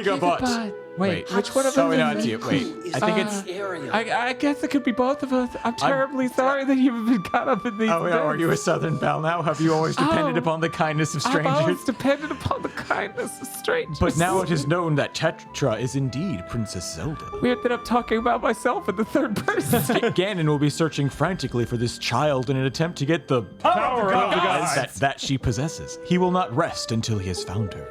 GigaBoots. Wait, which one of Oh, them? no, it's you. Wait, I think it's. I guess it could be both of us. I'm terribly sorry that you've been caught up in these. Oh, yeah, are you a Southern Belle now? Have you always depended upon the kindness of I've strangers? always depended upon the kindness of strangers. But now it is known that Tetra is indeed Princess Zelda. we ended up talking about myself in the third person. Ganon will be searching frantically for this child in an attempt to get the Power of the gods. that she possesses. He will not rest until he has found her.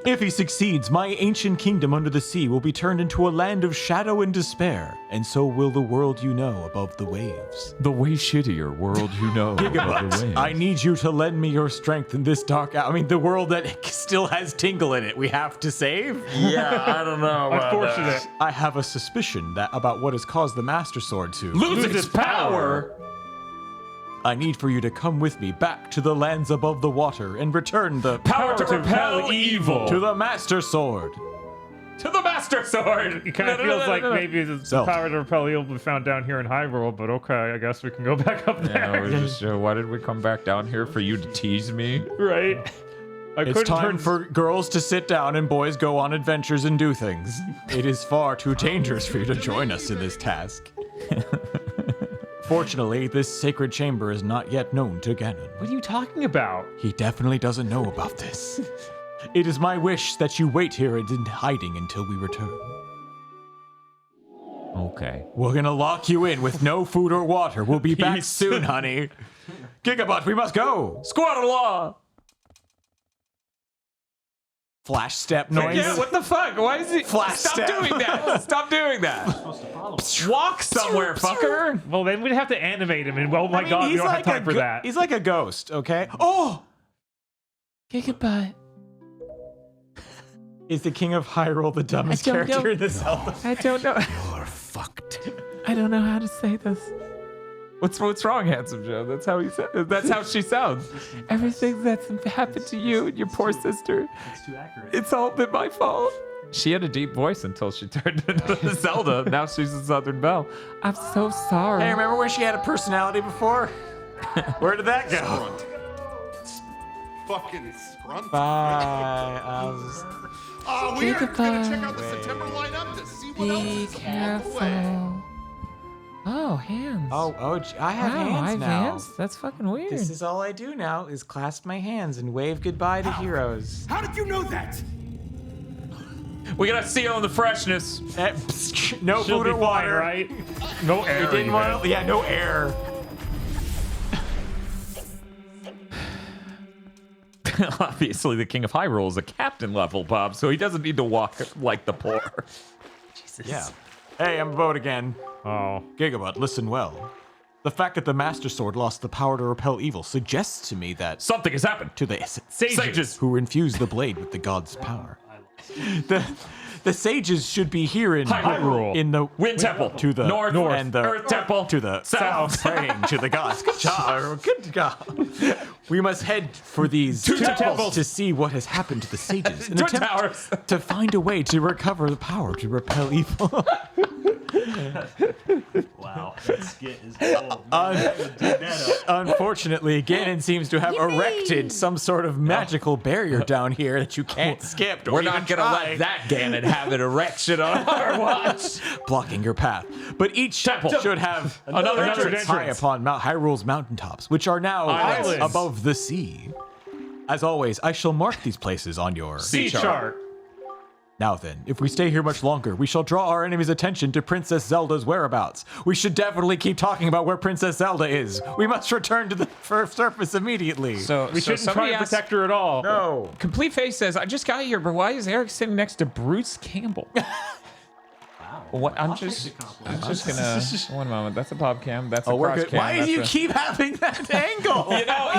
If he succeeds, my ancient kingdom under the sea will be turned into a land of shadow and despair, and so will the world you know above the waves. The way shittier world you know. GigaBoots, I need you to lend me your strength in this the world that still has Tingle in it. We have to save? Yeah, I don't know. Unfortunate. I have a suspicion that about what has caused the Master Sword to Lose its power. I need for you to come with me back to the lands above the water and return the Power to repel evil. to the Master Sword. To the Master Sword. It kind of feels like maybe the Zelda. power to repel evil will be found down here in Hyrule, but okay, I guess we can go back up Yeah, there. we're just, why did we come back down here for you to tease me? Right? I It's couldn't time turn for girls to sit down and boys go on adventures and do things. It is far too dangerous for you to join us in this task. Fortunately, this sacred chamber is not yet known to Ganon. What are you talking about? He definitely doesn't know about this. It is my wish that you wait here in hiding until we return. Okay. We're gonna lock you in with no food or water. We'll be back Peace. soon, honey. GigaBot, we must go. Squad of Law. Flash step noise. Yeah, what the fuck? Why is he? Flash Stop step. doing that! Stop doing that! Walk somewhere, fucker! Well, then we'd have to animate him, and oh my I mean, god, we he's don't have like time for that. He's like a ghost, okay? Oh! GigaBot. Is the King of Hyrule the dumbest I don't character know. in the Zelda? I don't know. You're fucked. I don't know how to say this. What's wrong, handsome Joe? That's how he said. That's how she sounds. Everything that's happened to you and your poor sister. It's too accurate. It's all been my fault. She had a deep voice until she turned into Zelda. Now she's a Southern Belle. I'm so sorry. Hey, remember when she had a personality before? Where did that go? Scrunt. Fucking scrunt. Bye. Oh, we are gonna check out the Wait. September lineup to see what else Be is on the way. careful. Oh, hands. I have wow, hands I have now. hands? That's fucking weird. This is all I do now is clasp my hands and wave goodbye to heroes. How did you know that? We gotta seal in the freshness. No She'll food be or fine, water. right? No air. Didn't even. want to, yeah, no air. Obviously, the King of Hyrule is a captain level, Bob, so he doesn't need to walk like the poor. Yeah. Hey, I'm a boat again. Oh. GigaBot, listen well. The fact that the Master Sword lost the power to repel evil suggests to me that Something has happened. to the Sages. who infused the blade with the god's power. The sages should be here in Hyrule. in the Wind Temple. to the North. and the Earth Temple. to the South. praying to the gods. Good job. Good job. We must head for these Two temples. to see what has happened to the sages. An Twin attempt Towers. to find a way to recover the power to repel evil. Wow, that skit is gold. I would dig that up. Unfortunately, Ganon seems to have erected some sort of magical barrier down here that you can't skip. Or We're even not gonna try. let that Ganon have an erection on our watch. Blocking your path. But each temple should have Another entrance. high upon Mount Hyrule's mountaintops, which are now Islands. above the sea. As always, I shall mark these places on your Sea chart. Now then, if we stay here much longer, we shall draw our enemy's attention to Princess Zelda's whereabouts. We should definitely keep talking about where Princess Zelda is. We must return to the surface immediately. We shouldn't try and protect her at all. No. Complete Face says, I just got here, but why is Eric sitting next to Bruce Campbell? What, I'm just gonna. One moment. That's a pop cam. That's a We're cross good. cam. Why do that's you a- keep having that angle? You know,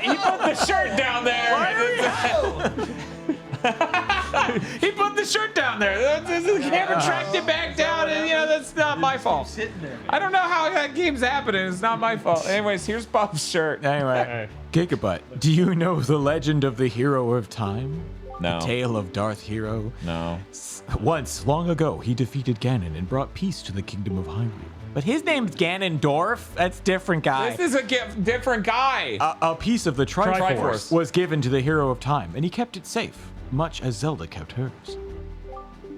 he put the shirt down there. He put the shirt down there. The camera tracked it back down, and that's not my fault. Sitting there. I don't know how that game's happening. It's not my fault. Anyways, here's Bob's shirt. Anyway, GigaBot, do you know the legend of the hero of time? No. The tale of Darth Hero? No. Once, long ago, he defeated Ganon and brought peace to the kingdom of Hyrule. But his name's Ganondorf. That's different guy. This is a different guy. A piece of the Triforce Triforce. was given to the Hero of Time, and he kept it safe, much as Zelda kept hers.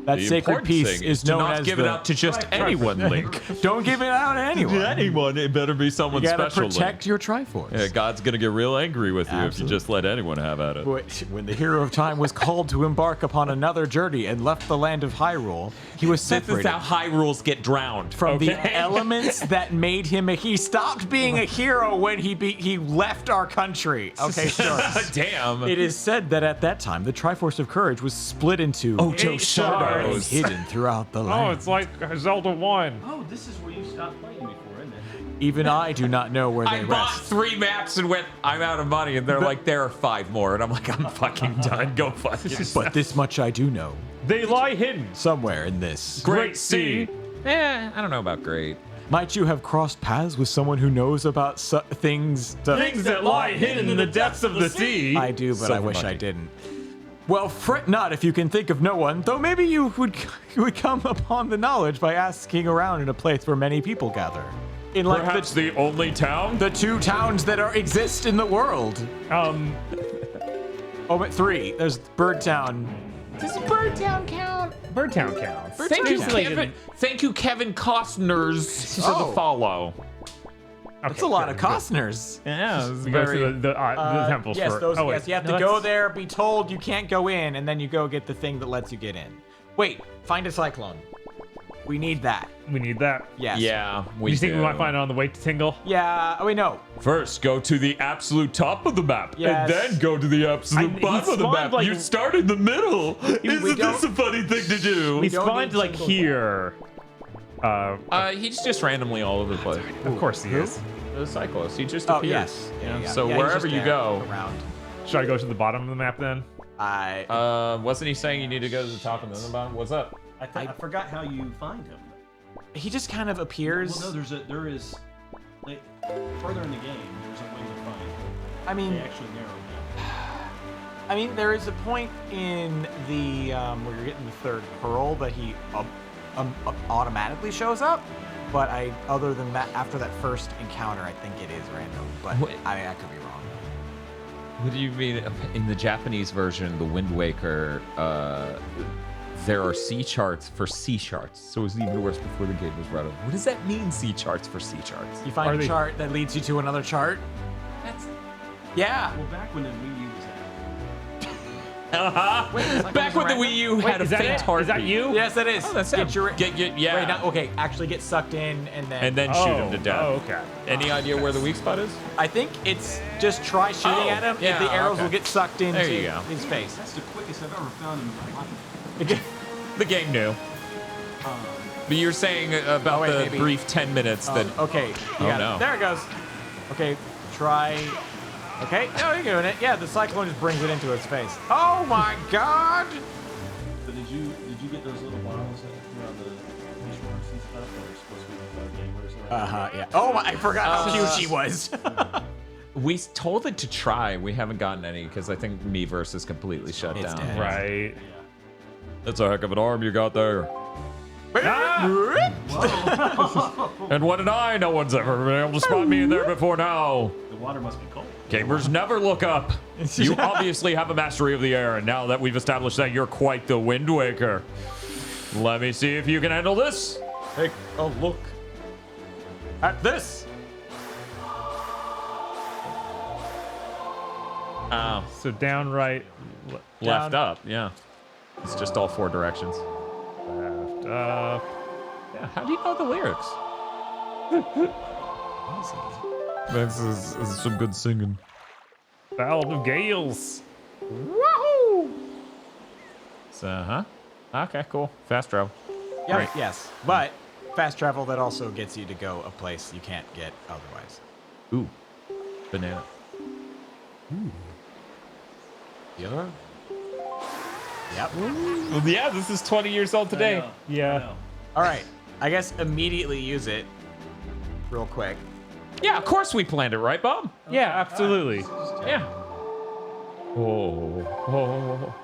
That The sacred important piece thing is to known not as give the... it out to just anyone, Link. Don't give it out to anyone. Anyone, it better be someone You gotta special. protect your Triforce. Yeah, God's gonna get real angry with you if you just let anyone have at it. When the Hero of Time was called to embark upon another journey and left the land of Hyrule, he was This is separated how Hyrules get drowned. from the elements that made him he stopped being a hero when he left our country. Okay, sure. Damn. It is said that at that time, the Triforce of Courage was split into Ocho 8 Shadows. hidden throughout the Oh, land. it's like Zelda 1. Oh, this is where you stopped playing before, isn't it? Even I do not know where I they bought rest. 3 maps and went, I'm out of money. And they're like, there are 5 more. And I'm like, I'm fucking done. Go fuck yourself. But this much I do know. They lie hidden. Somewhere in this. Great sea. I don't know about great. Might you have crossed paths with someone who knows about things? Things that lie hidden in the depths of the sea. I do, but I Silver wish I monkey. didn't. Well, fret not if you can think of no one, though maybe you would come upon the knowledge by asking around in a place where many people gather. In like Perhaps the only town? the 2 towns that exist in the world. Oh, but 3. There's Bird Town. Does Birdtown count? Birdtown counts. Thank you, Usually Kevin. Thank you, Kevin Costners, for Oh. the follow. That's a lot of Costners. Yeah, it's We go very. to the temples Yes, for. those. Oh, wait. Yes, you have to No, go that's- there, be told you can't go in, and then you go get the thing that lets you get in. Wait, find a cyclone. We need that. We need that. Yes. Yeah, we You think we do. might find it on the way to Tingle? Yeah. Oh wait, no. First, go to the absolute top of the map, Yes. and then go to the absolute he bottom of the spawned, map. like- You start in the middle. Isn't this don't- a funny thing to do? We don't spawned need like single- here. He's just randomly all over the place. Of course he is. The cyclist, he just Oh appears. yes. Yeah, Yeah, So yeah, he's wherever just you there, go, around. Should I go to the bottom of the map then? wasn't he saying you need to go to the top and then the bottom? What's up? I forgot how you find him. He just kind of appears. Well, no, there is, like, further in the game, there's a way to find him. I mean, They actually narrowed down. I mean, there is a point in the where you're getting the 3rd pearl that he automatically shows up. But other than that, after that first encounter, I think it is random. But What? I could be wrong. What do you mean? In the Japanese version, the Wind Waker, there are sea charts for sea charts. So it was even worse before the game was read. What does that mean, sea charts for sea charts? You find Are a they- chart that leads you to another chart. Yeah. Well, back when the Wii U was Back when the Wii U had a is that faint it? heartbeat. Is that you? Yes, it is. Oh, that's get him. your Yeah. Wait, no, okay. Actually, get sucked in and then. And then shoot him to death. Oh, okay. Any idea where the weak spot is? I think it's just try shooting Oh, at him. yeah, if the arrows okay. will get sucked into There you go. his face. That's the quickest I've ever found in my life. The game knew. But you're saying about Oh, wait, the maybe. brief 10 minutes that. Okay. You Oh, got no. it. There it goes. Okay. Try. Okay. No, you're doing it. Yeah, the cyclone just brings it into his face. Oh my God! But did you get those little bottles that were on the benchmarks and stuff that are supposed to be gamers? Yeah. Oh my! I forgot how cute she was. We told it to try. We haven't gotten any because I think Miiverse is completely shut It's down. dead. Right. That's a heck of an arm you got there. And what an eye, no one's ever been able to spot me in there before now. The water must be cold. Gamers never look up. You obviously have a mastery of the air, and now that we've established that, you're quite the Wind Waker. Let me see if you can handle this. Take a look at this. Oh, So down, right, left up, yeah. It's just all 4 directions. left, up. Yeah, how do you know the lyrics? This is some good singing. Ballad of Gales. So, okay, cool. Fast travel. Yep. Right. Yes, but fast travel that also gets you to go a place you can't get otherwise. Ooh, banana. The other? Yep. Well, yeah, this is 20 years old today. I know, Yeah. I know. All right. I guess immediately use it real quick. Yeah, of course we planned it, right, Bob? Yeah, absolutely. Yeah. Oh.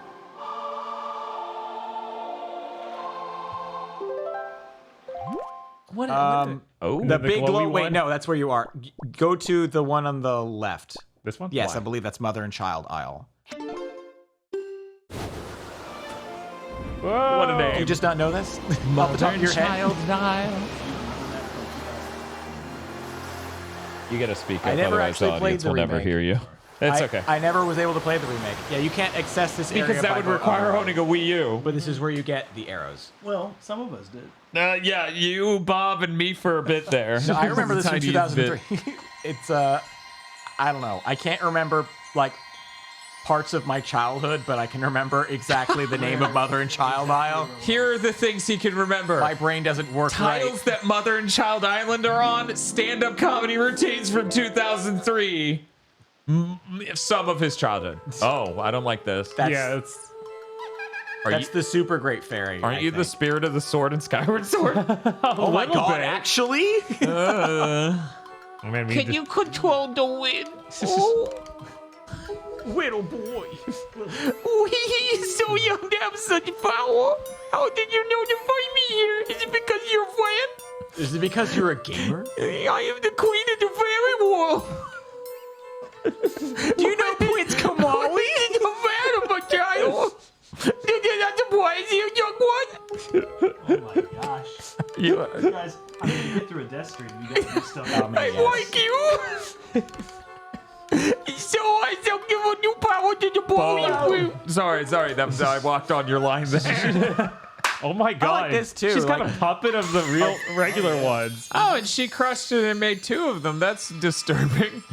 What? Oh, The big glowy glow. Wait, one? no, that's where you are. Go to the one on the left. This one? Yes, Why? I believe that's mother and child aisle. Whoa. What a Do you name. just not know this? Off the top of your head? You gotta speak up, I never otherwise actually the played audience the will never remake. hear you. It's I, okay. I never was able to play the remake. Yeah, you can't access this area Because that by would vote require on. owning a Wii U. But this is where you get the arrows. Well, some of us did. Yeah, you, Bob, and me for a bit there. No, I remember this from Tiny 2003. It's I don't know. I can't remember like parts of my childhood, but I can remember exactly the name of Mother and Child Aisle. Here are the things he can remember. My brain doesn't work Titles right. that Mother and Child Island are on, stand-up comedy routines from 2003. Some of his childhood. Oh, I don't like this. That's, Yeah, it's. that's the super great fairy. Aren't I you the think. spirit of the sword and Skyward Sword? Oh my little god, bit. actually? Oh, man, we just, control the wind? Oh. Little boy. He's so young to have such power. How did you know to find me here? Is it because you're a friend? Is it because you're a gamer? I am the queen of the fairy world. Do you know Prince Kamali? No matter, my child. Did that surprise you, young one? Oh my gosh. You, You guys, I mean, you get through a Deathstream, you got this stuff. Oh, man, I yes. like you. So I shall give a new power to the boy. Sorry, that I walked on your line there. oh my god. this too, She's got like- a puppet of the real regular ones. Oh, and she crushed it and made two of them. That's disturbing.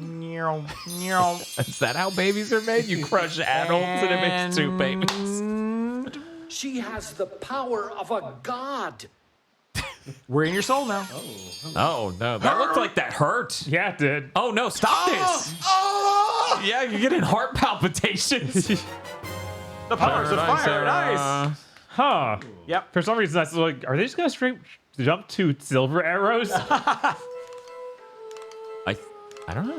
Is that how babies are made? You crush adults and it makes two babies. She has the power of a god. We're in your soul now. Oh no, that looked like that hurt. Yeah, it did. Oh no, stop this! Yeah, you're getting heart palpitations. The powers of fire and ice. Huh. Yep. For some reason, I was like, are they just going to straight jump to silver arrows? I don't know.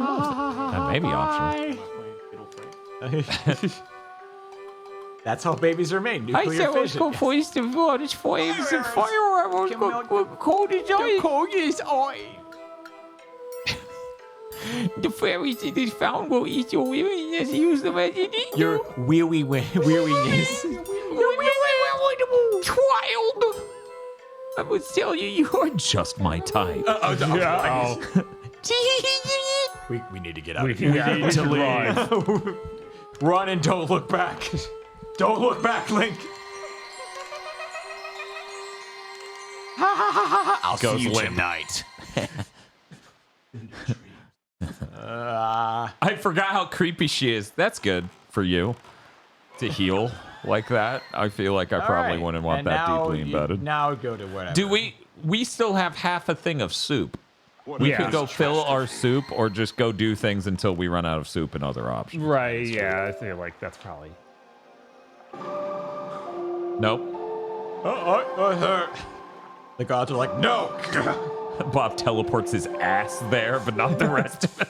That may be optional. That's how babies are made. Nuclear fission. voice the waters, flames, and fire arrows cold as ice. Cold as ice. The fairies in this found will eat your weariness, use them as you need. Your weariness. Child! I would tell you, you are just my type. Yeah. We need to get out We of here. need to leave. Run and don't look back. Don't look back, Link. I'll Goes see you Link. tonight. I forgot how creepy she is. That's good for you to heal like that. I feel like I probably wouldn't want that deeply embedded. Now go to whatever. Do we still have half a thing of soup? We Yeah. could go fill our soup or just go do things until we run out of soup and other options. Right, yeah. I feel like that's probably. Nope. The gods are like, no. Bob teleports his ass there, but not the rest of it.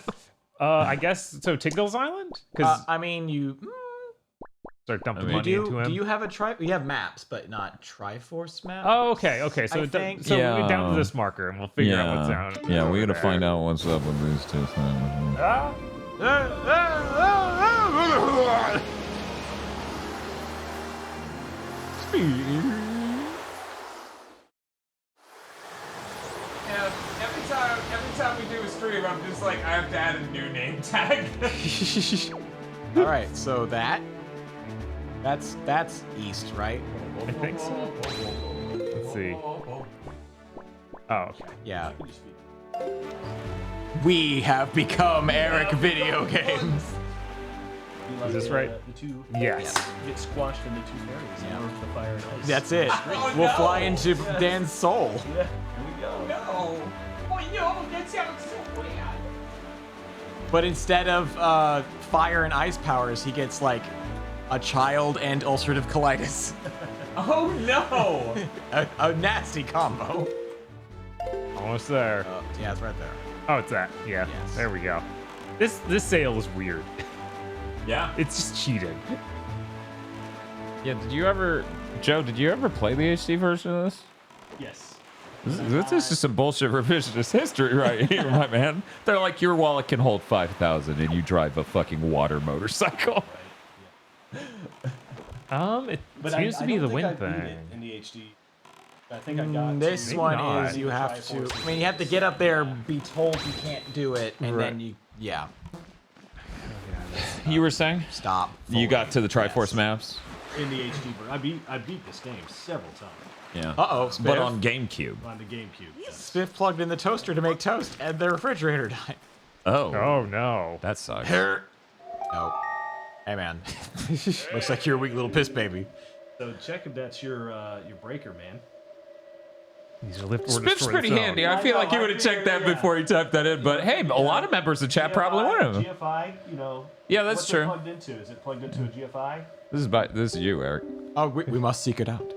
I guess so. Tiggles Island, because I mean, you start dumping I mean, money into him. do you have a You have maps, but not Triforce map. Oh, okay, okay. So I it think- so Yeah. we're down to this marker, and we'll figure out what's down. Yeah, we over gotta there. find out what's up with these two things. Yeah, every time we do a stream, I'm just like, I have to add a new name tag. All right, so that's east, right? I think so. Let's see. Oh, okay. Yeah. We have become Eric Video Games. Is this right? The two Yes. get squashed into two berries in order for fire and ice. That's it. We'll fly into Dan's soul. Yeah, there we go. No. Oh no, that sounds so bad. But instead of fire and ice powers, he gets like a child and ulcerative colitis. Oh no. a nasty combo. Almost there. Yeah, it's right there. Oh, it's that. Yeah. Yes. There we go. This sale is weird. Yeah. It's just cheating. Yeah, did you ever, Joe, did you ever play the HD version of this? Yes. This is just some bullshit revisionist history right here, my man. They're like, your wallet can hold 5,000 and you drive a fucking water motorcycle. It But seems to be the wind I beat thing. it in the HD. I think I got This to- one not. is you have to. I mean, you have to get up there, be told you can't do it, and then you. Yeah. You were saying? Stop. You got to the Triforce Yes. maps? in the HD version. I beat this game several times Yeah. Uh-oh, But Spiff. on GameCube. on the GameCube. Yes. Spiff plugged in the toaster to make toast, and the refrigerator died. Oh. Oh no. That sucks. Oh. Hey, man. Looks like you're a weak little piss baby. So check if that's your breaker, man. These are lift or Spiff's destroy pretty the zone. handy. I feel I like you know, would have checked that yeah. before you typed that in. But hey, a lot of members of chat probably would have. GFI, you know. Yeah, that's what's true. It plugged into? Is it plugged into a GFI? This is you, Eric. Oh, we must seek it out.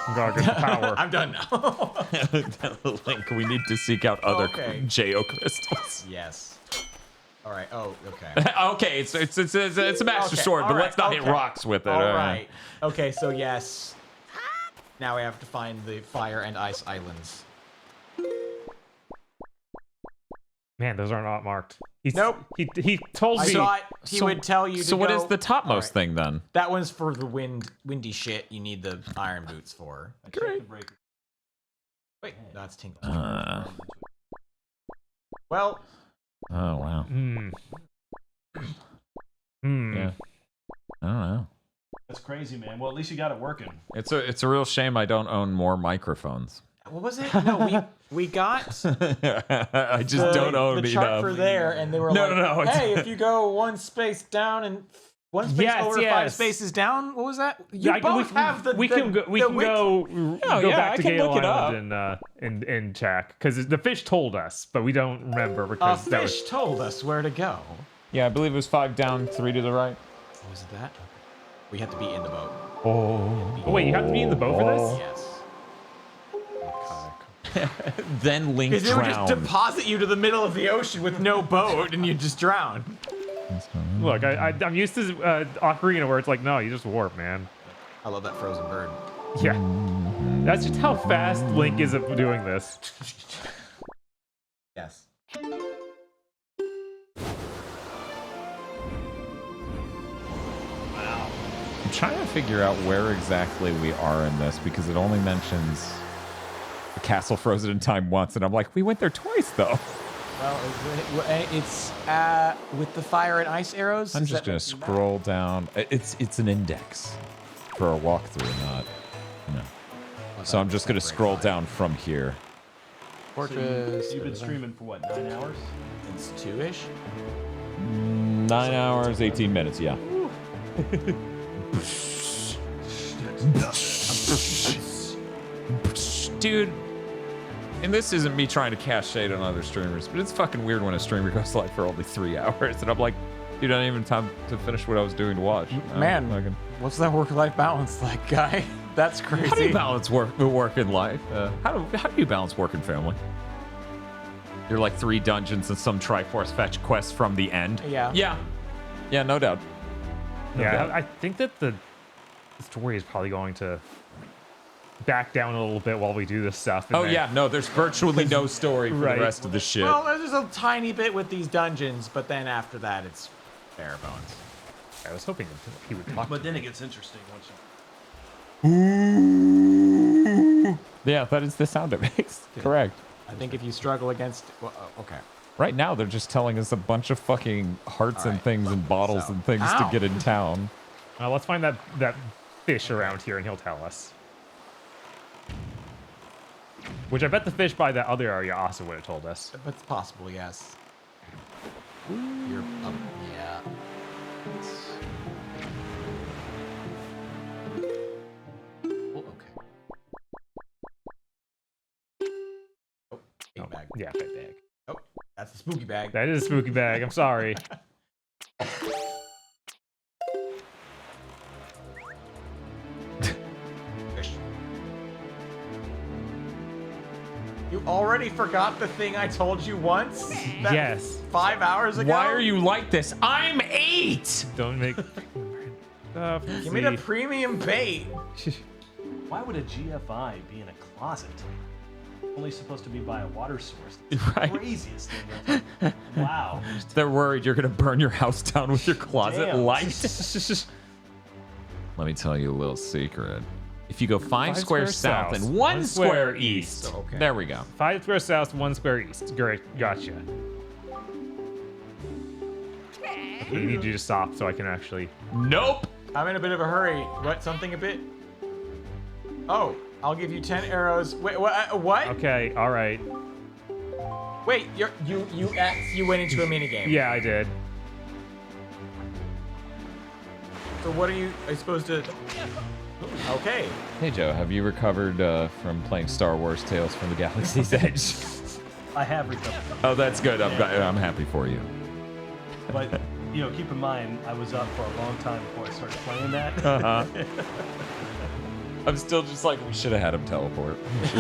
I'm gonna get the power. I'm done now. Link, we need to seek out other Okay. JO crystals. Yes. All right. Oh, okay. Okay, it's a master Okay, sword, but all right, let's not hit okay. rocks with it. All right. Okay, so yes. Now we have to find the fire and ice islands. Man, those are not marked. Nope. He told I me. thought he would tell you to So what go- is the topmost All right. thing then? That one's for the windy shit you need the iron boots for. I checked the breaker. Wait, that's Tinkle. Oh Well, wow. Hmm. Yeah. I don't know. That's crazy, man. Well, at least you got it working. It's a real shame I don't own more microphones. what was it? No, we got I just don't own the chart enough. for there, and they were No, like, no, no, it's- hey, if you go one space down and one space Yes, over 5 yes. spaces down, what was that? You Yeah, both have the we can go, the wiki. go Oh, yeah, back I to can Gale look it Island and check because the fish told us, but we don't remember A because that fish was told us where to go. Yeah, I believe it was 5 down, 3 to the right. Was it that? We have to be in the boat. Oh wait, you have to be in the boat for this? Yes. Then Link Because they would just drowned. deposit you to the middle of the ocean with no boat, and you just drown. Look, I'm used to Ocarina where it's like, no, you just warp, man. I love that frozen bird. Yeah, that's just how fast Link is at doing this. Yes. I'm trying to figure out where exactly we are in this because it only mentions the castle frozen in time once, and I'm like, we went there twice though. Well, it's with the fire and ice arrows. I'm Is just that gonna what you meant? scroll down. It's an index for a walkthrough, not no. So I'm just gonna scroll down from here. Fortress. You've been streaming for what, 9 hours? It's 2-ish. 9 hours, 18 minutes. Yeah. Dude, and this isn't me trying to cast shade on other streamers, but it's fucking weird when a streamer goes live for only 3 hours, and I'm like, dude, I didn't even have time to finish what I was doing to watch. Man, Fucking- what's that work-life balance like, guy? That's crazy. how do you balance work and life? How do you balance work and family? You're like 3 dungeons and some Triforce fetch quests from the end. Yeah. Yeah, no doubt. Yeah, Okay. I think that the story is probably going to back down a little bit while we do this stuff. and Oh then- yeah, no, there's virtually no story for Right. the rest of the shit. Well, there's a tiny bit with these dungeons, but then after that, it's bare bones. I was hoping he would talk. But then it gets interesting once you... Yeah, that is the sound it makes. Correct. I think if you struggle against, well, okay. Right now, they're just telling us a bunch of fucking hearts and Alright. things and bottles So- and things Ow. to get in town. Let's find that fish around here, and he'll tell us. Which I bet the fish by that other area also would have told us. But it's possible, yes. You're, yeah. Well, okay. Oh, big bag. Yeah, that bag. Oh, that's the spooky bag. That is a spooky bag. I'm sorry. Fish. You already forgot the thing I told you once? That Yes. 5 hours ago? Why are you like this? I'm 8! Don't make stuff. Give me the premium bait. Why would a GFI be in a closet? only supposed to be by a water source. It's Right. the craziest thing. That's like, wow. They're worried you're gonna burn your house down with your closet Damn. light. Let me tell you a little secret. If you go 5 squares south and 1 square east, there we go. 5 squares south, 1 square east. Great, gotcha. Okay, you need you to stop so I can actually. Nope. I'm in a bit of a hurry. What? Something a bit? Oh, I'll give you 10 arrows. Wait, what? Okay, all right. Wait, you went into a minigame. Yeah, I did. So what are you supposed to? Okay. Hey Joe, have you recovered from playing Star Wars Tales from the Galaxy's Edge? I have recovered. Oh, that's good. I'm happy for you. But, you know, keep in mind, I was up for a long time before I started playing that. Uh-huh. I'm still just like, we should have had him teleport. I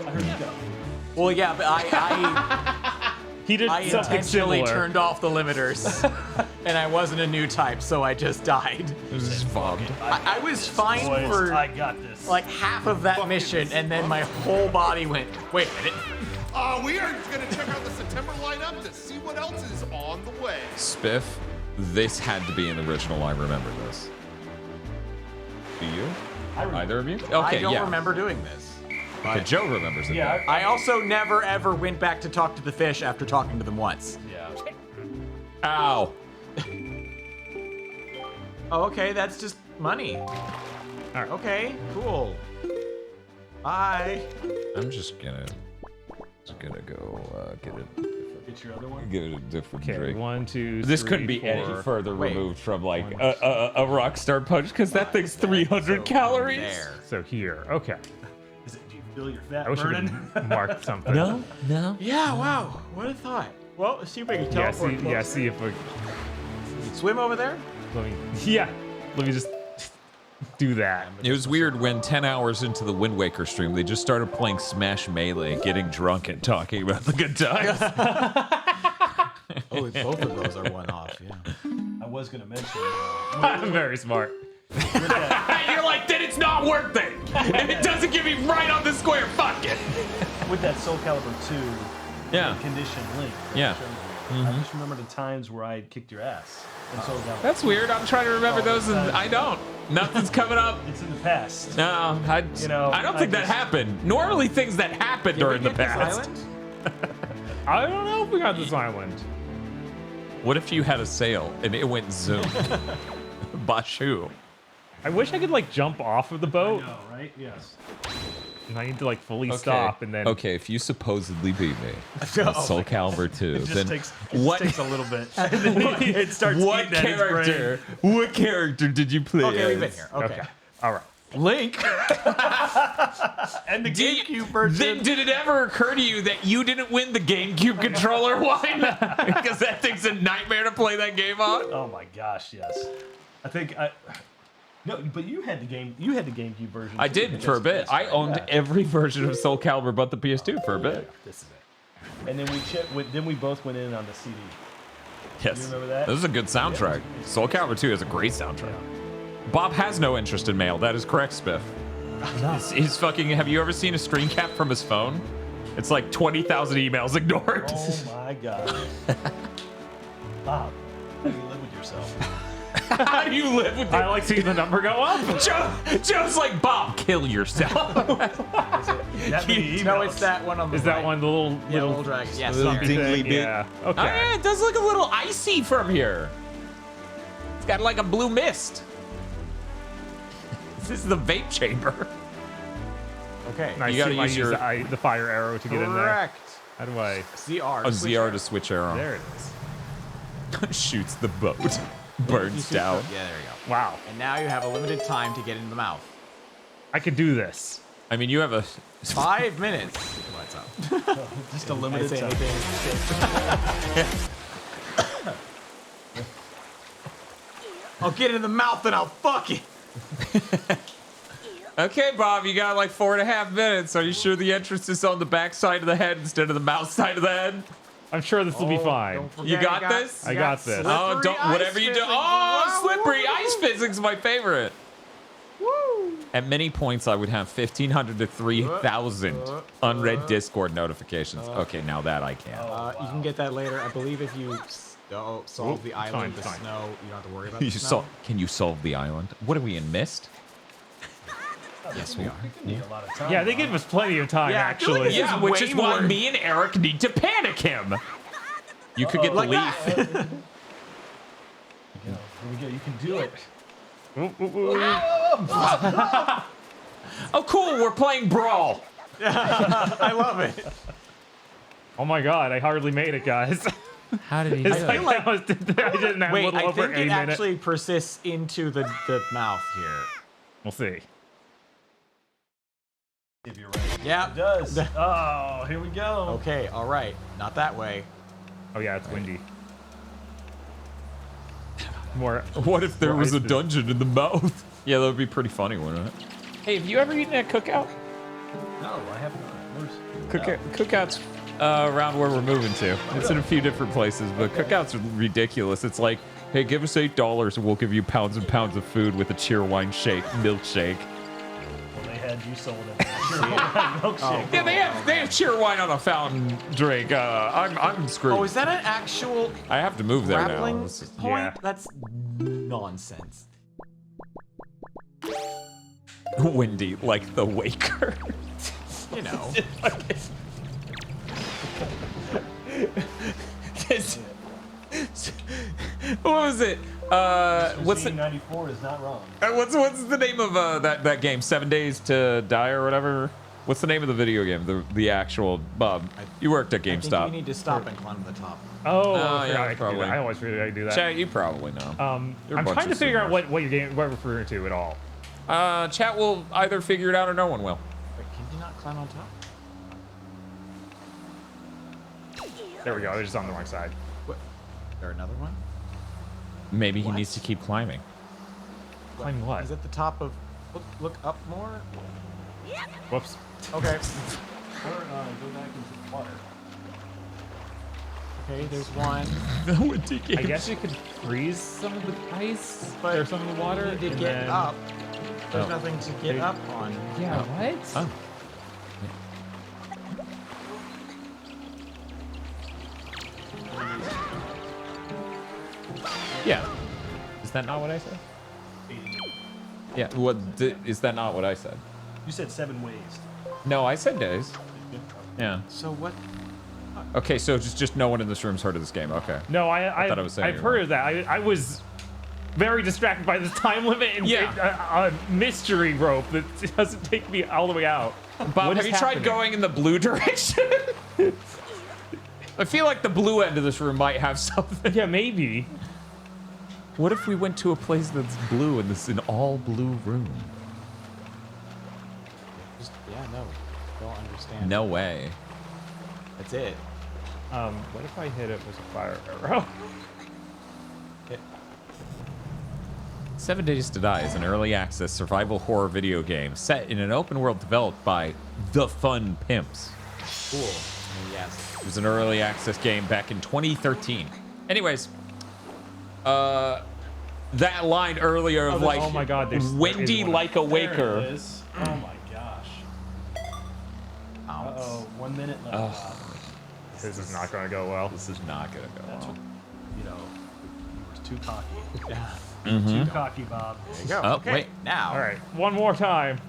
heard you go. Well, yeah, but I He did I something intentionally similar. turned off the limiters, and I wasn't a new type, so I just died. It was just bombed. I was fine Boys, for I got this. like half of that mission, and then my whole body went, wait a minute. We are going to check out the September lineup to see what else is on the way. Spiff, this had to be an original. I remember this. Do you? Either of you? Okay, I don't yeah. remember doing this. Okay, Joe remembers it. Yeah, then. I also never ever went back to talk to the fish after talking to them once. yeah. Ow. Oh, okay, that's just money. right. Okay, cool. Bye. I'm just gonna go get Get your other one. a different Okay, drink. 1, 2, This 3, couldn't be 4. any further Wait. removed from like a Rockstar Punch because that thing's 300 calories. There. So here, okay. Is it, do you feel your fat I wish I burning? could mark something. No. Yeah, wow. What a thought. Well, let's see if we can Yeah, teleport. see, yeah, see if we. Swim over there? Let me. Yeah, let me just do that. It was weird when 10 hours into the Wind Waker stream, they just started playing Smash Melee, getting drunk and talking about the good times. Oh, both of those are one off, yeah. I was going to mention I'm very smart. You're like, then it's not worth it. If it doesn't give me right on the square, fuck it. with that Soul Calibur 2 Yeah. condition link. that Yeah. I showed you, I just remember the times where I kicked your ass in Soul Calibur. That's weird. I'm trying to remember those, and I don't. Nothing's coming up. It's in the past. No, I don't think that just- happened. Normally, things that happened are in the past. I don't know if we got this island. What if you had a sail and it went zoom? Bashu. I wish I could like jump off of the boat. No, right? Yes. And I need to like fully stop and then. Okay, if you supposedly beat me on Soul Calibur 2, It then just what? takes a little bit. And then it starts What eating at his brain. character? What character did you play? Okay, we've been as? here. Okay. Okay. All right. Link. And the Did- GameCube version. Then did it ever occur to you that you didn't win the GameCube controller? Why not? Because that thing's a nightmare to play that game on. Oh my gosh, yes. I think I. No, but you had the GameCube version. I too, did for a bit. that's I right, owned yeah. every version of Soul Calibur but the PS2 for a bit. This is it. And then then we both went in on the CD. Yes. You remember that? This is a good soundtrack. Soul Calibur 2 is a great soundtrack. Bob has no interest in mail. That is correct, Spiff. He's fucking. Have you ever seen a screen cap from his phone? It's like 20,000 emails ignored. Oh my god. Bob, how do you live with yourself? How do you live with I that? like seeing the number go up. Joe's like, Bob, kill yourself. That many No, emails. it's that one on the Is right. that one the little Yeah, little dragon. Yes, Little there. dingly bit. Yeah. Oh, Okay. yeah, it does look a little icy from here. It's got like a blue mist. This is the vape chamber. Okay. And I You gotta assume I use use your- the fire arrow to get in there. Correct. How do I? ZR. A ZR to switch arrow. There it is. Shoots the boat. Burns down. Yeah, there you go. Wow. And now you have a limited time to get into the mouth. I could do this. I mean, you have a. 5 minutes. What's up? Just a I limited say time. anything. I'll get it in the mouth and I'll fuck it. Okay, Bob, you got like 4.5 minutes. Are you sure the entrance is on the back side of the head instead of the mouth side of the head? I'm sure this will be fine. Don't forget You got this? I got this. Oh, slippery don't ice whatever you do. physics. Oh, Wow, slippery woo, ice physics, my favorite. Woo. At many points, I would have 1,500 to 3,000 unread Discord notifications. Okay, now that I can. You can get that later. I believe if you solve the island, fine, the fine. snow, you don't have to worry about You the snow. Can you solve the island? What are we in Mist? Yes, we are. Need a lot of time. Yeah, they give us plenty of time, Yeah, I feel like actually. this Yeah, is which way is why more- me and Eric need to panic him. You could get the Like leaf. Here we go. You can do it. Oh, cool. We're playing Brawl. I love it. Oh my god, I hardly made it, guys. How did he It's like I didn't have a Wait, little I over think a it minute. actually persists into the mouth here. We'll see. If you're ready. Yeah. It does. Oh, here we go. Okay, all right. Not that way. Oh yeah, it's windy. More. What if there More was a ice is- dungeon in the mouth? Yeah, that would be pretty funny, wouldn't it? Hey, have you ever eaten at Cookout? No, I have not. Cookout's around where we're moving to. It's in a few different places, but Cookout's ridiculous. It's like, hey, give us $8 and we'll give you pounds and pounds of food with a cheer wine milkshake. Well, they had you sold it. Milkshake. Yeah, they have cheer wine on a fountain drink. I'm screwed. Oh, is that an actual I have to move there now. grappling This is- point? Yeah. That's nonsense. Windy, like the Waker. You know. What was it? What's the 94 is not wrong. what's the name of that game? 7 Days to Die or whatever. What's the name of the video game? The actual Bob. You worked at I think GameStop. you need to stop and climb to the top. Oh, Oh, I yeah, forgot I could do probably. that. I always forget I do that. Chat, you probably know. You're a I'm bunch trying to of figure out seniors. what your game, what we're referring to at all. Chat will either figure it out or no one will. Wait, can you not climb on top? There we go. I was just on the wrong side. What? Is there another one? Maybe he What? needs to keep climbing. Climb what? He's at the top of. Look up more. Whoops. Okay. Or go back into the water. Okay, there's one. I guess you could freeze some of the ice But or some of the water. You need to and get then- up. There's Oh. nothing to get up on. Yeah, what? Oh. Yeah. Is that not what I said? Yeah. Is that not what I said? You said 7 ways. No, I said days. Yeah. So what? Okay, so just no one in this room's heard of this game. Okay. No, thought I was saying I've you're heard of that. I was very distracted by this time limit and Yeah. a mystery rope that doesn't take me all the way out. Bob, What have is you tried happening? going in the blue direction? I feel like the blue end of this room might have something. Yeah, maybe. What if we went to a place that's blue and this is an all blue room? Just, yeah, no. Don't understand. No way. That's it. What if I hit it with a fire arrow? 7 Days to Die is an early access survival horror video game set in an open world developed by The Fun Pimps. Cool. Yes. It was an early access game back in 2013. Anyways, that line earlier of like, oh my God, there windy is one. like a There waker. it is. Oh my gosh. Uh-oh. 1 minute left. This is not going to go well. This is not gonna go That's well. what, you know, you were too cocky. Yeah. Too cocky, Bob. There you go. Oh, okay. wait. Now. All right, one more time.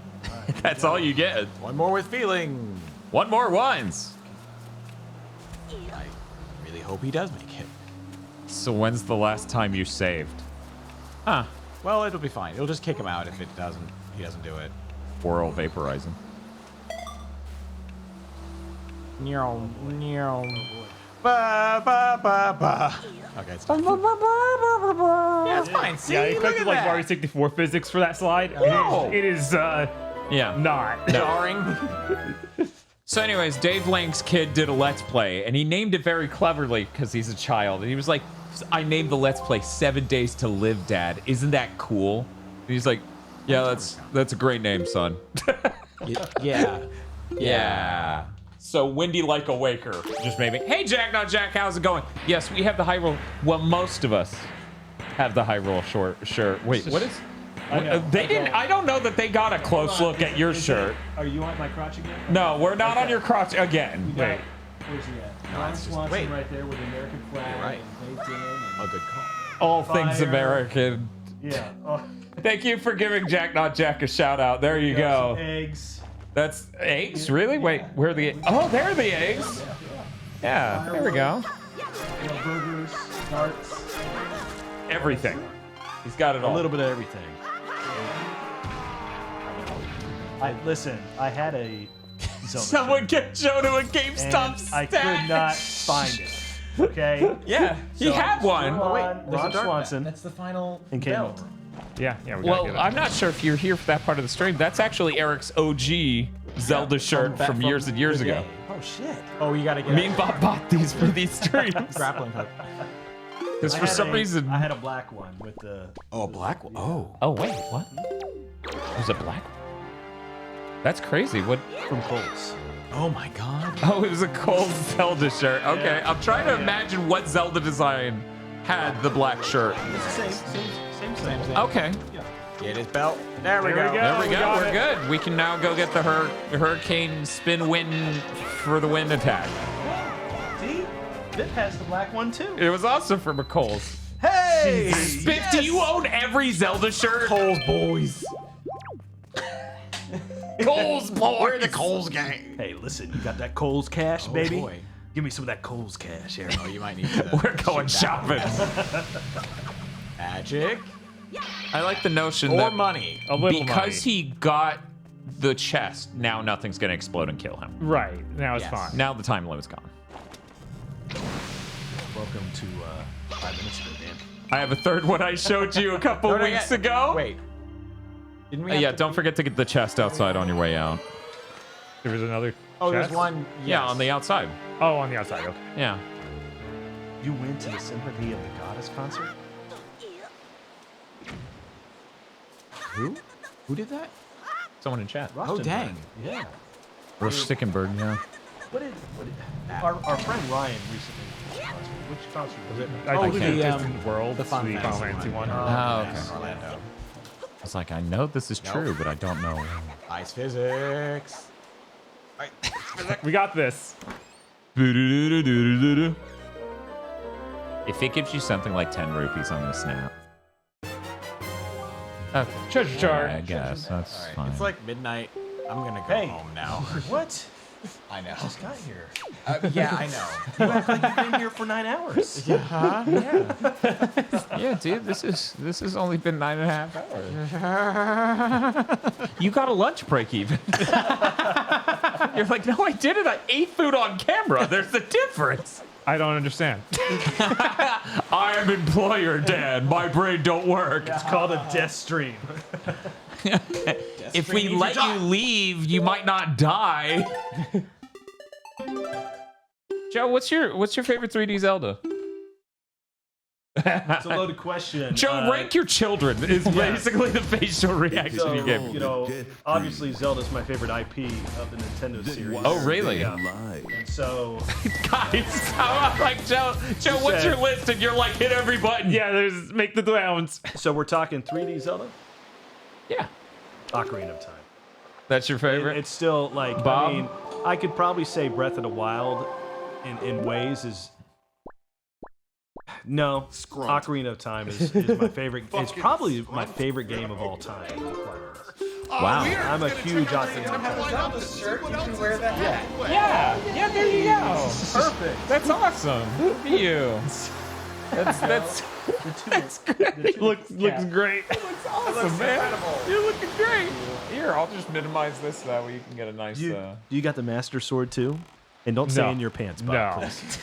That's all you get. One more with feeling. One more wines. I really hope he does make it. So when's the last time you saved? Huh. Well, it'll be fine. It'll just kick him out if he doesn't do it. Oral vaporizing. Meow, meow. Ba ba ba ba. Okay, it's fine. Yeah, it's fine. See, Yeah, I look expected at like that. Mario 64 physics for that slide. No. It is Yeah. not. Jarring. So anyways, Dave Lang's kid did a Let's Play, and he named it very cleverly because he's a child. And he was like, I named the Let's Play 7 Days to Live, Dad. Isn't that cool? And he's like, yeah, that's a great name, son. Yeah. Yeah. So windy like a waker. Just maybe. Hey, Jack, not Jack, how's it going? Yes, we have the Hyrule. Well, most of us have the Hyrule shirt. Wait, what is? They didn't. I don't know that they got a close look at your shirt. Are you on my crotch again? No, we're not on your crotch again. Wait. Where's he at? Ron Swanson wait. right there with the American flag. right. And baked in and A good call. All things Fire. American. yeah. Oh, Thank you for giving Jack Not Jack a shout out. There you got some go. eggs. That's eggs? Really? Wait, where are the? Oh, there are the eggs. Yeah, there we go. Burgers, darts, Everything. He's got it all. a little bit of everything. Listen. I had a Zelda Someone get Joe to a and GameStop I stash. could not find it. Okay. Yeah, he had one. Ron Swanson That's the final and came belt. over. Yeah, we gotta Well, get it. I'm not sure if you're here for that part of the stream. That's actually Eric's OG Zelda shirt from years and years ago. Oh shit. Oh, you gotta get Me and Bob bought these for these streams. grappling hook. Because for some reason. I had a black one with the. Oh, a black one. Oh. Oh wait, what? Was it black? That's crazy. What? From Kohl's. Oh my god. Oh, it was a cold Zelda shirt. Okay, Yeah. I'm trying to Yeah. imagine what Zelda design had the black shirt. It's the same. Okay, Get his belt. There we There go. we go. there we we go. got We're it. good. We can now go get the hurricane spin win for the wind attack. See? Vip has the black one too. It was awesome for McColl's. Hey! Biff, do you own every Zelda shirt? Coles boys. Coles boys. We're the Coles gang. Hey, listen, you got that Kohl's cash, baby? boy. Give me some of that Kohl's cash, Aaron. Oh, you might need to. We're going shopping. Magic I like the notion or that money. A little because money. he got the chest, now nothing's going to explode and kill him. Right, now it's Yes. fine. Now the time limit's gone. Welcome to 5 minutes ago, Dan. I have a third one I showed you a couple No, no, weeks yeah. ago. Wait. Didn't we? have Yeah, to- don't forget to get the chest outside on your way out. There was another Oh, there's chest? one. Yeah, yes. on the outside. Oh, on the outside, okay. Yeah. You went to the Symphony of the Goddess concert? Who? Who did that? Someone in chat. Oh, dang. Yeah. Or Stickenberg, yeah. What did our friend Ryan recently went to a concert? Which concert was it? I Oh, think the, Distant World, the Final Fantasy Fantasy one. Oh, okay. Orlando. I was like, I know this is true, but I don't know. Ice physics. We got this. If it gives you something like 10 rupees, I'm gonna snap. Okay. Treasure chart. I guess that's All right. fine. It's like midnight. I'm gonna go Hey. home now. What? I know. Just got here. Yeah, I know. You act like you've been here for 9 hours. Yeah, dude, this has only been 9.5 hours. You got a lunch break even. You're like, no, I did it. I ate food on camera. There's a difference. I don't understand. I'm employer, Dan. My brain don't work. It's called a Deathstream. If we let you leave, you might not die. Joe, what's your favorite 3D Zelda? It's a loaded question. Joe, rank your children is basically the facial reaction So, you gave. you know, obviously Zelda's my favorite IP of the Nintendo series. Oh, really? Yeah. And so, Guys, I'm like, Joe, what's your list? And you're like, hit every button. Yeah, there's make the rounds. so we're talking 3D Zelda? Yeah. Ocarina of Time. That's your favorite? It's still like, Bob? I mean, I could probably say Breath of the Wild in ways is. No, Ocarina of Time is my favorite. It's probably my favorite game of all time. Wow. I'm a huge Ocarina of Time. Yeah, there you go. Perfect. That's awesome. Good for you. That's Looks great. awesome, man. You're looking great. Here, I'll just minimize this so that way you can get a nice. You got the Master Sword too? And don't stay No. in your pants, Bob. No. Please.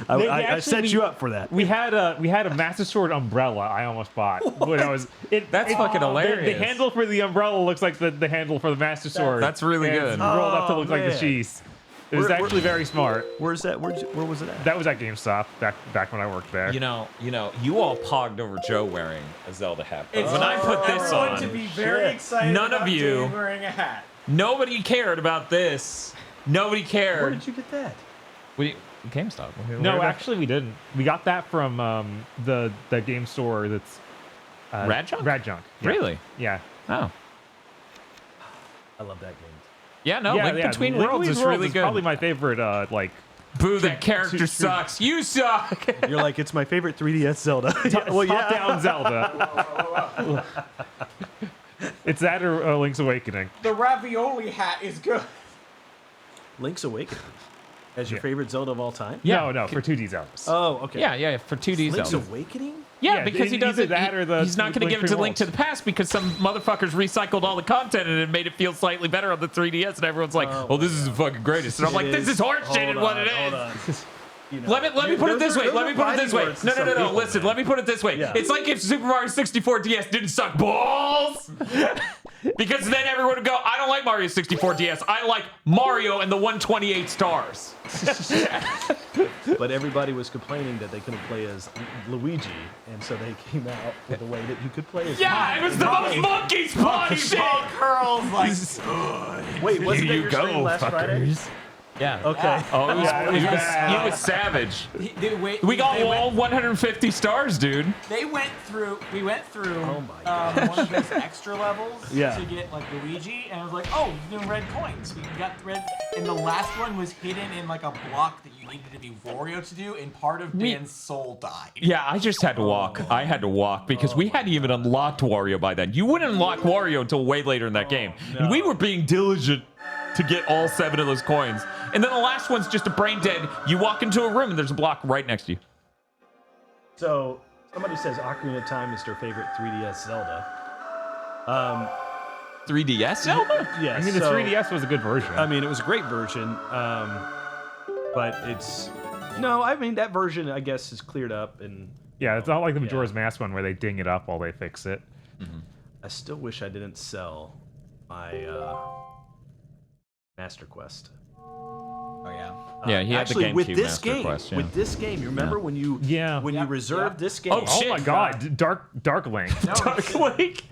They I actually- set you up for that. We had a Master Sword umbrella I almost bought when I was. That's fucking hilarious. The handle for the umbrella looks like the handle for the Master Sword. That's really And good. It's rolled up to Oh, look like the man. sheath. It was Where- actually very smart. Where's that? Where was it at? That was at GameStop back when I worked there. You know, you all pogged over Joe wearing a Zelda hat. But when I put this on, very excited None of you- wearing a hat. nobody cared about this. Nobody Where cared. did you get that? GameStop. No, actually we didn't. We got that from the game store that's Rad Junk? Rad Junk. Yeah. Really? Yeah. Oh. I love that game. Yeah, no, Link Between Worlds is really good. Probably my favorite, like... Boo, that character sucks. You suck. You're like, it's my favorite 3DS Zelda. Top-down Zelda. It's that or Link's Awakening. The ravioli hat is good. Link's Awakening. As your favorite Zelda of all time? Yeah. No, for 2D Zeldas. Oh, okay. Yeah, for 2D Link's Zelda. Awakening? Yeah, because he either doesn't. that or the He's not going to Link give it to Between Link to the Past because some motherfuckers recycled all the content and it made it feel slightly better on the 3DS, and everyone's like, "Well, this is the fucking greatest." And I'm like, "This is horseshit," and what it is. You know, Let me put it this way. Let me put it this way. fighting words to some No. people, Listen, man. let me put it this way. Yeah. It's like if Super Mario 64 DS didn't suck balls. Because then everyone would go, I don't like Mario 64 DS. I like Mario and the 128 stars. But everybody was complaining that they couldn't play as Luigi, and so they came out with a way that you could play as Yeah, it was the most monkey spawny shit. Curls like. Wait, wasn't that your stream last Friday? Yeah. Okay. Oh, he was savage. We got all 150 stars, dude. We went through Oh my one of those extra levels Yeah. to get like Luigi, and I was like, oh, the red coins. We got red, and the last one was hidden in like a block that you needed to be Wario to do, and part of Dan's soul died. Yeah, I just had to walk. I had to walk because we hadn't even unlocked Wario by then. You wouldn't unlock Wario until way later in that game. And we were being diligent to get all 7 of those coins. And then the last one's just a brain dead. You walk into a room and there's a block right next to you. So somebody says Ocarina of Time is their favorite 3DS Zelda. 3DS Zelda? Yes. I mean, the 3DS was a good version. I mean, it was a great version, but it's no. I mean, that version, I guess, is cleared up, and yeah, it's not like the Majora's Mask one where they ding it up while they fix it. I still wish I didn't sell my Master Quest. Oh yeah. Yeah, he had Actually, the GameCube with this Master game, Quest. Yeah. with this game, you remember when you reserved this game? Oh, shit. Oh my God, Dark Link. Dark Link.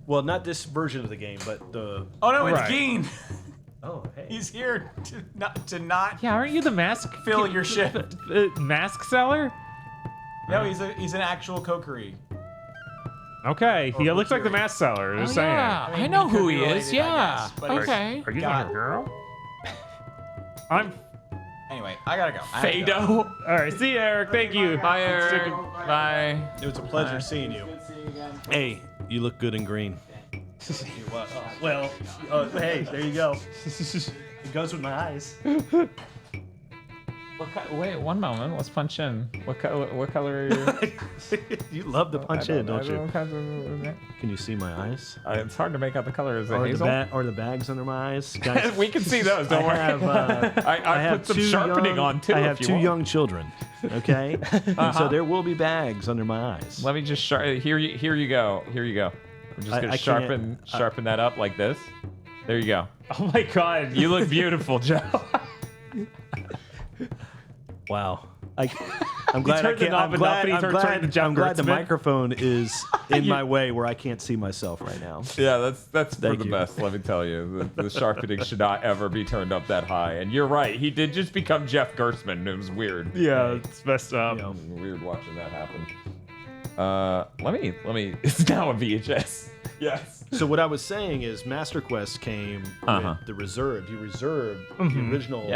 Well, not this version of the game, but the. Oh no, it's Right. Geen. Oh, hey. He's here to not Yeah, aren't you the mask fill your ship. mask seller? No, he's an actual Kokiri. Okay, he looks like the mask seller. Just saying. Yeah, I mean, I know he could who be he related, is. I Yeah. guess, but Okay. Are you God. not a girl? I'm. Anyway, I gotta go. Fado. All right, see you, Eric. Thank you. Bye, Eric. Bye. It was a pleasure seeing you. Hey, you look good in green. Well, hey, there you go. It goes with my eyes. Wait, one moment. Let's punch in. What color are you? You love to punch in, don't you? you? Can you see my eyes? It's hard to make out the color. Is it Or hazel? the bags under my eyes? Guys, We can see those. Don't worry. I I put some sharpening on too. I if have you 2 want. young children, okay? And so there will be bags under my eyes. Let me just here you go. Here you go. We're just I gonna can't- sharpen that up like this. There you go. Oh my God. You look beautiful, Joe. Wow. I'm glad I turned the can't. knob I'm enough glad, and he I'm turned glad, to Jeff I'm glad the Gertzman. microphone is in my way where I can't see myself right now. Yeah, that's for Thank the you. best. Let me tell you, the sharpening should not ever be turned up that high. And you're right. He did just become Jeff Gertzman. It was weird. Yeah, it's messed up. You know, Weird watching that happen. Let me. It's now a VHS. Yes. So what I was saying is Master Quest came with the reserved. You reserved the original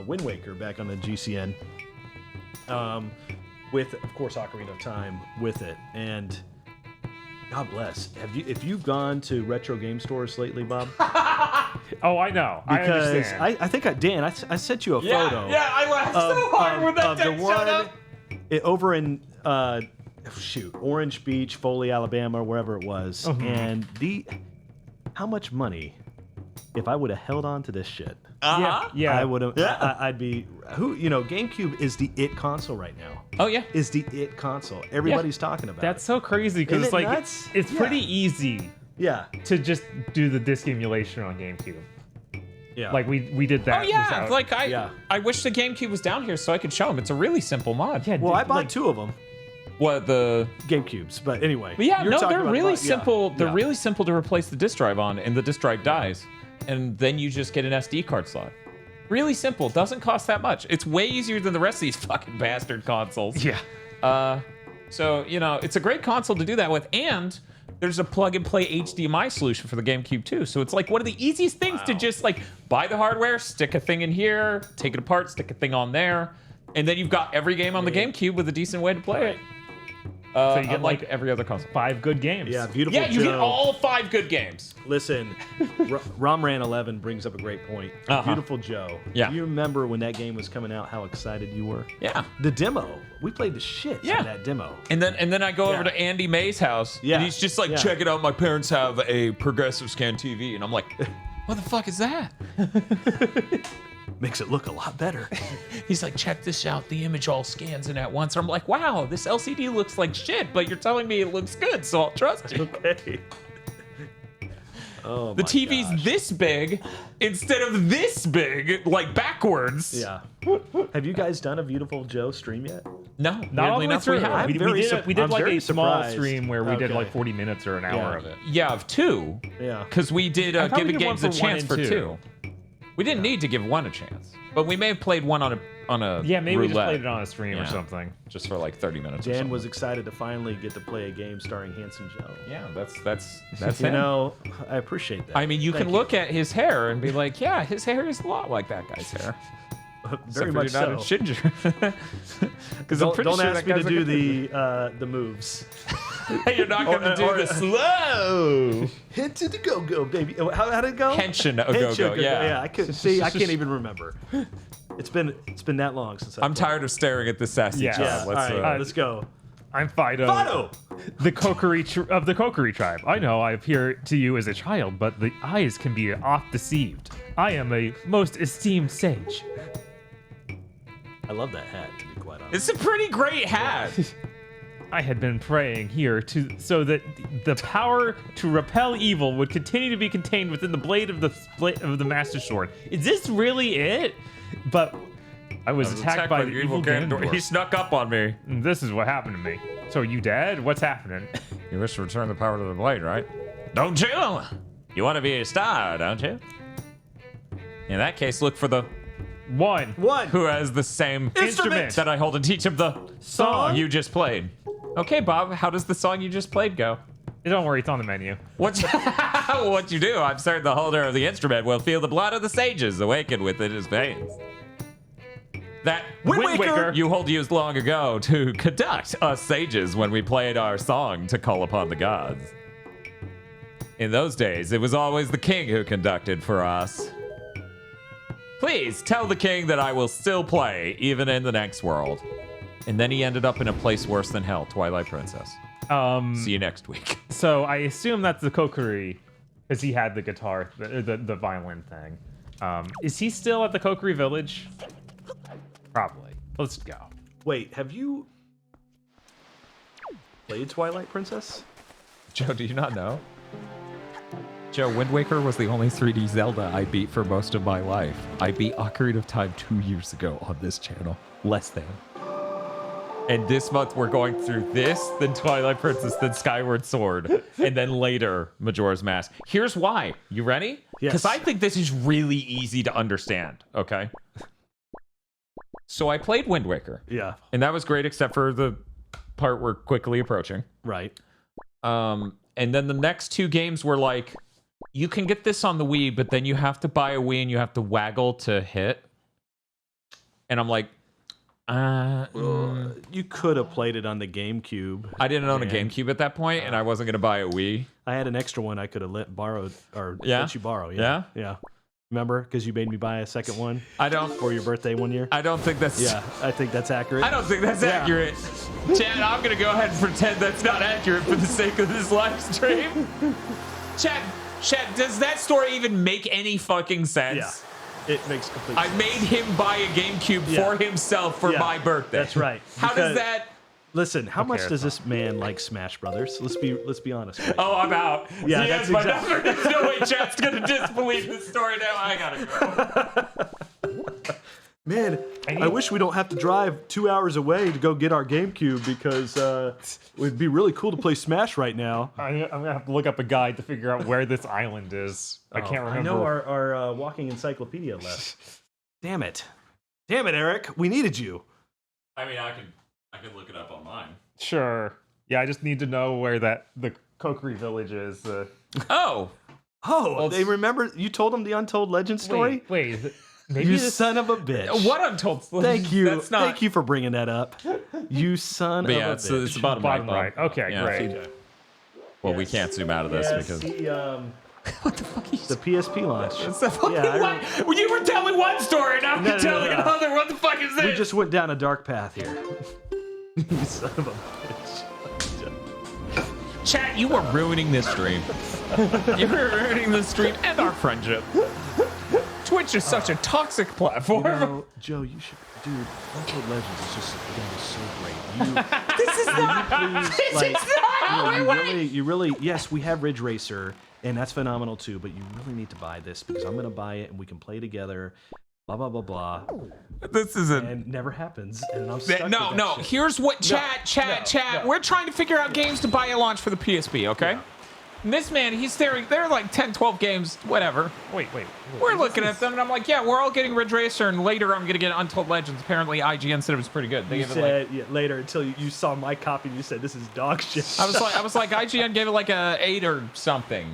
Wind Waker back on the GCN. With, of course, Ocarina of Time with it. And God bless. If you've gone to retro game stores lately, Bob? Oh, I know. I Because understand. I think Dan, I sent you a photo. Yeah, I laughed so hard when that of the text showed up. over in Orange Beach, Foley, Alabama, wherever it was. And how much money if I would have held on to this shit? Yeah. I would have. I'd be. GameCube is the it console right now. Oh yeah. Is the it console. Everybody's talking about That's it. so crazy because Isn't it's it like nuts? it's Yeah. pretty easy Yeah. to just do the disc emulation on GameCube. Yeah. Like we did that. Oh yeah. without- Like Yeah. I wish the GameCube was down here so I could show him. It's a really simple mod. yeah. Well, I bought like, 2 of them, What the? GameCubes. But anyway. But yeah, you're no, talking they're about really yeah, simple. They're yeah. really simple to replace the disk drive on, and the disk drive dies, and then you just get an SD card slot. Really simple. Doesn't cost that much. It's way easier than the rest of these fucking bastard consoles. Yeah. So, you know, it's a great console to do that with, and there's a plug-and-play HDMI solution for the GameCube too. So it's like one of the easiest things to just like buy the hardware, stick a thing in here, take it apart, stick a thing on there, and then you've got every game on the GameCube with a decent way to play it. So you get like every other console. 5 good games. Yeah, beautiful. Yeah, you Joe. get all 5 good games. Listen, Romran 11 brings up a great point. Beautiful Joe. Yeah. Do you remember when that game was coming out, how excited you were? Yeah. The demo. We played the shit Yeah. on that demo. And then I go over to Andy May's house, Yeah. and he's just like, Yeah. check it out, my parents have a progressive scan TV. And I'm like, what the fuck is that? Makes it look a lot better. He's like, check this out. The image all scans in at once. I'm like, wow, this LCD looks like shit, but you're telling me it looks good, so I'll trust you. Okay. Oh, The my TV's gosh. this big instead of this big, like backwards. Yeah. Have you guys done a Beautiful Joe stream yet? No, Not all weirdly the way enough, we through. have. We did I'm like very a small surprised. stream where we did Okay. like 40 minutes or an hour of it. Yeah, of 2. Yeah. Because we did I thought give we a did one games a for 1 chance and for 2. 2. We didn't need to give 1 a chance, but we may have played 1 on a Yeah, maybe we just roulette, played it on a stream Yeah. or something. just for like 30 minutes. or Dan something. was excited to finally get to play a game starring Handsome Joe. Yeah, that's You him. know, I appreciate that. I mean, you Thank can look at his hair and be like, yeah, his hair is a lot like that guy's hair. Very Except for much you're not so. a Ginger. Because I'm pretty Don't sure ask that me to guy's do like the moves. You're not going to do or- the slow. Hit to the go-go, baby. How did it go? Henshin a go-go, yeah. Yeah, I can't even remember. It's been that long since I'm tired of staring at this sassy Yeah. child. Yeah, Let's, all right, let's go. I'm Fido. Fido! The Kokiri of the Kokiri tribe. I know I appear to you as a child, but the eyes can be oft deceived. I am a most esteemed sage. I love that hat, to be quite honest. It's a pretty great hat. I had been praying here so that the power to repel evil would continue to be contained within the blade of the Master Sword. Is this really it? But I was attacked by the evil Ganondorf. He snuck up on me. And this is what happened to me. So are you dead? What's happening? You wish to return the power to the blade, right? Don't you? You want to be a star, don't you? In that case, look for the One. who has the same Instrument. that I hold and teach him the Song. you just played. Okay, Bob, how does the song you just played go? Don't worry, it's on the menu. What's what you do? I'm certain the holder of the instrument will feel the blood of the sages awaken within his veins. That Wind Waker. you hold used long ago to conduct us sages when we played our song to call upon the gods. In those days, it was always the king who conducted for us. Please tell the king that I will still play, even in the next world. And then he ended up in a place worse than hell, Twilight Princess. See you next week. So I assume that's the Kokiri, because he had the guitar, the violin thing. Is he still at the Kokiri village? Probably. Let's go. Wait, have you played Twilight Princess? Joe, do you not know? Joe, Wind Waker was the only 3D Zelda I beat for most of my life. I beat Ocarina of Time 2 years ago on this channel. Less than. And this month we're going through this, then Twilight Princess, then Skyward Sword, and then later Majora's Mask. Here's why. You ready? Yes. Because I think this is really easy to understand, okay? So I played Wind Waker, Yeah, and that was great except for the part we're quickly approaching. right. And then the next 2 games were like, you can get this on the Wii, but then you have to buy a Wii and you have to waggle to hit. And I'm like, You could have played it on the GameCube. I didn't own a GameCube at that point, and I wasn't going to buy a Wii. I had an extra one I could have let Yeah? let you borrow. Yeah? Yeah. Remember? Because you made me buy a second one I don't for your birthday one year. I don't think that's Yeah, I think that's accurate. I don't think that's Yeah. accurate. Chad, I'm going to go ahead and pretend that's not accurate for the sake of this live stream. Chad, does that story even make any fucking sense? Yeah, it makes complete I sense. made him buy a GameCube Yeah. for himself for Yeah, my birthday. that's right. How does Because- that? Listen, how much that's does this man like Smash Brothers? Let's be honest. Right? Oh, I'm out. Yeah, He that's has my exactly- number. There's no way Chad's gonna disbelieve this story now. I gotta go. Man, I wish we don't have to drive 2 hours away to go get our GameCube because it'd be really cool to play Smash right now. I'm gonna have to look up a guide to figure out where this island is. I can't remember. I know our walking encyclopedia left. Damn it, Eric, we needed you. I mean, I can look it up on mine. Sure. Yeah, I just need to know where the Kokiri village is. Oh, Oh, they remember you told them the Untold Legend story? Wait. Maybe You this, son of a bitch. what Untold? Thank you. That's not. Thank you for bringing that up. You son But of yeah, a it's bitch. the bottom bottom right. right. Okay, Yeah, great. if you- Well, we can't zoom out of this because. What the fuck? The PSP launch. Well, you were telling one story, now No, you're no, telling no, no. another. What the fuck is this? We just went down a dark path here. You son of a bitch. Chat, you are ruining this stream. You are ruining this stream and our friendship. Twitch is such a toxic platform. You know, Joe, you should, dude. Untold Legends is just so great. This is not. You really, yes, we have Ridge Racer, and that's phenomenal too. But you really need to buy this because I'm gonna buy it and we can play together. Blah blah blah blah. This isn't. And it never happens. And I'm stuck with that No. shit. Here's what chat. We're trying to figure out games to buy a launch for the PSP, okay? And this man, he's staring. There are like 10, 12 games, whatever. Wait. We're looking at them, and I'm like, yeah, we're all getting Ridge Racer, and later I'm gonna get Untold Legends. Apparently, IGN said it was pretty good. They You gave it like. said later until you saw my copy and you said this is dog shit. I was like, IGN gave it like a 8 or something.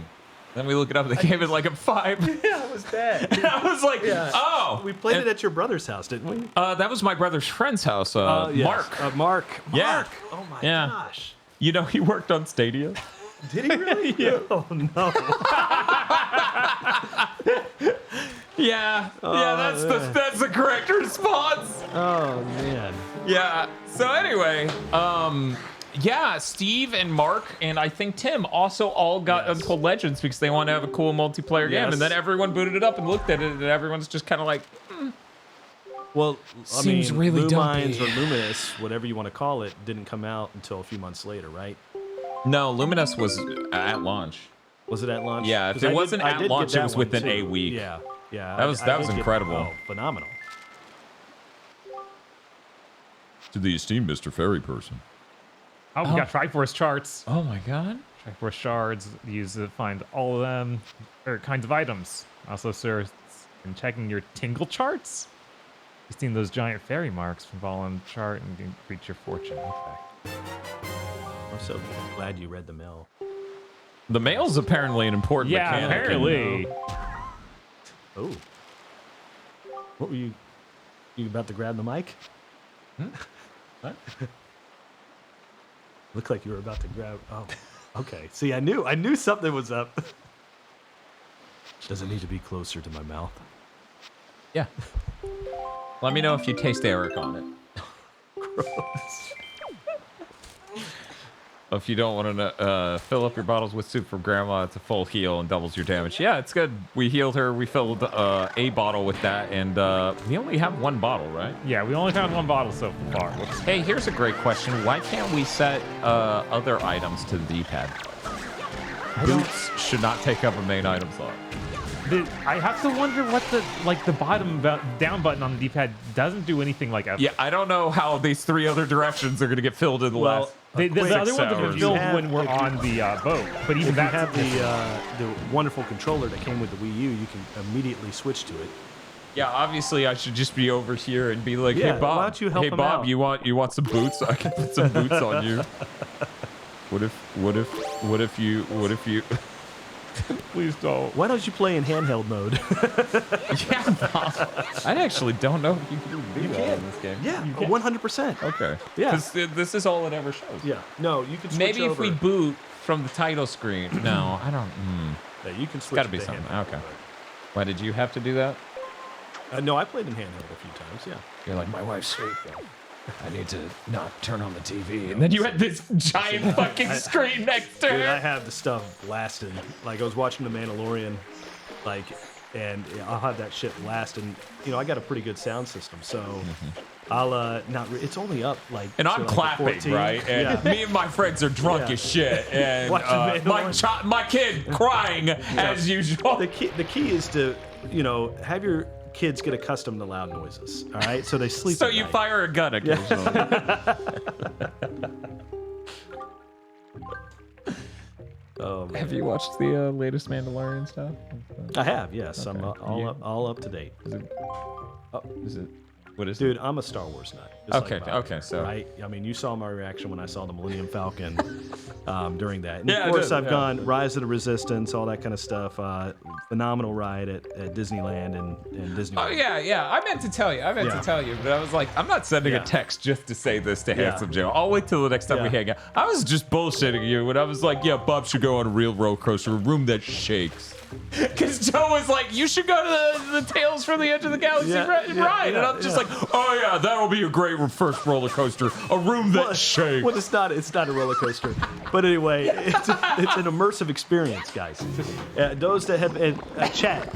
Then we look it up, they gave it like a 5. Yeah, it was bad. And I was like, oh. We played it at your brother's house, didn't we? That was my brother's friend's house, Yes. Mark. Mark. Yeah. Mark. Oh my Yeah. gosh. You know, he worked on Stadia. Did he really? Yeah. Oh no. Yeah, that's the correct response. Oh man. Yeah. So anyway, yeah, Steve and Mark and I think Tim also all got Untold Legends because they want to have a cool multiplayer game, and then everyone booted it up and looked at it, and everyone's just kind of like, Well, Seems I mean, really Lumines dumpy. or Luminous, whatever you want to call it, didn't come out until a few months later, right? no, Luminous was at launch. Was it at launch? Yeah, if 'Cause it I did- wasn't I at did get launch, it that was one, within too. a week. Yeah. That was did get- incredible. Oh, phenomenal. To the esteemed Mr. Fairy person. Oh, we got Triforce charts. Oh my god. Triforce shards used to find all of them or kinds of items. Also, sir, in checking your tingle charts, you've seen those giant fairy marks from following the chart and can reach your fortune. Okay. I'm so glad you read the mail. The mail's apparently an important Yeah, mechanic. apparently. Oh. What were you? You about to grab the mic? What? Looked like you were about to grab. Oh. Okay. See, I knew something was up. Does it need to be closer to my mouth? Yeah. Let me know if you taste Eric on it. Gross. If you don't want to fill up your bottles with soup from Grandma, it's a full heal and doubles your damage. Yeah, it's good. We healed her. We filled a bottle with that, and we only have one bottle, right? Yeah, we only found one bottle so far. Whoops. Hey, here's a great question. Why can't we set other items to the D-pad? Boots should not take up a main item slot. I have to wonder what the bottom down button on the D-pad doesn't do anything like F. Yeah, I don't know how these 3 other directions are going to get filled in the last. The other ones have been hours. filled You have- when we're on the boat, but even If you that have the wonderful controller that came with the Wii U, you can immediately switch to it. Yeah, obviously I should just be over here and be like, Yeah, "Hey Bob, why don't you help hey him Bob, out?" you want some boots? I can put some boots on you." What if you? Please don't. Why don't you play in handheld mode? Yeah, Bob. I actually don't know if you can even do that in this game. Yeah, 100%. Okay. Yeah. Because this is all it ever shows. Yeah. No, you can switch Maybe over. if we boot from the title screen. No, I don't. Yeah, you can switch. Got to be to something. handheld. Okay. Why did you have to do that? No, I played in handheld a few times. Yeah. You're like, my wife's sleeping. I need to not turn on the TV. And then you had this giant fucking screen next to Dude, I her. have the stuff blasting. Like I was watching The Mandalorian, like, and I'll have that shit blast, and I got a pretty good sound system, so I'll not. It's only up like. And to, I'm like, the clapping, 14. right? And Yeah. me and my friends are drunk Yeah. as shit. And Watching my kid crying as usual. The key is to have your kids get accustomed to loud noises. All right, so they sleep. So at you night. fire a gun occasionally. Oh, man. Have you watched the latest Mandalorian stuff? I have, yes. I'm Okay. all up to date. Is it What is Dude, I'm a Star Wars nut. just Okay, like Bob, okay, so- right. I mean, you saw my reaction when I saw the Millennium Falcon during that. And Yeah, I of course, did, I've yeah. gone Rise of the Resistance, all that kind of stuff. Phenomenal ride at Disneyland and Disney. Oh World. yeah. I meant to tell you. But I was like, I'm not sending Yeah. a text just to say this to Yeah. Handsome Joe. I'll wait till the next time we Yeah. hang out. I was just bullshitting you when I was like, yeah, Bob should go on a real roller coaster, a room that shakes. Because Joe was like, you should go to the Tales from the Edge of the Galaxy ride. And I'm just like, oh yeah, that'll be a great first roller coaster, a room that shakes. Well, it's not a roller coaster, but anyway, it's an immersive experience, guys. Those that have chat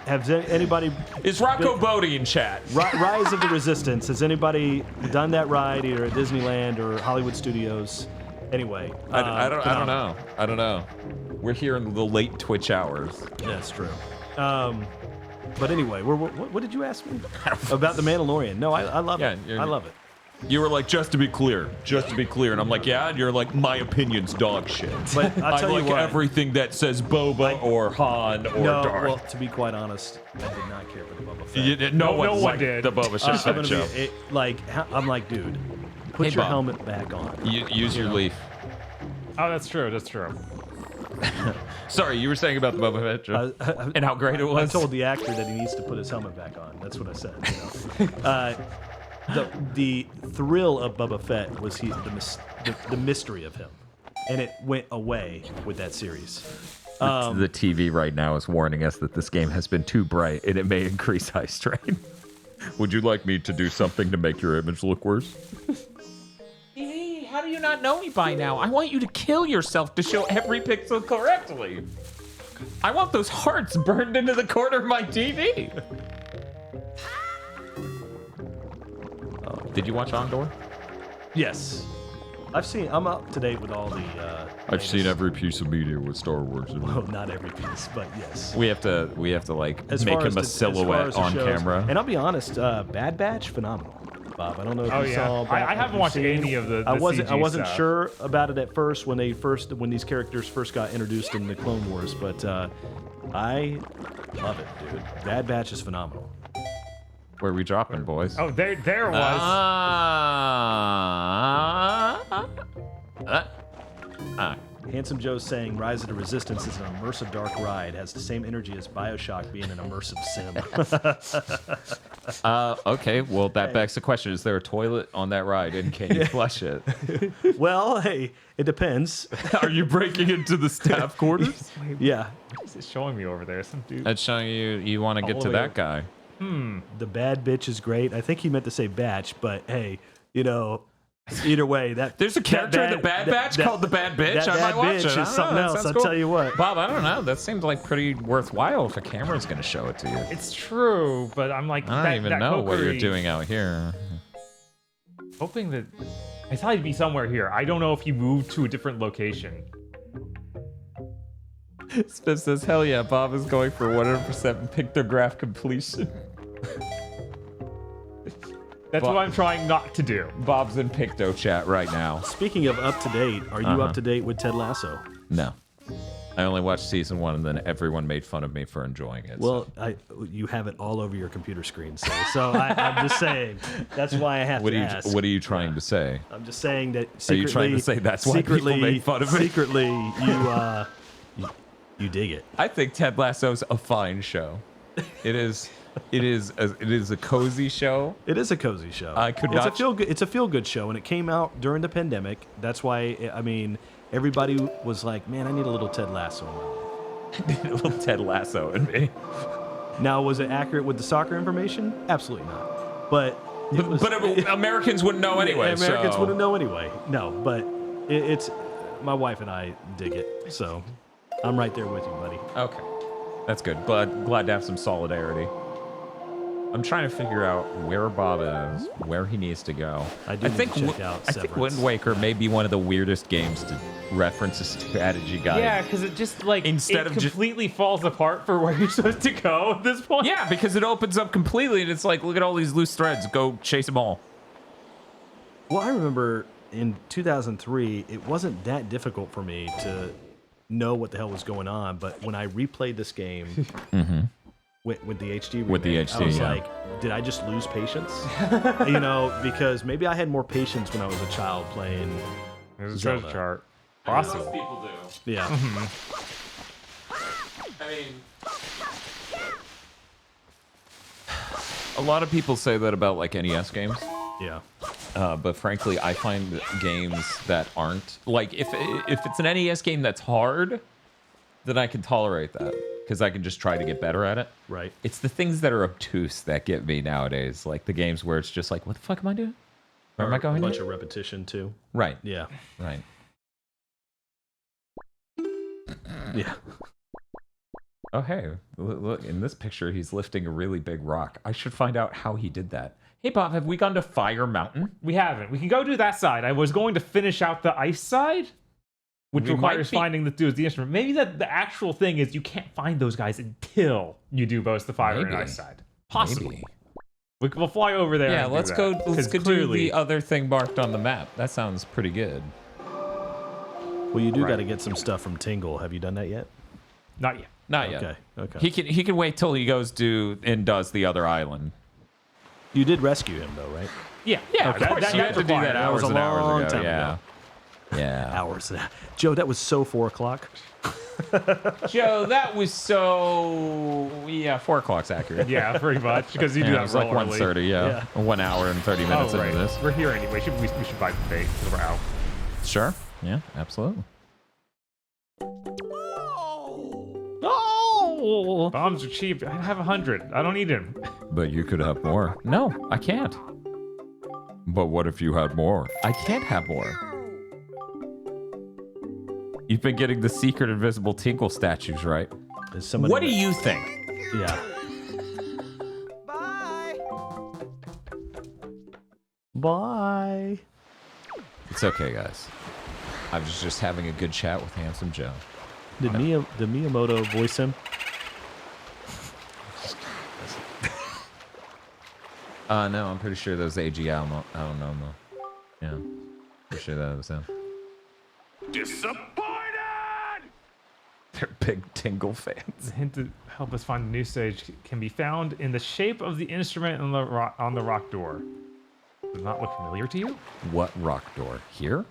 have anybody Is Rocco Bodie in chat? Rise of the Resistance? Has anybody done that ride either at Disneyland or Hollywood Studios? Anyway, I don't know. We're here in the late Twitch hours. That's true. But anyway, what did you ask me about the Mandalorian? No, I love it. I love it. You were like, just to be clear, and I'm like, yeah, and you're like, my opinion's dog shit. But I'll I tell like you what, everything that says Boba or Han or no, Darth. well, to be quite honest, I did not care for the Boba Fett. No No one one did. the Boba Fett I'm gonna show. I'm like, dude, put Hey, your Bob. helmet back on. Use your leaf. Oh, that's true. That's true. Sorry, you were saying about the Boba Fett show and how great it I was. told the actor that he needs to put his helmet back on. That's what I said. You know? The thrill of Boba Fett was the mystery of him, and it went away with that series. The TV right now is warning us that this game has been too bright and it may increase eye strain. Would you like me to do something to make your image look worse? TV, how do you not know me by now? I want you to kill yourself to show every pixel correctly. I want those hearts burned into the corner of my TV. Did you watch Andor? Yes, I'm up to date with all the. I've seen every piece of media with Star Wars in it. Well, not every piece, but yes. We have to like As make far him a as as far silhouette as the on shows. camera. And I'll be honest, Bad Batch, phenomenal. Bob, I don't know if Oh, you yeah. saw. I haven't watched any of the I wasn't CG stuff. sure about it at first when these characters first got introduced in the Clone Wars, but I love it, dude. Bad Batch is phenomenal. Where are we dropping, boys? Oh, there it was. Handsome Joe's saying Rise of the Resistance is an immersive dark ride, has the same energy as BioShock being an immersive sim. Okay, well, that begs the question. Is there a toilet on that ride, and can you flush it? Well, hey, it depends. Are you breaking into the staff quarters? Yeah. What's it showing me over there? Some dude. That's showing you want to get All to the way that guy. The bad bitch is great. I think he meant to say batch, but hey, either way, There's a character in the Bad Batch called the Bad Bitch. I might watch it. I don't know, something that else. sounds I'll cool. tell you what. Bob, I don't know. That seems like pretty worthwhile if a camera's going to show it to you. It's true, but I'm like, I don't even know what you're doing out here. Hoping that I thought he'd be somewhere here. I don't know if he moved to a different location. Spiff says, hell yeah, Bob is going for 100% pictograph completion. That's what I'm trying not to do. Bob's in Picto chat right now. Speaking of up to date, are you up to date with Ted Lasso? No. I only watched season 1 and then everyone made fun of me for enjoying it. Well, you have it all over your computer screen, so I'm just saying. That's why I have to ask. What are you trying to say? I'm just saying that Are secretly. you trying to say that's why people secretly, make fun of me? Secretly, you dig it. I think Ted Lasso's a fine show. It is a cozy show. It is a cozy show. It's a feel good show, and it came out during the pandemic. That's why everybody was like, "Man, I need a little Ted Lasso in my life." A little Ted Lasso in me. Now, was it accurate with the soccer information? Absolutely not. But Americans wouldn't know anyway. Americans so. wouldn't know anyway. No, but it's my wife and I dig it, so I'm right there with you, buddy. Okay, that's good. Glad to have some solidarity. I'm trying to figure out where Bob is, where he needs to go. I think check out I think Severance. Wind Waker may be one of the weirdest games to reference a strategy guide. Yeah, because it just like Instead of just- completely falls apart for where you're supposed to go at this point. Yeah, because it opens up completely, and it's like, look at all these loose threads. Go chase them all. Well, I remember in 2003, it wasn't that difficult for me to know what the hell was going on. But when I replayed this game, with the HD remake, With the I HD, was yeah. like, did I just lose patience? Because maybe I had more patience when I was a child playing There's a Zelda. treasure chart. Possible. people do. Yeah. I mean, a lot of people say that about like NES games. Yeah. But frankly, I find games that aren't like if it's an NES game that's hard, then I can tolerate that because I can just try to get better at it. Right. It's the things that are obtuse that get me nowadays, like the games where it's just like, what the fuck am I doing? Where am I going? A bunch here? of repetition too. Right. Yeah. Right. Yeah. Oh hey, look in this picture, he's lifting a really big rock. I should find out how he did that. Hey Bob, have we gone to Fire Mountain? We haven't. We can go do that side. I was going to finish out the ice side, which We requires might be- finding the dudes the instrument. Maybe the actual thing is you can't find those guys until you do both the fire and Maybe. ice side. Possibly. Maybe. We'll fly over there. Yeah, and do let's that. go. Let's 'Cause go do clearly, the other thing marked on the map. That sounds pretty good. Well, you do Right. got to get some stuff from Tingle. Have you done that yet? Not yet. Not yet. Okay. Okay. He can wait till he goes and does the other island. You did rescue him though, right? Yeah. Yeah, of course. You had to do that That was hours a and hours long ago. time Yeah. ago. Yeah. Hours. Joe, that was so 4 o'clock. Joe, that was so. Yeah, 4 o'clock's accurate. Yeah, pretty much. Because you do Yeah, that it was like real early. 1:30. Yeah. 1 hour and 30 minutes Oh, right. into this. We're here anyway. We should buy the bait because we're out. Sure. Yeah, absolutely. Oh! Bombs are cheap. I have 100. I don't need him. But you could have more. No, I can't. But what if you had more? I can't have more. You've been getting the secret invisible Tinkle statues, right? Is somebody? What do you think? Yeah. Bye. It's okay, guys. I was just having a good chat with Handsome Joe. Did Miyamoto voice him? No, I'm pretty sure that was AG Alamo. I don't know. Yeah. Pretty sure that was him. Disappointed! They're big Tingle fans. The hint to help us find a new stage can be found in the shape of the instrument on the rock door. Does it not look familiar to you? What rock door? Here?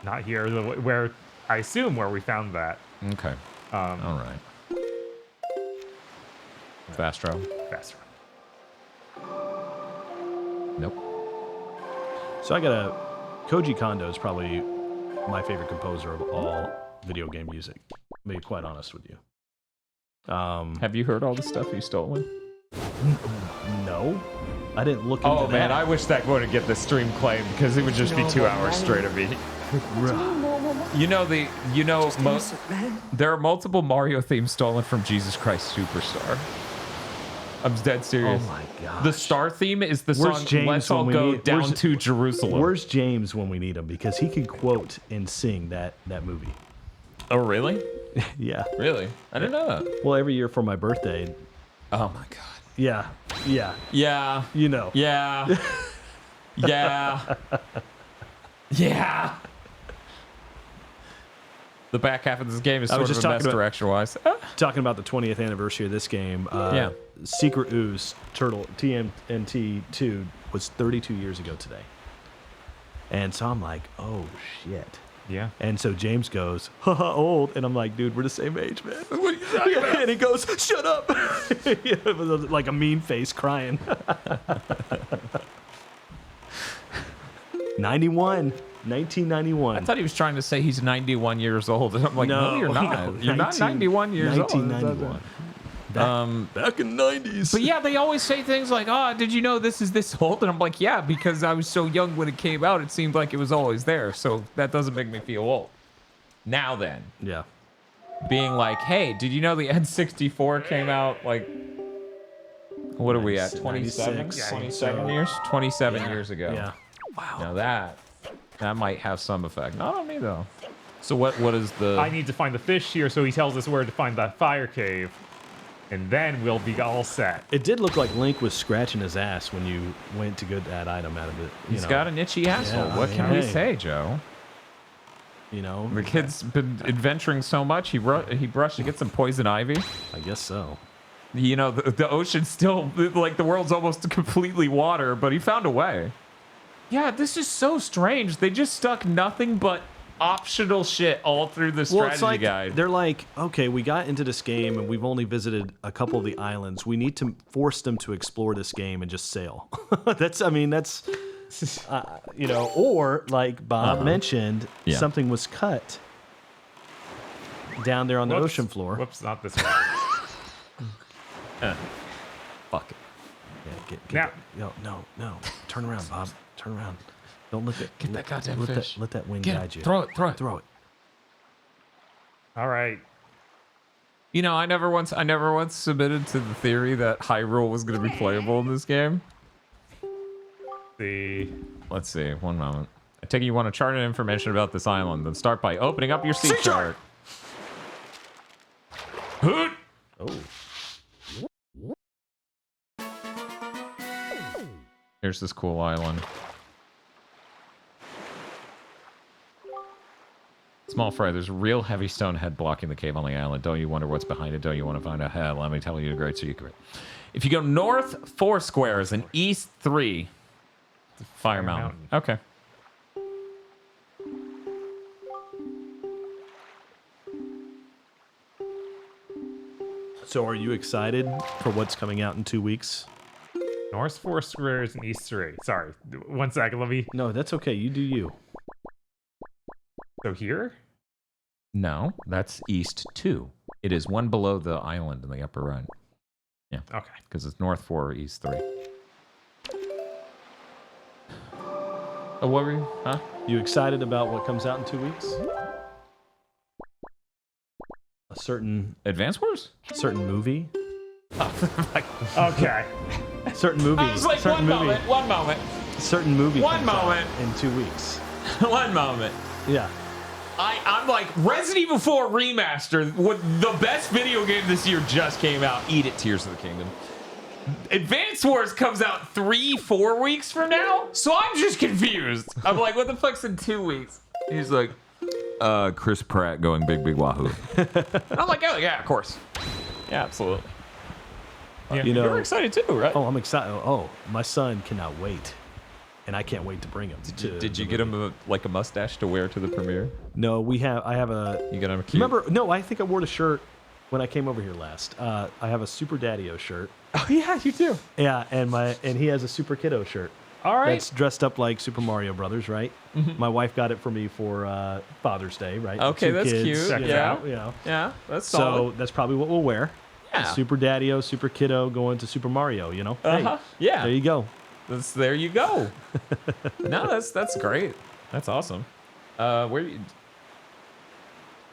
Not here, where I assume where we found that. Okay. All right. Vastro? Faster. Nope. So I got Koji Kondo is probably my favorite composer of all video game music. To be quite honest with you. Have you heard all the stuff he's stolen? No, I didn't look into Oh that. man, I wish that would get the stream claimed because it would just be 2 hours straight of me. There are multiple Mario themes stolen from Jesus Christ Superstar. I'm dead serious. Oh my god. The star theme is the Where's song James "Let's All when we Go need- Down where's- to Jerusalem." Where's James when we need him? Because he can quote and sing that movie. Oh really? Yeah. Really? I didn't know that. Well, every year for my birthday. Oh my god. Yeah. Yeah. Yeah. You know. Yeah. Yeah. Yeah. The back half of this game is I sort was of just a mess talking about- direction-wise. Talking about the 20th anniversary of this game. Yeah. Secret Ooze Turtle TMNT 2 was 32 years ago today. And so I'm like, oh shit. Yeah. And so James goes, haha, old. And I'm like, dude, we're the same age, man. What are you talking about? And he goes, shut up. It was like a mean face crying. 1991. I thought he was trying to say he's 91 years old, and I'm like, no, you're not. You're not 91 years old. 1991. Back in the 90s. But yeah, they always say things like, "Oh, did you know this is this old?" And I'm like, "Yeah, because I was so young when it came out. It seemed like it was always there. So that doesn't make me feel old." Now then, Yeah. being like, "Hey, did you know the N64 came out like what are we at? 27? 96. 27 years? 27 years ago." Yeah. Wow. Now that might have some effect. Not on me though. So what is the I need to find the fish here, so he tells us where to find that fire cave. And then we'll be all set. It did look like Link was scratching his ass when you went to get that item out of it. He's got an itchy asshole. Yeah, What can we hey. say, Joe? You know, The kid's been adventuring so much, he brushed to get some poison ivy. I guess so. You know, the ocean's still, like, the world's almost completely water, but he found a way. Yeah, this is so strange. They just stuck nothing but optional shit all through the strategy guide. They're like, okay, we got into this game and we've only visited a couple of the islands. We need to force them to explore this game and just sail. That's you know, or like Bob mentioned, something was cut down there on the ocean floor. Whoops, not this way. Fuck it. Yeah, Now. No. Turn around, Bob. Turn around. Don't let that. Get that goddamn fish. Let that wind Get guide you. Throw it. Throw it. All right. You know, I never once submitted to the theory that Hyrule was going to be playable in this game. Let's see. One moment. I take it you want to chart and information about this island. Then start by opening up your sea chart. Hoot! Oh. Here's this cool island. Small fry, there's a real heavy stone head blocking the cave on the island. Don't you wonder what's behind it? Don't you want to find out? Hell, let me tell you a great secret. If you go north 4 squares and east 3, Fire Mountain. Okay. So are you excited for what's coming out in 2 weeks? North 4 squares and east 3. Sorry. 1 second. Let me. No, that's okay. You do you. So here? No, that's east 2. It is one below the island in the upper right. Yeah. Okay. Because it's north 4, east 3. Oh, what were you? Huh? You excited about what comes out in 2 weeks? A certain Advance Wars? movie. Okay. Certain movie. I was like, certain movie. one moment. Certain movie. One comes out moment. in 2 weeks. One moment. Yeah. I'm like, Resident Evil 4 Remastered, what the best video game this year just came out. Eat it, Tears of the Kingdom. Advance Wars comes out 3-4 weeks from now, so I'm just confused. I'm like, what the fuck's in 2 weeks? He's like, Chris Pratt going big wahoo. I'm like, oh yeah, of course. Yeah, absolutely. Yeah. You know, You're excited too, right? Oh, I'm excited. Oh, my son cannot wait. And I can't wait to bring him. Did you get him a mustache to wear to the premiere? No, I have a. You got him a cute. Remember? No, I think I wore the shirt when I came over here last. I have a Super Daddy-O shirt. Oh yeah, you do. Yeah, and he has a Super Kiddo shirt. All right. That's dressed up like Super Mario Brothers, right? Mm-hmm. My wife got it for me for Father's Day, right? Okay, 2 that's kids, cute. Check you it know, out. you know. Yeah, that's So solid. that's probably what we'll wear. Yeah. Super Daddy-O, Super Kiddo going to Super Mario, you know? Uh-huh. Hey, Yeah. there you go. There you go. No, that's great. That's awesome. Where you?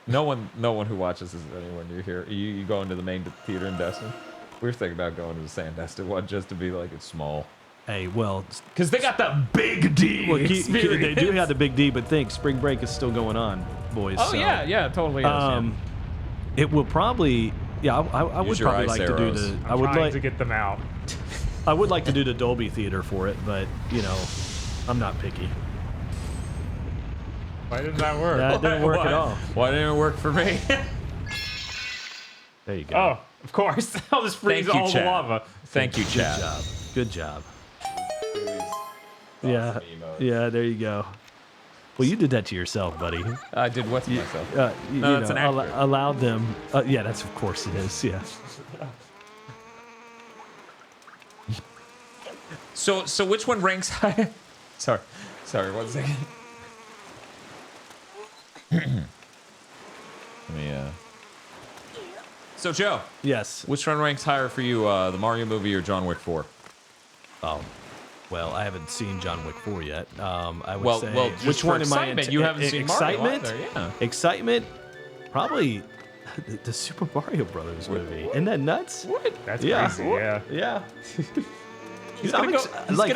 No one who watches this is anywhere near here. You going to the main theater in Destin? We were thinking about going to the Sandestin one just to be like it's small. Hey, well, Because they got that big D experience. they do have the big D, but think spring break is still going on, boys. Oh so, yeah, totally. Is, It will probably, I would Use your probably ice like to do arrows. the. I'm I would trying like to get them out. I would like to do the Dolby Theater for it, but you know, I'm not picky. Why didn't that work? That didn't work at all. Why didn't it work for me? There you go. Oh, of course. I'll just freeze Thank you, all the Chad. lava. Thank you, Good Chad. job. Good job. Yeah. Yeah. There you go. Well, you did that to yourself, buddy. I did what to myself? You No, that's know, an actor. allowed them. Yeah, that's of course it is. Yeah. So which one ranks higher? Sorry, 1 second. Let me. So Joe, Yes. which one ranks higher for you, the Mario movie or John Wick 4? Oh. Well, I haven't seen John Wick 4 yet. I would Well, say. just which for one am I? excitement, you haven't seen Mario excitement. either, yeah. Excitement. Probably the Super Mario Brothers movie. Isn't that nuts? What? That's Yeah. crazy. Yeah. Yeah. He's gonna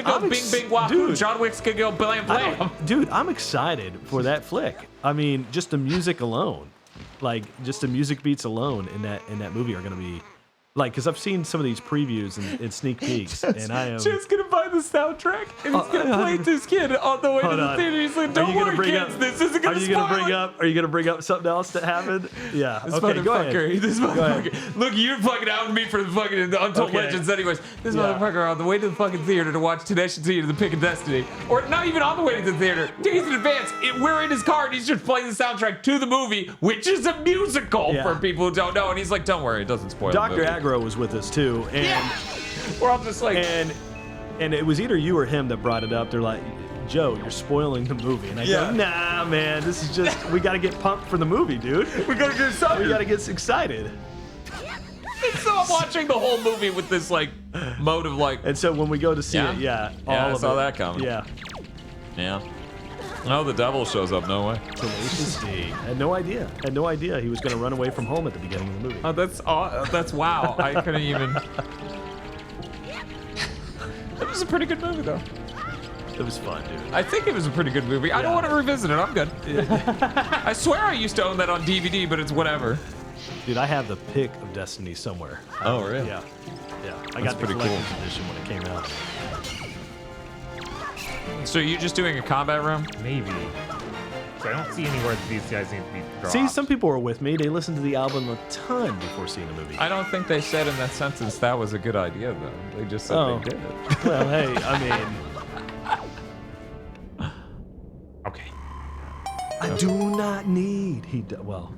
go bing bing wahoo. Dude, John Wick's gonna go blam blam. dude, I'm excited for that flick. I mean, just the music alone, like just the music beats alone in that movie are gonna be, like, because I've seen some of these previews and sneak peeks, and I am. Joe's gonna buy the soundtrack, and he's gonna play it to his kid on the way to the theater. He's like, "Don't worry, kids, this isn't gonna spoil it." Are you gonna bring up something else that happened? Yeah. This Okay, go ahead. motherfucker. This motherfucker. Look, you're fucking out with me for the fucking Untold Okay. Legends, anyways. This motherfucker on the way to the fucking theater to watch Tenacious D to the Pick of Destiny, or not even on the way to the theater. Days in advance, we're in his car, and he's just playing the soundtrack to the movie, which is a musical for people who don't know. And he's like, "Don't worry, it doesn't spoil." Dr. the movie. Aggro was with us too, and We're all just like, and it was either you or him that brought it up. They're like, "Joe, you're spoiling the movie," and I go, "Nah, man, this is just we got to get pumped for the movie, dude. we gotta get excited. We got to get excited." So I'm watching the whole movie with this like mode of like, And so when we go to see it, I of saw it, that coming. Yeah, Oh, the devil shows up. No way. Tenacious D. I had no idea. Had no idea he was going to run away from home at the beginning of the movie. Oh, that's wow. I couldn't even. It was a pretty good movie though. It was fun, dude. I think it was a pretty good movie. I don't want to revisit it. I'm good. I swear I used to own that on DVD, but it's whatever. Dude, I have the pick of Destiny somewhere. Oh, really? Yeah. I got the pretty collector's edition when it came out. So you're just doing a combat room? Maybe. So I don't see anywhere that these guys need to be dropped. See, some people were with me. They listened to the album a ton before seeing the movie. I don't think they said in that sentence that was a good idea, though. They just said they did it. Well, hey, I mean, Okay. I do not need. Well,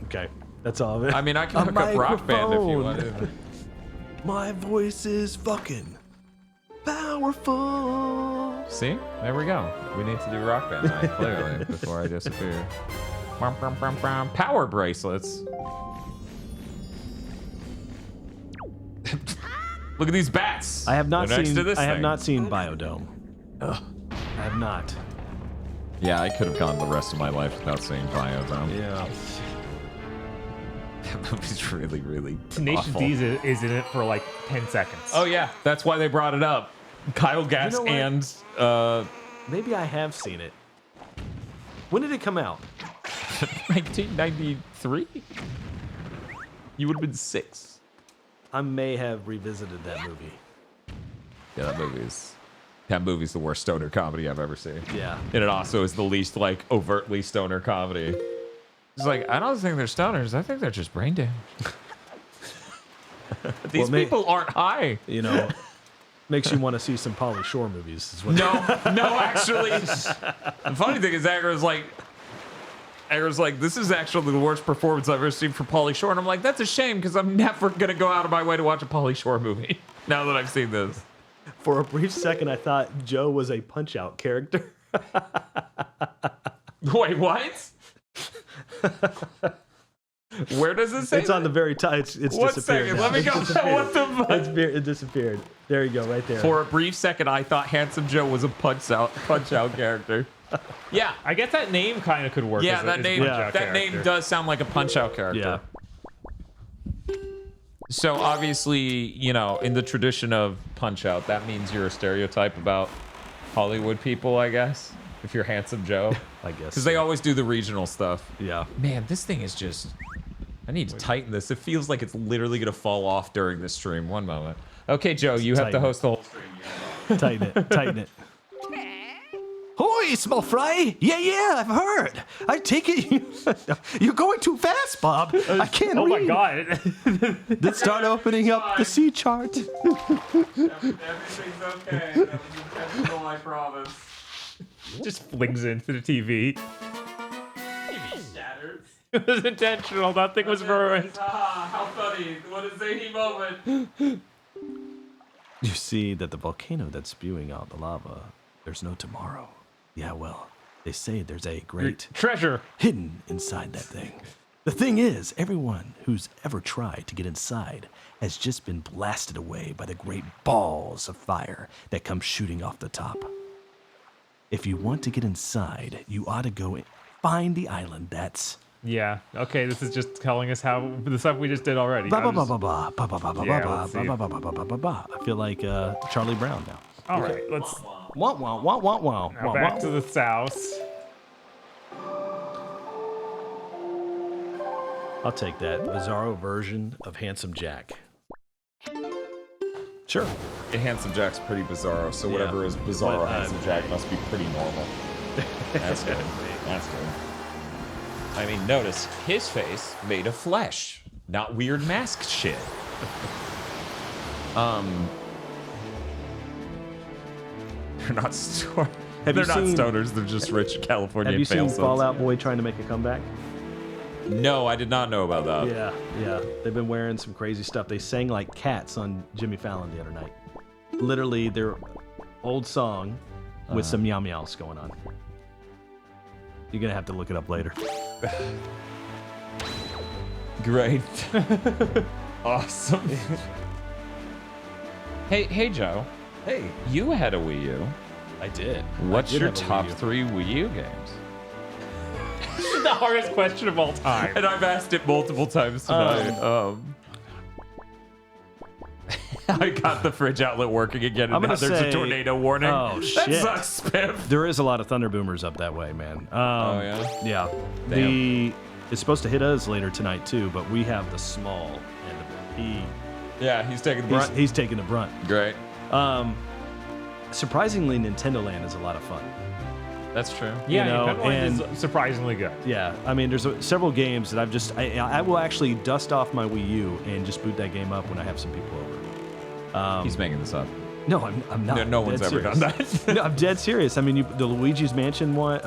okay, that's all of it. I mean, I can hook up Rock Band if you microphone. want. My voice is fucking powerful. See? There we go. We need to do Rock Band night, clearly, before I disappear. Power bracelets. Look at these bats. I have not They're next seen. to this I have thing. not seen Biodome. Ugh, I have not. Yeah, I could have gone the rest of my life without seeing Biodome. Yeah. That movie's really, really Tenacious awful. D is in it for like 10 seconds. Oh yeah, that's why they brought it up. Kyle Gass You know what? and Maybe I have seen it. When did it come out? 1993. You would have been 6. I may have revisited that movie. Yeah, that movie's the worst stoner comedy I've ever seen. Yeah. And it also is the least like overtly stoner comedy. It's like, I don't think they're stoners. I think they're just brain damaged. These people aren't high. You know, makes you want to see some Pauly Shore movies. Is what No, actually. The funny thing is, Aggro's like, this is actually the worst performance I've ever seen for Pauly Shore. And I'm like, that's a shame because I'm never going to go out of my way to watch a Pauly Shore movie now that I've seen this. For a brief second, I thought Joe was a Punch-Out character. Wait, what? Where does it say It's on the very top. It's One disappeared. second, now. let me It's go. disappeared. What the fuck? It disappeared. There you go, right there. For a brief second, I thought Handsome Joe was a punch-out character. Yeah. I guess that name kind of could work. Yeah, as a- that as a name Punch-Out that name character. does sound like a Punch-Out character. Yeah. So obviously, you know, in the tradition of Punch-Out, that means you're a stereotype about Hollywood people, I guess. If you're Handsome Joe. I guess. Because they always do the regional stuff. Yeah. Man, this thing is just... I need to tighten this. It feels like it's literally going to fall off during this stream. One moment. Okay, Joe, you have to Tighten it. host the whole stream. Tighten it. Tighten it. Hoy, small fry! Yeah, I've heard. I take it you're going too fast, Bob. I can't Oh my read. god. Let's start opening up the sea chart. Everything's okay. That was intentional, I promise. Just flings it into the TV. TV shatters. It was intentional. That thing was ruined. How funny. What a zany moment. You see that the volcano that's spewing out the lava, there's no tomorrow. Yeah, well, they say there's a great Treasure. hidden inside that thing. The thing is, everyone who's ever tried to get inside has just been blasted away by the great balls of fire that come shooting off the top. If you want to get inside, you ought to go find the island that's Yeah. Okay, this is just telling us how the stuff we just did already. blah blah I'll blah just- blah blah blah blah blah Yeah, blah let's blah see. blah blah blah blah blah blah. I feel like Charlie Brown now. All right, let's Wah wah wah wah wah now wah back wah. to the south. I'll take that bizarro version of Handsome Jack. Sure. Handsome Jack's pretty bizarro, so whatever is bizarro Handsome Jack must be pretty normal. That's good. That's good. I mean, notice his face made of flesh, not weird mask shit. They're not Have they're you not seen- stoners. They're just rich California. Have you seen fail Fallout Boy trying to make a comeback? No, I did not know about that. Yeah. They've been wearing some crazy stuff. They sang like cats on Jimmy Fallon the other night. Literally, their old song with some meow meows going on. You're gonna have to look it up later. Great. Awesome. Hey, Joe. Hey, You had a Wii U. I did. What's I did your have a top Wii U. 3 Wii U games? This is the hardest question of all time. And I've asked it multiple times tonight. I got the fridge outlet working again, I'm and now gonna there's say- a tornado warning. Oh, That shit. sucks, Spiff. There is a lot of Thunder Boomers up that way, man. Oh, yeah? Yeah. It's supposed to hit us later tonight too, but we have the small end of it. Yeah, he's taking the brunt. He's taking the brunt. Great. Surprisingly, Nintendo Land is a lot of fun. That's true. Yeah, you know, Nintendo Land and- is surprisingly good. Yeah, I mean, there's several games that I will actually dust off my Wii U and just boot that game up when I have some people over. He's making this up. No, I'm not. No one's Dead ever done serious. that. No, I'm dead serious. I mean, the Luigi's Mansion one,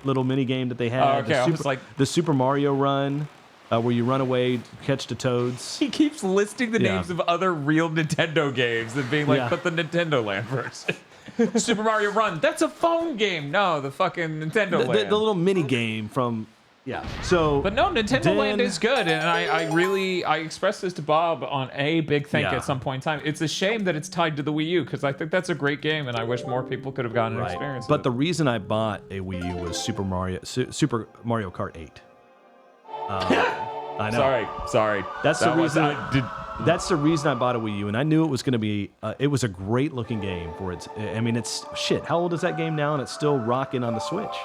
little mini game that they had. Oh, okay, I was like- the Super Mario Run, where you run away, catch the toads. He keeps listing the Yeah. names of other real Nintendo games and being like, Yeah. but the Nintendo Land version. Super Mario Run. That's a phone game. No, the fucking Nintendo The Land. little mini game from So, But no, Nintendo then- Land is good, and I expressed this to Bob on a big think Yeah. at some point in time. It's a shame that it's tied to the Wii U because I think that's a great game, and I wish more people could have gotten an experience. But it. the reason I bought a Wii U was Super Mario Kart 8. I know. sorry. That's That the was- reason. I did- That's the reason I bought a Wii U, and I knew it was going to be. It was a great looking game for its. I mean, it's shit. How old is that game now? And it's still rocking on the Switch,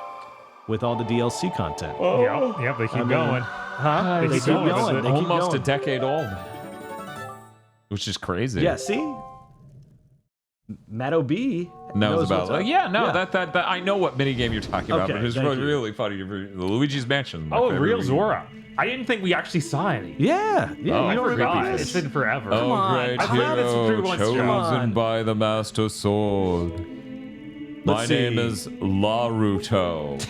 with all the DLC content. Yep, they keep going. Huh? They keep going. going. They keep almost going. a decade old, which is crazy. Yeah. See, Matt O'B knows about. what's up. That I know what minigame you're talking about, Okay, but it's thank you. really funny. The Luigi's Mansion. my Oh, favorite Real Wii. Zora. I didn't think we actually saw any. Yeah. Oh, you I don't forgot. remember It's this? been forever. Oh, on. great I forgot it's hero, true once, Joe. chosen on. by the Master Sword. My Let's name see. is Laruto.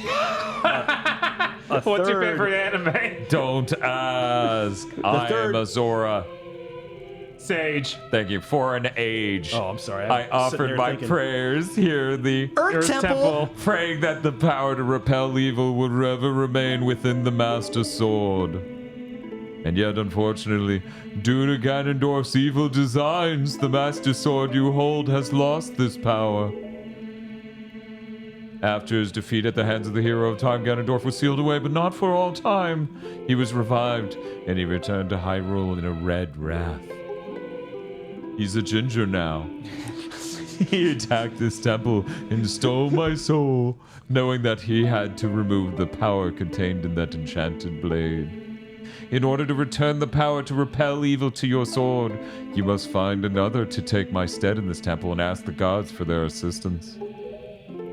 What's your third- favorite anime? Don't ask. I third- am a Zora. Sage. Thank you for an age. Oh, I'm sorry. I I'm sitting offered there my thinking- prayers here in the Earth Temple. praying that the power to repel evil would ever remain within the Master Sword. And yet, unfortunately, due to Ganondorf's evil designs, the Master Sword you hold has lost this power. After his defeat at the hands of the hero of time, Ganondorf was sealed away, but not for all time. He was revived, and he returned to Hyrule in a red wrath. He's a ginger now. He attacked this temple and stole my soul, knowing that he had to remove the power contained in that enchanted blade. In order to return the power to repel evil to your sword, you must find another to take my stead in this temple and ask the gods for their assistance.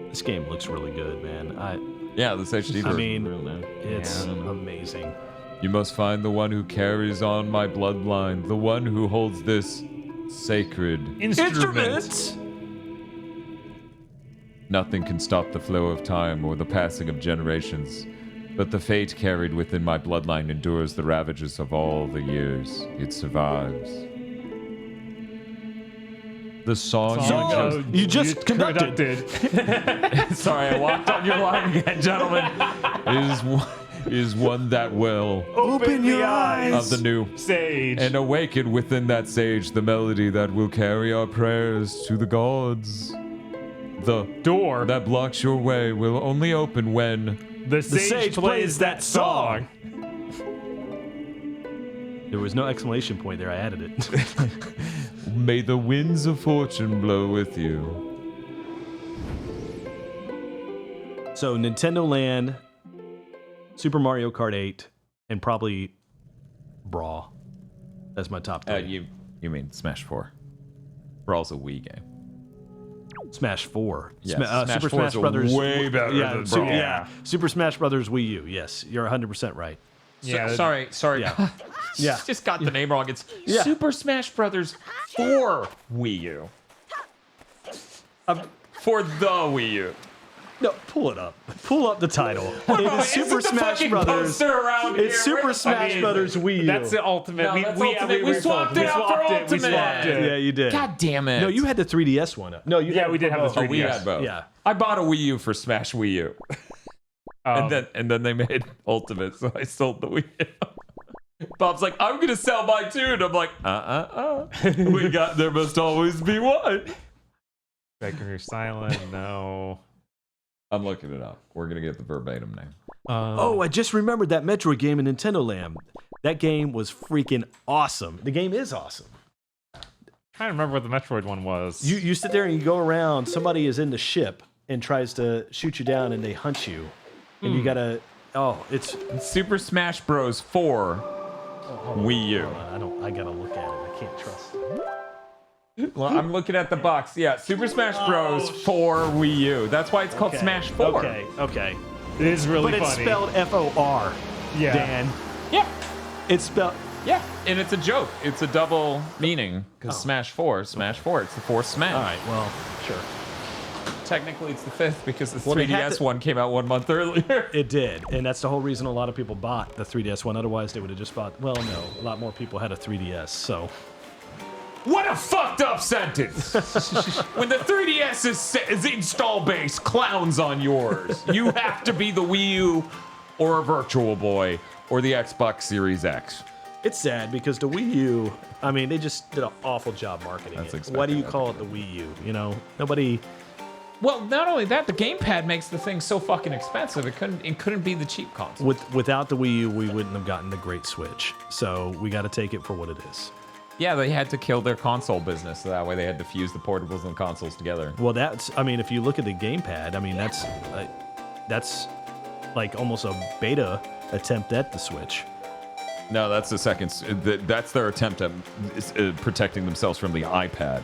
This game looks really good, man. Yeah, this HD I version. mean, is real now. it's amazing. You must find the one who carries on my bloodline, the one who holds this sacred Instrument. Nothing can stop the flow of time or the passing of generations, but the fate carried within my bloodline endures the ravages of all the years. It survives. The song You just conducted. Sorry, I walked on your line again, gentlemen. Is one that will Open your eyes. of the new Sage. and awaken within that sage the melody that will carry our prayers to the gods. The door. that blocks your way will only open when The sage plays that song. There was no exclamation point there. I added it. may the winds of fortune blow with you. So Nintendo Land, Super Mario Kart 8, and probably Brawl. That's my top three. You mean Smash 4? Brawl's a Wii game. Smash 4. Yes, Super 4 is Smash Brothers. way better than Brawl. Yeah. Super Smash Brothers Wii U. Yes, you're 100% right. Yeah. Sorry. Yeah. Yeah. Just got the name wrong. It's Yeah. Super Smash Brothers for Wii U. For the Wii U. No, pull it up. Pull up the title. It is Super Isn't the Smash fucking Brothers. poster around It's here? Super Smash Brothers Wii U. That's the ultimate. No, that's ultimate. We swapped it out for We ultimate. swapped it. Yeah, you did. God damn it. No, you had the 3DS one up. No, you Yeah, we did have the Oh, we 3DS. had both. Yeah. I bought a Wii U for Smash Wii U. And then they made Ultimate, so I sold the Wii U. Bob's like, I'm gonna sell mine too, and I'm like, there must always be one. Becker, you're silent. No. I'm looking it up. We're gonna get the verbatim name. Oh, I just remembered that Metroid game in Nintendo Land. That game was freaking awesome. The game is awesome. trying to remember what the Metroid one was. You sit there and you go around. Somebody is in the ship and tries to shoot you down, and they hunt you, and you gotta. Oh, it's Super Smash Bros. 4 Wii U. I gotta look at it. I can't trust it. Well, I'm looking at the box. Yeah, Super Smash Bros. 4 Wii U. That's why it's called Smash 4. Okay. It is really But it's funny. spelled F-O-R. Yeah. Dan. Yeah. It's spelled. Yeah, and it's a joke. It's a double meaning because Smash 4. It's the fourth Smash. All right. Well, sure. Technically, it's the fifth because the Well, they had 3DS to- one came out 1 month earlier. It did, and that's the whole reason a lot of people bought the 3DS one. Otherwise, they would have just bought. Well, no, a lot more people had a 3DS. So What a fucked up sentence. When the 3DS is install base, clowns on yours. You have to be the Wii U or a Virtual Boy or the Xbox Series X. it's sad because the Wii U. I mean, they just did an awful job marketing That's it. expected, Why do you I call it the Wii U? You know, nobody. Well, not only that, the gamepad makes the thing so fucking expensive. It couldn't be the cheap console. Without the Wii U, we wouldn't have gotten the great Switch. So we got to take it for what it is. Yeah, they had to kill their console business, so that way they had to fuse the portables and consoles together. Well, that's. I mean, if you look at the gamepad, I mean, that's like almost a beta attempt at the Switch. No, that's the second. That's their attempt at protecting themselves from the iPad.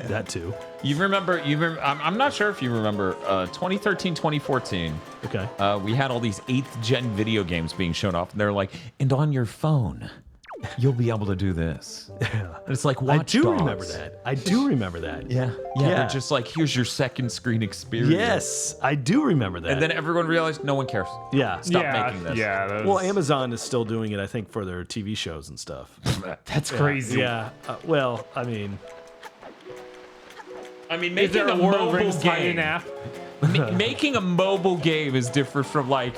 That too. You remember? I'm not sure if you remember. 2013, 2014. Okay. We had all these 8th gen video games being shown off, and they're like, and on your phone, you'll be able to do this. And it's like Watch I do Dogs. remember that. I do remember that. Yeah. Yeah. They're just like, here's your second screen experience. Yes, I do remember that. And then everyone realized no one cares. yeah. Stop making this. Yeah. that Well, was- Amazon is still doing it, I think, for their TV shows and stuff. That's crazy. Yeah. Well, I mean, Is there a War of Rings tie-in app? Making a mobile game is different from like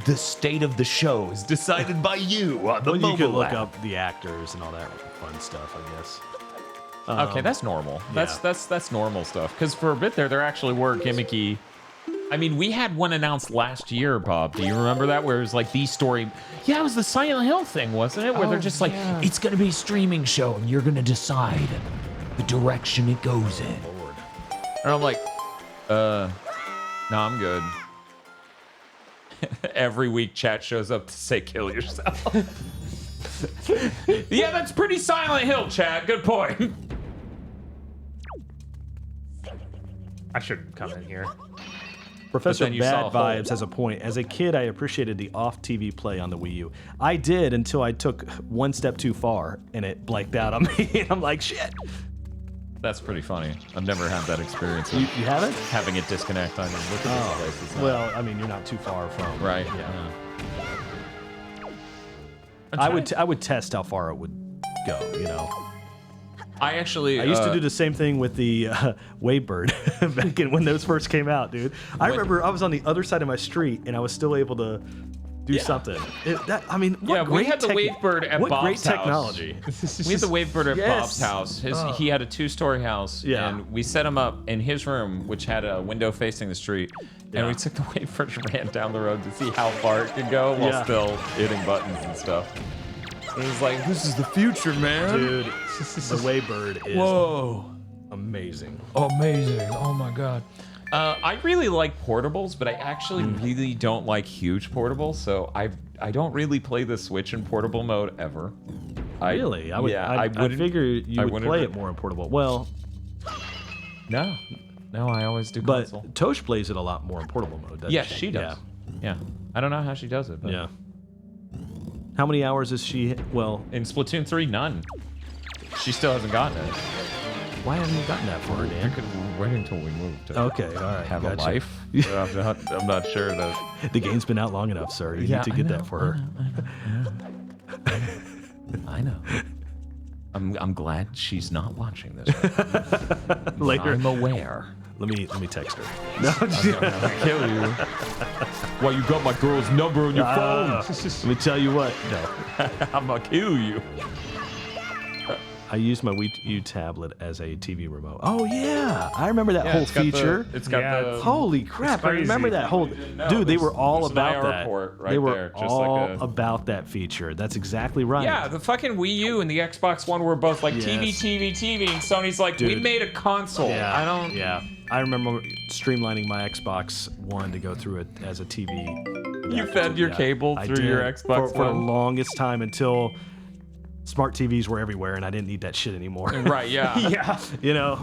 the state of the show is decided by you on the well, mobile you could look app. up the actors and all that fun stuff, I guess. Okay, that's normal. That's normal stuff. Because for a bit there actually were gimmicky. I mean, we had one announced last year, Bob. Do you remember that? Where it was like the story. Yeah, it was the Silent Hill thing, wasn't it? Where they're just like, it's gonna be a streaming show, and you're gonna decide the direction it goes in. And I'm like, no, I'm good. Every week, chat shows up to say, kill yourself. Yeah, that's pretty Silent Hill, Chad. Good point. I shouldn't come in here. Professor then you saw Bad a hole. Vibes has a point. As a kid, I appreciated the off-TV play on the Wii U. I did until I took one step too far and it blanked out on me. And I'm like, shit. That's pretty funny. I've never had that experience. You haven't? Having it disconnect on you. Look at this place. It's not- Well, I mean, you're not too far from. right. Yeah. I would test how far it would go. You know. I actually. I used to do the same thing with the Wavebird back when those first came out, dude. I remember I was on the other side of my street and I was still able to do something. I mean, what Yeah, we great had the Wavebird at what Bob's great house. technology. We had the Wavebird at Yes. Bob's house. He had a 2-story house, Yeah. and we set him up in his room, which had a window facing the street. And we took the Wavebird and ran down the road to see how far it could go while Yeah. still hitting buttons and stuff. It was like, this is the future, man. Dude, the Wavebird is Whoa. amazing. Amazing. Oh my god. I really like portables, but I actually really don't like huge portables, so I don't really play the Switch in portable mode ever. Really? I would. yeah, I wouldn't- figure you I would wouldn't play re- it more in portable. Well, No, I always do but console. Tosh plays it a lot more in portable mode. Doesn't Yes, she does. Yeah. I don't know how she does it, but Yeah. How many hours is she? Well, in Splatoon 3, none. She still hasn't gotten it. why haven't you gotten that for her, Dan? Wait until we move to Okay, all right. have gotcha. a life. I'm not sure that. The game's been out long enough, sir. You Yeah, need to I get know, that for her. I know. I'm glad she's not watching this. Later. I'm aware. Let me text her. No, I'll kill you. Why you got my girl's number on your phone? let me tell you what. No, I'm gonna kill you. I used my Wii U tablet as a TV remote. Oh yeah, I remember that Yeah, whole it's got feature. It's got Yeah, the. Holy crap! I crazy. remember that whole. No, Dude, they there's- were all there's an about IR that. port right they were there, just all like a- about that feature. That's exactly right. Yeah, the fucking Wii U and the Xbox One were both like TV, Yes. TV, and Sony's like, we Dude. made a console. Yeah, I don't. Yeah, I remember streamlining my Xbox One to go through it as a TV. You fed your cable I through your did Xbox for the One? longest time until smart TVs were everywhere, and I didn't need that shit anymore. Right. Yeah. Yeah. You know.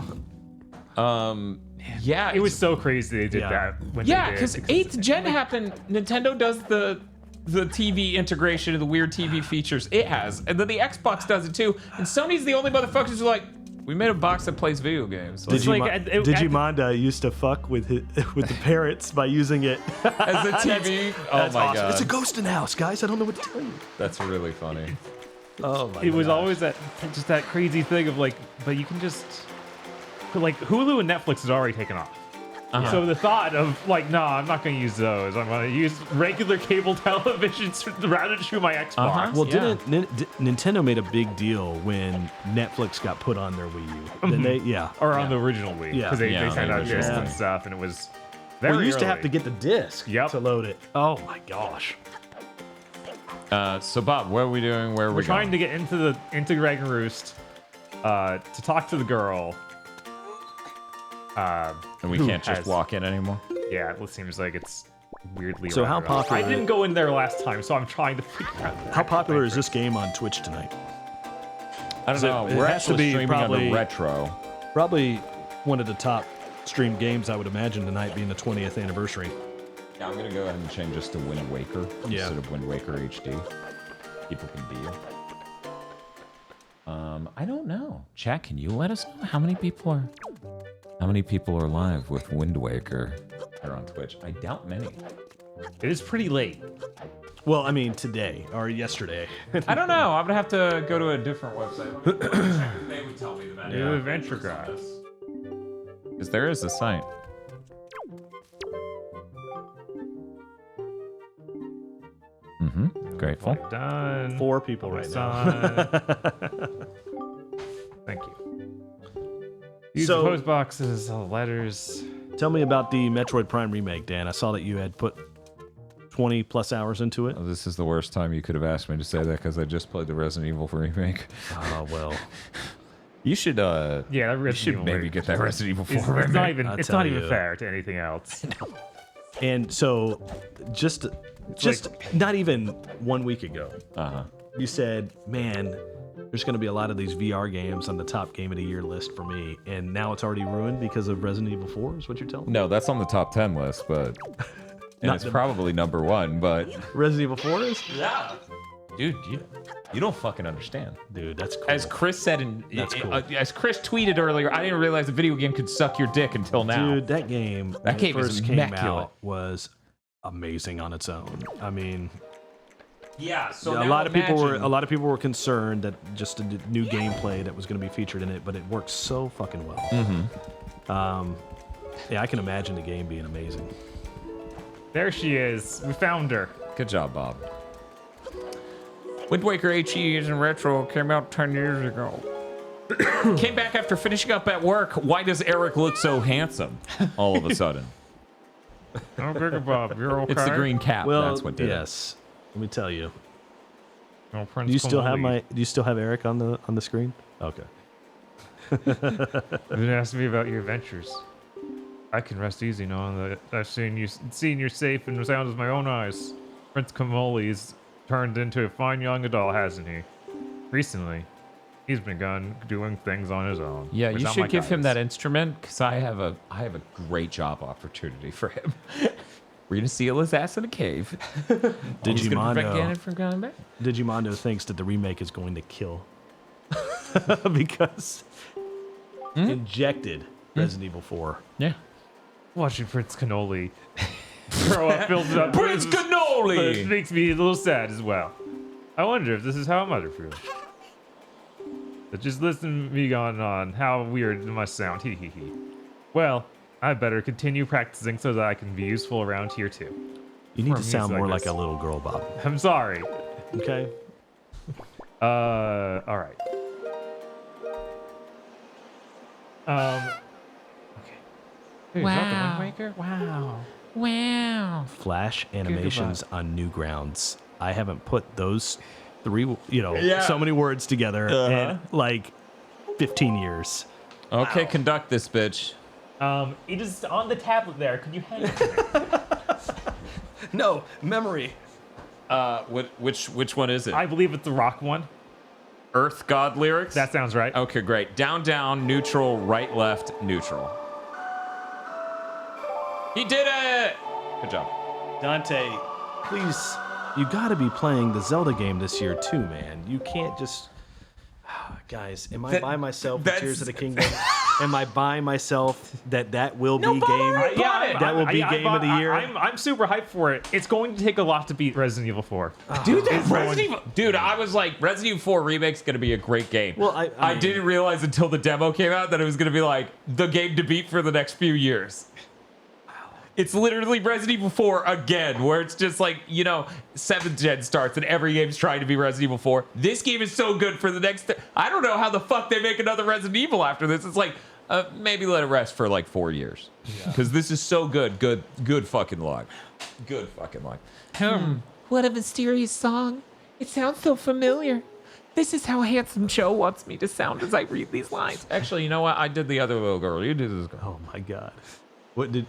Yeah. It was so crazy they did Yeah. that. When Yeah, they did, because 8th gen happened. Nintendo does the TV integration of the weird TV features it has, and then the Xbox does it too. And Sony's the only motherfuckers who are like, we made a box that plays video games. Like, Digimon used to fuck with with the parents by using it as a TV. Oh That's my awesome. god, It's a ghost in the house, guys. I don't know what to tell you. that's really funny. Oh my It was gosh. always just that crazy thing of like, but you can just like Hulu and Netflix is already taken off. So the thought of like, no, I'm not going to use those. I'm going to use regular cable television rather through my Xbox. Uh-huh. Well, Yeah. Nintendo made a big deal when Netflix got put on their Wii U? Then they, yeah. Or on the original Wii, Yeah. because they Yeah, sent the out original discs and Wii. stuff, and it was very Well, you used to have early. to get the disc Yep. to load it. Oh my gosh. So Bob, what are we doing? Where are We're we trying going? to get into Dragon Roost to talk to the girl. And we who can't just has- walk in anymore. Yeah, it seems like it's weirdly. So how rounded off. popular- I didn't go in there last time, so I'm trying to figure out. How popular is this game on Twitch tonight? I don't know. it We're has to actually be streaming probably- under retro. Probably one of the top streamed games, I would imagine, tonight being the 20th anniversary. Yeah, I'm gonna go ahead and change this to Wind Waker Yeah. instead of Wind Waker HD. People can be. I don't know. Chat, can you let us know how many people are live with Wind Waker here on Twitch? I doubt many. It is pretty late. Well, I mean, today or yesterday. I don't know. I'm gonna have to go to a different website. They would tell me that. New adventure guys. Because there is a site. Grateful. Done. 4 people right now. Done. Thank you. Use So- the post boxes, letters. Tell me about the Metroid Prime remake, Dan. I saw that you had put 20 plus hours into it. Oh, this is the worst time you could have asked me to say that because I just played the Resident Evil remake. Oh, well. You should Yeah, that you Resident should Evil maybe remake get that Resident Evil 4 It's remake. not even. I'll It's tell not even you. fair to anything else. And so, just not even 1 week ago, Uh-huh. you said, man, there's going to be a lot of these VR games on the top game of the year list for me. And now it's already ruined because of Resident Evil 4, is what you're telling me? No, that's on the top 10 list, but and Not it's the- probably number 1, but Resident Evil 4 is? dude, you don't fucking understand. Dude, that's cool. As Chris said That's cool. as Chris tweeted earlier, I didn't realize a video game could suck your dick until now. Dude, that game, when it game is first came immaculate. out, was amazing on its own. I mean, Yeah, so a now lot of imagine- people were concerned that just a new gameplay that was going to be featured in it, but it works so fucking well. Yeah, I can imagine the game being amazing. There she is. We found her. Good job, Bob. Wind Waker HE is in retro. Came out 10 years ago. Came back after finishing up at work. Why does Eric look so handsome all of a sudden? Oh, Bigger Bob, you're okay. It's the green cap. Well, That's what did yes. Let me tell you. Oh, Prince Do you still have Kamali. Do you still have Eric on the screen? Okay. You've been asking me about your adventures. I can rest easy knowing that I've seen you safe and sound with my own eyes. Prince Kamoli's turned into a fine young adult, hasn't he? recently, he's been doing things on his own. Yeah, you without should my give him guidance. that instrument because I have a great job opportunity for him. We're gonna seal his ass in a cave. He's gonna prevent Ganon from coming back. Digimondo thinks that the remake is going to kill because injected Resident Evil 4. Yeah. Watching Prince Cannoli throw up filled up. Prince It Cannoli. makes me a little sad as well. I wonder if this is how a mother feels. But just listen to me going on. How weird it must sound. Hee hee hee. Well, I better continue practicing so that I can be useful around here too. You need For to sound music more like like this. a little girl, Bob. I'm sorry. Okay? All right. Okay. Hey, is that the Wind Waker? Wow. Wow. Flash animations on Newgrounds. I haven't put those three, Yeah. so many words together in like 15 years. Okay, conduct this bitch. It is on the tablet there. Could you hang it to me? No, memory. Which one is it? I believe it's the rock one. Earth God lyrics? That sounds right. Okay, great. Down, down, neutral, right, left, neutral. He did it! Good job. Dante, please, you gotta be playing the Zelda game this year too, man. You can't just... Guys, am I by myself with Tears of the Kingdom? Am I by myself that will be game? That will be game of the year. I'm super hyped for it. It's going to take a lot to beat Resident Evil 4. Dude, Dude, I was like, Resident Evil 4 Remake's gonna be a great game. Well, I didn't realize until the demo came out that it was gonna be like the game to beat for the next few years. It's literally Resident Evil 4 again, where it's just like, 7th gen starts and every game's trying to be Resident Evil 4. This game is so good for the next... I don't know how the fuck they make another Resident Evil after this. It's like, maybe let it rest for like 4 years. Because this is so good. Good fucking luck. Good fucking luck. What a mysterious song. It sounds so familiar. This is how Handsome Joe wants me to sound as I read these lines. Actually, you know what? I did the other little girl. You did this girl. Oh my god. What did...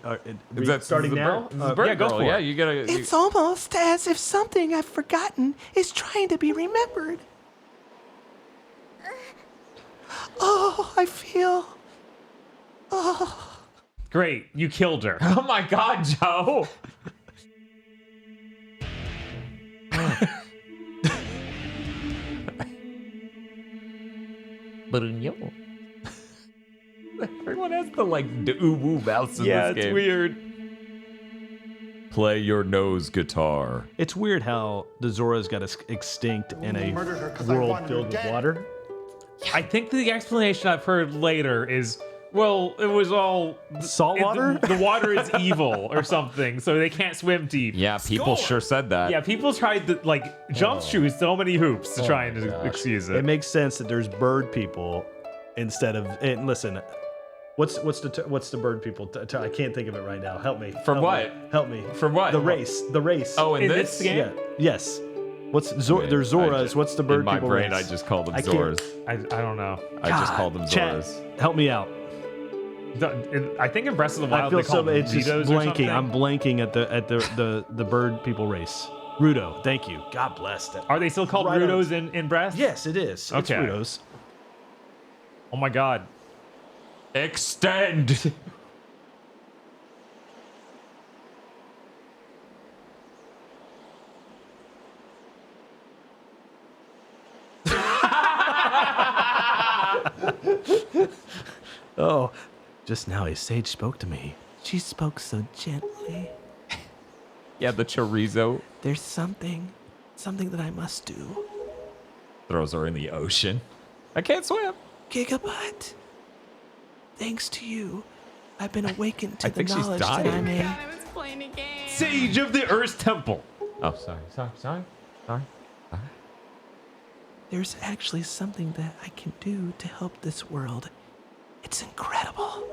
Is that starting now? Yeah, go for it. Yeah, you gotta... It's almost as if something I've forgotten is trying to be remembered. Oh, I feel... Great, you killed her. Oh my god, Joe! Bruno. Everyone has the like ooh mouse in this game. weird. Play your nose guitar. It's weird how the Zoras got extinct in a world filled with water. I think the explanation I've heard later is, well, it was all Salt water? The water is evil or something, so they can't swim deep. Yeah, people sure said that. Yeah, people tried to jump through so many hoops to try and excuse it. It makes sense that there's bird people instead of... And listen, what's the bird people? I can't think of it right now. Help me. From Help what? me. Help me. From what? The race. Oh, in In this? this game? Yeah. Yes. What's there's Zoras? What's the bird In my people brain, race? I just called them I can't- Zoras. I don't know. I just called them Chat, Zoras. help me out. I think in Breath of the Wild I feel they call so. them It's just Zetos or blanking. something. I'm blanking at the bird people race. Rudo. Thank you. God bless that. Are they still called Right on. Rudos in Breath? Yes, it is. It's Okay. Rudos. Oh my god. Extend! Oh, just now a sage spoke to me. She spoke so gently. Yeah, the chorizo There's something that I must do. throws her in the ocean. I can't swim. GigaBoot, thanks to you, I've been awakened to I the think she's knowledge that dying. I'm a... Sage of the Earth Temple. Oh, sorry. There's actually something that I can do to help this world. It's incredible.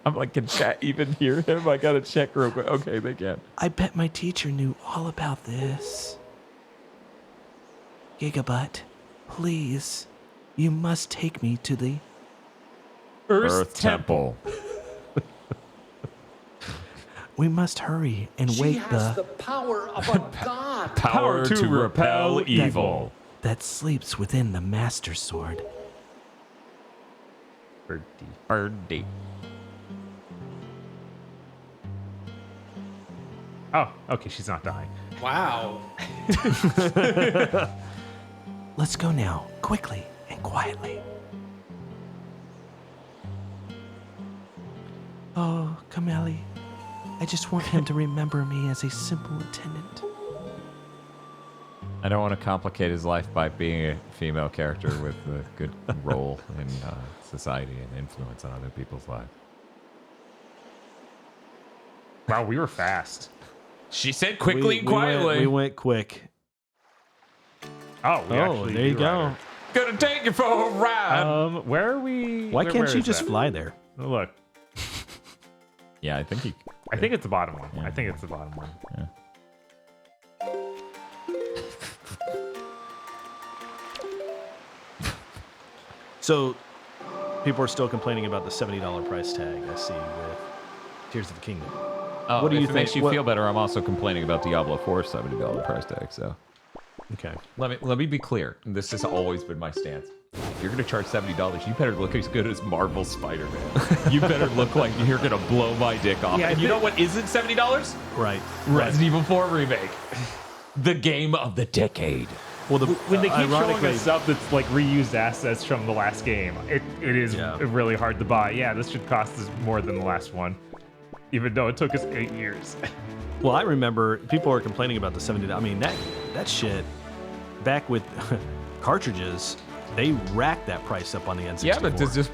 I'm like, can chat even hear him? I gotta check real quick. Okay, they can. I bet my teacher knew all about this. GigaBoot, please, you must take me to the... Earth Temple. We must hurry and She wake has the... the power of a god. Power to repel evil. that sleeps within the Master Sword. Birdie. Oh, okay, she's not dying. Wow. Let's go now, quickly and quietly. Oh, Kameli, I just want him to remember me as a simple attendant. I don't want to complicate his life by being a female character with a good role in society and influence on other people's lives. Wow, we were fast. She said quickly and quietly. We went quick. Oh, we Oh, actually there you do go. ride Gonna take you for a ride. her. Where are we? Why where can't you is just that? fly there? Oh, look, Yeah, I think he. I think it's the bottom one. I think it's the bottom one. So, people are still complaining about the $70 price tag, I see, with Tears of the Kingdom. Oh, What do you if it makes think- you feel better, I'm also complaining about Diablo 4's $70 price tag. So Okay. let me be clear. This has always been my stance. If you're gonna charge $70, you better look as good as Marvel Spider-Man. You better look like you're gonna blow my dick off. And you know what isn't $70? Right. Resident Evil 4 remake. The game of the decade. Well, When they keep showing ironically, us stuff that's like reused assets from the last game, it is really hard to buy. Yeah, this should cost us more than the last one, even though it took us 8 years. well, I remember people are complaining about the $70. I mean, that shit, back with cartridges, they racked that price up on the N64. Yeah,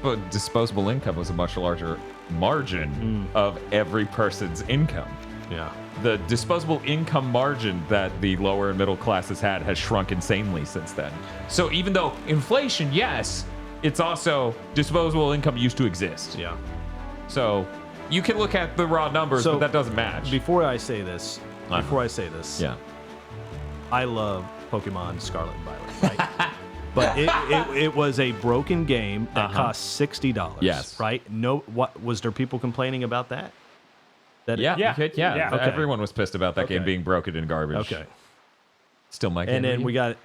but disposable income was a much larger margin of every person's income. Yeah. The disposable income margin that the lower and middle classes had has shrunk insanely since then. So even though inflation, yes, it's also disposable income used to exist. Yeah. So you can look at the raw numbers, So, but that doesn't match. Before I say this, Yeah. I love Pokemon Scarlet and Violet, right? But it was a broken game that cost $60. Yes. Right? No. What was there? People complaining about that? Yeah. Yeah. Okay, Yeah. Okay. Everyone was pissed about that game being broken in garbage. Okay. Still my game. And then we got,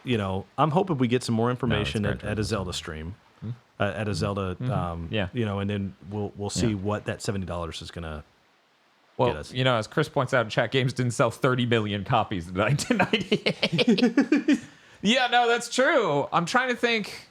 I'm hoping we get some more information great. at a Zelda stream, at a Zelda, Yeah. and then we'll see what that $70 is gonna get Well, us. as Chris points out in chat, games didn't sell 30 million copies in 1998. Yeah, no, that's true. I'm trying to think.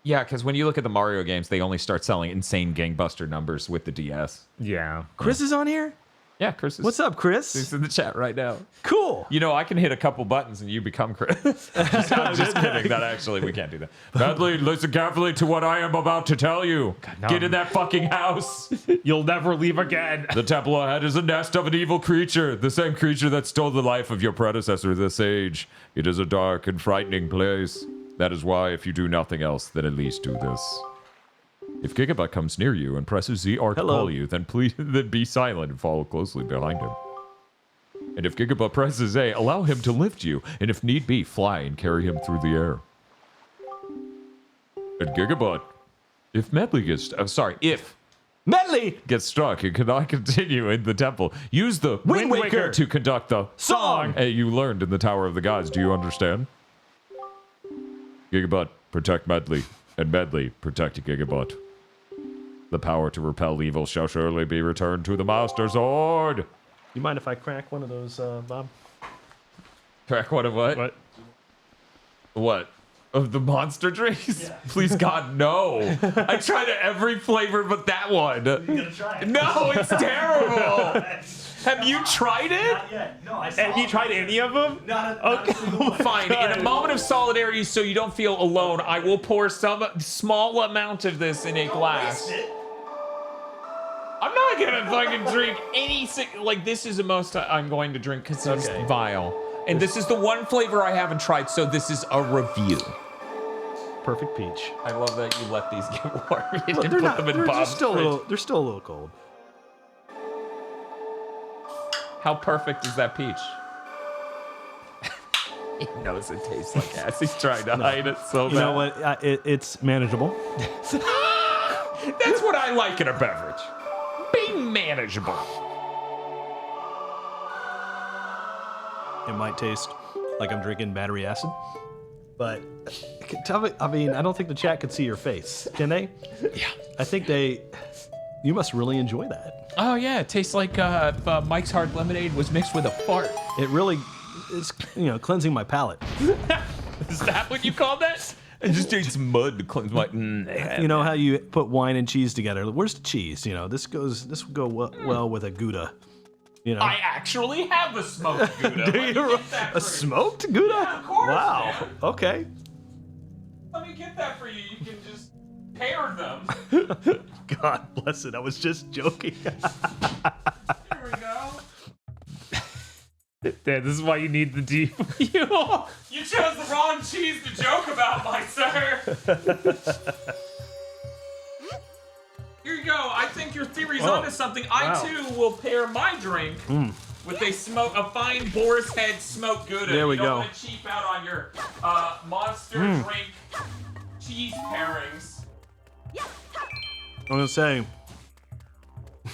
Yeah, because when you look at the Mario games, they only start selling insane gangbuster numbers with the DS. Yeah. Chris is on here. Yeah, Chris is. What's up, Chris? He's in the chat right now. Cool. I can hit a couple buttons and you become Chris. I'm just kidding. That actually, we can't do that. Badly, listen carefully to what I am about to tell you. no. Get in that fucking house. You'll never leave again. The temple ahead is a nest of an evil creature, the same creature that stole the life of your predecessor, the sage. It is a dark and frightening place. That is why, if you do nothing else, then at least do this. If GigaBot comes near you and presses ZR to call you, then then be silent and follow closely behind him. And if GigaBot presses A, allow him to lift you, and if need be, fly and carry him through the air. And GigaBot, if Medley gets... if Medley gets struck and cannot continue in the temple, use the Wind Waker to conduct the song. you learned in the Tower of the Gods. Do you understand? GigaBot, protect Medley, and Medley, protect GigaBot. The power to repel evil shall surely be returned to the Master Sword. You mind if I crack one of those, Bob? Crack one of what? What? What? Of the monster drinks? Please God, no. I tried every flavor but that one. You gotta try it. No, it's terrible. Have you tried it? Not yet. No, I saw Have you tried any of them? Not a single one. Fine. In a moment of solidarity, so you don't feel alone, I will pour some small amount of this in a glass. I'm not gonna fucking drink any this is the most I'm going to drink because it's vile. And this is the one flavor I haven't tried, so this is a review. Perfect peach. I love that you let these get warm. You Look, didn't put them in they're Bob's still a fridge. little. They're still a little cold. How perfect is that peach? He knows it tastes like ass. He's trying to hide it so bad. You know what? It's manageable. That's what I like in a beverage. Being manageable. It might taste like I'm drinking battery acid. But tell me, I mean, I don't think the chat could see your face, can they? Yeah. I think they. You must really enjoy that. Oh yeah, it tastes like if, Mike's Hard Lemonade was mixed with a fart. It really is, cleansing my palate. Is that what you call that? I just ate some mud to cleanse my. You know how you put wine and cheese together? Where's the cheese? This would go well with a Gouda. I actually have a smoked Gouda. Do you? A smoked Gouda? Yeah, of course, Wow. man. Okay. Let me get that for you. You can just pair them. God bless it. I was just joking. Here we go. Dad, this is why you need the D fuel. You chose the wrong cheese to joke about, my sir. Here you go. I think your theory's onto something. I too will pair my drink with a fine boar's head smoked Gouda. There we you don't go. want to cheap out on your monster drink cheese pairings. I'm gonna say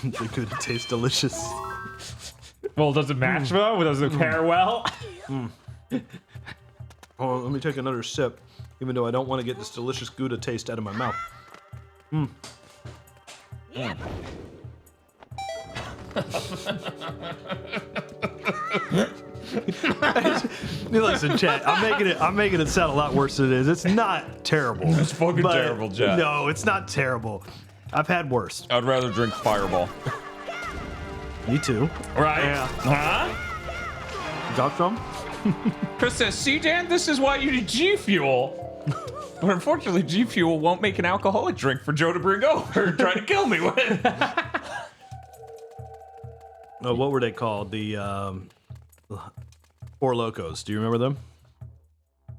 the Gouda tastes delicious. Well, does it match though? Does it pair well? Oh, let me take another sip, even though I don't want to get this delicious Gouda taste out of my mouth. Listen, chat. I'm making it sound a lot worse than it is. It's not terrible. It's fucking terrible, Jack. No, it's not terrible. I've had worse. I'd rather drink Fireball. Me too. Right? Yeah. Huh? Got some? Chris says, see, Dan, this is why you need G Fuel. But unfortunately, G Fuel won't make an alcoholic drink for Joe to bring over and try to kill me with. Oh, what were they called? The Four Locos. Do you remember them?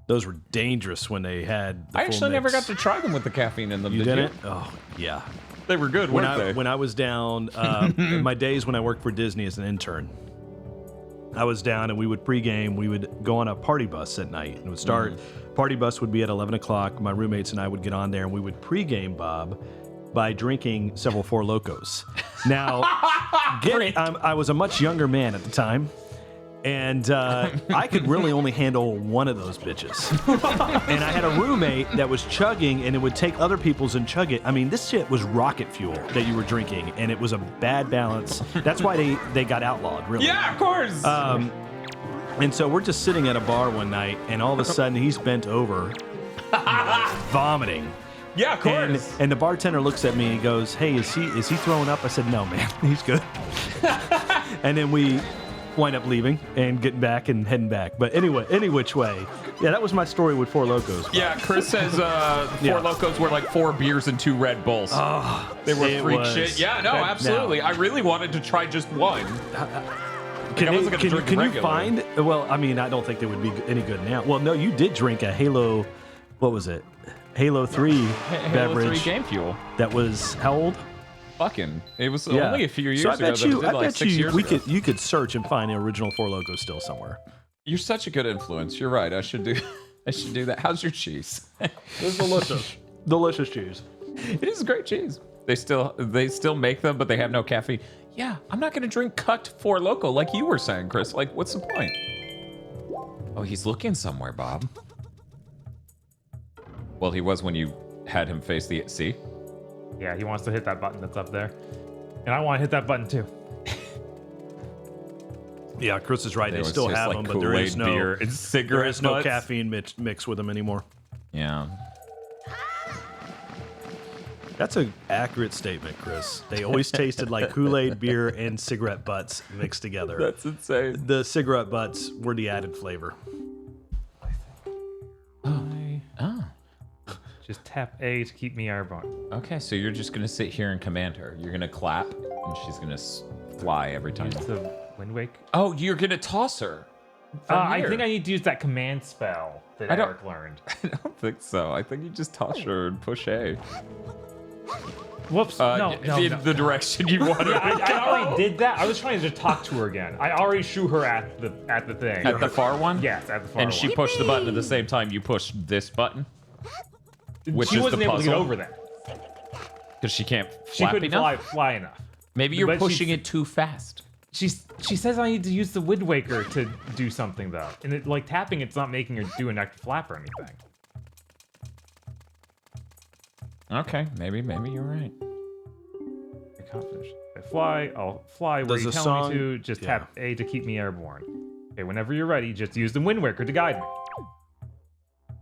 Those were dangerous when they had the I full actually never mix. got to try them with the caffeine in them. You did didn't? Oh, yeah. They were good, When weren't they? when I was down, in my days when I worked for Disney as an intern, I was down and we would pregame. We would go on a party bus at night. And it would start. Party bus would be at 11 o'clock. My roommates and I would get on there and we would pregame, Bob, by drinking several Four Locos. Now, I was a much younger man at the time. And I could really only handle one of those bitches. And I had a roommate that was chugging, and it would take other people's and chug it. I mean, this shit was rocket fuel that you were drinking, and it was a bad balance. That's why they got outlawed, really. Yeah, of course. And so we're just sitting at a bar one night, and all of a sudden he's bent over, vomiting. Yeah, of course. And the bartender looks at me and he goes, "Hey, is he throwing up?" I said, "No, man, he's good." And then we wind up leaving and getting back and heading back. But anyway, any which way. Yeah, that was my story with Four Locos. Yeah, Chris says Four Locos were like 4 beers and 2 Red Bulls. Oh, they were it freak was. shit. Yeah, no, absolutely. No. I really wanted to try just one. Can you find? Well, I mean, I don't think they would be any good now. Well, no, you did drink a Halo. What was it? Halo 3 beverage. Halo 3 Game Fuel. That was how old? Fucking. It was only a few years so I ago. bet you, that it did, I like, bet 6 years ago. you could search and find the original Four Locos still somewhere. You're such a good influence. You're right. I should do that. How's your cheese? It's delicious. Delicious cheese. It is great cheese. They still make them, but they have no caffeine. Yeah, I'm not gonna drink cut Four Loko like you were saying, Chris. Like, what's the point? Oh, he's looking somewhere, Bob. Well, he was when you had him face the sea. Yeah, he wants to hit that button that's up there. And I want to hit that button too. Yeah, Chris is right. They It was still just have like them, but there is Kool-Aid no beer and cigarette there is no butts. caffeine mix with them anymore. Yeah. That's an accurate statement, Chris. They always tasted like Kool-Aid, beer, and cigarette butts mixed together. That's insane. The cigarette butts were the added flavor. Just tap A to keep me airborne. Okay, so you're just gonna sit here and command her. You're gonna clap, and she's gonna fly every time. Use the Wind Wake. Oh, you're gonna toss her. from I here. think I need to use that command spell that I don't- Eric learned. I don't think so. I think you just toss her and push A. Whoops. No, in the direction you want her. I already did that. I was trying to talk to her again. I already threw her at the thing. At the far one? Yes, at the far And one. she pushed the button at the same time you pushed this button? Which she is wasn't the able to puzzle? get over there. Because she can't She flap couldn't enough? fly enough. Maybe you're But pushing she- it too fast. She says I need to use the Wind Waker to do something though, and it, like tapping, it's not making her do an extra flap or anything. Okay, maybe you're right. Accomplish. If I fly, I'll fly where Does you the tell song- me to. Just yeah. tap A to keep me airborne. Okay, whenever you're ready, just use the Wind Waker to guide me.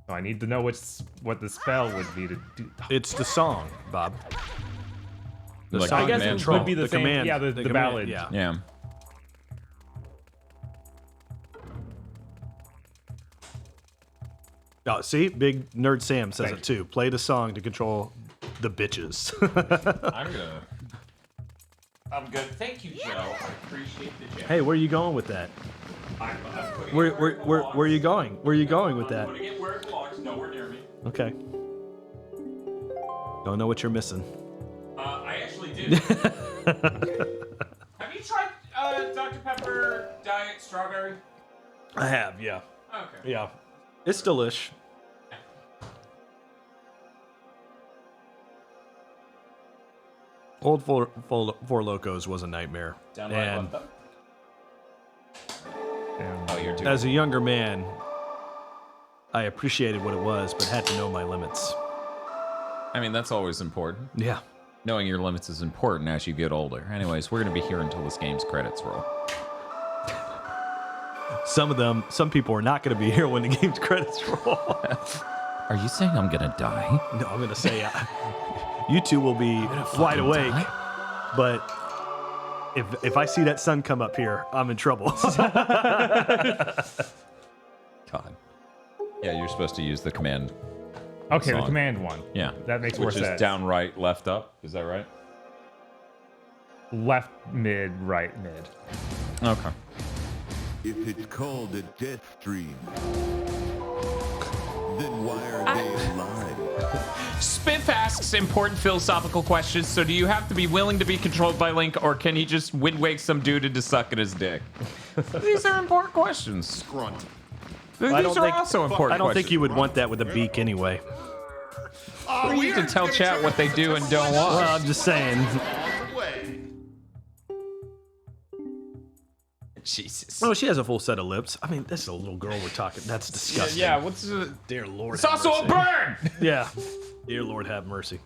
So I need to know what the spell would be to do. It's the song, Bob. The Like song I guess command it troll. would be the same. command. Yeah, the command, ballad. Yeah. Yeah. Oh, see, big nerd Sam says Thank it too. Play the song to control the bitches. I'm good. Thank you, Joe. I appreciate the gem. Hey, where are you going with that? I'm putting Where it are you going? Where are you going with that? putting it where it belongs, nowhere near me. Okay. Don't know what you're missing. I actually did. Have you tried Dr. Pepper Diet Strawberry? I have, yeah. Okay. Yeah. It's delish. Old Four Locos was a nightmare. And Oh, you're doing as a younger man, I appreciated what it was, but had to know my limits. I mean, that's always important. Yeah. Knowing your limits is important as you get older. Anyways, we're going to be here until this game's credits roll. Some people are not going to be here when the game's credits roll. Are you saying I'm going to die? No, I'm going to say you two will be wide awake, but if I see that sun come up here, I'm in trouble. God. Yeah, you're supposed to use the command. Okay, the Song. command one. Yeah. That makes more Which is sense. down, right, left, up. Is that right? Left, mid, right, mid. Okay. If it's called a Deathstream, then why are they alive? Spiff asks important philosophical questions. So do you have to be willing to be controlled by Link, or can he just wind wake some dude into sucking his dick? These are important questions. Grunt. These are also important I don't think questions. you would want that with a beak anyway. Oh, You can tell chat what they do and don't want. Well, I'm just saying. On the way. Jesus. Oh, she has a full set of lips. I mean, this is a little girl we're talking. That's disgusting. Yeah, what's Dear Lord. it's also a burn! Yeah. Dear Lord, have mercy.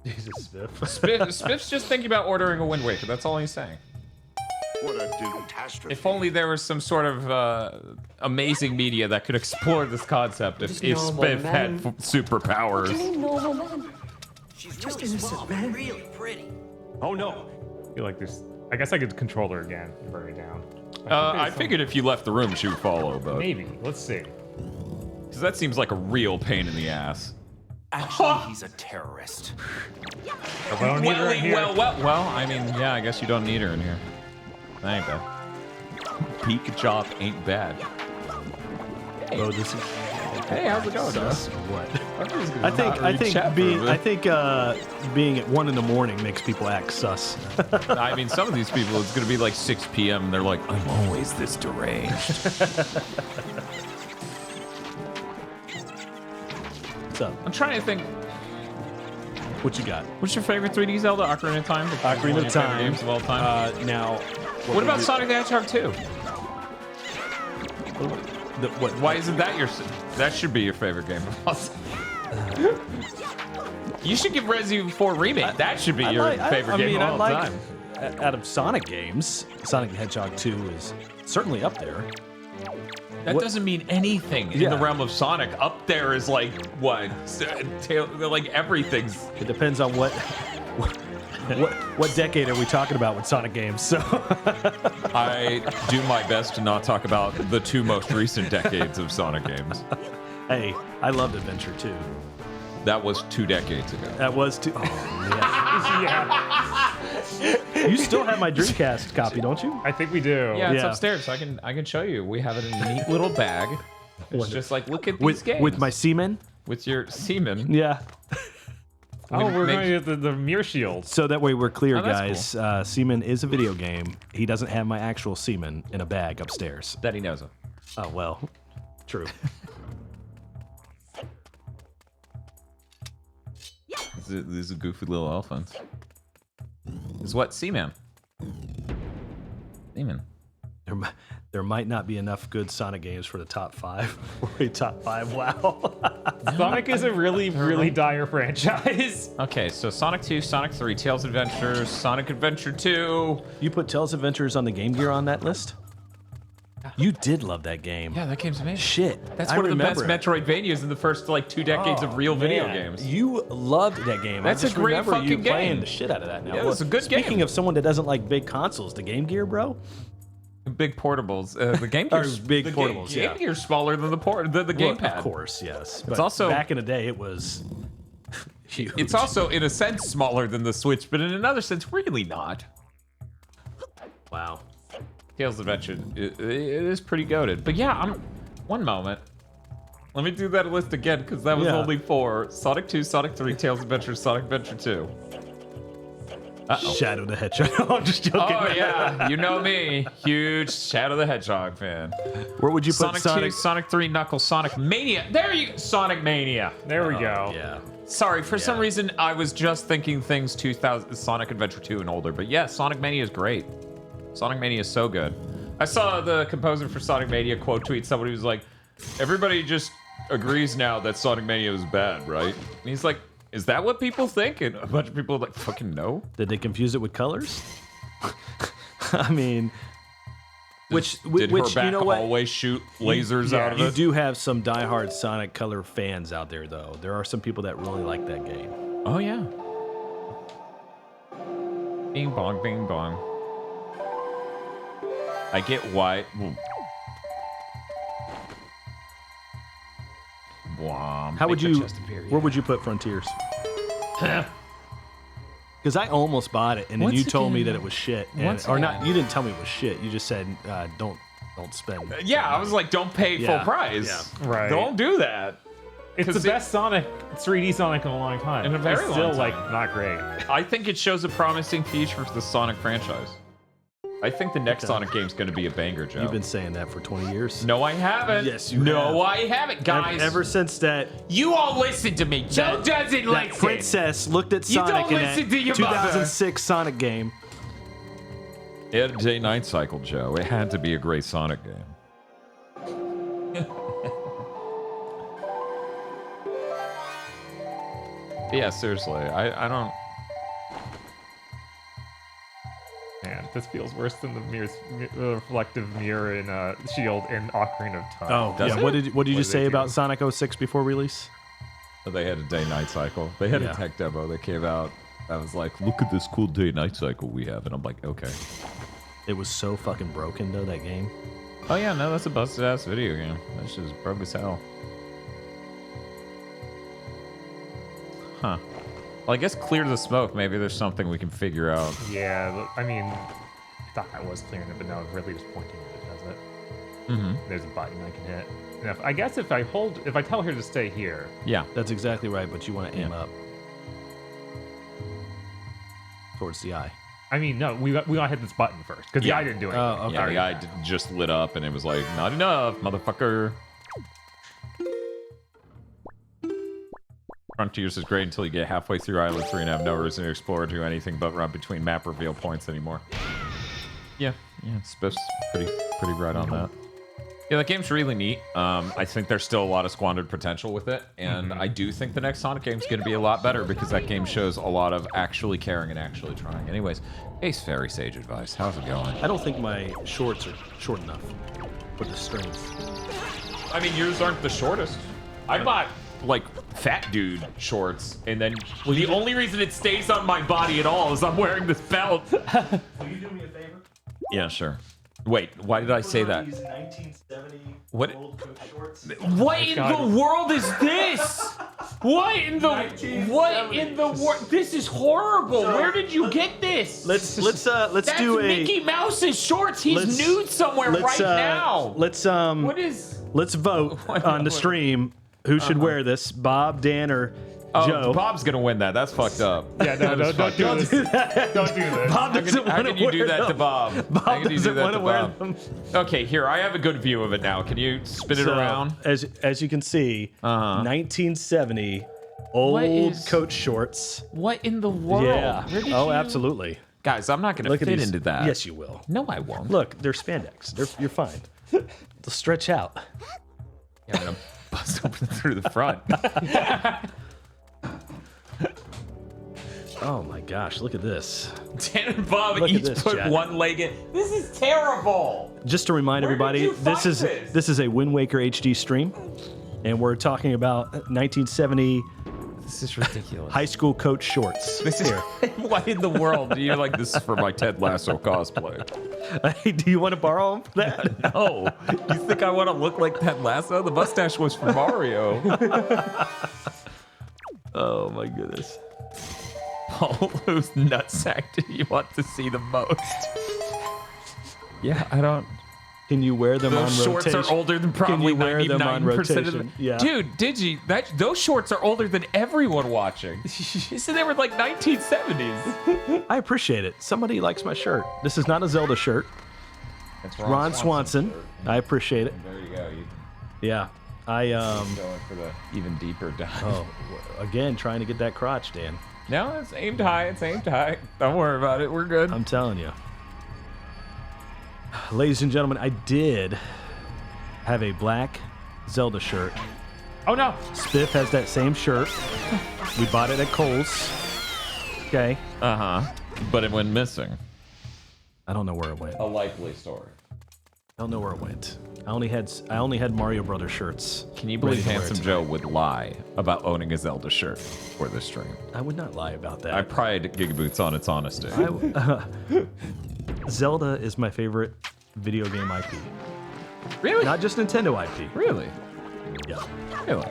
Jesus, Spiff. Spiff's just thinking about ordering a Wind Waker. That's all he's saying. What a catastrophe. If only there was some sort of amazing media that could explore this concept if Spiff had superpowers. She's just innocent, man. Really pretty. Oh, no. I feel like there's. I guess I could control her again and bring her down. I figured if you left the room, she would follow, but Maybe. Let's see. because that seems like a real pain in the ass. Actually, he's a terrorist. I don't need her in here. Well. I mean, yeah, I guess you don't need her in here. That ain't bad. Peak job ain't bad. Oh, this is Hey, how's it going, sus or what? I think being at 1 a.m. makes people act sus. I mean, some of these people, it's gonna be like 6 p.m. and they're like, I'm always this deranged. What's up? I'm trying to think. What you got? What's your favorite 3D Zelda? Ocarina of Time? One Ocarina your of favorite Time. games of all time. Now, what about Sonic the Hedgehog 2? What? Why isn't that your? That should be your favorite game of all time. You should give Resident Evil 4 Remake. That should be your favorite game of all time. Out of Sonic games, Sonic the Hedgehog 2 is certainly up there. That doesn't mean anything in the realm of Sonic. Up there is like what? Like everything's. It depends on what decade are we talking about with Sonic games. So I do my best to not talk about the 2 most recent decades of Sonic games. Hey, I loved Adventure 2. That was 2 decades ago. That was too. Oh, yeah. You still have my Dreamcast copy, don't you? I think we do. Yeah, it's Yeah. upstairs. I can show you. We have it in a neat little bag. It's just like, look at these games. With my semen? With your semen. Yeah. Oh, we're make- going to get the mirror shield. So that way we're clear, Oh, that's guys. Semen is a video game. He doesn't have my actual semen in a bag upstairs. That he knows of. Oh, well. True. These are goofy little elephants. Is what? Seaman. Demon. There might not be enough good Sonic games for the top 5. Wait, top 5? Wow. Sonic is a really, really dire franchise. Okay, so Sonic 2, Sonic 3, Tails Adventures, Sonic Adventure 2. You put Tails Adventures on the Game Gear on that list? You did love that game. Yeah, that game's amazing. Shit. That's I one of the best remember it. Metroidvanias in the first like 2 decades of real video Man, games. You loved that game. That's I just a great remember you fucking playing game. the shit out of that now. Yeah, it's a good Speaking game. of someone that doesn't like big consoles, the Game Gear, bro? Big portables. The Game Or Gear's big the portables, Game yeah. Gear's smaller than the Well, gamepad. of course, yes. But also- back in the day, it was huge. It's also, in a sense, smaller than the Switch, but in another sense, really not. Wow. Tails Adventure, it is pretty goated. But yeah, one moment. Let me do that list again, because that was Yeah. only 4. Sonic 2, Sonic 3, Tails Adventure, Sonic Adventure 2. Uh-oh. Shadow the Hedgehog. I'm just joking. Oh, yeah. You know me. Huge Shadow the Hedgehog fan. Where would you put Sonic 2, Sonic 3, Knuckles, Sonic Mania. There you go. Sonic Mania. There we go. Yeah. Sorry, for some reason, I was just thinking things 2000, Sonic Adventure 2 and older. But yeah, Sonic Mania is great. Sonic Mania is so good. I saw the composer for Sonic Mania quote tweet. Somebody was like, everybody just agrees now that Sonic Mania is bad, right? And he's like, is that what people think? And a bunch of people are like, fucking no. Did they confuse it with colors? I mean, which Did which Herback you know what? always shoot lasers out of You it? do have some diehard Sonic Color fans out there, though. There are some people that really like that game. Oh, yeah. Bing bong, bing bong. I get why. How would you? Where would you put Frontiers? Because I almost bought it, and then Once you told me again- that it was shit. once Or not? again- You didn't tell me it was shit. You just said don't spend. Yeah, I was like, don't pay Yeah, full price. yeah. Right. Don't do that. It's the 'Cause best Sonic, 3D Sonic in a long time. In a very it's long still time. like not great. I think it shows a promising future for the Sonic franchise. I think the next Sonic game's going to be a banger, Joe. You've been saying that for 20 years. No, I haven't. Yes, you No, have. I haven't, guys. Ever since that You all listen to me. Joe doesn't that listen. princess looked at You Sonic don't in that listen to your mother. 2006 Sonic game. It had a day-night cycle, Joe. It had to be a great Sonic game. Yeah, seriously. I don't... Man, this feels worse than the reflective mirror in Shield and Ocarina of Time. Oh, Does yeah. it? What did you What did say they about do? Sonic 06 before release? They had a day-night cycle. They had Yeah. a tech demo that came out. I was like, look at this cool day-night cycle we have. And I'm like, okay. It was so fucking broken, though, that game. Oh, yeah, no, that's a busted-ass video game. That shit is broke as hell. Huh. Well, I guess clear the smoke. Maybe there's something we can figure out. Yeah, look, I mean, I thought I was clearing it, but no, it really just pointing at it, does it? Mm-hmm. There's a button I can hit. And I guess if I tell her to stay here, Yeah. That's exactly right, but you want to aim Yeah. up towards the eye. I mean, no, we gotta hit this button first because the eye didn't do anything. Oh, okay. Yeah, the eye just lit up, and it was like, not enough, motherfucker. Frontiers is great until you get halfway through Island 3 and have no reason to explore or do anything but run between map reveal points anymore. Yeah, it's pretty right on that. Yeah, that game's really neat. I think there's still a lot of squandered potential with it, and I do think the next Sonic game's going to be a lot better because that game shows a lot of actually caring and actually trying. Anyways, Ace Fairy Sage Advice, how's it going? I don't think my shorts are short enough for the strings. I mean, yours aren't the shortest. I bought, like, fat dude shorts, and then the only reason it stays on my body at all is I'm wearing this belt. Will you do me a favor? Yeah, sure. Wait, why did I say that? These 1970 What- old Coach shorts. What in the world is this? What in the world? This is horrible. Where did you get this? Let's That's do a Mickey Mouse's shorts. He's let's- nude somewhere right now. Let's What is? vote on the stream who should wear this, Bob, Dan, or Joe. Bob's gonna win that. That's fucked up. Yeah, no, That is don't fucked do up. this. Don't do this. Bob doesn't How want can to you wear do that them. to Bob? How Bob can you do doesn't that want to wear Bob? them. Okay, here, I have a good view of it now. Can you spin it So, around? as you can see, 1970 old What is- Coach shorts. What in the world? Yeah. Where did Oh, you- absolutely. Guys, I'm not going to Look at fit these. into that. Yes, you will. No, I won't. Look, they're spandex. You're fine. They'll stretch out. Yeah, I'm going to bust open through the front. Oh my gosh, look at this. Dan and Bob Look at each this, put Chad. one leg in. This is terrible. Just to remind Where did everybody, you this find is this? this is a Wind Waker HD stream, and we're talking about 1970 This is ridiculous. high school coach shorts. This is why in the world do you like this is for my Ted Lasso cosplay? Hey, do you want to borrow them for that? No, you think I want to look like Ted Lasso? The mustache was for Mario. Oh my goodness. Paul, whose nutsack do you want to see the most? Yeah, I don't. Can you wear them Those on shorts rotation? are older than Can probably you wear them on 99% of the. rotation? Yeah. Dude, Digi, those shorts are older than everyone watching. You said they were like 1970s. I appreciate it. Somebody likes my shirt. This is not a Zelda shirt. That's Ron Swanson. I appreciate it. There you go. Yeah. I Going for the even deeper dive. Oh, again, trying to get that crotch, Dan. No, it's aimed high. It's aimed high. Don't worry about it. We're good. I'm telling you. Ladies and gentlemen, I did have a black Zelda shirt. Oh no! Spiff has that same shirt. We bought it at Kohl's. Okay. But it went missing. I don't know where it went. A likely story. I don't know where it went. I only had Mario Brothers shirts. Can you believe ready to wear Handsome tonight. Joe would lie about owning a Zelda shirt for this stream? I would not lie about that. I pride GigaBoots on its honesty. Zelda is my favorite video game IP. Really? Not just Nintendo IP. Really? Yeah. Really?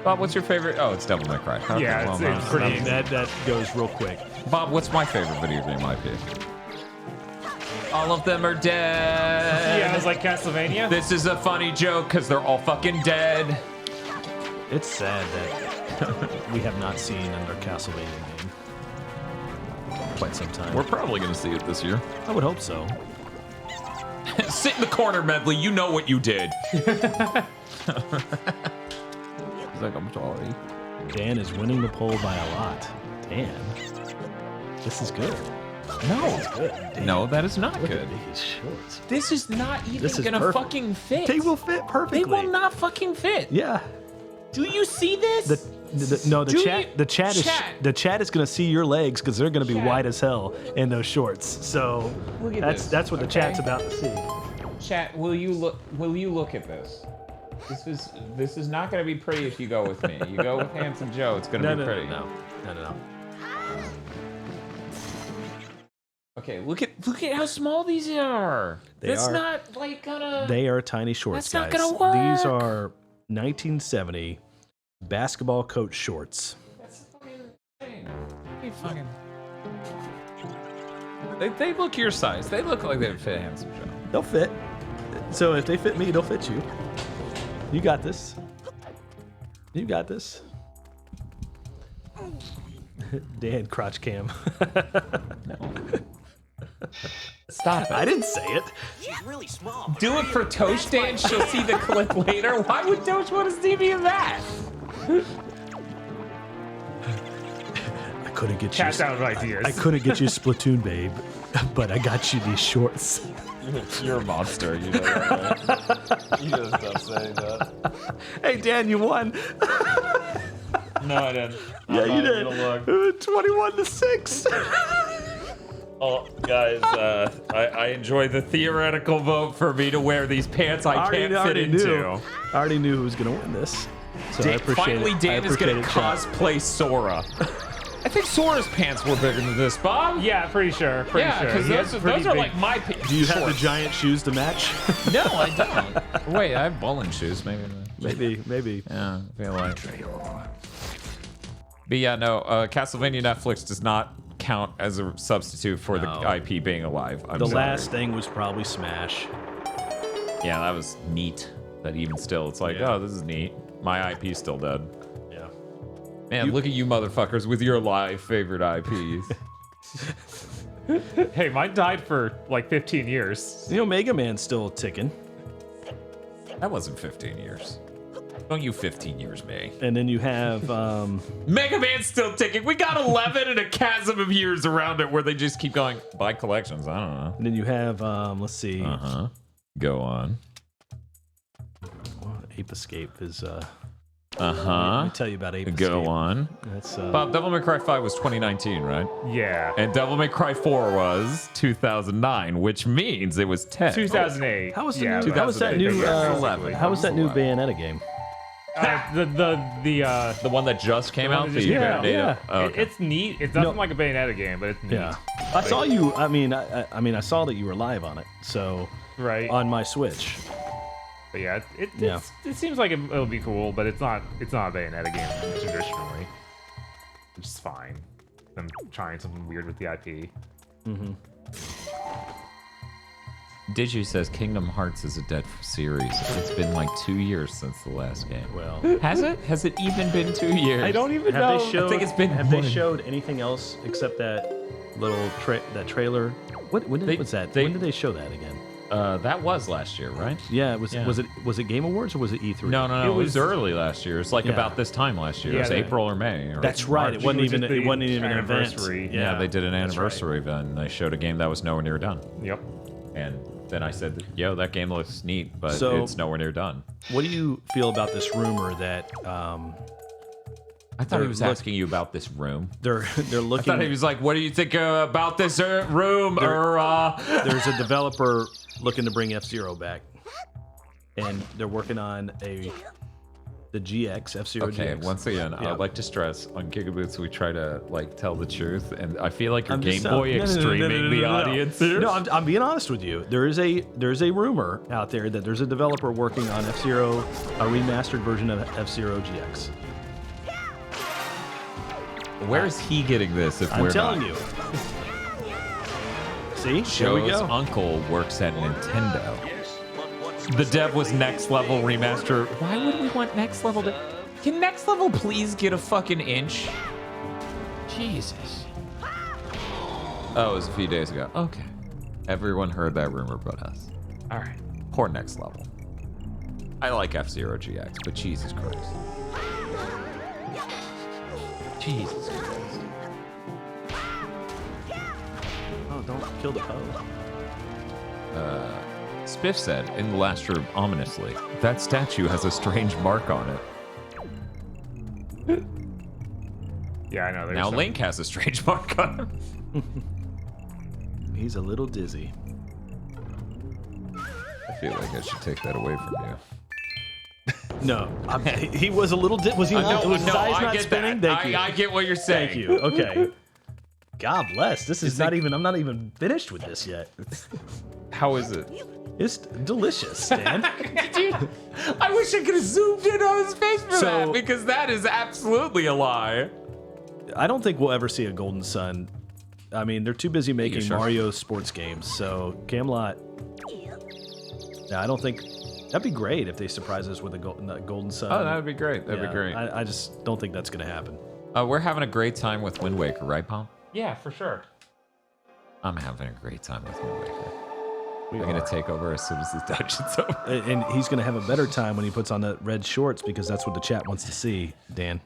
Bob, what's your favorite? Oh, it's Devil May Cry. Okay, Yeah, well, it's no, pretty I mean, that goes real quick. Bob, what's my favorite video game IP? All of them are dead. Yeah, it was like Castlevania. This is a funny joke because they're all fucking dead. It's sad that we have not seen another Castlevania game in quite some time. We're probably going to see it this year. I would hope so. Sit in the corner, Medley. You know what you did. He's like, I'm sorry. Dan is winning the poll by a lot. Dan, this is good. No. This is good. Dan, No, that is not look good. at these shorts. This is not even This is gonna perfect. fucking fit. They will fit perfectly. They will not fucking fit. Yeah. Do you see this? The chat is gonna see your legs because they're gonna be Chat. wide as hell in those shorts. So Look at this, that's what the okay? chat's about to see. Chat, will you look at this? This is not gonna be pretty if you go with me. You go with Handsome Joe, it's gonna be pretty. No. Okay, look at how small these are. They That's are. not like gonna. They are tiny shorts, That's not guys. gonna work. These are 1970 basketball coach shorts. That's fucking insane. They fucking. They look your size. They look like they would fit Handsome Joe. They'll fit. So if they fit me, they'll fit you. You got this. You got this. Dan crotch cam. Stop it. I didn't say it. She's really small. Do it for Tosh Dan. She'll see the clip later. Why would Tosh want to see me in that? I couldn't get Cat's you. out of ideas. I couldn't get you Splatoon, babe, but I got you these shorts. You're a monster. You know that, right? You gotta stop saying that. Hey, Dan, you won. No, I didn't. Yeah, you did. 21-6. Oh, guys, I enjoy the theoretical vote for me to wear these pants I can't fit into. I already knew who was gonna win this. So I appreciate Finally, it. Dan I is going to appreciate it, chat. cosplay Sora. I think Sora's pants were bigger than this, Bob. Yeah, pretty sure. Yeah, because He has those pretty are big- like my pants. Do you have the giant shoes to match? No, I don't. Wait, I have bowling shoes. Maybe. Maybe. Yeah, I feel like. But yeah, no. Castlevania Netflix does not count as a substitute for No. the IP being alive. I'm The sorry. last thing was probably Smash. Yeah, that was neat. But even still, it's like, Yeah. oh, this is neat. My IP's still dead. Yeah. Man, look at you motherfuckers with your live favorite IPs. Hey, mine died for like 15 years. You know, Mega Man's still ticking. That wasn't 15 years. Don't you 15 years, me. And then you have Mega Man's still ticking. We got 11 and a chasm of years around it where they just keep going, buy collections. I don't know. and then you have let's see. Go on. Well, Ape Escape is Let me tell you about Ape Escape. Go on. That's Bob, Devil May Cry 5 was 2019, right? Yeah. And Devil May Cry 4 was 2009, which means it was 10. 2008. How was the yeah, new? How was that new? 11. How was that new Bayonetta game? The one that just came out. that just came out. Yeah. Oh, okay. It's neat. It's nothing like a Bayonetta game, but it's neat. Yeah, I saw you. I mean, I saw that you were live on it. So Right. on my Switch. But yeah, it seems like it'll be cool, but it's not a Bayonetta game traditionally, which is fine. I'm trying something weird with the IP. Digi says Kingdom Hearts is a dead series. It's been like 2 years since the last game. Well, has it? Has it even been 2 years? I don't even have know. they showed? I think it's been Have one. they showed anything else except that little that trailer? When was that? When did they show that again? That was last year, right? Yeah, it was. Yeah. Was it Game Awards or was it E3? No. It was early last year. It's like about this time last year. It was Yeah, April or May. Or That's right. March. It wasn't was even. just It the wasn't even an event. anniversary. Yeah, they did an that's right. anniversary event. And they showed a game that was nowhere near done. Yep. And then I said, "Yo, that game looks neat, but So- it's nowhere near done." What do you feel about this rumor that I thought he was asking you about this room. they're I looking? thought he was like, "What do you think about this room?" There's a developer looking to bring F-Zero back, and they're working on the GX F-Zero Okay, GX. once again, Yeah. I'd like to stress on GigaBoots we try to like tell the truth, and I feel like you're I'm Game just- Boy no, extreming the audience here. No, I'm being honest with you. There's a rumor out there that there's a developer working on F-Zero, a remastered version of F-Zero GX. Where is he getting this? If I'm we're telling not? you. See, there we Joe's go. uncle works at Nintendo. The dev was Next Level Remaster. Why would we want Next Level to... Can Next Level please get a fucking inch? Jesus. Oh, it was a few days ago. Okay. Everyone heard that rumor but us. All right. Poor Next Level. I like F-Zero GX, but Jesus Christ. Jesus Christ. Oh, don't kill the Poe. Spiff said in the last room ominously, that statue has a strange mark on it. Yeah, I know. There's Now some- Link has a strange mark on him. He's a little dizzy. I feel like I should take that away from you. No, he was a little. Was he? Was his eyes not spinning? Thank you. I get what you're saying. Thank you. Okay. God bless. This is not even. I'm not even finished with this yet. How is it? It's delicious, Dan. I wish I could have zoomed in on his face for that, because that is absolutely a lie. I don't think we'll ever see a Golden Sun. I mean, they're too busy making sure? Mario sports games. So Camelot. Yeah, I don't think. That'd be great if they surprise us with a Golden Sun. Oh, that would be great. That'd Yeah, be great. I just don't think that's going to happen. We're having a great time with Wind Waker, right, Paul? Yeah, for sure. I'm having a great time with Wind Waker. I'm going to take over as soon as the dungeon's over. And he's going to have a better time when he puts on the red shorts because that's what the chat wants to see, Dan.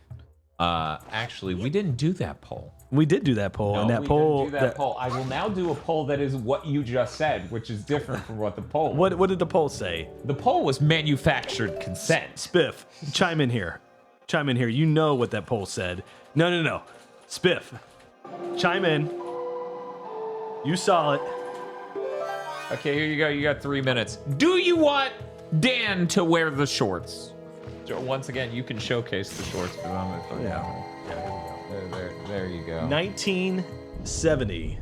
Actually, we didn't do that poll. We did do that poll, and that poll. poll. I will now do a poll that is what you just said, which is different from what the poll. What did the poll say? The poll was manufactured consent. Spiff, chime in here. Chime in here. You know what that poll said. No. Spiff, chime in. You saw it. Okay, here you go. You got 3 minutes. Do you want Dan to wear the shorts? So once again, you can showcase the shorts. There you go. 1970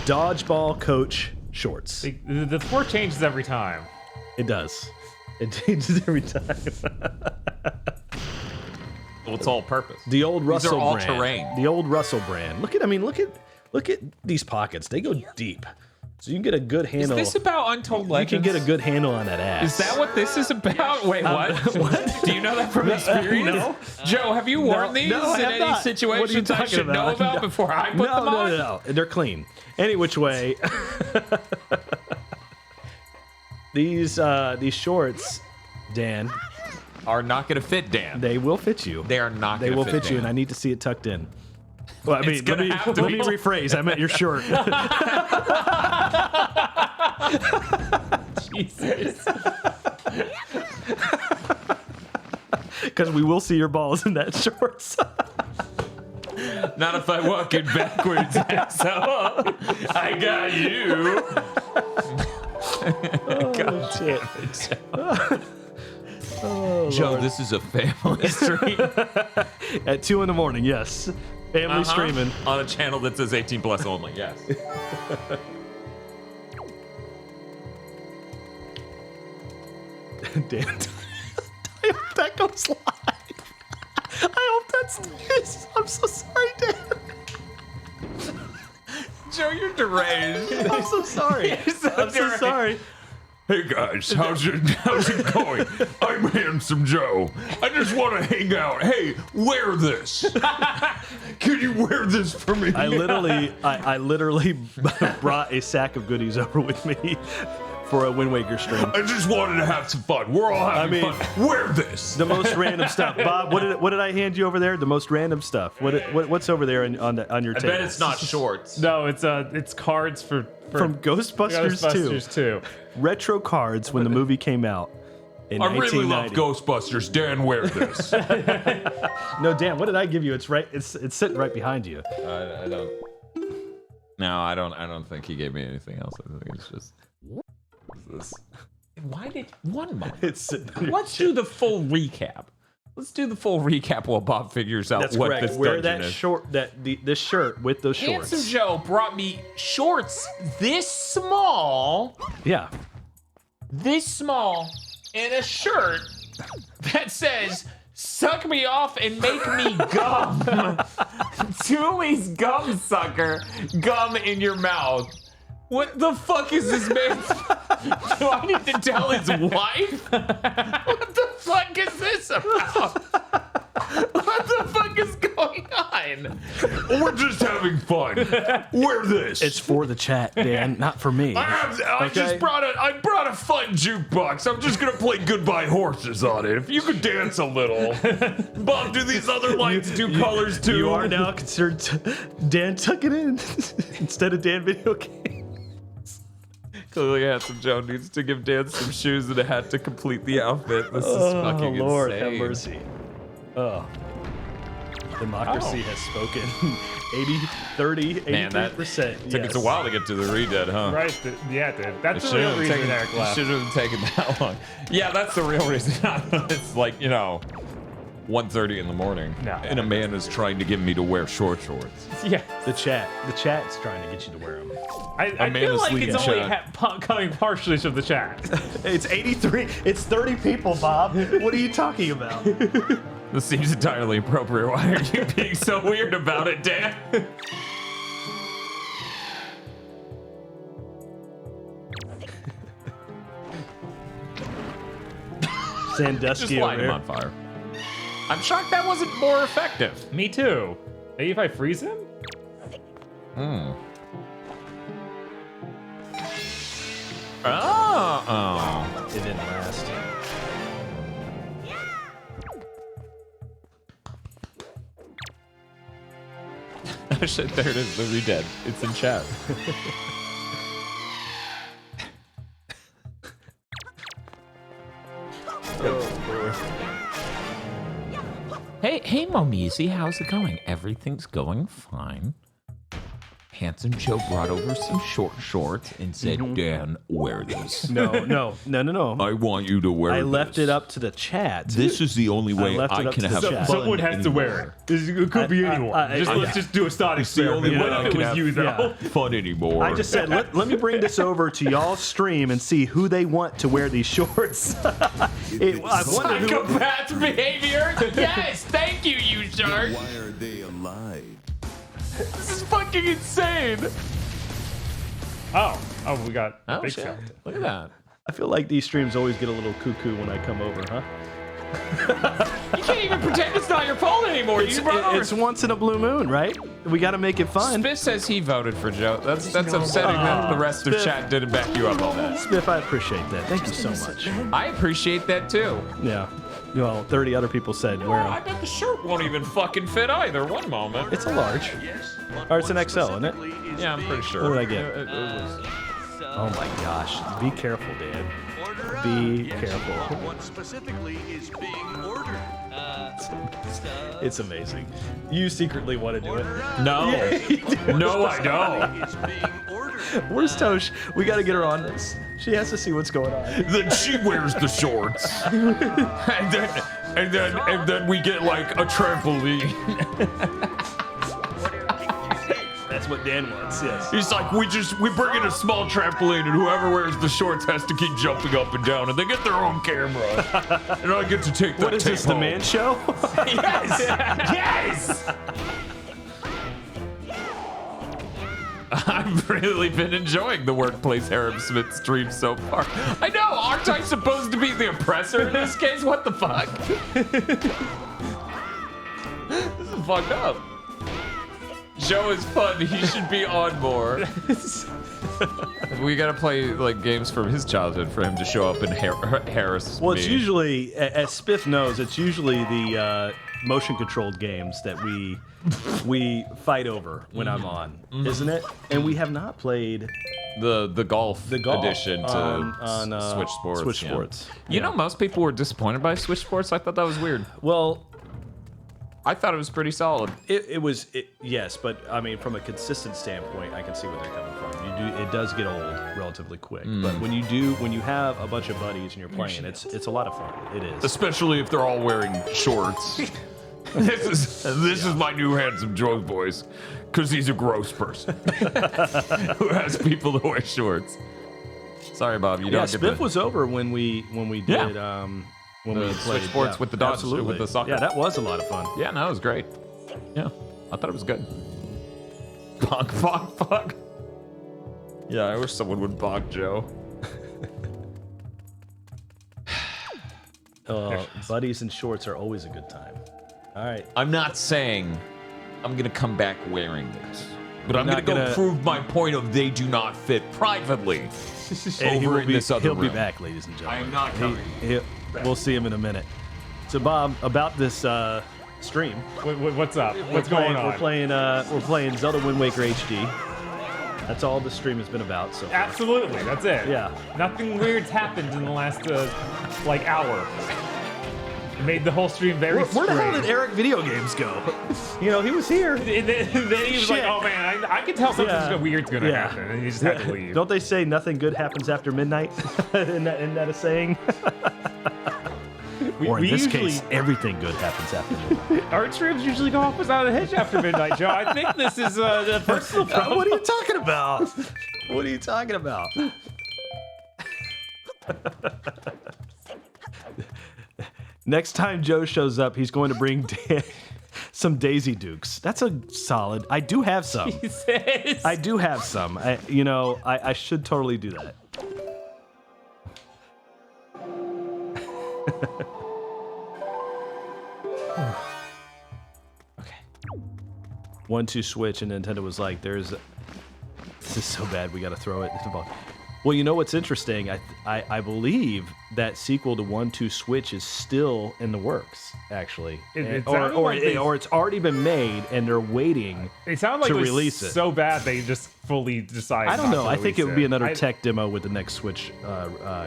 dodgeball coach shorts. The sport changes every time. It does. It changes every time. Well, it's all purpose. The old Russell These are all brand. terrain. The old Russell brand. Look at these pockets. They go deep. So you can get a good Is handle. this about Untold You Legends? can get a good handle on that ass. Is that what this is about? Wait, what? What? Do you know that from experience? No. Joe, have you worn these no, I in have any not. What are you situations I talking should know about before I put them on? No. They're clean. Any which way. These shorts, Dan, are not going to fit Dan. They will fit you. They are not They going to will fit fit you, Dan. and I need to see it tucked in. Well, I mean, gonna have to let be. me rephrase. I meant your shirt. Jesus. Because we will see your balls in that shorts. Not if I walk it backwards. So I got you. God damn it, Joe. Joe, this is a family stream. At 2 in the morning, yes. Family streaming. On a channel that says 18 plus only, yes. Dan, I hope that goes live. I hope that's this. I'm so sorry, Dan. Joe, you're deranged. I'm so sorry. I'm so sorry. Hey guys, how's it going? I'm Handsome Joe. I just want to hang out. Hey, wear this. Can you wear this for me? I literally brought a sack of goodies over with me for a Wind Waker stream. I just wanted to have some fun. We're all having fun. Wear this. The most random stuff. Bob, what did I hand you over there? The most random stuff. What's over there on your table? I bet it's not shorts. No, it's cards for from Ghostbusters 2. Retro cards when the movie came out in I really love 1990. Ghostbusters. Dan, wear this. No, Dan, what did I give you? It's right. It's sitting right behind you. I don't. No, I don't think he gave me anything else. I think it's just. This. Why did one month? Let's do the full recap. Let's do the full recap while Bob figures out That's what correct. this Wear dungeon that is. short, this shirt with those shorts. Handsome Joe brought me shorts this small, Yeah. and a shirt that says "Suck me off and make me gum." Julie's gum sucker, gum in your mouth. What the fuck is this man? Do I need to tell his wife? What the fuck is this about? What the fuck is going on? We're just having fun. Wear this. It's for the chat, Dan, not for me. I just brought a fun jukebox. I'm just gonna play Goodbye Horses on it. If you could dance a little. Bob, do these other lights do colors too? You are now considered Dan Tuck It In instead of Dan Video Game. Clearly, Handsome Joe needs to give Dan some shoes and a hat to complete the outfit. This is fucking Lord insane. have mercy. Oh. Democracy has spoken. 83%. Took us a while to get to the redead, huh? Right. Yeah, dude. That's the real reason Eric left. Shouldn't have taken that long. Yeah, that's the real reason. It's like, 1:30 in the morning. No. And a man is trying to get me to wear short shorts. Yeah. The chat's trying to get you to wear them. I man feel is like leading it's only chat. coming partially from the chat. It's 83. It's 30 people, Bob. What are you talking about? This seems entirely appropriate. Why are you being so weird about it, Dan? Sandusky Just over light him there. on fire. I'm shocked that wasn't more effective. Me too. Maybe if I freeze him? Oh. It didn't last. Oh shit, there it is, the redead. It's in chat. Hey, Momisi, how's it going? Everything's going fine. Handsome Joe brought over some short shorts and said, Dan, wear this. No. I want you to wear I this. left it up to the chat. This is the only way left it I up can to the have chat. fun. Someone has to wear it. It could be anyone. Let's just do a thought It's the only experiment. way What I if it can was have you, though? fun anymore. I just said, let me bring this over to y'all's stream and see who they want to wear these shorts. I wonder who. Psychopath behavior? Yes, thank you, you shark. Why are they alive? This is fucking insane. Oh, we got a Oh, big shit. shot. Look at that. I feel like these streams always get a little cuckoo when I come over, huh? You can't even pretend it's not your fault anymore. It's once in a blue moon, right? We got to make it fun. Spiff says he voted for Joe. That's upsetting that the rest of Spiff. chat didn't back you up on that. Spiff, I appreciate that. Thank you so much. I appreciate that too. Yeah. Well, 30 other people said wear I them. bet the shirt won't even fucking fit either. One moment. It's a large. Or it's an XL, isn't it? Yeah, I'm pretty sure. What did I get? It was- Oh my gosh. Be careful, Dan. Be careful. What specifically is being ordered? It's amazing. You secretly want to do it. No. No, I don't. Is being ordered. Where's Tosh? We got to get her on this. She has to see what's going on. Then she wears the shorts. and then we get like a trampoline. That's what Dan wants, yes. It's like we bring in a small trampoline and whoever wears the shorts has to keep jumping up and down and they get their own camera. And I get to take that What is tape this, the home. man show? Yes! Yes! I've really been enjoying the Workplace Harem Smith stream so far. I know, aren't I supposed to be the oppressor in this case? What the fuck? This is fucked up. Joe is fun. He should be on more. We gotta play like games from his childhood for him to show up and harass Well, it's me. usually, as Spiff knows, it's usually the motion-controlled games that we fight over when I'm on, isn't it? And we have not played the golf golf edition to on Switch Sports. Switch yeah. Sports. You know, most people were disappointed by Switch Sports. I thought that was weird. Well, I thought it was pretty solid. yes, but I mean, from a consistent standpoint, I can see where they're coming from. It does get old relatively quick, but when you have a bunch of buddies and you're playing, it's a lot of fun. It is. Especially if they're all wearing shorts. This is my new handsome Joe voice, because he's a gross person Who has people that wear shorts? Sorry, Bob. You Yeah, don't get Spiff the, was over when we Yeah. did when The we Switch played Sports with the Dodge- absolutely. with the soccer. Yeah, that was a lot of fun. Yeah, no, it was great. Yeah, I thought it was good. Bonk. Yeah, I wish someone would bonk Joe. Buddies in shorts are always a good time. All right. I'm not saying I'm gonna come back wearing this, but I'm not gonna go gonna- prove my point of they do not fit privately. And Over in this other he'll be room. back, ladies and gentlemen. I am not coming. We'll see him in a minute. So, Bob, about this stream. What's up? What's going on? We're playing Zelda Wind Waker HD. That's all the stream has been about. So far. Absolutely, that's it. Yeah. Nothing weird's happened in the last hour. It made the whole stream very Where the hell strange. did Eric Video Games go? You know, he was here. And then he was like, Shit. "Oh man, I can tell something weird's gonna Yeah. happen," and he just had to leave. Don't they say nothing good happens after midnight? Isn't that a saying? Or in we this usually- case, everything good happens after midnight. Our streams usually go off without a hitch after midnight, Joe. I think this is the personal problem. What are you talking about? What are you talking about? Next time Joe shows up, he's going to bring some Daisy Dukes. That's a solid. I do have some. Jesus. I do have some. I should totally do that. Okay. 1-2 switch, and Nintendo was like, this is so bad, we got to throw it. Well, you know what's interesting? I believe that sequel to 1-2 Switch is still in the works, actually. Or it's already been made, and they're waiting It sounded like to it was release it. so bad they just fully decided. I don't not know. to I think it release would be another I- tech demo with the next Switch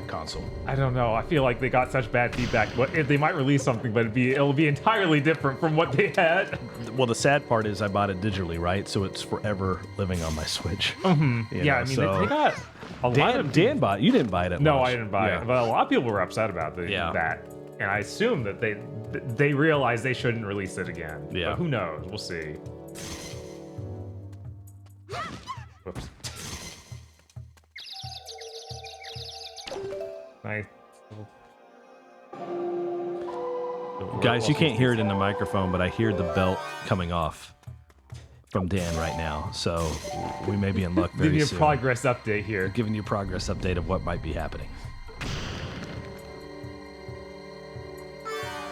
console. I don't know. I feel like they got such bad feedback. But they might release something, but it'll be entirely different from what they had. Well, the sad part is I bought it digitally, right? So it's forever living on my Switch. Mm-hmm. Yeah, I mean they got a lot of. Dan bought. You didn't buy it at No, launch. I didn't buy Yeah. it. But a lot of people were upset about that, and I assume that they realized they shouldn't release it again. Yeah. But who knows? We'll see. Whoops. Nice. Guys, you can't hear it in the microphone, but I hear the belt coming off from Dan right now. So we may be in luck very Give you a soon. progress update here. Giving you a progress update of what might be happening.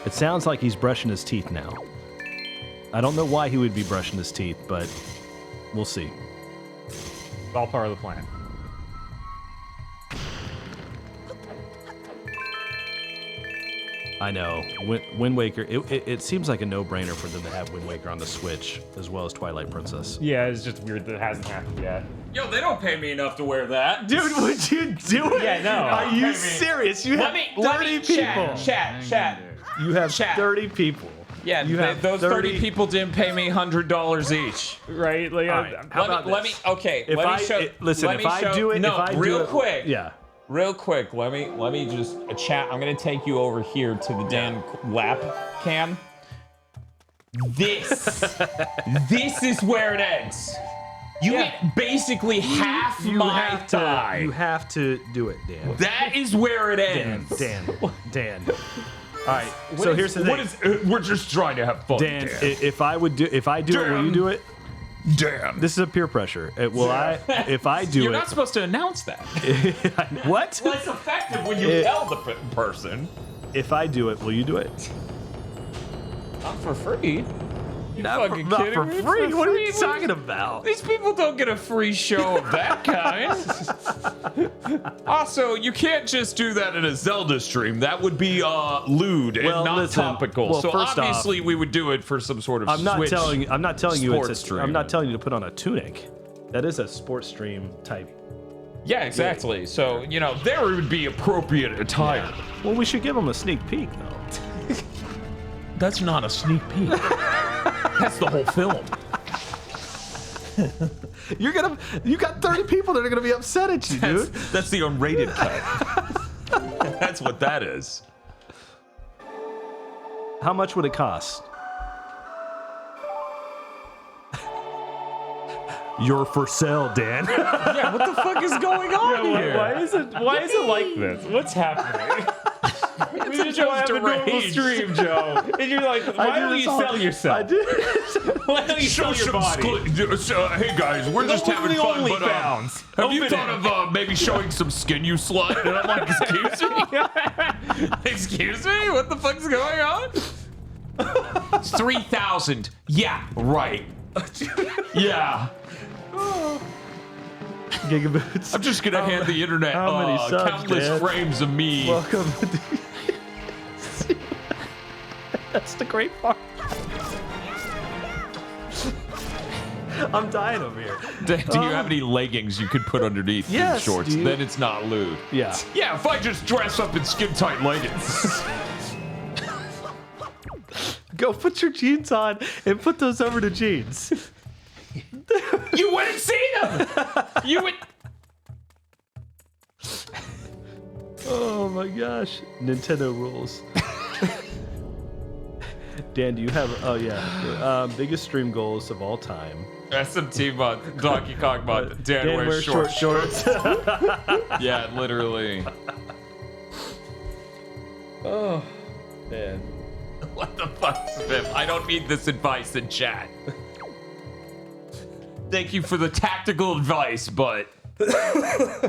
It sounds like he's brushing his teeth now. I don't know why he would be brushing his teeth, but we'll see. It's all part of the plan. I know. Wind Waker, it seems like a no-brainer for them to have Wind Waker on the Switch as well as Twilight Princess. Yeah, it's just weird that it hasn't happened yet. Yo, they don't pay me enough to wear that. Dude, would you do it? Yeah, no. Are you serious? You have 30 people. Chat. You have 30 people. Yeah, You have those 30 people didn't pay me $100 each. Right? Like, All right, how about let me. this? Okay. If let me I show. listen, let if me I show, do it, no, if I do real it, quick. yeah. Real quick. Let me just chat. I'm gonna take you over here to the Dan lap cam. This is where it ends. You get basically half my thigh. You have to do it, Dan. That is where it ends. Dan. All right. So here's the thing. We're just trying to have fun. Dan, if I do it, will you do it? Damn. This is a peer pressure. If I do You're it, not supposed to announce that. what? Well, it's effective when you tell the person. If I do it, will you do it? Not for free. Not for free. What are you talking about? These people don't get a free show of that kind. Also, you can't just do that in a Zelda stream. That would be lewd and not listen, topical. well, So first obviously, we would do it for some sort of I'm not Switch telling you sports stream. I'm not telling you to put on a tunic. That is a sports stream type. Yeah, exactly. So there would be appropriate attire. Well, we should give them a sneak peek, though. That's not a sneak peek. That's the whole film. You got 30 people that are gonna be upset at you, dude. That's the unrated cut. That's what that is. How much would it cost? You're for sale, Dan. Yeah, what the fuck is going on here? why is it like this? What's happening? We just want to have a normal stream, Joe. And you're like, why don't you sell yourself? I did. Why don't you sell your body? Hey guys, we're just having fun, but have you thought of maybe showing some skin, you slut? And I'm like, Excuse me? What the fuck's going on? It's 3,000. Yeah, right. Yeah. GigaBoots. I'm just gonna hand the internet how many subs, countless Dan? frames of me. Welcome. That's the great part. I'm dying over here. Do you have any leggings you could put underneath Yes, these shorts? dude. Then it's not lewd. Yeah. Yeah, if I just dress up in skin tight leggings. Go put your jeans on and put those over the jeans. You wouldn't see them. You would. Oh my gosh. Nintendo rules. Dan, do you have? Oh yeah. Biggest stream goals of all time. SMT mod, Donkey Kong mod. Dan wears short shorts. Yeah, literally. Oh man. What the fuck, Smith? I don't need this advice in chat. Thank you for the tactical advice, but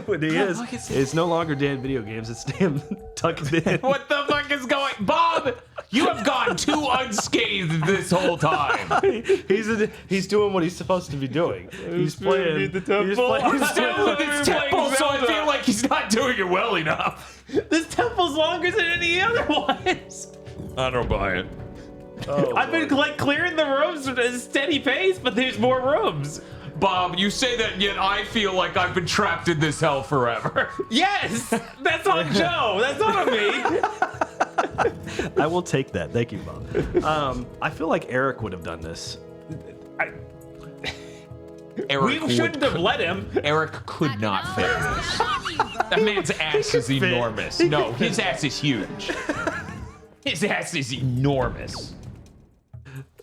What he is, it's no longer Dan Video Games. It's Dan Tuck It In. what the fuck is going? Bob, you have gone too unscathed this whole time. He's doing what he's supposed to be doing. He's playing the temple. He's playing, He's still with his temple, so I feel like he's not doing it well enough. This temple's longer than any other ones. I don't buy it. Oh, I've been like clearing the rooms at a steady pace, but there's more rooms. Bob, you say that, yet I feel like I've been trapped in this hell forever. Yes, that's on Joe. That's not on me. I will take that. Thank you, Bob. I feel like Eric would have done this. Eric We shouldn't have let him. Eric could not fit in this. That man's ass is enormous. No, his ass is huge. His ass is enormous.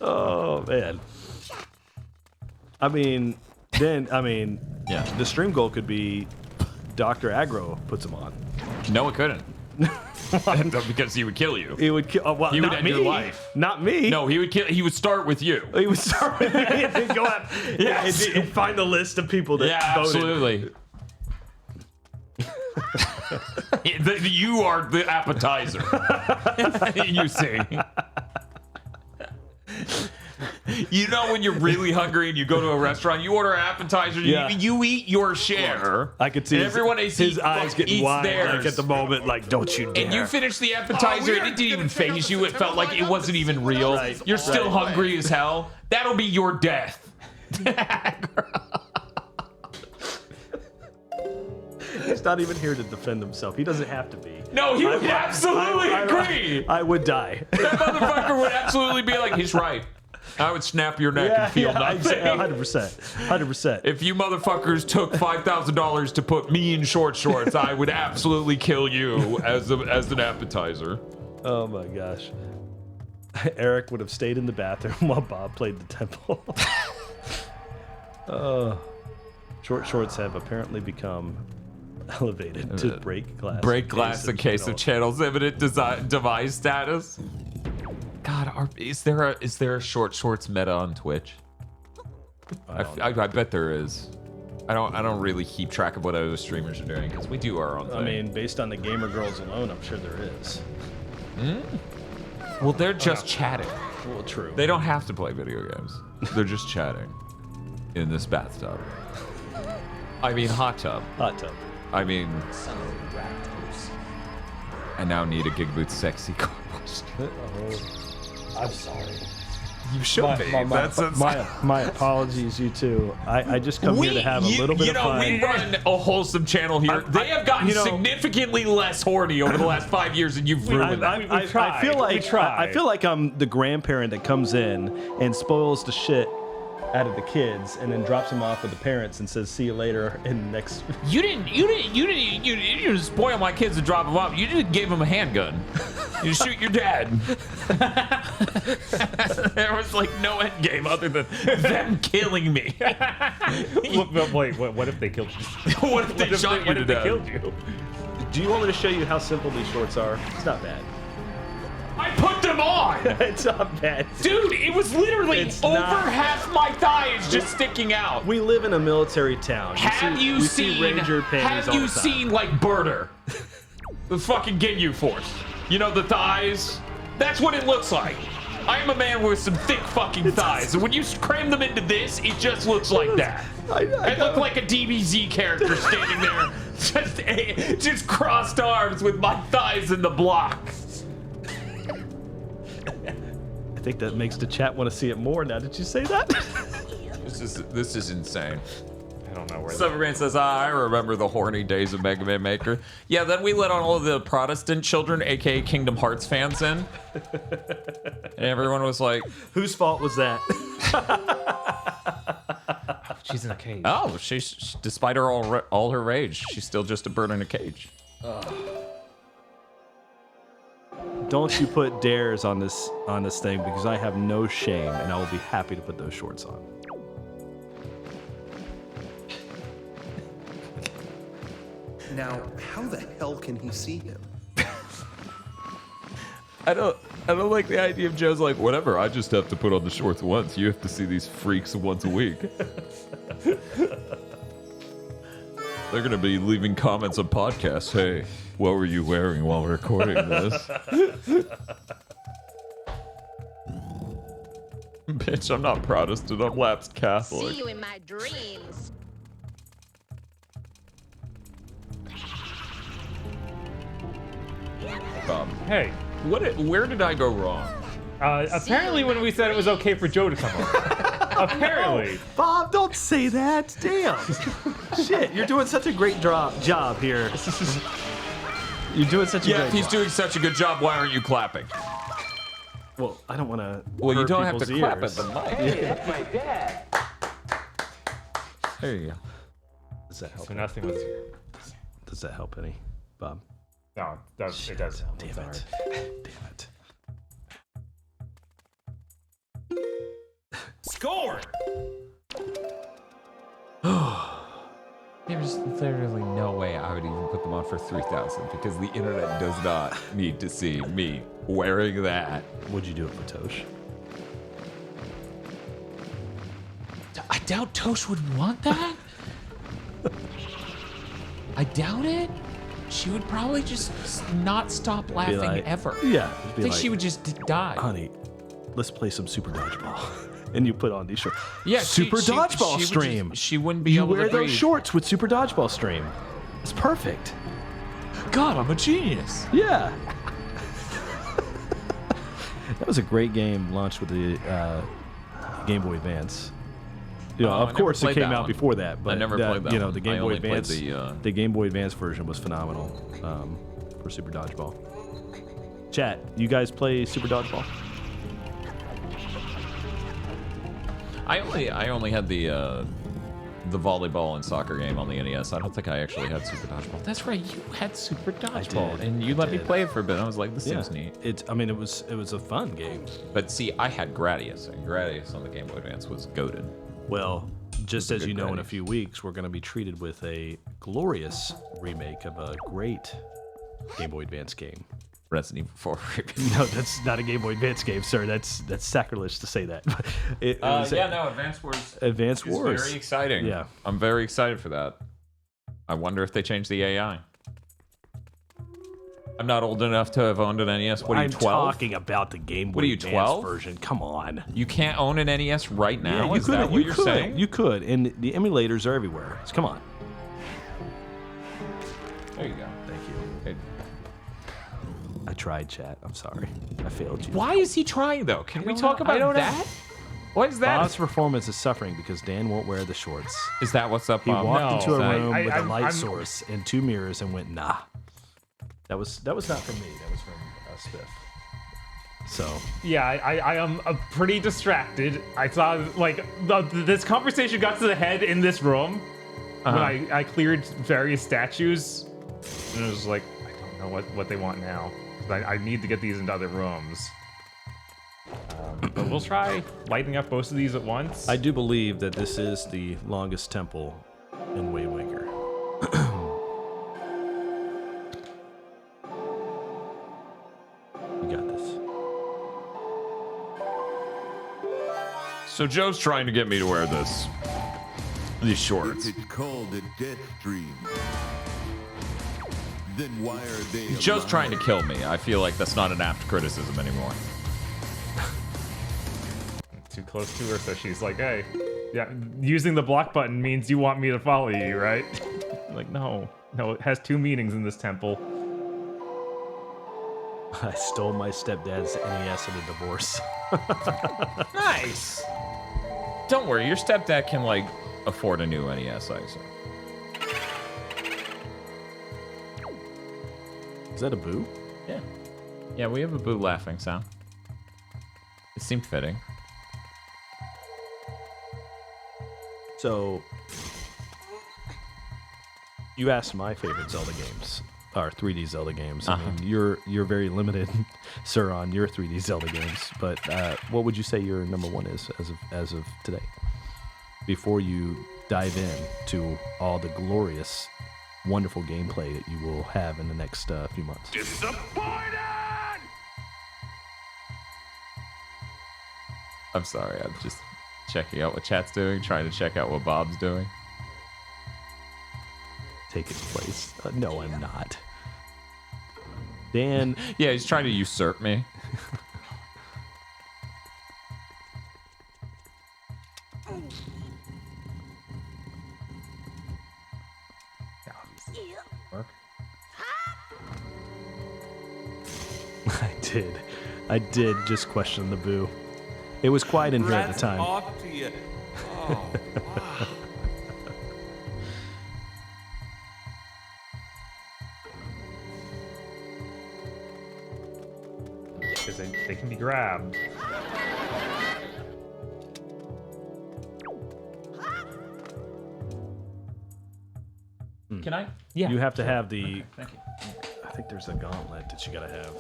Oh man. I mean, Yeah. the stream goal could be Dr. Aggro puts him on. No, it couldn't. Because he would kill you. He would kill. Well, He would not end me. your life. Not me. No, he would kill. He would start with you. He would start with me and then go out. Yes. and find the list of people that Yeah, voted. absolutely. You are the appetizer. You see. You know when you're really hungry and you go to a restaurant, you order an appetizer, you eat your share. I could see and everyone his eyes getting wide like at the moment, like, don't you dare. And you finish the appetizer and it didn't even phase you. It felt like it wasn't even real. You're still hungry as hell. That'll be your death. He's not even here to defend himself. He doesn't have to be. No, he would absolutely agree. I would die. That motherfucker would absolutely be like, he's right. I would snap your neck and feel nothing. 100%. 100%. If you motherfuckers took $5,000 to put me in short shorts, I would absolutely kill you as an appetizer. Oh my gosh. Eric would have stayed in the bathroom while Bob played the temple. Short shorts have apparently become elevated to break glass. Break glass in case of channel's imminent demise status. God, is there a short shorts meta on Twitch? I bet there is. I don't really keep track of what other streamers are doing because we do our own thing. I mean, based on the gamer girls alone, I'm sure there is. Well, they're just chatting. Well, true. They don't have to play video games. They're just chatting in this bathtub. I mean, hot tub. Hot tub. I mean, I now need a GigaBoots sexy car wash. I'm sorry. You should be. My apologies, you two. I just come here to have a little bit of fun. We run a wholesome channel here. They have gotten significantly less horny over the last 5 years, and you've ruined that. I feel like I'm the grandparent that comes in and spoils the shit out of the kids, and then drops them off with the parents and says, "See you later." In the next. You didn't spoil my kids and drop them off. You just gave them a handgun. You shoot your dad. There was like no end game other than them killing me. Wait, what if they killed you? What if they shot you to death? Killed you? Do you want me to show you how simple these shorts are? It's not bad. I put them on. It's not bad. Dude, it was literally half my thigh is just sticking out. We live in a military town. Have you seen Ranger panties all the time. like Birder? The fucking Ginyu Force. You know the thighs? That's what it looks like. I am a man with some thick fucking thighs. And when you cram them into this, it just looks like that. I look like a DBZ character standing there, just crossed arms with my thighs in the block. I think that makes the chat want to see it more now. Did you say that? This is insane. I don't know where. Silverman says, I remember the horny days of Mega Man Maker. Yeah, then we let all of the Protestant children, aka Kingdom Hearts fans, in. And everyone was like, whose fault was that? She's in a cage. Oh, she's despite all her rage, she's still just a bird in a cage. Don't you put dares on this thing, because I have no shame, and I will be happy to put those shorts on. Now, how the hell can he see him? I don't like the idea of Joe's like, whatever, I just have to put on the shorts once. You have to see these freaks once a week. They're gonna be leaving comments on podcasts. Hey, what were you wearing while recording this? Bitch, I'm not Protestant, I'm lapsed Catholic. See you in my dreams. Hey, where did I go wrong? Apparently when we said it was okay for Joe to come over. Apparently. Bob, don't say that. Damn. Shit, you're doing such a great job here. You're doing such a great job. Yeah, if he's doing such a good job, why aren't you clapping? Well, I don't want to. Well, you don't have to ears. clap at the mic. Hey, that's my dad. There you go. Does that help? So nothing was here. Does that help any, Bob? No, it does. Damn it. Damn it. Score! There's literally no way I would even put them on for 3,000 because the internet does not need to see me wearing that. Would you do it for Tosh? I doubt Tosh would want that. I doubt it. She would probably just not stop laughing ever. Yeah. I think she would just die. Honey, let's play some Super Dodgeball. and you put on these shorts. Yeah, Super Dodgeball Stream. She wouldn't be You able to wear those breathe. shorts with Super Dodgeball Stream. It's perfect. God, I'm a genius. Yeah. That was a great game launched with the Game Boy Advance. You know, Oh, I of never course, it played came that out one. before that, but I never played that you know, one. the Game I Boy only played Advance, the Game Boy Advance version was phenomenal for Super Dodgeball. Chat, you guys play Super Dodgeball? I only had the volleyball and soccer game on the NES. I don't think I actually had Super Dodgeball. That's right, you had Super Dodgeball, and you let me play it for a bit. I was like, this seems neat. I mean, it was a fun game. But see, I had Gradius, and Gradius on the Game Boy Advance was goated. Well, just as good you know, in a Gradius. few weeks, we're going to be treated with a glorious remake of a great Game Boy Advance game. Resident Evil 4. No, that's not a Game Boy Advance game, sir. That's sacrilege to say that. Advance Wars. Advance is Wars. very exciting. Yeah. I'm very excited for that. I wonder if they change the AI. I'm not old enough to have owned an NES. What are you, 12? I'm talking about the Game Boy What are you, Advance 12? version. Come on. You can't own an NES right now? Yeah, you Is could. that what you're saying? You could, and the emulators are everywhere. So come on. There you go. Thank you. Hey. I tried, chat. I'm sorry. I failed you. Why is he trying, though? Can we talk about that? What is that? Bob's performance is suffering because Dan won't wear the shorts. Is that what's up, He Bob? walked into a room with a I'm- light I'm- source and 2 mirrors and went, nah. That was not from me. That was from Spiff. So Yeah, I am pretty distracted. I saw like this conversation got to the head in this room when I cleared various statues, and it was like I don't know what they want now. I need to get these into other rooms. But we'll try lighting up most of these at once. I do believe that this is the longest temple in Wind Waker. You got this. So Joe's trying to get me to wear these shorts. If it's called a Deathstream, then why are they Joe's alive? trying to kill me. I feel like that's not an apt criticism anymore. Too close to her, so she's like, "Hey, yeah, using the block button means you want me to follow you, right?" Like, no, it has 2 meanings in this temple. I stole my stepdad's NES in a divorce. Nice. Don't worry, your stepdad can like afford a new NES, I assume. Is that a boo? Yeah. Yeah, we have a boo laughing sound. It seemed fitting. So, you asked my favorite Zelda games, or 3D Zelda games. I mean, you're very limited, sir, on your 3D Zelda games. But what would you say your number one is as of today? Before you dive in to all the glorious, wonderful gameplay that you will have in the next few months. I'm sorry, I'm just checking out what chat's doing, trying to check out what Bob's doing. Take its place. No, I'm not. Dan. Yeah, he's trying to usurp me. Work. I did just question the boo. It was quiet in here at the time. Off to you. Oh, wow. Because they can be grabbed. Can I? Yeah. You have to have the. Thank you. I think there's a gauntlet that you gotta have.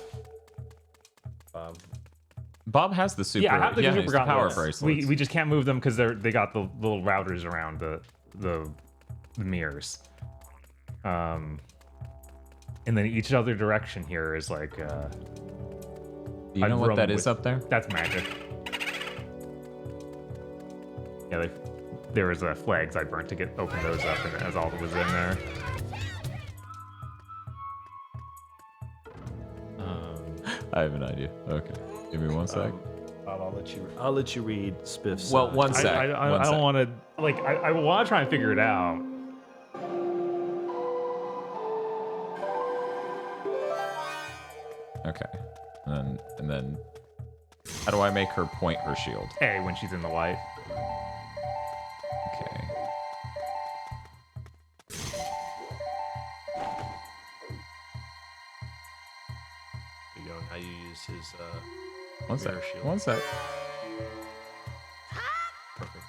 Bob has the super. Yeah, I have the super he's the power gauntlets. bracelets. We just can't move them because they got the little routers around the mirrors. And then each other direction here is like. Do you know what that is up there? That's magic. Yeah, there was flags I burnt to open those up, and that's all that was in there. I have an idea. Okay, give me one sec. I'll let you read Spiff's. Well, one sec. I don't want to like. I want to try and figure it out. Okay. And then how do I make her point her shield? A, when she's in the light. Okay. There you go. Now you use his One sec. mirror shield. One sec. Perfect.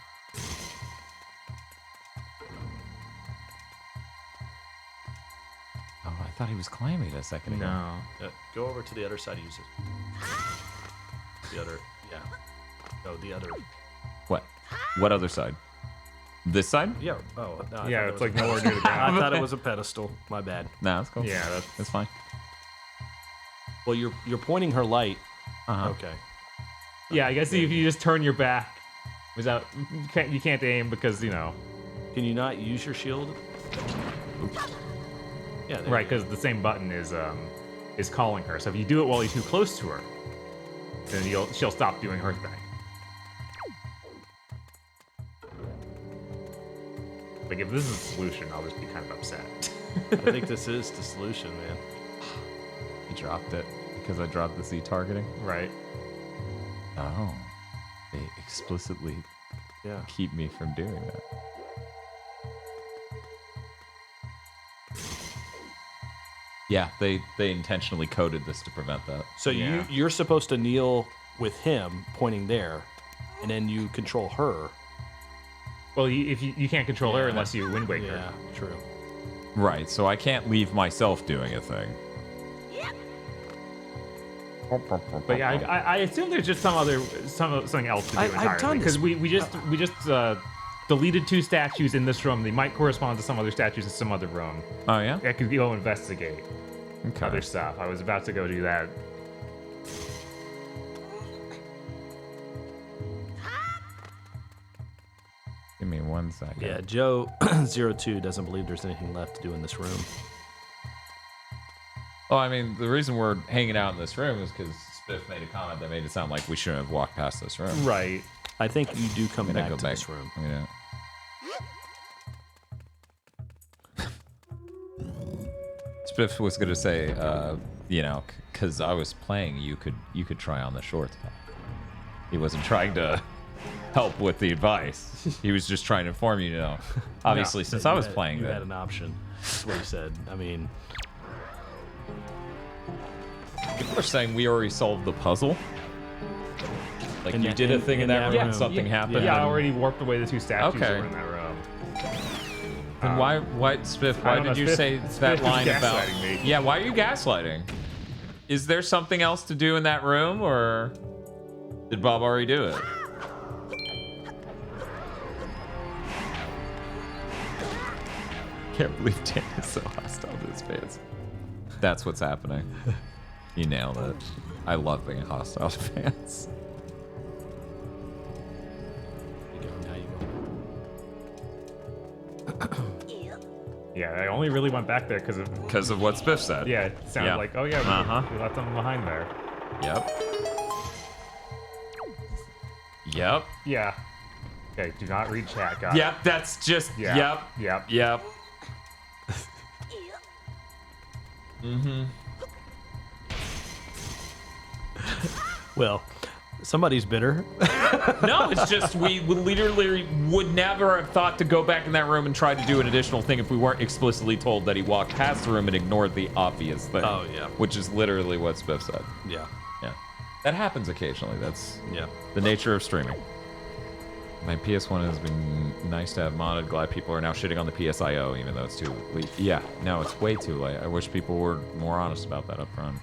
Oh, I thought he was climbing a second ago. No. Go over to the other side. Use it. The other. Yeah. No, the other. What? What other side? This side? Yeah. Oh, no, I Yeah, thought it it's was like a nowhere pedestal. near the ground. I thought it was a pedestal. My bad. Nah, that's cool. Yeah, that's fine. Well, you're pointing her light. Uh-huh. Okay. Yeah, I guess if you just turn your back, without you can't aim because Can you not use your shield? Oops. Yeah. there right, you go. because the same button is calling her. So if you do it while you're too close to her, then she'll stop doing her thing. Like if this is a solution, I'll just be kind of upset. I think this is the solution, man. He dropped it because I dropped the Z targeting. Right. Oh. They explicitly Yeah. keep me from doing that. Yeah, they intentionally coded this to prevent that. So you're supposed to kneel with him pointing there, and then you control her. Well, if you can't control her unless you Wind Waker. Yeah, true. Right, so I can't leave myself doing a thing. But yeah, I assume there's just something else to do I've entirely. done Because this. we just deleted 2 statues in this room. They might correspond to some other statues in some other room. Oh yeah? I could go investigate Okay. other stuff. I was about to go do that. Give me 1 second. Yeah, Joe02 doesn't believe there's anything left to do in this room. Well, I mean, the reason we're hanging out in this room is because Spiff made a comment that made it sound like we shouldn't have walked past this room. Right. I think you do come I'm gonna back go to back. this room. I'm gonna... Spiff was gonna say, because I was playing, you could try on the shorts. He wasn't trying to help with the advice. He was just trying to inform you. Obviously, since I was playing, you that had an option. That's what he said. I mean, people are saying we already solved the puzzle. Like In you that- did a in- thing in in that that room, room. and something happened. Yeah, I and- already warped away the 2 statues that Okay. were in that room. And why, Spiff? Why don't know, did you Spiff- say Spiff that was line about? gaslighting me. Yeah, why are you gaslighting? Is there something else to do in that room, or did Bob already do it? Can't believe Dan is so hostile to his fans. That's what's happening. You nailed it. I love being hostile to fans. Yeah, I only really went back there because of what Spiff said. Yeah, it sounded like, oh yeah, we left them behind there. Yep. Yep. Yeah. Okay, do not read chat, guys. Yep, that's just, Yeah. yep. Yep. Mm-hmm. well, somebody's bitter. No, it's just we literally would never have thought to go back in that room and try to do an additional thing if we weren't explicitly told that he walked past the room and ignored the obvious thing. Oh, yeah. Which is literally what Spiff said. Yeah. Yeah. That happens occasionally. That's Yeah. the nature of streaming. My PS1 has been nice to have modded. Glad people are now shitting on the PSIO, even though it's too late. Yeah, no, it's way too late. I wish people were more honest about that up front.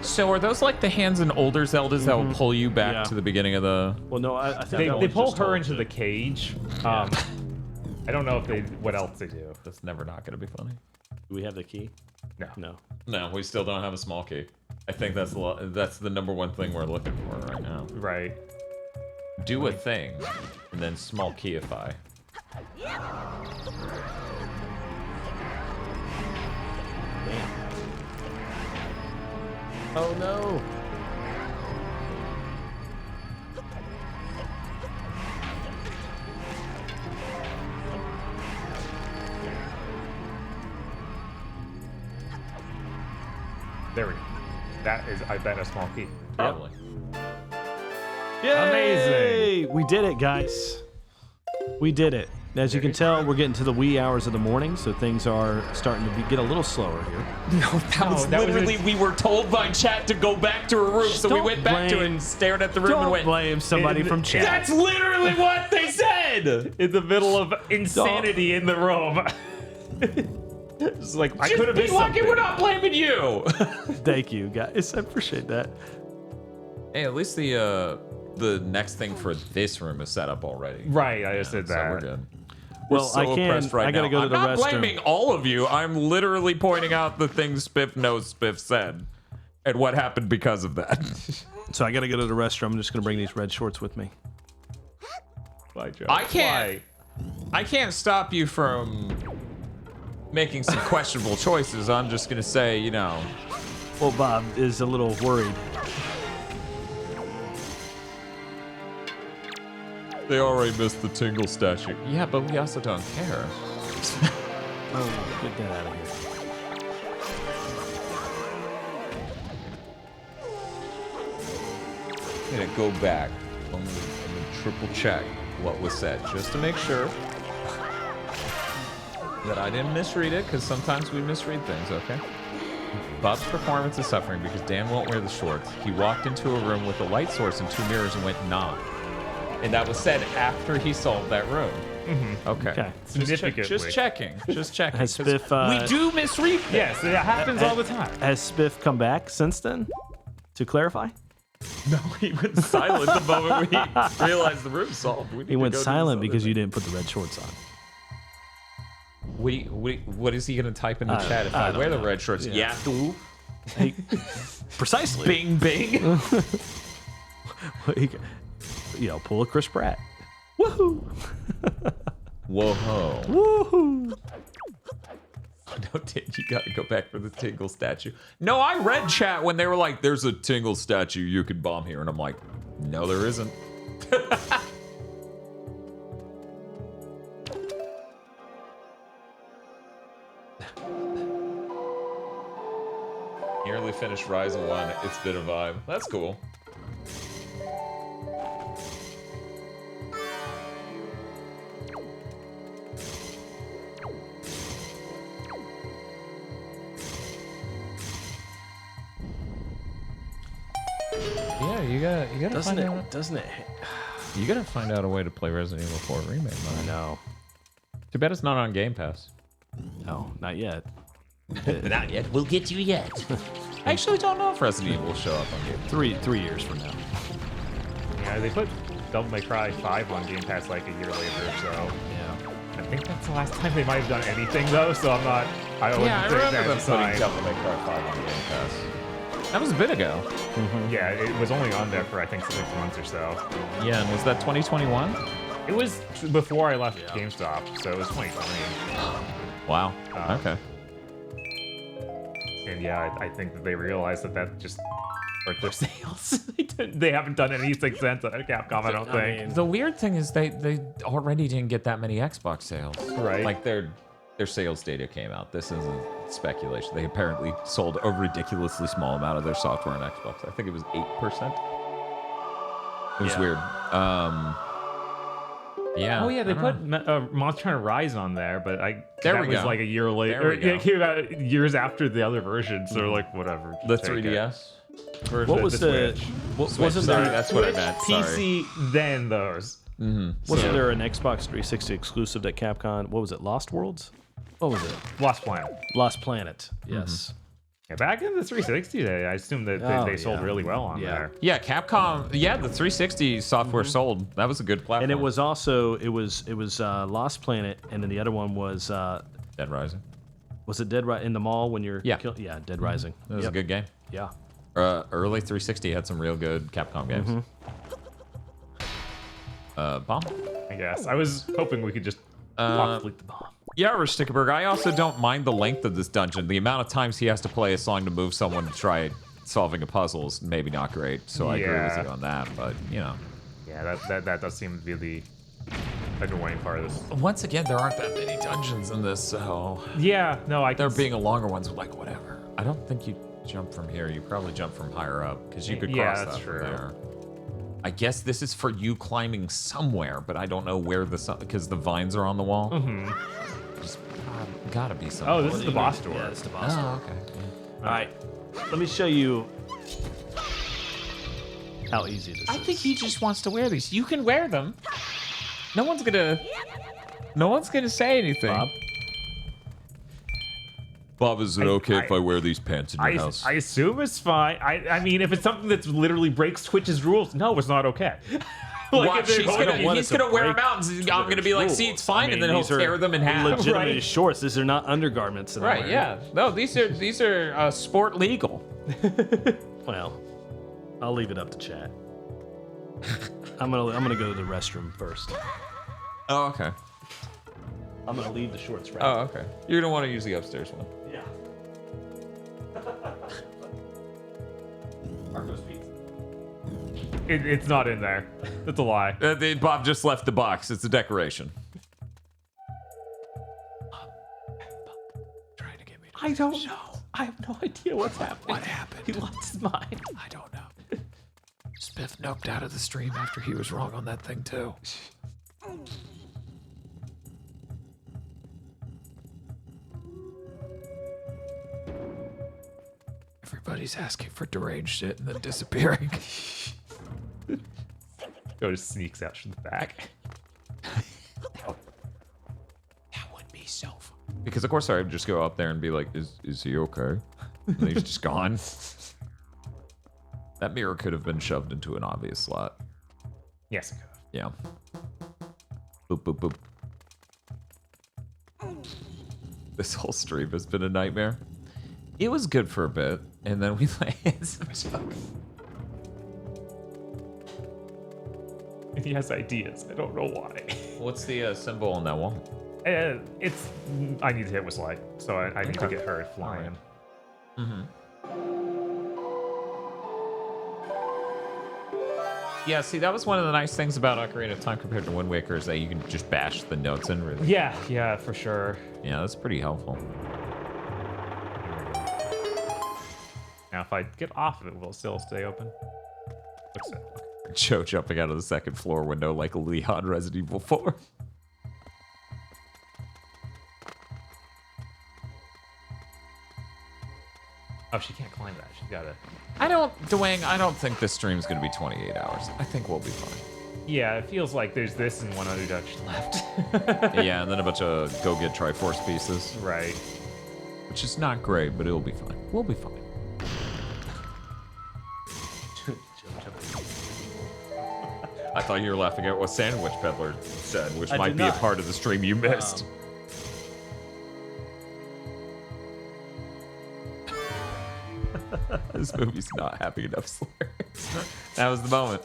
So are those like the hands in older Zeldas that will pull you back to the beginning of the... Well, no, I think They pull her into the cage. I don't know if what else they do. That's never not going to be funny. Do we have the key? No. No. No, we still don't have a small key. I think that's the number one thing we're looking for right now. Right. Do a thing, and then small keyify. Oh no! There we go. That is, I bet, a small key. Probably. Yay! We did it, guys. We did it. As you can tell, we're getting to the wee hours of the morning, so things are starting to get a little slower here. That was literally, we were told by chat to go back to a room, so we went back to it and stared at the room and Don't went, blame somebody from chat. that's literally what they said! In the middle of insanity in the room. It's like, I could have missed something. We're not blaming you! Thank you, guys. I appreciate that. Hey, at least the next thing for this room is set up already. Right, I just did that. So we're good. Well, We're so oppressed right I gotta now. go to the restroom. I'm not blaming all of you. I'm literally pointing out the things Spiff knows Spiff said and what happened because of that. So I gotta go to the restroom. I'm just gonna bring these red shorts with me. Bye, Joe. I can't stop you from making some questionable choices. I'm just gonna say, you know. Well, Bob is a little worried. They already missed the Tingle statue. Yeah, but we also don't care. Oh, get that out of here. I'm gonna go back. I'm gonna triple check what was said, just to make sure that I didn't misread it, because sometimes we misread things, okay? Bob's performance is suffering because Dan won't wear the shorts. He walked into a room with a light source and 2 mirrors and went, nah. And that was said after he solved that room. Okay. Significantly. Just checking. Just checking. Has Spiff, we do misread things. Yes, it happens all the time. Has Spiff come back since then to clarify? No, he went silent the moment we realized the room's solved. He went silent because you didn't put the red shorts on. What is he going to type in the chat if I wear the red shorts? Yeah. Yahoo! Hey, precisely. Bing, bing. You know, pull a Chris Pratt. Woohoo! Whoa-ho. Woohoo! No, you gotta go back for the Tingle statue. No, I read chat when they were like, there's a Tingle statue you could bomb here. And I'm like, no, there isn't. Nearly finished Rise of 1. It's been a vibe. That's cool. Yeah, you gotta find out. Doesn't it? You gotta find out a way to play Resident Evil 4 Remake. Man. I know. Too bad it's not on Game Pass. No, not yet. Not yet. We'll get you yet. I actually don't know if Resident Evil will show up on Game Pass. 3 years from now. Yeah, they put Devil May Cry 5 on Game Pass like a year later, so. Yeah. I think that's the last time they might have done anything, though, so I'm not. I wouldn't I take remember that them as a putting sign. Devil May Cry 5 on Game Pass. That was a bit ago. Yeah, it was only on there for, I think, 6 months or so. Yeah, and was that 2021? It was before I left GameStop, so it was 2020. Wow. Okay. And yeah, I think that they realized that just hurt their sales. They haven't done anything since at Capcom, I don't think. The weird thing is they already didn't get that many Xbox sales. Right. Like their sales data came out. This isn't speculation. They apparently sold a ridiculously small amount of their software on Xbox. I think it was 8%. It was weird. Yeah. Oh yeah, they put Monster Hunter Rise on there, but that was like a year later. There we go. It came out years after the other version, so like whatever. The Take it. 3DS? What was the? Wasn't Sorry, there? that's what I meant. Sorry. PC then those. Wasn't there an Xbox 360 exclusive that Capcom? What was it? Lost Worlds? What was it? Lost Planet. Lost Planet. Yes. Yeah, back in the 360 day, I assumed that they sold really well on there. Yeah, Capcom. Yeah, the 360 software sold. That was a good platform. And it was also Lost Planet, and then the other one was Dead Rising. Was it Dead Rising in the mall when you're? Yeah. Dead Rising. It was a good game. Yeah. Early 360 had some real good Capcom games. Bomb? I guess. I was hoping we could just complete the bomb. Yeah, Stickerberg, I also don't mind the length of this dungeon. The amount of times he has to play a song to move someone to try solving a puzzle is maybe not great. So I agree with you on that, but you know. Yeah, that does seem to be the annoying part of this. Once again, there aren't that many dungeons in this, so yeah, no, there being a longer ones, like whatever. I don't think you jump from here. You probably jump from higher up because you could Yeah, cross that's that from true. there. I guess this is for you climbing somewhere, but I don't know where because the vines are on the wall. Mm-hmm. Just gotta be somewhere. Oh, this is the boss door. Yeah, it's the boss door. Oh, okay. All right, let me show you how easy this is. I think he just wants to wear these. You can wear them. No one's gonna say anything. Bob, is it okay if I wear these pants in your house? I assume it's fine. I mean, if it's something that's literally breaks Twitch's rules, no, it's not okay. Watch, if he's gonna wear them out, and I'm gonna be like, see, it's fine, and then he'll tear them in half. Legitimate shorts. These are not undergarments. That I'm Right? wearing. Yeah. No, these are sport legal. Well, I'll leave it up to chat. I'm gonna go to the restroom first. Oh, okay. I'm gonna leave the shorts right. Oh, okay. You're gonna want to use the upstairs one. Yeah. It's not in there. That's a lie. Bob just left the box. It's a decoration. Trying to get me. I don't know. I have no idea what's happening. What happened? He lost his mind. I don't know. Spiff noped out of the stream after he was wrong on that thing too. Everybody's asking for deranged shit and then disappearing. Go just sneaks out from the back. That would be so fun. Because of course I would just go up there and be like, is he okay? And he's just gone. That mirror could have been shoved into an obvious slot. Yes, it could. Yeah. Boop, boop, boop. This whole stream has been a nightmare. It was good for a bit, and then we landed some jokes. He has ideas. I don't know why. What's the symbol on that wall? It's. I need to hit Whistle Light, so I need to get her flying. Mm-hmm. Yeah, see, that was one of the nice things about Ocarina of Time compared to Wind Waker is that you can just bash the notes in really. Yeah, for sure. Yeah, that's pretty helpful. Now, if I get off of it, will it still stay open? Looks it. Joe jumping out of the second floor window like Leon Resident Evil 4. Oh, she can't climb that. She's got to. Dwayne, I don't think this stream's gonna be 28 hours. I think we'll be fine. Yeah, it feels like there's this and one other dungeon left. Yeah, and then a bunch of go get Triforce pieces. Right. Which is not great, but it'll be fine. We'll be fine. I thought you were laughing at what Sandwich Peddler said, which I might did be a not. part of the stream you missed. This movie's not happy enough, Slayer. That was the moment.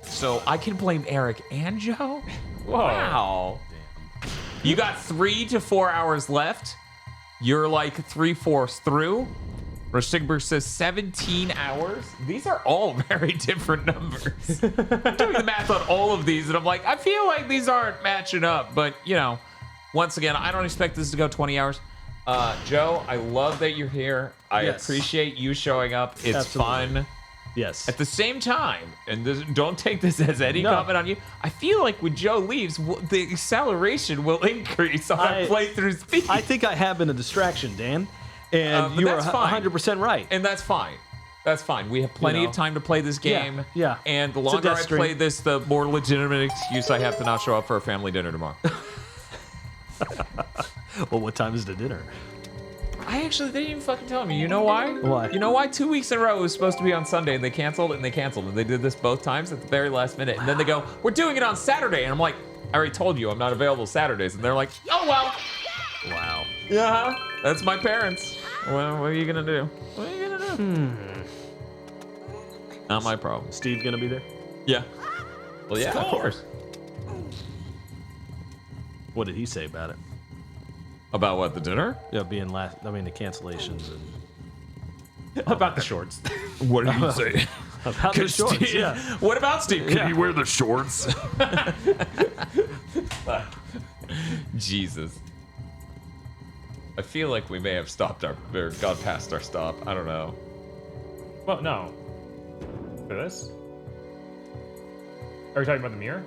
So I can blame Eric and Joe? Whoa. Wow. You got 3 to 4 hours left. You're like 3/4 through. Rush Sigberg says 17 hours. These are all very different numbers. I'm doing the math on all of these, and I'm like, I feel like these aren't matching up. But, you know, once again, I don't expect this to go 20 hours. Joe, I love that you're here. I appreciate you showing up. It's Absolutely. fun. Yes. At the same time, and don't take this as any comment on you, I feel like when Joe leaves, the acceleration will increase on our playthrough speed. I think I have been a distraction, Dan. And you are 100% right. And that's fine. That's fine. We have plenty of time to play this game. Yeah. And the It's a longer I Deathstream. play this, the more legitimate excuse I have to not show up for a family dinner tomorrow. Well, what time is the dinner? They didn't even fucking tell me. You know why? Why? You know why? 2 weeks in a row it was supposed to be on Sunday, and they canceled it, and they canceled it. And they did this both times at the very last minute. And then they go, we're doing it on Saturday. And I'm like, I already told you I'm not available Saturdays. And they're like, oh, well. Wow. Yeah, that's my parents. Well, what are you going to do? What are you going to do? Not my problem. Steve gonna be there? Yeah. Well, yeah, of course. What did he say about it? About what, the dinner? Yeah, being last. I mean, the cancellations and about the shorts. What did he say? about the shorts. Steve, Yeah. What about Steve? Can he wear the shorts? Jesus. I feel like we may have stopped or gone past our stop. I don't know. Well, no. For this? Are you talking about the mirror?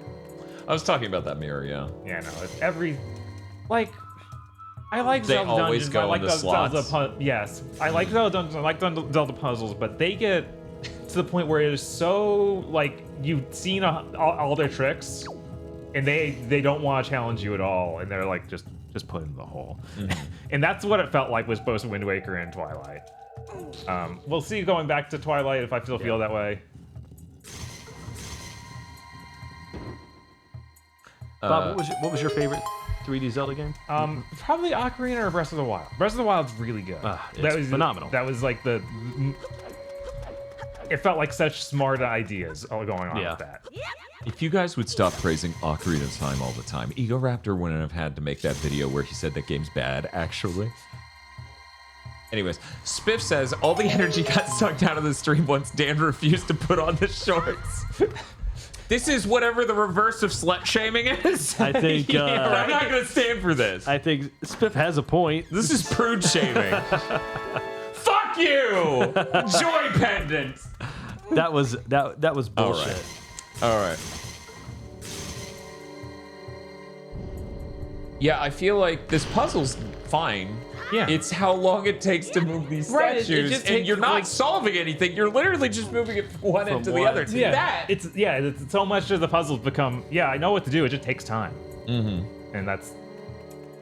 I was talking about that mirror, yeah. Yeah, no. It's every... Like... I like They Zelda always dungeons. go I like into slots. Yes. I like Zelda dungeons. I like Zelda puzzles, but they get to the point where it is so, like, you've seen all their tricks, and they don't want to challenge you at all, and they're like, just put it in the hole. And that's what it felt like with both Wind Waker and Twilight. We'll see going back to Twilight if I still feel that way. Bob, what was your favorite 3D Zelda game? Probably Ocarina or Breath of the Wild. Breath of the Wild's really good. That was phenomenal. That was like it felt like such smart ideas all going on with that. If you guys would stop praising Ocarina of Time all the time, Ego Raptor wouldn't have had to make that video where he said that game's bad, actually. Anyways, Spiff says, all the energy got sucked out of the stream once Dan refused to put on the shorts. This is whatever the reverse of slut shaming is. I think I'm not going to stand for this. I think Spiff has a point. This is prude shaming. Fuck you! Joy pendant. That was bullshit. All right. Yeah, I feel like this puzzle's fine. Yeah. It's how long it takes to move these Right, it statues, just and takes, you're not like- solving anything. You're literally just moving it from one end to the one other. to Yeah, it's so much of the puzzles become. Yeah, I know what to do. It just takes time, and that's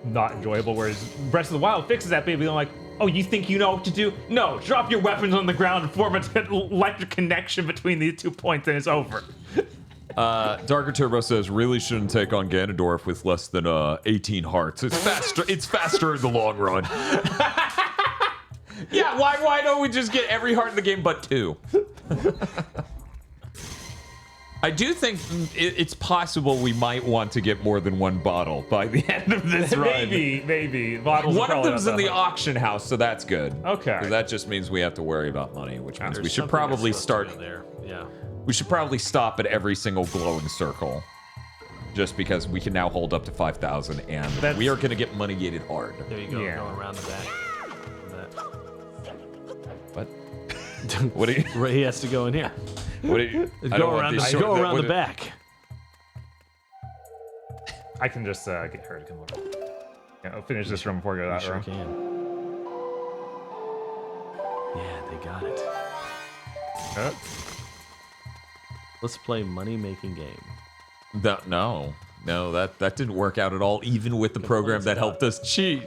not enjoyable. Whereas Breath of the Wild fixes that, baby. I'm like, oh, you think you know what to do? No, drop your weapons on the ground and form an electric connection between these 2 points, and it's over. Darker Turbo says, really shouldn't take on Ganondorf with less than 18 hearts. It's faster. It's faster in the long run. Yeah, why don't we just get every heart in the game but 2? I do think it's possible we might want to get more than 1 bottle by the end of this run. Maybe. Bottles One are of probably them's not in that the much. auction house, so that's good. Okay. 'Cause that just means we have to worry about money, which means we There's should something probably that's supposed to start go there. Yeah. We should probably stop at every single glowing circle. Just because we can now hold up to 5,000 and we are going to get money gated hard. There you go. Yeah. Going around the back. What? What do you? He has to go in here. What do you? I don't Go want around, this go short- around what- the back. I can just get her to come over. Yeah, I'll finish this room before I go to that Sure room. can. Yeah, they got it. Let's play money-making game. No, that didn't work out at all, even with the program that helped us cheat.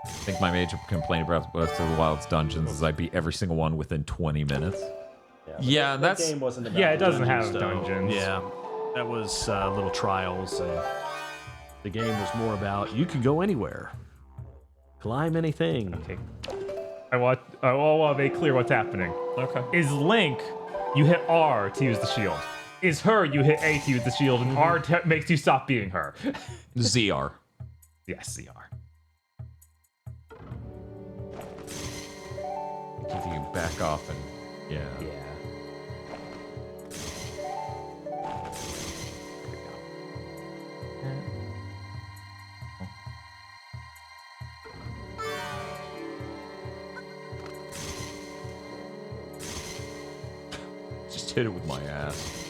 I think my major complaint about Breath of the Wild's dungeons is I beat every single one within 20 minutes. Yeah, that that's... game wasn't about Yeah, it doesn't have though. dungeons. Yeah, that was little trials, and the game was more about you can go anywhere, climb anything. Okay. I want to make clear what's happening. Okay. Is Link, you hit R to use the shield. Is her, you hit A to use the shield, and R makes you stop being her. ZR. Yes, CR. If you back off and... Yeah. Yeah. Just hit it with my ass.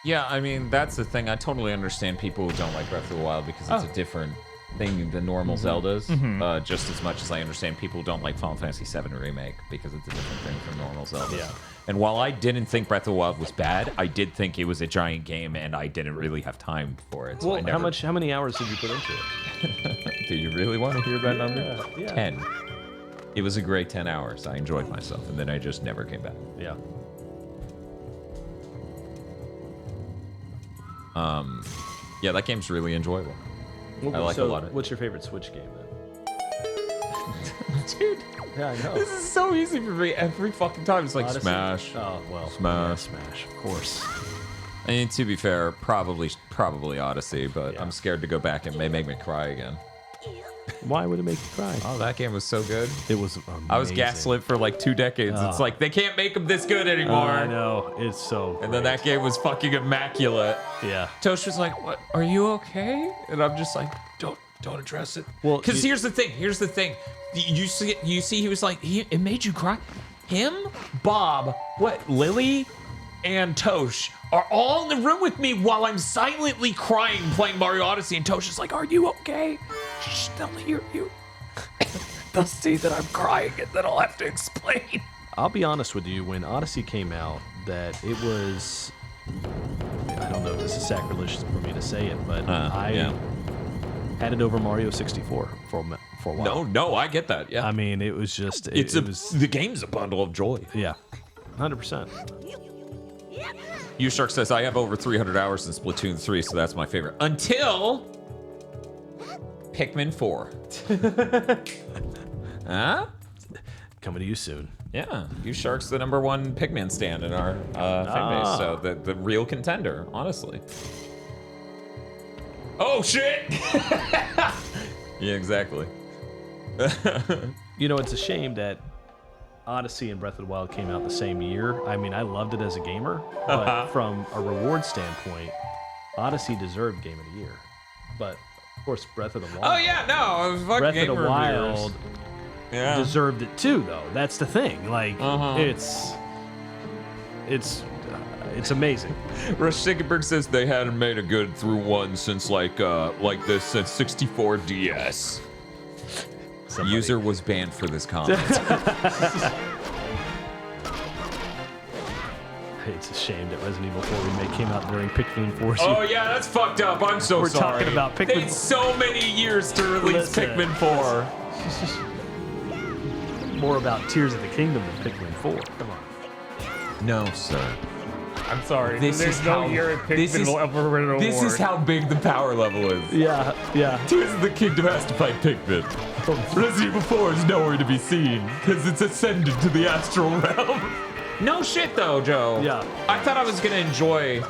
Yeah, I mean, that's the thing. I totally understand people who don't like Breath of the Wild because it's a different thing than normal Zeldas. Just as much as I understand people who don't like Final Fantasy VII Remake because it's a different thing from normal Zeldas. Yeah. And while I didn't think Breath of the Wild was bad, I did think it was a giant game and I didn't really have time for it. So I Well, never... how many hours did you put into it? Do you really want to hear that number? Yeah. 10. It was a great 10 hours. I enjoyed myself, and then I just never came back. Yeah. Yeah, that game's really enjoyable. I like a lot of it. What's your favorite Switch game then? Dude, Yeah, I know. this is so easy for me every fucking time. It's like Odyssey? Smash. Oh well. Smash. Yeah, Smash, of course. I mean, to be fair, probably Odyssey, but I'm scared to go back and may make me cry again. Why would it make you cry? Oh, that game was so good. It was amazing. I was gaslit for like 2 decades. It's like, they can't make them this good anymore. I know. It's so And then that game was fucking immaculate. Yeah. Tosh was like, "What? Are you okay?" And I'm just like, "Don't address it." Well, because here's the thing. You see, he was like, it made you cry. Him, Bob, Lily, and Tosh are all in the room with me while I'm silently crying playing Mario Odyssey. And Tosh is like, "Are you okay?" Shh, they'll hear you. They'll see that I'm crying, and then I'll have to explain. I'll be honest with you. When Odyssey came out, that it was. I don't know if this is sacrilegious for me to say it, but I had it over Mario 64 for a while. No, I get that. Yeah. I mean, it was just. The game's a bundle of joy. Yeah, 100%. U-Shark says, I have over 300 hours in Splatoon 3, so that's my favorite. Until Pikmin 4. Huh? Coming to you soon. Yeah, U-Shark's the #1 Pikmin stand in our fan base, so the real contender, honestly. Oh, shit! Yeah, exactly. You know, it's a shame that Odyssey and Breath of the Wild came out the same year. I mean, I loved it as a gamer, but from a reward standpoint, Odyssey deserved Game of the Year. But, of course, Breath of the Wild... Oh, yeah, no, it was fucking Breath Game of the Wild deserved it, too, though. That's the thing. Like, it's amazing. Rush Sickenberg says they hadn't made a good through one since like this since 64 DS. User was banned for this comment. It's a shame that Resident Evil 4 Remake came out during Pikmin 4. Oh yeah, that's fucked up. I'm so We're sorry. talking about Pikmin. They had so many years to release Pikmin 4. More about Tears of the Kingdom than Pikmin 4. Come on. No, sir. I'm sorry. This There's is no how- year at this Pikmin is- will ever win an award. This is how big the power level is. Yeah. Tears of the Kingdom has to fight Pikmin. Resident Evil 4 is nowhere to be seen because it's ascended to the astral realm. No shit though, Joe. Yeah. I thought I was gonna enjoy.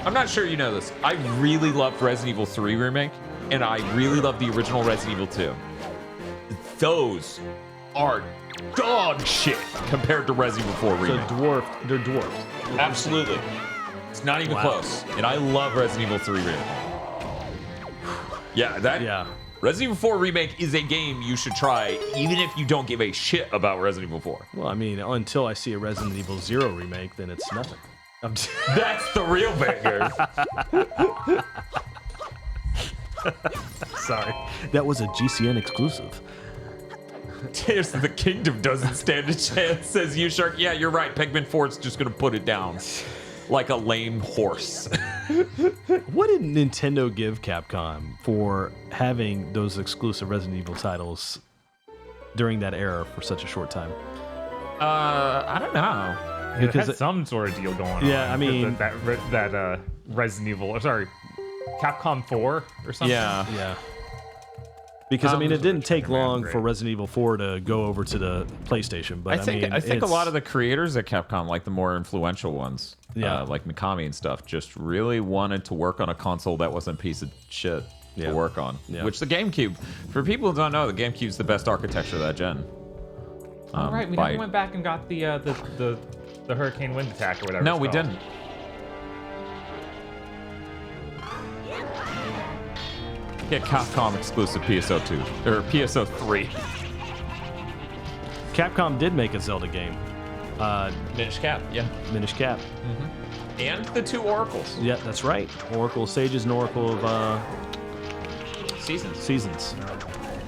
I'm not sure you know this. I really loved Resident Evil 3 remake, and I really loved the original Resident Evil 2. Those are dog shit compared to Resident Evil 4 remake. They're dwarfed. Absolutely. It's not even close. And I love Resident Evil 3 remake. Yeah. Resident Evil 4 remake is a game you should try, even if you don't give a shit about Resident Evil 4. Well, I mean, until I see a Resident Evil 0 remake, then it's nothing. That's the real banger. Sorry. That was a GCN exclusive. Tears of the Kingdom doesn't stand a chance, says U-Shark. Yeah, you're right. Pikmin 4 is just going to put it down like a lame horse. What did Nintendo give Capcom for having those exclusive Resident Evil titles during that era for such a short time? I don't know. It had some sort of deal going on. Yeah, I mean... That Resident Evil... Sorry, Capcom 4 or something? Yeah. Because, I mean, it didn't take long for Resident Evil 4 to go over to the PlayStation, but I think a lot of the creators at Capcom, like the more influential ones, like Mikami and stuff, just really wanted to work on a console that wasn't a piece of shit to work on. Yeah. Which the GameCube, for people who don't know, the GameCube's the best architecture of that gen. All right, we never went back and got the Hurricane Wind Attack or whatever. No, it's we called. didn't. Get Capcom exclusive PSO2 or PSO3. Capcom did make a Zelda game. Minish Cap, yeah. Minish Cap. And the 2 Oracles. Yeah, that's right. Oracle of Sages and Oracle of Seasons.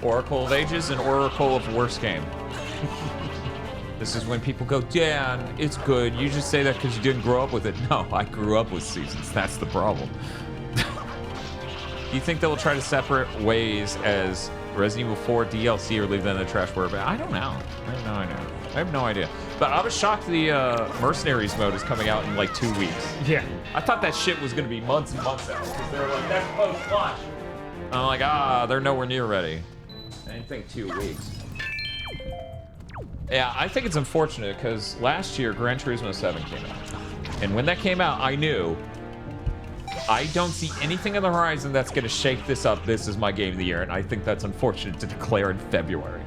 Oracle of Ages and Oracle of Worst Game. This is when people go, Dan, it's good. You just say that because you didn't grow up with it. No, I grew up with Seasons. That's the problem. Do you think they will try to separate ways as Resident Evil 4 DLC or leave them in the trash wherever? I don't know. I have no idea. But I was shocked the Mercenaries mode is coming out in like 2 weeks. Yeah. I thought that shit was going to be months and months out because they were like, that's post-launch. I'm like, they're nowhere near ready. I didn't think 2 weeks. Yeah, I think it's unfortunate because last year Gran Turismo 7 came out. And when that came out, I knew I don't see anything on the horizon that's going to shake this up. This is my game of the year, and I think that's unfortunate to declare in February.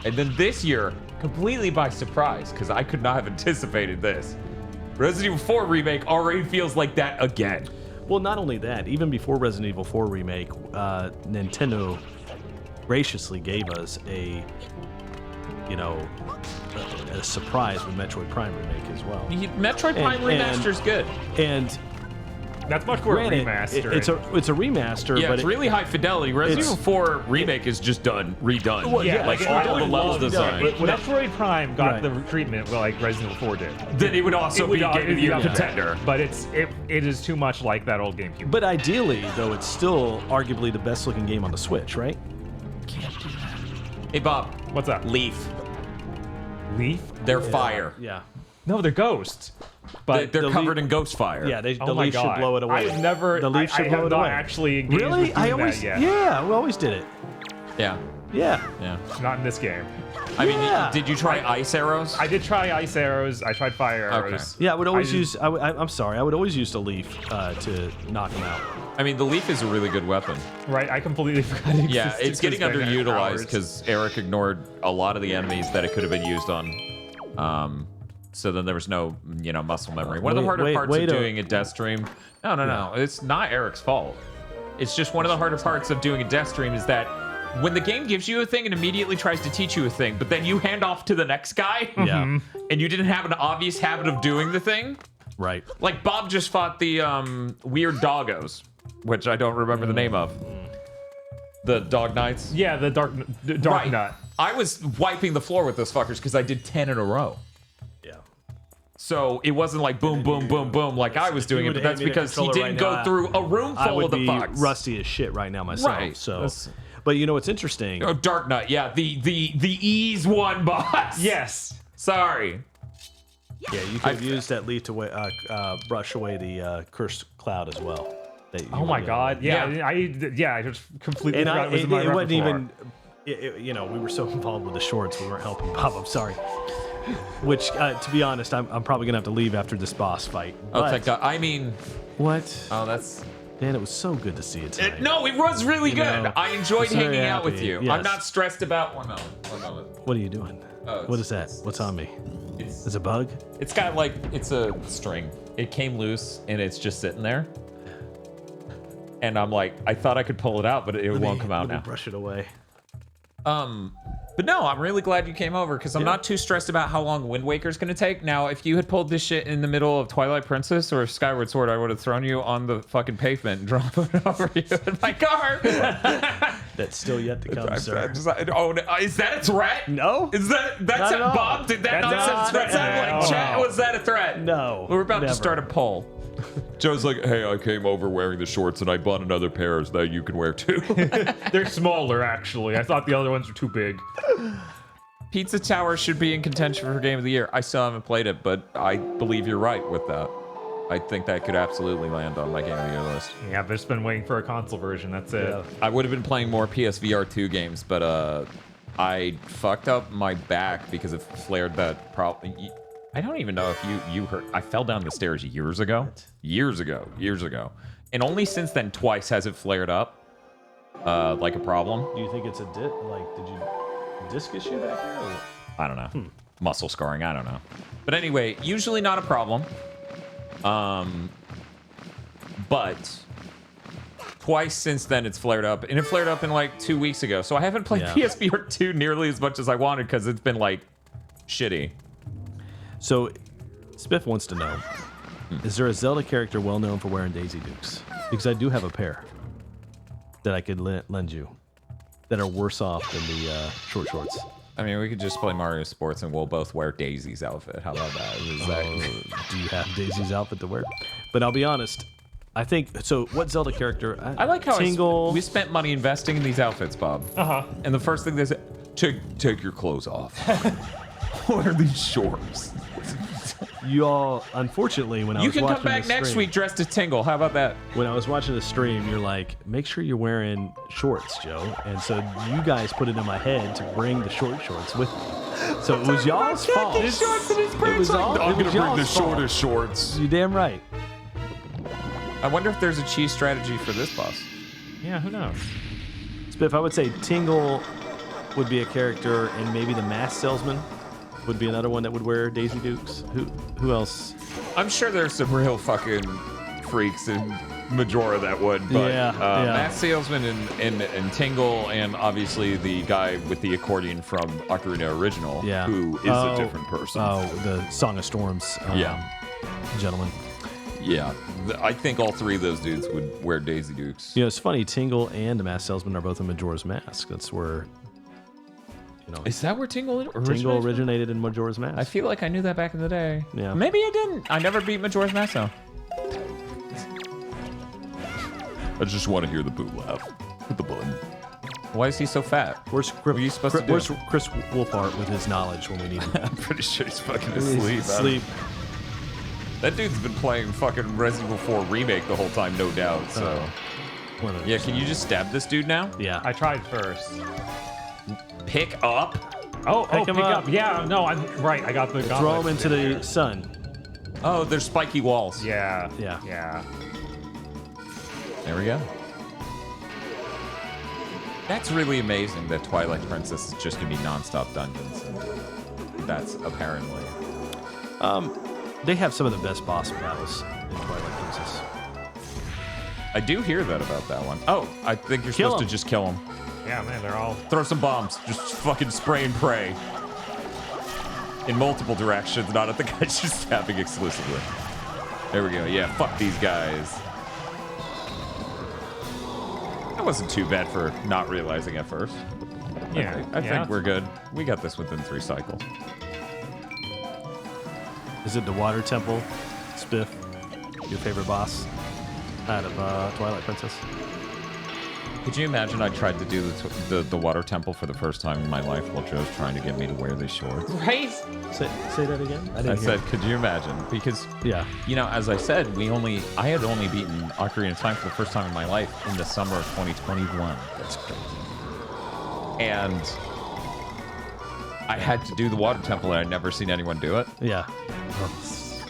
And then this year, completely by surprise, because I could not have anticipated this. Resident Evil 4 Remake already feels like that again. Well, not only that, even before Resident Evil 4 Remake, Nintendo graciously gave us a surprise with Metroid Prime Remake as well. Metroid Prime Remaster is good. And that's much more granted, remaster. It's a remaster, yeah, but it's really high fidelity. Resident Evil 4 Remake is just redone. Well, yeah, like I all the would level love design. If Metroid Prime got the treatment like Resident Evil 4 did, then it would also be Game of the Year contender. But it is too much like that old GameCube. But ideally, though, it's still arguably the best looking game on the Switch, right? Can't do that. Hey Bob, what's up? Leaf. Leaf? They're fire. Yeah. No, they're ghosts. But they're covered in ghost fire. Yeah, the leaf should blow it away. I've never. The leaf should blow it away. Actually engaged really? with doing that yet. Yeah, we always did it. Yeah. Yeah. Yeah. Not in this game. I mean, did you try ice arrows? I did try ice arrows. I tried fire arrows. Yeah, I would always use. I'm sorry. I would always use the leaf to knock them out. I mean, the leaf is a really good weapon. Right. I completely forgot. It Yeah, existed it's getting for underutilized hours. because Eric ignored a lot of the enemies that it could have been used on. So then there was no, muscle memory. One of the harder parts of doing a Deathstream. No. It's not Eric's fault. It's just one of the harder parts of doing a Deathstream is that when the game gives you a thing, it immediately tries to teach you a thing, but then you hand off to the next guy. Yeah. And you didn't have an obvious habit of doing the thing. Right. Like Bob just fought the weird doggos, which I don't remember the name of. The Dog Knights? Yeah, the Dark Nut. I was wiping the floor with those fuckers because I did 10 in a row. Yeah. So it wasn't like boom, boom, boom, boom like I was doing it, but that's because he didn't go through a room full of the fucks. I would be rusty as shit right now myself. Right. So, but you know what's interesting? Oh, Dark Knight. Yeah, the ease one boss. Yes. Sorry. Yeah, you could have used that leaf to brush away the cursed cloud as well. Oh my God! Yeah, I just completely And forgot it was in my it wasn't repertoire. even. We were so involved with the shorts, we weren't helping Bob. I'm sorry. Which, to be honest, I'm probably gonna have to leave after this boss fight. Oh, thank God. I mean, what? Oh, that's. Man, it was so good to see it tonight. No, it was really good. I enjoyed hanging out with you. Yes. I'm not stressed about one moment. What are you doing? What is that? What's on me? It's a bug? It's got it's a string. It came loose and it's just sitting there. And I'm like, I thought I could pull it out, but it won't come out now. Brush it away. But no, I'm really glad you came over because I'm not too stressed about how long Wind Waker's gonna take. Now, if you had pulled this shit in the middle of Twilight Princess or Skyward Sword, I would have thrown you on the fucking pavement and dropped it over you in my car. That's still yet to come, sir. Is that a threat? No. Is that's Bob? Did that not sound like chat? Was that a threat? No. We're about to never. start a poll. Joe's like, hey, I came over wearing the shorts and I bought another pair that you can wear too. They're smaller, actually. I thought the other ones were too big. Pizza Tower should be in contention for Game of the Year. I still haven't played it, but I believe you're right with that. I think that could absolutely land on my Game of the Year list. Yeah, I've just been waiting for a console version. That's it. Yeah. I would have been playing more PSVR 2 games, but I fucked up my back because it flared that problem. I don't even know if you heard. I fell down the stairs years ago. Years ago. And only since then twice has it flared up like a problem. Do you think it's a did you disc issue back here? Or? I don't know. Muscle scarring, I don't know. But anyway, usually not a problem. But twice since then it's flared up. And it flared up in like 2 weeks ago. So I haven't played PSVR 2 nearly as much as I wanted because it's been like shitty. So, Spiff wants to know, is there a Zelda character well known for wearing Daisy Dukes? Because I do have a pair that I could lend you that are worse off than the short shorts. I mean, we could just play Mario Sports and we'll both wear Daisy's outfit. How about that? Do you have Daisy's outfit to wear? But I'll be honest, I think, so what Zelda character? I like how Tingle. we spent money investing in these outfits, Bob. And the first thing they said, take your clothes off. What are these shorts? You all, unfortunately, when I was watching You can come back next week dressed as Tingle. How about that? When I was watching the stream, you're like, make sure you're wearing shorts, Joe. And so you guys put it in my head to bring the shorts with me. So it was y'all's fault. I'm gonna bring the shortest shorts. You damn right. I wonder if there's a cheese strategy for this boss. Yeah, who knows? Spiff, I would say Tingle would be a character, and maybe the mask salesman would be another one that would wear Daisy Dukes. Who else? I'm sure there's some real fucking freaks in Majora that would, but Matt Salesman and Tingle, and obviously the guy with the accordion from Ocarina Original, who is a different person. Oh, the Song of Storms gentleman. Yeah, I think all three of those dudes would wear Daisy Dukes. You know, it's funny, Tingle and the Mask Salesman are both in Majora's Mask. That's where, you know. Is that where Tingle originated? Tingle originated in Majora's Mask. I feel like I knew that back in the day. Yeah. Maybe I didn't. I never beat Majora's Mask, though. I just want to hear the boo laugh. Hit the button. Why is he so fat? Where's what are you supposed to do? Where's Chris Wolfhart with his knowledge when we need him? I'm pretty sure he's fucking asleep. Sleep. That dude's been playing fucking Resident Evil 4 Remake the whole time, no doubt, so... yeah, can you just stab this dude now? Yeah. I tried first. Pick up? Pick him up. Yeah, no, I'm right. I got the Throw him into the sun. Oh, there's spiky walls. Yeah. Yeah. There we go. That's really amazing that Twilight Princess is just gonna be non-stop dungeons. And that's apparently... They have some of the best boss battles in Twilight Princess. I do hear that about that one. Oh, I think you're supposed to just kill him. Yeah, man, they're all... Throw some bombs. Just fucking spray and pray. In multiple directions, not at the guys you're stabbing exclusively. There we go. Yeah, fuck these guys. That wasn't too bad for not realizing at first. Yeah. I think we're good. We got this within 3 cycles. Is it the Water Temple, Spiff? Your favorite boss out of Twilight Princess? Could you imagine I tried to do the Water Temple for the first time in my life while Joe's trying to get me to wear these shorts? Right? Say that again? I said, could you imagine? Because, you know, as I said, I had only beaten Ocarina of Time for the first time in my life in the summer of 2021. That's crazy. And I had to do the Water Temple, and I'd never seen anyone do it. Yeah.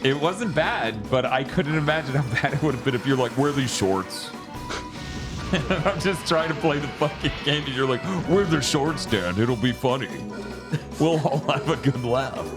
It wasn't bad, but I couldn't imagine how bad it would have been if you're like, wear these shorts. I'm just trying to play the fucking game, and you're like, wear their shorts, Dan. It'll be funny. We'll all have a good laugh.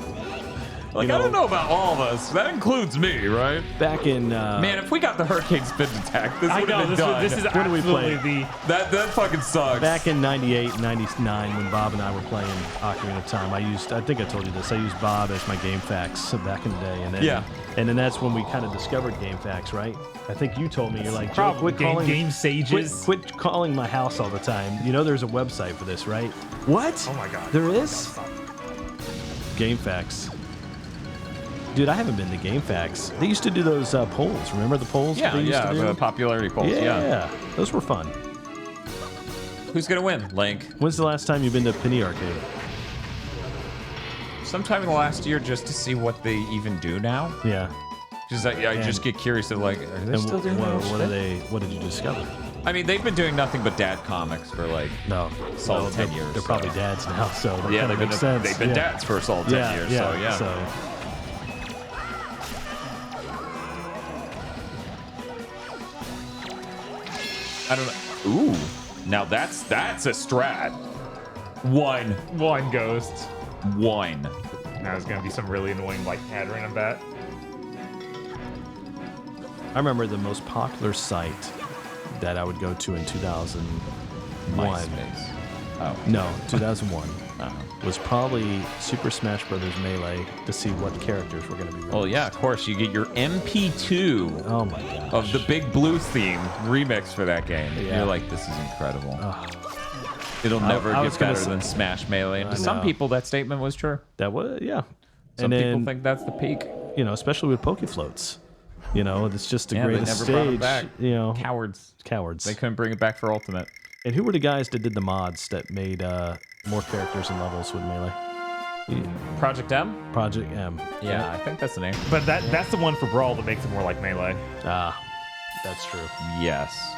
Like, I don't know about all of us. That includes me, right? Back in... Man, if we got the Hurricane Spin attack, this would have been done. This is When did we absolutely play? That fucking sucks. Back in 98, 99, when Bob and I were playing Ocarina of Time, I think I told you this, I used Bob as my game facts back in the day. And then, and then that's when we kind of discovered game facts, right? I think you told me, you're like, Joe, quit calling... Game sages. Quit calling my house all the time. You know there's a website for this, right? What? Oh my God. There is? Game facts. Dude, I haven't been to Game Facts. They used to do those polls. Remember the polls? Yeah, they used to do? the popularity polls. Yeah, those were fun. Who's gonna win? Link. When's the last time you've been to Penny Arcade? Sometime in the last year, just to see what they even do now. Yeah. Because I just get curious of like, are they still doing what did you discover? I mean, they've been doing nothing but dad comics for like solid 10 years. They're probably dads now, so that yeah, kind of makes sense. They've been dads for a solid 10 years. So. I don't know. Ooh, now that's a strat. One ghost. One. Now there's gonna be some really annoying like pattern of that. I remember the most popular site that I would go to in 2001. MySpace. Oh. No, 2001. Was probably Super Smash Brothers Melee to see what characters were going to be released. Well, yeah, of course. You get your MP2 oh my gosh. of the Big Blue theme remix for that game. Yeah. You're like, this is incredible. It'll never get better than Smash Melee. And to some people, that statement was true. That was, yeah. Some people think that's the peak. You know, especially with Pokefloats. You know, it's just the greatest they never brought it stage. back. You know, Cowards. They couldn't bring it back for Ultimate. And who were the guys that did the mods that made more characters and levels with Melee? Project M? Project M. Yeah, I think that's the name. But that's the one for Brawl that makes it more like Melee. Ah, that's true. Yes.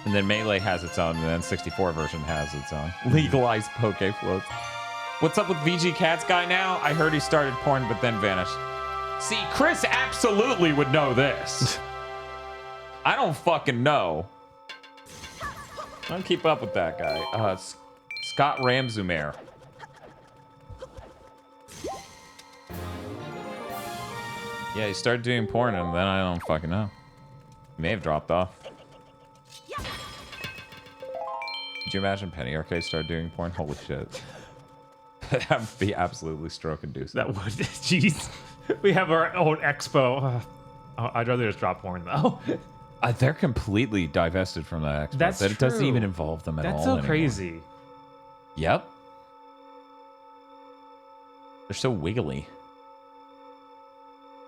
And then Melee has its own, and then 64 version has its own. Legalized Pokefloats. What's up with VG Cats guy now? I heard he started porn, but then vanished. See, Chris absolutely would know this. I don't fucking know. I don't keep up with that guy. Scott Ramzumair. Yeah, he started doing porn and then I don't fucking know. He may have dropped off. Could you imagine Penny Arcade started doing porn? Holy shit. That would be absolutely stroke-inducing. That would, jeez. We have our own expo. I'd rather just drop porn though. They're completely divested from that expo. That's It doesn't true. even involve them at all That's so anymore. crazy. Yep. They're so wiggly.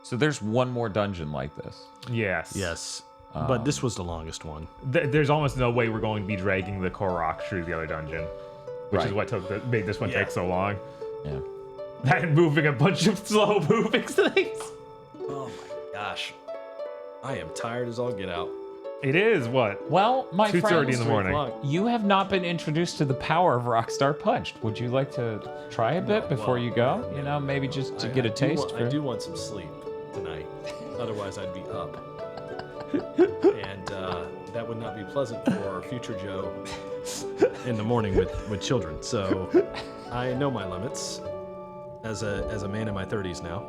So there's one more dungeon like this. Yes. Yes. But this was the longest one. There's almost no way we're going to be dragging the Korok through the other dungeon, which is what made this one take so long. Yeah. And moving a bunch of slow moving things. Oh my gosh. I am tired as all get out. It is what? Well, my 2:30 friends, in the morning. You have not been introduced to the power of Rockstar Punched. Would you like to try a bit before you go? You know, maybe just to get a taste. I do want some sleep tonight. Otherwise, I'd be up. And that would not be pleasant for future Joe in the morning with children. So I know my limits as a man in my 30s now.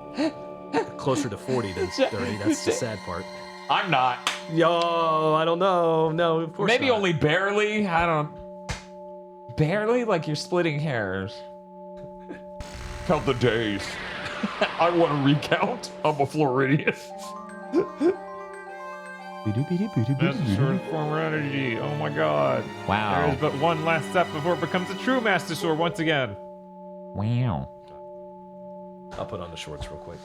Closer to 40 than 30. That's the sad part. I'm not. Yo, I don't know. No, of course Maybe not. only barely. I don't. Barely? Like you're splitting hairs. Count the days. I want to recount. I'm a Floridian. Master Sword former energy. Oh my god. Wow. There is but one last step before it becomes a true Master Sword once again. Wow. I'll put on the shorts real quick.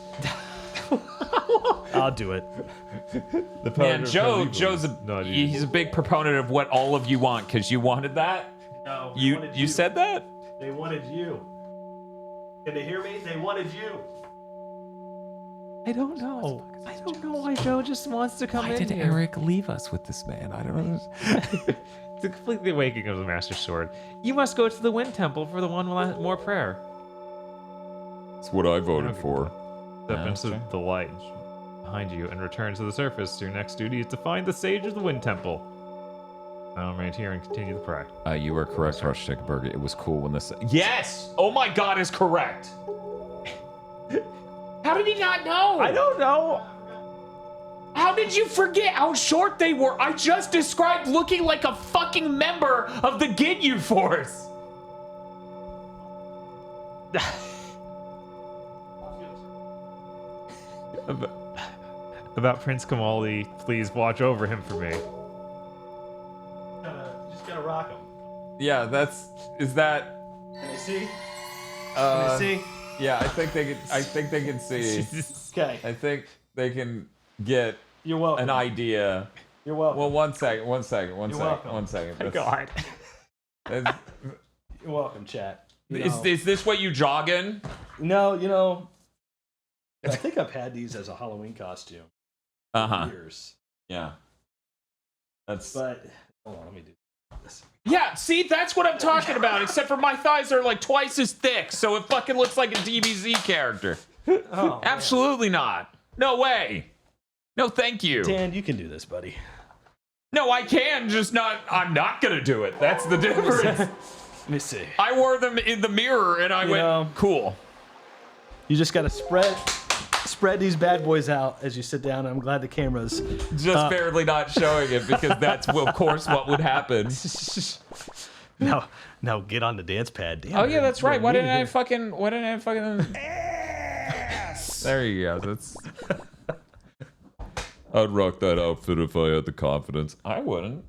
I'll do it. Man, Joe's he's a big proponent of what all of you want because you wanted that. No, you said that? They wanted you. Can they hear me? They wanted you. I don't know. I don't know why Joe just wants to come Why in did here. Eric leave us with this man? I don't know. The complete awakening of the Master Sword. You must go to the Wind Temple for the one more prayer. That's what I voted for. Step into the light behind you and return to the surface. Your next duty is to find the Sage of the Wind Temple. Now remain here and continue the prayer. You were correct, Rush Chickenburger. It was cool when this. Yes! Oh my god, is correct. How did he not know? I don't know. How did you forget how short they were? I just described looking like a fucking member of the Ginyu Force. About Prince Kamali, please watch over him for me. Just gotta rock them. Yeah, is that? Can you see? Can you see? Yeah, I think they can see. Okay. I think they can get You're welcome. an idea. You're welcome. Well, one second. You're welcome. One second. My God. That's- You're welcome, chat. is this what you jogging? No, you know, I think I've had these as a Halloween costume for years. Yeah. That's. But hold on, let me do this. Yeah, see, that's what I'm talking about. Except for my thighs are like twice as thick, so it fucking looks like a DBZ character. Oh, Absolutely not. No way. No, thank you. Dan, you can do this, buddy. No, I can, just not. I'm not gonna do it. That's the difference. Let me see. I wore them in the mirror, and I went, cool. You just gotta spread these bad boys out as you sit down. I'm glad the camera's Just barely not showing it because that's, of course, what would happen. Now get on the dance pad. Damn, Oh yeah, that's right. Why didn't I here. fucking? There you go. That's. I'd rock that outfit if I had the confidence. I wouldn't.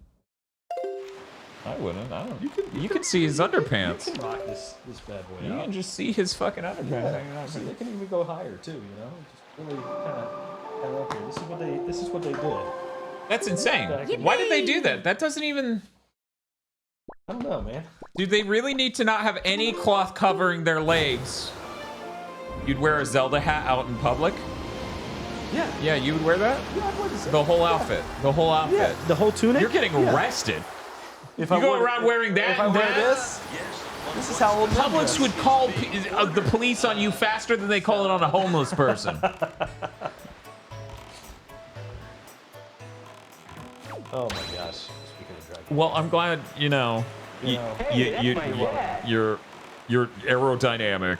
I don't. You can see his underpants. You can rock this bad boy You out. can just see his fucking underpants hanging out. See, they can even go higher too. You know, just really kind of up here. This is what they did. That's insane. Why did they do that? That doesn't even. I don't know, man. Do they really need to not have any cloth covering their legs? You'd wear a Zelda hat out in public? Yeah. Yeah, you would wear that? Yeah, I'd wear this. The whole outfit. The whole outfit. Yeah, the whole tunic. You're getting Yeah. arrested. If You I go wore- around wearing that If I and wear that? this, this is how old men Publix dress. would call the police on you faster than they call it on a homeless person. Oh my gosh. Speaking of dragon. Well, I'm glad you're aerodynamic.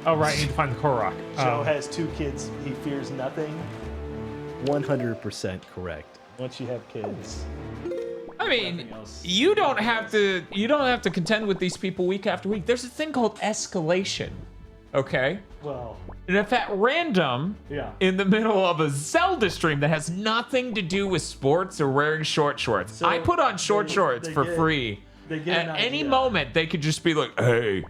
Oh, right. I need to find the Korok. Joe has 2 kids. He fears nothing. 100% correct. Once you have kids. I mean, you don't have to contend with these people week after week. There's a thing called escalation. Okay? Well. And if at random, in the middle of a Zelda stream that has nothing to do with sports or wearing short shorts, So I put on short shorts for free. At any moment, they could just be like, Hey,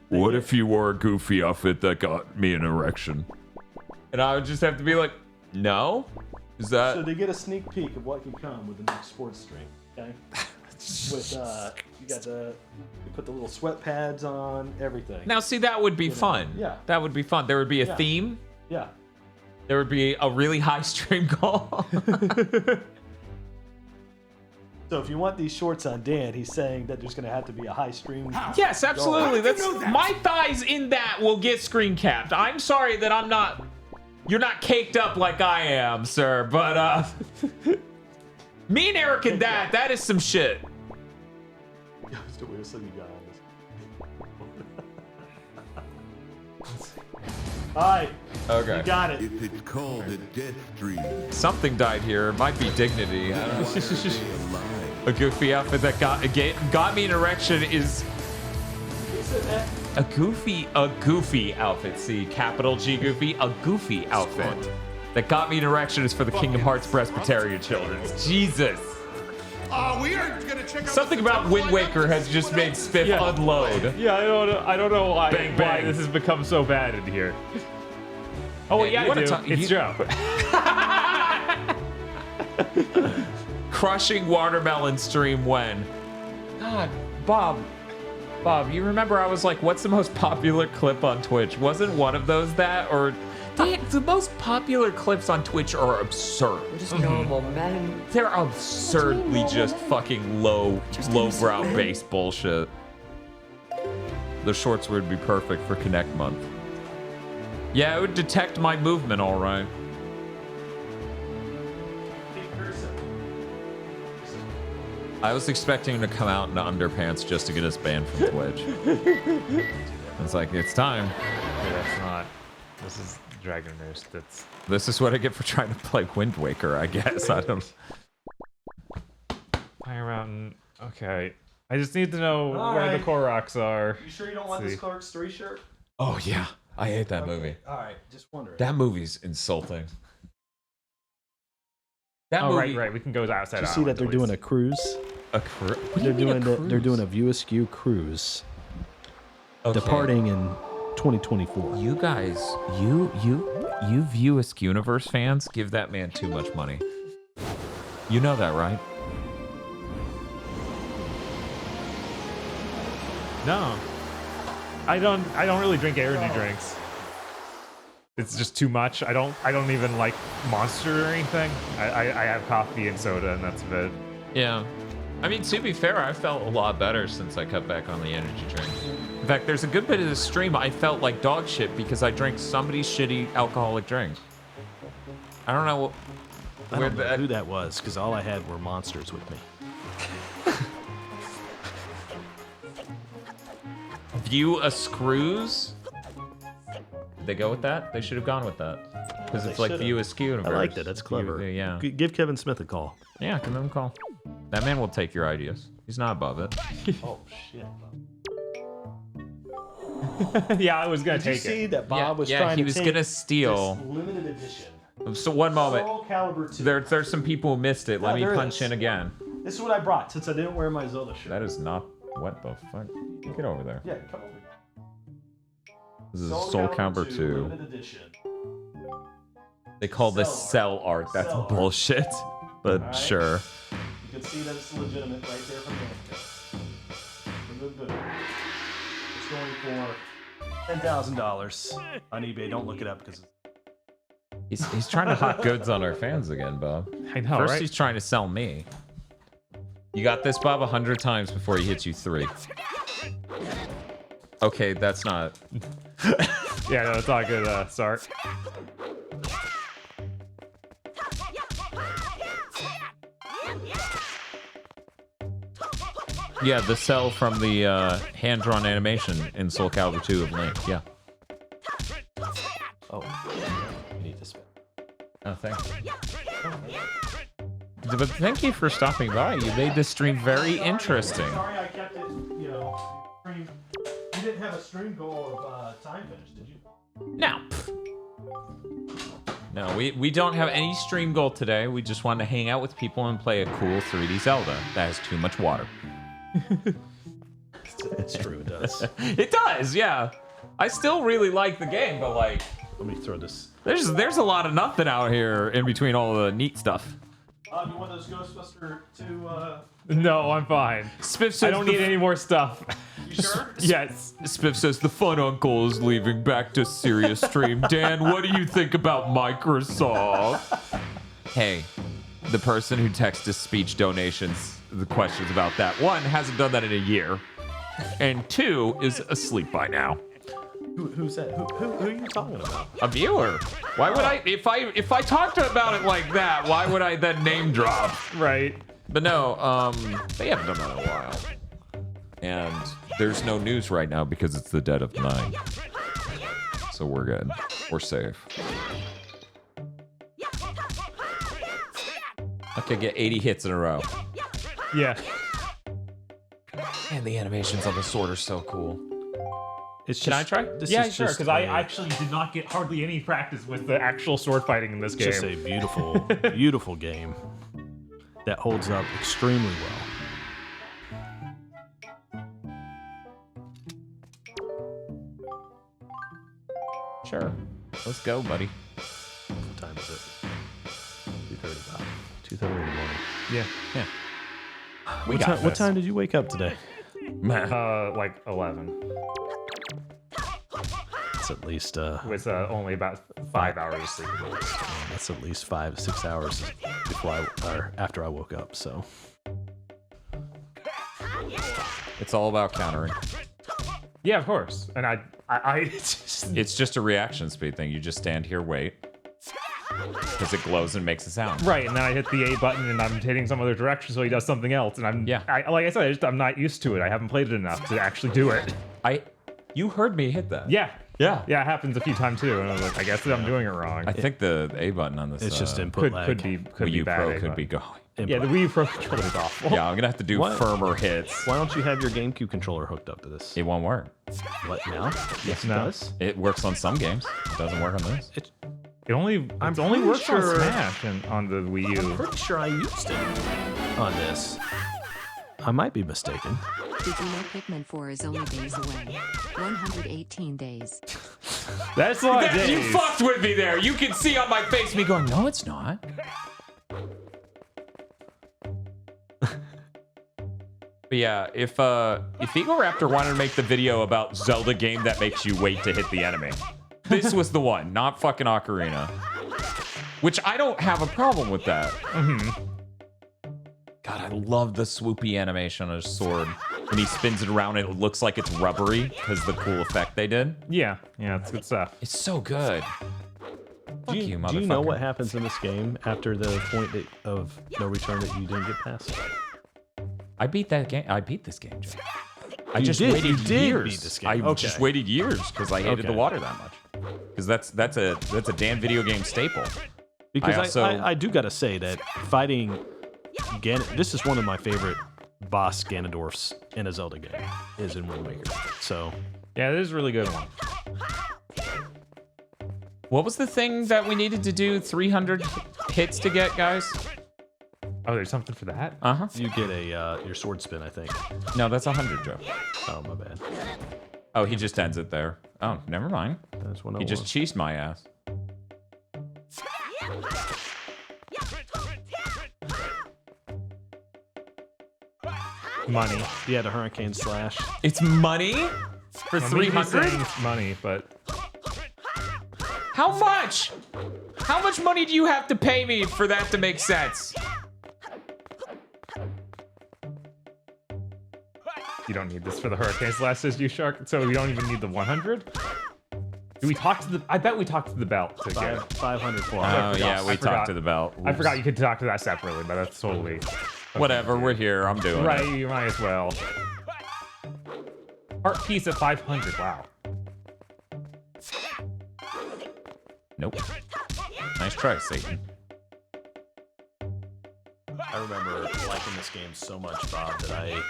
what if you wore a goofy outfit that got me an erection? and I would just have to be like, no? Is that... So they get a sneak peek of what can come with the next sports stream. Okay. With you put the little sweat pads on, everything. Now, see, that would be fun. Yeah. That would be fun. There would be a theme. Yeah. There would be a really high stream call. So if you want these shorts on Dan, he's saying that there's going to have to be a high stream. Yes, absolutely. My thighs in that will get screen capped. I'm sorry that I'm not. You're not caked up like I am, sir. But me and Eric and that is some shit. That's the weirdest thing you got on this. All right. Okay. You got it. If it's called a Deathstream, Something died here. It might be dignity. I don't know. A goofy outfit that got me an erection is a goofy outfit. See, capital G goofy, a goofy outfit that got me an erection is for the Kingdom Hearts Presbyterian children. Jesus. We are gonna check out Something about Wind Waker has just made Spiff unload. Yeah, I don't know why, Bang, why bang. this has become so bad in here. Oh, wait, Yeah, yeah, you I do. wanna It's Joe. Crushing watermelon stream when? God, Bob, you remember I was like, what's the most popular clip on Twitch? Wasn't one of those that? Or the most popular clips on Twitch are absurd. Just normal men. They're absurdly just fucking lowbrow based bullshit. The shorts would be perfect for Connect Month. Yeah, it would detect my movement all right. I was expecting him to come out in underpants just to get us banned from Twitch. It's like, it's time. Yeah, that's not. This is Dragon Roost. This is what I get for trying to play Wind Waker, I guess. I don't... Fire Mountain. Okay. I just need to know All where right. the Koroks are. You sure you don't want this Clerks 3 shirt? Oh, yeah. I hate that movie. All right, just wondering. That movie's insulting. That Oh, movie... right. We can go outside. Did you see that they're doing a cruise? A cruise? What do you mean a cruise? They're doing a View Askew cruise. Okay. Departing in 2024. You guys, you View Askew Universe fans give that man too much money. You know that, right? No. I don't really drink energy drinks. It's just too much. I don't even like Monster or anything. I have coffee and soda and that's it. Yeah. I mean, to be fair, I felt a lot better since I cut back on the energy drinks. In fact, there's a good bit of the stream I felt like dog shit because I drank somebody's shitty alcoholic drink. I don't know I don't know who that was, because all I had were monsters with me. View a Screws? Did they go with that? They should have gone with that. Because it's like View Askew Universe. I liked it. That's clever. Yeah. Give Kevin Smith a call. Yeah, give him a call. That man will take your ideas. He's not above it. Oh, shit. Yeah, I was gonna Did you take see it. that Bob was trying he to was take gonna steal. this limited edition So one moment. Soul Calibur 2. There's some people who missed it. Let me there punch is. in again. This is what I brought since I didn't wear my Zelda shirt. That is not. What the fuck? Get over there. Yeah, come over. This is Soul Calibur 2. Limited edition. They call this cell art. That's Cell art. bullshit. But Alright. sure. You can see that it's legitimate right there from the It's going for $10,000 on eBay. Don't look it up because He's trying to hot goods on our fans again, Bob. I know, First right? he's trying to sell me. You got this, Bob, 100 times before he hits you 3. Okay, that's not... Yeah, no, it's all good, Sark. Yeah, the cell from the hand-drawn animation in Soul Calibur 2 of Link. Yeah. Oh, you need to spin. Oh, thanks. But thank you for stopping by. You made this stream very interesting. Sorry, I kept it. You know, stream. You didn't have a stream goal of time finish, did you? No. No, we don't have any stream goal today. We just want to hang out with people and play a cool 3D Zelda that has too much water. It's true, it does. It does, yeah. I still really like the game, but like, let me throw this. There's a lot of nothing out here in between all the neat stuff. You want those Ghostbuster to? No, I'm fine. Spiff says I don't need any more stuff. You sure? Yes. Spiff says the fun uncle is leaving. Back to serious stream. Dan, what do you think about Microsoft? Hey, the person who texts us speech donations, the questions about that. One, hasn't done that in a year. And two, is asleep by now. Who's that? Who are you talking about? A viewer. Why would I, if I talked about it like that, why would I then name drop? Right. But no, they haven't done that in a while. And there's no news right now because it's the dead of night. So we're good. We're safe. Okay, get 80 hits in a row. Yeah. And the animations on the sword are so cool. Can I try? Yeah, sure, because I actually did not get hardly any practice with the actual sword fighting in this game. It's just a beautiful, beautiful game that holds up extremely well. Sure. Let's go, buddy. What time is it? 2:30. 2:30 in the morning. Yeah. Yeah. What time did you wake up today? Like 11. It's at least With only about 5 hours of sleep. That's at least 5-6 hours after I woke up. So It's all about countering. Yeah, of course. And I It's just a reaction speed thing. You just stand here, wait. Because it glows and makes a sound. Right, and then I hit the A button and I'm hitting some other direction so he does something else. And like I said, I'm not used to it. I haven't played it enough to actually do it. You heard me hit that. Yeah, it happens a few times too. And I was like, I guess I'm doing it wrong. I think the A button on this it's just input lag. Could be Wii U bad. Pro could be going. Yeah, the Wii U Pro controller is awful. Yeah, I'm gonna have to do firmer hits. Why don't you have your GameCube controller hooked up to this? It won't work. What now? Yes, it does. It works on some games. It doesn't work on this. It only works on Smash and on the Wii U. I'm pretty sure I used it on this. I might be mistaken. Did you know Pikmin 4 is only days away? 118 days. That's a lot of days. You fucked with me there. You can see on my face me going, no, it's not. But yeah, if Eagle Raptor wanted to make the video about Zelda game that makes you wait to hit the enemy, this was the one, not fucking Ocarina. Which I don't have a problem with that. Mm-hmm. God, I love the swoopy animation on his sword. When he spins it around, it looks like it's rubbery because the cool effect they did. Yeah, it's good stuff. It's so good. Fuck you, motherfucker. Do you know what happens in this game after the point of no return that you didn't get past? I beat that game. I beat this game, Joe. I You just did waited years. beat this game. I Okay. just waited years because I hated the Okay. water that much. Because that's a damn video game staple. Because I do gotta say that fighting this is one of my favorite boss Ganondorfs in a Zelda game, is in Wind Waker. So yeah, this is a really good one. What was the thing that we needed to do 300 hits to get, guys? Oh, there's something for that? Uh-huh. You get your sword spin, I think. No, that's 100, Joe. Oh, my bad. Oh, he just ends it there. Oh, never mind. That's what He just cheesed my ass. Money. Yeah, the Hurricane Slash. It's money? For Well, maybe he's 300? saying it's money, but How much? How much money do you have to pay me for that to make sense? you don't need this for the Hurricane Slash, says you, Shark. So you don't even need the 100? Do we talk to the? I bet we talked to the belt to get it. 500 for Oh yeah, we talked to the belt. I forgot you could talk to that separately, but that's totally Whatever, we're here. I'm doing right. it. You might as well. Heart piece at 500. Wow. Nope. Nice try, Satan. I remember liking this game so much, Bob, that I.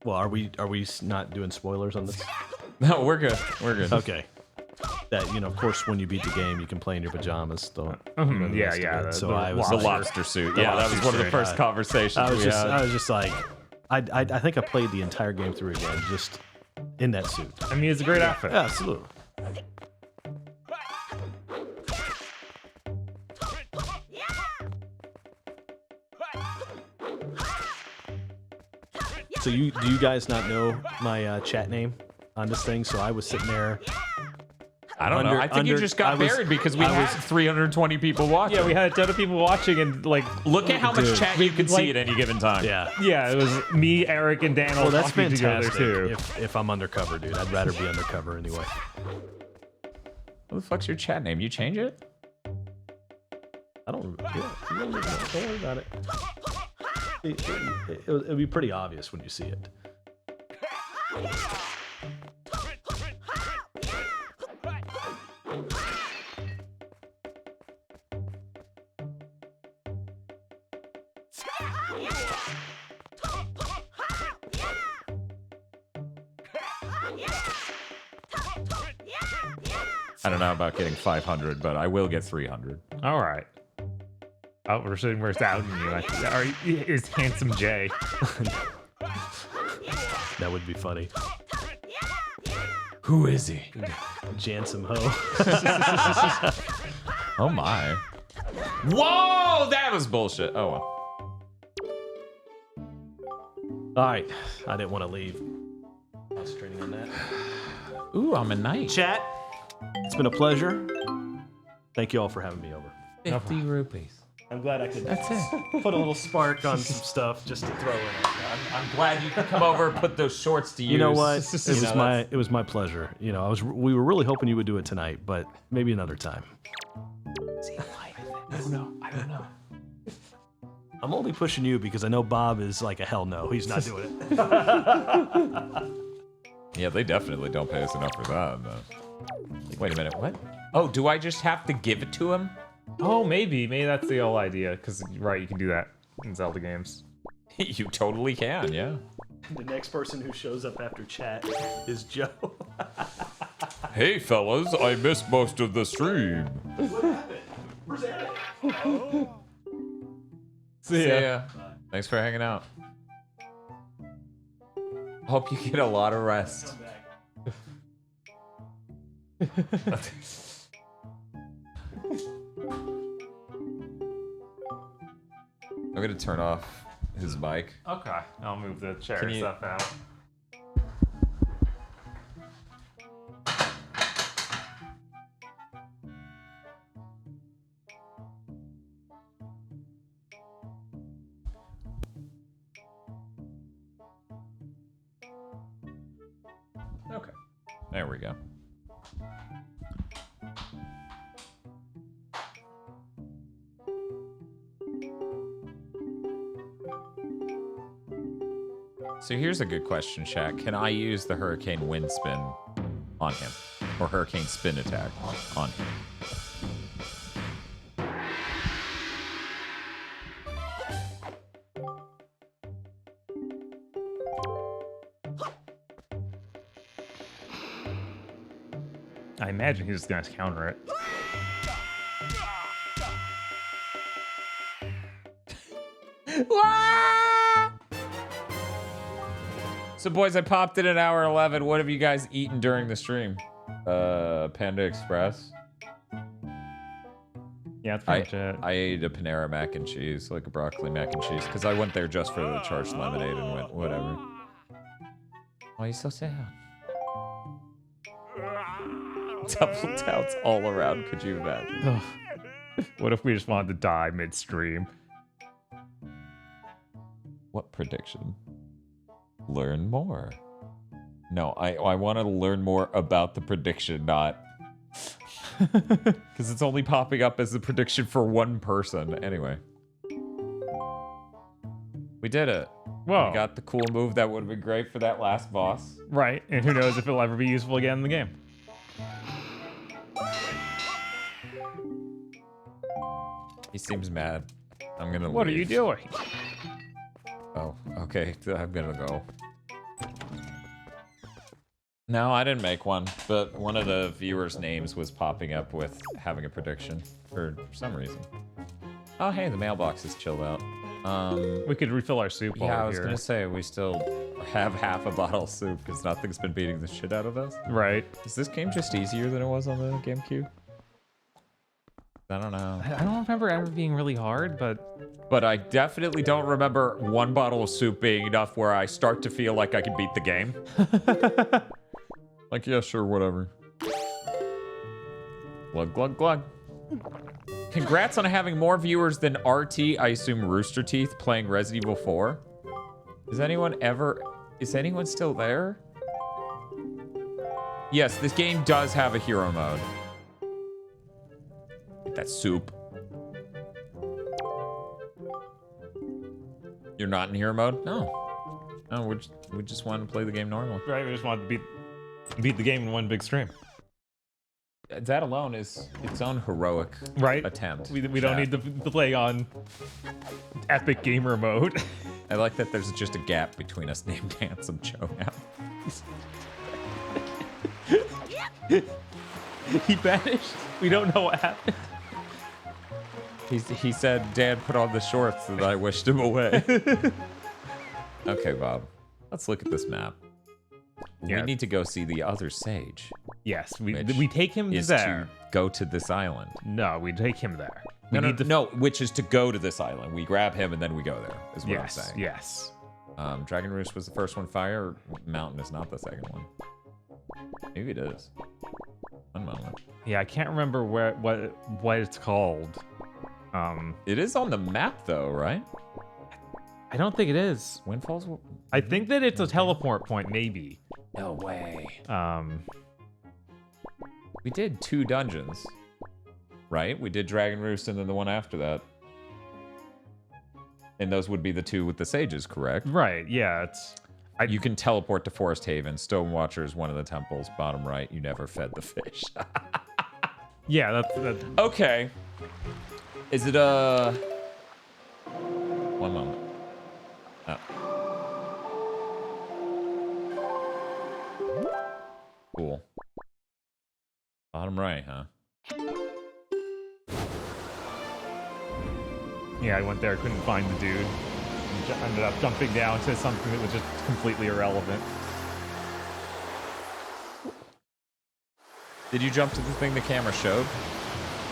Well, are we not doing spoilers on this? No, we're good. We're good. Okay. That of course, when you beat the game, you can play in your pajamas. Don't. Yeah. So the I was The like, lobster suit. Yeah, that was one of the first conversations I was we just, had. I was just like, I think I played the entire game through again, just in that suit. I mean, it's a great outfit. Yeah, absolutely. So do you guys not know my chat name on this thing? So I was sitting there. I don't know. I think you just got buried because we had 320 people watching. Yeah, we had a ton of people watching, and like, Look at how much chat you can see like- at any given time. yeah, it was me, Eric, and Dan all Well, that's talking together fantastic. too. If I'm undercover, dude, I'd rather be undercover anyway. What the fuck's your chat name? You change it? I don't. Yeah, don't worry about it. It'll be pretty obvious when you see it. I don't know about getting 500, but I will get 300. All right. Oh, we're sitting. We're doubting you. Is handsome Jay? That would be funny. Who is he? Jansom Ho. Oh my. Whoa, that was bullshit. Oh well. All right, I didn't want to leave. Concentrating on that. Ooh, I'm a knight. Chat, it's been a pleasure. Thank you all for having me over. 50 rupees. I'm glad I could. That's it. Put a little spark on some stuff just to throw in. I'm glad you could come over and put those shorts to use. You know what? It was my pleasure. We were really hoping you would do it tonight, but maybe another time. I don't know. I'm only pushing you because I know Bob is like a hell no. He's not doing it. Yeah, they definitely don't pay us enough for that. But... Wait a minute, what? Oh, do I just have to give it to him? Oh, maybe that's the whole idea. Because right, you can do that in Zelda games. You totally can, yeah. The next person who shows up after chat is Joe. Hey, fellas, I missed most of the stream. What happened? Where's Eric? See ya. Thanks for hanging out. Hope you get a lot of rest. I'm gonna turn off his mic. Okay, I'll move the chair Can you- stuff out. Okay. There we go. So here's a good question, Shaq. Can I use the Hurricane Wind Spin on him? Or Hurricane Spin Attack on him? I imagine he's just gonna counter it. So boys, I popped in at hour 11. What have you guys eaten during the stream? Panda Express. Yeah, that's pretty much it. I ate a Panera mac and cheese, like a broccoli mac and cheese, because I went there just for the charged lemonade and went, whatever. Why are you so sad? Double doubts all around, could you imagine? What if we just wanted to die midstream? What prediction? Learn more. No, I want to learn more about the prediction, not Because it's only popping up as the prediction for one person. Anyway. We did it. Whoa. We got the cool move that would have been great for that last boss. Right, and who knows if it'll ever be useful again in the game. He seems mad. I'm gonna What leave. are you doing? Oh, okay. I'm gonna go. No, I didn't make one, but one of the viewers' names was popping up with having a prediction for some reason. Oh, hey, the mailbox is chilled out. We could refill our soup while Yeah, I we're was here. gonna say we still have half a bottle of soup because nothing's been beating the shit out of us. Right. Is this game just easier than it was on the GameCube? I don't know. I don't remember ever being really hard, but I definitely don't remember one bottle of soup being enough where I start to feel like I can beat the game. Like, yeah, sure, whatever. Glug, glug, glug. Congrats on having more viewers than RT, I assume Rooster Teeth, playing Resident Evil 4. Is anyone still there? Yes, this game does have a hero mode. Get that soup. You're not in hero mode? No. No, we just wanted to play the game normally. right, we just wanted to beat the game in one big stream. That alone is its own heroic attempt. We don't need to play on epic gamer mode. I like that there's just a gap between us named Handsome Joe now. He vanished. We don't know what happened. He said, Dad put on the shorts and I wished him away. Okay, Bob. Let's look at this map. Yeah. We need to go see the other sage. Yes, we take him is there. To go to this island. No, we take him there. No, which is to go to this island. We grab him and then we go there, is what I'm Yes, saying. yes. Dragon Roost was the first one. Fire Mountain is not the second one. Maybe it is. One moment. Yeah, I can't remember what it's called. It is on the map though, right? I don't think it is. Windfalls? I think that it's a teleport point, maybe. No way. We did 2 dungeons, right? We did Dragon Roost and then the one after that. And those would be the 2 with the sages, correct? Right, yeah. You can teleport to Forest Haven. Stonewatcher is one of the temples. Bottom right, you never fed the fish. Yeah, that's... Okay. Is it a... One moment. Oh. Cool. Bottom right, huh? Yeah, I went there, couldn't find the dude. Ended up jumping down to something that was just completely irrelevant. Did you jump to the thing the camera showed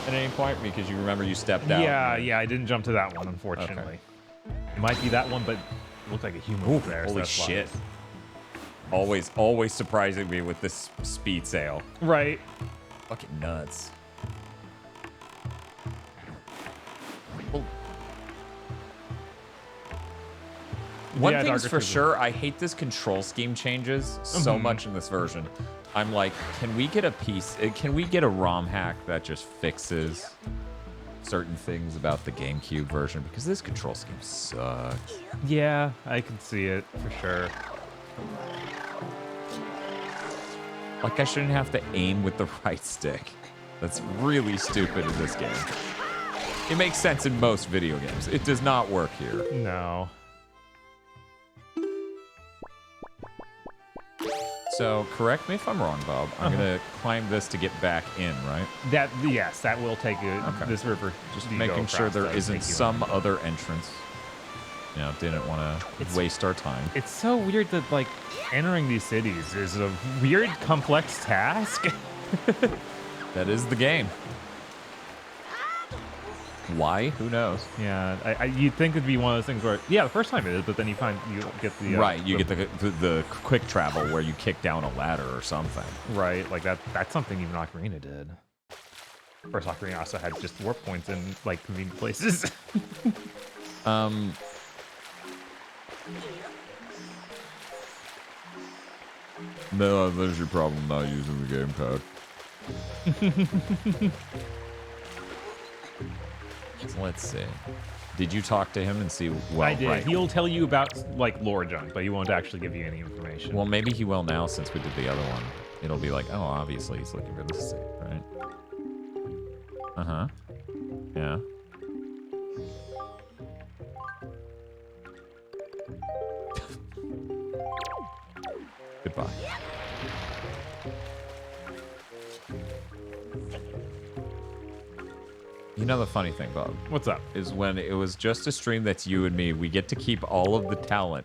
at any point? Because you remember you stepped out. Yeah, I didn't jump to that one, unfortunately. Okay. It might be that one, but it looked like a human was there. Holy so shit. Always surprising me with this speed sail. Right. Fucking nuts. One thing's for sure, I hate this control scheme changes so much in this version. I'm like, can we get a ROM hack that just fixes certain things about the GameCube version? Because this control scheme sucks. Yeah, I can see it for sure. Like, I shouldn't have to aim with the right stick. That's really stupid in this game. It makes sense in most video games. It does not work here. No. So, correct me if I'm wrong, Bob. I'm gonna climb this to get back in, right? Yes, that will take this river. Just making sure there isn't some other entrance. You know, didn't want to waste our time. It's so weird that, like, entering these cities is a weird, complex task. That is the game. Why? Who knows? Yeah, you'd think it'd be one of those things where, yeah, the first time it is, but then you get the right. You get the quick travel where you kick down a ladder or something. Right, like that's something even Ocarina did. First Ocarina also had just warp points in like convenient places. No, there's your problem not using the gamepad. So let's see. Did you talk to him and see? Well, I did. Right. He'll tell you about like lore junk, but he won't actually give you any information. Well, maybe he will now since we did the other one. It'll be like, oh, obviously he's looking for this safe, right? Uh-huh. Yeah. Goodbye. You know the funny thing, Bob? What's up? Is when it was just a stream that's you and me, we get to keep all of the talent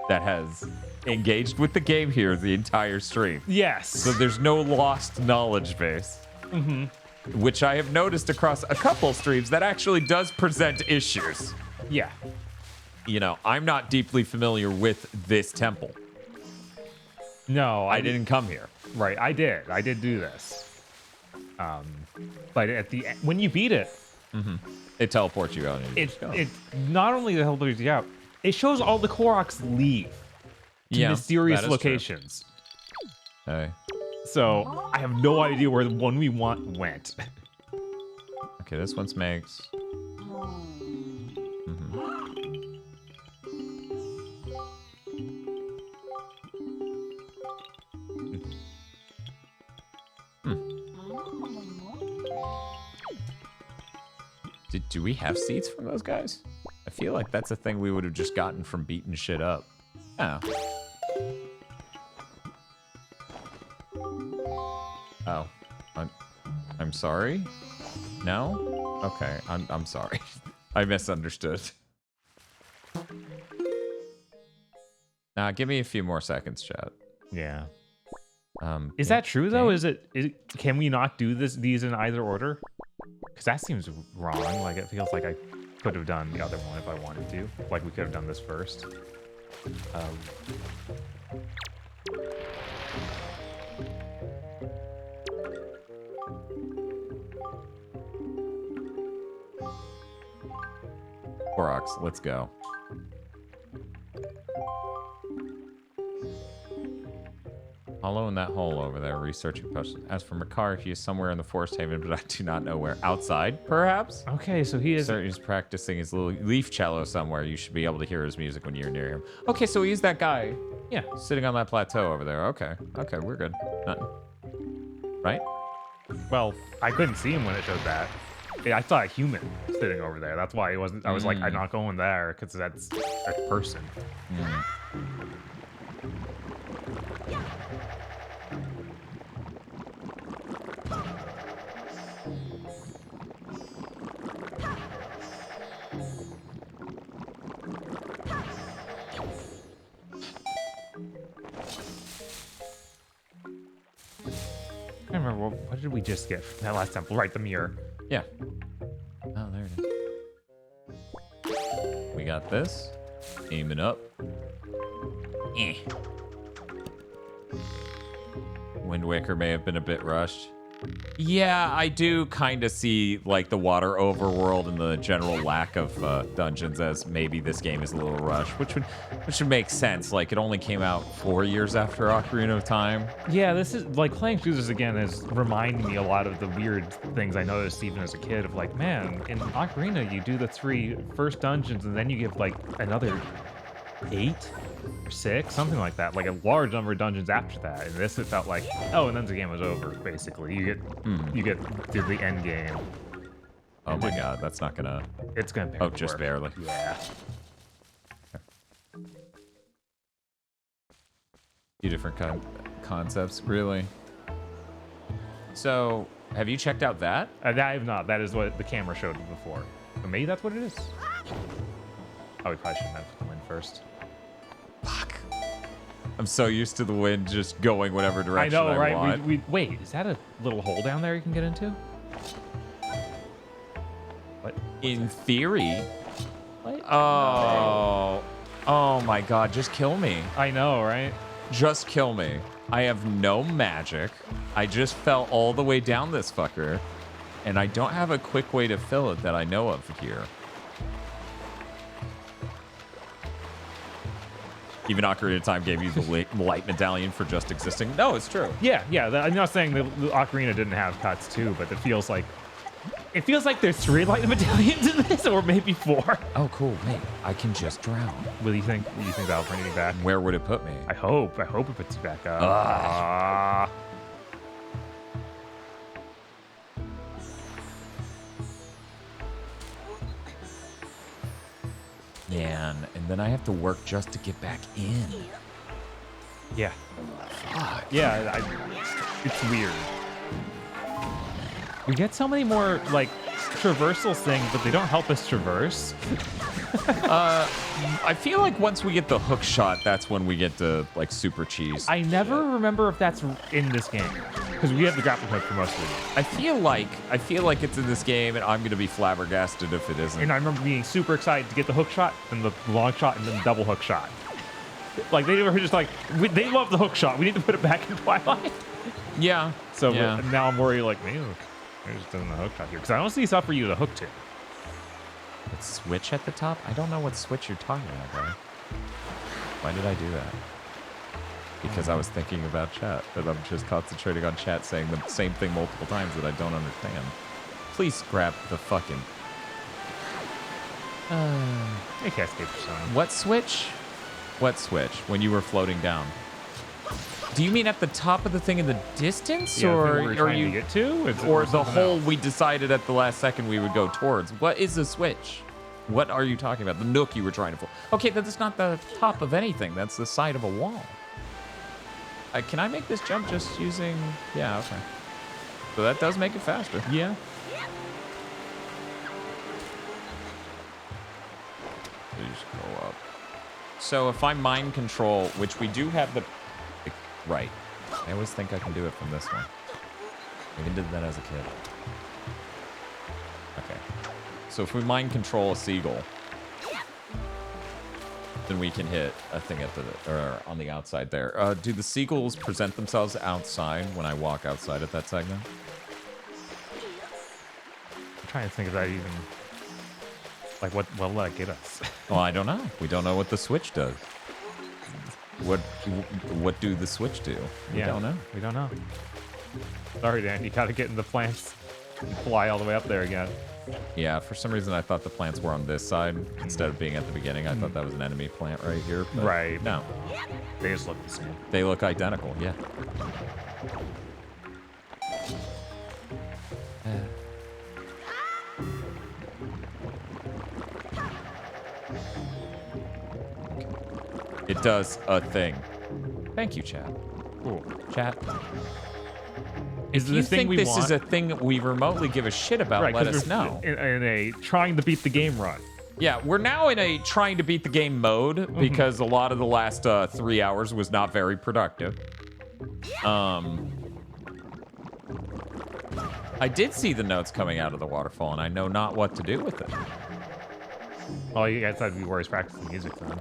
that has engaged with the game here the entire stream. Yes. So there's no lost knowledge base. Mm-hmm. Which I have noticed across a couple streams that actually does present issues. Yeah. You know, I'm not deeply familiar with this temple. No, I didn't come here. Right, I did. I did do this. But at the when you beat it, it teleports you out. And you just go. It not only teleports you out, it shows all the Koroks leave to mysterious that is locations. True. Hey. So I have no idea where the one we want went. Okay, this one's Meg's. Do we have seeds from those guys? I feel like that's a thing we would have just gotten from beating shit up. Oh. Oh. I'm sorry? No? Okay, I'm sorry. I misunderstood. Give me a few more seconds, chat. Yeah. Is that true though? Is it? Can we not do these in either order? Because that seems wrong. Like it feels like I could have done the other one if I wanted to. Like we could have done this first. Koroks, let's go. Hollow in that hole over there, researching potions. As for Makar, he is somewhere in the forest haven, but I do not know where. Outside, perhaps? Okay, so he is... Sir, he's practicing his little leaf cello somewhere. You should be able to hear his music when you're near him. Okay, so he's that guy. Yeah. Sitting on that plateau over there. Okay, okay, we're good. Nothing. Right? Well, I couldn't see him when it showed that. I saw a human sitting over there. That's why it wasn't... I was like, I'm not going there, because that's a person. I don't remember, what did we just get from that last temple? Right, the mirror. Yeah. Oh, there it is. We got this. Aiming up. Wind Waker may have been a bit rushed. Yeah, I do kind of see like the water overworld and the general lack of dungeons as maybe this game is a little rushed, which would make sense. Like it only came out 4 years after Ocarina of Time. Yeah, this is like playing through this again is reminding me a lot of the weird things I noticed even as a kid of like, man, in Ocarina you do the 3 first dungeons and then you give like another 8 or 6, something like that, like a large number of dungeons after that. And this, it felt like, oh, and then the game was over. Basically, you get to the end game. Oh my god, that's not gonna. It's gonna. Oh, just barely. Yeah. Few different concepts, really. So, have you checked out that? I have not. That is what the camera showed me before. But maybe that's what it is. Oh, we probably shouldn't have put them in first. Fuck. I'm so used to the wind just going whatever direction I know, right? want. Wait, is that a little hole down there you can get into? What? In theory. What? Oh. Oh my god, just kill me. I know, right? Just kill me. I have no magic. I just fell all the way down this fucker. And I don't have a quick way to fill it that I know of here. Even Ocarina of Time gave you the light medallion for just existing. No, it's true. Yeah. I'm not saying the Ocarina didn't have cuts too, but it feels like there's 3 light medallions in this, or maybe 4. Oh, cool. Wait, I can just drown. What do you think? Do you think that'll bring me back? Where would it put me? I hope it puts you back up. Man, and then I have to work just to get back in. Yeah. Yeah, it's weird. We get so many more, like, traversal things, but they don't help us traverse. I feel like once we get the hook shot, that's when we get to, like, super cheese. I never remember if that's in this game, because we have the grappling hook for most of it. I feel like it's in this game, and I'm going to be flabbergasted if it isn't. And I remember being super excited to get the hook shot, and the long shot, and then the double hook shot. Like, they were just like, they love the hook shot. We need to put it back in Twilight. Yeah. So yeah. Now I'm worried, like, maybe they're just doing the hook shot here, because I don't see stuff for you to hook to. But switch at the top? I don't know what switch you're talking about, bro. Why did I do that? Because I was thinking about chat, but I'm just concentrating on chat saying the same thing multiple times that I don't understand. Please grab the fucking... I can't escape for some. What switch? What switch? When you were floating down? Do you mean at the top of the thing in the distance, Yeah, or we're are trying you to get to, or the hole we decided at the last second we would go towards? What is the switch? What are you talking about? The nook you were trying to pull. Okay, that's not the top of anything. That's the side of a wall. Can I make this jump just using? Yeah, okay. So that does make it faster. Yeah. Please go up. So if I mind control, which we do have the right. I always think I can do it from this one. I even did that as a kid. Okay. So if we mind control a seagull, then we can hit a thing at or on the outside there. Do the seagulls present themselves outside when I walk outside at that segment? I'm trying to think of that even. Like, what will that get us? Well, I don't know. We don't know what the switch does. What do the switch do? We don't know. We don't know. Sorry, Dan. You gotta get in the plants and fly all the way up there again. Yeah, for some reason I thought the plants were on this side instead of being at the beginning. I thought that was an enemy plant right here. Right. No. They just look the same. They look identical, yeah. It does a thing. Thank you, chat. Cool. Chat. Is If you think this is a thing that we remotely give a shit about, right, let us know. In a trying to beat the game run. Yeah, we're now in a trying to beat the game mode because a lot of the last 3 hours was not very productive. I did see the notes coming out of the waterfall, and I know not what to do with it. Oh, you guys thought we were practicing music then.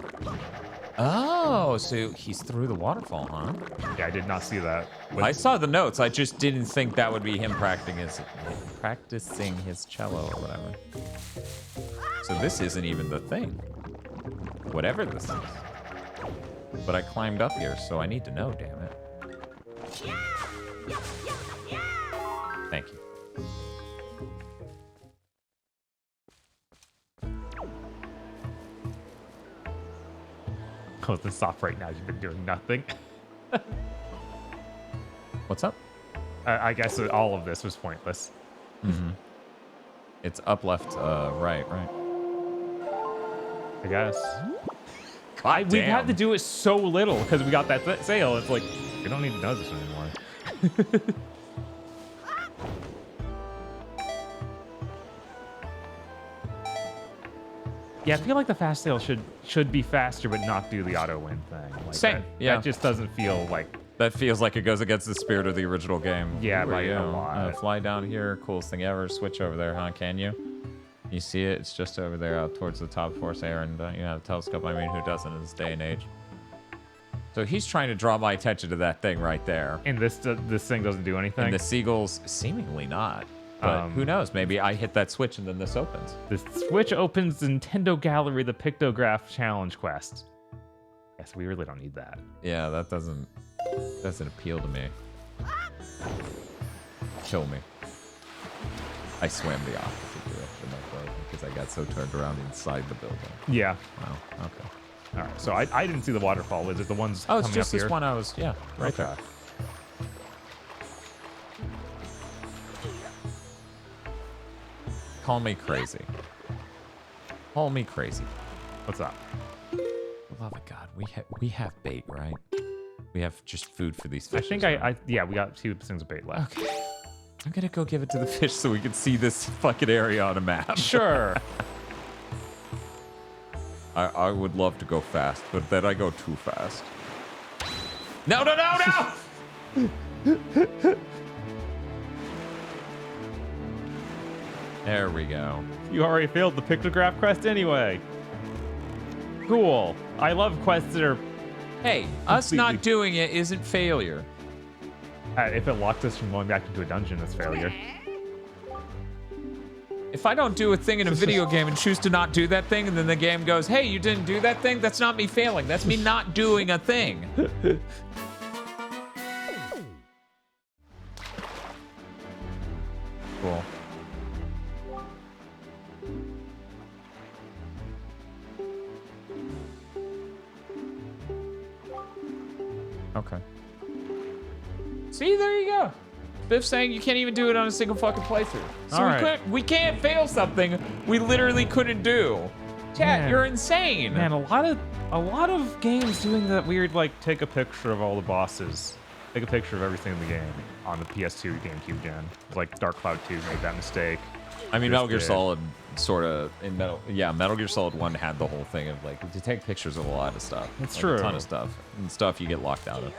Oh, so he's through the waterfall, huh? Yeah, I did not see that. I saw the notes. I just didn't think that would be him practicing his cello or whatever. So this isn't even the thing. Whatever this is. But I climbed up here, so I need to know, damn it. Thank you. Oh, the soft right now. You've been doing nothing. What's up? I guess all of this was pointless. Mm-hmm. It's up, left, right. I guess. We We've had to do it so little because we got that sale. It's like, we don't need to know this anymore. Yeah, I feel like the fast sale should be faster, but not do the auto win thing. Like Same, yeah. That just doesn't feel like... That feels like it goes against the spirit of the original game. Yeah, Who are by you? a lot. Fly down here, coolest thing ever. Switch over there, huh? Can you? You see it? It's just over there out towards the top force air, and don't you have a telescope? I mean, who doesn't in this day and age? So he's trying to draw my attention to that thing right there. And this thing doesn't do anything? And the seagulls, seemingly not. But who knows? Maybe I hit that switch and then this opens. The switch opens the Nintendo Gallery, the Pictograph Challenge Quest. Yes, we really don't need that. Yeah, that doesn't appeal to me. Kill me. I swam the opposite direction because I got so turned around inside the building. Yeah. Wow. Okay. All right. So I didn't see the waterfall. Is it the ones Oh, it's coming just up this here? one I was, yeah, right Okay. there. Call me crazy. Call me crazy. What's up? For the love of God, we have bait, right? We have just food for these I fish. think yeah, we got 2 things of bait left. Okay. I'm gonna go give it to the fish so we can see this fucking area on a map. Sure. I would love to go fast, but then I go too fast. No, no, no, no! There we go. You already failed the pictograph quest anyway. Cool. I love quests that are... Hey, us not doing it isn't failure. If it locked us from going back into a dungeon, that's failure. If I don't do a thing in a video game and choose to not do that thing, and then the game goes, hey, you didn't do that thing, that's not me failing. That's me not doing a thing. Cool. Okay. See, there you go. Biff's saying you can't even do it on a single fucking playthrough. So All right. we can't fail something we literally couldn't do. Chat, Man. you're insane. Man, a lot of games doing that weird, like, take a picture of all the bosses. Take a picture of everything in the game on the PS2 GameCube gen. Like, Dark Cloud 2 made that mistake. I mean, This Metal Gear did. Solid sort of in Metal Gear Solid 1 had the whole thing of like to take pictures of a lot of stuff. That's like, true. A ton of stuff. And stuff you get locked out of.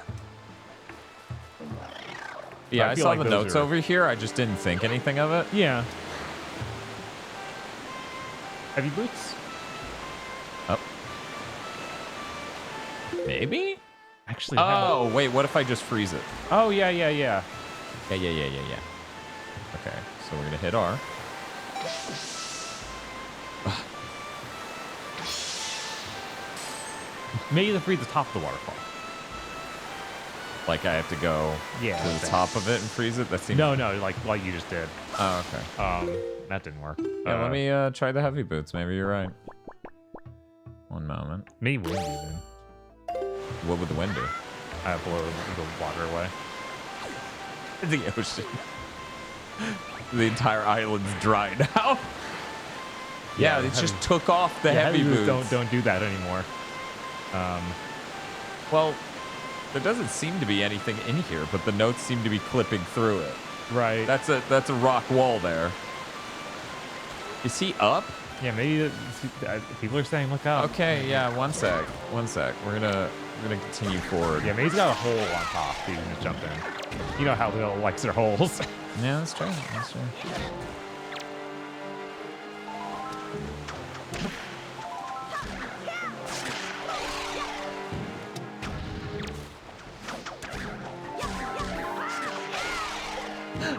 Yeah, I feel saw like the those notes are- over here. I just didn't think anything of it. Yeah. Heavy boots? Oh. Maybe? Actually, Oh, wait, what if I just freeze it? Oh, yeah. Yeah. Okay, so we're gonna hit R. Maybe the freeze the top of the waterfall. Like I have to go Yeah, to the thanks. top of it and freeze it? That seems... No, like you just did. Oh, okay. That didn't work. Yeah, let me try the heavy boots. Maybe you're right. One moment. Maybe wind even. What would the wind do? Blow the water away. The ocean. The entire island's dry now. Yeah, it just took off the heavy boots. Don't do that anymore. Well, there doesn't seem to be anything in here, but the notes seem to be clipping through it. Right. That's a rock wall there. Is he up? Yeah, maybe people are saying look up. Okay, yeah, one sec. We're gonna continue forward. Yeah, maybe he's got a hole on top that you can just jump in. You know how Lil likes their holes. Yeah, that's true. That's true.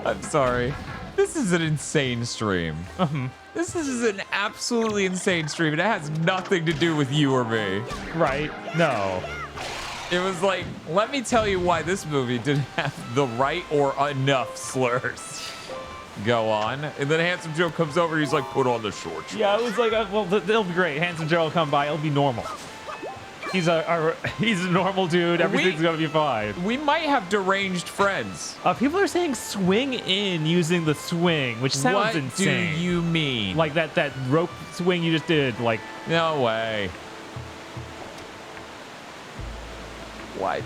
I'm sorry. This is an insane stream. This is an absolutely insane stream, and it has nothing to do with you or me. Right? No. It was like, let me tell you why this movie didn't have the right or enough slurs go on. And then Handsome Joe comes over, he's like, put on the shorts. Yeah, it was like, well, they'll be great. Handsome Joe will come by. It'll be normal. He's a normal dude. Everything's gonna be fine. We might have deranged friends. People are saying swing in using the swing, which sounds What insane. do you mean? Like that rope swing you just did. Like, no way. What?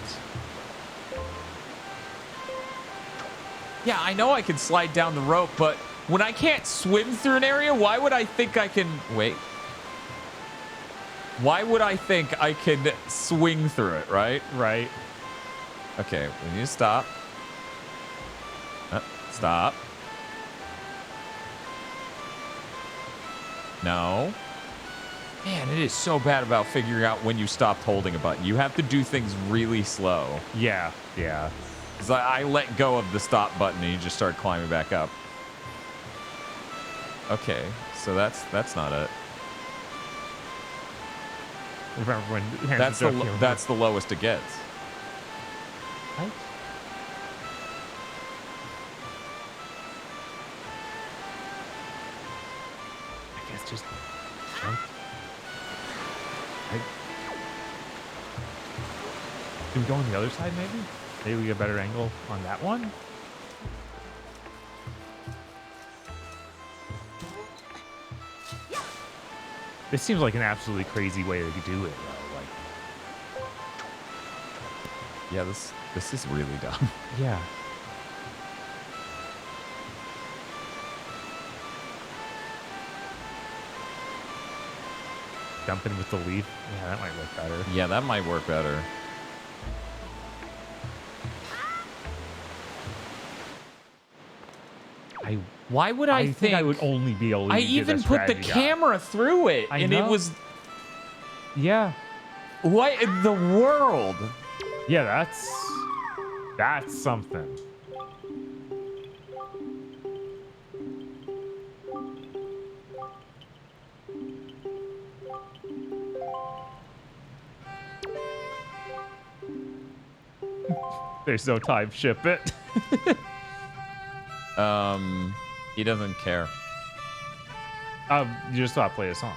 Yeah, I know I can slide down the rope, but when I can't swim through an area, why would I think I can... Wait. Why would I think I can swing through it, right? Right. Okay, we need to stop. Stop. No. Man, it is so bad about figuring out when you stopped holding a button. You have to do things really slow. Yeah. Because I let go of the stop button and you just start climbing back up. Okay, so that's not it. Remember when Hanson That's the lowest it gets. Right? I guess just jump. Can we go on the other side, maybe? Maybe we get a better angle on that one? This seems like an absolutely crazy way to do it, though. Like, Yeah, this is really dumb. yeah. Jumping with the leaf. Yeah, that might work better. Yeah, that might work better. Why would I think I would only be able to I use even a put the strategy guy. camera through it, I and know. it was Yeah. what in the world? Yeah, that's something. There's no time. Ship it. He doesn't care. You just thought play a song.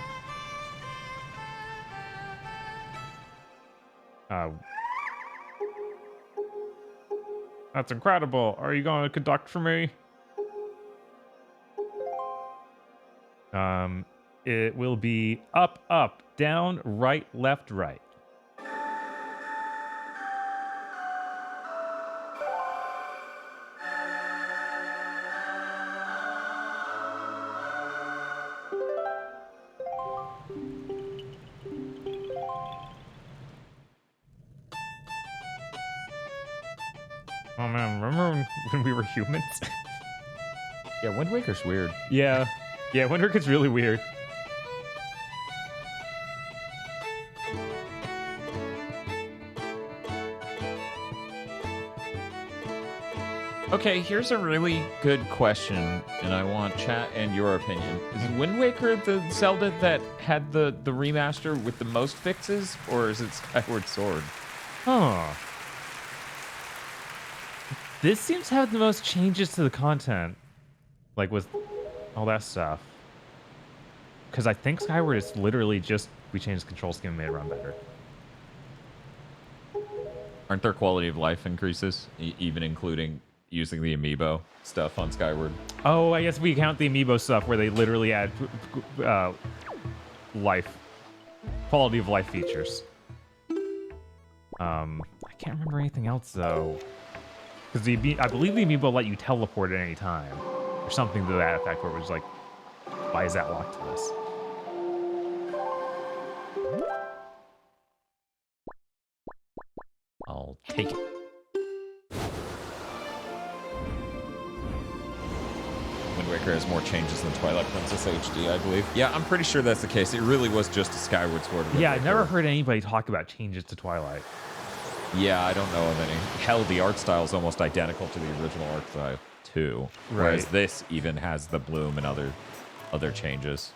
That's incredible. Are you going to conduct for me? It will be up, up, down, right, left, right. Oh man, remember when we were humans? Yeah, Wind Waker's weird. Yeah. Yeah, Wind Waker's really weird. Okay, here's a really good question, and I want chat and your opinion. Is Wind Waker the Zelda that had the remaster with the most fixes, or is it Skyward Sword? Huh. This seems to have the most changes to the content. Like with all that stuff. Because I think Skyward is literally just, we changed the control scheme and made it run better. Aren't there quality of life increases, even including using the amiibo stuff on Skyward? Oh, I guess we count the amiibo stuff where they literally add quality of life features. I can't remember anything else though. Because I believe the amiibo let you teleport at any time. Or something to that effect where it was like, why is that locked to this? I'll take it. Wind Waker has more changes than Twilight Princess HD, I believe. Yeah, I'm pretty sure that's the case. It really was just a Skyward Sword. Yeah, I've never heard anybody talk about changes to Twilight. Yeah, I don't know of any. Hell, the art style is almost identical to the original art style too. Right. Whereas this even has the bloom and other changes.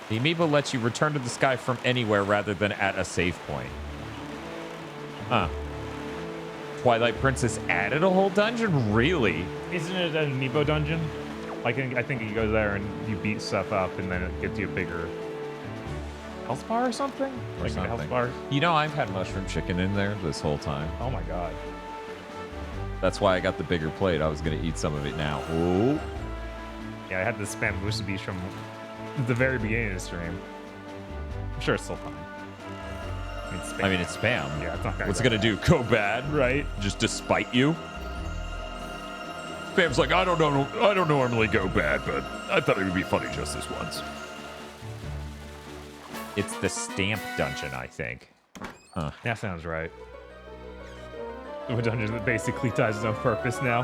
The amiibo lets you return to the sky from anywhere rather than at a save point. Huh. Twilight Princess added a whole dungeon? Really? Isn't it an amiibo dungeon? I think you go there and you beat stuff up and then it gives you a bigger health bar or something? Or like something. a health bar? You know, I've had mushroom chicken in there this whole time. Oh my god. That's why I got the bigger plate. I was going to eat some of it now. Ooh. Yeah, I had to spam Musabis from the very beginning of the stream. I'm sure it's still fine. I mean, it's spam. Yeah, it's not gonna What's it go going to do? Go bad? Right. Just to spite you? Spam's like, I don't normally go bad, but I thought it would be funny just this once. It's the stamp dungeon, I think. Huh. That sounds right. A dungeon that basically ties its own purpose now.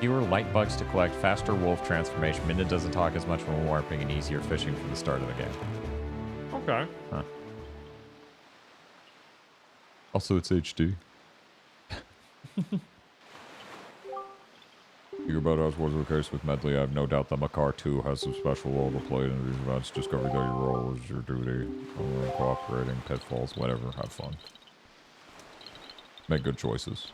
Fewer light bugs to collect, faster wolf transformation. Minna doesn't talk as much when warping, and easier fishing from the start of the game. Okay. Huh. Also, it's HD. GigaBoots was the case with Medley. I have no doubt that Makar 2 has some special role to play in these events. Discover that your role is your duty. Cooperating, pitfalls, whatever. Have fun. Make good choices.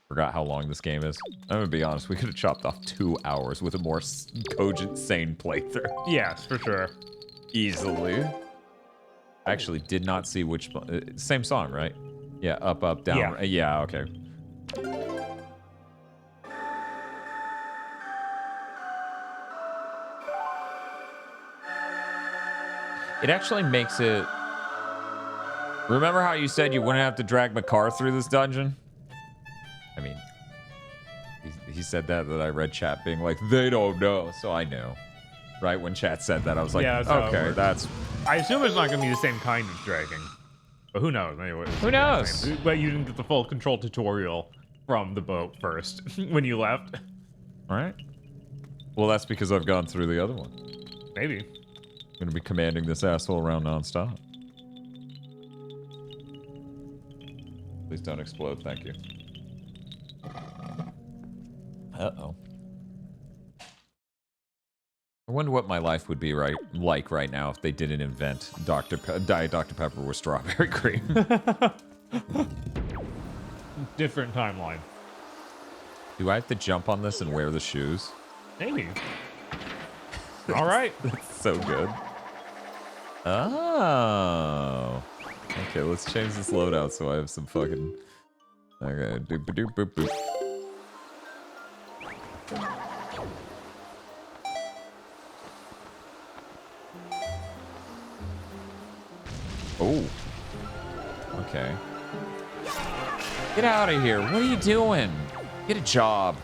Forgot how long this game is. I'm gonna be honest, we could have chopped off 2 hours with a more cogent, sane playthrough. Yes, for sure. Easily. I actually did not see which... same song, right? Yeah, up, up, down. Yeah. Yeah, okay. It actually makes it... Remember how you said you wouldn't have to drag Makar through this dungeon? I mean, he said that I read chat being like, they don't know, so I know. Right, when chat said that, I was like, Yeah, that's how it okay, works. that's... I assume it's not going to be the same kind of dragging. But who knows? Anyway, Who knows? But you didn't get the full control tutorial from the boat first when you left. Right. Well, that's because I've gone through the other one. Maybe. I'm gonna be commanding this asshole around nonstop. Please don't explode, thank you. Uh-oh. I wonder what my life would be like right now if they didn't invent Diet Dr. Pepper with strawberry cream. Different timeline. Do I have to jump on this and wear the shoes? Maybe. All right. That's so good. Oh. Okay, let's change this loadout so I have some fucking... Okay, doop doop boop boop. Oh. Okay. Get out of here. What are you doing? Get a job.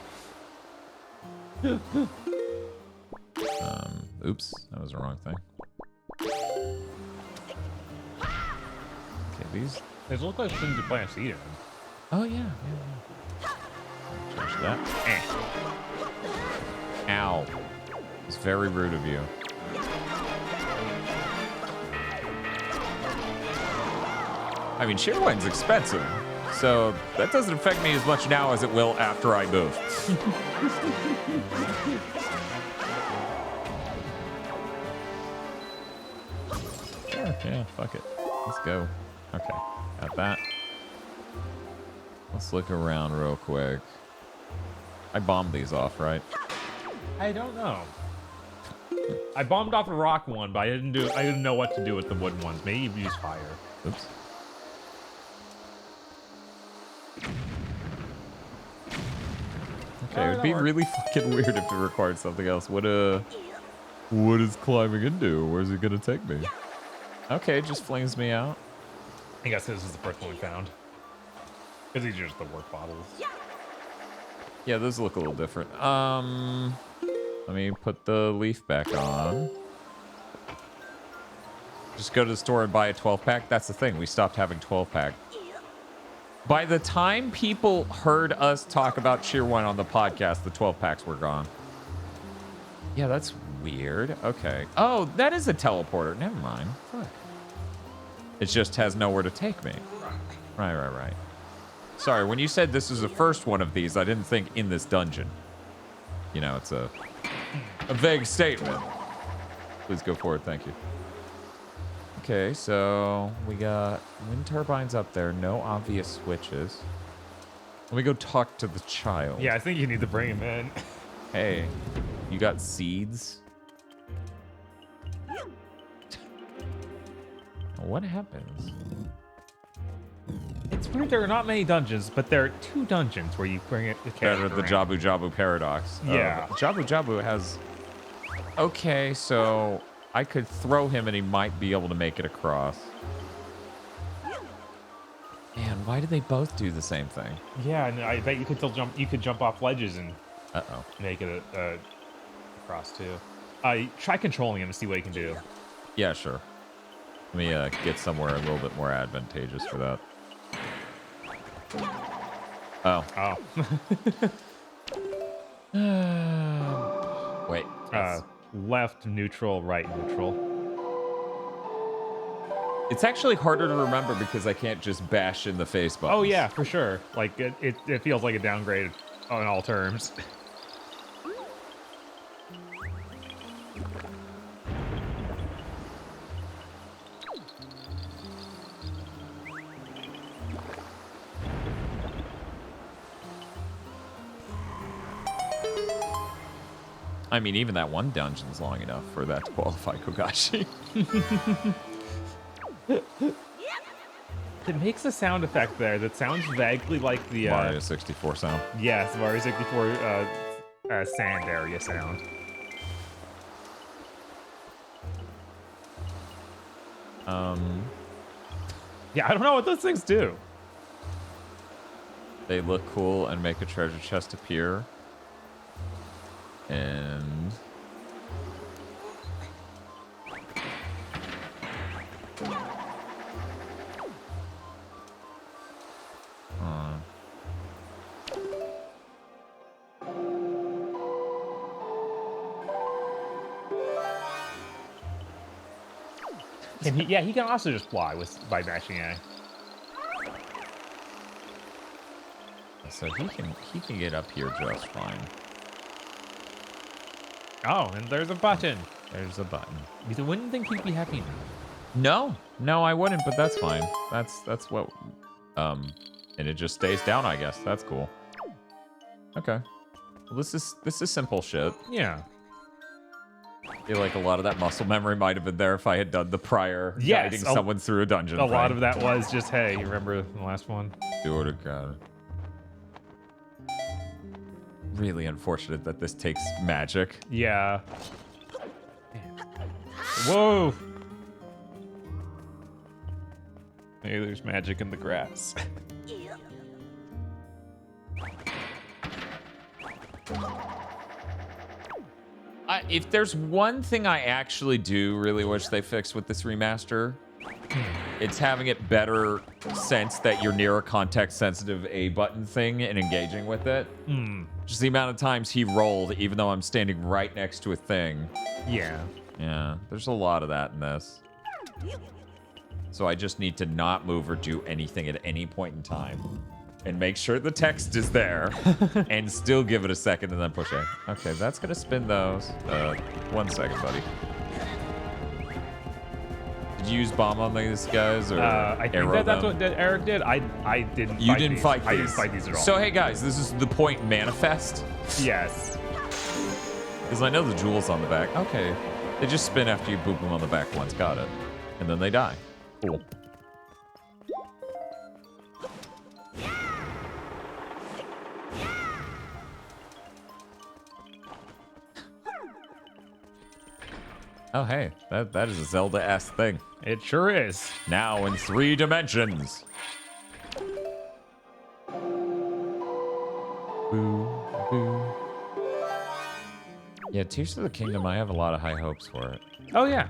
Oops. That was the wrong thing. Okay, these... These look like things you plant a seed in. Oh, yeah. Change that. Ow. It's very rude of you. I mean, Shearwine's expensive, so that doesn't affect me as much now as it will after I move. Yeah, fuck it. Let's go. Okay, got that. Let's look around real quick. I bombed these off, right? I don't know. I bombed off a rock one, but I didn't know what to do with the wooden ones. Maybe use fire. Oops. Okay, it'd be really fucking weird if it required something else. What is climbing into? Where's it gonna take me? Okay, it just flings me out. I guess this is the first one we found. Because these are just the work bottles. Yeah, those look a little different. Let me put the leaf back on. Just go to the store and buy a 12-pack. That's the thing. We stopped having 12-pack. By the time people heard us talk about Shearwine on the podcast, the 12-packs were gone. Yeah, that's weird. Okay. Oh, that is a teleporter. Never mind. Fuck. It just has nowhere to take me. Right. Sorry, when you said this is the first one of these, I didn't think in this dungeon. You know, it's a vague statement. Please go forward, thank you. Okay, so we got wind turbines up there, no obvious switches. Let me go talk to the child. Yeah, I think you need to bring him in. Hey, you got seeds? What happens? It's weird there are not many dungeons, but there are 2 dungeons where you bring it. Better the Jabu Jabu paradox. Yeah. Jabu Jabu has... Okay, so I could throw him and he might be able to make it across. Man, why do they both do the same thing? Yeah, and I bet you could still jump. You could jump off ledges and make it across too. Try controlling him to see what he can do. Yeah, sure. Let me get somewhere a little bit more advantageous for that. Oh. Oh. Wait. Left neutral, right neutral. It's actually harder to remember because I can't just bash in the face button. Oh yeah, for sure. Like it feels like a downgrade on all terms. I mean, even that one dungeon's long enough for that to qualify Kogashi. It makes a sound effect there that sounds vaguely like the Mario 64 sound. Yes, Mario 64 sand area sound. Yeah, I don't know what those things do. They look cool and make a treasure chest appear. And And he can also just fly by mashing A. so he can get up here just fine. Oh, and there's a button. There's a button. You wouldn't think he'd be happy. No, I wouldn't, but that's fine. That's what and it just stays down, I guess. That's cool. Okay. Well, this is simple shit. Yeah. I feel like a lot of that muscle memory might have been there if I had done the prior guiding someone through a dungeon. A lot of that was just, hey, you remember the last one? Sure to God. Really unfortunate that this takes magic. Yeah. Whoa! Maybe there's magic in the grass. If there's one thing I actually do really wish they fixed with this remaster, it's having it better sense that you're near a context-sensitive A button thing and engaging with it. Just the amount of times he rolled, even though I'm standing right next to a thing. Yeah. Yeah, there's a lot of that in this. So I just need to not move or do anything at any point in time. And make sure the text is there. And still give it a second and then push A. Okay, that's going to spin those. 1 second, buddy. Did you use bomb on these guys? Or I think that's what Eric did. I didn't You didn't fight these. I didn't fight these at all. So, hey guys, this is the point manifest. Yes. Because I know the jewel's on the back. Okay. They just spin after you boop them on the back once. Got it. And then they die. Cool. Oh, hey, that is a Zelda-esque thing. It sure is. Now in 3 dimensions. Boo, boo. Yeah, Tears of the Kingdom, I have a lot of high hopes for it. Oh, yeah.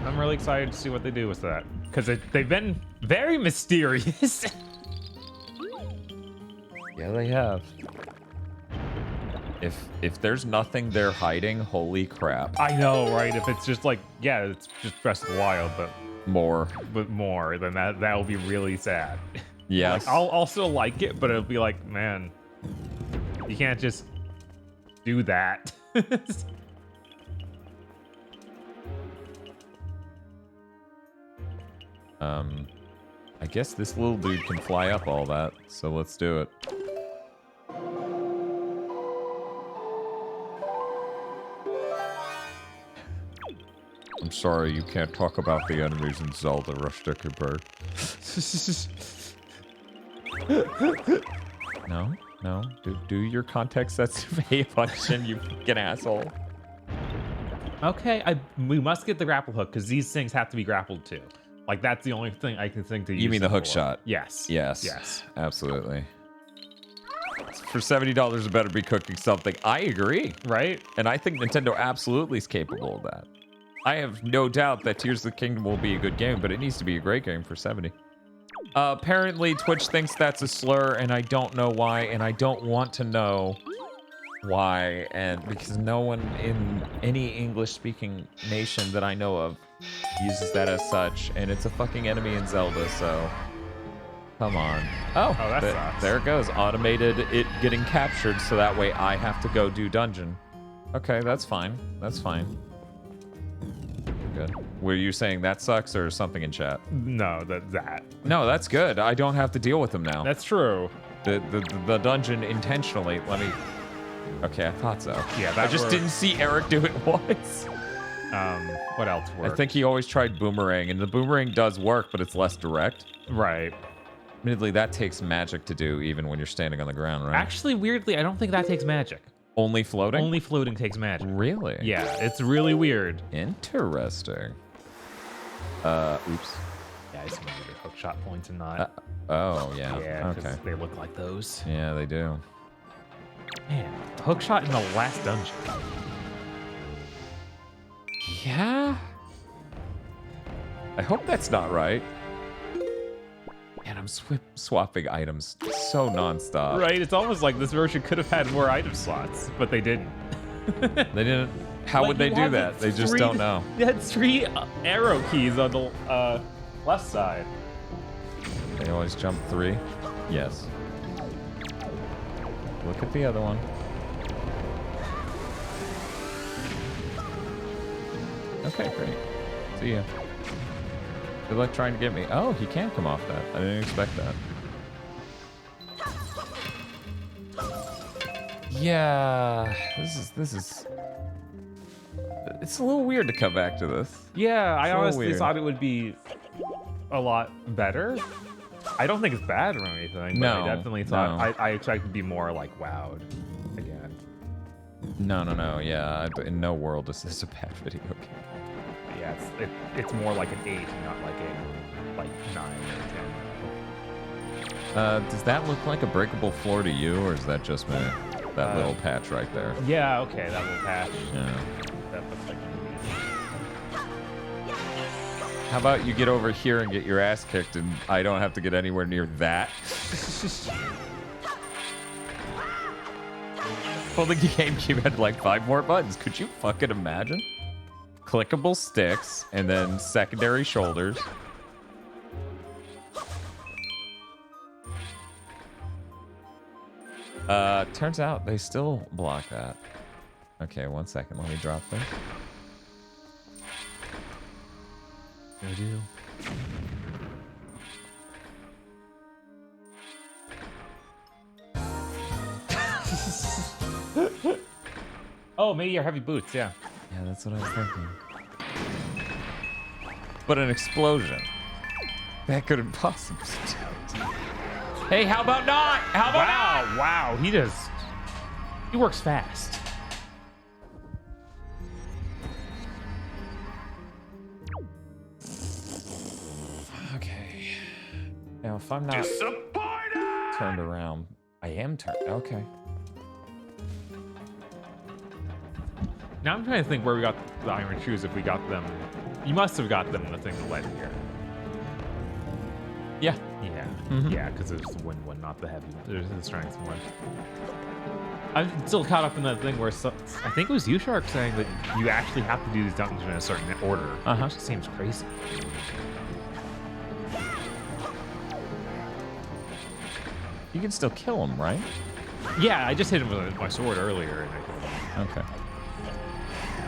I'm really excited to see what they do with that. Because they've been very mysterious. Yeah, they have. If there's nothing they're hiding, holy crap. I know, right? If it's just like, yeah, it's just Breath of the Wild, but more, then that'll be really sad. Yes. Like, I'll also like it, but it'll be like, man, you can't just do that. I guess this little dude can fly up all that, so let's do it. I'm sorry, you can't talk about the enemies in Zelda, Rushtick Bird. No. Do your context-sensitive A function, you fucking asshole. Okay, we must get the grapple hook because these things have to be grappled to. Like that's the only thing I can think to use. You mean the hook for. shot? Yes. Yes. Absolutely. For $70, it better be cooking something. I agree. Right? And I think Nintendo absolutely is capable of that. I have no doubt that Tears of the Kingdom will be a good game, but it needs to be a great game for 70. Apparently, Twitch thinks that's a slur, and I don't know why, and I don't want to know why, and because no one in any English-speaking nation that I know of Uses that as such, and it's a fucking enemy in Zelda, so come on. Oh, that sucks. there it goes. Automated it getting captured, so that way I have to go do dungeon. Okay, that's fine. That's fine. Good. Were you saying that sucks or something in chat? No, that. No, that's good. I don't have to deal with them now. That's true. The dungeon intentionally. Let me. Okay, I thought so. Yeah, I just didn't see Eric do it once. What else works? I think he always tried boomerang, and the boomerang does work, but it's less direct. Right. Admittedly, that takes magic to do, even when you're standing on the ground, right? Actually, weirdly, I don't think that takes magic. Only floating? Only floating takes magic. Really? Yeah, it's really weird. Interesting. Oops. Yeah, I just remember hook shot points and not. Oh, yeah. Yeah, okay. they look like those. Yeah, they do. Man, hook shot in the last dungeon. Yeah? I hope that's not right. Man, I'm swapping items so nonstop. Right, it's almost like this version could have had more item slots, but they didn't. They didn't. How would they do that? They just don't know. They had 3 arrow keys on the left side. They always jump 3? Yes. Look at the other one. Okay, great. See ya. Good luck trying to get me. Oh, he can come off that. I didn't expect that. Yeah, this is. It's a little weird to come back to this. Yeah, I honestly weird. thought it would be a lot better. I don't think it's bad or anything, but No, I definitely thought no. I expected to be more like wowed again. No. Yeah, in no world is this a bad video game. Yeah, it's more like an 8, not like a 9 or 10. Does that look like a breakable floor to you, or is that just me? That little patch right there. Yeah, okay, that little patch. Yeah. That looks like How about you get over here and get your ass kicked, and I don't have to get anywhere near that? Well, the GameCube had like 5 more buttons. Could you fucking imagine? Clickable sticks, and then secondary shoulders. Turns out they still block that. Okay, 1 second. Let me drop this. I do. Oh, maybe your heavy boots, yeah. Yeah, that's what I was thinking. But an explosion. That could impossibly. Hey, how about not? How about not? Wow, he works fast. Okay. Now, if I'm not turned around, I am turned. Okay. Now I'm trying to think where we got the iron shoes. If we got them, you must have got them in the thing that led here. Yeah. Yeah. Mhm. Yeah, because there's the wind one, not the heavy. There's the strength one. I'm still caught up in that thing where I think it was you, Shark, saying that you actually have to do these dungeons in a certain order. Which seems crazy. You can still kill him, right? Yeah, I just hit him with my sword earlier. And I killed him. Okay.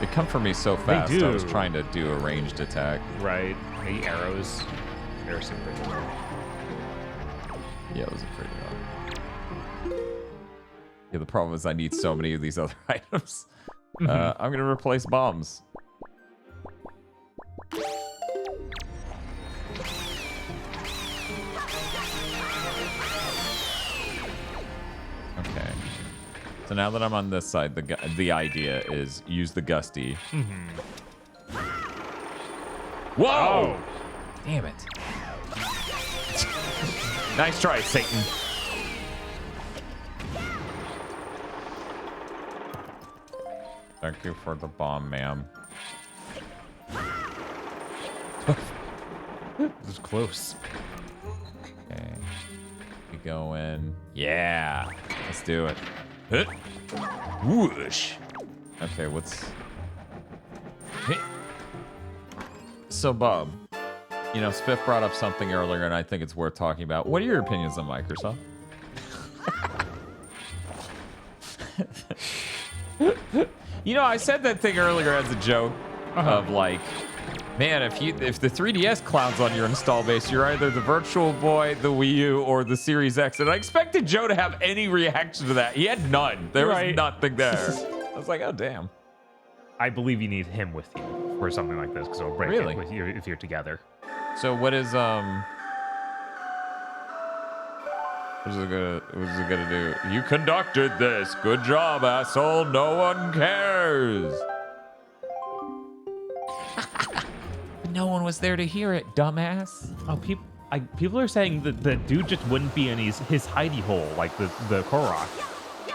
They come for me so fast. do. I was trying to do a ranged attack. Right. Maybe arrows. Arrows seem pretty good. Yeah, it was a pretty good. Yeah, the problem is I need so many of these other items. I'm gonna replace bombs. Okay. So now that I'm on this side, the idea is use the gusty. Whoa! Oh. Damn it. Nice try, Satan. Thank you for the bomb, ma'am. This is close. Okay. We go in. Yeah. Let's do it. Huh? Whoosh. Okay, what's... So, Bob, you know, Spiff brought up something earlier, and I think it's worth talking about. What are your opinions on Microsoft? You know, I said that thing earlier as a joke of like, man, if the 3DS clowns on your install base, you're either the Virtual Boy, the Wii U, or the Series X. And I expected Joe to have any reaction to that. He had none. There was nothing there. I was like, oh, damn. I believe you need him with you for something like this because it'll break it with you if you're together. So what is What is it gonna do? You conducted this. Good job, asshole. No one cares. No one was there to hear it, dumbass. Oh, people are saying that the dude just wouldn't be in his hidey hole like the Korok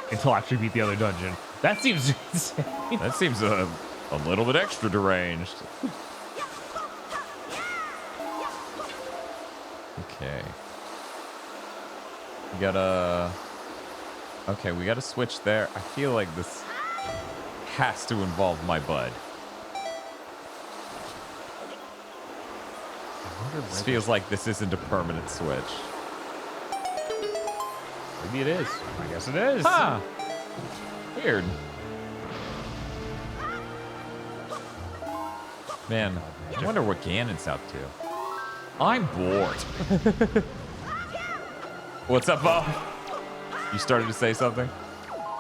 until after you beat the other dungeon. That seems insane. That seems a little bit extra deranged. Okay. We gotta... Okay, we gotta switch there. I feel like this has to involve my bud. This feels like this isn't a permanent switch. Maybe it is. I guess it is. Huh. Weird. Man, I wonder what Ganon's up to. I'm bored. What's up, Bob? You started to say something?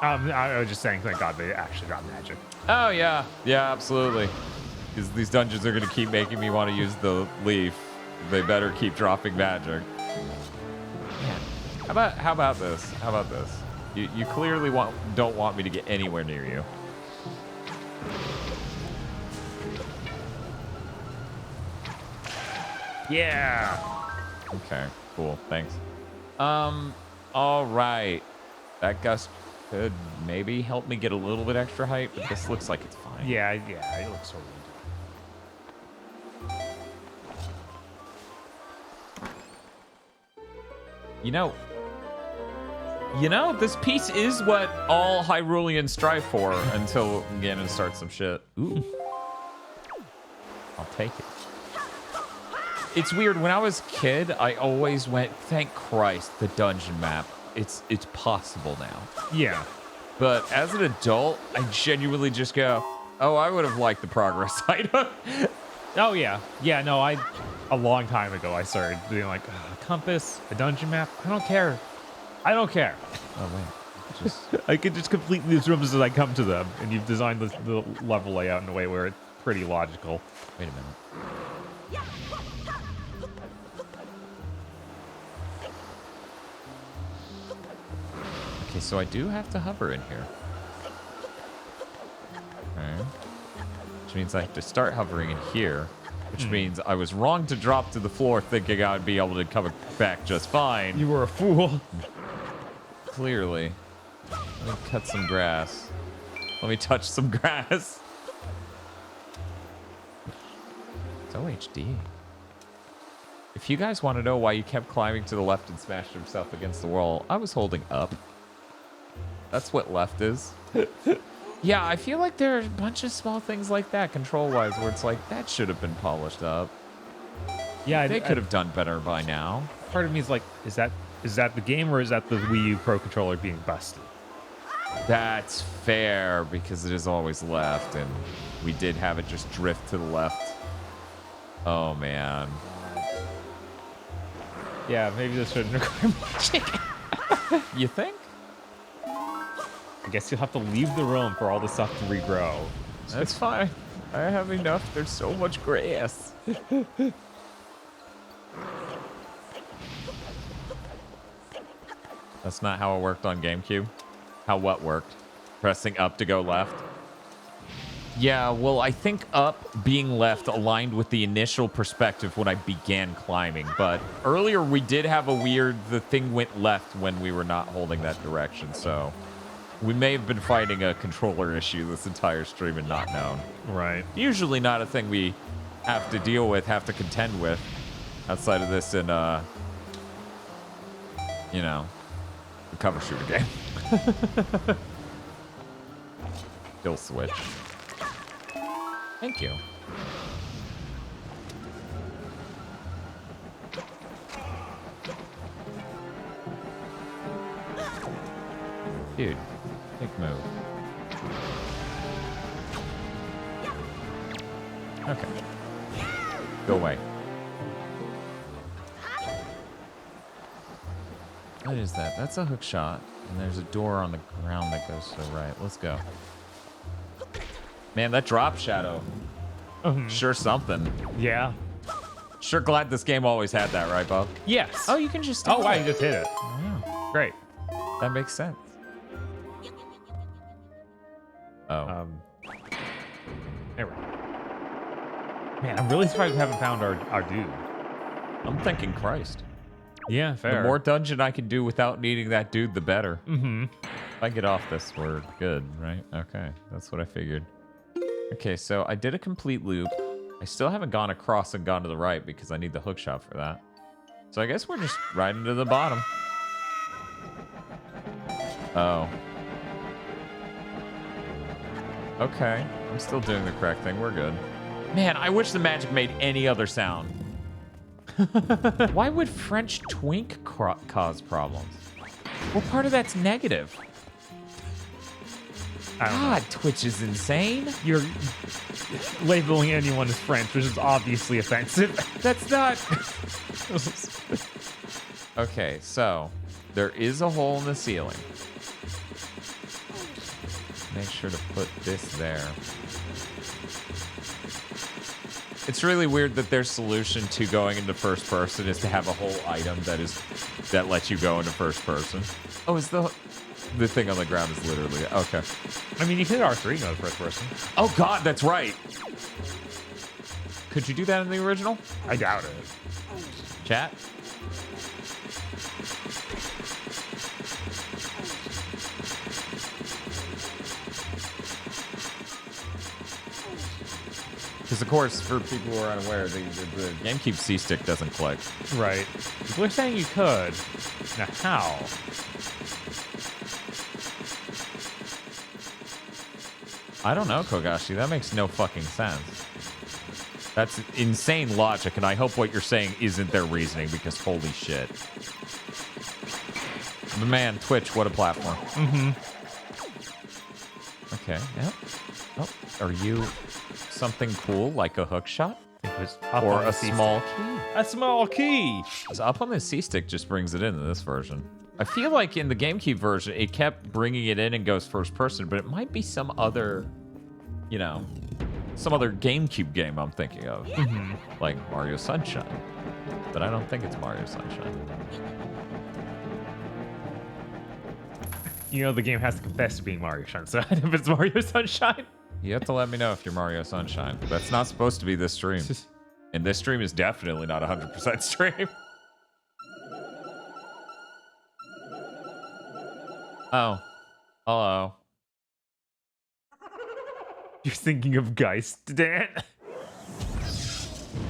I was just saying, thank God they actually got magic. Oh, yeah. Yeah, absolutely. Because these dungeons are going to keep making me want to use the leaf. They better keep dropping magic. Man, how about this? How about this? You clearly don't want me to get anywhere near you. Yeah. Okay, cool. Thanks. All right. That gust could maybe help me get a little bit extra height, but this looks like it's fine. Yeah, it looks so good. You know, this piece is what all Hyruleans strive for until Ganon starts some shit. Ooh. I'll take it. It's weird. When I was a kid, I always went, thank Christ, the dungeon map. It's possible now. Yeah. But as an adult, I genuinely just go, oh, I would have liked the progress item. Oh, yeah. Yeah, no, a long time ago, I started being like, a compass, a dungeon map. I don't care. I don't care. Oh, wait. I could just complete these rooms as I come to them, and you've designed the level layout in a way where it's pretty logical. Wait a minute. Okay, so I do have to hover in here. Okay. Which means I have to start hovering in here, which means I was wrong to drop to the floor thinking I would be able to come back just fine. You were a fool. Clearly. Let me cut some grass. Let me touch some grass. It's OHD. If you guys want to know why you kept climbing to the left and smashed himself against the wall, I was holding up. That's what left is. Yeah, I feel like there are a bunch of small things like that, control-wise, where it's like, that should have been polished up. Yeah, they could have done better by now. Part of me is like, is that the game or is that the Wii U Pro Controller being busted? That's fair, because it is always left, and we did have it just drift to the left. Oh, man. Yeah, maybe this shouldn't require magic. You think? I guess you'll have to leave the room for all the stuff to regrow. That's fine. I have enough. There's so much grass. That's not how it worked on GameCube. How what worked? Pressing up to go left? Yeah, well, I think up being left aligned with the initial perspective when I began climbing. But earlier we did have the thing went left when we were not holding that direction, so... We may have been fighting a controller issue this entire stream and not known. Right. Usually not a thing we have to deal with, have to contend with, outside of this in, you know, the cover shooter game. Kill switch. Thank you. Dude, big move. Okay. Go away. What is that? That's a hook shot. And there's a door on the ground that goes to the right. Let's go. Man, that drop shadow. Sure something. Yeah. Sure glad this game always had that, right, Bob? Yes. Oh, you can just... Oh, wow, you just hit it. Wow. Great. That makes sense. Oh. There we go. Man, I'm really surprised we haven't found our dude. I'm thinking Christ. Yeah, fair. The more dungeon I can do without needing that dude, the better. Mm-hmm. If I get off this, we're good, right? Okay, that's what I figured. Okay, so I did a complete loop. I still haven't gone across and gone to the right because I need the hook shot for that. So I guess we're just riding to the bottom. Oh. Okay, I'm still doing the correct thing. We're good. Man, I wish the magic made any other sound. Why would French twink cause problems? What part of that's negative? God, Twitch is insane. You're labeling anyone as French, which is obviously offensive. That's not... Okay, so there is a hole in the ceiling. Make sure to put this there. It's really weird that their solution to going into first person is to have a whole item that lets you go into first person. Oh, is the thing on the ground is literally... Okay. I mean, you hit R3 no first person. Oh, God, that's right. Could you do that in the original? I doubt it. Chat? Because, of course, for people who are unaware, the GameCube C-Stick doesn't click. Right. We're saying you could. Now, how? I don't know, Kogashi. That makes no fucking sense. That's insane logic, and I hope what you're saying isn't their reasoning, because holy shit. But man, Twitch, what a platform. Mm-hmm. Okay, yep. Oh, are you something cool, like a hook shot? Or a small key? A small key! Because up on the C-Stick just brings it into this version. I feel like in the GameCube version, it kept bringing it in and goes first person, but it might be some other, you know, some other GameCube game I'm thinking of. Mm-hmm. Like Mario Sunshine. But I don't think it's Mario Sunshine. You know, the game has to confess to being Mario Sunshine if it's Mario Sunshine. You have to let me know if you're Mario Sunshine. That's not supposed to be this stream. And this stream is definitely not 100% stream. Oh. Hello. You're thinking of Geist, Dan?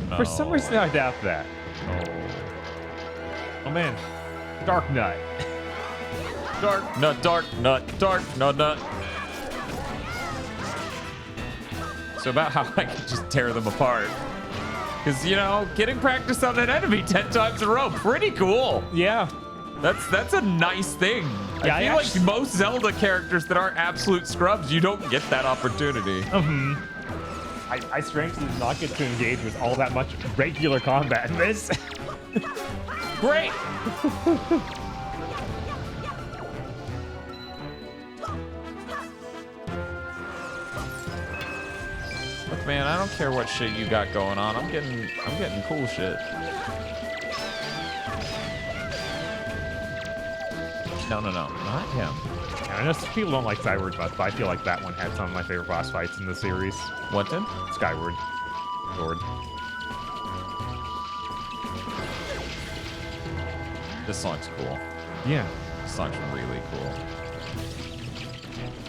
No. For some reason, I doubt that. Oh, man. Dark Knight. Dark nut, dark nut, dark nut, nut. So about how I can just tear them apart. Because, you know, getting practice on an enemy 10 times in a row, pretty cool. Yeah. That's a nice thing. Yeah, I feel like most Zelda characters that aren't absolute scrubs, you don't get that opportunity. Mm-hmm. I strangely did not get to engage with all that much regular combat in this. Great! Look, man, I don't care what shit you got going on. I'm getting cool shit. No, not him. Yeah, I know some people don't like Skyward much, but I feel like that one had some of my favorite boss fights in the series. What did? Skyward Sword. This song's cool. Yeah. This song's really cool.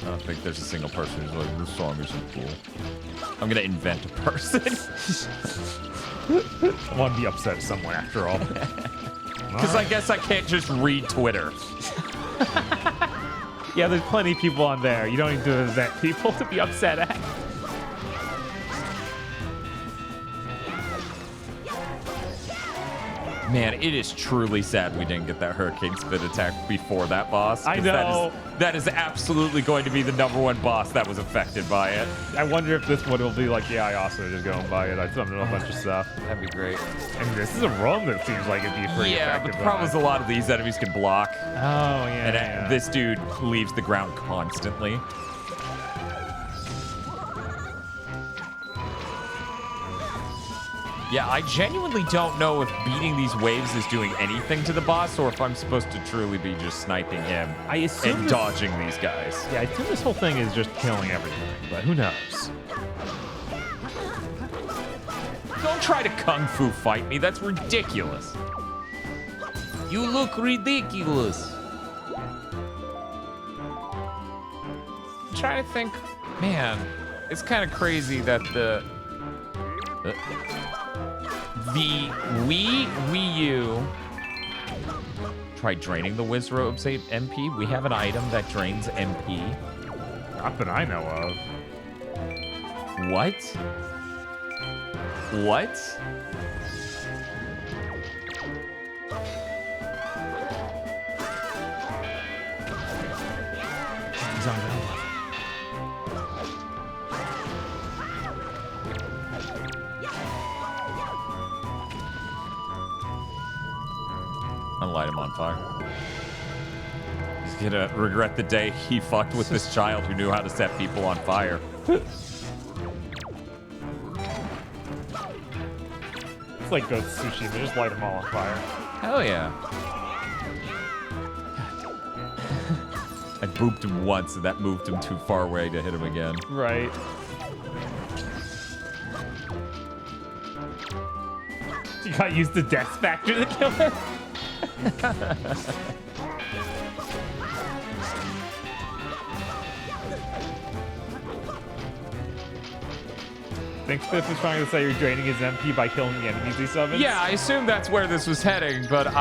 I don't think there's a single person who's like, this song isn't cool. I'm gonna invent a person. I want to be upset at someone after all. Because I guess I can't just read Twitter. Yeah, there's plenty of people on there. You don't need to invent people to be upset at. Man, it is truly sad we didn't get that Hurricane Spit attack before that boss. I 'cause know. That is absolutely going to be the #1 boss that was affected by it. I wonder if this one will be like, yeah, I also just go and buy it. I summoned a bunch of stuff. That'd be great. And this is a room that seems like it'd be pretty Yeah, effective. but the problem is a lot of these enemies can block. Oh, yeah. And yeah. this dude leaves the ground constantly. Yeah, I genuinely don't know if beating these waves is doing anything to the boss or if I'm supposed to truly be just sniping him I assume and dodging these guys. Yeah, I assume this whole thing is just killing everything, but who knows? Don't try to kung fu fight me. That's ridiculous. You look ridiculous. I'm trying to think. Man, it's kind of crazy that the Wii U. Try draining the Wizrobe's MP. We have an item that drains MP. Not that I know of. What? What? He's on ground level. I'll light him on fire. He's gonna regret the day he fucked with this child who knew how to set people on fire. It's like Ghost Sushi. They just light them all on fire. Hell yeah. I booped him once and that moved him too far away to hit him again. Right. You got used to Death Factor to kill her? Think Spiff is trying to say you're draining his MP by killing the enemies he summons? Yeah, I assume that's where this was heading, but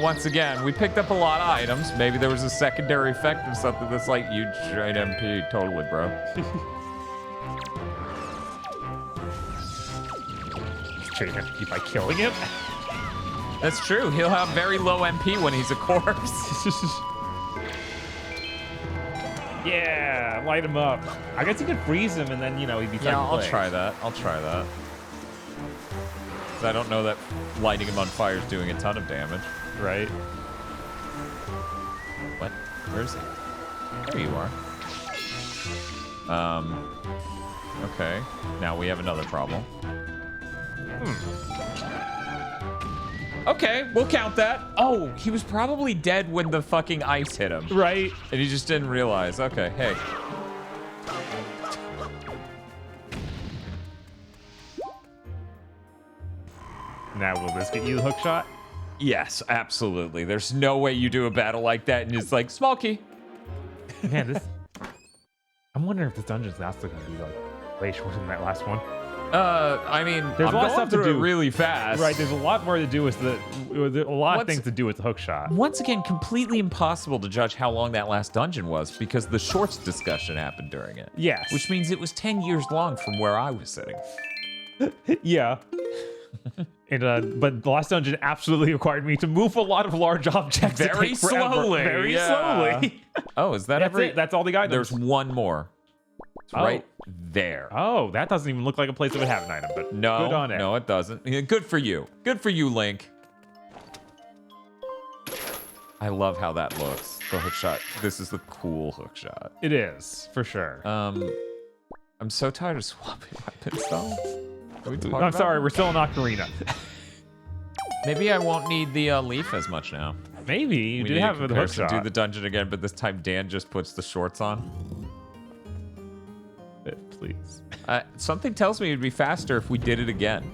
once again, we picked up a lot of items. Maybe there was a secondary effect of something that's like, you drain MP. Totally, bro. He's draining MP by killing him? That's true. He'll have very low MP when he's a corpse. Yeah, light him up. I guess you could freeze him and then, he'd be Yeah, I'll try that. I'll try that. 'Cause I don't know that lighting him on fire is doing a ton of damage. Right. What? Where is he? There you are. Okay. Now we have another problem. Okay, we'll count that. Oh, he was probably dead when the fucking ice hit him. Right. And he just didn't realize. Okay, hey. Now, will this get you the hook shot? Yes, absolutely. There's no way you do a battle like that and it's like, small key. Man, this... I'm wondering if this dungeon's actually going to be, way shorter than that last one. I mean, There's I'm a lot of going stuff to through do it really fast. Right, there's a lot more to do with a lot of things to do with the hook shot. Once again, completely impossible to judge how long that last dungeon was because the shorts discussion happened during it. Yes. Which means it was 10 years long from where I was sitting. Yeah. And but the last dungeon absolutely required me to move a lot of large objects Very slowly. Very Yeah. slowly. Oh, is that That's it. That's all the items. There's one more. It's right there. Oh, that doesn't even look like a place that would have an item, but No, good on it. no, it doesn't. Yeah, good for you. Good for you, Link. I love how that looks. The hook shot. This is the cool hook shot. It is, for sure. I'm so tired of swapping weapons, though. Can we talk I'm about sorry, it? we're still in Ocarina. Maybe I won't need the leaf as much now. Maybe. You We did need a have the hook comparison. shot. Do the dungeon again, but this time Dan just puts the shorts on. Please. Something tells me it'd be faster if we did it again.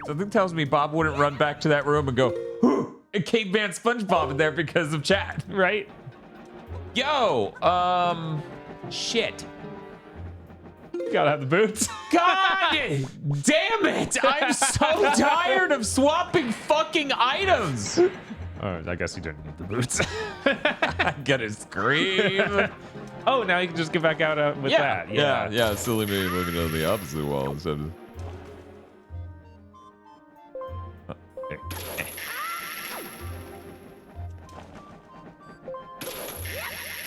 Something tells me Bob wouldn't run back to that room and go, and Caveman SpongeBob in there because of chat. Right? Yo, shit. Gotta have the boots. God damn it! I'm so tired of swapping fucking items. I guess you didn't need the boots. I'm gonna scream. Oh, now you can just get back out with that. Yeah. Silly me looking at the opposite wall instead of.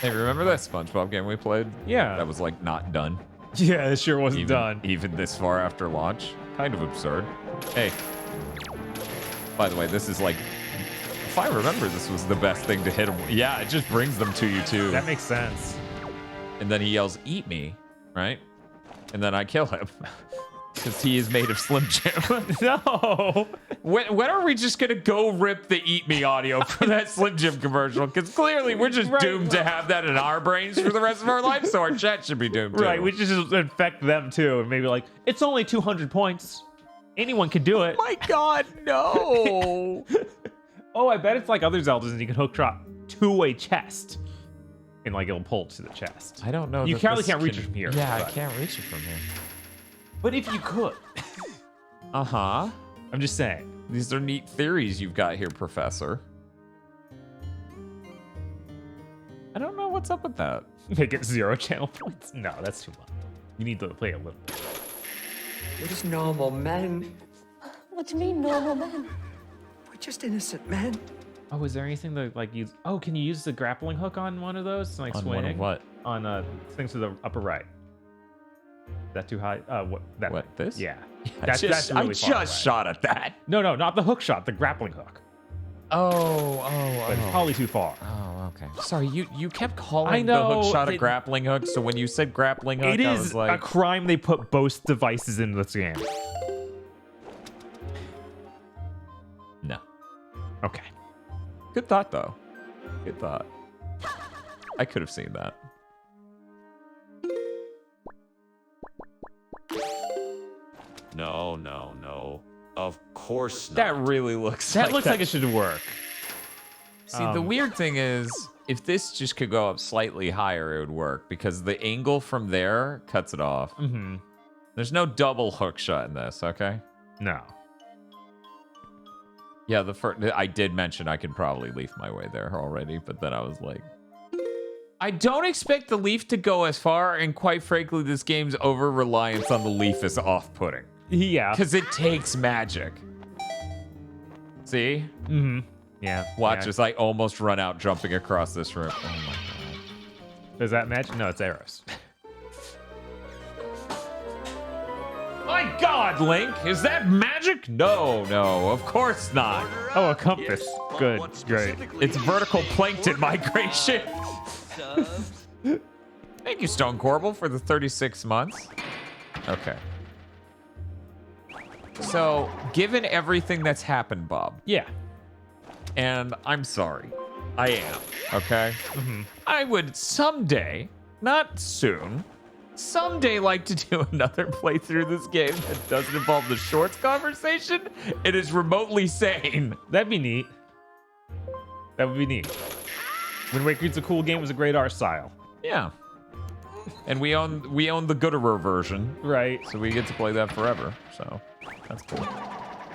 Hey, remember that SpongeBob game we played? Yeah. That was like not done. Yeah, it sure wasn't done. Even this far after launch. Kind of absurd. Hey. By the way, this is like, if I remember, this was the best thing to hit him. Yeah, it just brings them to you too. That makes sense. And then he yells, "Eat me," right? And then I kill him. Because he is made of Slim Jim. No. When are we just going to go rip the Eat Me audio for that Slim Jim commercial? Because clearly we're just doomed to have that in our brains for the rest of our life, so our chat should be doomed too. Right, we should just infect them too. And maybe like, it's only 200 points. Anyone can do it. My God, no. Oh, I bet it's like other Zeldas and you can hook drop to a chest. And like it'll pull to the chest. I don't know. You probably can't reach it from here. Yeah, but. I can't reach it from here. But if you could. Uh-huh. I'm just saying. These are neat theories you've got here, Professor. I don't know what's up with that. Make it 0 channel points? No, that's too much. You need to play a little bit. We're just normal men. What do you mean, normal men? We're just innocent men. Oh, is there anything to like use? Oh, can you use the grappling hook on one of those? Like On swing? one of what? On things to the upper right. Is that too high? What? That What, this? Yeah. I That's just really far away. shot at that. No, not the hook shot. The grappling hook. Oh. But it's probably too far. Oh, okay. Sorry, you kept calling I know, the hook shot a it- grappling hook, so when you said grappling hook, It I is was like, a crime they put both devices in this game. no. Okay. Good thought, though. Good thought. I could have seen that. No. Of course not. That really looks That like looks like it should work. See, the weird thing is, if this just could go up slightly higher, it would work, because the angle from there cuts it off. Mm-hmm. There's no double hook shot in this, okay? No. Yeah, I did mention I could probably leaf my way there already, but then I was like, I don't expect the leaf to go as far, and quite frankly, this game's over-reliance on the leaf is off-putting. Yeah. Because it takes magic. See? Mm-hmm. Yeah. Watch yeah. as I almost run out jumping across this room. Oh my god. Is that magic? No, it's arrows. My god, Link! Is that magic? No, of course not. Oh, a compass. Good. Great. It's vertical plankton migration. Thank you, Stone Corbel, for the 36 months. Okay. So, given everything that's happened, Bob. Yeah. And I'm sorry. I am. Okay? Mm-hmm. I would someday, not soon, someday like to do another playthrough of this game that doesn't involve the shorts conversation. It is remotely sane. That'd be neat. That would be neat. Wind Waker's a cool game. It was a great art style. Yeah. And we own the Gooderer version. Right. So we get to play that forever. So that's cool.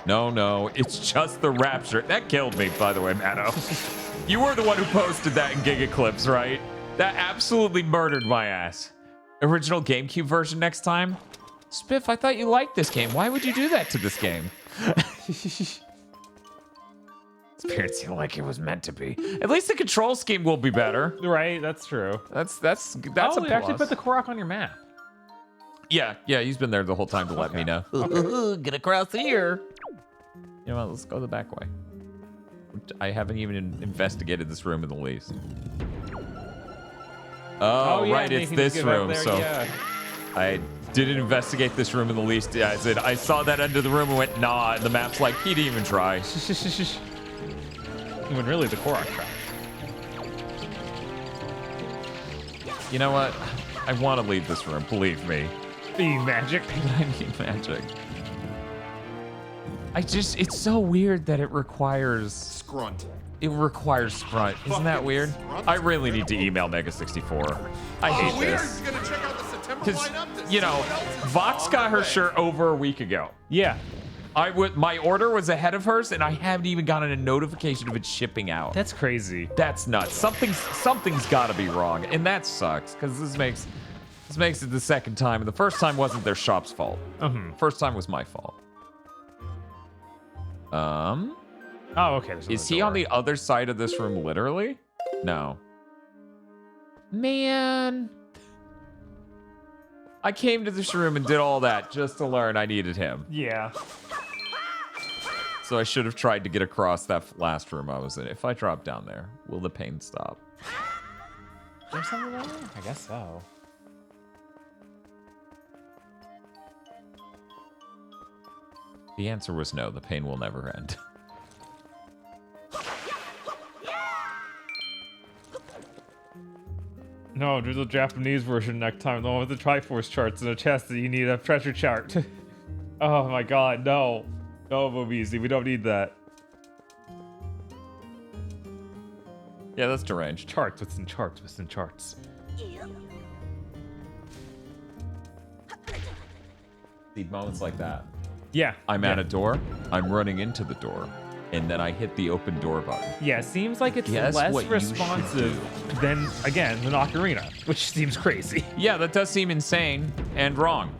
No, it's just the Rapture. That killed me, by the way, Matto. You were the one who posted that in GigaClips, right? That absolutely murdered my ass. Original GameCube version next time? Spiff, I thought you liked this game. Why would you do that to this game? Experiencing like it was meant to be. At least the control scheme will be better. Right, that's true. That's Oh, a they actually plus. put the Korok on your map. Yeah, he's been there the whole time to let me know. Get across here. You know what? Let's go the back way. I haven't even investigated this room in the least. Oh, yeah, right, it's Nathan, this get back room. there, So yeah. I didn't investigate this room in the least. Yeah, I saw that end of the room and went, nah, and the map's like, he didn't even try. When really the Korok tried. You know what? I want to leave this room, believe me. Be magic. I need magic. It's so weird that it requires... Scrunt. It requires Scrunt. Isn't that weird? I really need to email Mega64. I hate we this. are gonna check out the September Because, lineup. you know, Vox got her shirt over a week ago. Yeah. My order was ahead of hers, and I haven't even gotten a notification of it shipping out. That's crazy. That's nuts. Something's got to be wrong, and that sucks because this makes it the second time. And the first time wasn't their shop's fault. First time was my fault. Oh, okay. Is he on the other side of this room, literally? No. Man. I came to this room and did all that just to learn I needed him. Yeah. So I should have tried to get across that last room I was in. If I drop down there, will the pain stop? There's something wrong? I guess so. The answer was no. The pain will never end. No, do the Japanese version next time. The one with the Triforce charts and a chest that you need a treasure chart. Oh my god, no. No, Mobizi, we don't need that. Yeah, that's deranged. Charts, what's in charts, what's in charts. See, moments like that. Yeah. I'm at a door, I'm running into the door, and then I hit the open door button. Yeah, seems like it's Guess less what you responsive than, again, than Ocarina, which seems crazy. Yeah, that does seem insane and wrong,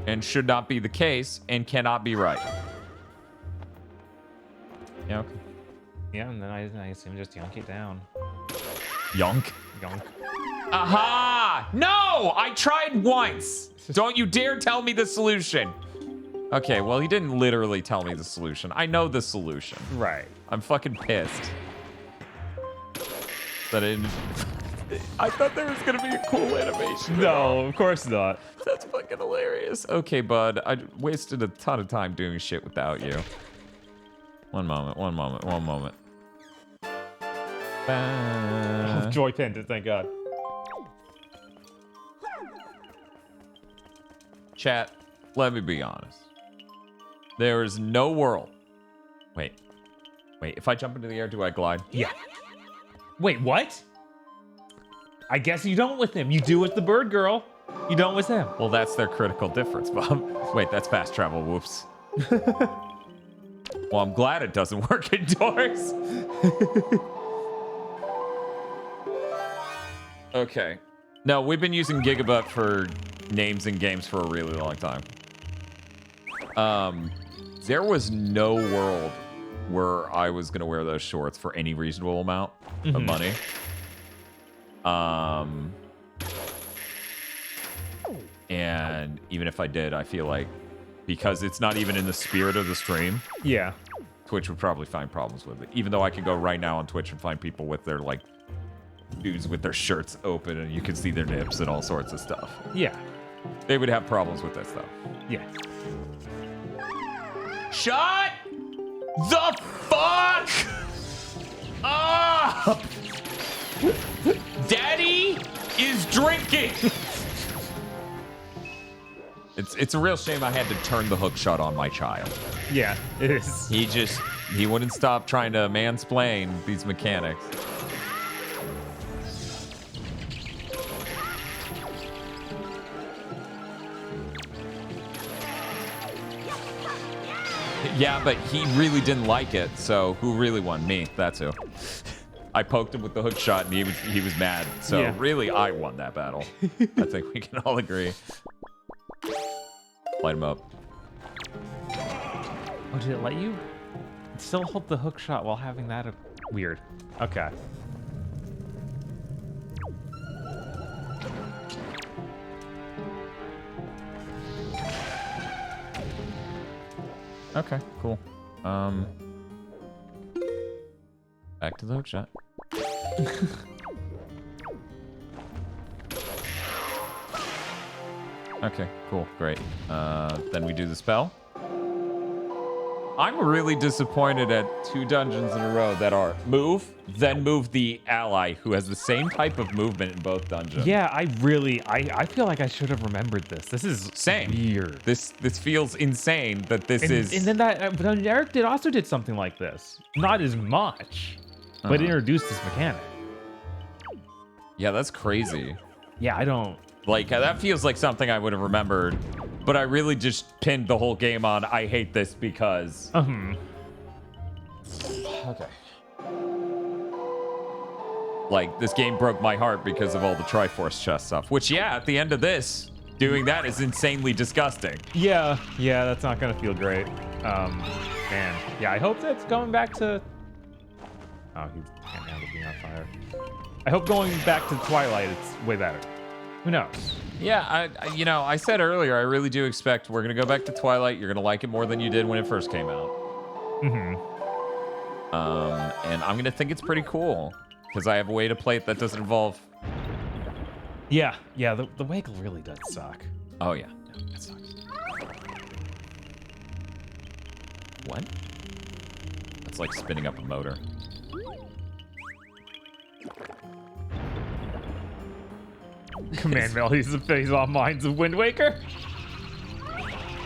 and should not be the case, and cannot be right. Yeah, okay. Yeah, and then I assume just yank it down. Yonk. Yonk. Aha! No! I tried once! Don't you dare tell me the solution! Okay, well, he didn't literally tell me the solution. I know the solution. Right. I'm fucking pissed. That I didn't... I thought there was gonna be a cool animation. No, of course not. That's fucking hilarious. Okay, bud, I wasted a ton of time doing shit without you. One moment, one moment, one moment. Oh, joy pendant, thank God. Chat, let me be honest. There is no world. Wait, if I jump into the air, do I glide? Yeah. Wait, what? I guess you don't with him. You do with the bird girl. You don't with him. Well, that's their critical difference, Bob. Wait, that's fast travel. Whoops. Well, I'm glad it doesn't work indoors. Okay. No, we've been using GigaBoot for names in games for a really long time. There was no world where I was gonna wear those shorts for any reasonable amount of money. And even if I did, I feel like because it's not even in the spirit of the stream, yeah, Twitch would probably find problems with it. Even though I could go right now on Twitch and find people with their like dudes with their shirts open and you can see their nips and all sorts of stuff. Yeah. They would have problems with that stuff. Yeah. Shut the fuck up! Daddy is drinking! It's a real shame I had to turn the hook shot on my child. Yeah, it is. He wouldn't stop trying to mansplain these mechanics. Yeah, but he really didn't like it, so who really won? Me, that's who. I poked him with the hook shot and he was mad, so Yeah. really I won that battle. I think we can all agree. Light him up. Oh, did it let you? Still hold the hook shot while having that weird. Okay. Okay, cool. Back to the hook shot. Okay, cool, great. Then we do the spell. I'm really disappointed at 2 dungeons in a row that are move, then move the ally who has the same type of movement in both dungeons. Yeah, I feel like I should have remembered this. This is Same. weird. This feels insane that this is. And then that, but Eric also did something like this. Not as much, but introduced this mechanic. Yeah, that's crazy. Yeah, I don't. Like, that feels like something I would have remembered, but I really just pinned the whole game on, I hate this because... Okay. Like, this game broke my heart because of all the Triforce chest stuff, which, yeah, at the end of this, doing that is insanely disgusting. Yeah, that's not gonna feel great. Man, yeah, I hope that's going back to Oh, he can't handle being on fire. I hope going back to Twilight, it's way better. Who knows? Yeah, I said earlier, I really do expect we're gonna go back to Twilight. You're gonna like it more than you did when it first came out. And I'm gonna think it's pretty cool because I have a way to play it that doesn't involve. Yeah, the wiggle really does suck. Oh yeah, no, that sucks. What? That's like spinning up a motor. Command Mail, he's the face off Minds of Wind Waker.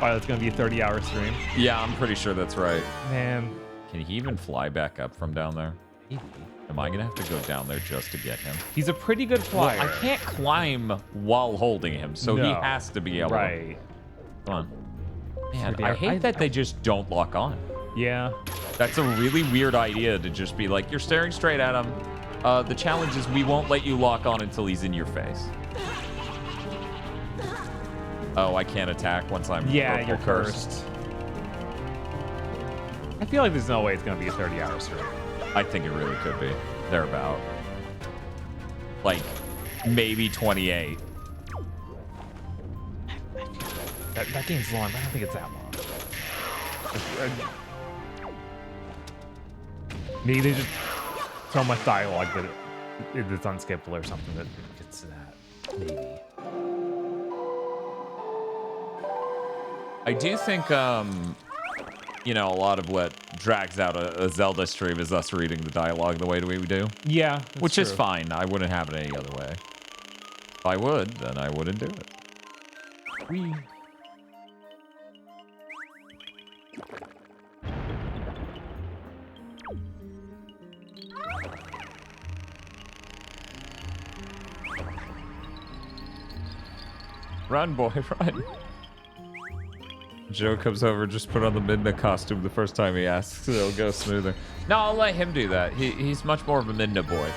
That's gonna be a 30-hour stream. Yeah, I'm pretty sure that's right. Man. Can he even fly back up from down there? Maybe. Am I gonna have to go down there just to get him? He's a pretty good flyer. Well, I can't climb while holding him, so he No. has to be able Right. to. Come on. Man, I hate that they just don't lock on. Yeah. That's a really weird idea to just be like, you're staring straight at him. The challenge is we won't let you lock on until he's in your face. Oh, I can't attack once I'm Yeah, you're cursed. cursed. I feel like there's no way it's gonna be a 30-hour stream. I think it really could be. Thereabout. Like, maybe 28. That game's long, but I don't think it's that long. Maybe they just so much dialogue that it's unskippable or something that gets to that. Maybe. I do think, a lot of what drags out a Zelda stream is us reading the dialogue the way we do. Yeah, which is fine. I wouldn't have it any other way. If I would, then I wouldn't do it. Whee. Run, boy, run. Joe comes over, just put on the Midna costume the first time he asks, so it'll go smoother. No, I'll let him do that. He's much more of a Midna boy.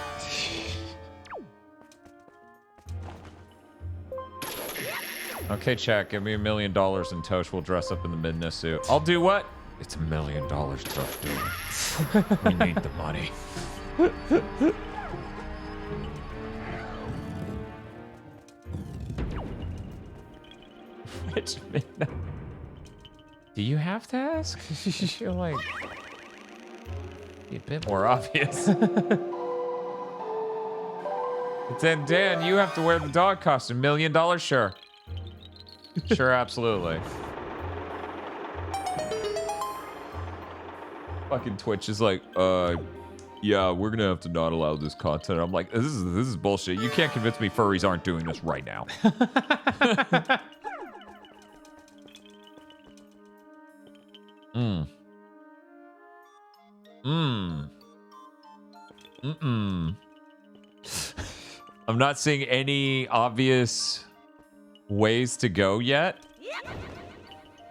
Okay, chat, give me $1 million and Tosh will dress up in the Midna suit. I'll do what? It's $1 million, Tosh, dude. We need the money. Which Midna? Do you have to ask? I feel like a bit more obvious. Then Dan, you have to wear the dog costume. $1 million, sure. Sure, absolutely. Fucking Twitch is like, yeah, we're gonna have to not allow this content. I'm like, this is bullshit. You can't convince me furries aren't doing this right now. I'm not seeing any obvious ways to go yet.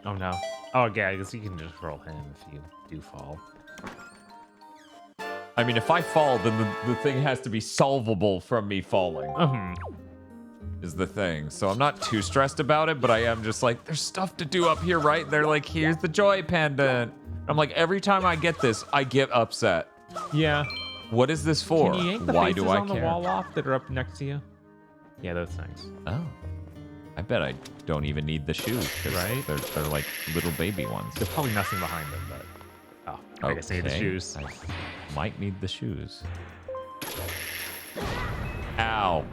Oh no. Oh yeah, I guess you can just roll him if you do fall. I mean, if I fall, then the thing has to be solvable from me falling. Is the thing. So I'm not too stressed about it, but I am just like, there's stuff to do up here, right? They're like, here's the joy pendant. I'm like, every time I get this, I get upset. Yeah. What is this for? Can you yank the Why faces do I on care? the wall off that are up next to you? Yeah, those things. Oh. I bet I don't even need the shoes. Right? They're like little baby ones. There's probably nothing behind them, but... Oh, I guess I need the shoes. I might need the shoes. Ow.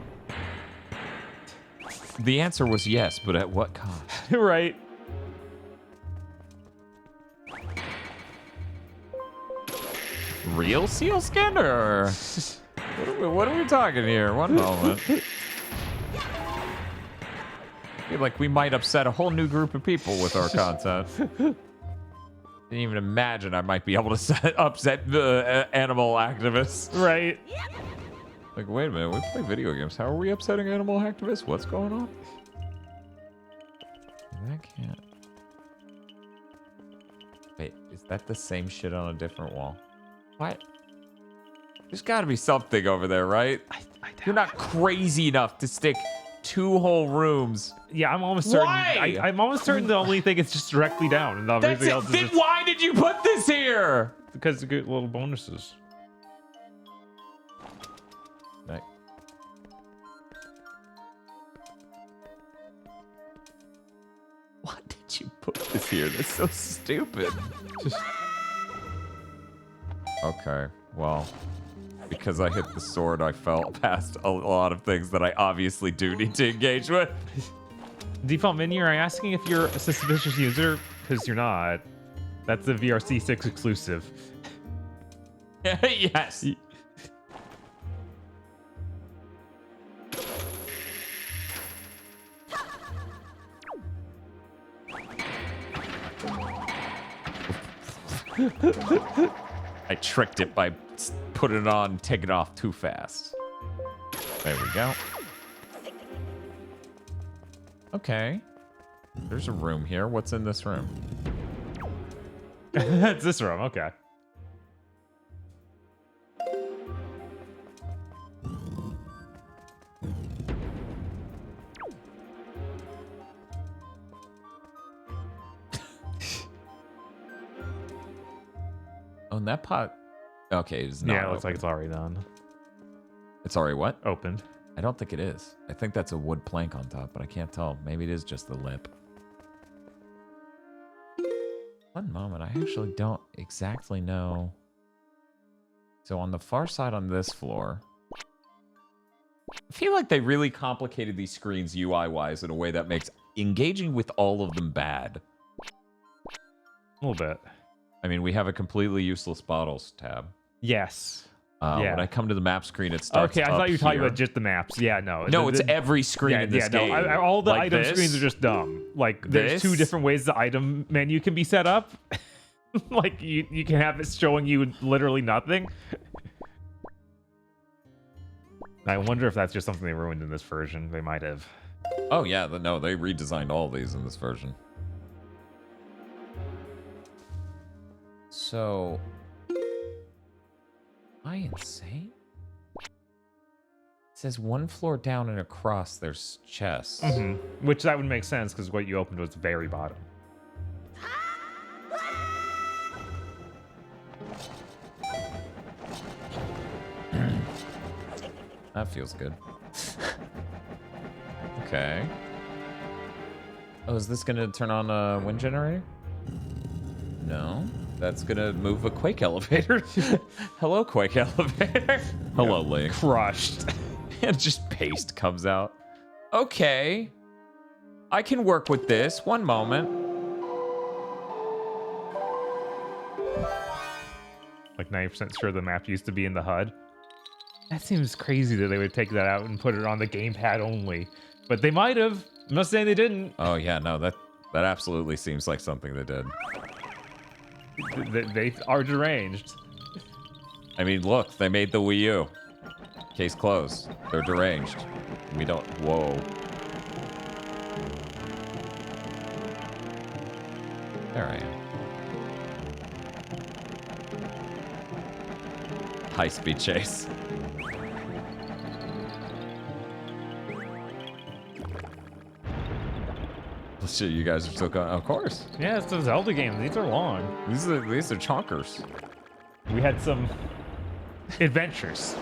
The answer was yes, but at what cost? Right. Real seal skin or what are we talking here? One moment. I feel like we might upset a whole new group of people with our content. Didn't even imagine I might be able to upset the animal activists. Right. Like, wait a minute, we play video games. How are we upsetting animal activists? What's going on? That can't. Wait, is that the same shit on a different wall? What? There's got to be something over there, right? You're not crazy enough to stick 2 whole rooms. Yeah, I'm almost certain. Why? I'm almost certain the only thing is just directly down, and That's everything it. else is Then just... why did you put this here? Because to get little bonuses. is here. That's so stupid. Okay, well, because I hit the sword, I fell past a lot of things that I obviously do need to engage with. Default menu, are you asking if you're a suspicious user? Because you're not. That's a VRC6 exclusive. Yes. I tricked it by putting it on and taking it off too fast. There we go. Okay. There's a room here. What's in this room? It's this room, okay. Oh, and that pot. Okay, it's not. Yeah, it looks open. like it's already done. It's already what? Opened. I don't think it is. I think that's a wood plank on top, but I can't tell. Maybe it is just the lip. One moment, I actually don't exactly know. So on the far side on this floor, I feel like they really complicated these screens UI-wise in a way that makes engaging with all of them bad. A little bit. I mean, we have a completely useless bottles tab. Yes. Yeah. When I come to the map screen, it starts Okay, I thought you were talking here. about just the maps. Yeah, no. No, it's every screen in this game. No, all the Like item this? screens are just dumb. Like, there's two This? different ways the item menu can be set up. Like, you can have it showing you literally nothing. I wonder if that's just something they ruined in this version. They might have. Oh, yeah. No, they redesigned all these in this version. So... Am I insane? It says one floor down and across there's chests. Mm-hmm. Which that would make sense because what you opened was the very bottom. That feels good. Okay. Oh, is this gonna turn on a wind generator? No. That's gonna move a quake elevator. Hello, quake elevator. Hello, Link. Crushed. And just paste comes out. Okay. I can work with this. One moment. Like 90% sure the map used to be in the HUD. That seems crazy that they would take that out and put it on the gamepad only. But they might have. I'm not saying they didn't. Oh yeah, no, that absolutely seems like something they did. They are deranged. I mean, look, they made the Wii U. Case closed. They're deranged. We don't. Whoa. There I am. High-speed chase. Shit, you guys are still going. Of course. Yeah, it's a Zelda game. These are long. These are chonkers. We had some adventures.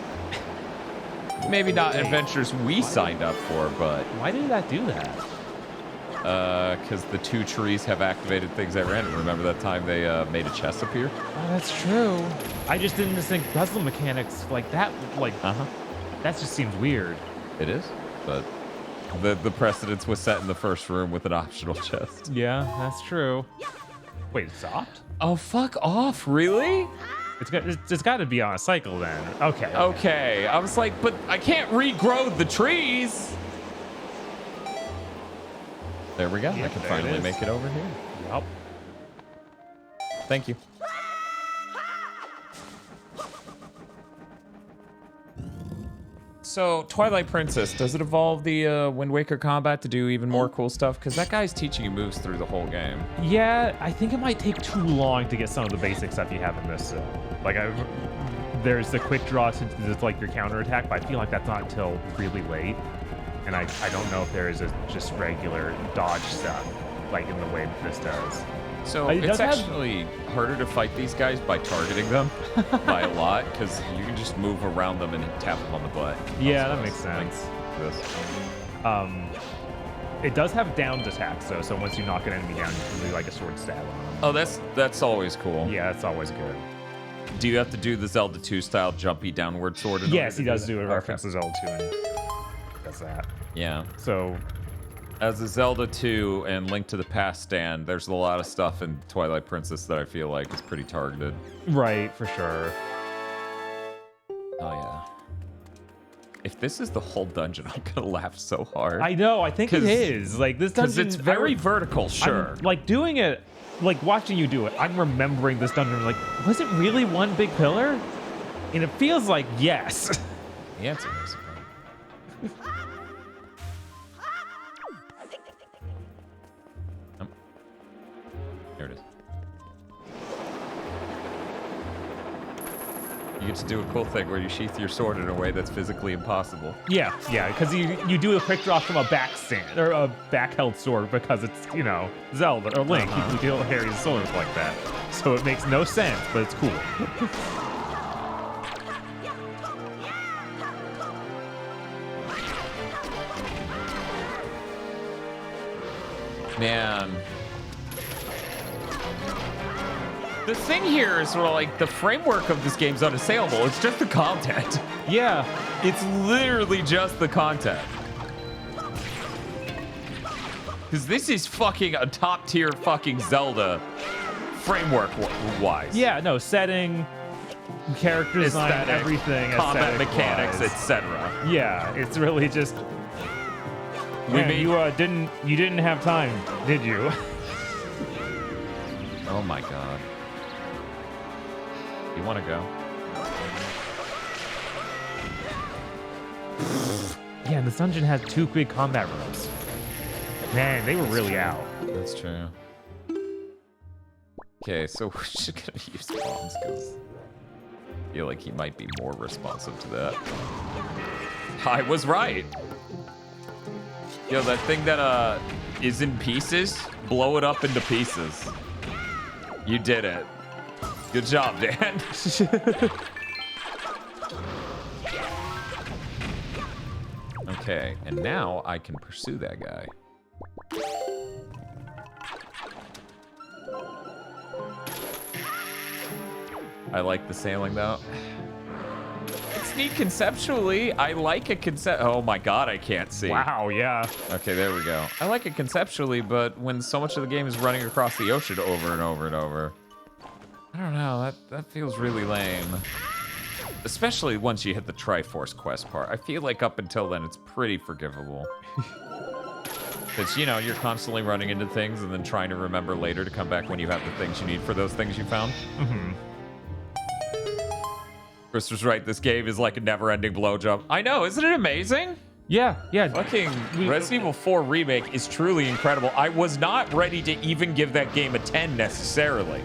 Maybe not adventures we signed up for, but why did that do that? Because the two trees have activated things at random. Remember that time they made a chest appear? Oh, that's true. I just didn't think puzzle mechanics like that. Like, that just seems weird. It is, but the precedence was set in the first room with an optional chest. Yeah, that's true. Wait, it stopped? Oh, fuck off! Really? It's got to be on a cycle then. Okay. Okay. I was like, but I can't regrow the trees. There we go. Yep, I can there finally it is. make it over here. Yep. Thank you. So, Twilight Princess, does it evolve the Wind Waker combat to do even more cool stuff? Because that guy's teaching you moves through the whole game. Yeah, I think it might take too long to get some of the basic stuff you have in this. Like, there's the quick draw to just like your counterattack, but I feel like that's not until really late. And I don't know if there is just regular dodge stuff, like in the way that this does. So It it's does have- actually harder to fight these guys by targeting them by a lot, because you can just move around them and tap them on the butt. Yeah, that Also, makes like sense. this. It does have downed attacks though, so once you knock an enemy down, you can do like a sword stab on them. Oh, that's always cool. Yeah, that's always good. Do you have to do the Zelda 2 style jumpy downward sword? Yes, he does do a that? reference to Zelda 2 and does that. Yeah. So, as a Zelda 2 and Link to the Past stand, there's a lot of stuff in Twilight Princess that I feel like is pretty targeted. Right, for sure. Oh yeah. If this is the whole dungeon, I'm gonna laugh so hard. I know, I think it is. Like this dungeon, because it's very vertical. Sure. I'm, like doing it, like watching you do it. I'm remembering this dungeon. Like, was it really one big pillar? And it feels like yes. The answer is. There it is. You get to do a cool thing where you sheath your sword in a way that's physically impossible. Yeah, because you do a quick draw from a back stand or a back held sword because it's Zelda or Link. You don't carry the sword like that, so it makes no sense, but it's cool. Man. The thing here is sort of like the framework of this game's unassailable. It's just the content. Yeah. It's literally just the content. Because this is fucking a top tier fucking Zelda framework-wise. Yeah, no, setting, character design, Aesthetic, everything. combat mechanics, etc. Yeah, it's really just. Man, you didn't have time, did you? Oh my god. You want to go? Yeah, and this dungeon has 2 big combat rooms. Man, they were really out. That's true. Okay, so we're just gonna use bombs because I feel like he might be more responsive to that. I was right. Yo, that thing that is in pieces, blow it up into pieces. You did it. Good job, Dan. Okay, and now I can pursue that guy. I like the sailing though. It's neat conceptually. I like it oh my god, I can't see. Wow, yeah. Okay, there we go. I like it conceptually, but when so much of the game is running across the ocean over and over and over, I don't know, that feels really lame. Especially once you hit the Triforce quest part. I feel like up until then, it's pretty forgivable. Because, you're constantly running into things and then trying to remember later to come back when you have the things you need for those things you found. Mm-hmm. Chris was right, this game is like a never-ending blowjob. I know, isn't it amazing? Yeah. Fucking Resident Evil 4 Remake is truly incredible. I was not ready to even give that game a 10 necessarily.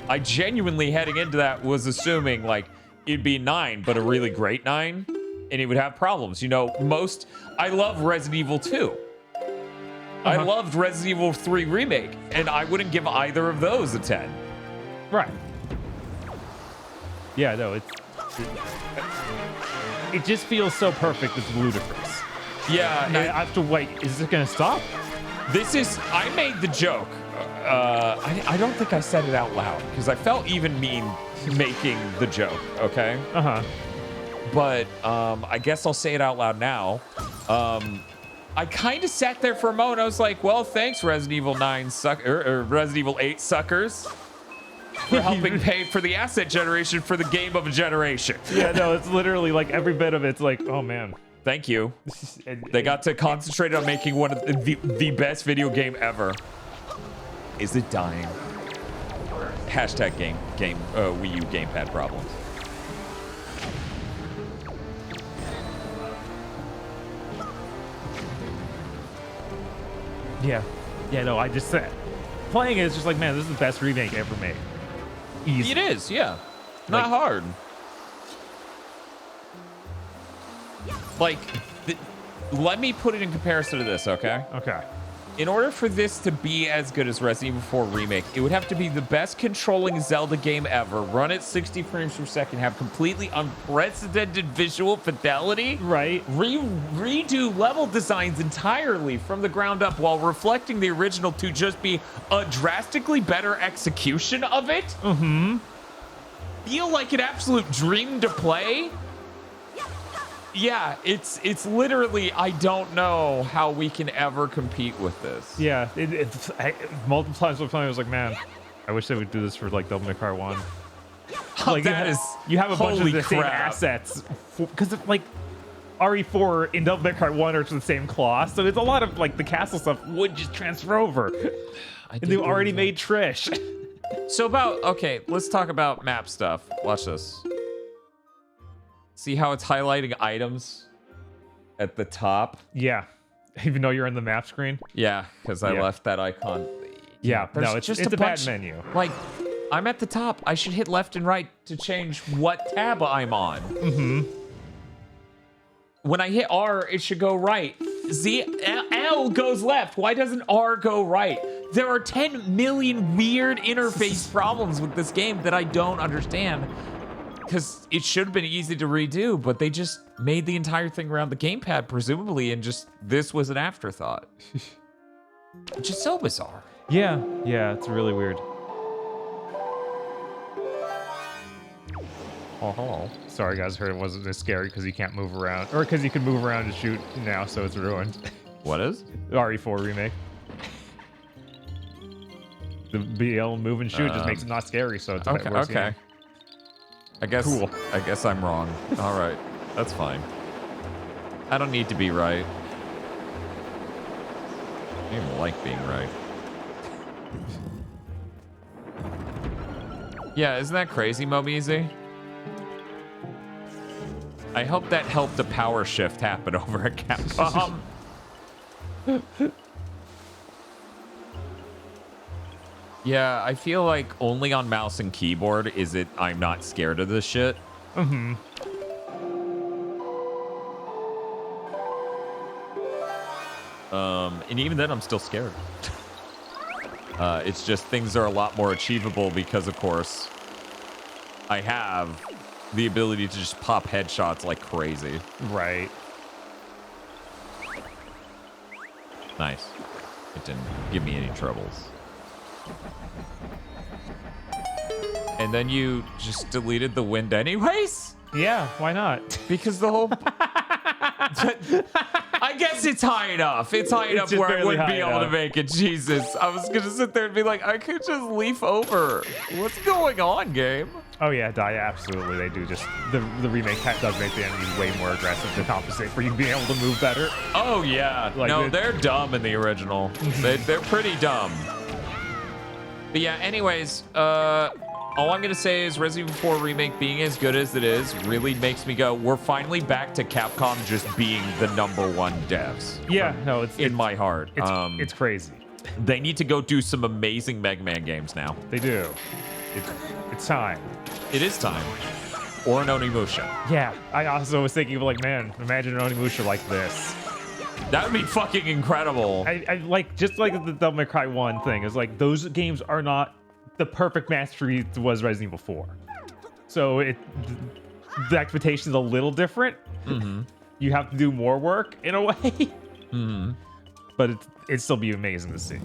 I genuinely, heading into that, was assuming, like, it'd be 9, but a really great 9, and it would have problems. I love Resident Evil 2. I loved Resident Evil 3 Remake, and I wouldn't give either of those a 10. Right. Yeah, no, it just feels so perfect, it's ludicrous. Yeah. And I have to wait, is it gonna stop? I made the joke. I don't think I said it out loud, because I felt even mean making the joke, okay? But I guess I'll say it out loud now. I kind of sat there for a moment. I was like, well, thanks, Resident Evil 9 or Resident Evil 8 suckers, for helping pay for the asset generation for the game of a generation. Yeah, no, it's literally like every bit of it's like, oh man. Thank you. They got to concentrate on making one of the best video game ever. Is it dying? Hashtag Wii U gamepad problems. Yeah, no, I just said playing it is just like, man, this is the best remake ever made. Easy. It is, yeah. Not hard. Like, let me put it in comparison to this, okay? Okay. In order for this to be as good as Resident Evil 4 Remake, it would have to be the best controlling Zelda game ever, run at 60 frames per second, have completely unprecedented visual fidelity, right? Redo level designs entirely from the ground up while reflecting the original to just be a drastically better execution of it. Mm-hmm. Feel like an absolute dream to play. Yeah, it's literally, I don't know how we can ever compete with this. Yeah, multiple times I was like, man, I wish they would do this for like Devil May Cry 1. Like you have a bunch of the same assets because like RE4 and Devil May Cry 1 are the same class, so it's a lot of like the castle stuff would just transfer over. And they already made Trish. So okay, let's talk about map stuff. Watch this. See how it's highlighting items at the top? Yeah. Even though you're in the map screen? Yeah, because I left that icon. Yeah, no, it's just a bunch, bad menu. Like, I'm at the top. I should hit left and right to change what tab I'm on. Mm-hmm. When I hit R, it should go right. L goes left. Why doesn't R go right? There are 10 million weird interface problems with this game that I don't understand. Because it should have been easy to redo, but they just made the entire thing around the gamepad, presumably, and just this was an afterthought. Which is so bizarre. Yeah, it's really weird. Oh, hello. Sorry, guys, heard it wasn't as scary because you can't move around, or because you can move around and shoot now, so it's ruined. What is? RE4 remake. The BL move and shoot just makes it not scary, so it's a bit worse. Okay. I guess I'm wrong. All right, that's fine. I don't need to be right. I don't even like being right. Yeah, isn't that crazy, Mobizi? I hope that helped the power shift happen over at Capcom. Yeah, I feel like only on mouse and keyboard is it I'm not scared of this shit. Mm-hmm. And even then I'm still scared. It's just things are a lot more achievable because, of course, I have the ability to just pop headshots like crazy. Right. Nice. It didn't give me any troubles. And then you just deleted the wind anyways? Yeah, why not? Because the whole... I guess it's high enough. It's high enough where I wouldn't be able to make it. Jesus. I was going to sit there and be like, I could just leaf over. What's going on, game? Oh, yeah, absolutely. They do just... The remake does make the enemies way more aggressive to compensate for you being able to move better. Oh, yeah. Like, no, they're dumb in the original. They're pretty dumb. But yeah, anyways, all I'm going to say is Resident Evil 4 Remake being as good as it is really makes me go, we're finally back to Capcom just being the #1 devs. Yeah, no, it's... In my heart. It's crazy. They need to go do some amazing Mega Man games now. They do. It's time. It is time. Or an Onimusha. Yeah, I also was thinking of like, man, imagine an Onimusha like this. That would be fucking incredible. I like, just like the Devil May Cry 1 thing, is like, those games are not the perfect mastery was Resident Evil 4. So the expectation is a little different. Mm-hmm. You have to do more work in a way. Mm-hmm. But it'd still be amazing to see.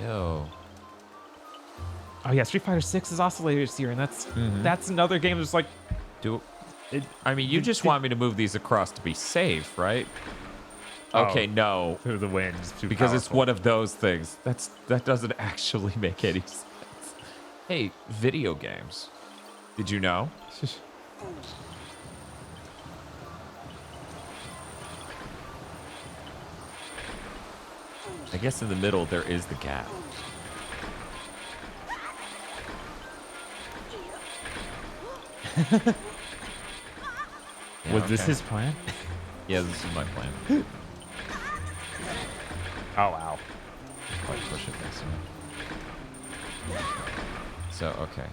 Yo. Oh yeah, Street Fighter 6 is also later this year, and that's another game that's like... I mean, you just want me to move these across to be safe, right? Okay, no. Through the wind. Because it's one of those things. That doesn't actually make any sense. Hey, video games. Did you know? I guess in the middle there is the gap. Was this his plan? Yeah, this is my plan. Oh, wow. Probably push it next time. So, okay.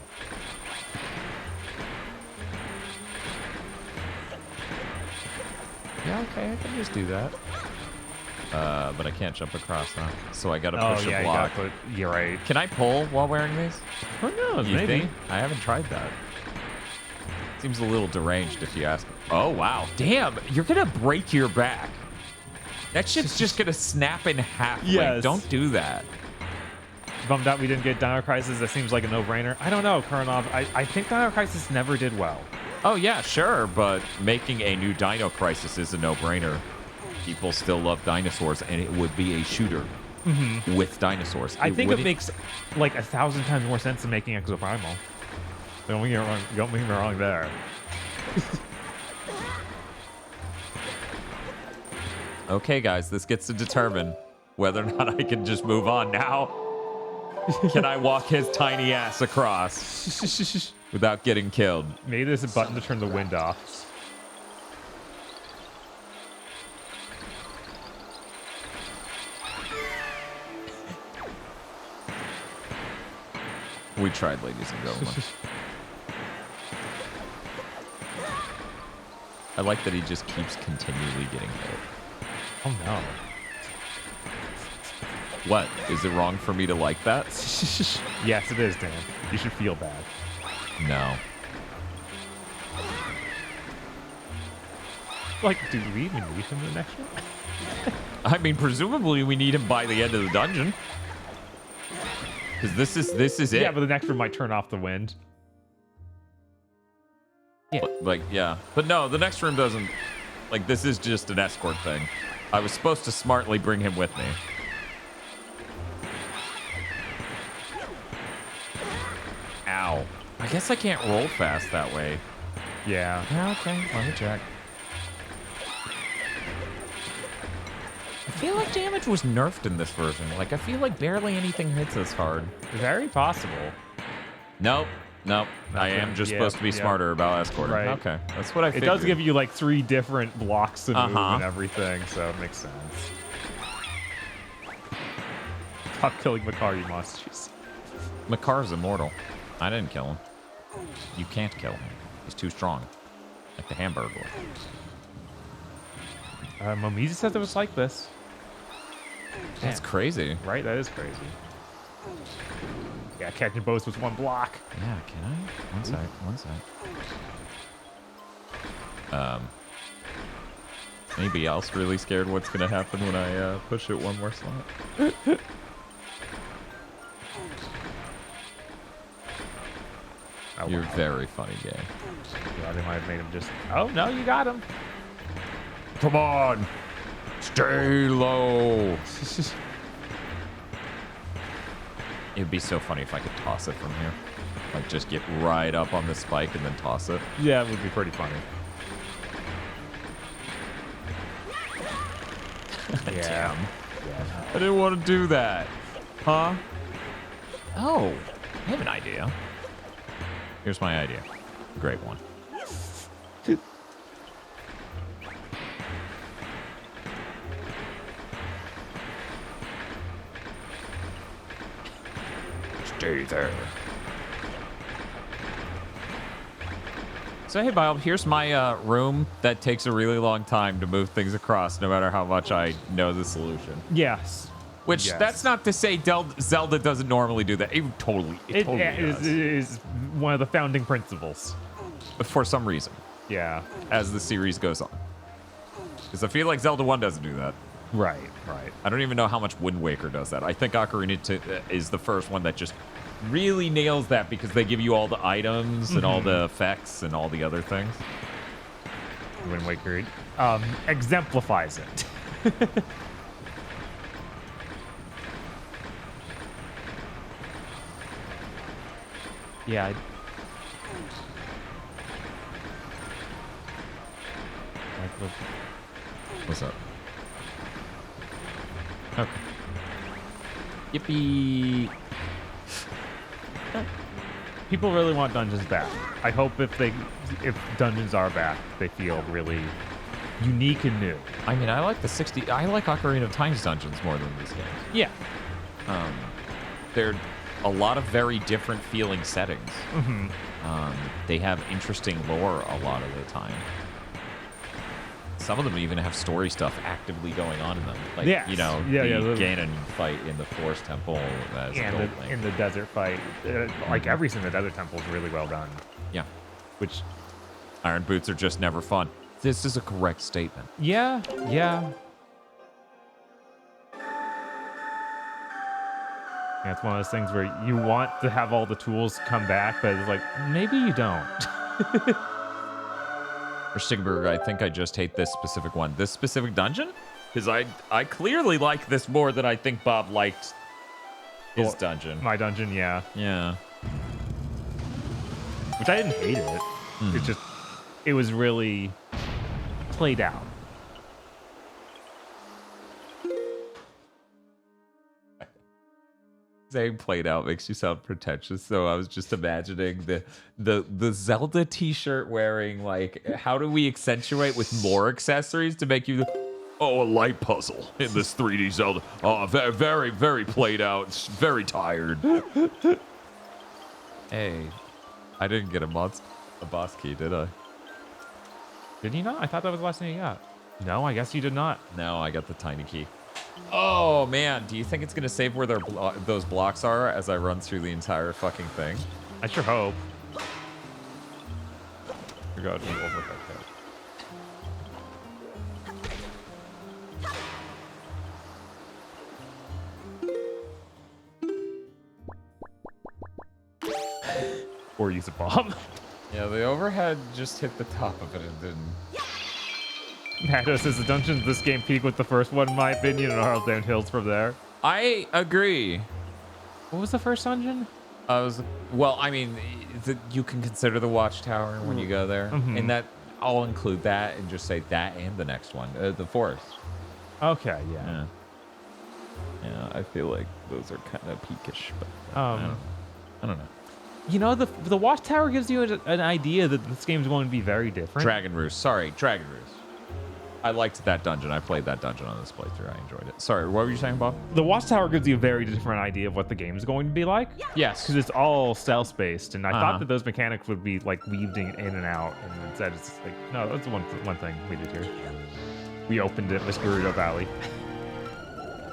Yeah, okay, I can just do that. But I can't jump across, huh? So I gotta Oh push yeah, a you block. gotta you're right. Can I pull while wearing these? Who knows? You Maybe. think? I haven't tried that. Seems a little deranged if you ask me. Oh, wow. Damn, you're gonna break your back. That shit's just gonna snap in half. Yes. Don't do that. Bummed out we didn't get Dino Crisis. That seems like a no-brainer. I don't know, Karanov. I think Dino Crisis never did well. Oh, yeah, sure, but making a new Dino Crisis is a no-brainer. People still love dinosaurs, and it would be a shooter with dinosaurs. I think it makes like 1,000 times more sense than making Exoprimal. Don't get me wrong there. Okay, guys, this gets to determine whether or not I can just move on now. Can I walk his tiny ass across without getting killed? Maybe there's a button to turn the wind off. We tried, ladies and gentlemen. I like that he just keeps continually getting hit. Oh no. What? Is it wrong for me to like that? Yes, it is, Dan. You should feel bad. No. Like, do we even need him in the next one? I mean, presumably we need him by the end of the dungeon. Because this is it. Yeah, but the next one might turn off the wind. Yeah. Yeah. But no, the next room doesn't. Like, this is just an escort thing. I was supposed to smartly bring him with me. Ow. I guess I can't roll fast that way. Yeah. Okay, let me check. I feel like damage was nerfed in this version. Like, I feel like barely anything hits us hard. Very possible. Nope. I am just supposed to be smarter about escorting. Right. Okay, that's what I figured. It does give you like 3 different blocks to move and everything, so it makes sense. Stop killing Makar, you monsters. Makar's immortal. I didn't kill him. You can't kill him. He's too strong. Like the Hamburglar. Momizi said it was like this. That's crazy. Right? That is crazy. Yeah, catching boats with 1 block. Yeah, can I? One sec. Anybody else really scared what's gonna happen when I push it 1 more slot? You're very funny, Gay. Yeah, they might have made him just... Oh, no, you got him. Come on! Stay low! It'd be so funny if I could toss it from here. Like, just get right up on the spike and then toss it. Yeah, it would be pretty funny. Damn. I didn't want to do that. Huh? Oh, I have an idea. Here's my idea. Great one. Stay there. So hey, Bob, here's my room that takes a really long time to move things across, no matter how much I know the solution. Yes. Which, that's not to say Zelda doesn't normally do that. It totally does. It is one of the founding principles. For some reason. Yeah. As the series goes on. Because I feel like Zelda 1 doesn't do that. Right. I don't even know how much Wind Waker does that. I think Ocarina is the first one that just really nails that because they give you all the items and all the effects and all the other things. Wind Waker exemplifies it. Yeah. What's up? Okay. Yippee! People really want dungeons back. I hope if dungeons are back, they feel really unique and new. I mean, I like Ocarina of Time's dungeons more than these games. Yeah. They're a lot of very different feeling settings. They have interesting lore a lot of the time. some of them even have story stuff actively going on in them. Like, Yes. you know, Yeah, the yeah, the- Ganon fight in the Forest Temple as And Gold Link. in the desert fight, like everything in the desert temple is really well done. Yeah. Which, Iron boots are just never fun. This is a correct statement. yeah. Yeah, it's one of those things where you want to have all the tools come back, but it's like, maybe you don't. For Stigberg, I think I just hate this specific one. This specific dungeon? Because I clearly like this more than I think Bob liked his dungeon. My dungeon, yeah. Yeah. Which I didn't hate it. It's just, it was really played out. Saying played out makes you sound pretentious, so I was just imagining the Zelda t-shirt wearing, like, how do we accentuate with more accessories to make you A light puzzle in this 3D Zelda. Oh, very, very played out. It's very tired. Hey, I didn't get a boss key, did I? Did you not? I thought that was the last thing you got. No, I guess you did not. No, I got the tiny key. Oh, man. Do you think it's going to save where those blocks are as I run through the entire fucking thing? I sure hope. We got to over that. Or use a bomb. Yeah, the overhead just hit the top of it and didn't. Mando says the dungeons in this game peak with the first one, in my opinion, and all downhills from there. I agree. What was the first dungeon? Well, I mean, you can consider the watchtower when you go there, and that I'll include that and just say that and the next one, the forest. Okay, yeah. Yeah, I feel like those are kind of peakish, but I don't know. You know, the watchtower gives you an idea that this game's going to be very different. Dragon Roost. Sorry, Dragon Roost. I liked that dungeon. I played that dungeon on this playthrough. I enjoyed it. Sorry, what were you saying, Bob? The watchtower gives you a very different idea of what the game's going to be like. Yes. Because it's all stealth-based, and I thought that those mechanics would be like weaved in and out, and instead it's just like, no, that's one thing we did here. We opened it, Miss Gerudo Valley.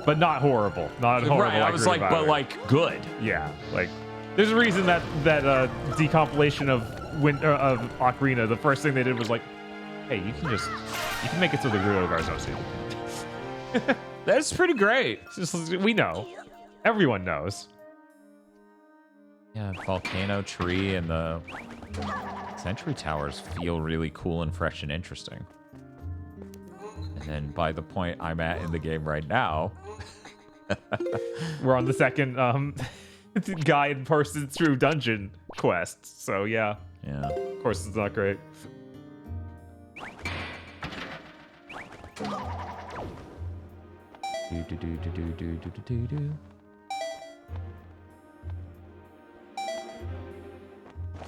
But not horrible. Not horrible. Right, I was like, but like good. Yeah, like there's a reason that decompilation of Ocarina, the first thing they did was like, hey, you can make it so the Gerudo guards don't see you. That's pretty great. We know. Everyone knows. Yeah, volcano tree and the sentry towers feel really cool and fresh and interesting. And then by the point I'm at in the game right now, we're on the second guide person through dungeon quest. So yeah. Yeah. Of course, it's not great.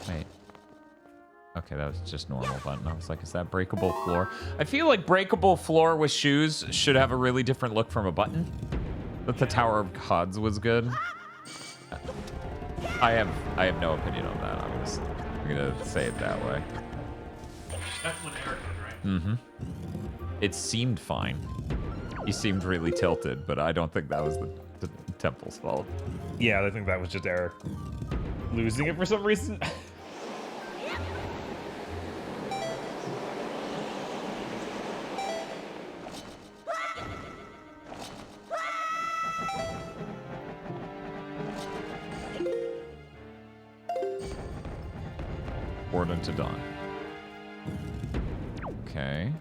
Wait. Okay, that was just normal button. I was like, is that breakable floor? I feel like breakable floor with shoes should have a really different look from a button. But the Tower of Gods was good. I have no opinion on that. I'm gonna say it that way. That's when Eric did, right? Mm-hmm. It seemed fine. He seemed really tilted, but I don't think that was the temple's fault. Yeah, I think that was just Eric losing it for some reason. Warden to Dawn. Okay.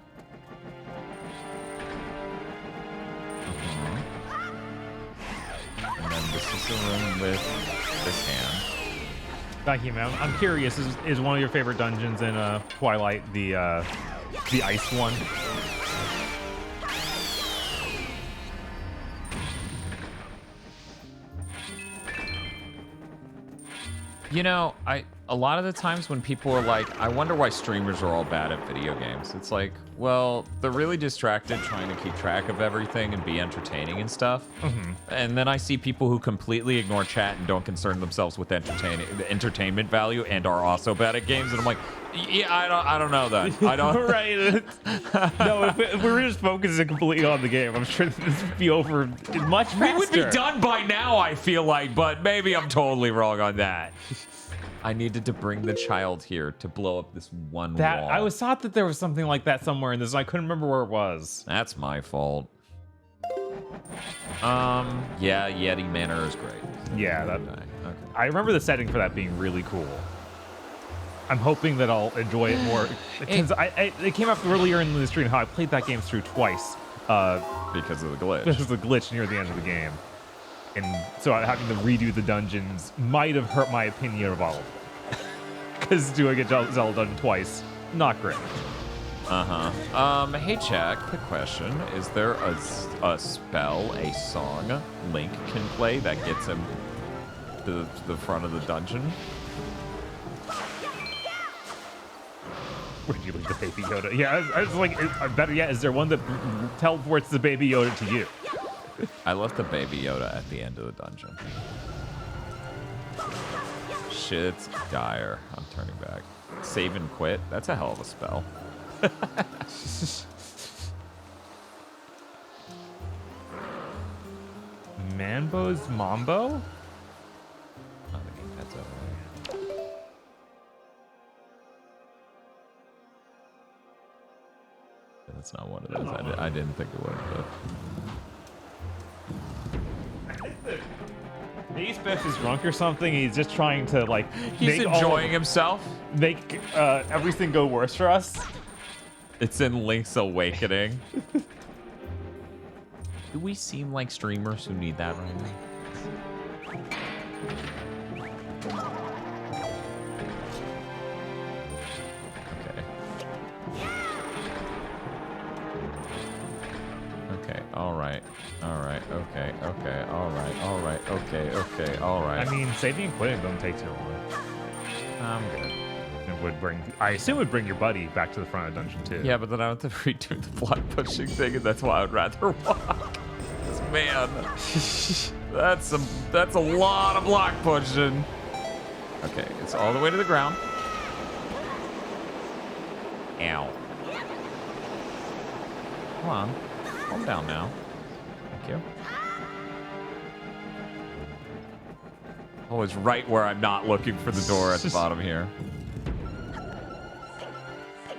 And then this is the room with this hand. Thank you, man. I'm curious, is one of your favorite dungeons in Twilight the ice one? You know, a a lot of the times when people are like, I wonder why streamers are all bad at video games. It's like, well, they're really distracted trying to keep track of everything and be entertaining and stuff. And then I see people who completely ignore chat and don't concern themselves with entertainment value and are also bad at games. And I'm like, yeah, I don't know that. I don't. Right. No, if we were just focusing completely on the game, I'm sure this would be over much faster. We would be done by now, I feel like, but maybe I'm totally wrong on that. I needed to bring the child here to blow up this one wall. I was thought that there was something like that somewhere in this, and I couldn't remember where it was. That's my fault. Yeah, Yeti Manor is great. Yeah, that. Okay. I remember the setting for that being really cool. I'm hoping that I'll enjoy it more. Because it came up earlier in the stream how I played that game through twice. Because of the glitch. Because of the glitch near the end of the game. And so having to redo the dungeons might have hurt my opinion of all of them. Because doing a Zelda dungeon twice, not great. Hey, Jack, quick question. Is there a spell, a song Link can play that gets him to the front of the dungeon? Where'd you leave the Baby Yoda? Yeah, I was like, better yet, is there one that teleports the Baby Yoda to you? I left the Baby Yoda at the end of the dungeon. Shit's dire. I'm turning back. Save and quit. That's a hell of a spell. Mambo's Mambo? Oh, that's over there. That's not one of those. I didn't think it would, but... Maybe Speth is drunk or something. He's just trying to, like... He's enjoying himself? Make everything go worse for us. It's in Link's Awakening. Do we seem like streamers who need that right now? Okay, alright, okay, alright, okay, alright. I mean, saving and quitting don't take too long. I'm good. It would I assume it would bring your buddy back to the front of the dungeon too. Yeah, but then I have to redo the block pushing thing, and that's why I'd rather walk. Man, that's a lot of block pushing. Okay, it's all the way to the ground. Ow. Come on. Calm down now. Thank you. Oh, it's right where I'm not looking for the door at the bottom here.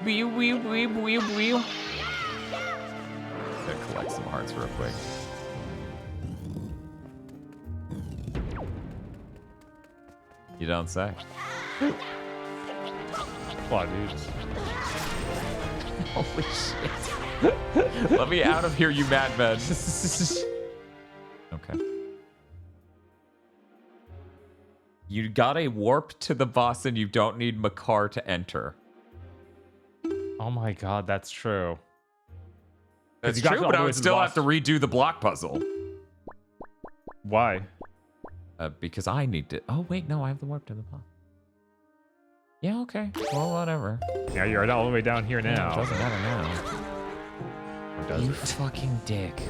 Wee. Gonna collect some hearts real quick. You don't say. Wow, dudes. Holy shit. Let me out of here, you madmen. Okay. You got a warp to the boss and you don't need Makar to enter. Oh my god, that's true. That's true, but I would still have to redo the block puzzle. Why? Because I need to... Oh, wait, no, I have the warp to the boss. Yeah, okay. Well, whatever. Yeah, you're all the way down here now. It doesn't matter now. Or does You it? fucking dick.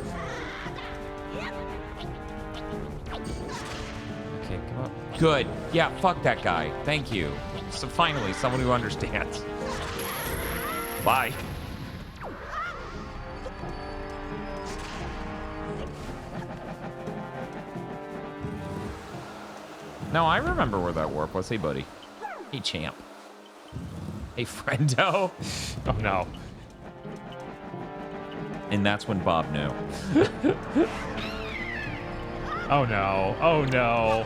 Okay, come on. Good. Yeah, fuck that guy. Thank you. So finally, someone who understands. Bye. No, I remember where that warp was. Hey, buddy. Hey, champ. Hey, friendo. Oh, no. And that's when Bob knew. Oh, no. Oh, no.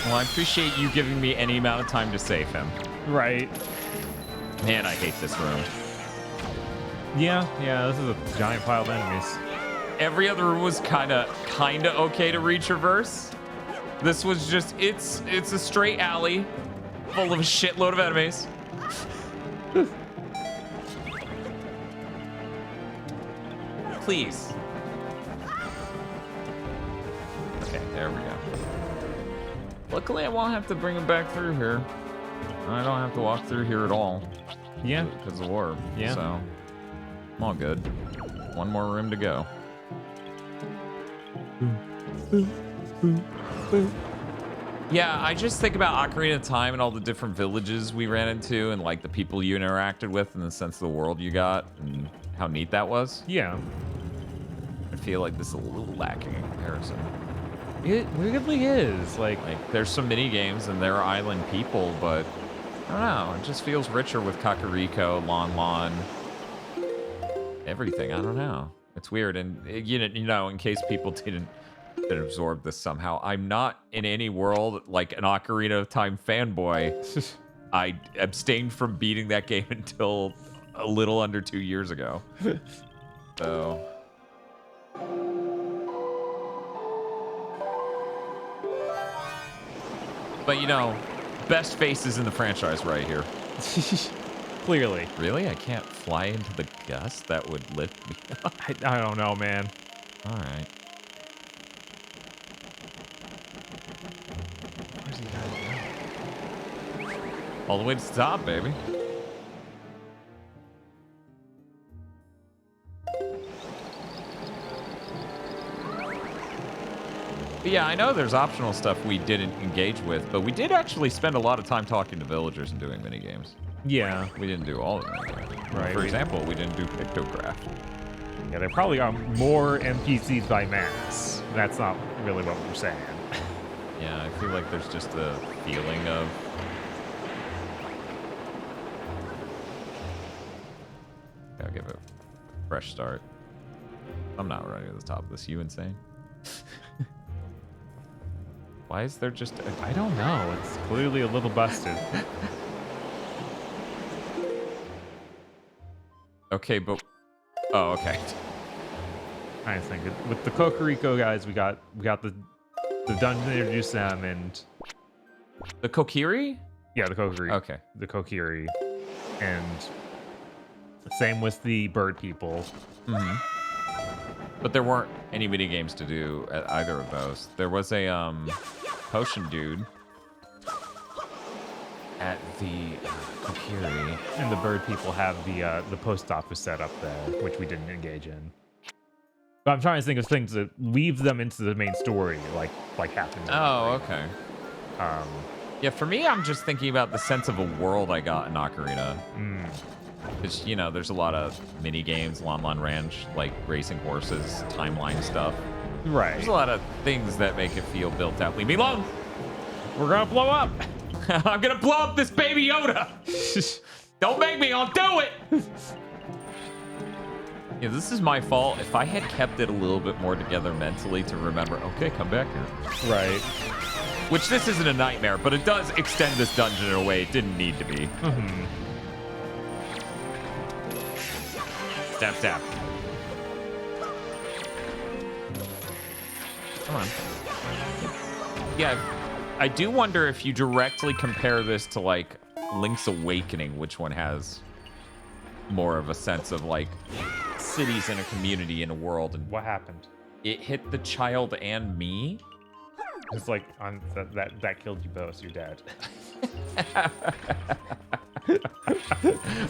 Well, I appreciate you giving me any amount of time to save him. Right. Man, I hate this room. Yeah, this is a giant pile of enemies. Every other room was kinda okay to retraverse. This was just, it's a straight alley full of a shitload of enemies. Please. Okay, there we go. Luckily, I won't have to bring him back through here. I don't have to walk through here at all. Yeah. Because of the orb. Yeah. So, I'm all good. One more room to go. Yeah, I just think about Ocarina of Time and all the different villages we ran into and like the people you interacted with and the sense of the world you got and how neat that was. Yeah. I feel like this is a little lacking in comparison. It weirdly is. Like there's some mini games and there are island people, but I don't know. It just feels richer with Kakariko, Lon Lon, everything. I don't know. It's weird. And you know, in case people didn't absorb this somehow, I'm not in any world like an Ocarina of Time fanboy. I abstained from beating that game until a little under 2 years ago. So. But you know, best faces in the franchise right here. Clearly. Really? I can't fly into the gust? That would lift me up. I don't know, man. All right. Where's he going? All the way to the top, baby. But yeah, I know there's optional stuff we didn't engage with, but we did actually spend a lot of time talking to villagers and doing mini games. Yeah. We didn't do all of them. Right. For example, we didn't do pictograph. Yeah, there probably are more NPCs by mass. That's not really what we're saying. Yeah, I feel like there's just a feeling of... I'll give it a fresh start. I'm not running to the top of this. You insane? Why is there just... I don't know. It's clearly a little busted. Okay, but... Oh, okay. I was thinking with the Kokoriko guys, we got the dungeon that introduced them and the Kokiri? Yeah, the Kokiri. Okay. The Kokiri. And same with the bird people. Mm-hmm. But there weren't any mini games to do at either of those. There was a potion dude at the Kokiri. And the bird people have the post office set up there, which we didn't engage in. But I'm trying to think of things that weave them into the main story, like happened. Oh, okay. Yeah, for me, I'm just thinking about the sense of a world I got in Ocarina. Because, you know, there's a lot of mini games, Lon Lon Ranch, like racing horses, timeline stuff. Right. There's a lot of things that make it feel built out. Leave me alone! We're gonna blow up! I'm gonna blow up this baby Yoda! Don't make me, I'll do it! Yeah, this is my fault. If I had kept it a little bit more together mentally to remember, okay, come back here. Right. Which this isn't a nightmare, but it does extend this dungeon in a way it didn't need to be. Mm-hmm. Stab, stab. Come on. Yeah, I do wonder if you directly compare this to, like, Link's Awakening, which one has more of a sense of, like, cities in a community in a world. And what happened? It hit the child and me. It's like, that killed you both. You're dead.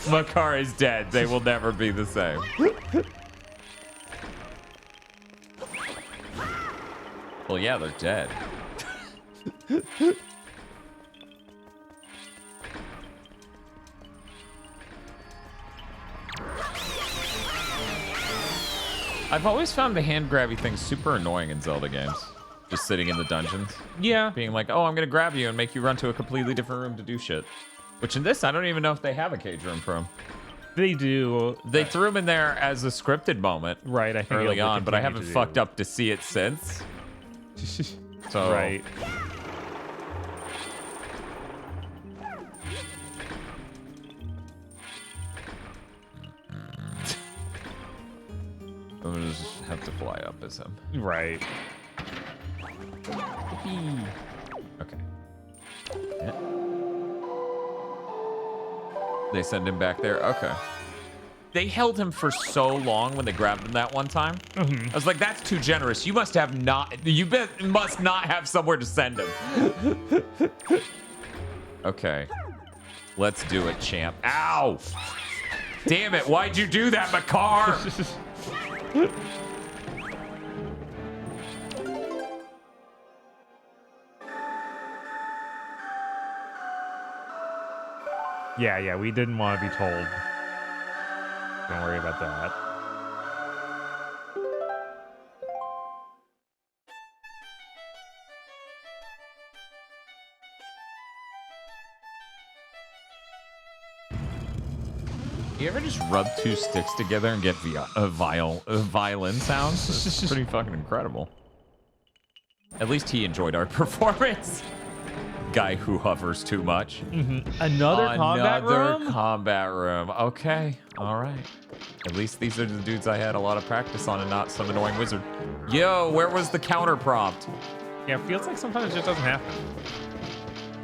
Makar is dead. They will never be the same. Well, yeah, they're dead. I've always found the hand grabby thing super annoying in Zelda games. Just sitting in the dungeons. Yeah. Being like, oh, I'm going to grab you and make you run to a completely different room to do shit. Which in this, I don't even know if they have a cage room for him. They do. They threw him in there as a scripted moment. Right, I think early on, but I haven't fucked up to see it since. So. Right. I'm gonna just have to fly up as him. Right. Okay. Yeah. They send him back there? Okay. they held him for so long when they grabbed him that one time. I was like, that's too generous. You must must not have somewhere to send him. Okay. Let's do it, champ. Ow! Damn it, why'd you do that, Makar? Yeah, we didn't want to be told. Don't worry about that. You ever just rub two sticks together and get violin sounds? It's pretty fucking incredible. At least he enjoyed our performance. Guy who hovers too much. Another combat room? Another combat room. Okay. All right. At least these are the dudes I had a lot of practice on and not some annoying wizard. Yo, where was the counter prompt? Yeah, it feels like sometimes it just doesn't happen.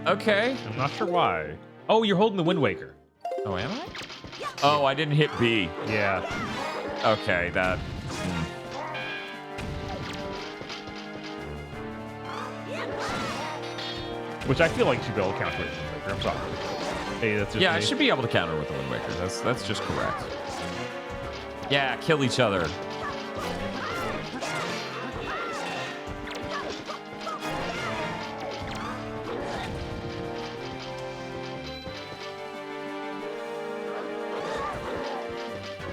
Okay. I'm not sure why. Oh, you're holding the Wind Waker. Oh, am I? Oh, I didn't hit B. Yeah. Okay, that... Which I feel like you should be able to counter with the Wind Waker. I'm sorry. Hey, that's just Yeah, me. I should be able to counter with the Wind Waker. That's just correct. Yeah, kill each other.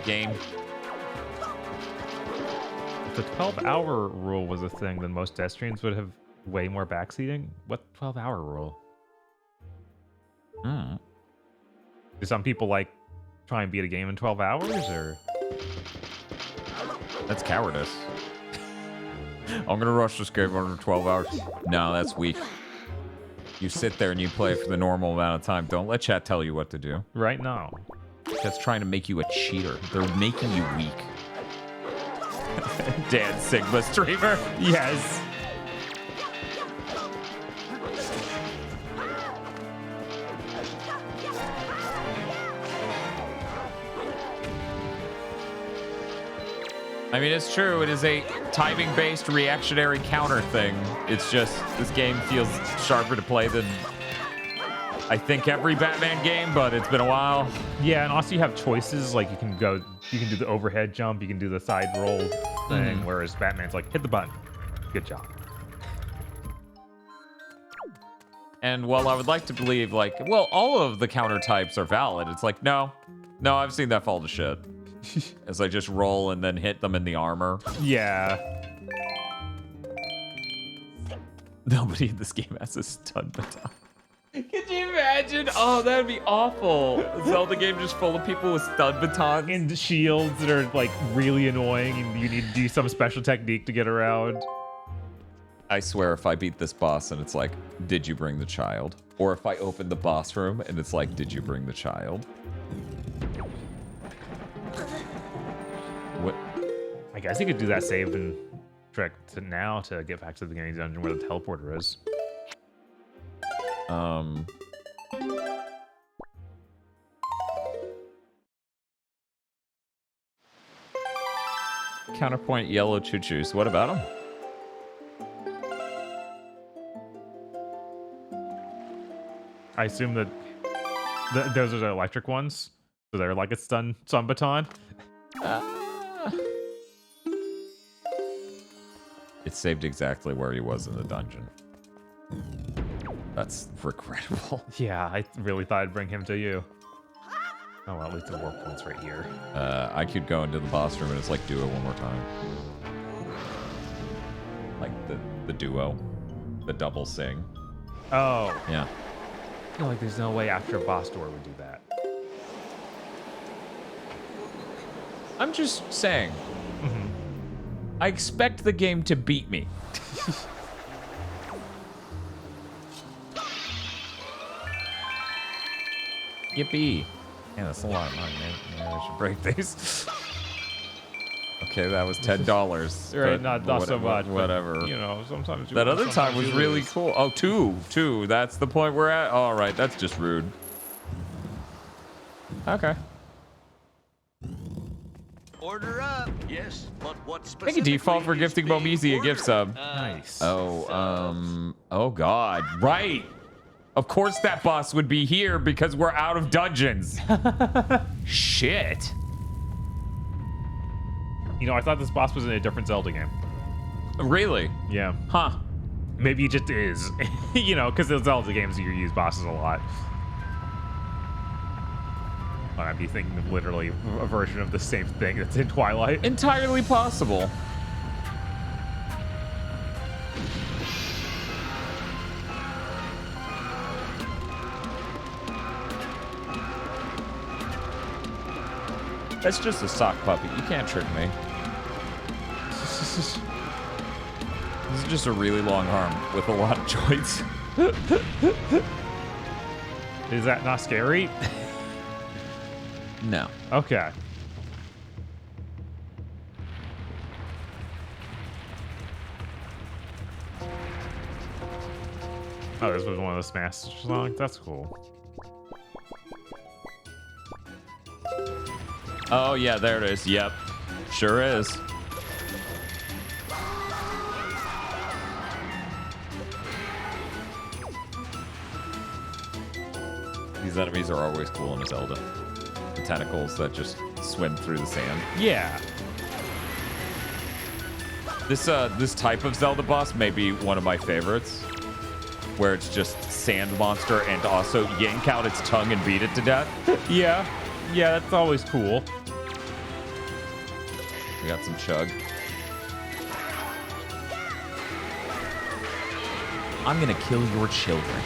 Game. If the 12-hour rule was a thing, then most Deathstreams would have way more backseating. What 12-hour rule? Do some people like try and beat a game in 12 hours, or? That's cowardice. I'm gonna rush this game under 12 hours. No, that's weak. You sit there and you play for the normal amount of time. Don't let chat tell you what to do. Right now. That's trying to make you a cheater. They're making you weak. Dan Sigma streamer. Yes. I mean, it's true. It is a timing-based reactionary counter thing. It's just this game feels sharper to play than I think every Batman game, but it's been a while. Yeah, and also you have choices. Like you can do the overhead jump, you can do the side roll thing, whereas Batman's like, hit the button. Good job. And while I would like to believe, like, well, all of the counter types are valid, it's like, no, I've seen that fall to shit. As I just roll and then hit them in the armor. Yeah. Nobody in this game has a stun baton. Could you imagine? Oh, that would be awful. A Zelda game just full of people with stun batons. And shields that are like really annoying and you need to do some special technique to get around. I swear if I beat this boss and it's like, did you bring the child? Or if I open the boss room and it's like, did you bring the child? What? I guess you could do that save and trick to now to get back to the beginning dungeon where the teleporter is. Counterpoint yellow choo-choos. What about them? I assume that those are the electric ones. So they're like a stun baton. It saved exactly where he was in the dungeon. That's regrettable. Yeah, I really thought I'd bring him to you. Oh, well, at least the warp point's right here. I could go into the boss room and it's like, do it one more time. Like the duo. The double sing. Oh. Yeah. I feel like there's no way after a boss door would do that. I'm just saying. I expect the game to beat me. Yippee. Yeah, that's a lot of money. Maybe I should break these. Okay, that was $10. Right, not so much. Whatever. But, you know, sometimes you that win, other time was sometimes you really lose. cool. Oh, two. That's the point we're at? All right, that's just rude. Okay. Order up. Yes, but what Thank you, Default, for gifting Momizi a gift sub. Nice. Oh god, right. Of course that boss would be here because we're out of dungeons. Shit. You know, I thought this boss was in a different Zelda game. Really? Yeah. Huh. Maybe it just is. You know, because the Zelda games you use bosses a lot. I'd be thinking of literally a version of the same thing that's in Twilight. Entirely possible. That's just a sock puppy. You can't trick me. This is just a really long arm with a lot of joints. Is that not scary? No. Okay. Oh, this was one of the Smash songs? That's cool. Oh, yeah, there it is. Yep. Sure is. These enemies are always cool in a Zelda. The tentacles that just swim through the sand. Yeah. This type of Zelda boss may be one of my favorites, where it's just sand monster and also yank out its tongue and beat it to death. Yeah. Yeah, that's always cool. We got some chug. I'm gonna kill your children.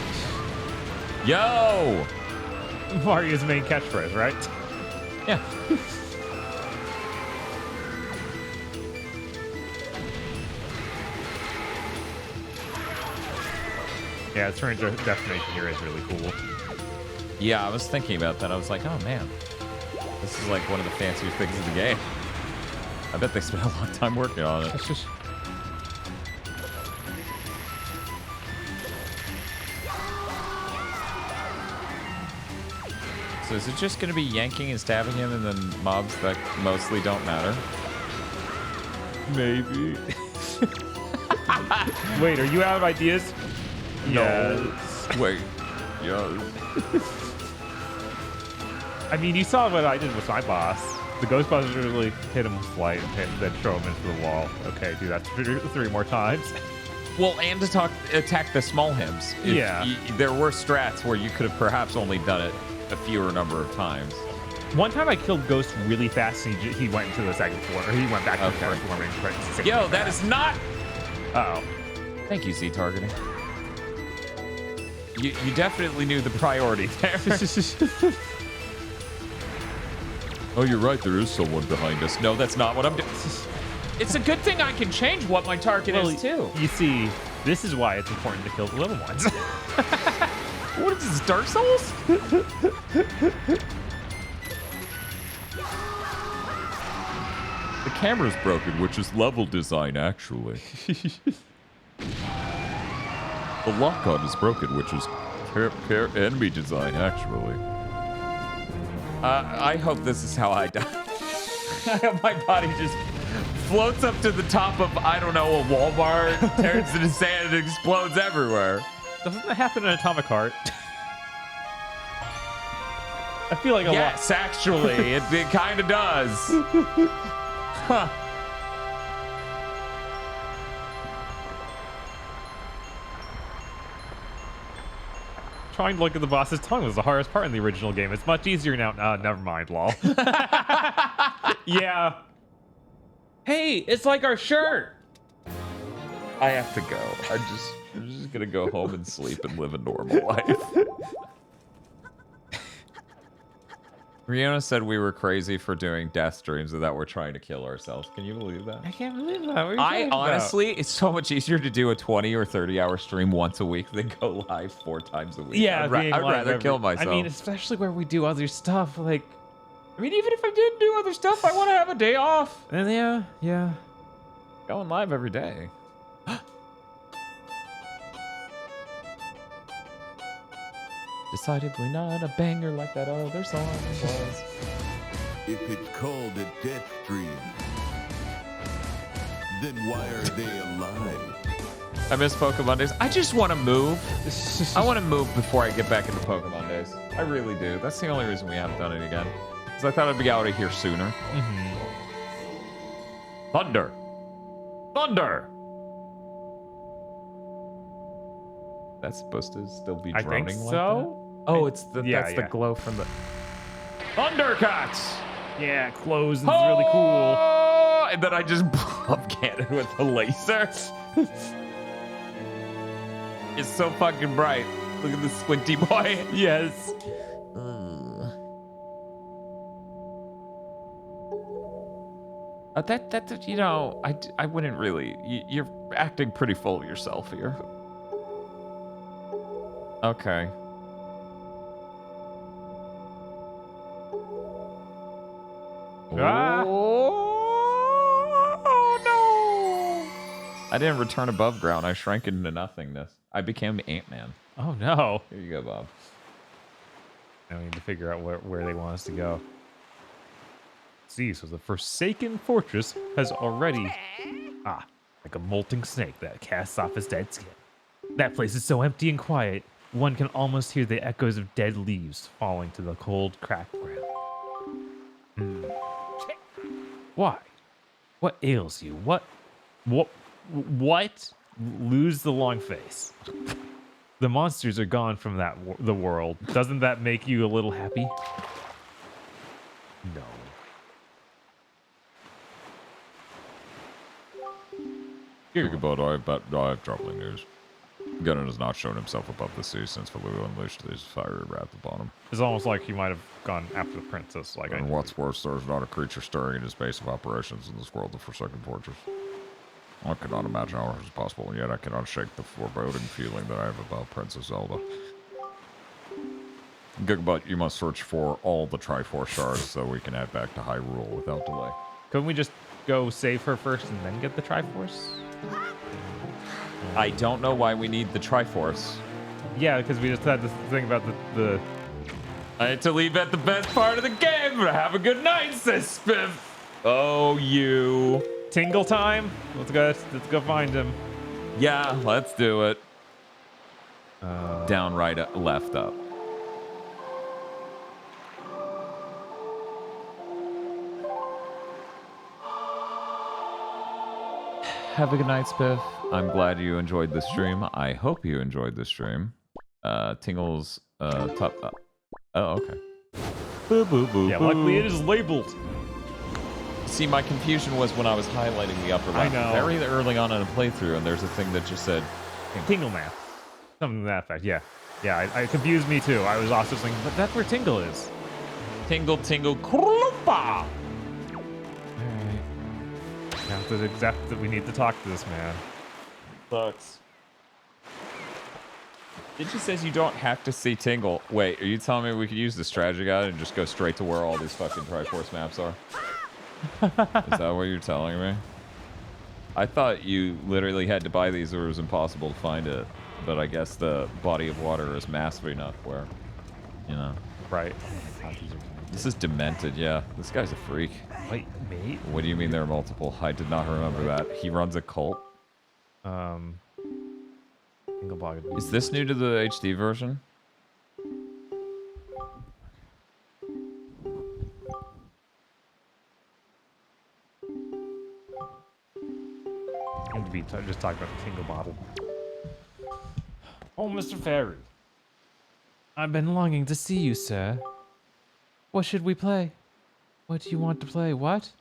Yo! Mario's main catchphrase, right? Yeah. Yeah, Strange Destination here is really cool. Yeah, I was thinking about that. I was like, oh man, this is like one of the fancier things in the game. I bet they spent a long time working on it. So is it just going to be yanking and stabbing him and then mobs that mostly don't matter? Maybe. Wait, are you out of ideas? No. Yes. Wait. Yes. I mean, you saw what I did with my boss. The Ghostbusters really hit him with light and then throw him into the wall. Okay, do that three more times. Well, and to attack the small hymns. Yeah. There were strats where you could have perhaps only done it a fewer number of times. One time I killed Ghost really fast and he went into the second floor, or he went back to the first floor and tried to save Yo, me. that is not... Uh-oh. Thank you, Z-targeting. You definitely knew the priority there. Oh, you're right. There is someone behind us. No, that's not what I'm doing. It's a good thing I can change what my target is, too. You see, this is why it's important to kill the little ones. What is this, Dark Souls? The camera's broken, which is level design, actually. The lock-on is broken, which is enemy design, actually. I hope this is how I die. I hope my body just floats up to the top of, I don't know, a Walmart, turns into sand, and explodes everywhere. Doesn't that happen in Atomic Heart? I feel like a lot. Yes, actually, it kind of does. Huh. Trying to look at the boss's tongue was the hardest part in the original game. It's much easier now. Never mind, lol. Yeah. Hey, it's like our shirt. I have to go. I'm just gonna go home and sleep and live a normal life. Rihanna said we were crazy for doing death streams and that we're trying to kill ourselves. Can you believe that? I can't believe that. What are you I talking about? honestly, it's so much easier to do a 20 or 30-hour stream once a week than go live 4 times a week. Yeah, I'd being live rather kill myself. I mean, especially where we do other stuff. Like, I mean, even if I didn't do other stuff, I want to have a day off. Yeah. Going live every day. Decidedly not a banger like that other song was. If it's called a Deathstream, then why are they alive? I miss Pokemon days. I just want to move. I want to move before I get back into Pokemon days. I really do. That's the only reason we haven't done it again. Because I thought I'd be out of here sooner. Thunder. Thunder. That's supposed to still be I drowning think like so. that? Oh, it's the that's the glow from the Thundercats. Yeah, clothes is really cool. And then I just blew up Ganon with the laser. It's so fucking bright. Look at this squinty boy. Yes. That you know, I wouldn't really. You're acting pretty full of yourself here. Okay. Ah. Oh no! I didn't return above ground. I shrank into nothingness. I became Ant-Man. Oh no. Here you go, Bob. Now we need to figure out where they want us to go. See, so the Forsaken Fortress has already... Ah, like a molting snake that casts off his dead skin. That place is so empty and quiet, one can almost hear the echoes of dead leaves falling to the cold, cracked ground. Why? What ails you? What? Lose the long face. The monsters are gone from the world. Doesn't that make you a little happy? No. GigaBoots, I have troubling news. Ganon has not shown himself above the sea since Valoo unleashed his fiery wrath upon him. It's almost like he might have gone after the princess. Like, And what's worse, there is not a creature stirring in his base of operations in this world, the Forsaken Fortress. I cannot imagine how it is possible, and yet I cannot shake the foreboding feeling that I have about Princess Zelda. GigaBoots, you must search for all the Triforce shards so we can head back to Hyrule without delay. couldn't we just go save her first and then get the Triforce? I don't know why we need the Triforce. Yeah, because we just had this thing about the... I had to leave at the best part of the game, but have a good night, says Spiff. Oh, you. Tingle time? Let's go find him. Yeah, let's do it. Down, right, left, up. Have a good night, Spiff. I'm glad you enjoyed the stream. I hope you enjoyed the stream. Tingle's top. Oh, okay. Boo, boo, boo, Yeah, boo. luckily it is labeled. See, my confusion was when I was highlighting the upper left. I know. Very early on in a playthrough, and there's a thing that just said Tingle Man. Something to that effect, yeah. Yeah, it confused me too. I was also thinking, but that's where Tingle is. Tingle, tingle, Krupa. Alright. We have to accept that we need to talk to this man. Sucks. It just says you don't have to see Tingle. Wait, are you telling me we could use the strategy guide and just go straight to where all these fucking Triforce maps are? Is that what you're telling me? I thought you literally had to buy these or it was impossible to find it. But I guess the body of water is massive enough where, you know. Right. This is demented, yeah. This guy's a freak. Wait, mate? What do you mean there are multiple? I did not remember that. He runs a cult? Is this new to the HD version? I need to be just talking about the Tingle bottle. Oh, Mr. Fairy. I've been longing to see you, sir. What should we play? What do you want to play? What?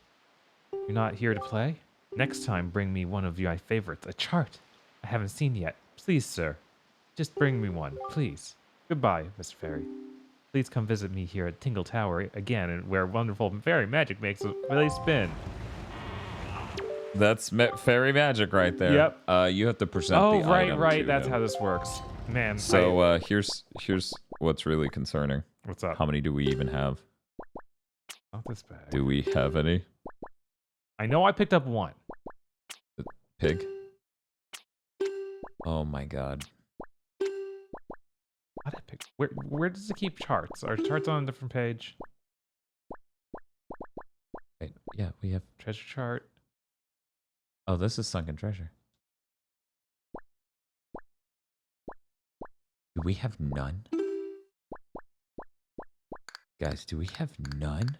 You're not here to play? Next time, bring me one of my favorites, a chart I haven't seen yet. Please, sir. Just bring me one, please. Goodbye, Mr. Fairy. Please come visit me here at Tingle Tower again, and where wonderful fairy magic makes a really spin. That's fairy magic right there. Yep. You have to present Oh, the right, item right. to That's him. how this works. Man. So here's what's really concerning. What's up? How many do we even have? Not this bad. Do we have any? I know I picked up one. Pig? Oh my god. How did I pick? Where does it keep charts? Are charts on a different page? Yeah, we have treasure chart. Oh, this is sunken treasure. Do we have none? Guys, do we have none?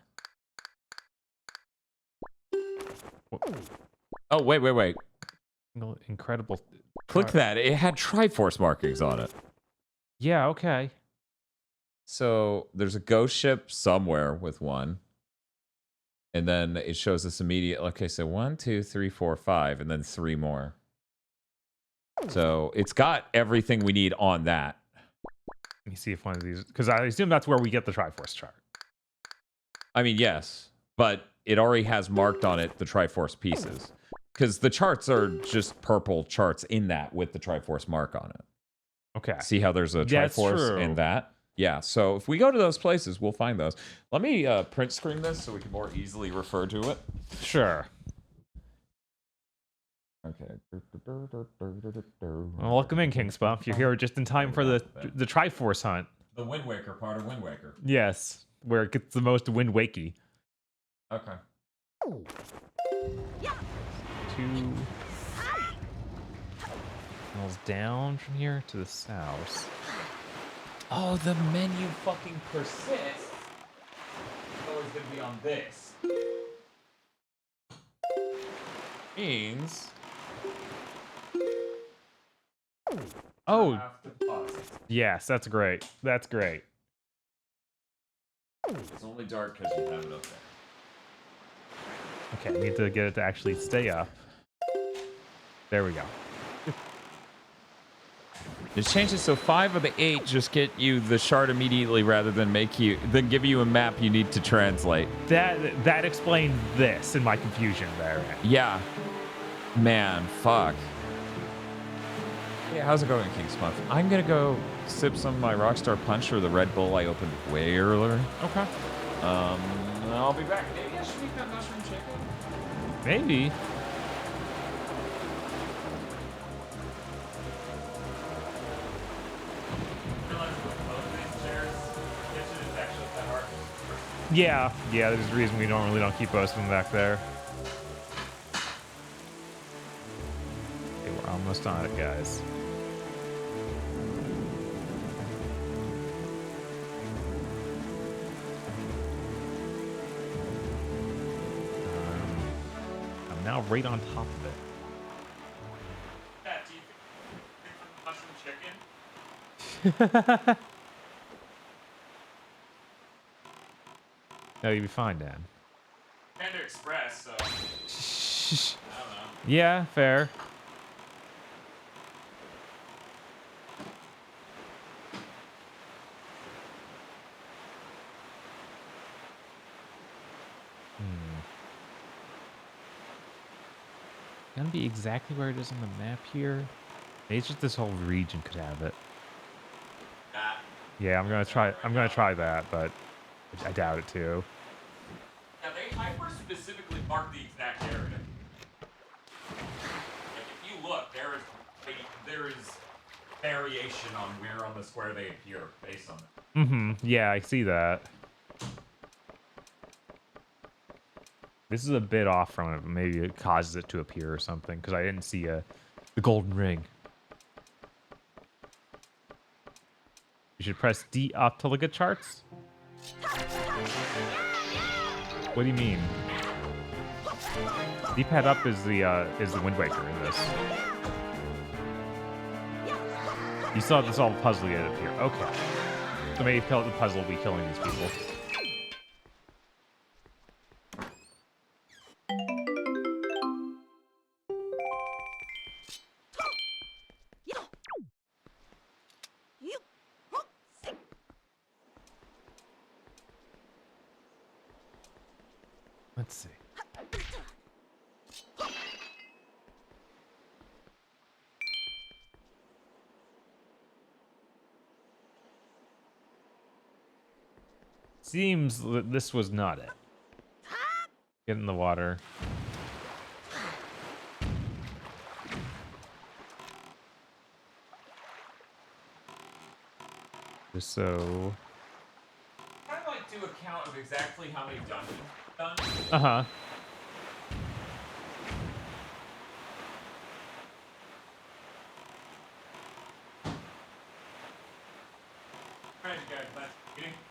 Oh, wait. Incredible. Click that. It had Triforce markings on it. Yeah, okay. So there's a ghost ship somewhere with one. And then it shows us immediate. Okay, so 1, 2, 3, 4, 5, and then 3 more. So it's got everything we need on that. Let me see if one of these, because I assume that's where we get the Triforce chart. I mean, yes, but it already has marked on it the Triforce pieces. Because the charts are just purple charts in that with the Triforce mark on it. Okay. See how there's a Triforce in that? Yeah, so if we go to those places, we'll find those. Let me print screen this so we can more easily refer to it. Sure. Okay. Well, welcome in, King Spump. You're here just in time for the Triforce hunt. The Wind Waker part of Wind Waker. Yes, where it gets the most wind wakey. Okay. 2 miles down from here to the south. Oh, the menu fucking persists. It's always gonna be on this. Means. Oh. Yes, that's great. That's great. It's only dark because you have it up there. Okay, I need to get it to actually stay up. There we go. Just change it so 5 of the 8 just get you the shard immediately rather than give you a map you need to translate. That explained this and my confusion there. Yeah. Man, fuck. Yeah, how's it going, King Spunk? I'm gonna go sip some of my Rockstar Punch or the Red Bull I opened way earlier. Okay. I'll be back. Maybe I should make that mushroom chicken. Maybe. Yeah, there's a reason we normally don't keep most of them back there. Okay, we're almost on it, guys. I'm now right on top of it. Pat, do you think mushroom chicken? No, you'll be fine, Dan. Panda Express, so. I don't know. Yeah, fair. Gonna be exactly where it is on the map here. Maybe it's just this whole region could have it. Yeah, I'm gonna try that, but I doubt it too. Yeah, they hyper specifically mark the exact area. Like if you look, there is variation on where on the square they appear based on it. Mm-hmm. Yeah, I see that. This is a bit off from it, but maybe it causes it to appear or something, because I didn't see the golden ring. You should press D up to look at charts? What do you mean? D-pad up is the Wind Waker in this. You saw this all puzzle get up here. Okay. So maybe the puzzle will be killing these people. Let's see. Seems that this was not it. Get in the water. Just so. Kind of like do a count of exactly how many dungeons you've done. Uh-huh.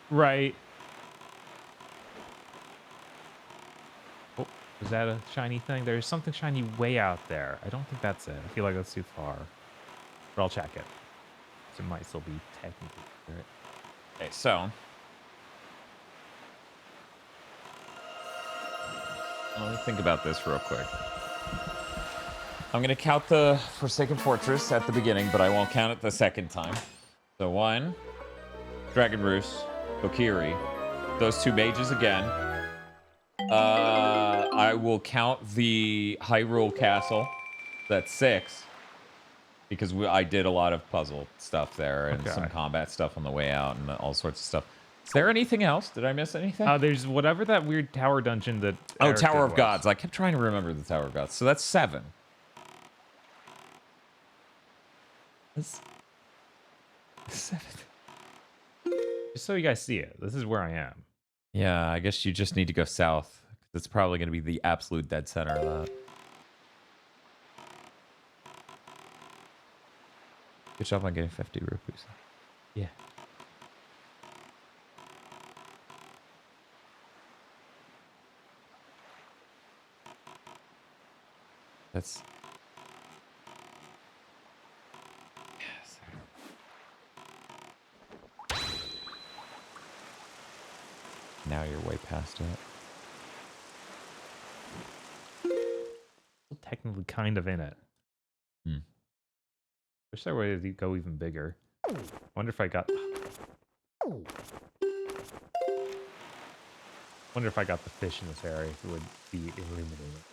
Right. Oh, is that a shiny thing? There's something shiny way out there. I don't think that's it. I feel like that's too far. But I'll check it. So it might still be technically accurate. Okay, so let me think about this real quick. I'm gonna count the Forsaken Fortress at the beginning, but I won't count it the second time. So 1, Dragon Roost, Kokiri, those 2 mages again. I will count the Hyrule Castle. That's 6. Because I did a lot of puzzle stuff there and some combat stuff on the way out and all sorts of stuff. Is there anything else? Did I miss anything? There's whatever that weird tower dungeon that. Oh, Eric Tower did of was. Gods. I kept trying to remember the Tower of Gods. So that's 7. That's 7. Just so you guys see it, this is where I am. Yeah, I guess you just need to go south. It's probably going to be the absolute dead center of that. Good job on getting 50 rupees. Yeah. That's... Yes. Now you're way past it. Technically kind of in it. Wish there were to go even bigger. Wonder if I got the fish in this area, if it would be illuminating.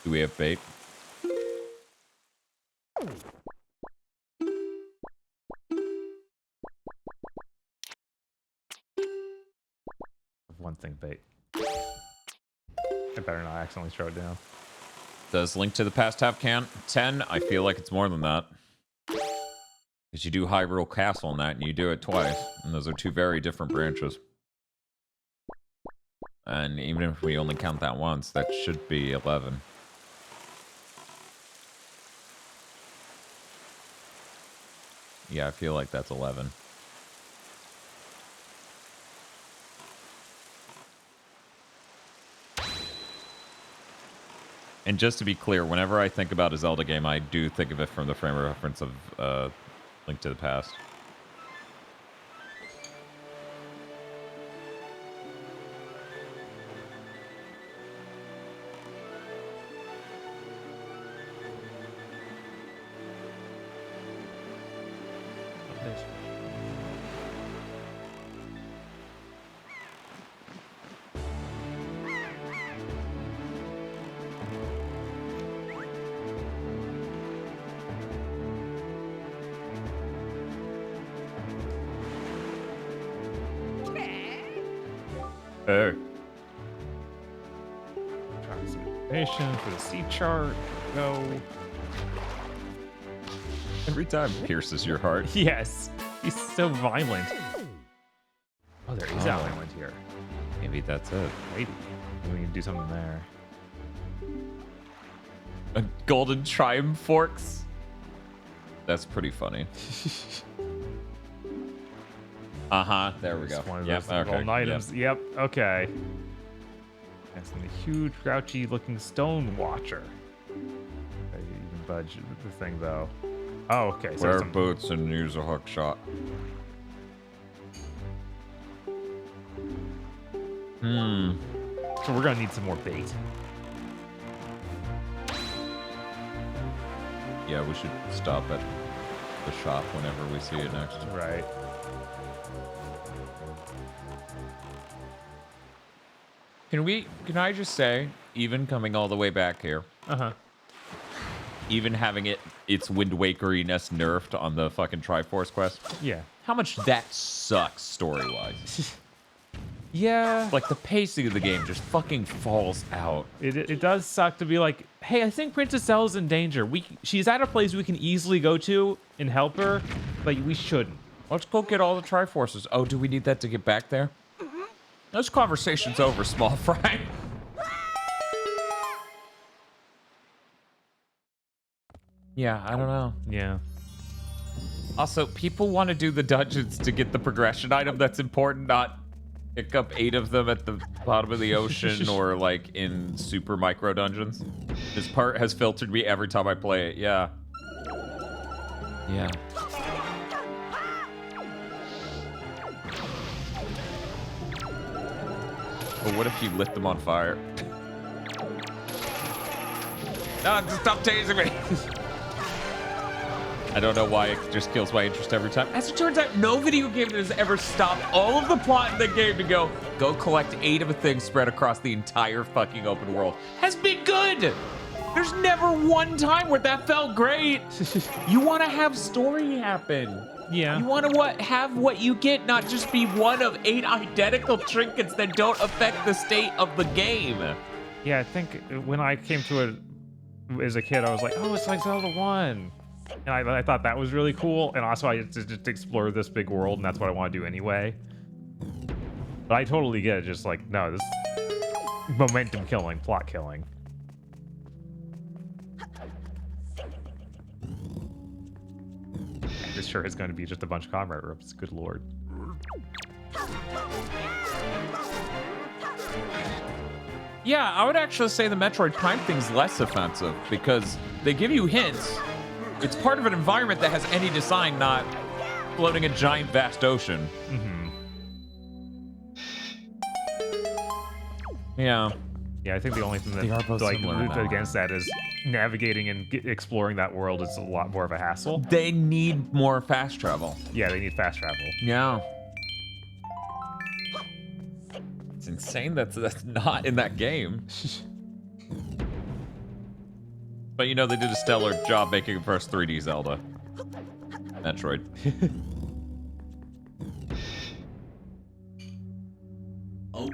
Do we have bait? One thing bait. I better not accidentally throw it down. Does Link to the Past have 10? I feel like it's more than that. Because you do Hyrule Castle in that, and you do it twice. And those are 2 very different branches. And even if we only count that once, that should be 11. Yeah, I feel like that's 11. And just to be clear, whenever I think about a Zelda game, I do think of it from the frame of reference of Link to the Past. Hey. Trying some information for the sea chart. Go. Every time pierces your heart. Yes. He's so violent. Oh, there is island here. Maybe that's it. Maybe. We need to do something there. A golden triumph forks? That's pretty funny. Uh-huh. There we go. One of Yep. those Okay. golden items. Yep. Okay. That's the huge, grouchy-looking stone watcher. I even budge the thing though. Oh, okay. So Wear some... boots and use a hook shot. So we're gonna need some more bait. Yeah, we should stop at the shop whenever we see it next. Right. Can I just say, even coming all the way back here, even having its Wind Waker-ness nerfed on the fucking Triforce quest, Yeah. how much that sucks story-wise. Yeah. Like, the pacing of the game just fucking falls out. It does suck to be like, hey, I think Princess Zelda's in danger. She's at a place we can easily go to and help her, but we shouldn't. Let's go get all the Triforces. Oh, do we need that to get back there? This conversation's over, small fry. Yeah, I don't know. Yeah. Also, people want to do the dungeons to get the progression item that's important, not pick up 8 of them at the bottom of the ocean or like in super micro dungeons. This part has filtered me every time I play it. Yeah. Yeah. But what if you lit them on fire? No, stop tasing me! I don't know why it just kills my interest every time. As it turns out, no video game has ever stopped all of the plot in the game to go collect 8 of a thing spread across the entire fucking open world. Has been good! There's never one time where that felt great. You want to have story happen. Yeah. You want to have what you get not just be one of 8 identical trinkets that don't affect the state of the game. Yeah, I think when I came to it as a kid, I was like, oh, it's like Zelda 1. And I thought that was really cool. And also, I just explore this big world, and that's what I want to do anyway. But I totally get it. Just like, no, this momentum killing, plot killing. This sure is going to be just a bunch of combat ropes. Good lord. Yeah, I would actually say the Metroid Prime thing's less offensive because they give you hints. It's part of an environment that has any design, not floating a giant, vast ocean. Mm-hmm. Yeah. Yeah, I think the only thing They are both that similar in that against that is navigating and exploring that world is a lot more of a hassle. They need more fast travel. Yeah, they need fast travel. Yeah. It's insane that's not in that game. But you know, they did a stellar job making the first 3D Zelda. Metroid. Oh.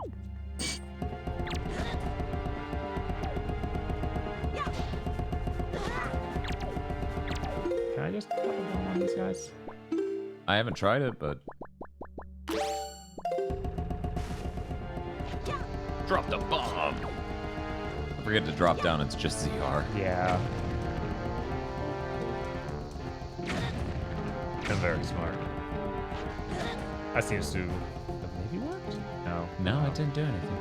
Can I just put a bomb on these guys? I haven't tried it, but... Drop the bomb! Don't forget to drop down, it's just ZR. Yeah. I'm very smart. That seems to have maybe worked? No. No, it didn't do anything.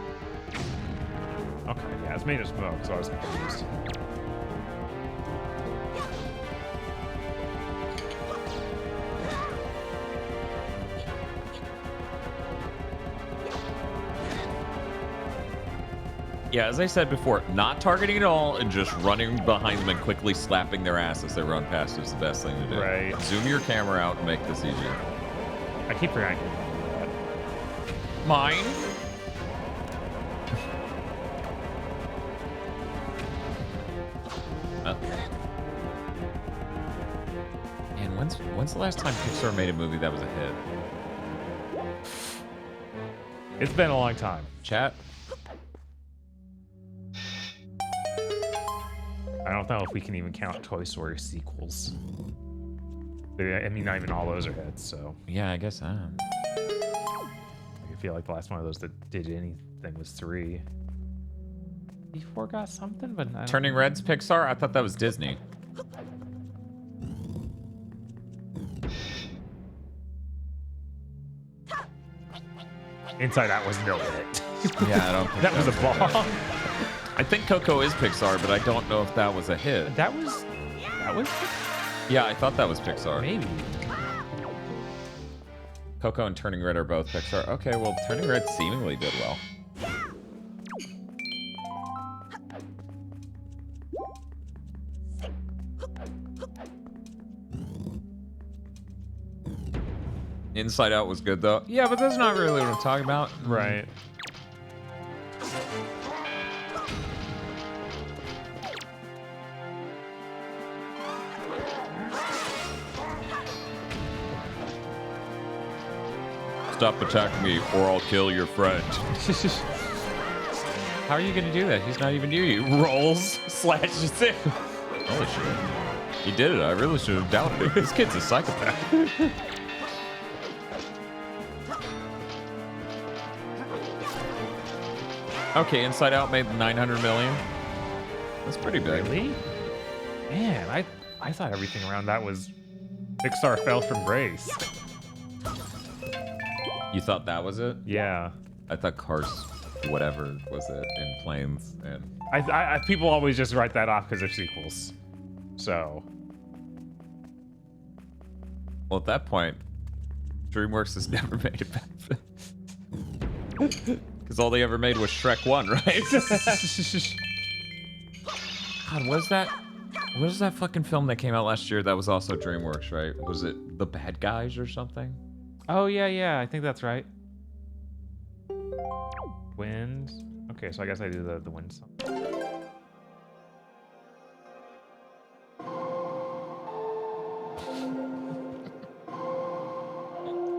Okay, yeah, it's made of smoke, so I was confused. Yeah, as I said before, not targeting at all and just running behind them and quickly slapping their ass as they run past is the best thing to do. Right. Zoom your camera out and make this easier. I keep forgetting to do that. Mine? And when's the last time Pixar made a movie that was a hit? It's been a long time. Chat? I don't know if we can even count Toy Story sequels. I mean, not even all those are hits, so. Yeah, I guess I feel like the last one of those that did anything was 3. Before got something, but I don't Turning Red's Pixar? I thought that was Disney. Inside Out was no hit. Yeah, I don't think that was a bomb. I think Coco is Pixar, but I don't know if that was a hit. That was. Yeah, I thought that was Pixar. Maybe. Coco and Turning Red are both Pixar. Okay, well, Turning Red seemingly did well. Inside Out was good, though. Yeah, but that's not really what I'm talking about. Right. Stop attacking me, or I'll kill your friend. How are you gonna do that? He's not even near you. Rolls, slashes it. Holy shit. He did it. I really should have doubted it. This kid's a psychopath. Okay, Inside Out made 900 million. That's pretty big. Really? Man, I thought everything around that was Pixar fell from grace. You thought that was it? Yeah. I thought Cars, whatever was it, in Planes, and I people always just write that off because they're sequels. So. well, at that point, DreamWorks has never made it back. Because all they ever made was Shrek 1, right? God, what is that fucking film that came out last year that was also DreamWorks, right? Was it The Bad Guys or something? Oh, yeah, I think that's right. Wind. Okay, so I guess I do the wind song.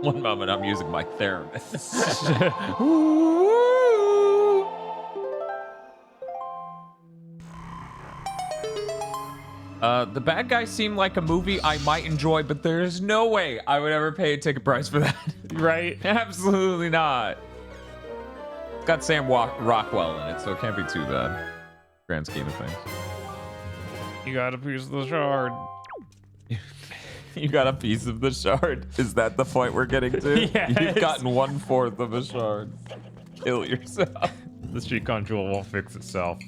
One moment, I'm using my theremin. The Bad Guys seemed like a movie I might enjoy, but there's no way I would ever pay a ticket price for that. Right? Absolutely not. It's got Sam Rockwell in it, so it can't be too bad. Grand scheme of things. You got a piece of the shard. You got a piece of the shard. Is that the point we're getting to? Yes. You've gotten 1/4 of a shard. Kill yourself. The street control won't fix itself.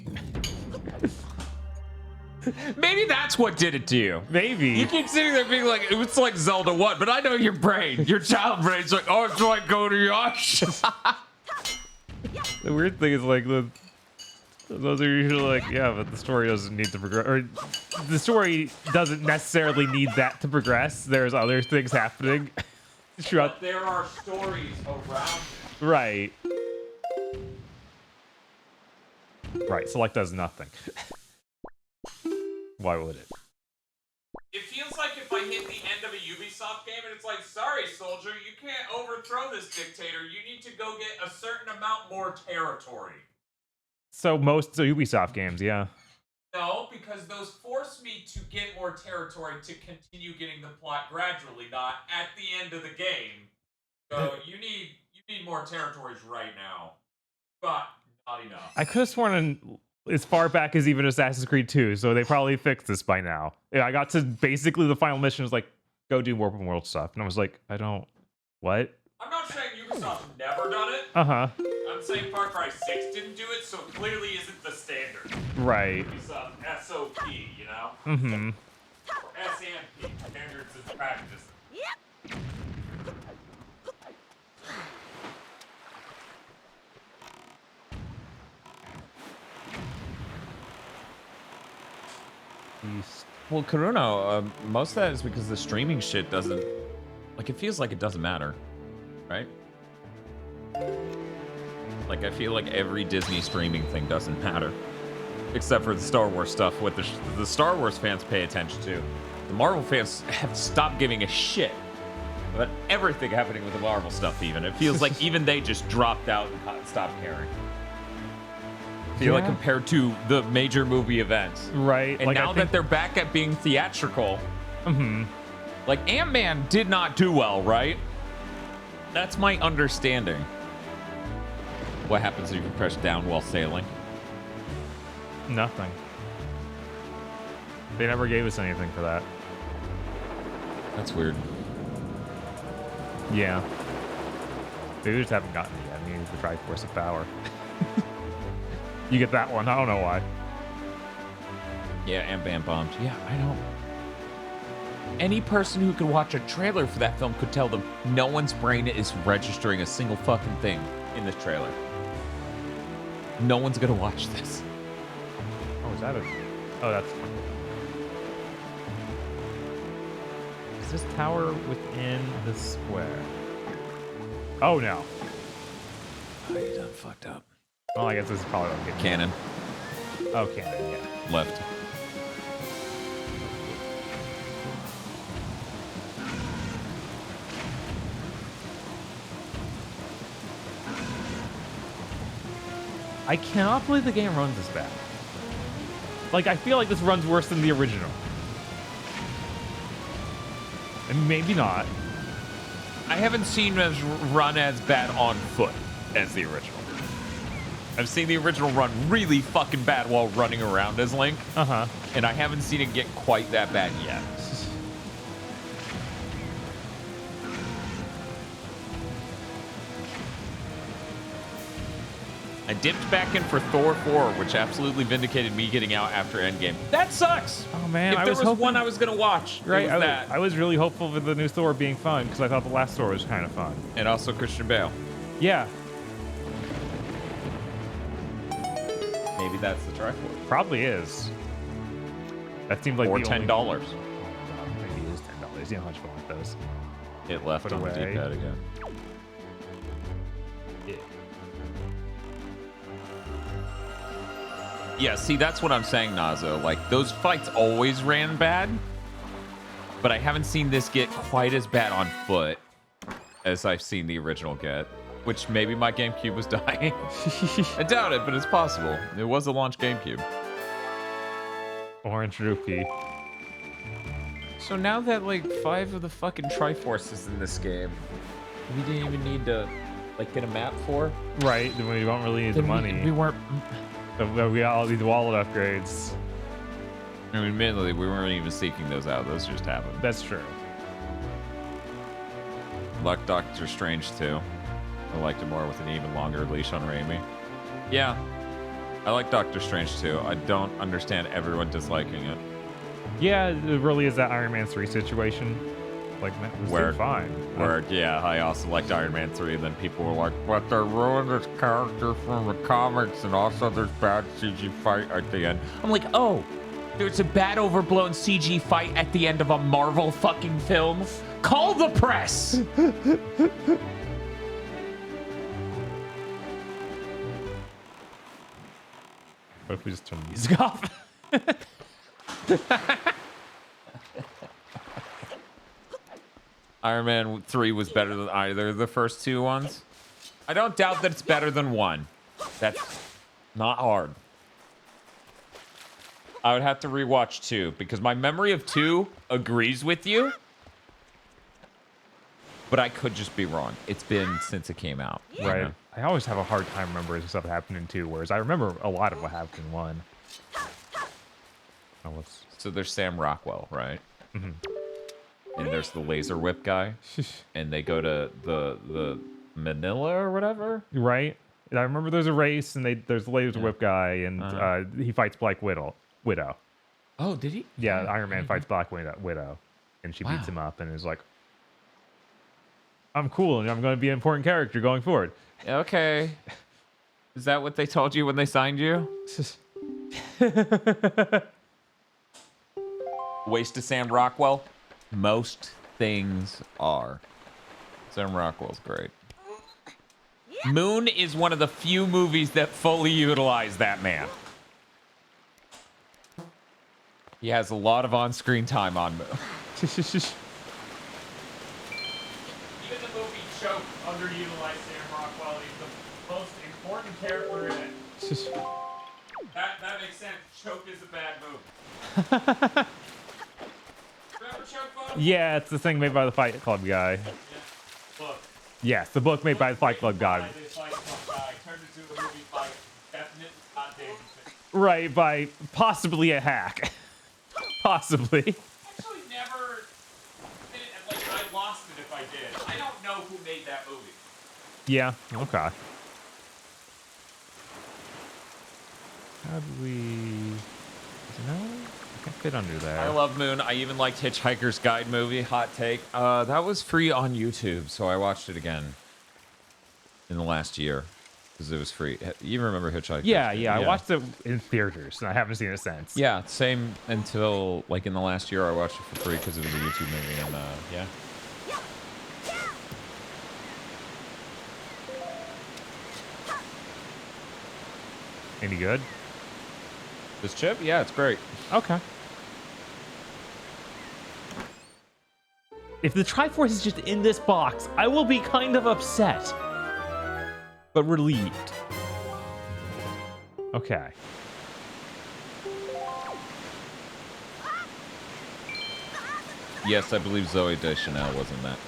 Maybe that's what did it to you. Maybe. You keep sitting there being like, it's like Zelda 1, but I know your brain, your child brain's like, oh, it's like go to Yosh. The weird thing is like those are usually like, yeah, but the story doesn't need to progress, or the story doesn't necessarily need that to progress. There's other things happening throughout. But there are stories around it. Right. Right. Select does nothing. Why would it? It feels like if I hit the end of a Ubisoft game and it's like, sorry, soldier, you can't overthrow this dictator. You need to go get a certain amount more territory. So most Ubisoft games, yeah. No, because those force me to get more territory to continue getting the plot gradually, not at the end of the game. So you need more territories right now, but not enough. I could have sworn as far back as even Assassin's Creed 2, so they probably fixed this by now. Yeah, I got to basically the final mission was like, go do more open world stuff, and I was like, what? I'm not saying Ubisoft's never done it. Uh-huh. I'm saying Far Cry 6 didn't do it, so it clearly isn't the standard. Right. Ubisoft SOP, you know? Mm-hmm. Or SMP, standards and practice. Well, Karuno, most of that is because the streaming shit doesn't... Like, it feels like it doesn't matter, right? Like, I feel like every Disney streaming thing doesn't matter. Except for the Star Wars stuff, what the Star Wars fans pay attention to. The Marvel fans have stopped giving a shit about everything happening with the Marvel stuff, even. It feels like even they just dropped out and stopped caring. I feel like compared to the major movie events. Right. And like, now that they're back at being theatrical, like Ant-Man did not do well, right? That's my understanding. What happens if you press down while sailing? Nothing. They never gave us anything for that. That's weird. Yeah. They just haven't gotten it yet. I mean, the Triforce of Power. You get that one. I don't know why. Yeah, and Bam bombed. Yeah, I know. Any person who could watch a trailer for that film could tell them no one's brain is registering a single fucking thing in this trailer. No one's gonna watch this. Oh, is that a... Oh, that's... Is this tower within the square? Oh, no. Oh, you done fucked up. Oh, I guess this is probably what I'm getting. Cannon. Oh, cannon, yeah. Left. I cannot believe the game runs this bad. Like, I feel like this runs worse than the original. And maybe not. I haven't seen it run as bad on foot as the original. I've seen the original run really fucking bad while running around as Link. Uh-huh. And I haven't seen it get quite that bad yet. I dipped back in for Thor 4, which absolutely vindicated me getting out after Endgame. That sucks. Oh man, If I there was was hoping, one I was gonna watch, right? it was that. I was really hopeful for the new Thor being fun because I thought the last Thor was kind of fun. And also Christian Bale. Yeah, Maybe that's the Triforce. probably is. That seemed like Or the $10. Only... Maybe it is $10. You know how much fun with those. It left Put on the away. D-pad again. Yeah, see, that's what I'm saying, Nazo. Like, those fights always ran bad, but I haven't seen this get quite as bad on foot as I've seen the original get, which maybe my GameCube was dying. I doubt it, but it's possible. It was a launch GameCube. Orange rupee. So now that, like, 5 of the fucking Triforces in this game, we didn't even need to, like, get a map for? Right, then we don't really need the money. We weren't... We got all these wallet upgrades. I mean, admittedly, we weren't even seeking those out. Those just happened. That's true. Like Doctor Strange, too. I liked it more with an even longer leash on Raimi. Yeah, I like Doctor Strange, too. I don't understand everyone disliking it. Yeah, it really is that Iron Man 3 situation. Like, man, it was fine. Where, yeah, I also liked Iron Man 3, and then people were like, but they ruined this character from the comics, and also there's bad CG fight at the end. I'm like, oh, there's a bad overblown CG fight at the end of a Marvel fucking film? Call the press! What if we just turn the music off? Iron Man 3 was better than either of the first two ones. I don't doubt that it's better than 1. That's not hard. I would have to rewatch 2 because my memory of 2 agrees with you. But I could just be wrong. It's been since it came out. Right. You know? I always have a hard time remembering stuff that happened in 2, whereas I remember a lot of what happened in 1. Oh, what's... So there's Sam Rockwell, right? Mm-hmm. And there's the laser whip guy. And they go to the Manila or whatever. Right. I remember there's a race, and there's the laser whip guy, and he fights Black Widow. Oh, did he? Yeah, Iron Man fights Black Widow, and she beats him up, and is like, "I'm cool, and I'm going to be an important character going forward." Okay. Is that what they told you when they signed you? Waste of Sam Rockwell? Most things are. Sam Rockwell's great. Moon is one of the few movies that fully utilize that man. He has a lot of on-screen time on Moon. Even the movie Choke underutilized Sam Rockwell. He's the most important character in it. That makes sense. Choke is a bad movie. Remember Choke? Yeah, it's the thing made by the Fight Club guy. Yeah. Book. Yes, the book made by the Fight Club guy. Right, by possibly a hack. Possibly. Actually, never. Like, I lost it if I did. I don't know who made that movie. Yeah. Okay. How do we? No, I can't fit under there. I love Moon. I even liked Hitchhiker's Guide movie. Hot take. That was free on YouTube, so I watched it again in the last year because it was free. You remember Hitchhiker's? Yeah. I watched it in theaters, and I haven't seen it since. Yeah, same until like in the last year I watched it for free because it was a YouTube movie, and yeah. Any good? This chip? Yeah, it's great. Okay. If the Triforce is just in this box, I will be kind of upset. But relieved. Okay. Yes, I believe Zoe Deschanel was in that.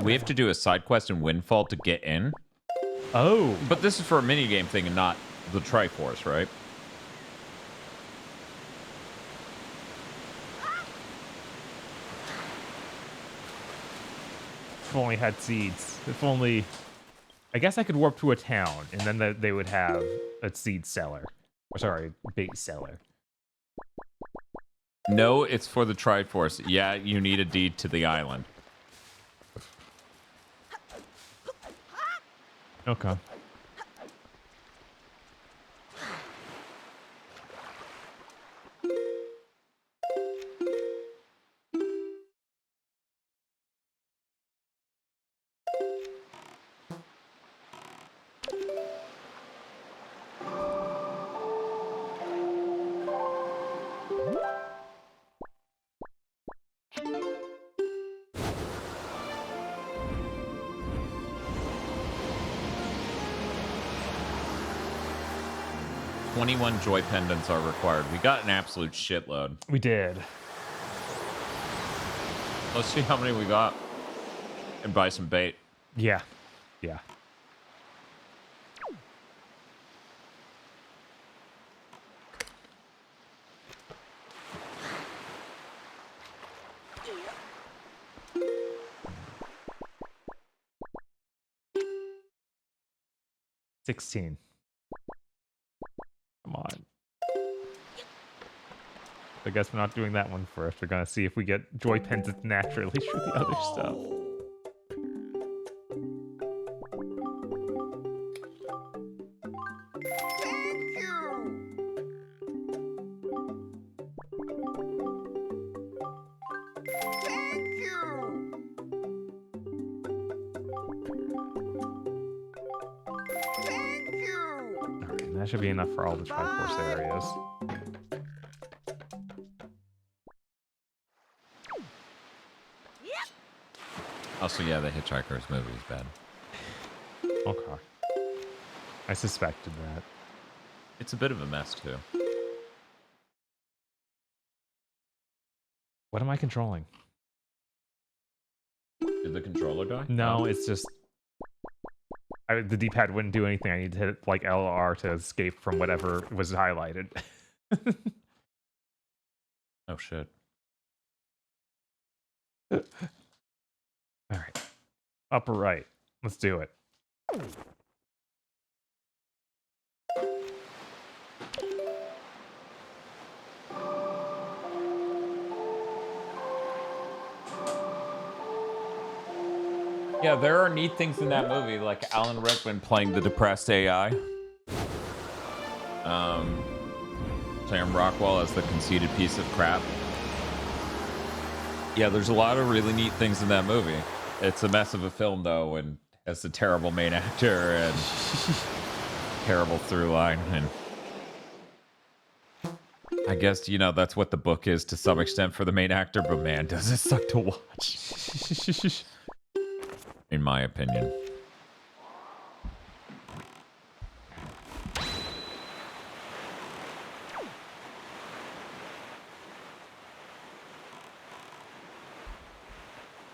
We have to do a side quest in Windfall to get in. Oh. But this is for a minigame thing and not the Triforce, right? if only had seeds. If only... I guess I could warp to a town, and then they would have a seed seller. Or sorry, bait seller. No, it's for the Triforce. Yeah, you need a deed to the island. Okay. "21 joy pendants are required." We got an absolute shitload. We did. Let's see how many we got and buy some bait. Yeah. Yeah. $16. Come on. I guess we're not doing that one first. We're gonna see if we get joy pendants naturally through the other stuff. Alright, that should be enough for all the Triforce areas. Also, yeah, the Hitchhiker's movie is bad. Okay. I suspected that. It's a bit of a mess, too. What am I controlling? Did the controller die? No, it's just... the D-pad wouldn't do anything. I need to hit, like, LR to escape from whatever was highlighted. Oh, shit. Alright. Upper right. Let's do it. Yeah, there are neat things in that movie, like Alan Rickman playing the depressed AI. Sam Rockwell as the conceited piece of crap. Yeah, there's a lot of really neat things in that movie. It's a mess of a film, though, and has a terrible main actor and terrible through line. And I guess, you know, that's what the book is to some extent for the main actor, but man, does it suck to watch. In my opinion.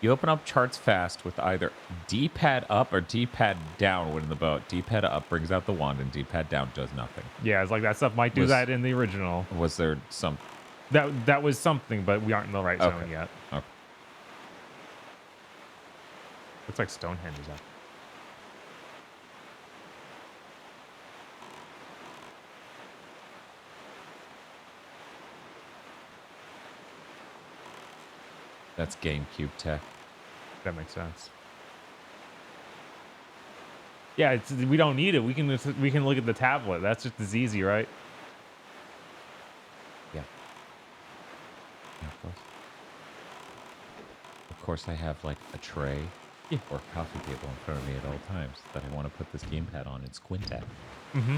You open up charts fast with either D-pad up or D-pad down when in the boat. D-pad up brings out the wand and D-pad down does nothing. Yeah, it's like that stuff might do that in the original. Was there some... That was something, but we aren't in the right zone yet. Okay. Looks like Stonehenge is up. That's GameCube tech. That makes sense. Yeah, we don't need it. We can look at the tablet. That's just as easy, right? Yeah. Yeah, of course. Of course, I have like a tray or coffee table in front of me at all times that I want to put this gamepad on and squint at. Mm-hmm.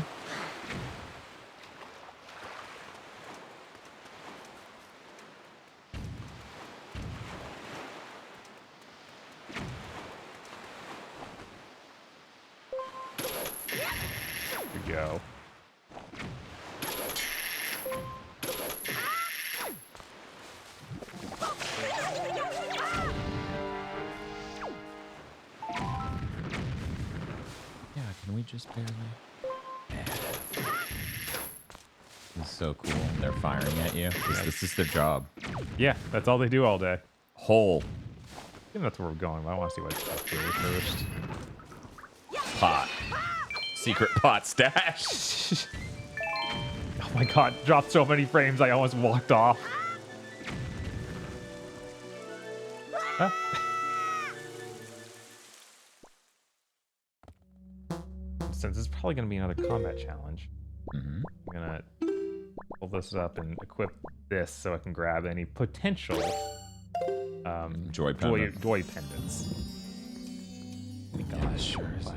Go. Yeah, can we just barely? This is so cool. They're firing at you. This is their job. Yeah, that's all they do all day. Hole. think that's where we're going, but I want to see what's up here first. Pot. Secret pot stash. Oh my god, dropped so many frames I almost walked off. Huh? Since it's probably going to be another combat challenge, I'm going to pull this up and equip this so I can grab any potential joy pendants. Yeah, sure. Wow.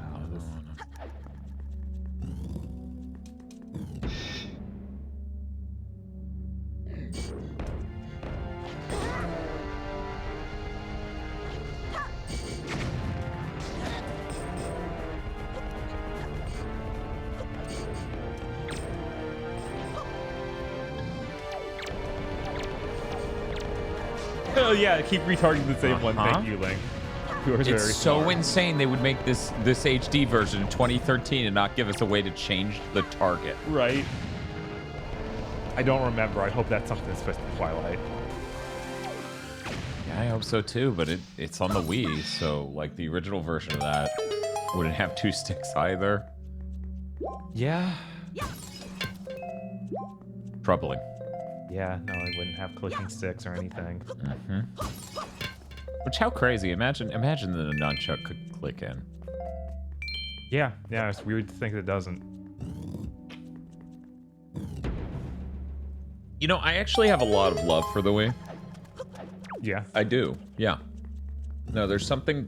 Oh yeah, keep retargeting the same one. Thank you, Link. It's so insane they would make this HD version in 2013 and not give us a way to change the target. Right. I don't remember. I hope that's something that's supposed to Twilight. Yeah, I hope so too, but it's on the Wii, so like the original version of that wouldn't have 2 sticks either. Yeah. Troubling. Yeah, no, I wouldn't have clicking sticks or anything. Which, how crazy. Imagine that a nunchuck could click in. Yeah, it's weird to think it doesn't. You know, I actually have a lot of love for the Wii. Yeah. I do. Yeah. No, there's something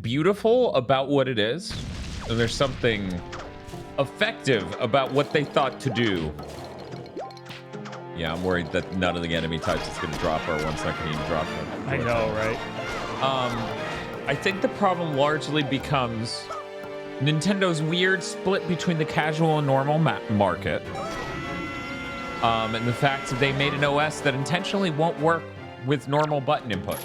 beautiful about what it is, and there's something effective about what they thought to do. Yeah, I'm worried that none of the enemy types is going to drop our 1 second even drop. I know, right? I think the problem largely becomes Nintendo's weird split between the casual and normal market. And the fact that they made an OS that intentionally won't work with normal button input.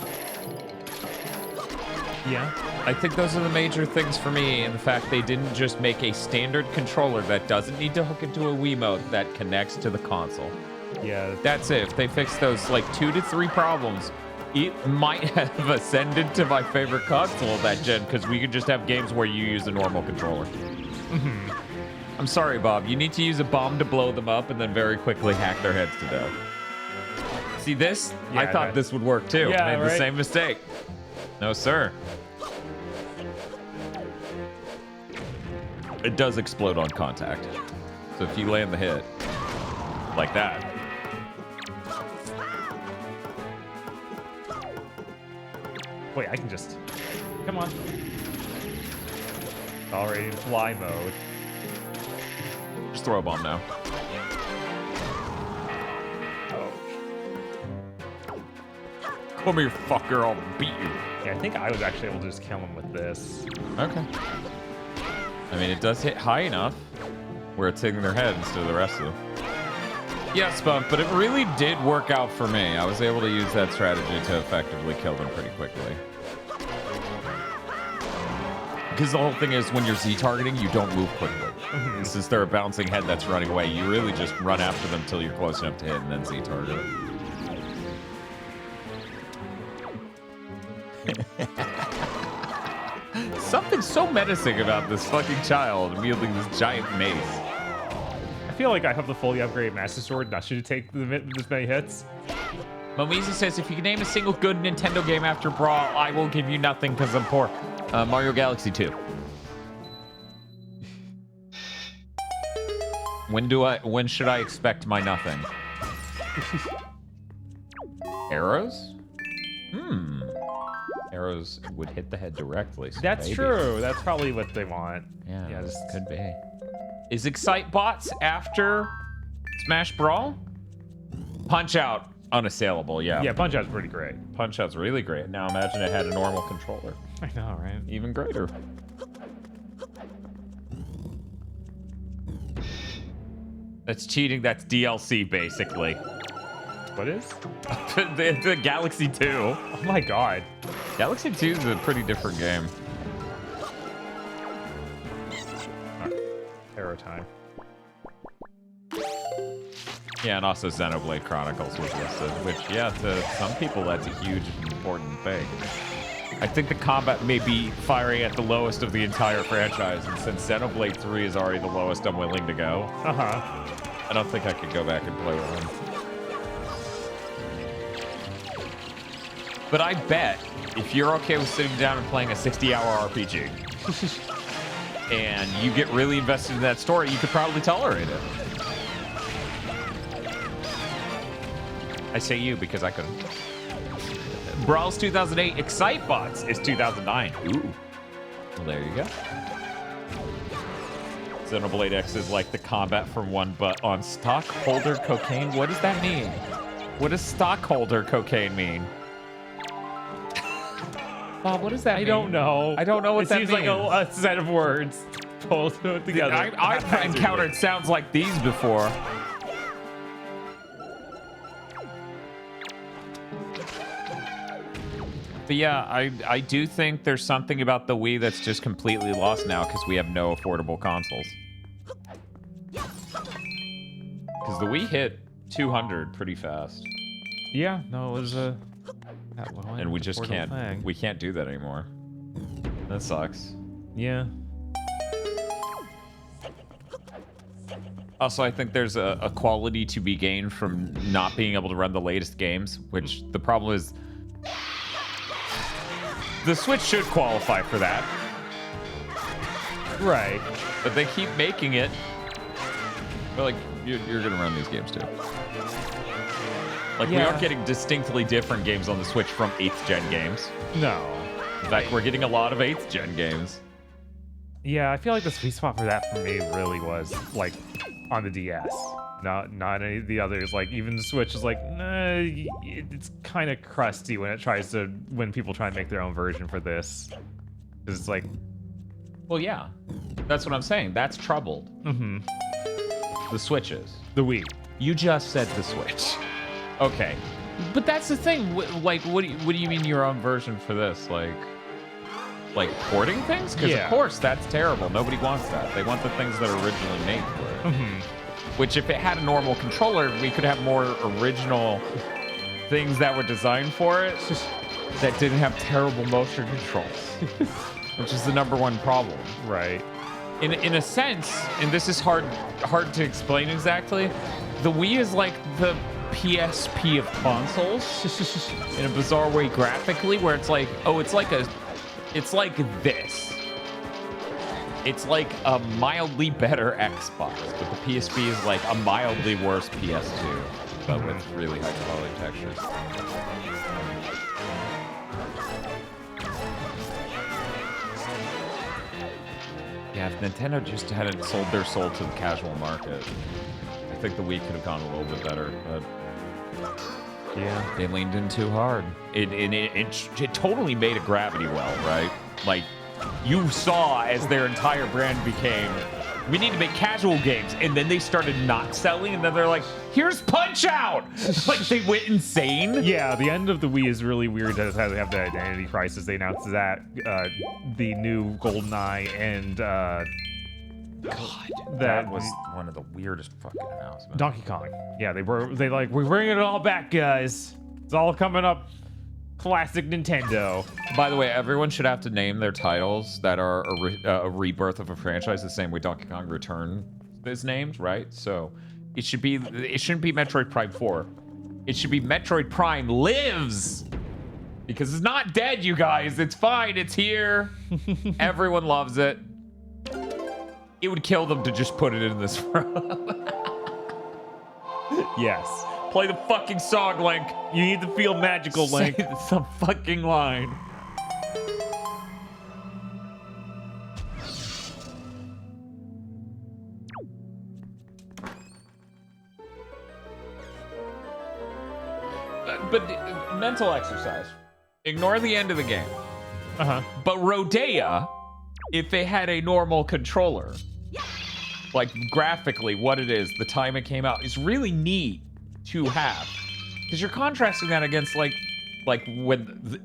Yeah. I think those are the major things for me, and the fact they didn't just make a standard controller that doesn't need to hook into a Wiimote that connects to the console. Yeah. That's it. If they fix those like 2 to 3 problems, it might have ascended to my favorite console that gen, because we could just have games where you use a normal controller. I'm sorry, Bob. You need to use a bomb to blow them up and then very quickly hack their heads to death. See this? Yeah, I thought this would work too. Yeah, Made the same mistake. No, sir. It does explode on contact. So if you land the hit like that. Wait, I can just... Come on. Already in fly mode. Just throw a bomb now. Come here, fucker, I'll beat you. Yeah, I think I was actually able to just kill him with this. Okay. I mean, it does hit high enough where it's hitting their head instead of the rest of them. Yes, Bump, but it really did work out for me. I was able to use that strategy to effectively kill them pretty quickly. Because the whole thing is, when you're Z-targeting, you don't move quickly. Since they're a bouncing head that's running away, you really just run after them until you're close enough to hit and then Z-target. Something so menacing about this fucking child wielding this giant mace. I feel like I have the fully upgraded Master Sword, not should take this many hits. Momiza says, if you can name a single good Nintendo game after Brawl, I will give you nothing because I'm poor. Mario Galaxy 2. When should I expect my nothing? Arrows? Arrows would hit the head directly. So That's maybe. true. That's probably what they want. Yeah, just could be. Is Excitebots after Smash Brawl? Punch Out, unassailable, yeah. Yeah, Punch Out's pretty great. Punch Out's really great. Now imagine it had a normal controller. I know, right? Even greater. That's cheating. That's DLC, basically. What is? the Galaxy 2. Oh my god. Galaxy 2 is a pretty different game. Arrow time. Yeah, and also Xenoblade Chronicles was listed, which, yeah, to some people, that's a huge and important thing. I think the combat may be firing at the lowest of the entire franchise, and since Xenoblade 3 is already the lowest I'm willing to go, I don't think I could go back and play with him. But I bet if you're okay with sitting down and playing a 60-hour RPG, and you get really invested in that story, you could probably tolerate it. I say you because I couldn't. Brawl's 2008, Excitebots is 2009. Ooh. Well, there you go. Xenoblade X is like the combat from one, but on stockholder cocaine? What does that mean? What does stockholder cocaine mean? Bob, what does that mean? I don't know. I don't know what that means. It seems like a set of words pulled together. I've encountered sounds like these before. But yeah, I do think there's something about the Wii that's just completely lost now because we have no affordable consoles. Because the Wii hit 200 pretty fast. Yeah, no, it was a... and we just can't. Thing. We can't do that anymore. That sucks. Yeah. Also, I think there's a quality to be gained from not being able to run the latest games, which the problem is... The Switch should qualify for that. Right. But they keep making it. But like, you're gonna run these games too. Like, we aren't getting distinctly different games on the Switch from 8th gen games. No. In fact, we're getting a lot of 8th gen games. Yeah, I feel like the sweet spot for that for me really was, like, on the DS. Not any of the others. Like, even the Switch is like, nah, it's kind of crusty when people try and make their own version for this. 'Cause it's like... Well, yeah. That's what I'm saying. That's troubled. Mm-hmm. The Switches. The Wii. You just said the Switch. Okay. But that's the thing. Like, what do you mean your own version for this? Like porting things? Because of course that's terrible. Nobody wants that. They want the things that are originally made for it. Mm-hmm. Which, if it had a normal controller, we could have more original things that were designed for it that didn't have terrible motion controls, which is the #1 problem. Right. In a sense, and this is hard to explain exactly, the Wii is like the PSP of consoles in a bizarre way graphically, where it's like, oh, it's like this. It's like a mildly better Xbox, but the PSP is like a mildly worse PS2, but with really high quality textures. Yeah, if Nintendo just hadn't sold their soul to the casual market, I think the Wii could have gone a little bit better, but yeah, they leaned in too hard. It totally made a gravity well, right? Like, you saw as their entire brand became, we need to make casual games, and then they started not selling, and then they're like, here's Punch-Out! Like, they went insane. Yeah, the end of the Wii is really weird as how they have the identity crisis. They announced that the new GoldenEye and God, that was one of the weirdest fucking announcements. Donkey Kong. Yeah, we're bringing it all back, guys. It's all coming up. Classic Nintendo. By the way, everyone should have to name their titles that are a rebirth of a franchise the same way Donkey Kong Return is named, right? So it shouldn't be Metroid Prime 4. It should be Metroid Prime Lives. Because it's not dead, you guys. It's fine. It's here. Everyone loves it. It would kill them to just put it in this room. Yes. Play the fucking song, Link. You need to feel magical, Link. Say some fucking line. But mental exercise. Ignore the end of the game. But Rodea, if it had a normal controller, like graphically what it is, the time it came out, is really neat to have, because you're contrasting that against like when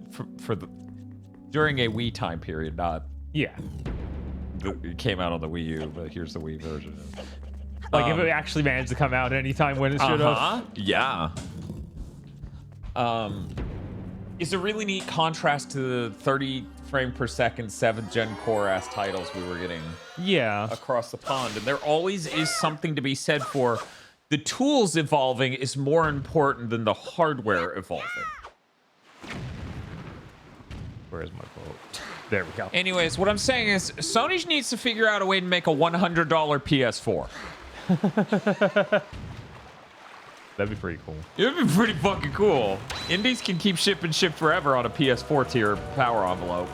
during a Wii time period, not it came out on the Wii U, but here's the Wii version. Like if it actually managed to come out anytime when it should have. Yeah. It's a really neat contrast to the 30 frame per second 7th gen core ass titles we were getting across the pond. And there always is something to be said for the tools evolving is more important than the hardware evolving. Where's my boat? There we go. Anyways, what I'm saying is Sony needs to figure out a way to make a $100 PS4. That'd be pretty cool. It'd be pretty fucking cool. Indies can keep shipping shit forever on a PS4 tier power envelope.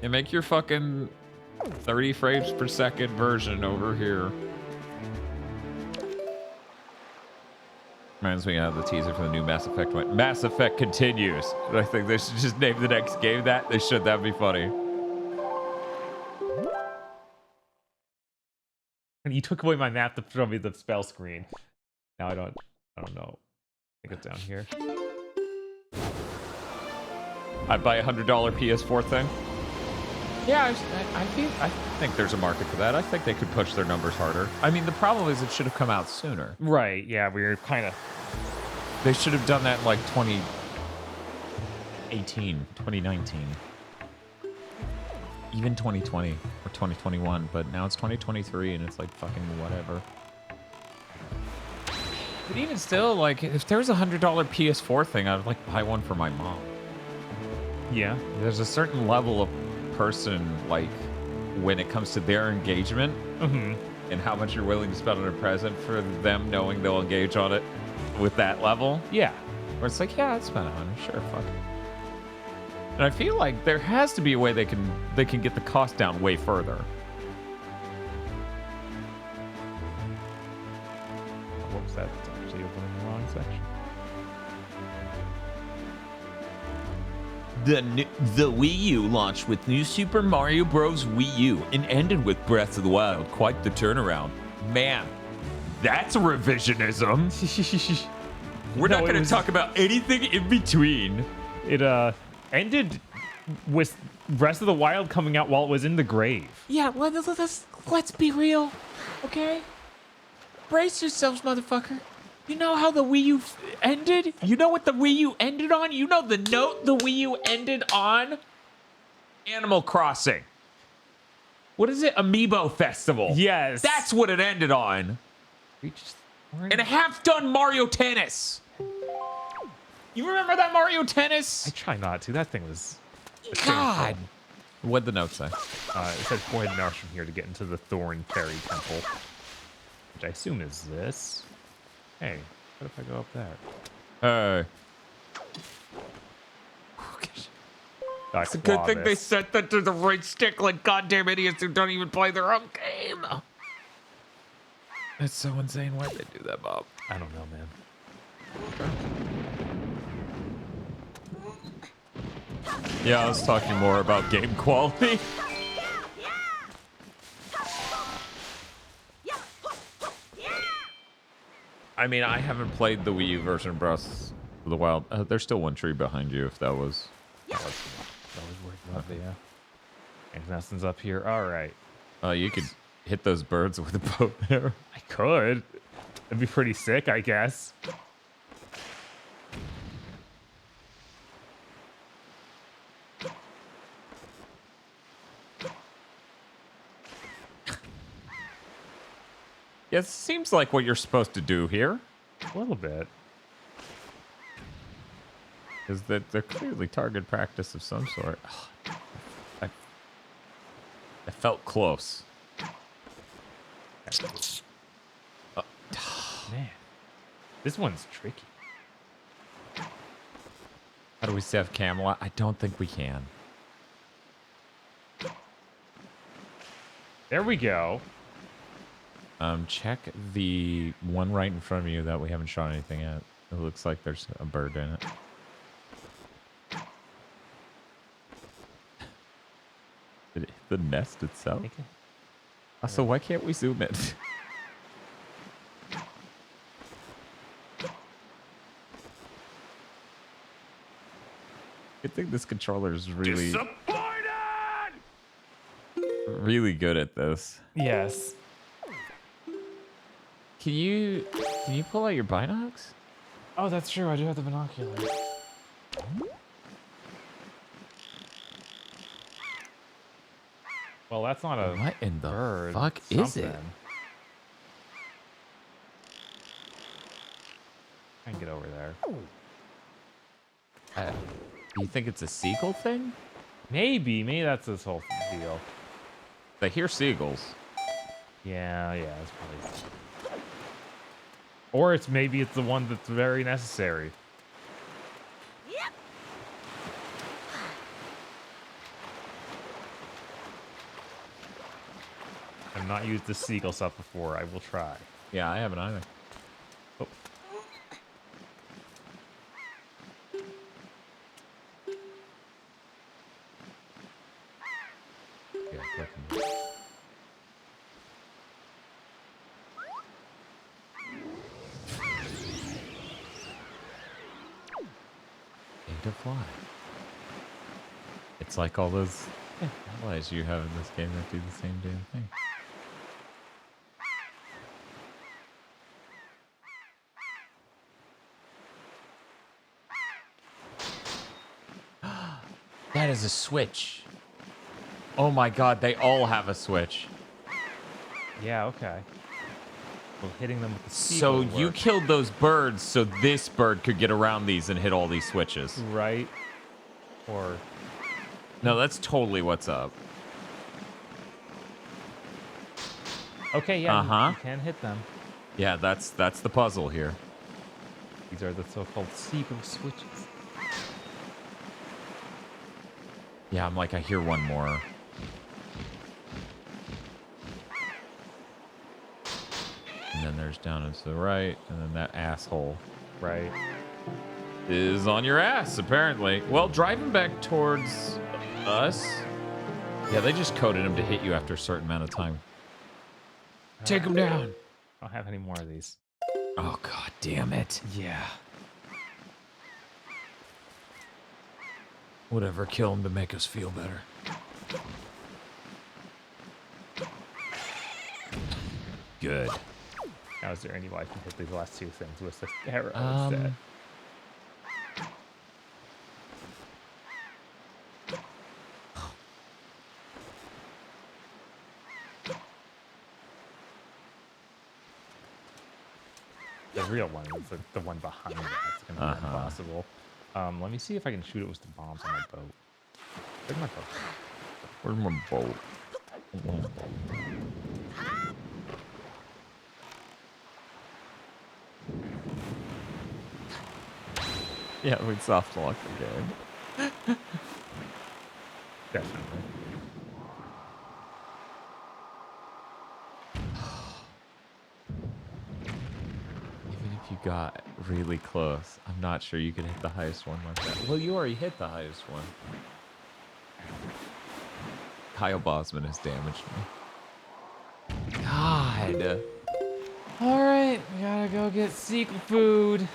And make your fucking 30 frames per second version over here. Reminds me of the teaser for the new Mass Effect went. Mass Effect continues. I think they should just name the next game that. They should. That'd be funny. And you took away my map to show me the spell screen. Now I don't know. I think it's down here. I'd buy a $100 PS4 thing. Yeah, I think there's a market for that. I think they could push their numbers harder. I mean, the problem is it should have come out sooner. Right, yeah, we were kind of... They should have done that in like 2018, 2019. Even 2020 or 2021, but now it's 2023 and it's like fucking whatever. But even still, like, if there was a $100 PS4 thing, I'd like buy one for my mom. Yeah. There's a certain level of person, like, when it comes to their engagement and how much you're willing to spend on a present for them knowing they'll engage on it with that level. Yeah. Where it's like, yeah, I'd spend $100, sure, fuck it. And I feel like there has to be a way they can get the cost down way further. Whoops, that's actually opening the wrong section. The Wii U launched with New Super Mario Bros. Wii U and ended with Breath of the Wild. Quite the turnaround. Man, that's revisionism. We're not going to talk about anything in between. It ended with Breath of the Wild coming out while it was in the grave. Yeah, let's be real, okay? Brace yourselves, motherfucker. You know how the Wii U ended? You know what the Wii U ended on? You know the note the Wii U ended on? Animal Crossing. What is it? Amiibo Festival. Yes. That's what it ended on. And a half-done Mario Tennis. You remember that Mario Tennis? I try not to. That thing was... God. What'd the note say? It says, go ahead and march from here to get into the Thorn Fairy Temple. Which I assume is this. Hey, what if I go up there? Hey. It's a good thing they set that to the right stick like goddamn idiots who don't even play their own game. That's so insane. Why'd they do that, Bob? I don't know, man. Yeah, I was talking more about game quality. I mean, I haven't played the Wii U version of Breath of the Wild. There's still one tree behind you if that was... I was worried about that, yeah. And nothing's up here. All right. You could hit those birds with a boat there. I could. It'd be pretty sick, I guess. Yeah, it seems like what you're supposed to do here. A little bit. Is that they're clearly target practice of some sort. I felt close. Man, this one's tricky. How do we save Camelot? I don't think we can. There we go. Check the one right in front of you that we haven't shot anything at. It looks like there's a bird in it. The nest itself? Also, why can't we zoom in? I think this controller is really... really good at this. Yes. Can you pull out your binocs? Oh, that's true. I do have the binoculars. Well, that's not a What in the bird. fuck is it? Something. I can get over there. Do you think it's a seagull thing? Maybe that's this whole deal. I hear seagulls. Yeah, it's probably. Or maybe it's the one that's very necessary. Yep. I've not used the seagull stuff before. I will try. Yeah, I haven't either. Oh. Yeah, clicking. To fly. It's like all those allies you have in this game that do the same damn thing. That is a switch. Oh my god, they all have a switch. Yeah, okay. Well, hitting them with the So seagull you work. killed those birds so this bird could get around these and hit all these switches. Right. Or... No, that's totally what's up. Okay, yeah, Uh-huh. you can hit them. Yeah, that's the puzzle here. These are the so-called seagull switches. Yeah, I'm like, I hear one more. And then there's down and to the right, and then that asshole Right. is on your ass, apparently. Well, driving back towards us. Yeah, they just coded him to hit you after a certain amount of time. Take him down. I don't have any more of these. Oh, god damn it. Yeah. Whatever, kill him to make us feel better. Good. Now, is there any way I can hit these last two things with the arrow instead? The real one is the one behind that. It's gonna be impossible. Let me see if I can shoot it with the bombs on my boat. Where's my boat? Where's my boat? Yeah, we soft lock the game. Definitely. Even if you got really close, I'm not sure you could hit the highest one like that. Well, you already hit the highest one. Kyle Bosman has damaged me. God. All right, we gotta go get sequel food.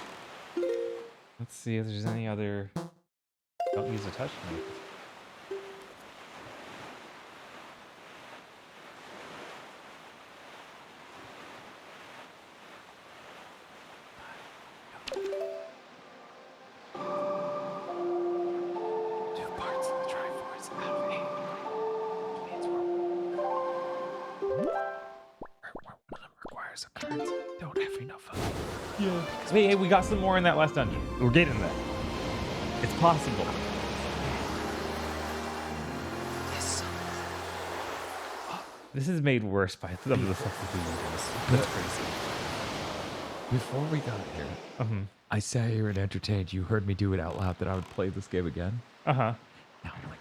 Let's see if there's any other. Don't use a touch knife. Don't have enough of it. Yeah. Hey, we got some more in that last dungeon. We're getting there. It's possible. This is made worse by some of the stuff that we do. That's crazy. Before we got here, I sat here and entertained. You heard me do it out loud that I would play this game again. Uh-huh. Now I'm like,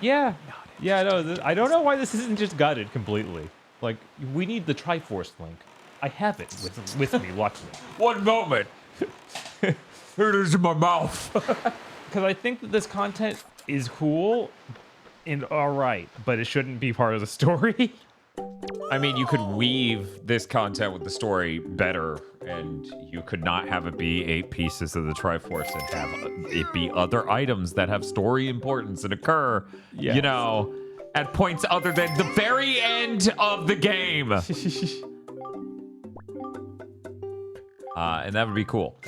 Yeah. Yeah, no, I don't know why this isn't just gutted completely. Like, we need the Triforce link. I have it with me watching it. one moment. Here it is in my mouth. Because I think that this content is cool and all right, but it shouldn't be part of the story. I mean, you could weave this content with the story better, and you could not have it be 8 pieces of the Triforce and have it be other items that have story importance and occur, you know, at points other than the very end of the game. And that would be cool. We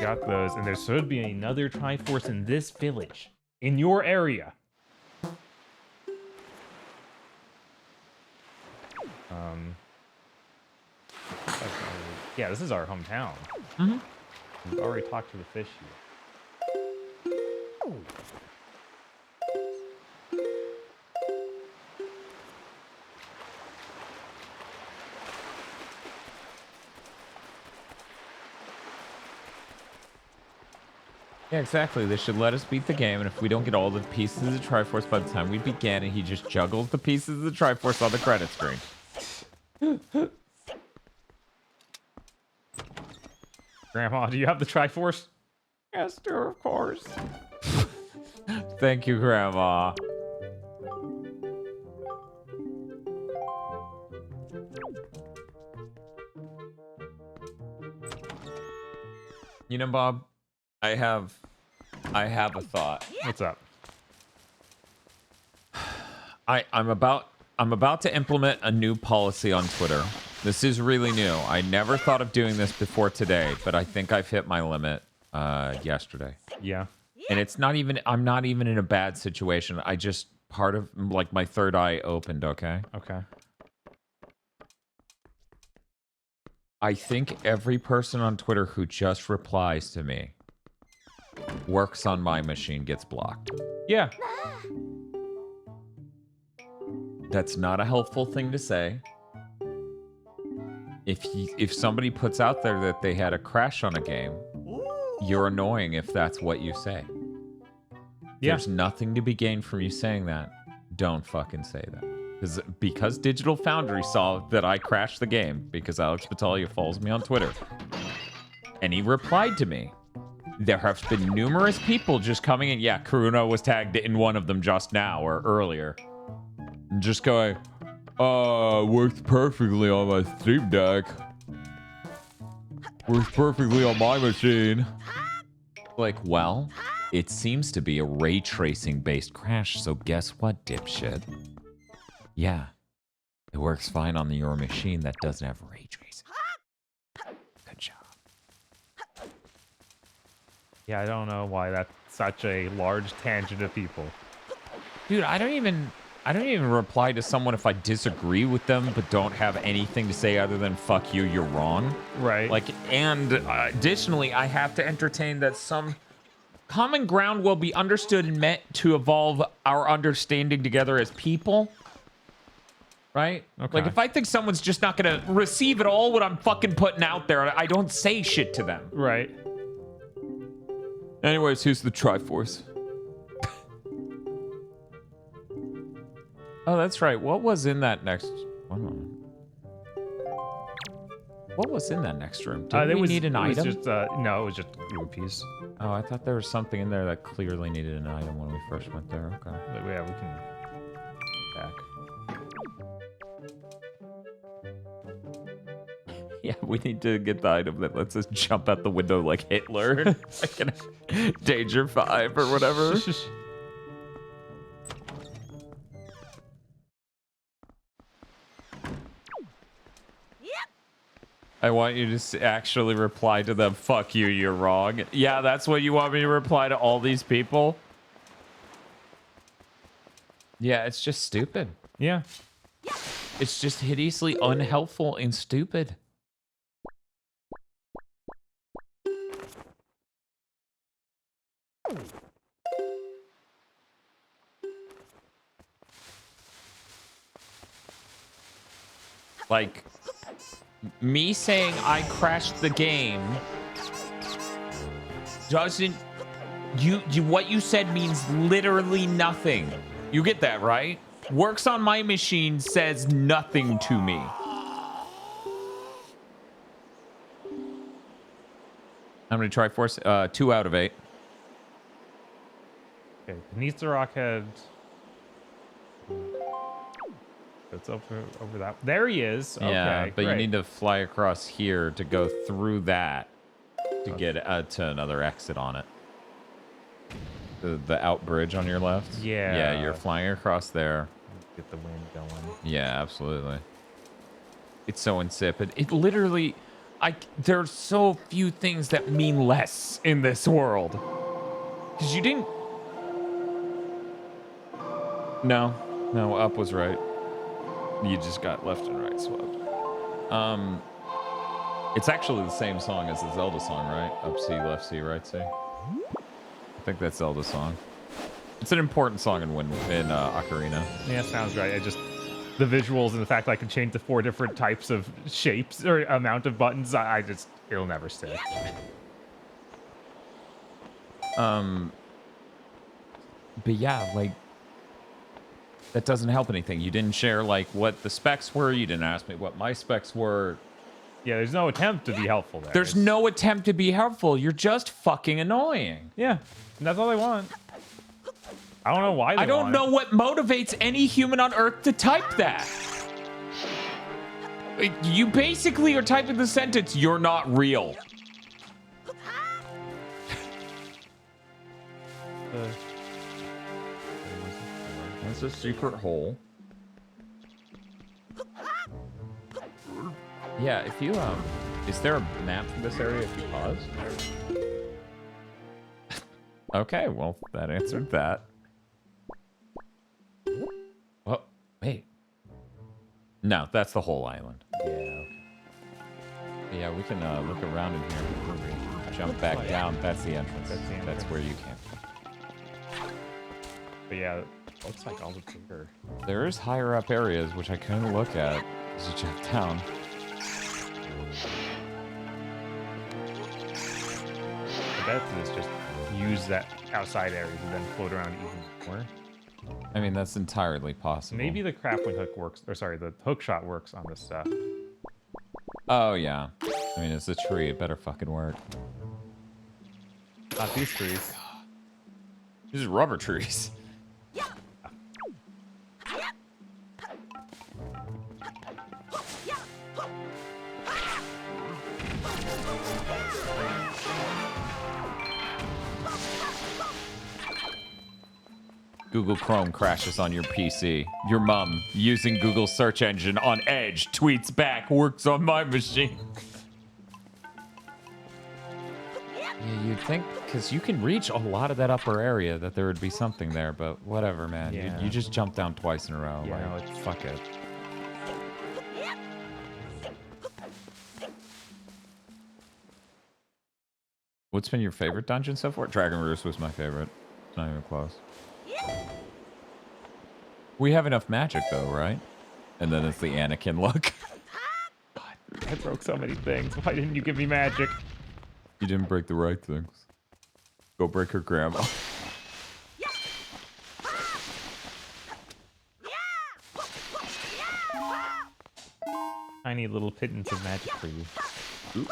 got those, and there should be another Triforce in this village, in your area. Yeah, this is our hometown. Mm-hmm. We've already talked to the fish here. Yeah, exactly. They should let us beat the game, and if we don't get all the pieces of the Triforce by the time we begin, and he just juggles the pieces of the Triforce on the credit screen. Grandma, do you have the Triforce? Yes, sir, of course. Thank you, Grandma. You know, Bob, I have a thought. What's up? I'm about to implement a new policy on Twitter. This is really new. I never thought of doing this before today, but I think I've hit my limit yesterday. Yeah. And it's not even, I'm not even in a bad situation. I just, part of, like, my third eye opened, okay? Okay. I think every person on Twitter who just replies to me works on my machine gets blocked. Yeah. That's not a helpful thing to say. If somebody puts out there that they had a crash on a game, you're annoying if that's what you say. Yeah. There's nothing to be gained from you saying that. Don't fucking say that. Because Digital Foundry saw that I crashed the game because Alex Battaglia follows me on Twitter. And he replied to me. There have been numerous people just coming in. Yeah, Karuna was tagged in one of them just now or earlier. Just going, works perfectly on my Steam Deck. Works perfectly on my machine. Like, well, it seems to be a ray tracing based crash, so guess what, dipshit? Yeah, it works fine on your machine that doesn't have ray tracing. Good job. Yeah, I don't know why that's such a large tangent of people. Dude, I don't even reply to someone if I disagree with them but don't have anything to say other than fuck you, you're wrong. Right. Like, and additionally, I have to entertain that some common ground will be understood and meant to evolve our understanding together as people. Right? Okay. Like, if I think someone's just not gonna receive at all what I'm fucking putting out there, I don't say shit to them. Right. Anyways, who's the Triforce? Oh, that's right. What was in that next... One moment. What was in that next room? Did we need an item? Just, no, it was just rupees. Oh, I thought there was something in there that clearly needed an item when we first went there. Okay. But yeah, we can... back. Yeah, we need to get the item that lets us jump out the window like Hitler. Like in Danger 5 or whatever. I want you to actually reply to them, fuck you, you're wrong. Yeah, that's what you want me to reply to all these people? Yeah, it's just stupid. Yeah. It's just hideously unhelpful and stupid. Like, me saying I crashed the game doesn't... what you said means literally nothing. You get that, right? Works on my machine says nothing to me. How many Triforce? 2 out of 8. Okay, needs the rockhead. It's over that. There he is. Yeah, okay, but great. you need to fly across here to go through that to get to another exit on it. The out bridge on your left. Yeah. Yeah, you're flying across there. Get the wind going. Yeah, absolutely. It's so insipid. It literally, there's so few things that mean less in this world. Because you didn't... No, up was right. You just got left and right swept. It's actually the same song as the Zelda song, right? Up C, left C, right C. I think that's Zelda's song. It's an important song in Ocarina. Yeah, sounds right. The visuals and the fact that I can change the 4 different types of shapes or amount of buttons, it'll never stick. But yeah, like, that doesn't help anything. You didn't share, like, what the specs were. You didn't ask me what my specs were. Yeah, there's no attempt to be helpful there. There's no attempt to be helpful. You're just fucking annoying. Yeah, and that's all they want. I don't know why they I don't know what motivates any human on Earth to type that. You basically are typing the sentence, "You're not real." That's a secret hole. Yeah, if you, is there a map for this area if you pause? Okay, well, that answered that. Oh, wait. No, that's the whole island. Yeah, okay. Yeah, we can look around in here before we jump back down. That's the entrance. That's where you came from. But yeah, it looks like all the bigger. There is higher up areas, which I couldn't look at as you jump down. I bet this just use that outside area to then float around even more. I mean, that's entirely possible. Maybe the grappling hook works, or sorry, the hook shot works on this stuff. Oh, yeah. I mean, it's a tree. It better fucking work. Not these trees. These are rubber trees. Google Chrome crashes on your PC. Your mom, using Google search engine on Edge, tweets back, works on my machine. Yeah, you'd think, because you can reach a lot of that upper area, that there would be something there, but whatever, man. Yeah. You just jumped down twice in a row. Yeah, like, no, fuck it. What's been your favorite dungeon so far? Dragon Roost was my favorite. It's not even close. We have enough magic, though, right? And then it's the Anakin look. God, I broke so many things. Why didn't you give me magic? You didn't break the right things. Go break her grandma. Tiny little pittance of magic for you. Ooh.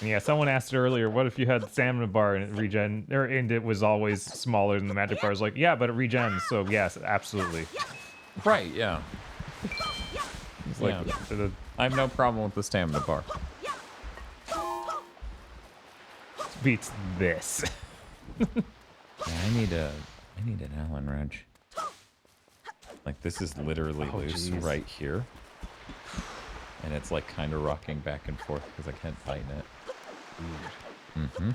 And yeah, someone asked earlier, what if you had the stamina bar and it and it was always smaller than the magic bar? I was like, yeah, but it regens, so yes, absolutely. Right, yeah. It's like yeah. I have no problem with the stamina bar. Beats this. Yeah, I need an Allen wrench. Like, this is literally loose right here. And it's like kind of rocking back and forth because I can't tighten it. Mm-hmm.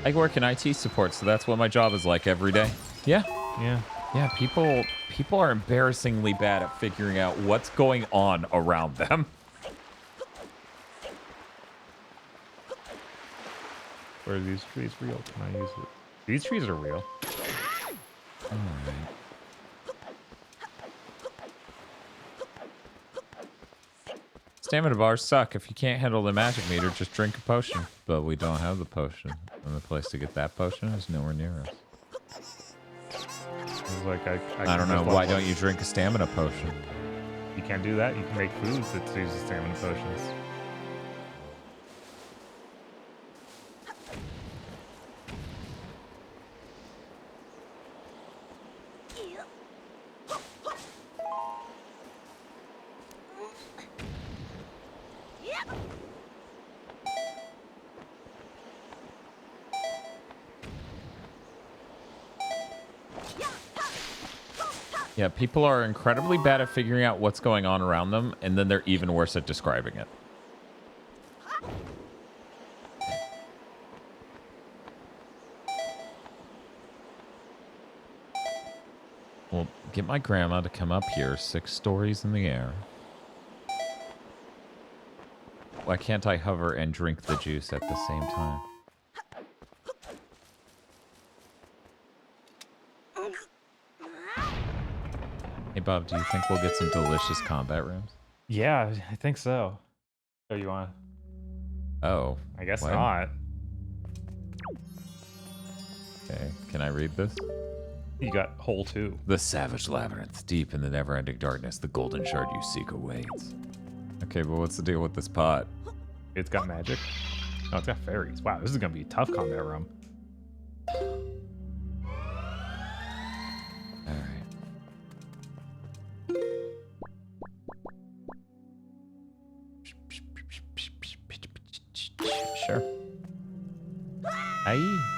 I work in IT support, so that's what my job is like every day. Yeah. Yeah. Yeah, people are embarrassingly bad at figuring out what's going on around them. Are these trees real? Can I use it? These trees are real. Alright. Stamina bars suck. If you can't handle the magic meter, just drink a potion. But we don't have the potion. And the place to get that potion is nowhere near us. It's like I don't know. Why don't you drink a stamina potion? You can't do that. You can make foods that use stamina potions. Yeah, people are incredibly bad at figuring out what's going on around them, and then they're even worse at describing it. Well, get my grandma to come up here 6 stories in the air. Why can't I hover and drink the juice at the same time? Hey, Bob, do you think we'll get some delicious combat rooms? Yeah, I think so. Oh, you want? Oh. I guess what? not. Okay, can I read this? You got hole 2. The savage labyrinth, deep in the never-ending darkness, the golden shard you seek awaits. Okay, but what's the deal with this pot? It's got magic. Oh, it's got fairies. Wow, this is gonna be a tough combat room. Alright. Sure. Aye.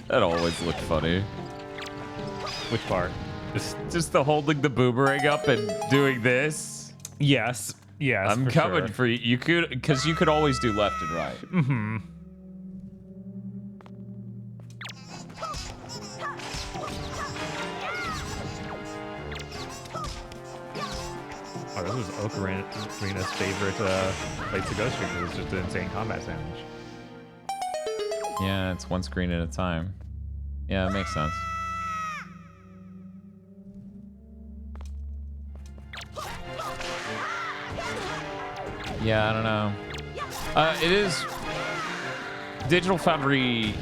That always looked funny. Which part? Just the holding the boomerang up and doing this. Yes. Yes. I'm coming for you. You could, because you could always do left and right. Mm-hmm. Oh, this was Ocarina's favorite place to go stream. It was just an insane combat sandwich. Yeah, it's one screen at a time. Yeah, it makes sense. Yeah, I don't know. It is Digital Foundry.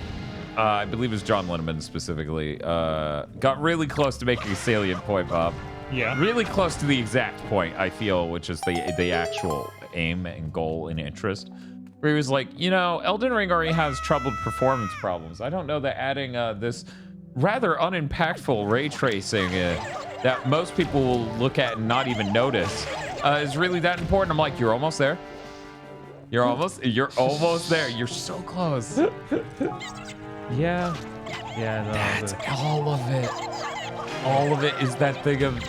I believe it was John Linneman specifically. Got really close to making a salient point, Bob. Yeah. Really close to the exact point, I feel, which is the actual aim and goal and interest. Where he was like, you know, Elden Ring already has troubled performance problems. I don't know that adding this rather unimpactful ray tracing that most people will look at and not even notice is really that important. I'm like, you're almost there. You're almost there. You're so close. Yeah. Yeah, no. That's all of it. All of it is that thing of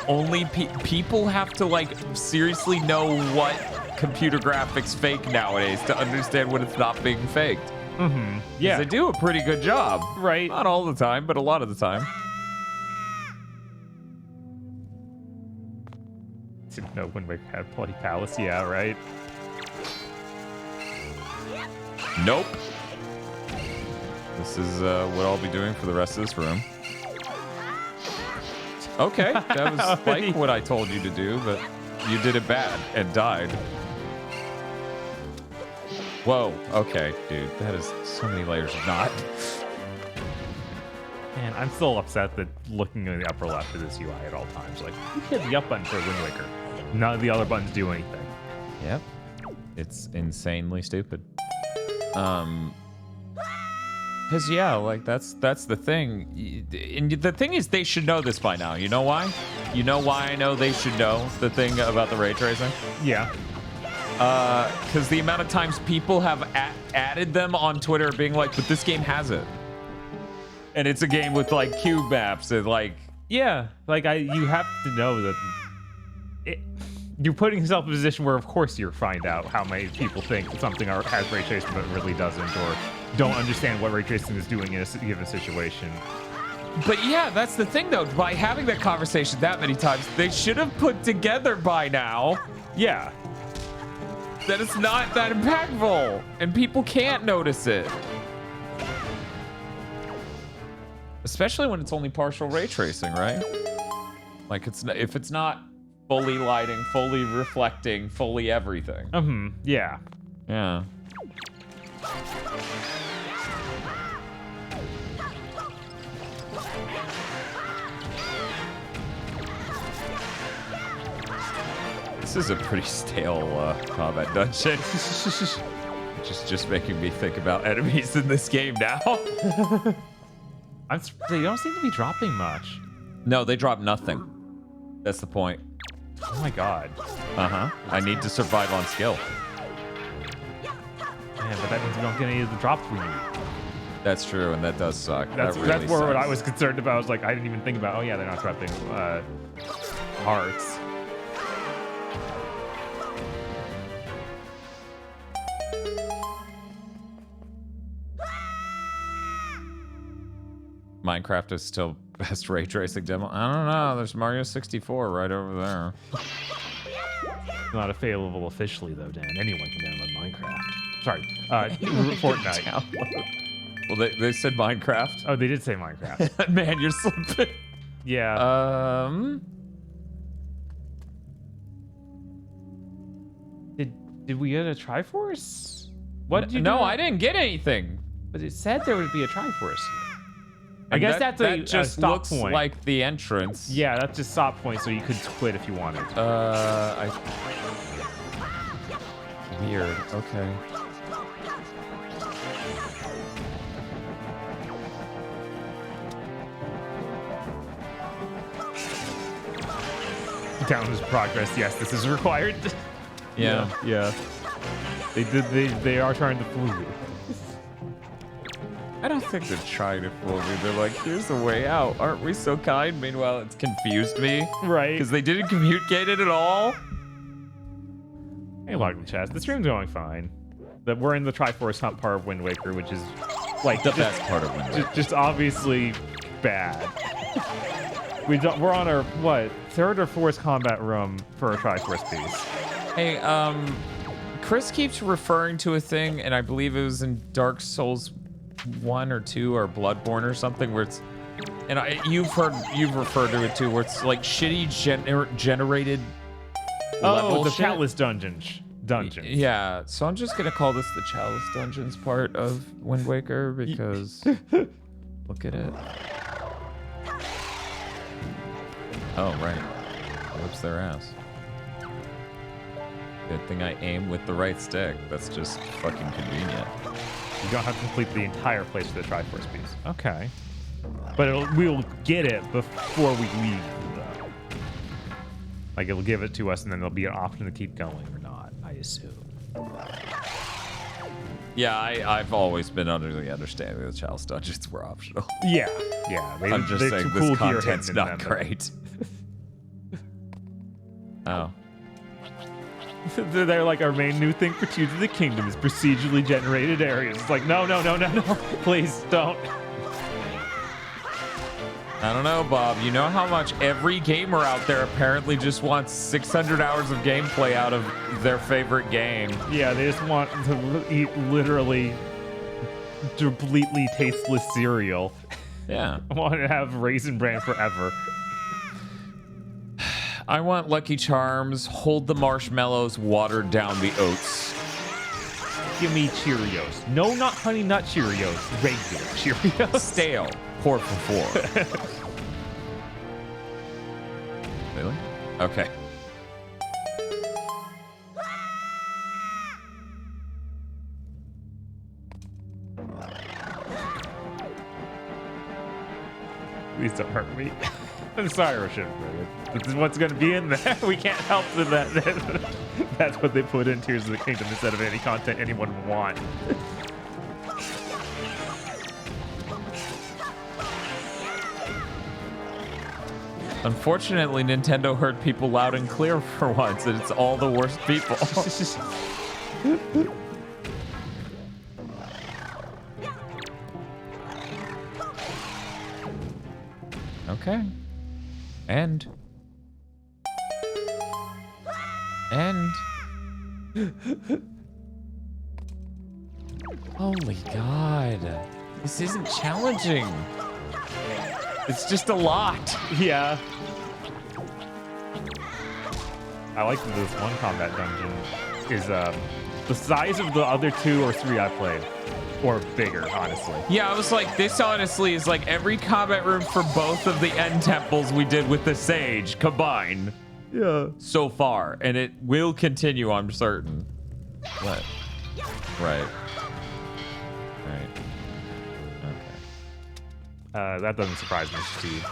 only people have to like seriously know what computer graphics fake nowadays to understand when it's not being faked. Mm-hmm. Yeah. They do a pretty good job. Right. Not all the time, but a lot of the time. Didn't know when we had Bloody Palace. Yeah, right. Nope. This is what I'll be doing for the rest of this room. Okay, that was like what I told you to do, but you did it bad and died. Whoa, okay, dude, that is so many layers of not. Man, I'm still upset that looking in the upper left of this UI at all times. Like, you hit the up button for Wind Waker. None of the other buttons do anything. Yep. It's insanely stupid. Because, yeah, like, that's the thing. And the thing is, they should know this by now. You know why? You know why I know they should know the thing about the ray tracing? Yeah. Because the amount of times people have added them on Twitter being like, but this game has it. And it's a game with, like, cube maps and, like... Yeah, like, you have to know that... You're putting yourself in a position where, of course, you find out how many people think something has ray tracing but really doesn't, or don't understand what ray tracing is doing in a given situation. But yeah, that's the thing, though. By having that conversation that many times, they should have put together by now. Yeah. That it's not that impactful, and people can't notice it. Especially when it's only partial ray tracing, right? Like, if it's not fully lighting, fully reflecting, fully everything. Mm-hmm. Yeah. Yeah. This is a pretty stale combat dungeon. just making me think about enemies in this game now. They don't seem to be dropping much. No, they drop nothing. That's the point. Oh my god. Uh-huh. I need to survive on skill. Man, but that means we don't get any of the drops we need. That's true, and that does suck. That's that really more sucks. what I was concerned about. I was like, I didn't even think about, oh yeah, they're not dropping hearts. Minecraft is still best ray tracing demo. I don't know. There's Mario 64 right over there. Not available officially though, Dan. Anyone can download Minecraft. Sorry, Fortnite. Well, they said Minecraft. Oh, they did say Minecraft. Man, you're slipping. Yeah. Did we get a Triforce? What did you do? No, I didn't get anything. But it said there would be a Triforce here. I And guess that that's just stop looks point. like the entrance. Yeah, that's just stop point, so you could quit if you wanted. Weird. Okay. Down is progress. Yes, this is required. Yeah. Yeah. They are trying to fool you. I don't think they're trying to fool me. They're like, here's the way out. Aren't we so kind? Meanwhile, it's confused me. Right. Because they didn't communicate it at all. Hey, welcome to chat. The stream's going fine. That we're in the Triforce Hunt part of Wind Waker, which is like The best part of Wind Waker. Just obviously bad. We're on our third or fourth combat room for a Triforce piece. Hey, Chris keeps referring to a thing, and I believe it was in Dark Souls 1 or 2 or Bloodborne or something, where it's, and you've referred to it too, where it's like shitty generated level the shit. Chalice dungeon. Yeah, so I'm just gonna call this the Chalice Dungeons part of Wind Waker because look at it. Oh right, whoops their ass. Good thing I aim with the right stick. That's just fucking convenient. You don't have to complete the entire place for the Triforce piece. Okay. But we'll get it before we leave, though. Like, it'll give it to us, and then there'll be an option to keep going or not, I assume. Yeah, I've always been under the understanding that Chalice Dungeons were optional. Yeah. I'm just saying this content's not great. Oh. They're like, our main new thing for Tears of the Kingdom is procedurally generated areas. It's like, no. Please, don't. I don't know, Bob. You know how much every gamer out there apparently just wants 600 hours of gameplay out of their favorite game. Yeah, they just want to eat literally completely tasteless cereal. Yeah. I want to have Raisin Bran forever. I want Lucky Charms, hold the marshmallows, watered down the oats. Give me Cheerios. No, not Honey Nut Cheerios. Regular Cheerios. Stale. Pour for 4. Really? Okay. Please don't hurt me. I'm sorry, Rashid. This is what's going to be in there. We can't help that. That's what they put in Tears of the Kingdom instead of any content anyone would want. Unfortunately, Nintendo heard people loud and clear for once, and it's all the worst people. Okay. And. Holy God. This isn't challenging. It's just a lot. Yeah. I like that this one combat dungeon is the size of the other 2 or 3 I played. Or bigger, honestly. Yeah, I was like, this honestly is like every combat room for both of the end temples we did with the Sage combined. Yeah. So far. And it will continue, I'm certain. What? Right. That doesn't surprise me, Steve.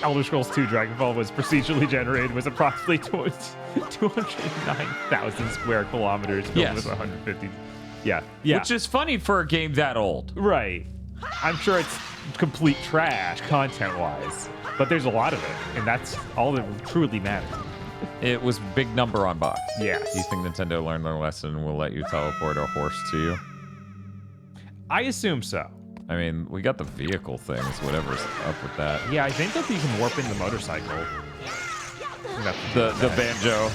Elder Scrolls 2 Dragonfall was procedurally generated, was approximately 209,000 square kilometers filled Yes. with 150. Yeah, yeah. Which is funny for a game that old. Right. I'm sure it's complete trash content-wise, but there's a lot of it, and that's all that truly matters. It was big number on box. Yes. Do you think Nintendo learned their lesson and will let you teleport a horse to you? I assume so. I mean, we got the vehicle things, whatever's up with that. Yeah, I think that you can warp in the motorcycle. The banjo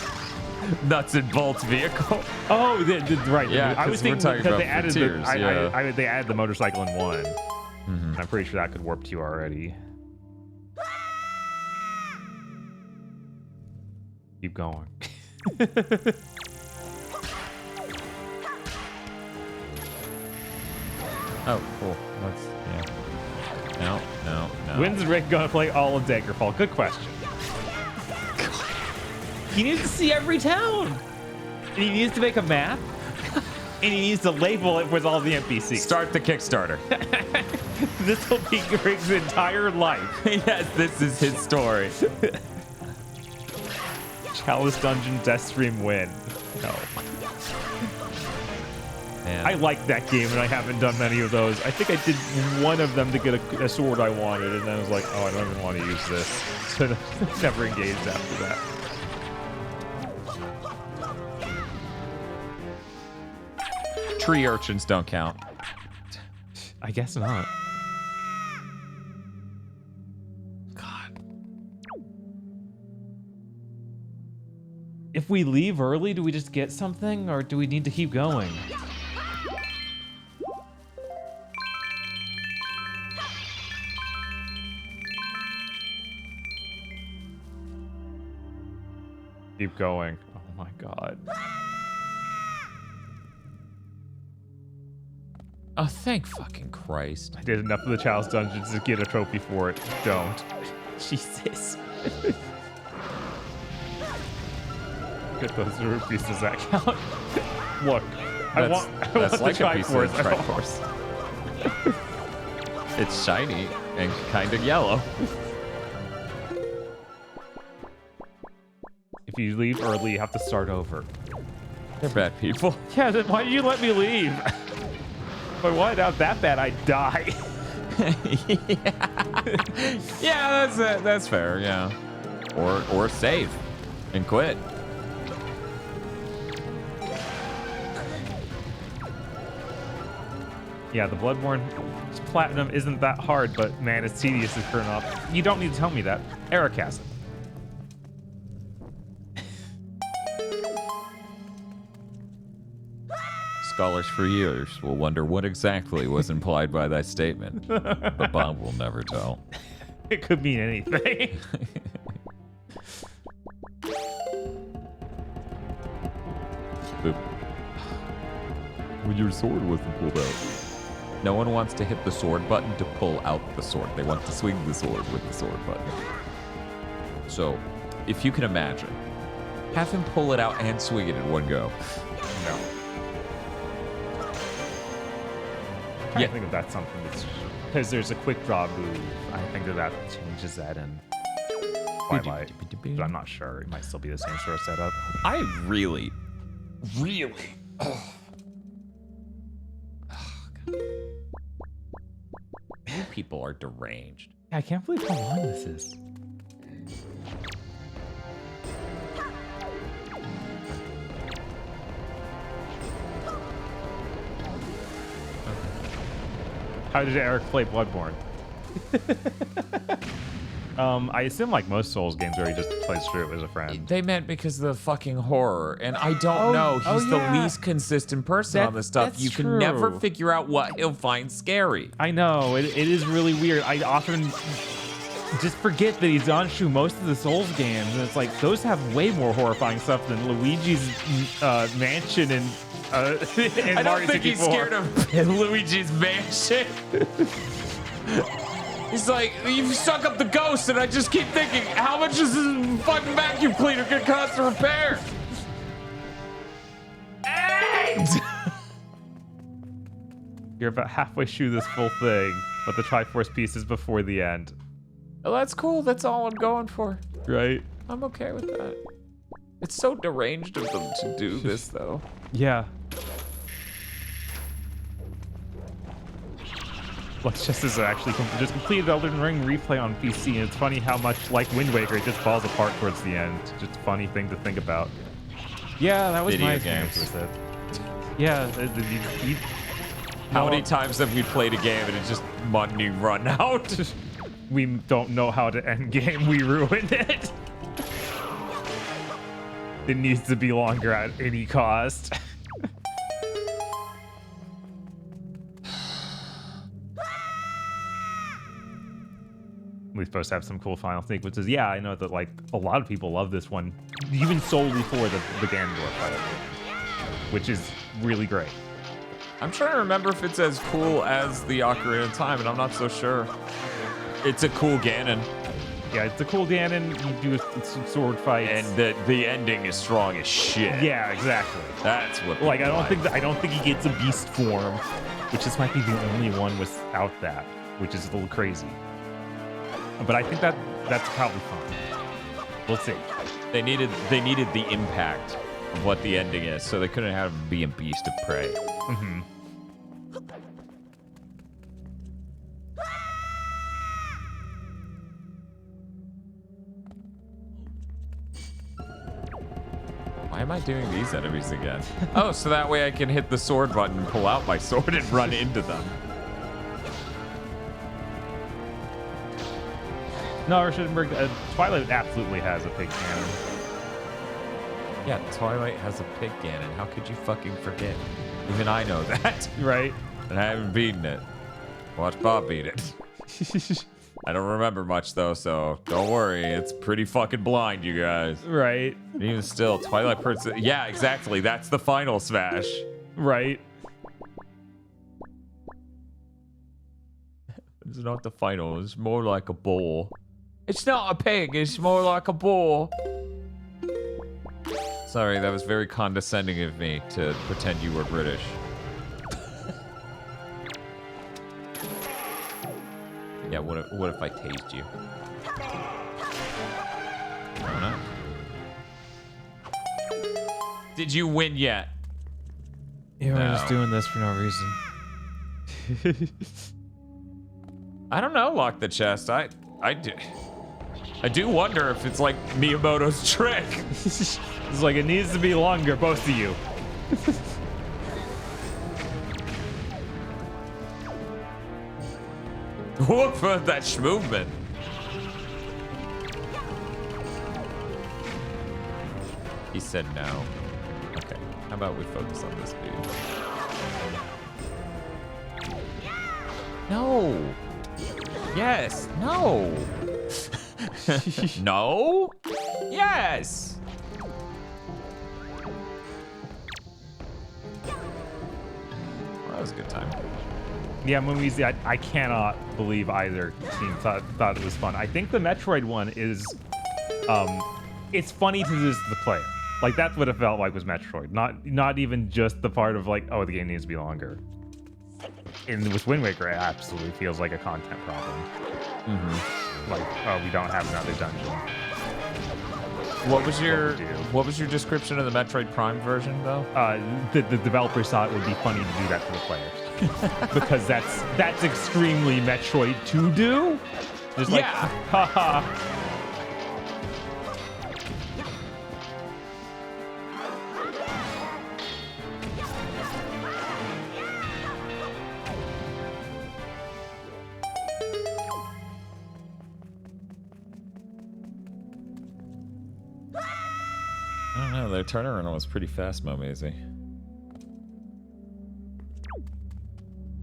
nuts and bolts vehicle. Oh, right. Yeah, I was thinking talking because about they added Frontiers, they added the motorcycle in one. Mm-hmm. I'm pretty sure that could warp to you already. Keep going. Oh, cool. That's, yeah. No. When's Rick gonna play all of Daggerfall? Good question. He needs to see every town. And he needs to make a map. And he needs to label it with all the NPCs. Start the Kickstarter. This will be Rick's entire life. Yes, this is his story. Chalice Dungeon Deathstream win. No. Man. I like that game, and I haven't done many of those. I think I did one of them to get a sword I wanted, and then I was like, oh, I don't even want to use this. So never engaged after that. Tree urchins don't count. I guess not. God. If we leave early, do we just get something, or do we need to keep going? Keep going. Oh my god. Oh, thank fucking Christ. I did enough of the Chalice Dungeons to get a trophy for it. Don't. Jesus. Get those rupees. Does that count? Look. I want that's the like a piece of Triforce. It's shiny and kind of yellow. If you leave early, you have to start over. They're bad people. Yeah, then why did you let me leave? If I wanted out that bad, I'd die. Yeah, that's fair, yeah. Or save and quit. Yeah, the Bloodborne Platinum isn't that hard, but man, it's tedious to turn off. You don't need to tell me that. Eric has it. Scholars for years will wonder what exactly was implied by that statement, but Bob will never tell. It could mean anything. When your sword wasn't pulled out. No one wants to hit the sword button to pull out the sword. They want to swing the sword with the sword button. So, if you can imagine, have him pull it out and swing it in one go. No. I think that's something that's because there's a quick draw move. I think that changes that in Twilight, but I'm not sure. It might still be the same sort of setup. I really. You people are deranged. I can't believe how long this is. How did Eric play Bloodborne? I assume like most Souls games where he just plays through it as a friend. They meant because of the fucking horror, and I don't know. He's the least consistent person on this stuff. You can never figure out what he'll find scary. I know, it is really weird. I often just forget that he's on through most of the Souls games, and it's like those have way more horrifying stuff than Luigi's Mansion and I don't Mario think 64. he's scared of Luigi's Mansion. He's like, you've stuck up the ghost, and I just keep thinking, how much is this fucking vacuum cleaner gonna cost to repair? You're about halfway through this full thing. But the Triforce piece is before the end. Oh, that's cool. That's all I'm going for. Right? I'm okay with that. It's so deranged of them to do this, though. Yeah. Let's just as actually just completed Elden Ring replay on PC, and it's funny how much like Wind Waker, it just falls apart towards the end. Just a funny thing to think about. Yeah, that was Video my games. experience with it. Yeah. How many times have we played a game and it just money run out? We don't know how to end game. We ruined it. It needs to be longer at any cost. We're supposed to have some cool final sequences. Yeah, I know that like a lot of people love this one, even solely for the Ganondorf fight, which is really great. I'm trying to remember if it's as cool as the Ocarina of Time, and I'm not so sure. It's a cool Ganon. Yeah, it's a cool Ganon. You do some sword fights, and the ending is strong as shit. Yeah, exactly. That's what. Like I don't think he gets a beast form, which this might be the only one without that, which is a little crazy. But I think that's probably fine. We'll see. They needed the impact of what the ending is, so they couldn't have him be a beast of prey. Mm-hmm. Why am I doing these enemies again? Oh, so that way I can hit the sword button, pull out my sword, and run into them. No, Rauschenberg, Twilight absolutely has a pig cannon. Yeah, Twilight has a pig Ganon. How could you fucking forget? Even I know that. Right. And I haven't beaten it. Watch Bob beat it. I don't remember much though, so don't worry. It's pretty fucking blind, you guys. Right. And even still, Twilight Princess. Yeah, exactly. That's the final smash. Right. It's not the final. It's more like a bull. It's not a pig. It's more like a bull. Sorry, that was very condescending of me to pretend you were British. Yeah, what if I tased you? I don't know. Did you win yet? Yeah, we're just doing this for no reason. I don't know, Lock the Chest. I do wonder if it's like Miyamoto's trick. It's like it needs to be longer, both of you. Look for that movement. He said no. Okay, how about we focus on this dude? No. Yes. No. No. Yes. Well, that was a good time. Yeah, movies. I cannot believe either team thought it was fun. I think the Metroid one is, it's funny to just the player. Like that's what it felt like was Metroid. Not even just the part of like, oh, the game needs to be longer. And with Wind Waker, it absolutely feels like a content problem. Mm-hmm. Like, oh, we don't have another dungeon. What was your description of the Metroid Prime version, though? The developers thought it would be funny to do that to the players. Because that's extremely Metroid to do. Just like, haha. I don't know, their turnaround was pretty fast, Momazy.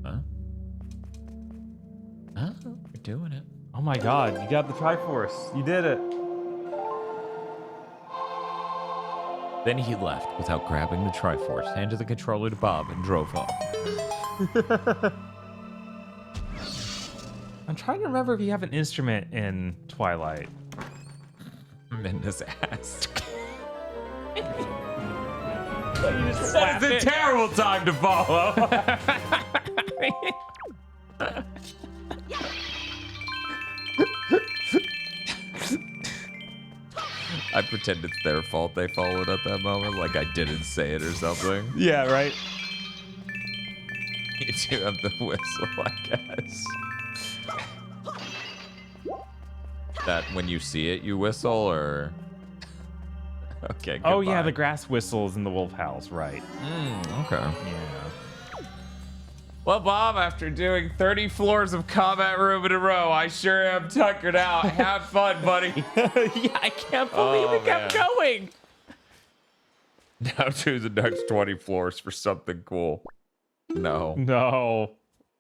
Huh? Huh? You're doing it. Oh my god, you got the Triforce. You did it. Then he left without grabbing the Triforce, handed the controller to Bob, and drove home. I'm trying to remember if you have an instrument in Twilight. Minda's ass. That's a terrible time to follow. pretend it's their fault they followed at that moment, like I didn't say it or something. Yeah, right. You do have the whistle, I guess. That when you see it, you whistle, or... Okay, goodbye. Oh, yeah, the grass whistles in the wolf house, right. Okay. Yeah. Well, Bob, after doing 30 floors of combat room in a row, I sure am tuckered out. Have fun, buddy. Yeah, I can't believe it kept going. Now do the next 20 floors for something cool. No. No,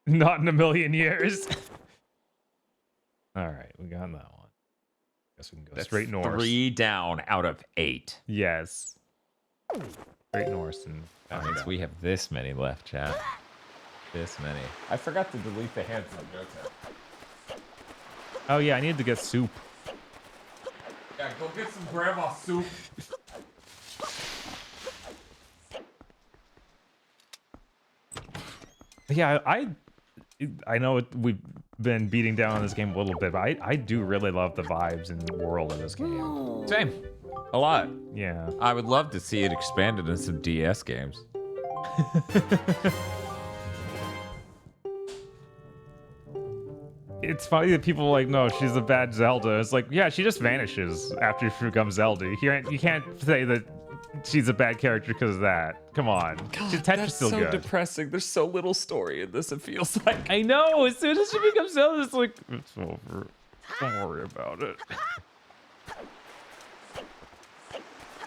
not in a million years. All right, we got that one. Guess we can go That's straight north. 3 down out of 8. Yes. Straight north and That means we have this many left, chat. This many. I forgot to delete the hands on Jota. Oh yeah, I needed to get soup. Yeah, go get some grandma soup. Yeah, I know we've been beating down on this game a little bit, but I do really love the vibes and the world of this game. Same. A lot. Yeah. I would love to see it expanded in some DS games. It's funny that people are like, no, she's a bad Zelda. It's like, yeah, she just vanishes after she becomes Zelda. You can't say that she's a bad character because of that. Come on. Tetra's still good. Depressing. There's so little story in this, it feels like. I know. As soon as she becomes Zelda, it's like, it's over. Don't worry about it.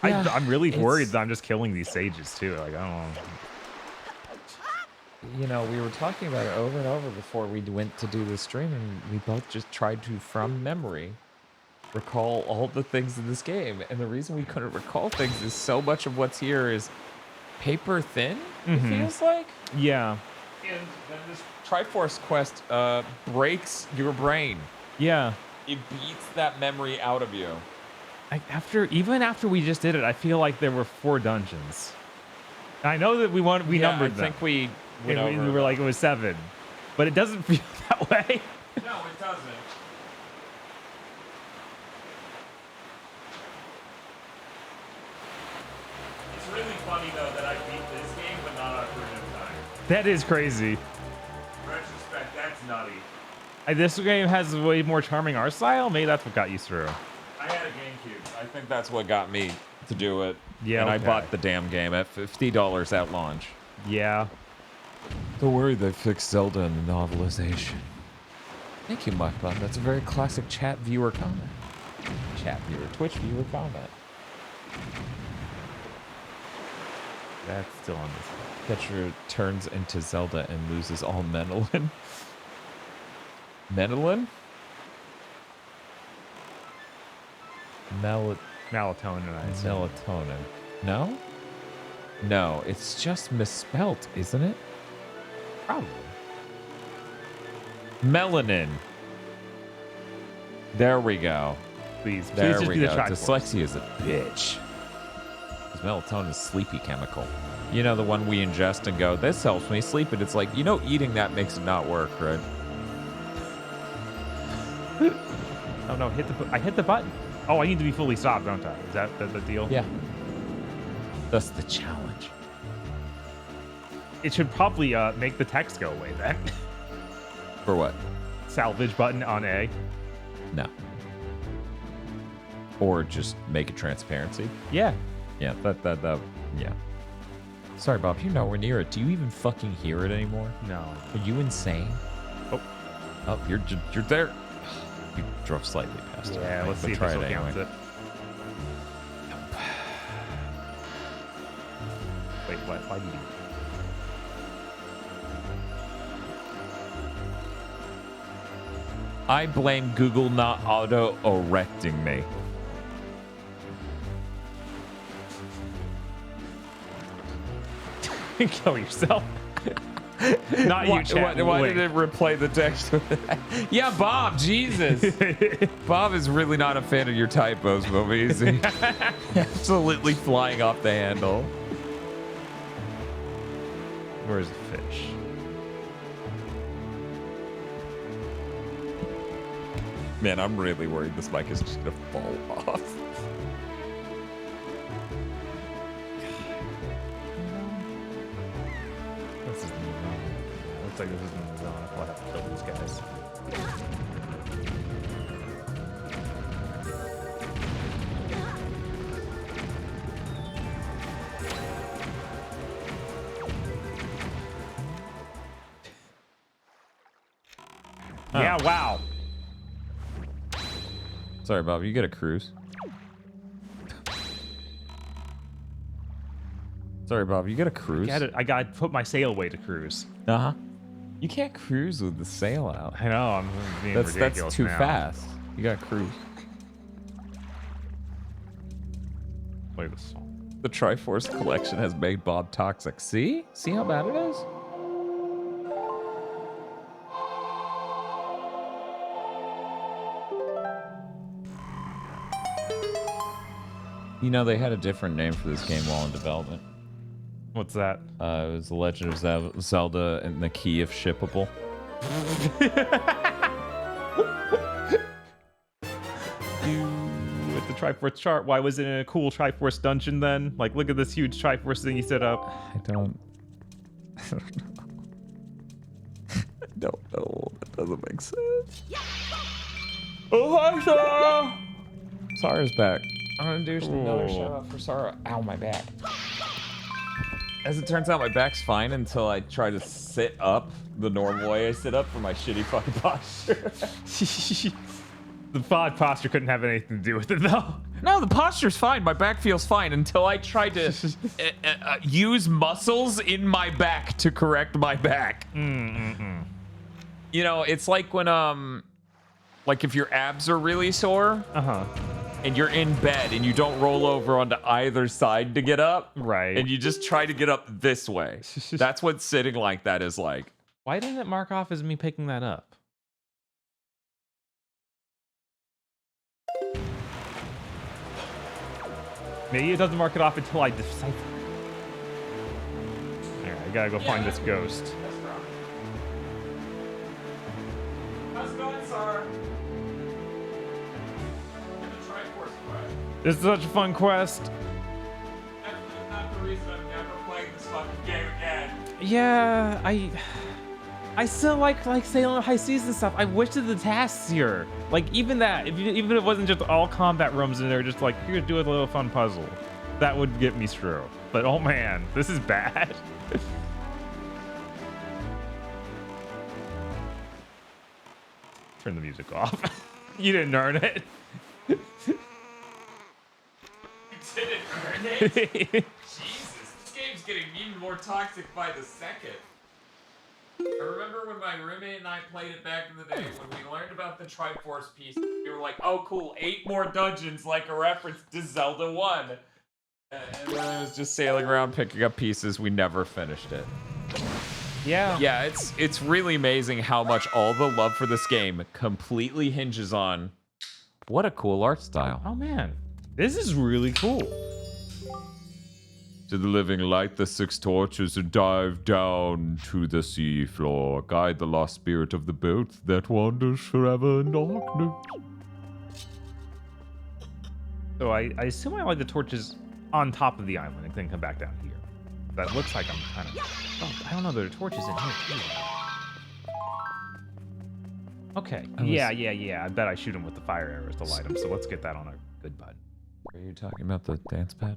Yeah, I'm really worried that I'm just killing these sages too. Like, I don't know. You know, we were talking about it over and over before we went to do the stream, and we both just tried to, from memory, recall all the things in this game. And the reason we couldn't recall things is so much of what's here is paper thin, it feels like. Yeah. And then this Triforce quest breaks your brain. Yeah. It beats that memory out of you. Even after we just did it, I feel like there were 4 dungeons. I know that we numbered them. I think we we were like, it was 7, but it doesn't feel that way. No, it doesn't. It's really funny though that I beat this game but not Ocarina of Time. That is crazy. In retrospect, that's nutty. This game has a way more charming art style. Maybe that's what got you through. I had a GameCube. I think that's what got me to do it. Yeah, and okay. I bought the damn game at $50 at launch. Yeah. Don't worry, they fixed Zelda in the novelization. Thank you, Machbot. That's a very classic chat viewer comment. Chat viewer, Twitch viewer comment. That's still on this. Petra turns into Zelda and loses all Menelin. Menelin? Melatonin, I assume. Melatonin. No? No, it's just misspelt, isn't it? Probably. Melanin. There we go. Please There just we do the go. Triforce. Dyslexia is a bitch. Because melatonin is a sleepy chemical. You know, the one we ingest and go, this helps me sleep. And it's like, you know, eating that makes it not work, right? Oh no, I hit the button. Oh, I need to be fully stopped, don't I? Is that the deal? Yeah. That's the challenge. It should probably make the text go away then. For what? Salvage button on A. No. Or just make it transparency. Yeah. Yeah, that, yeah. Sorry, Bob, you're nowhere near it. Do you even fucking hear it anymore? No. Are you insane? Oh, you're there. You drove slightly past it. Yeah, let's see if try this it will anyway. count it. Wait, why do you? I blame Google not auto-erecting me. Kill yourself. Not you, chat. Why did it replay the text? Yeah, Bob, Jesus. Bob is really not a fan of your typos, movies. Absolutely flying off the handle. Where's the fish? Man, I'm really worried this mic is just gonna fall off. looks like this is in the zone. I'll have to kill these guys. Yeah, wow. Sorry, Bob. You get a cruise. Sorry, Bob. You get a cruise. I got to put my sail away to cruise. Uh-huh. You can't cruise with the sail out. I know. I'm being ridiculous. That's too now. fast. You got to cruise. Play this song. The Triforce collection has made Bob toxic. See? See how bad it is? You know, they had a different name for this game while in development. What's that? It was The Legend of Zelda and the Key of Shippable. With the Triforce chart, why was it in a cool Triforce dungeon then? Like, look at this huge Triforce thing you set up. I don't know. That doesn't make sense. Oh, hi, Sarah! Sarah's back. I'm gonna do another shout out for Sarah. Ow, my back. As it turns out, my back's fine until I try to sit up the normal way I sit up for my shitty fucking posture. The pod posture couldn't have anything to do with it, though. No, the posture's fine. My back feels fine until I try to use muscles in my back to correct my back. You know, it's like when, like if your abs are really sore. And you're in bed and you don't roll over onto either side to get up. Right. And you just try to get up this way. That's what sitting like that is like. Why didn't it mark off as me picking that up? Maybe it doesn't mark it off until I decipher. Alright, I gotta go find this ghost. How's it going, Sarah? This is such a fun quest. That's not the reason I'm never playing this fucking game again. Yeah, I still like sailing high seas and stuff. I wish that the tasks here, like even that, even if it wasn't just all combat rooms in there, just like here, do a little fun puzzle, that would get me through. But oh man, this is bad. Turn the music off. You didn't earn it. Didn't earn it? Jesus, this game's getting even more toxic by the second. I remember when my roommate and I played it back in the day, when we learned about the Triforce piece, we were like, oh cool, 8 more dungeons, like a reference to Zelda 1. And then I was just sailing around picking up pieces. We never finished it. Yeah. Yeah, it's really amazing how much all the love for this game completely hinges on what a cool art style. Oh man. This is really cool. To the living light the 6 torches and dive down to the sea floor. Guide the lost spirit of the boat that wanders forever in darkness. So I assume I like the torches on top of the island and then come back down here. That looks like I'm kind of... Oh, I don't know, there are torches in here too. Okay, yeah. I bet I shoot them with the fire arrows to light them, so let's get that on a good button. Are you talking about the dance pad?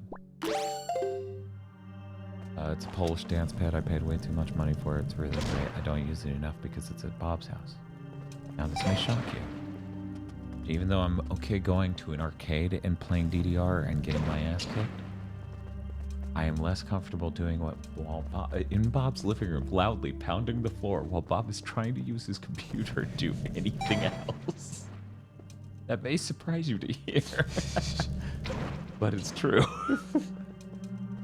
It's a Polish dance pad. I paid way too much money for it. It's really great. I don't use it enough because it's at Bob's house. Now, this may shock you. Even though I'm okay going to an arcade and playing DDR and getting my ass kicked, I am less comfortable doing what while in Bob's living room, loudly pounding the floor while Bob is trying to use his computer to do anything else. That may surprise you to hear, but it's true.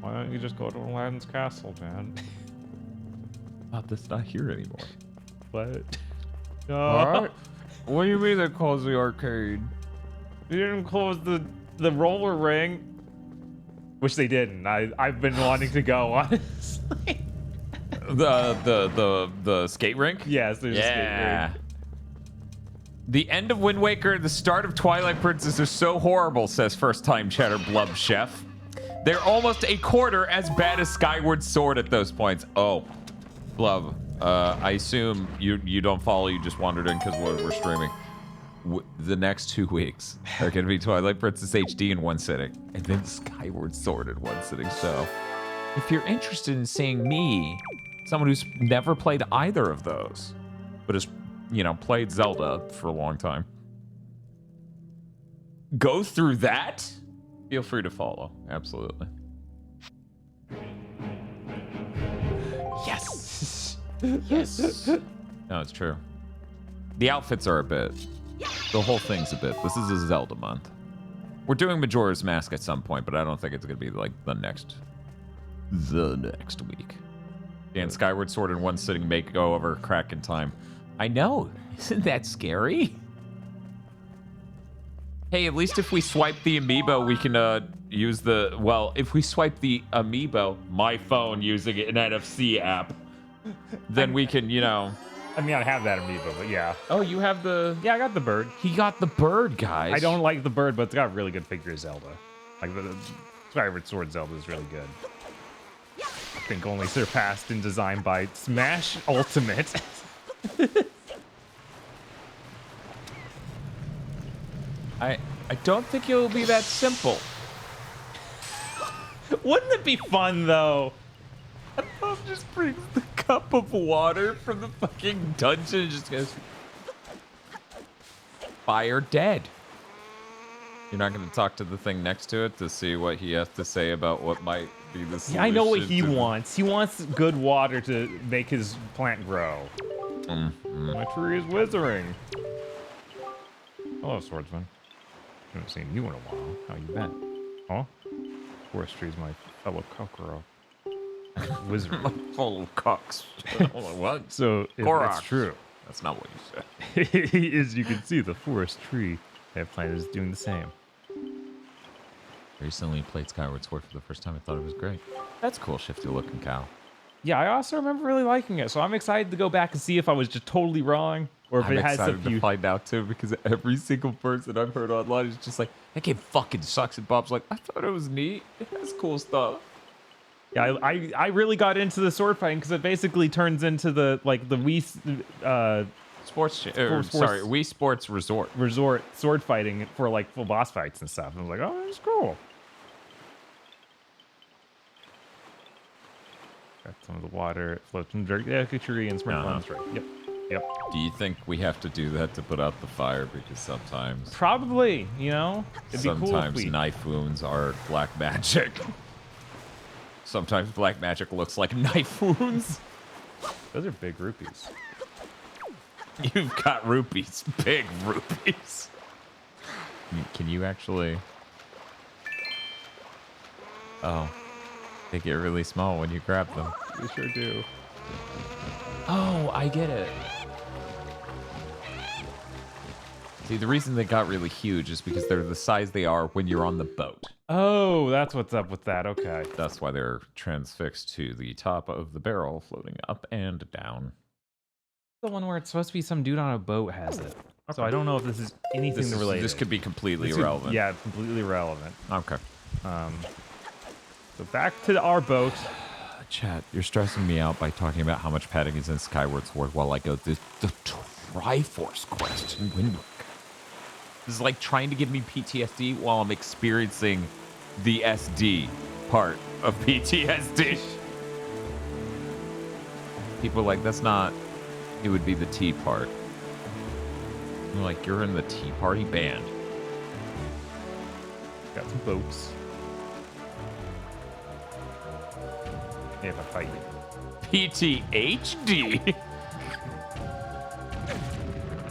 Why don't you just go to Aladdin's castle, man? Bob, that's not here anymore. What? What? What do you mean they closed the arcade? They didn't close the roller ring. Which they didn't. I've been wanting to go, honestly. The skate rink? Yes, there's a skate rink. The end of Wind Waker and the start of Twilight Princess are so horrible, says first-time Cheddar Blub Chef. They're almost a quarter as bad as Skyward Sword at those points. Oh, Blub, I assume you don't follow, you just wandered in because we're streaming. The next 2 weeks are going to be Twilight Princess HD in one sitting, and then Skyward Sword in one sitting. So, if you're interested in seeing me, someone who's never played either of those, but has, played Zelda for a long time, go through that, feel free to follow. Absolutely. Yes. Yes. No, it's true. The outfits are a bit. The whole thing's a bit. This is a Zelda month. We're doing Majora's Mask at some point, but I don't think it's going to be like the next week. And Skyward Sword in one sitting make go over crack in time. I know. Isn't that scary? Hey, at least if we swipe the amiibo, we can use the... Well, if we swipe the amiibo, my phone using an NFC app, then we can, I mean, I have that amiibo, but yeah. Oh, you have the... Yeah, I got the bird. He got the bird, guys. I don't like the bird, but it's got really good figure Zelda. Like, the Skyward Sword Zelda is really good. I think only surpassed in design by Smash Ultimate. I don't think it will be that simple. Wouldn't it be fun, though? Bob just brings the cup of water from the fucking dungeon and just goes... Fire dead. You're not going to talk to the thing next to it to see what he has to say about what might be the solution? Yeah, I know what he wants. He wants good water to make his plant grow. My tree is withering. Hello, swordsman. Haven't seen you in a while. How you been? Oh? Forestry is my fellow conqueror. Wizard. Full of cocks. What? So, if that's true. That's not what you said. As you can see, the forest tree I have planted is doing the same. Recently played Skyward Sword for the first time. I thought it was great. That's cool, shifty looking cow. Yeah, I also remember really liking it, so I'm excited to go back and see if I was just totally wrong, or if I'm it has a excited few... to find out too, because every single person I've heard online is just like, that game fucking sucks, and Bob's like, I thought it was neat. It has cool stuff. Yeah, I really got into the sword fighting because it basically turns into the Wii Wii Sports Resort sword fighting for like full boss fights and stuff. I was like, oh, that's cool. Got some of the water, it floats from the tree and sprinkle on the tree. Yep. Do you think we have to do that to put out the fire? Because sometimes... Probably, it'd be cool if sometimes knife wounds are black magic. Sometimes black magic looks like knife wounds. Those are big rupees. You've got rupees. Big rupees. Can you actually... Oh. They get really small when you grab them. You sure do. Oh, I get it. See, the reason they got really huge is because they're the size they are when you're on the boat. Oh, that's what's up with that. Okay. That's why they're transfixed to the top of the barrel, floating up and down. The one where it's supposed to be some dude on a boat has it. Okay. So I don't know if this is anything related. This could be completely irrelevant. Yeah, completely irrelevant. Okay. So back to our boat. Chat, you're stressing me out by talking about how much padding is in Skyward Sword while I go through the Triforce quest in Wind Waker. This is like trying to give me PTSD while I'm experiencing the SD part of PTSD. People are like, that's not... It would be the tea part. I'm like, you're in the tea party band. Got some boats. If I fight you. PTHD.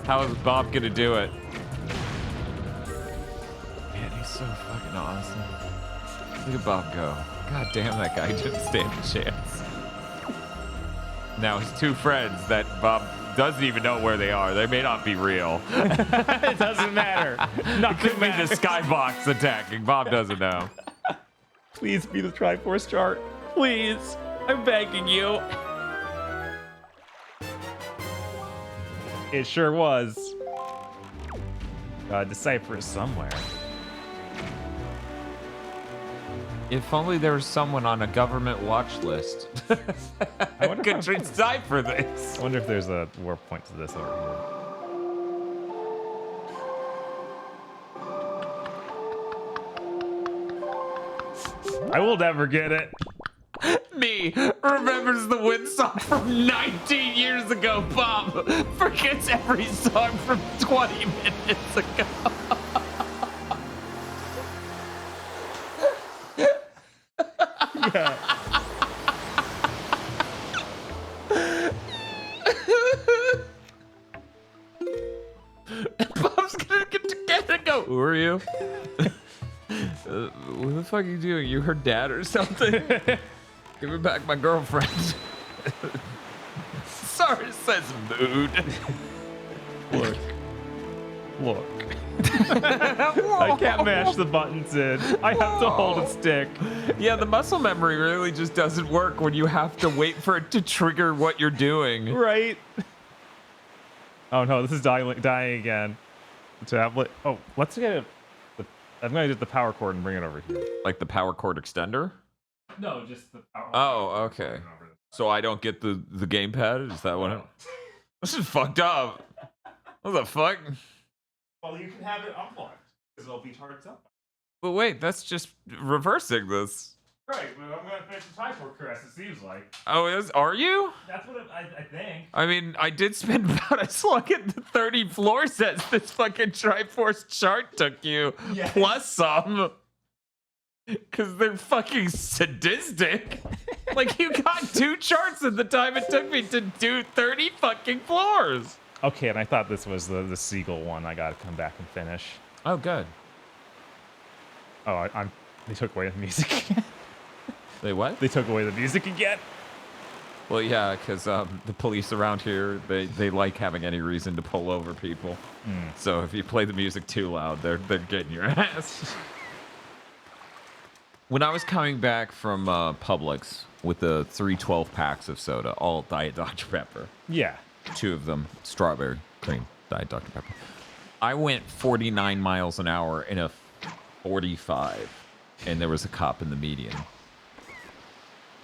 How is Bob gonna do it? Man, he's so fucking awesome. Look at Bob go. God damn, that guy didn't stand a chance. Now his two friends that Bob doesn't even know where they are. They may not be real. It doesn't matter. It could be the skybox attacking. Bob doesn't know. Please be the Triforce chart. Please. I'm begging you. It sure was. Decipher it somewhere. If only there was someone on a government watch list. I could decipher this. I wonder if there's a warp point to this over here. I will never get it. Me remembers the wind song from 19 years ago, Bob. Forgets every song from 20 minutes ago. Yeah. Bob's gonna get together and go, who are you? What the fuck are you doing? You her dad or something? Give me back my girlfriend. Sorry, says mood. Look. I can't mash the buttons in. I have to hold a stick. Yeah, the muscle memory really just doesn't work when you have to wait for it to trigger what you're doing. Right. Oh no, this is dying again. The tablet. Oh, let's get it. I'm gonna get the power cord and bring it over here. Like the power cord extender? No, just the power. Oh, okay. So I don't get the gamepad? Is that what it? This is fucked up. What the fuck? Well, you can have it unplugged because it'll be charged up. But wait, that's just reversing this. Right, but I'm gonna finish the typeware caress, it seems like. Oh, are you? That's what I think. I mean, I did spend about a slug at the 30 floor sets this fucking Triforce chart took you. Yes. Plus some. Because they're fucking sadistic. Like, you got 2 charts in the time it took me to do 30 fucking floors. Okay, and I thought this was the seagull one. I gotta come back and finish. Oh, good. Oh, they took away the music again. They what? They took away the music again. Well, yeah, because the police around here, they like having any reason to pull over people. So if you play the music too loud, they're getting your ass. When I was coming back from Publix with the 3 12-packs of soda, all Diet Dr. Pepper. Yeah. 2 of them strawberry cream Diet Dr. Pepper. I went 49 miles an hour in a 45, and there was a cop in the median.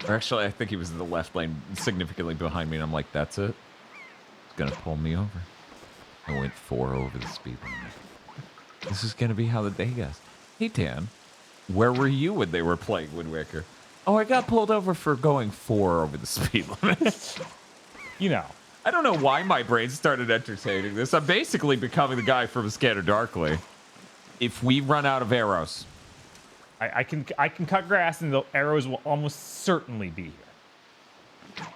Or actually, I think he was in the left lane, significantly behind me, and I'm like, that's it? It's gonna pull me over. I went 4 over the speed limit. This is gonna be how the day goes. Hey, Dan, where were you when they were playing Wind Waker? Oh, I got pulled over for going 4 over the speed limit. You know. I don't know why my brain started entertaining this. I'm basically becoming the guy from Scatter Darkly. If we run out of arrows, I can cut grass and the arrows will almost certainly be here.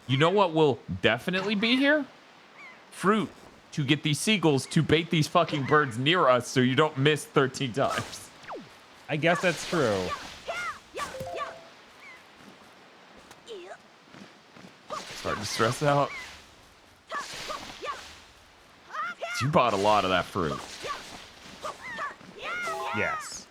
you know what will definitely be here? Fruit to get these seagulls to bait these fucking birds near us so you don't miss 13 times. I guess that's true. Starting to stress out. You bought a lot of that fruit. Yes.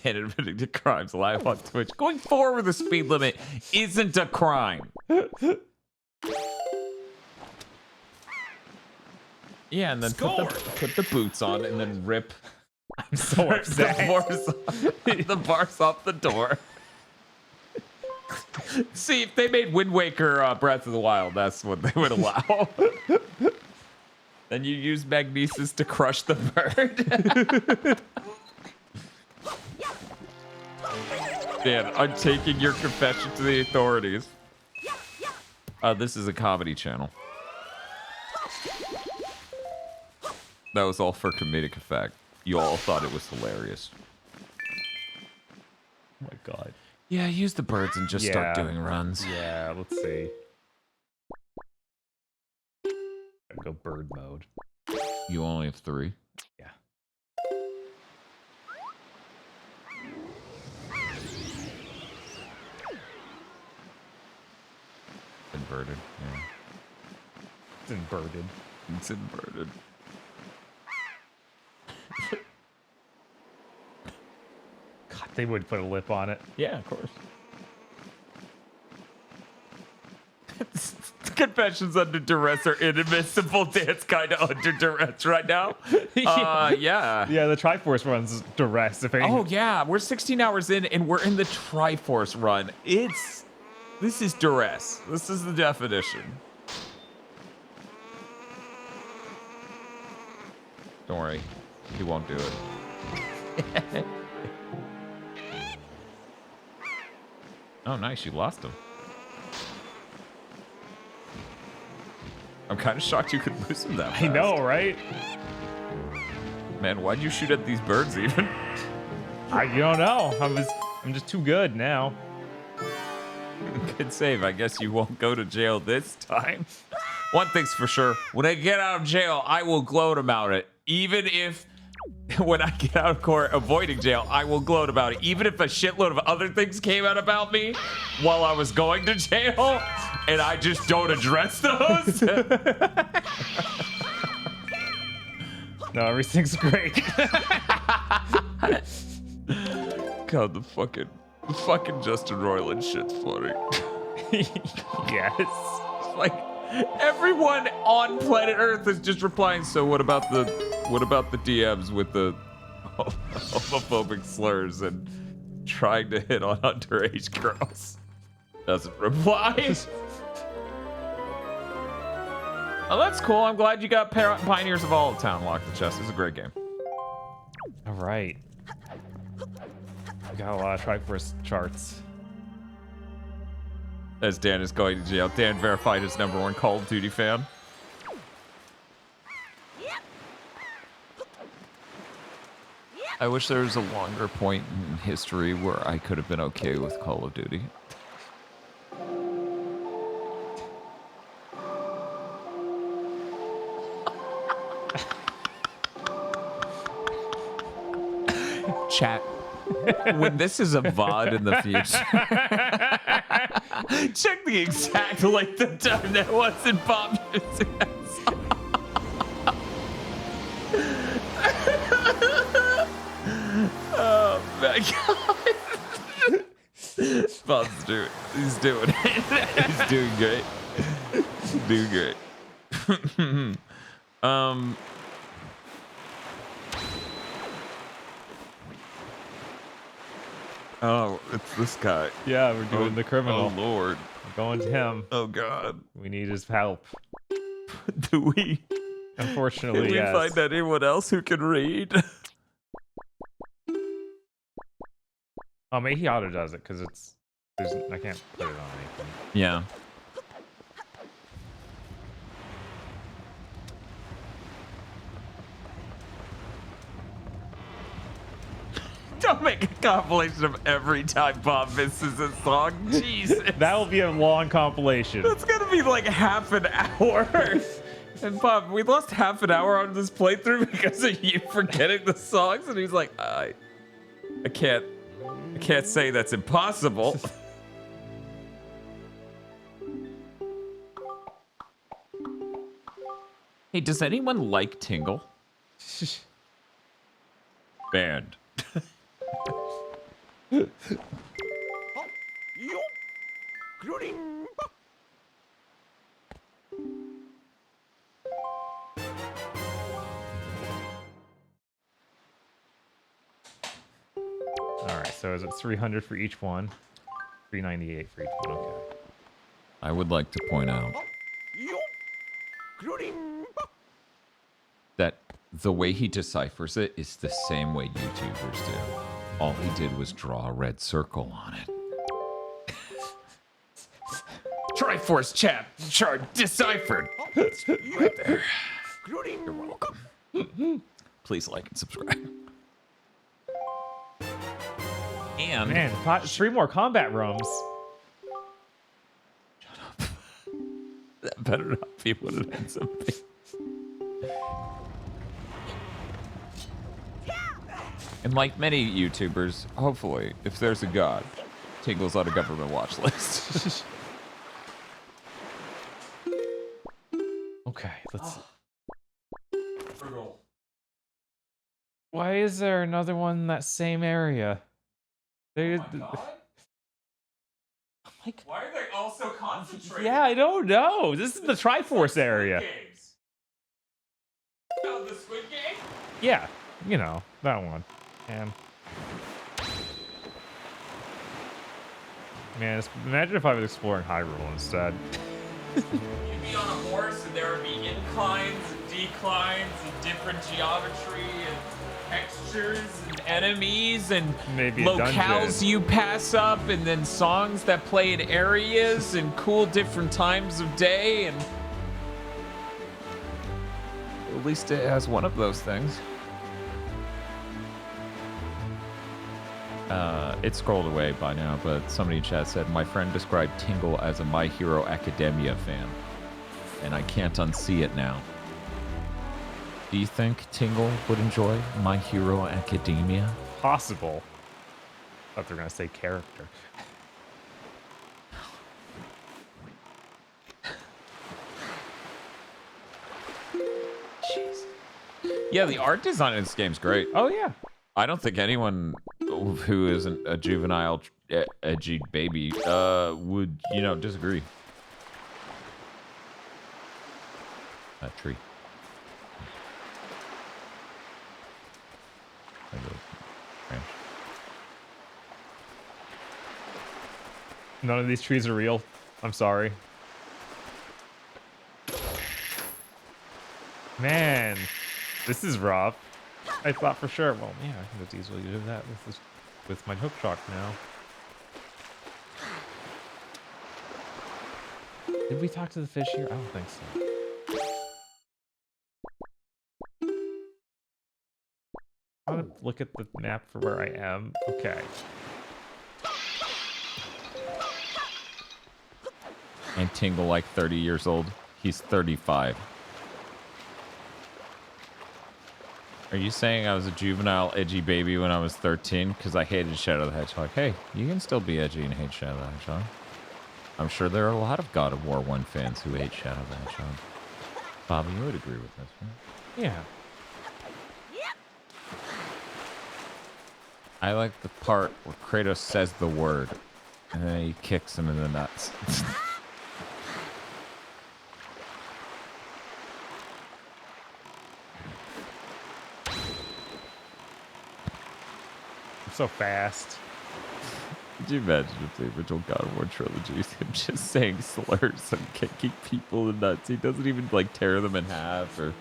Dan admitting to crimes live on Twitch. Going 4 over the speed limit isn't a crime. Yeah, and then put the boots on and then rip I'm so upset. the bars off the door. See, if they made Wind Waker Breath of the Wild, that's what they would allow. Then you use magnesis to crush the bird. Dan, I'm taking your confession to the authorities. This is a comedy channel. That was all for comedic effect. You all thought it was hilarious. Oh my god. Yeah, use the birds and just start doing runs. Yeah, let's see. Go bird mode. You only have 3? Yeah. Inverted, yeah. It's inverted. It's inverted. God, they would put a lip on it. Yeah, of course. Confessions under duress are inadmissible. Dan's kind of under duress right now. Yeah. Yeah, the Triforce runs duress. If any. Oh yeah, we're 16 hours in and we're in the Triforce run. This is duress. This is the definition. Don't worry, he won't do it. Oh, nice, you lost him. I'm kind of shocked you could lose him that fast. I know, right? Man, why'd you shoot at these birds even? You don't know. I'm just too good now. Good save. I guess you won't go to jail this time. One thing's for sure. When I get out of jail, I will gloat about it. Even if when I get out of court avoiding jail, I will gloat about it. Even if a shitload of other things came out about me while I was going to jail and I just don't address those. No, everything's great. God, the fucking Justin Roiland shit's funny. Yes. Like everyone on planet Earth is just replying. So what about the DMs with the homophobic slurs and trying to hit on underage girls? Doesn't reply. Oh, that's cool. I'm glad you got Pioneers of All Town locked the chest. It's a great game. All right. We got a lot of Triforce charts. As Dan is going to jail. Dan verified his #1 Call of Duty fan. I wish there was a longer point in history where I could have been okay with Call of Duty. Chat. When this is a VOD in the future, check the exact length of time that was in Bob using that song. Oh my god. Bob's doing it. He's doing it. He's doing great. He's doing great. Oh, it's this guy. Yeah, we're doing the criminal. Oh, Lord. We're going to him. Oh, God. We need his help. Do we? Unfortunately, Can we yes. find anyone else who can read? Oh, maybe he auto does it because I can't put it on anything. Yeah. Don't make a compilation of every time Bob misses a song. Jesus. That will be a long compilation. That's gonna be like half an hour. And Bob, we lost half an hour on this playthrough because of you forgetting the songs. And he's like, I can't say that's impossible. Hey, does anyone like Tingle? Banned. Alright, so is it 300 for each one? 398 for each one, okay. I would like to point out that the way he deciphers it is the same way YouTubers do. All he did was draw a red circle on it. Triforce chart deciphered. Right there. You're welcome. Please like and subscribe. And man, 3 more combat rooms. That better not be what it ends up being. And like many YouTubers, hopefully, if there's a god, Tingle's on a government watch list. Okay, let's see. Why is there another one in that same area? Oh Like, why are they all so concentrated? yeah, I don't know. This is the Triforce area. Games. Oh, the Squid Game? Yeah, you know, that one. And man, imagine if I was exploring Hyrule instead. You'd be on a horse and there would be inclines and declines and different geometry and textures and enemies and maybe locales you pass up and then songs that play in areas and cool different times of day, and at least it has one of those things. It scrolled away by now, but somebody in chat said, my friend described Tingle as a My Hero Academia fan, and I can't unsee it now. Do you think Tingle would enjoy My Hero Academia? Possible. Thought they were gonna say character. Jeez. Yeah, the art design in this game's great. Oh yeah. I don't think anyone who isn't a juvenile, edgy baby would, you know, disagree. That tree. None of these trees are real. I'm sorry. Man, this is rough. I thought for sure. Well, yeah, I can just easily do that with my hook shot now. Did we talk to the fish here? I don't think so. I want to look at the map for where I am. Okay. And Tingle like 30 years old. He's 35. Are you saying I was a juvenile, edgy baby when I was 13? Because I hated Shadow the Hedgehog. Hey, you can still be edgy and hate Shadow the Hedgehog. I'm sure there are a lot of God of War 1 fans who hate Shadow the Hedgehog. Bobby, you would agree with this, right? Yeah. I like the part where Kratos says the word, and then he kicks him in the nuts. So fast. Could you imagine if the original God of War trilogy is him just saying slurs and kicking people in the nuts? He doesn't even like tear them in half or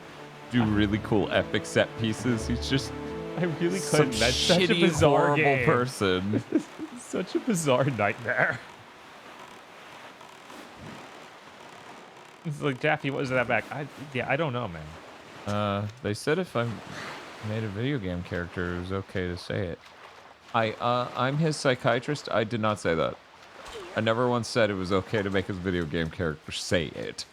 do really cool epic set pieces. He's just I really some couldn't. That's such a shitty, bizarre horrible game. person. Such a bizarre nightmare. It's like, Jaffe, what was that back? I don't know, man. They said if I made a video game character, it was okay to say it. I'm his psychiatrist. I did not say that. I never once said it was okay to make his video game character say it.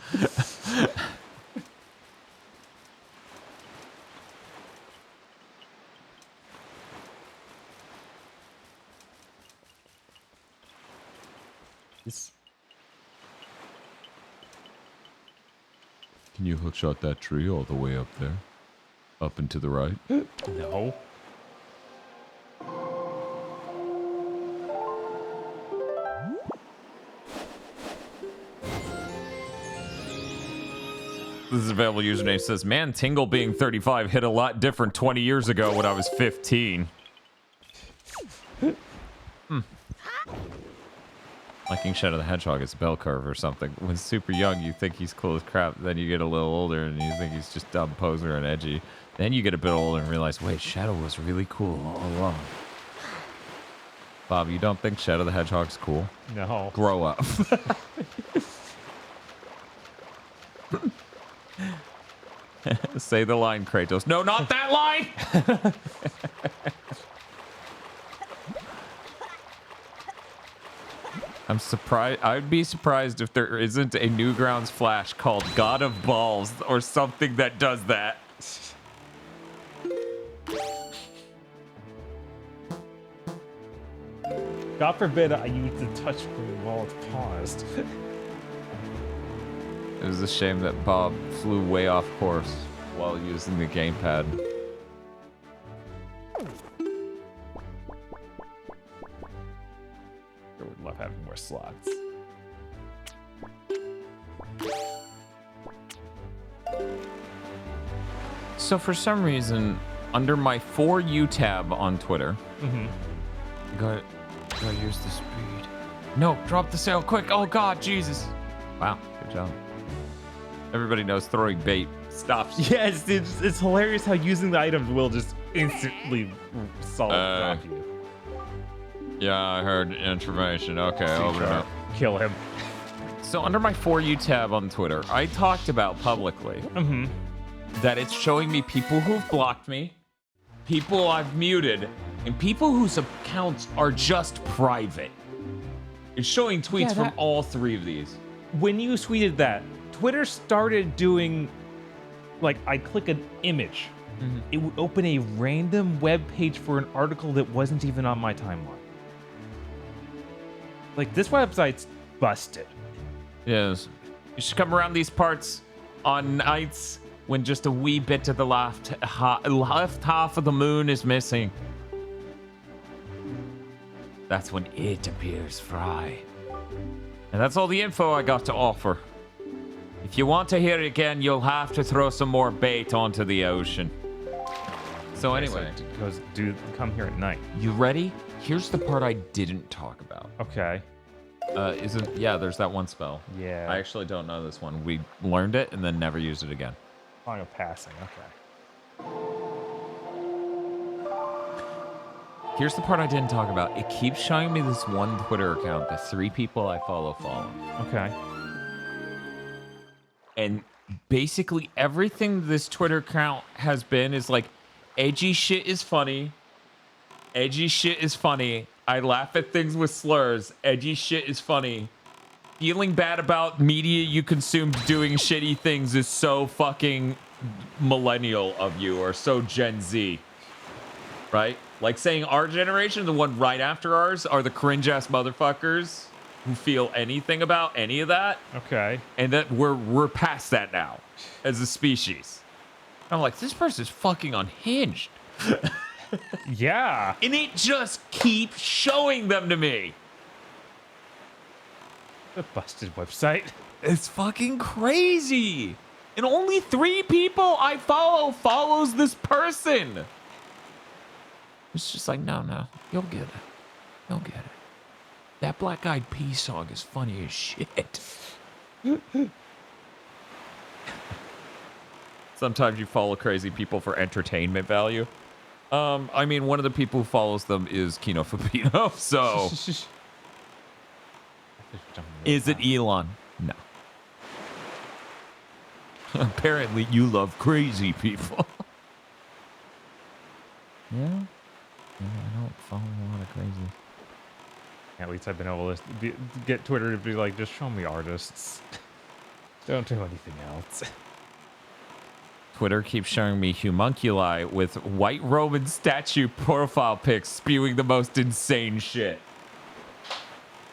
Can you hookshot that tree all the way up there? Up and to the right? No. This is available username says, man, Tingle being 35 hit a lot different 20 years ago when I was 15. Liking Shadow the Hedgehog is a bell curve or something. When super young, you think he's cool as crap. Then you get a little older and you think he's just dumb, poser, and edgy. Then you get a bit older and realize, wait, Shadow was really cool all along. Bob, you don't think Shadow the Hedgehog's cool? No. Grow up. Say the line, Kratos. No, not that line! I'm surprised. I'd be surprised if there isn't a Newgrounds Flash called God of Balls or something that does that. God forbid I use the touchscreen while it's paused. It was a shame that Bob flew way off course while using the gamepad. I would love having more slots. So for some reason, under my For You tab on Twitter, gotta use the speed. No, drop the sail quick. Oh God, Jesus. Wow, good job. Everybody knows throwing bait stops. Yes, it's hilarious how using the items will just instantly drop you. Yeah, I heard information. Okay, open it up. Kill him. So under my For You tab on Twitter, I talked about publicly that it's showing me people who've blocked me, people I've muted, and people whose accounts are just private. It's showing tweets from all three of these. When you tweeted that, Twitter started doing, like, I click an image, it would open a random web page for an article that wasn't even on my timeline. Like, this website's busted. Yes. You should come around these parts on nights when just a wee bit to the left half of the moon is missing. That's when it appears fry. And that's all the info I got to offer. If you want to hear it again, you'll have to throw some more bait onto the ocean. So anyway, come here at night. You ready? Here's the part I didn't talk about. Okay. There's that one spell. Yeah. I actually don't know this one. We learned it and then never used it again. Final passing, okay. Here's the part I didn't talk about. It keeps showing me this one Twitter account that 3 people I follow. Okay. And basically everything this Twitter account has been is like, edgy shit is funny. Edgy shit is funny. I laugh at things with slurs. Edgy shit is funny. Feeling bad about media you consumed doing shitty things is so fucking millennial of you, or so Gen Z. Right? Like saying our generation, the one right after ours, are the cringe-ass motherfuckers who feel anything about any of that. Okay. And that we're past that now as a species. I'm like, this person's fucking unhinged. Yeah. And it just keeps showing them to me. The busted website. It's fucking crazy. And only 3 people I follows this person. It's just like, no, you'll get it. You'll get it. That Black Eyed Peas song is funny as shit. Sometimes you follow crazy people for entertainment value. I mean, one of the people who follows them is Kino Fabino, so... Is it Elon? No. Apparently, you love crazy people. Yeah? I don't follow a lot of crazy. At least I've been able to get Twitter to be like, just show me artists. Don't do anything else. Twitter keeps showing me homunculi with white Roman statue profile pics spewing the most insane shit.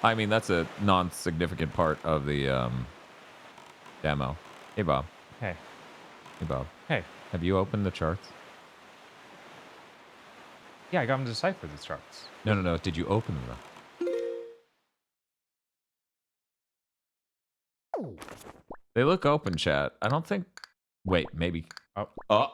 I mean, that's a non-significant part of the demo. Hey, Bob. Hey. Hey, Bob. Hey. Have you opened the charts? Yeah, I got him to decipher the charts. No. Did you open them? They look open, chat. I don't think... Wait, maybe... Oh.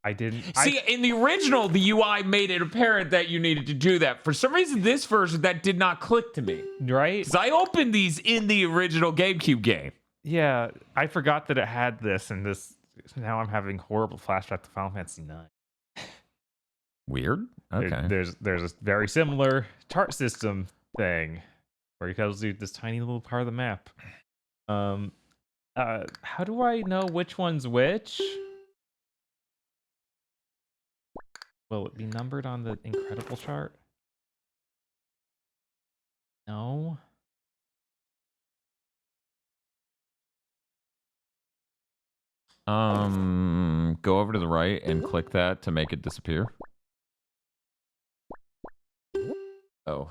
I didn't... See, in the original, the UI made it apparent that you needed to do that. For some reason, this version, that did not click to me. Right? Because I opened these in the original GameCube game. Yeah, I forgot that it had this, and this... Now I'm having horrible flashback to Final Fantasy IX. Weird? Okay. There's a very similar chart system thing where you can do this tiny little part of the map. How do I know which one's which? Will it be numbered on the incredible chart? No. Go over to the right and click that to make it disappear. Oh.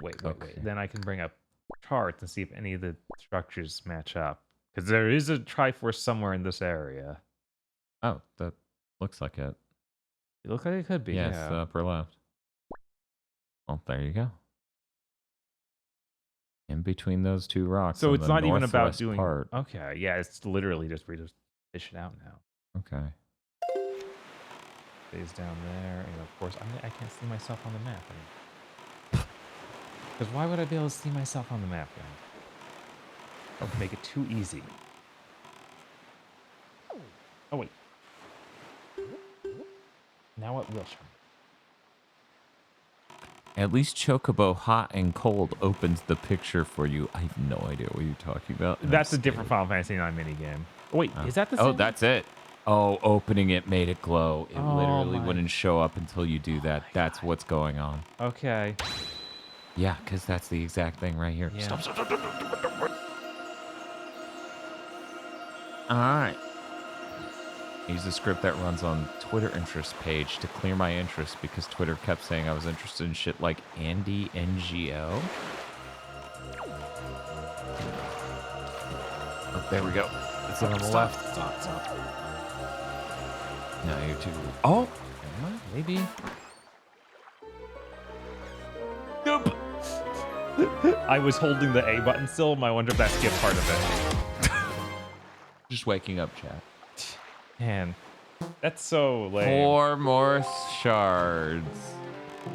Wait. Then I can bring up charts and see if any of the structures match up. Because there is a Triforce somewhere in this area. Oh, that looks like it. It looks like it could be. Yes, yeah. upper left. Well, there you go. In between those two rocks. So on it's the not even about northwest doing. part. Okay, yeah, it's literally just we just fish it out now. Okay. Stays down there, and of course I can't see myself on the map. Because why would I be able to see myself on the map, guys? That would make it too easy. Oh wait. Now it will show me. At least Chocobo Hot and Cold opens the picture for you. I have no idea what you're talking about. That's a different Final Fantasy 9 minigame. Oh, wait, is that the same? Oh, that's it. Oh, opening it made it glow. It Oh literally my- wouldn't show up until you do that. That's what's going on. Okay. Yeah, because that's the exact thing right here. Yeah. Stop. All right. Use the script that runs on Twitter interest page to clear my interest because Twitter kept saying I was interested in shit like Andy NGO. Oh, there we go. It's on the left. Stop. No, you're too. Oh, maybe. Nope. I was holding the A button still. I wonder if that skipped part of it. Just waking up, chat. Man, that's so lame. 4 more shards.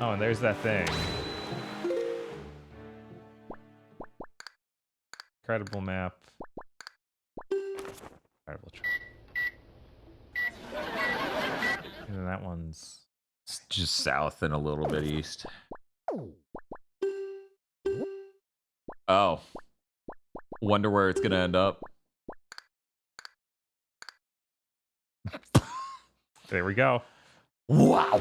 Oh, and there's that thing. Incredible map. Incredible trip. And then that one's It's just south and a little bit east. Oh. Wonder where it's gonna end up. there. We go. Wow.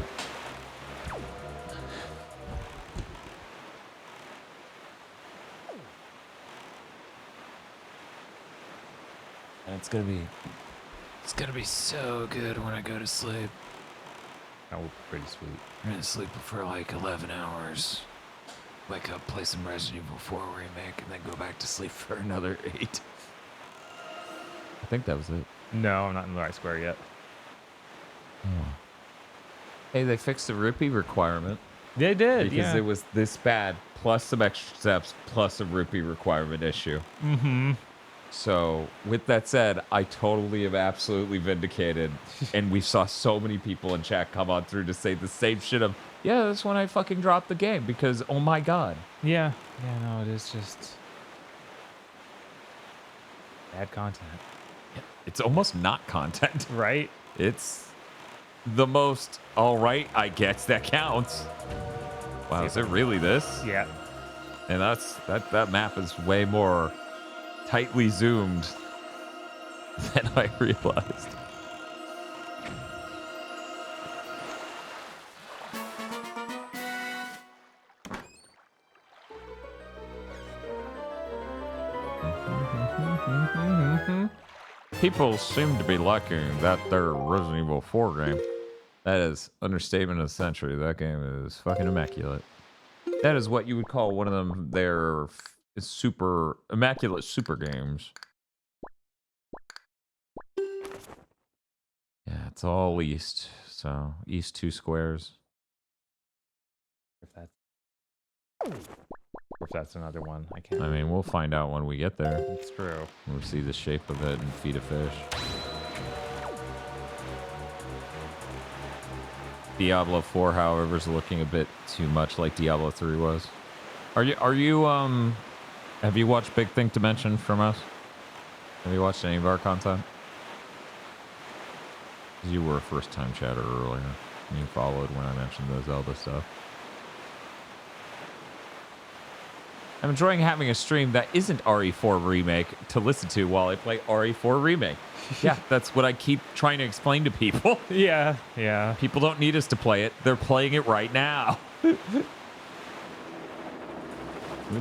And it's gonna be so good when I go to sleep. That would be pretty sweet. I'm gonna sleep for like 11 hours. Wake up, play some Resident Evil 4 remake, and then go back to sleep for another 8. I think that was it. No, I'm not in the right square yet. Oh. Hey, they fixed the rupee requirement. They did, because it was this bad, plus some extra steps, plus a rupee requirement issue. Mm-hmm. So, with that said, I totally am absolutely vindicated. And we saw so many people in chat come on through to say the same shit of, yeah, that's when I fucking dropped the game because, oh my god. Yeah. Yeah, no, it is just bad content. It's almost not content. Right? It's the most, all right, I guess that counts. Wow, is it really this? Yeah. And that map is way more tightly zoomed than I realized. People seem to be liking that their Resident Evil 4 game. That is understatement of the century. That game is fucking immaculate. That is what you would call one of them their super immaculate super games. Yeah, it's all east. So east 2 squares. If that's another one, I can't. I mean, we'll find out when we get there. It's true. We'll see the shape of it and feed a fish. Diablo 4, however, is looking a bit too much like Diablo 3 was. Are you have you watched Big Think Dimension from us? Have you watched any of our content? 'Cause you were a first-time chatter earlier, and you followed when I mentioned the Zelda stuff. I'm enjoying having a stream that isn't RE4 Remake to listen to while I play RE4 Remake. Yeah, that's what I keep trying to explain to people. Yeah. People don't need us to play it. They're playing it right now. We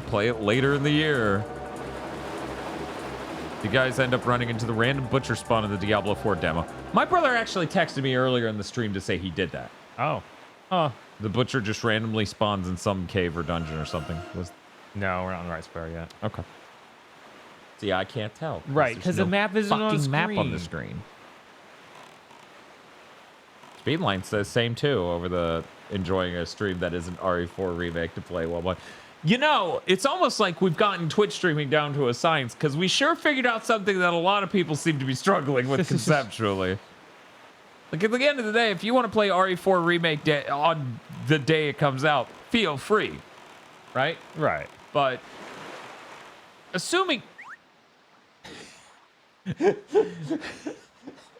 play it later in the year. You guys end up running into the random butcher spawn in the Diablo 4 demo. My brother actually texted me earlier in the stream to say he did that. Oh. Huh. The butcher just randomly spawns in some cave or dungeon or something. No, we're not in the right square yet. Okay. See, I can't tell. Right, because the map isn't on fucking map on the screen. screen. Speedline says same too over the enjoying a stream that isn't RE4 remake to play while you know, it's almost like we've gotten Twitch streaming down to a science because we sure figured out something that a lot of people seem to be struggling with conceptually. Like at the end of the day, if you want to play RE4 remake on the day it comes out, feel free, right? Right. But assuming.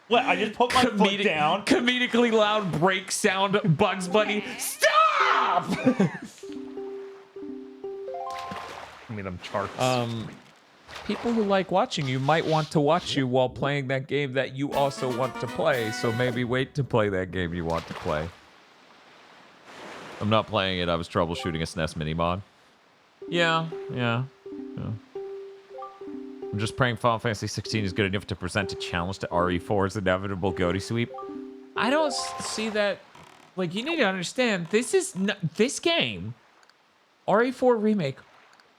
What? I just put my foot down. Comedically loud break sound. Bugs Bunny. Stop! Give me them charts. People who like watching you might want to watch you while playing that game that you also want to play. So maybe wait to play that game you want to play. I'm not playing it. I was troubleshooting a SNES mini mod. Yeah. I'm just praying Final Fantasy 16 is good enough to present a challenge to RE4's inevitable GOTY sweep. I don't see that. Like, you need to understand, this game, RE4 remake,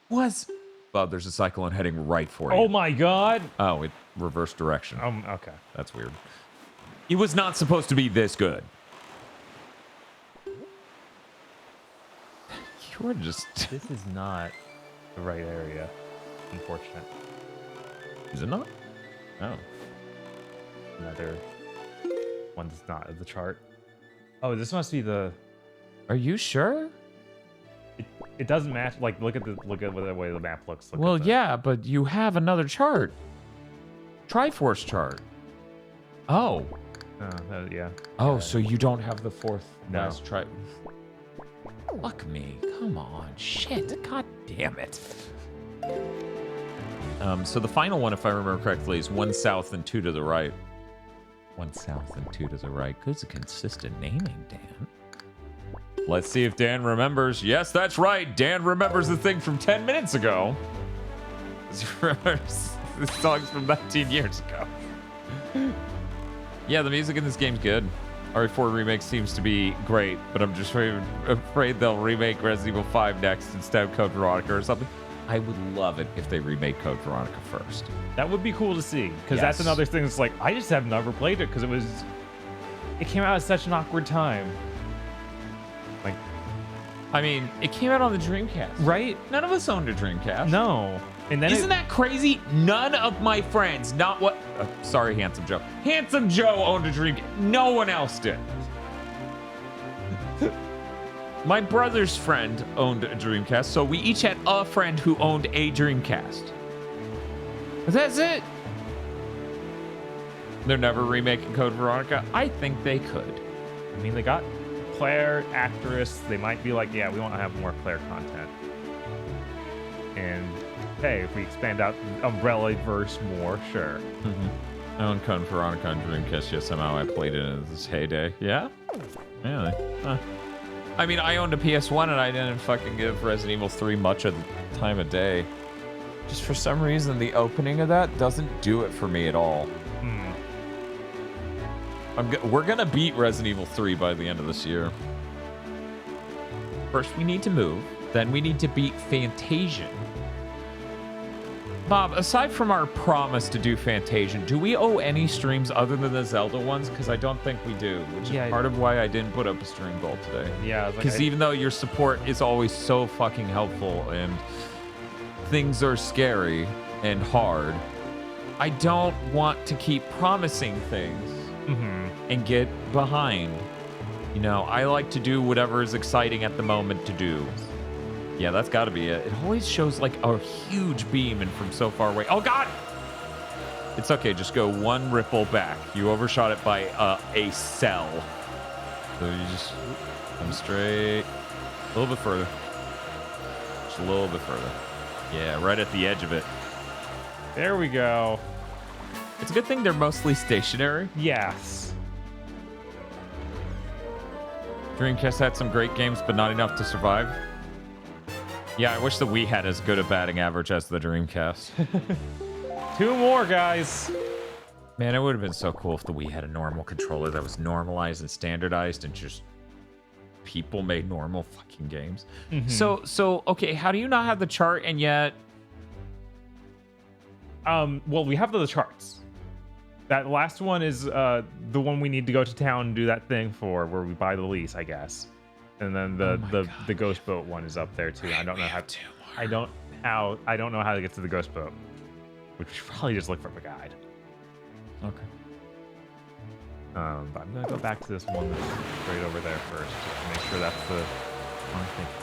was. Well, there's a cyclone heading right for you. Oh my god. Oh, it reversed direction. Okay. That's weird. It was not supposed to be this good. You're just. This is not the right area. Unfortunate. Is it not? Oh. Another one that's not of the chart. Oh, this must be the. Are you sure? It doesn't match. Like, look at the way the map looks. Well, yeah, but you have another chart. Triforce chart. Oh. Yeah. Oh, so you don't have the fourth. No. Last Fuck me. Come on. Shit. God damn it. So the final one, if I remember correctly, is 1 south and 2 to the right. 1 south and 2 to the right. Good, consistent naming, Dan. Let's see if Dan remembers. Yes, that's right. Dan remembers the thing from 10 minutes ago. He remembers the songs from 19 years ago. Yeah, the music in this game's good. RE4 Remake seems to be great, but I'm just afraid they'll remake Resident Evil 5 next instead of Code Veronica or something. I would love it if they remake Code Veronica first. That would be cool to see, because that's another thing that's like, I just have never played it because it came out at such an awkward time. Like, I mean, it came out on the Dreamcast. Right? None of us owned a Dreamcast. No. And then Isn't that crazy? None of my friends, not what... sorry, Handsome Joe. Handsome Joe owned a Dreamcast. No one else did. My brother's friend owned a Dreamcast, so we each had a friend who owned a Dreamcast. That's it. They're never remaking Code Veronica. I think they could. I mean, they got Claire, actress. They might be like, yeah, we want to have more Claire content. And hey, if we expand out Umbrella-verse more, sure. I own Code Veronica on Dreamcast, yet somehow I played it in its heyday. Yeah? Really? Huh. I mean, I owned a PS1 and I didn't fucking give Resident Evil 3 much of the time of day. Just for some reason, the opening of that doesn't do it for me at all. We're gonna beat Resident Evil 3 by the end of this year. First, we need to move. Then we need to beat Fantasian. Bob, aside from our promise to do Fantasian, do we owe any streams other than the Zelda ones? Because I don't think we do, which is part of why I didn't put up a stream goal today. Yeah, because even though your support is always so fucking helpful and things are scary and hard, I don't want to keep promising things and get behind. You know, I like to do whatever is exciting at the moment to do. Yeah, that's got to be it. It always shows like a huge beam and from so far away. Oh, God! It's okay. Just go one ripple back. You overshot it by a cell. So you just come straight. A little bit further. Just a little bit further. Yeah, right at the edge of it. There we go. It's a good thing they're mostly stationary. Yes. Dreamcast had some great games, but not enough to survive. Yeah, I wish the Wii had as good a batting average as the Dreamcast. 2 more, guys. Man, it would have been so cool if the Wii had a normal controller that was normalized and standardized and just people made normal fucking games. So okay, how do you not have the chart and yet... Well, we have the charts. That last one is the one we need to go to town and do that thing for, where we buy the lease, I guess. And then the ghost boat one is up there too. I don't know how I don't know how to get to the ghost boat. Which we should probably just look from a guide. Okay. But I'm gonna go back to this one that's right over there first, just to make sure that's the one I think it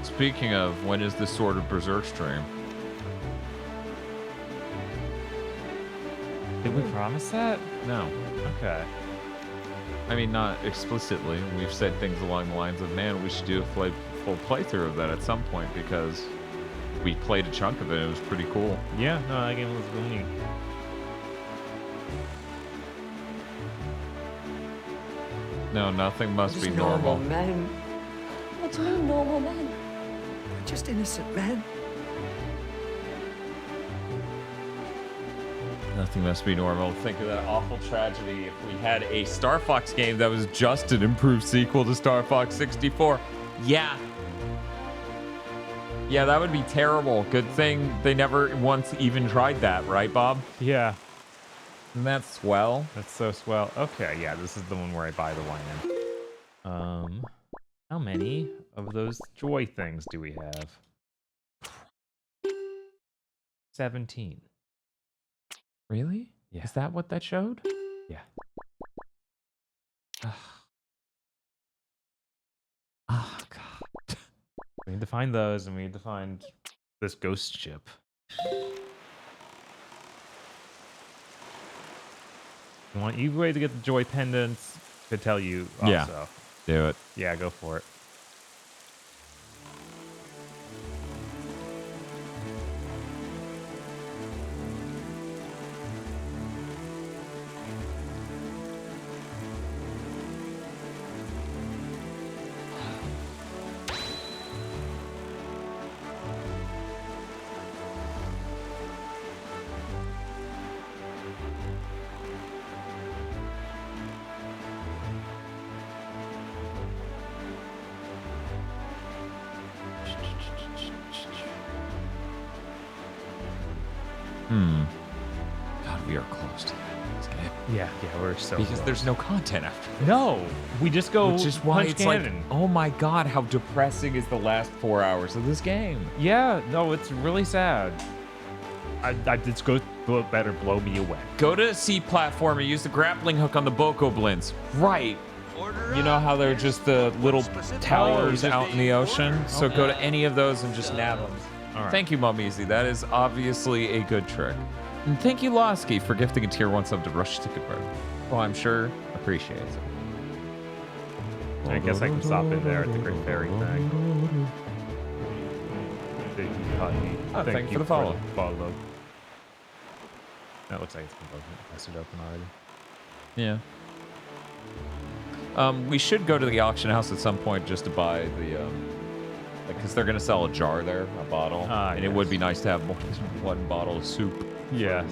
is. Speaking of, when is the Sword of Berserk stream? Did we promise that? No. Okay. I mean, not explicitly. We've said things along the lines of, man, we should do a full playthrough of that at some point because we played a chunk of it. It was pretty cool. Yeah, no, that game was really neat. No, nothing must be normal normal. men. What do you mean, normal men? They're just innocent men. Nothing must be normal. Think of that awful tragedy if we had a Star Fox game that was just an improved sequel to Star Fox 64. Yeah. Yeah, that would be terrible. Good thing they never once even tried that, right, Bob? Yeah. And that's swell. That's so swell. Okay, yeah, this is the one where I buy the wine in. How many of those joy things do we have? 17. Really? Yeah. Is that what that showed? Yeah. Oh, God. We need to find those, and we need to find this ghost ship. I want you way to get the joy pendants. To tell you also. Yeah. Do it. Yeah, go for it. God, we are close to this game. Yeah, we're so Because close. there's no content after this. No, we just go. Which is why punch it's cannon. like, oh my God, how depressing is the last 4 hours of this game? Yeah, no, it's really sad. I just go better blow me away. Go to a C platform and use the grappling hook on the Bokoblins. Right. You know how they're just the little towers out in the ocean? So go to any of those and just nab them. All right. Thank you, Mum Easy. That is obviously a good trick. And thank you, Losky, for gifting a tier 1 sub to Rush Ticket Bird. Well, I'm sure appreciates it. I guess I can stop in there at the Great Fairy thing. Thank you for the follow. That looks like it's been busted open already. Yeah. We should go to the auction house at some point just to buy the, because they're going to sell a jar there, a bottle. And it would be nice to have more than one bottle of soup. Yes.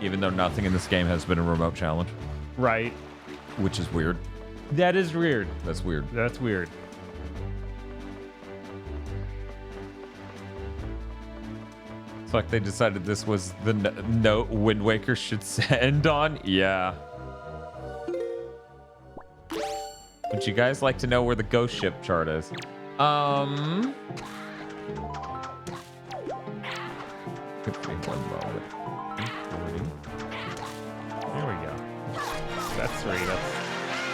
Even though nothing in this game has been a remote challenge. Right. Which is weird. That is weird. That's weird. That's weird. It's like they decided this was the note Wind Waker should end on. Yeah. Would you guys like to know where the ghost ship chart is? One moment. There we go. That's three. That's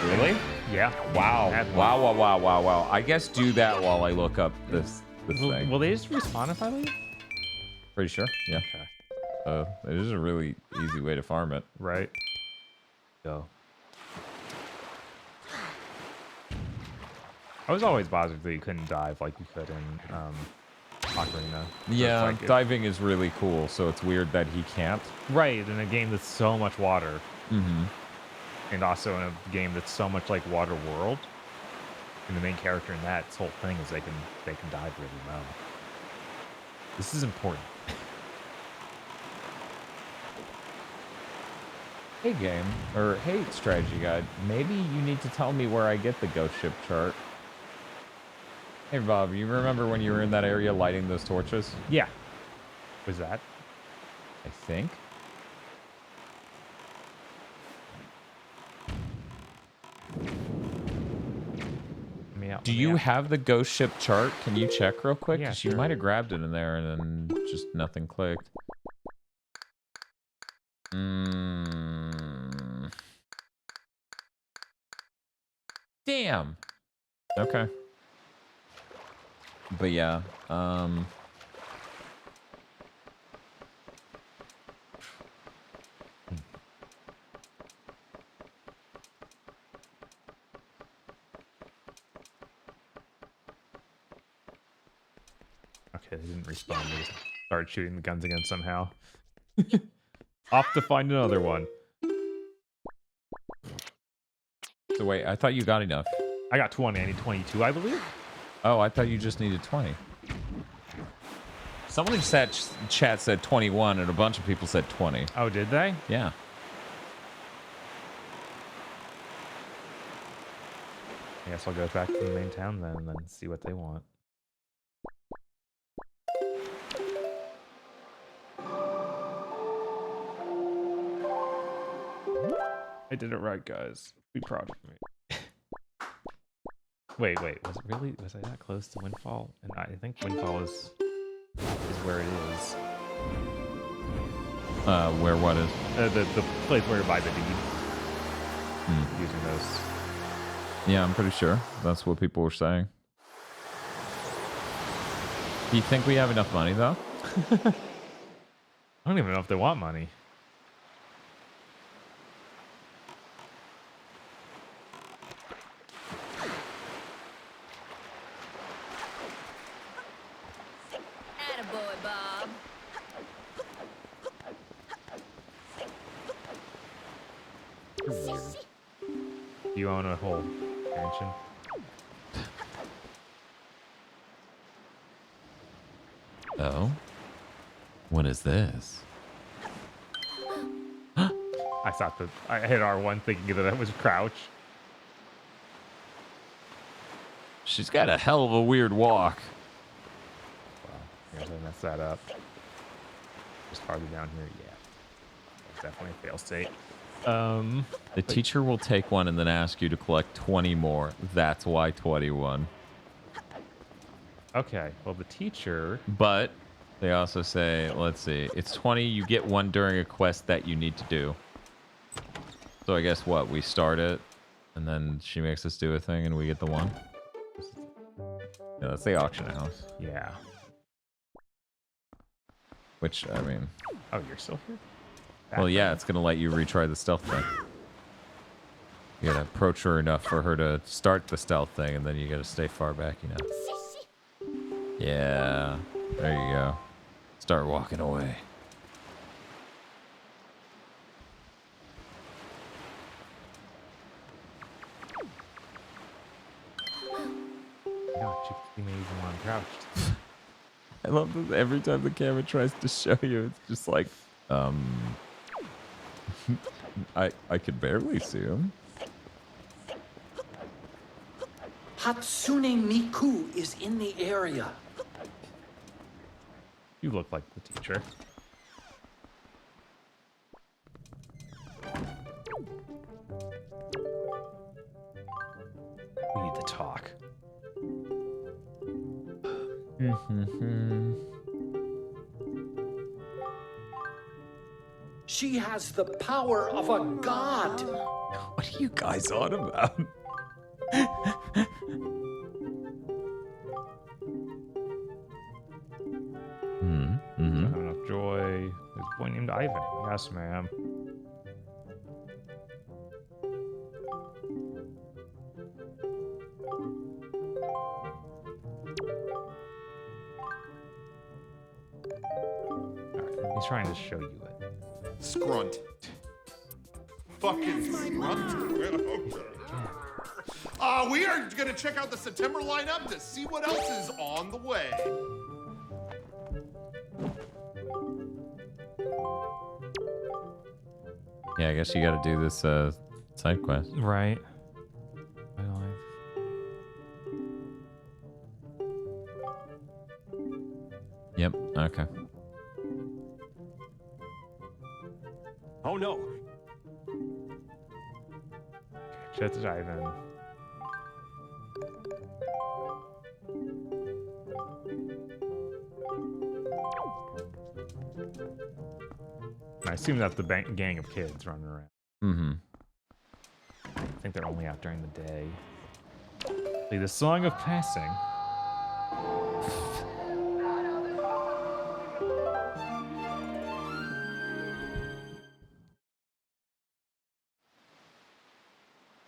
Really? Yeah. Wow. Add one. Wow. I guess do that while I look up this thing. Will they just respawn if I leave? Pretty sure. Yeah. Okay. It is a really easy way to farm it. Right. Go. I was always bothered that you couldn't dive like you could in Ocarina. Yeah, Like diving is really cool, so it's weird that he can't. Right, in a game that's so much water. Mm-hmm. And also in a game that's so much like Water World. And the main character in that whole thing is they can dive really well. This is important. Hey game, or hey strategy guide, maybe you need to tell me where I get the ghost ship chart. Hey Bob, you remember when you were in that area lighting those torches? Yeah. Was that? I think. out. Do let me you out. have the ghost ship chart? Can you check real quick? Yeah, Because you sure. might have grabbed it in there and then just nothing clicked. Damn. Okay. But yeah, Okay, they didn't respond. They just started shooting the guns again somehow. Off to find another one. so wait, I thought you got enough. I got 20. I need 22, I believe. Oh, I thought you just needed 20. Someone in chat said 21, and a bunch of people said 20. Oh, did they? Yeah. I guess I'll go back to the main town then and then see what they want. I did it right, guys. Be proud of me. Wait, was it really? Was I that close to Windfall? And I think Windfall is where it is. Where what is? The place where you buy the deed. Using those. Yeah, I'm pretty sure that's what people were saying. Do you think we have enough money though? I don't even know if they want money. Attaboy, Bob. You're weird. You own a whole mansion. Oh? What is this? I thought that I hit R1 thinking that was crouch. She's got a hell of a weird walk. Wow, I guess I messed that up. Just farther down here, yeah. That's definitely a fail state. The teacher will take one and then ask you to collect 20 more. That's why 21. Okay, well the teacher... But they also say, let's see, it's 20, you get one during a quest that you need to do. So I guess what, we start it, and then she makes us do a thing and we get the one? Yeah, that's the auction house. Yeah. Which, I mean... Oh, you're still here? Well, yeah, it's going to let you retry the stealth thing. You got to approach her enough for her to start the stealth thing, and then you got to stay far back, you know. Yeah, there you go. Start walking away. God, you can see me even when I'm crouched. I love that every time the camera tries to show you, it's just like, I could barely see him. Hatsune Miku is in the area. You look like the teacher. We need to talk. She has the power of a god. What are you guys on about? I don't have enough joy. There's a boy named Ivan. Yes, ma'am. Alright, he's trying to show you it. Scrunt. Fucking scrunt. We are going to check out the September lineup to see what else is on the way. Yeah, I guess you got to do this side quest. Right. Yep. Okay. Oh no. Chat to Ivan. I assume that's the gang of kids running around. Mm-hmm. I think they're only out during the day. See, the Song of Passing.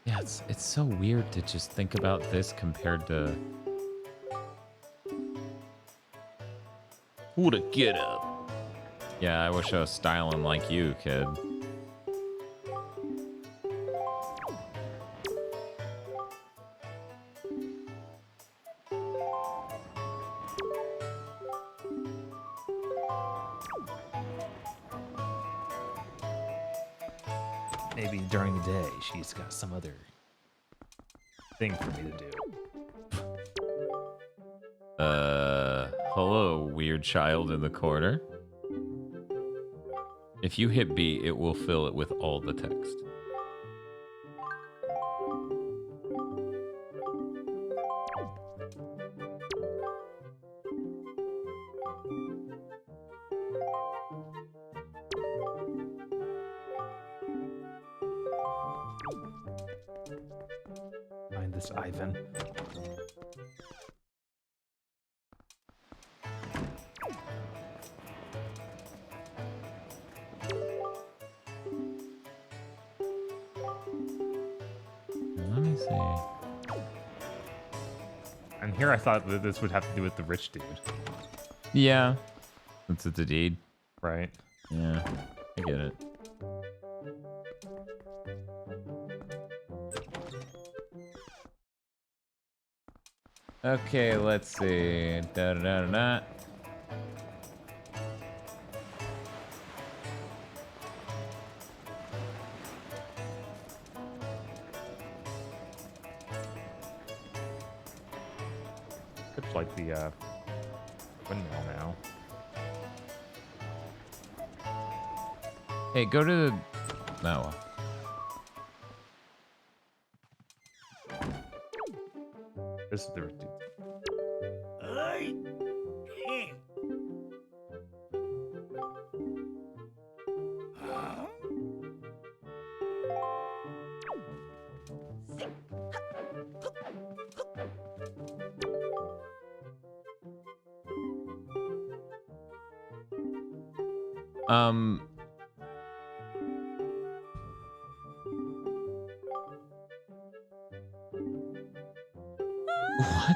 Yeah, it's so weird to just think about this compared to Who to get up? yeah, I wish I was styling like you, kid. Maybe during the day she's got some other thing for me to do. Hello, weird child in the corner. If you hit B, it will fill it with all the text. Find this Ivan. Let me see. And here I thought that this would have to do with the rich dude. Yeah. It's the deed. Right. Yeah. I get it. Okay, let's see. Da da da da. It's like the windmill now. Hey, go to the... No. This is the rich dude. What?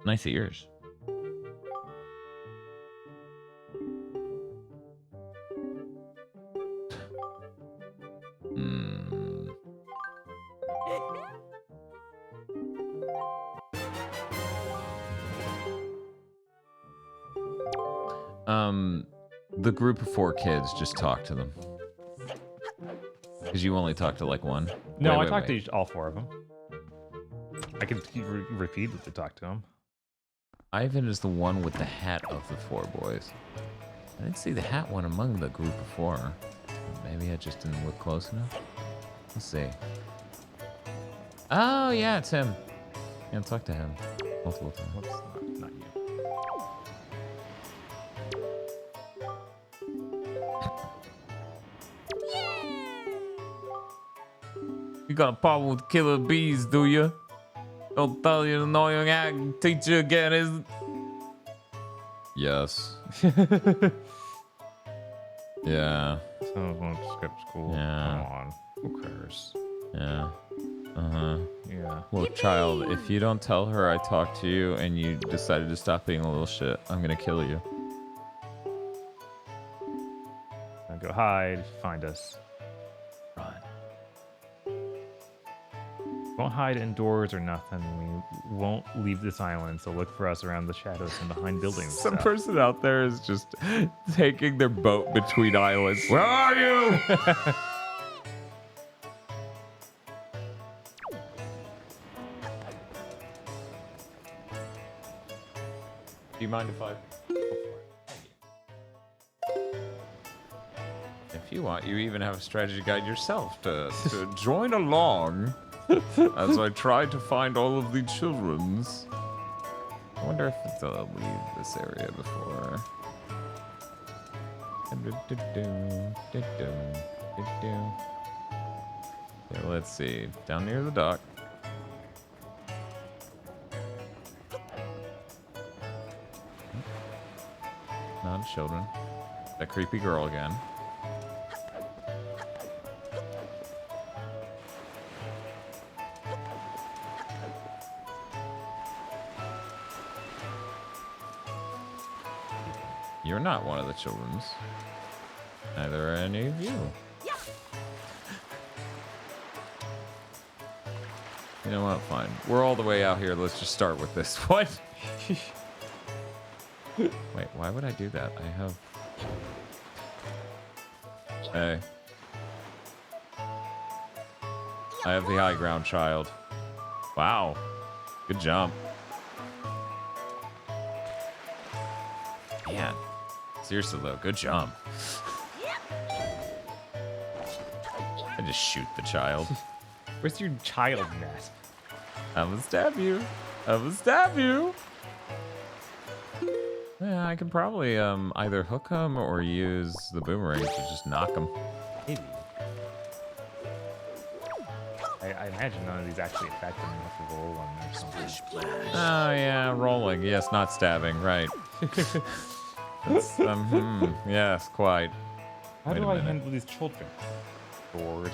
Nice ears. The group of 4 kids, just talk to them. Because you only talk to like one. No, Wait, I talked to all 4 of them. I can repeatedly talk to them. Ivan is the one with the hat of the 4 boys. I didn't see the hat one among the group of 4. Maybe I just didn't look close enough. Let's see. Oh, yeah, it's him. Yeah, talk to him multiple times. Whoops, not you. You got a problem with killer bees, do you? Don't tell your annoying ag teacher again, is it? Yes. Yeah. So let's skip school. Yeah. Come on. Who cares? Yeah. Uh-huh. Yeah. Look, child, if you don't tell her I talked to you and you decided to stop being a little shit, I'm gonna kill you. Now go hide. Find us. Run. Won't hide indoors or nothing. We won't leave this island, so look for us around the shadows and behind buildings. and Some stuff. person out there is just taking their boat between islands. Where are you? Do you mind if I... If you want, you even have a strategy guide yourself to join along as I try to find all of the children's. I wonder if they'll leave this area before. Okay, let's see. Down near the dock. Not children. That creepy girl again. You're not one of the children's. Neither are any of you. You know what? Fine. We're all the way out here. Let's just start with this. What? Wait, why would I do that? I have... Hey. I have the high ground, child. Wow. Good jump. Man. Seriously, though. Good jump. I just shoot the child. Where's your child nest? I'm gonna stab you. I'm gonna stab you. Yeah, I can probably either hook him or use the boomerang to just knock him. Maybe. I imagine none of these actually affect them. You have to roll on them or something. Oh yeah, rolling. Yes, not stabbing. Right. That's, yes, quite. How Wait do a I minute. handle these children? Lord.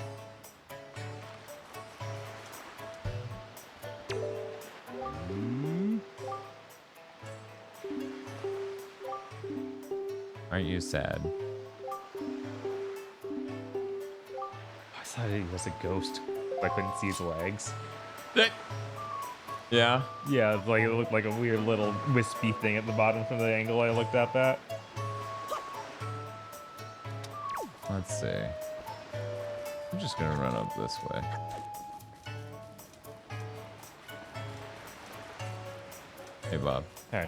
Aren't you sad? I thought he was a ghost. I couldn't see his legs. Yeah. Yeah, like it looked like a weird little wispy thing at the bottom from the angle I looked up at. Let's see. I'm just gonna run up this way. Hey, Bob. Hey.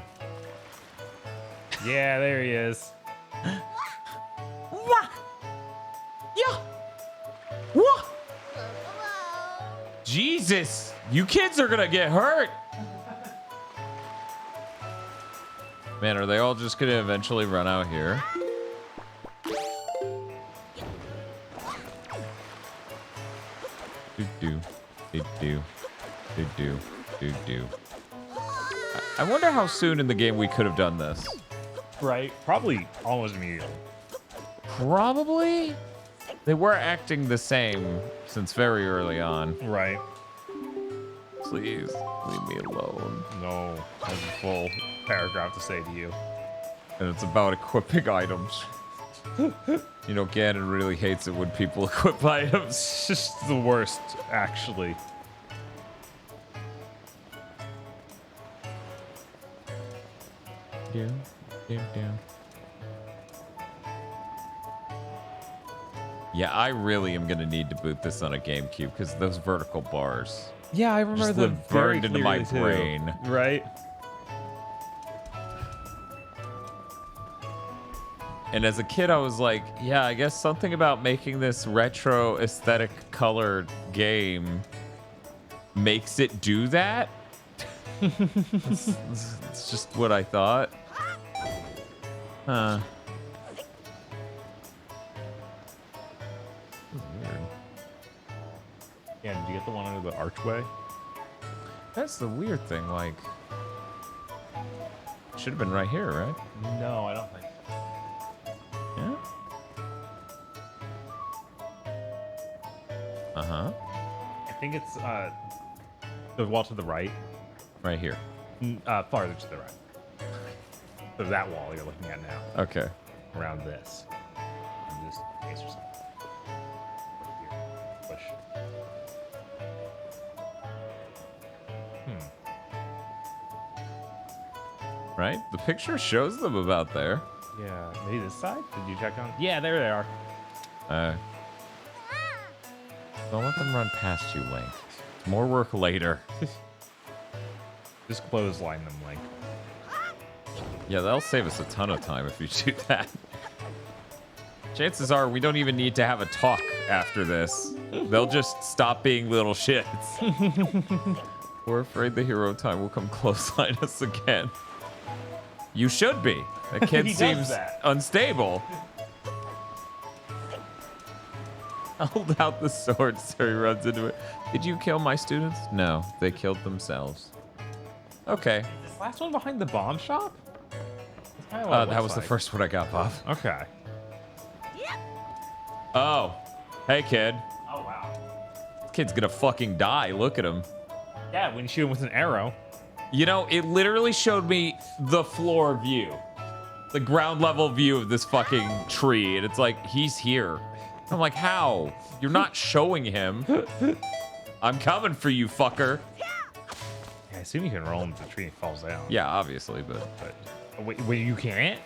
Yeah, there he is. Jesus, you kids are gonna get hurt. Man, are they all just gonna eventually run out here? Do. I wonder how soon in the game we could have done this. Right? Probably almost immediately. Probably? They were acting the same since very early on. Right. Please, leave me alone. No, I have a full paragraph to say to you. And it's about equipping items. You know, Ganon really hates it when people equip items. It's just the worst, actually. Yeah, I really am gonna need to boot this on a GameCube because those vertical bars. Yeah, I remember just them live burned very into my clearly, too. brain. Right? And as a kid, I was like, yeah, I guess something about making this retro aesthetic colored game makes it do that. It's just what I thought. Huh. Weird. Yeah, did you get the one under the archway? That's the weird thing, like... Should have been right here, right? No, I don't think so. Yeah? Uh-huh. I think it's the wall to the right. Right here. Farther to the right. So that wall you're looking at now. Okay. Around this. And just in case there's something. Here. Push. Right? The picture shows them about there. Yeah, maybe this side? Did you check on? Yeah, there they are. Don't let them run past you, Link. More work later. Just clothesline them, Link. Yeah, that'll save us a ton of time if you do that. Chances are we don't even need to have a talk after this. They'll just stop being little shits. We're afraid the hero time will come clothesline us again. You should be. That kid He does seems that. unstable. Hold out the sword so he runs into it. Did you kill my students? No, they killed themselves. Okay. Is this last one behind the bomb shop? That was the first one I got, Bob. Okay. Oh. Hey, kid. Oh, wow. This kid's gonna fucking die. Look at him. Yeah, when you shoot him with an arrow. You know, it literally showed me the floor view. The ground level view of this fucking tree. And it's like, he's here. I'm like, how? You're not showing him. I'm coming for you, fucker. Yeah, I assume you can roll into the tree and it falls down. Yeah, obviously, but wait, you can't?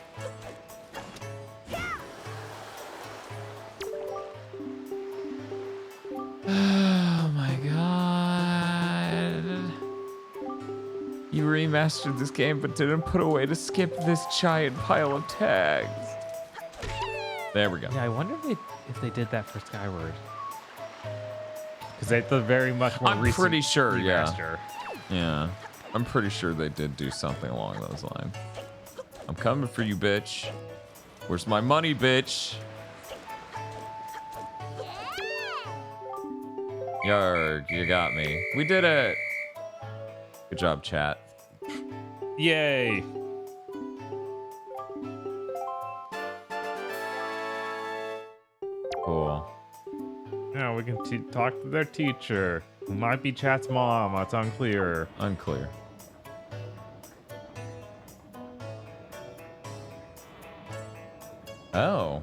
Oh my god. You remastered this game but didn't put a way to skip this giant pile of tags. There we go. Yeah, I wonder if they did that for Skyward. Because it's a very much more I'm recent pretty sure, remaster. Yeah. I'm pretty sure they did do something along those lines. I'm coming for you, bitch. Where's my money, bitch? Yarg, you got me. We did it. Good job, chat. Yay. Cool. Now we can talk to their teacher, who might be Chat's mom. It's unclear. Unclear. Oh.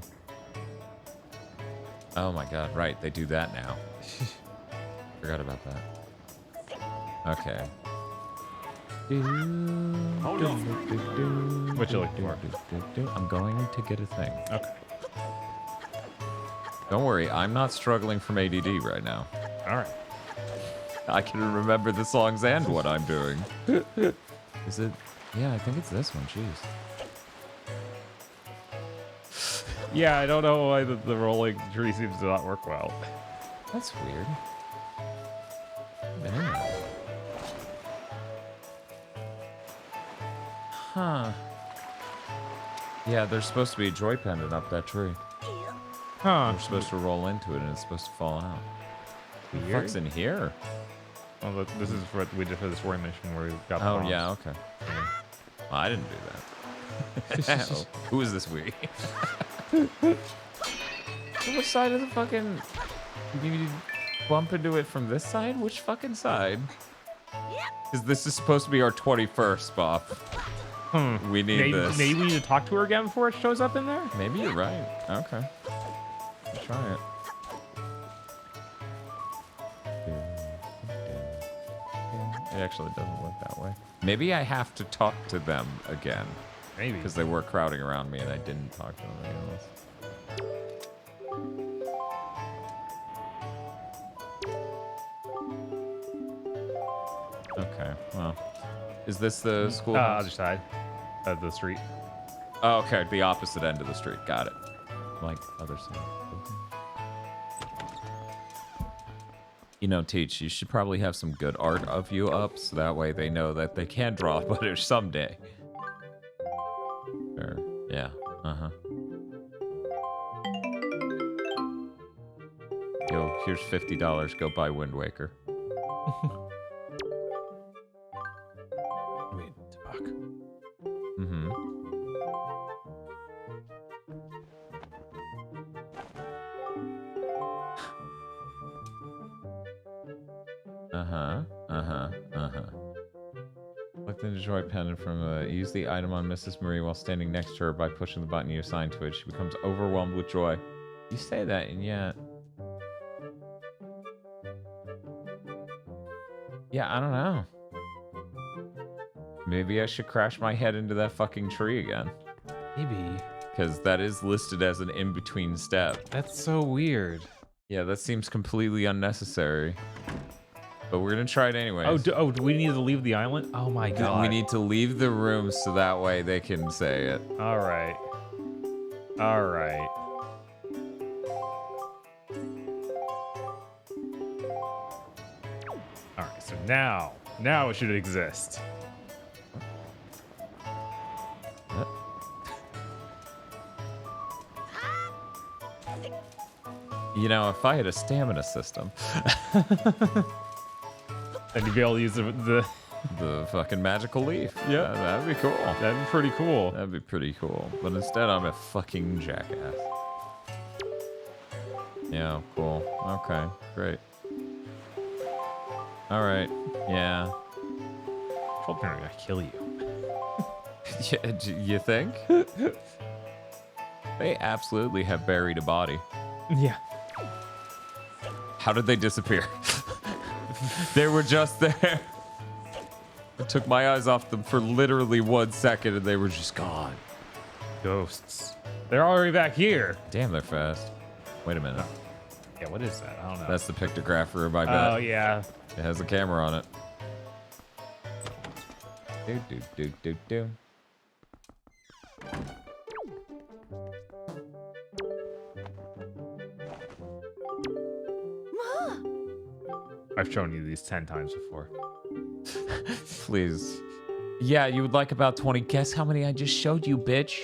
Oh my god, right. They do that now. Forgot about that. Okay. What you looking for? I'm going to get a thing. Okay. Don't worry, I'm not struggling from ADD right now. All right. I can remember the songs and what I'm doing. Is it? Yeah, I think it's this one. Jeez. Yeah, I don't know why the rolling tree seems to not work well. That's weird. Been in there. Huh. Yeah, there's supposed to be a joy pendant up that tree. Huh. We're supposed to roll into it and it's supposed to fall out. Who the Weird. fuck's in here? Oh, look, this is what we did for the story mission where we got the Oh, bombs. yeah, okay. Well, I didn't do that. Who is this we? Which side of the fucking... You bump into it from this side? Which fucking side? Because this is supposed to be our 21st, Bob. We need this. Maybe we need to talk to her again before it shows up in there? Maybe you're right. Okay. Let's try it. It actually doesn't look that way. Maybe I have to talk to them again. Maybe. Because they were crowding around me and I didn't talk to them else. Okay, well. Is this the school? Other side of the street. Oh, okay, the opposite end of the street. Got it. Like, other side. You know, Teach, you should probably have some good art of you up, so that way they know that they can draw better someday. Sure. Yeah. Uh-huh. Yo, here's $50. Go buy Wind Waker. Wait, fuck. Mm-hmm. Uh-huh. Uh-huh. Uh-huh. Collect the joy pendant from use the item on Mrs. Marie while standing next to her by pushing the button you assign to it. She becomes overwhelmed with joy. You say that, and yet... Yeah, I don't know. Maybe I should crash my head into that fucking tree again. Maybe. Because that is listed as an in-between step. That's so weird. Yeah, that seems completely unnecessary. But we're gonna try it anyways. Do we need to leave the island? Oh my god. We need to leave the room so that way they can say it. All right. All right. All right. So now it should exist. You know, if I had a stamina system, then you'd be able to use the fucking magical leaf. Yeah, that'd be cool. That'd be pretty cool. That'd be pretty cool. But instead, I'm a fucking jackass. Yeah, cool. Okay, great. All right. Yeah. Troll parent gonna kill you. You think? They absolutely have buried a body. Yeah. How did they disappear? They were just there. I took my eyes off them for literally 1 second and they were just gone. Ghosts. They're already back here. Damn, they're fast. Wait a minute. Yeah, what is that? I don't know. That's the pictograph room, I bet. Oh, yeah. It has a camera on it. Do. I've shown you these 10 times before. Please. Yeah, you would like about 20. Guess how many I just showed you, bitch?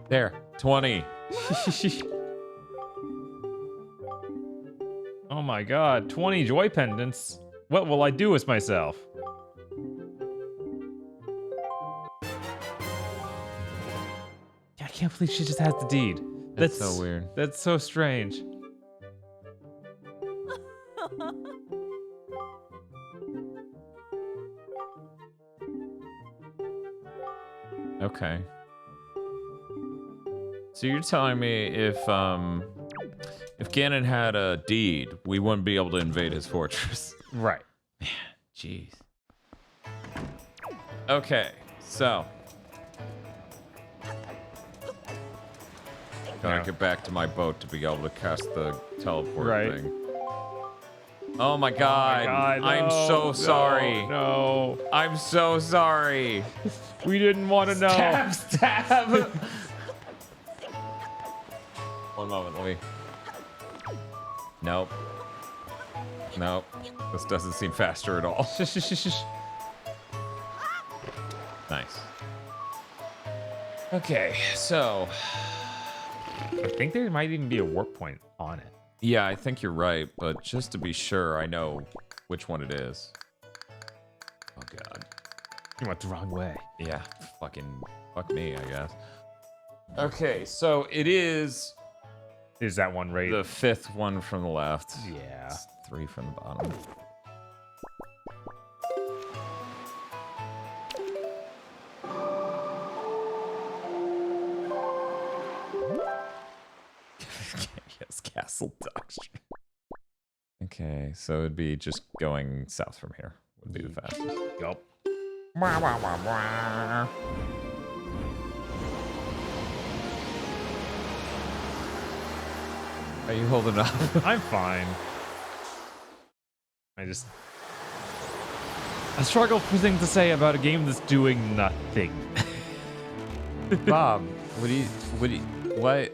There, 20. Oh my god, 20 joy pendants. What will I do with myself? I can't believe she just has the deed. That's so weird. That's so strange. Okay. So you're telling me if Ganon had a deed, we wouldn't be able to invade his fortress. Right. Man, jeez. Okay, so. Gotta get back to my boat to be able to cast the teleport thing. Oh my god. I'm so sorry. No. I'm so sorry. We didn't want to know. Stab. One moment, let me. Nope. Nope. This doesn't seem faster at all. Nice. Okay, so. I think there might even be a warp point on it. Yeah, I think you're right, but just to be sure, I know which one it is. Oh god. You went the wrong way. Yeah, fuck me, I guess. Okay, so it is. Is that one right? The 5th one from the left. Yeah. It's 3 from the bottom. Yes, Castle Doctrine. Okay, so it'd be just going south from here. Would be the fastest. Yup. Are you holding up? I'm fine. I struggle for things to say about a game that's doing nothing. Bob, what?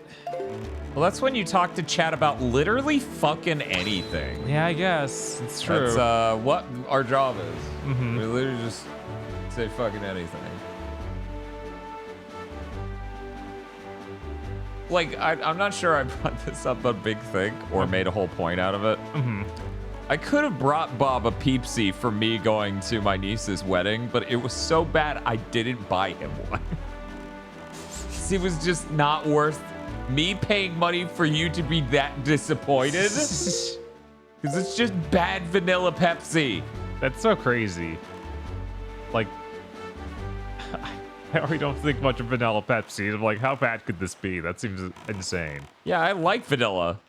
Well, that's when you talk to chat about literally fucking anything. Yeah, I guess. It's true. That's what our job is. Mm-hmm. We literally just say fucking anything. Like, I'm not sure I brought this up a big thing or made a whole point out of it. Mm-hmm. I could have brought Bob a Peepsy for me going to my niece's wedding, but it was so bad I didn't buy him one. It was just not worth me paying money for you to be that disappointed. Because it's just bad vanilla Pepsi. That's so crazy. Like, I already don't think much of vanilla Pepsi. I'm like, how bad could this be? That seems insane. Yeah, I like vanilla.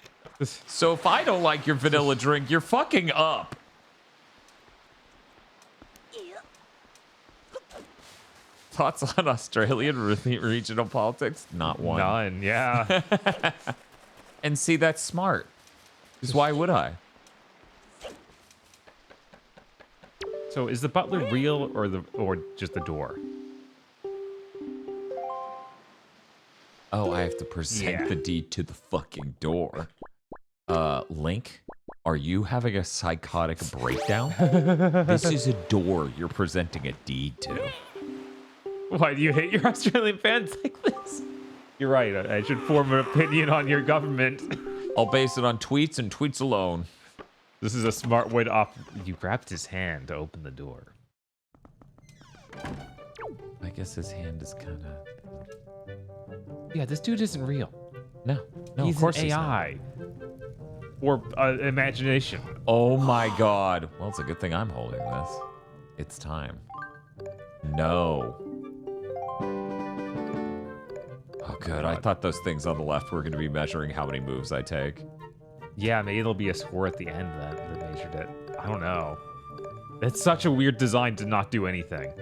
So if I don't like your vanilla drink, you're fucking up. Thoughts on Australian regional politics? Not one. None, yeah. And see, that's smart. Because why would I? So is the butler real or just the door? Oh, I have to present the deed to the fucking door. Link? Are you having a psychotic breakdown? This is a door you're presenting a deed to. Why do you hate your Australian fans like this? You're right. I should form an opinion on your government. I'll base it on tweets and tweets alone. This is a smart way to You grabbed his hand to open the door. I guess his hand is kind of... Yeah, this dude isn't real. No, He's of course an he's AI. Or imagination. Oh my god. Well, it's a good thing I'm holding this. It's time. No. Oh, good. I thought those things on the left were going to be measuring how many moves I take. Yeah, maybe there'll be a score at the end that measured it. I don't know. It's such a weird design to not do anything.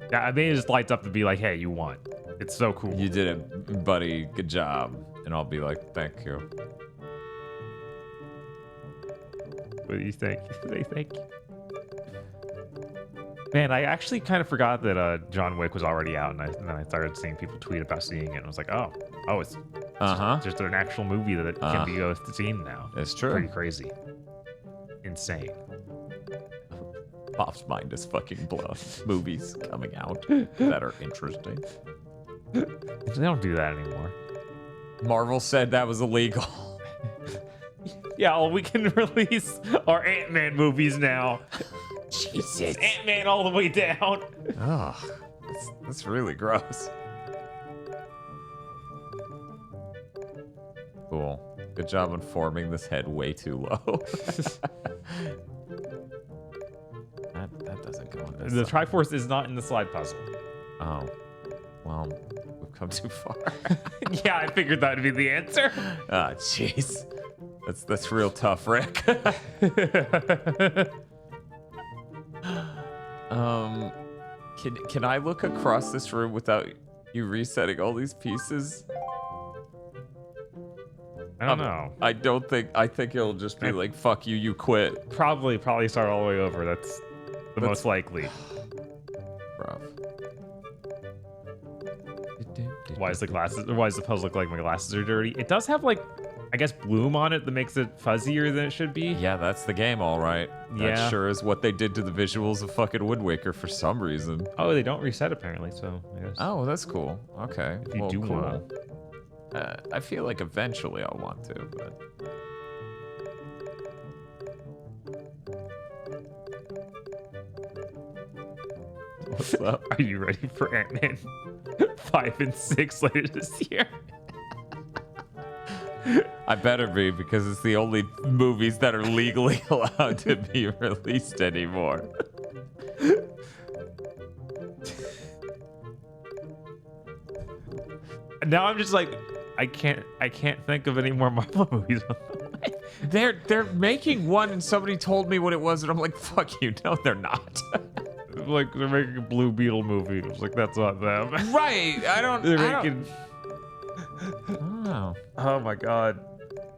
Yeah, maybe it just lights up to be like, hey, you won. It's so cool. You did it, buddy. Good job. And I'll be like, thank you. What do you think? Thank you. Man, I actually kind of forgot that John Wick was already out, and then I started seeing people tweet about seeing it, and I was like, oh, it's just an actual movie that can be seen now. It's true. Pretty crazy. Insane. Bob's mind is fucking blown. Movies coming out that are interesting. They don't do that anymore. Marvel said that was illegal. Yeah, well, we can release our Ant-Man movies now. Jesus. Ant-Man all the way down. Oh, that's really gross. Cool. Good job on forming this head way too low. that doesn't go in this. The Triforce is not in the slide puzzle. Oh. Well, we've come too far. Yeah, I figured that would be the answer. Ah, jeez. That's real tough, Rick. Can I look across this room without you resetting all these pieces? I don't know. I think it'll just be like, fuck you, you quit. Probably start all the way over. That's most likely. Rough. Why does the puzzle look like my glasses are dirty? It does have, like, I guess, bloom on it that makes it fuzzier than it should be. Yeah, that's the game, all right. Yeah. That sure is what they did to the visuals of fucking Wind Waker for some reason. Oh, they don't reset apparently, so I guess. Oh, that's cool. Okay. If you do cool. want. I feel like eventually I'll want to, but... What's up? Are you ready for Ant-Man 5 and 6 later this year? I better be, because it's the only movies that are legally allowed to be released anymore. Now I'm just like, I can't think of any more Marvel movies. They're making one, and somebody told me what it was, and I'm like, fuck you, no, they're not. Like, they're making a Blue Beetle movie. It was like, that's not them. Right, They're making... Oh my god.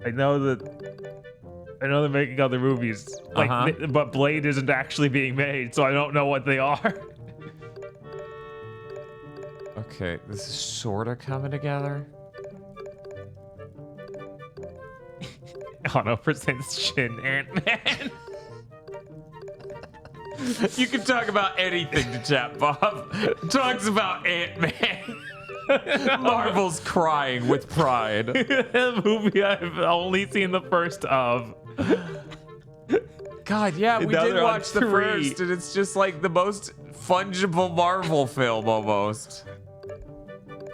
I know they're making other movies, like, but Blade isn't actually being made, so I don't know what they are. Okay, this is sorta coming together. Ono presents Shin Ant-Man. You can talk about anything to chat, Bob. Talks about Ant-Man. Marvel's crying with pride. A movie I've only seen the first of. God, yeah, we Now did they're on watch the 3. first, and it's just like the most fungible Marvel film almost.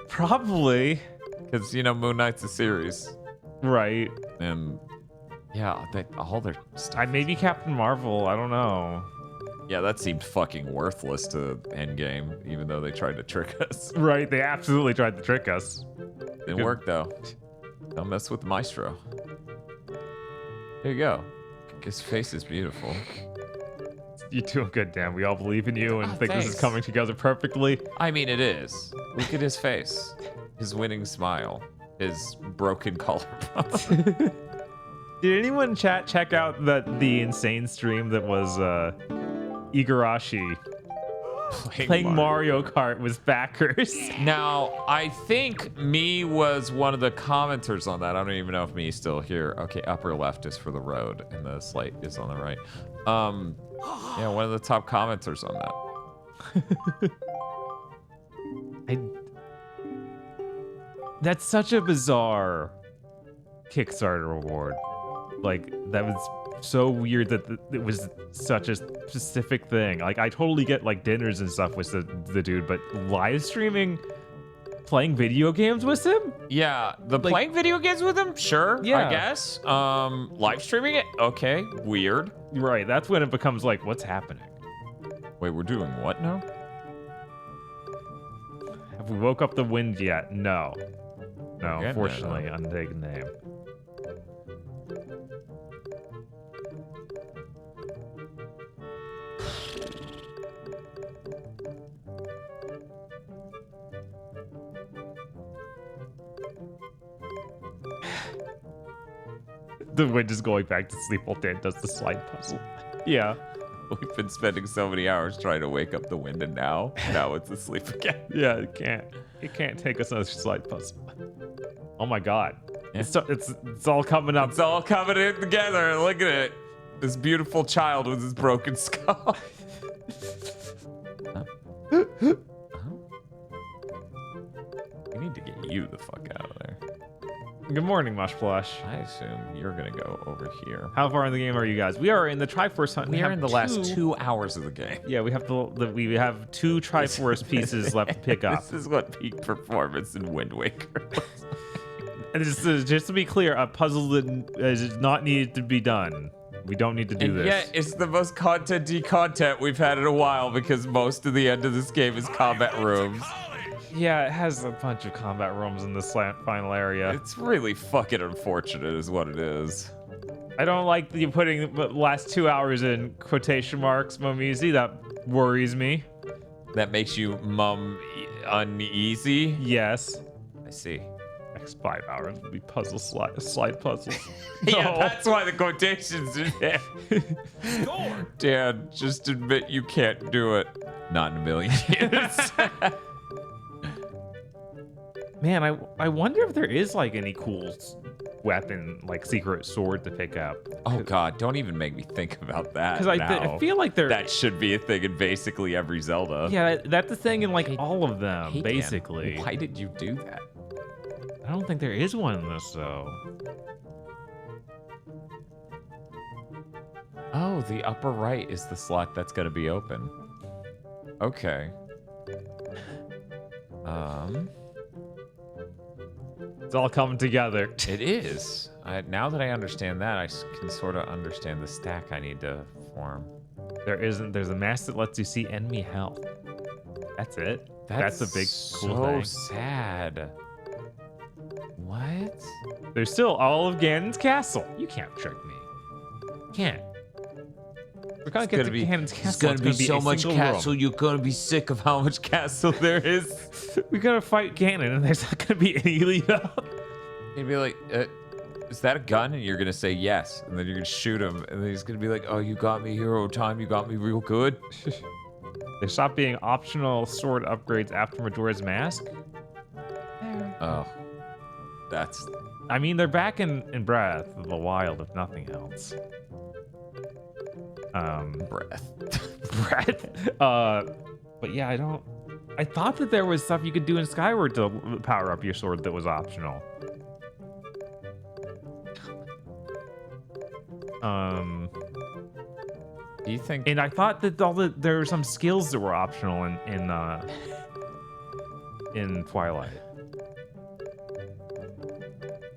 Probably. Because, you know, Moon Knight's a series. Right. And, yeah, all their stuff. Maybe Captain Marvel, I don't know. Yeah, that seemed fucking worthless to Endgame, even though they tried to trick us. Right, they absolutely tried to trick us. Didn't work, though. Don't mess with Maestro. There you go. His face is beautiful. You're doing good, Dan. We all believe in you and think thanks. this is coming together perfectly. I mean, it is. Look at his face. His winning smile. His broken collarbone. Did anyone check out the insane stream that was Igarashi playing Mario Kart with backers. Now, I think me was one of the commenters on that. I don't even know if me's still here. Okay, upper left is for the road, and the slate is on the right. Yeah, one of the top commenters on that. That's such a bizarre Kickstarter reward. Like, that was so weird that it was such a specific thing. Like, I totally get, like, dinners and stuff with the dude, but live streaming playing video games with him? Yeah, playing video games with him? Sure, Yeah. I guess. Live streaming it? Okay, weird. Right, that's when it becomes like, what's happening? Wait, we're doing what now? Have we woke up the wind yet? No. No, Yeah, unfortunately, untaken name. The wind is going back to sleep while Dan does the slide puzzle. Yeah. We've been spending so many hours trying to wake up the wind, and now it's asleep again. Yeah, it can't. It can't take us another slide puzzle. Oh my god. Yeah. It's all coming up. It's all coming in together. Look at it. This beautiful child with his broken skull. We need to get you the fuck out of there. Good morning, Mush Plush. I assume you're gonna go over here. How far in the game are you guys? We are in the Triforce hunt. We are in the last 2 hours of the game. Yeah, we have we have 2 Triforce pieces left to pick up. This is what peak performance in Wind Waker was. And just to be clear, a puzzle that is not needed to be done. We don't need to do this. Yeah, it's the most content-y content we've had in a while because most of the end of this game is combat rooms. Yeah, it has a bunch of combat rooms in this final area. It's really fucking unfortunate is what it is. I don't like you putting the last 2 hours in quotation marks, Momizi. That worries me. That makes you uneasy? Yes. I see. Next 5 hours will be slide puzzles. Yeah, No. that's why the quotations are there. Dan, just admit you can't do it. Not in a million years. Man, I wonder if there is like any cool weapon, like secret sword to pick up. Oh god, don't even make me think about that. Because I feel like that should be a thing in basically every Zelda. Yeah, that's the thing in like all of them, Hey, Dan, basically. why did you do that? I don't think there is one in this though. Oh, the upper right is the slot that's going to be open. Okay. It's all coming together. It is. Now that I understand that, I can sort of understand the stack I need to form. There's a mask that lets you see enemy health. That's it. That's a big cool thing. So sad. What? There's still all of Ganon's castle. You can't trick me. You can't. We're gonna get to Ganon's castle. It's gonna be so much castle. Room. You're gonna be sick of how much castle there is. We're gonna fight Ganon, and there's not gonna be any lead up. You'd be like, "Is that a gun?" And you're gonna say yes, and then you're gonna shoot him, and then he's gonna be like, "Oh, you got me hero time. You got me real good." They stopped being optional sword upgrades after Majora's Mask. Oh, that's. I mean, they're back in Breath of the Wild, if nothing else. Breath. But yeah, I thought that there was stuff you could do in Skyward to power up your sword that was optional. Do you think? And I thought that there were some skills that were optional in Twilight.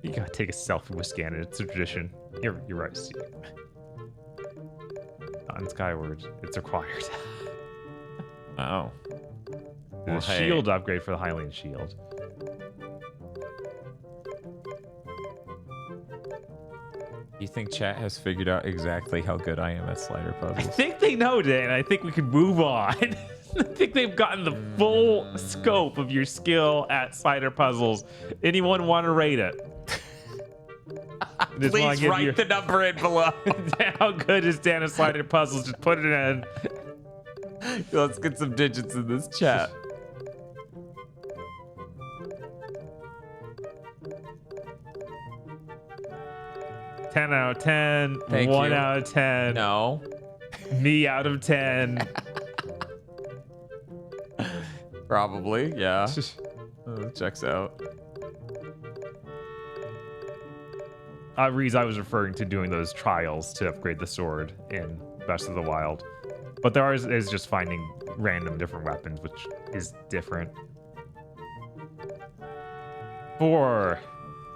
You gotta take a selfie with Ganon. It's a tradition. You're right, Steve. On Skyward, it's required. Oh. The shield upgrade for the Hylian shield. You think chat has figured out exactly how good I am at slider puzzles? I think they know, Dan. I think we can move on. I think they've gotten the full scope of your skill at slider puzzles. Anyone want to rate it? Please write the number in below. How good is Dan at slider puzzles? Just put it in. Let's get some digits in this chat. Ten out of 10. Thank 1 you. out of 10. No. Me out of 10. Probably, yeah. Checks out. Reese, I was referring to doing those trials to upgrade the sword in Breath of the Wild. But there is just finding random different weapons, which is different. 4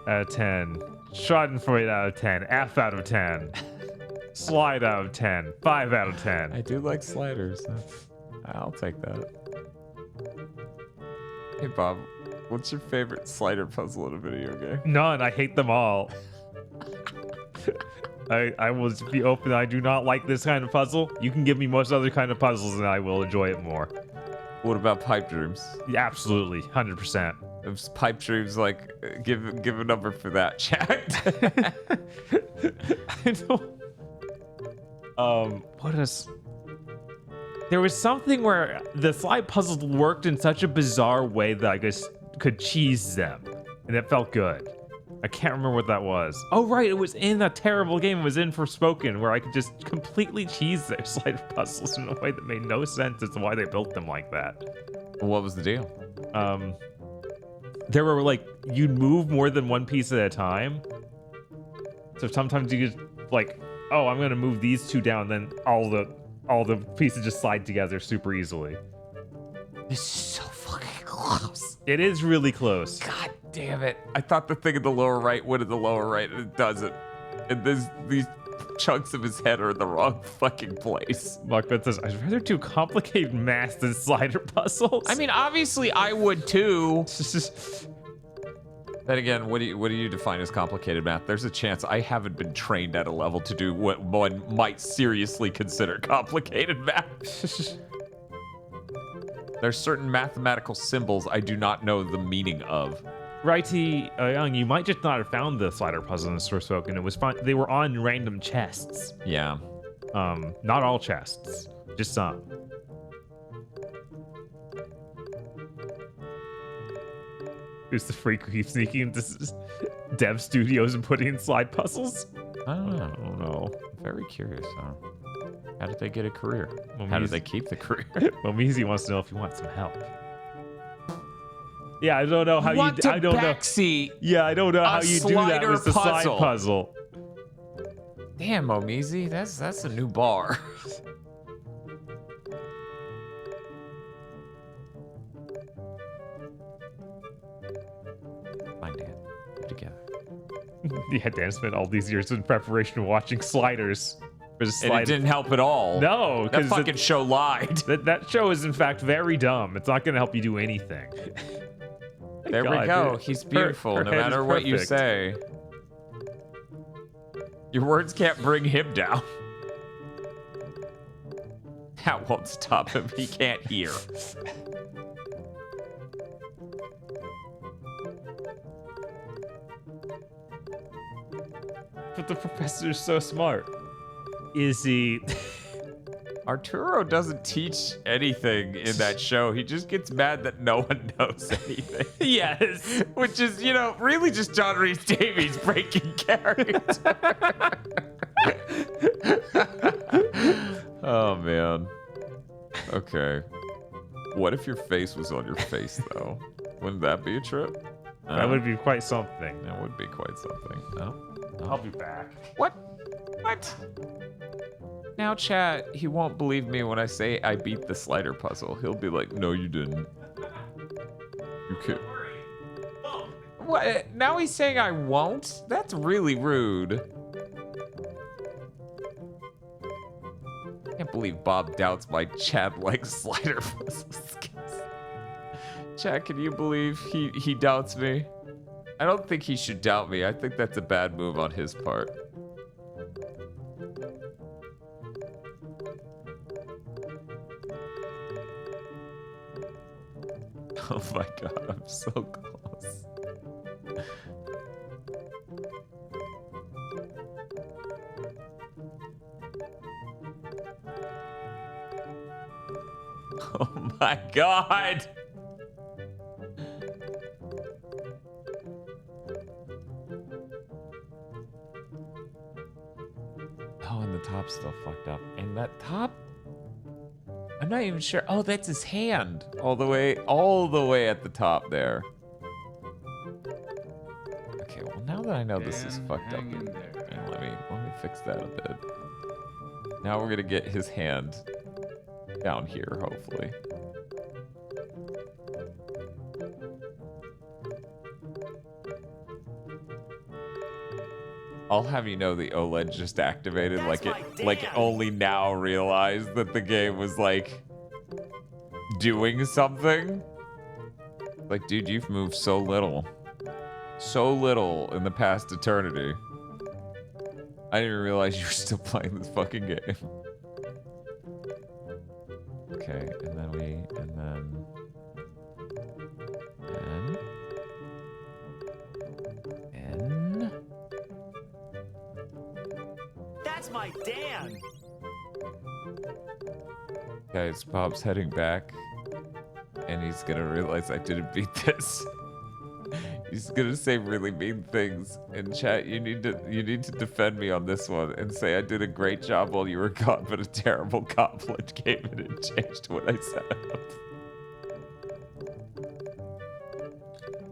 out of 10. Schadenfreude out of 10. F out of 10. Slide out of 10. 5 out of 10. I do like sliders. I'll take that. Hey, Bob, what's your favorite slider puzzle in a video game? None. I hate them all. I will be open. I do not like this kind of puzzle. You can give me most other kind of puzzles and I will enjoy it more. What about pipe dreams? Yeah, absolutely. 100%. If pipe dreams, like, give a number for that, chat. I don't... what is... There was something where the slide puzzles worked in such a bizarre way that I guess could cheese them. And it felt good. I can't remember what that was. Oh, right. It was in a terrible game. It was in Forspoken, where I could just completely cheese their slide puzzles in a way that made no sense as to why they built them like that. What was the deal? There were like, you'd move more than one piece at a time. So sometimes you just like, oh, I'm going to move these two down. Then all the pieces just slide together super easily. This is so fucking close. It is really close. God damn it. I thought the thing in the lower right went in the lower right, and it doesn't. And these chunks of his head are in the wrong fucking place. Muckbet says, I'd rather do complicated math than slider puzzles. I mean, obviously I would too. Then again, what do you define as complicated math? There's a chance I haven't been trained at a level to do what one might seriously consider complicated math. There's certain mathematical symbols I do not know the meaning of. Righty, Young, you might just not have found the slider puzzle in Forspoken. It was fun. They were on random chests. Yeah. Not all chests, just some. Who's the freak who keeps sneaking into dev studios and putting in slide puzzles? I don't know. I'm very curious. How did they get a career? How did they keep the career? Well, Measy wants to know if you want some help. Yeah, I don't know how I don't backseat. Yeah, I don't know how you do that with the slide puzzle. Damn, Omizi, that's a new bar. Fine, Dan. Get together. Yeah, Dan spent all these years in preparation watching sliders. And it didn't help at all. No, that fucking show lied. That show is in fact very dumb. It's not going to help you do anything. There we go. He's beautiful, no matter what you say. Your words can't bring him down. That won't stop him. He can't hear. But the professor's so smart. Is he... Arturo doesn't teach anything in that show. He just gets mad that no one knows anything. Yes. Which is, really just John Rhys Davies breaking character. Oh, man. Okay. What if your face was on your face, though? Wouldn't that be a trip? That would be quite something. That would be quite something. No. I'll be back. What? Now, chat, he won't believe me when I say I beat the slider puzzle. He'll be like, no, you didn't. You can't. What? Now he's saying I won't? That's really rude. I can't believe Bob doubts my Chad-like slider puzzle skills. Chad, can you believe he doubts me? I don't think he should doubt me. I think that's a bad move on his part. Oh my god, I'm so close. Oh my god. Oh, and the top's still fucked up. And that top, I'm not even sure. Oh, that's his hand. All the way at the top there. Okay, well now that I know this is fucked up, let me fix that a bit. Now we're gonna get his hand down here, hopefully. I'll have you know the OLED just activated, like it only now realized that the game was like doing something. Like, dude, you've moved so little in the past eternity. I didn't even realize you were still playing this fucking game. Okay, and then That's my Dan. Guys, Bob's heading back, and he's gonna realize I didn't beat this. He's gonna say really mean things in chat. You need to defend me on this one and say I did a great job while you were gone, but a terrible goblin came in and changed what I set up.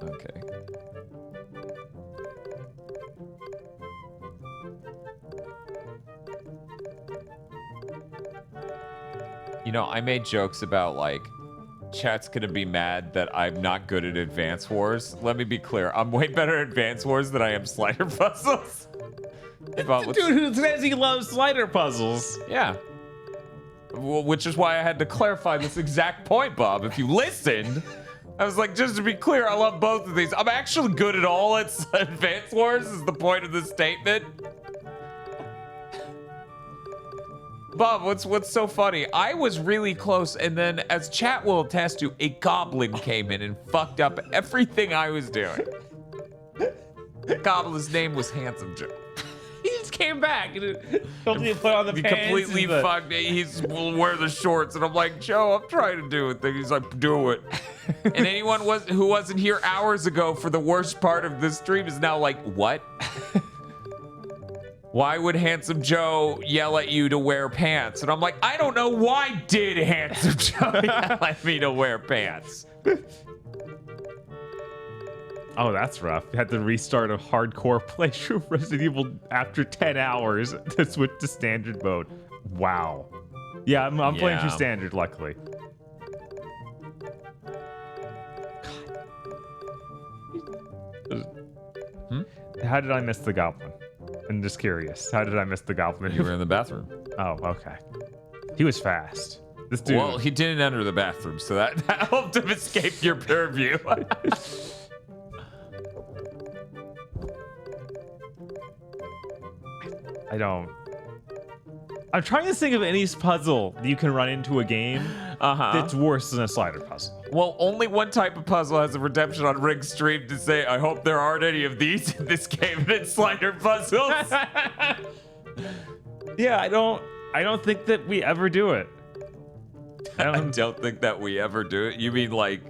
Okay. You know, I made jokes about like chat's gonna be mad that I'm not good at Advance Wars. Let me be clear. I'm way better at Advance Wars than I am slider puzzles. Dude who says he loves slider puzzles. Yeah. Well, which is why I had to clarify this exact point, Bob. If you listened, I was like, just to be clear, I love both of these. I'm actually good at all at Advance Wars is the point of this statement. Bob, what's so funny? I was really close, and then, as chat will attest to, a goblin came in and fucked up everything I was doing. The goblin's name was Handsome Joe. He just came back and told me to put on the He pants. completely fucked me. Will wear the shorts, and I'm like, Joe, I'm trying to do a thing. He's like, do it. And anyone who wasn't here hours ago for the worst part of this stream is now like, what? Why would Handsome Joe yell at you to wear pants? And I'm like, I don't know. Why did Handsome Joe yell at me to wear pants? Oh, that's rough. You had to restart a hardcore playthrough of Resident Evil after 10 hours to switch to standard mode. Wow. Yeah, I'm playing through standard, luckily. How did I miss the goblin? I'm just curious. How did I miss the goblin? You were in the bathroom. Oh, okay. He was fast. This dude. Well, he didn't enter the bathroom, so that helped him escape your purview. I'm trying to think of any puzzle you can run into a game that's worse than a slider puzzle. Well, only one type of puzzle has a redemption on Rig Stream to say, I hope there aren't any of these in this game, and it's slider puzzles. Yeah, I don't think that we ever do it. I don't think that we ever do it. You mean like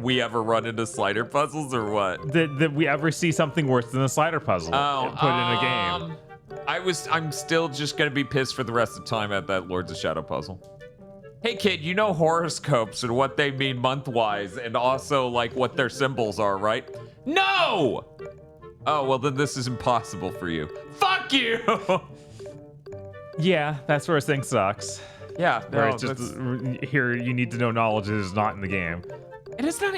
we ever run into slider puzzles or what? That we ever see something worse than a slider puzzle and put in a game. I'm still just gonna be pissed for the rest of the time at that Lords of Shadow puzzle. Hey kid, you know horoscopes and what they mean month-wise and also like what their symbols are, right? No! Oh, well then this is impossible for you. Fuck you! Yeah, that sort of thing sucks. Yeah, where it's just here you need to know knowledge that is not in the game. And it's not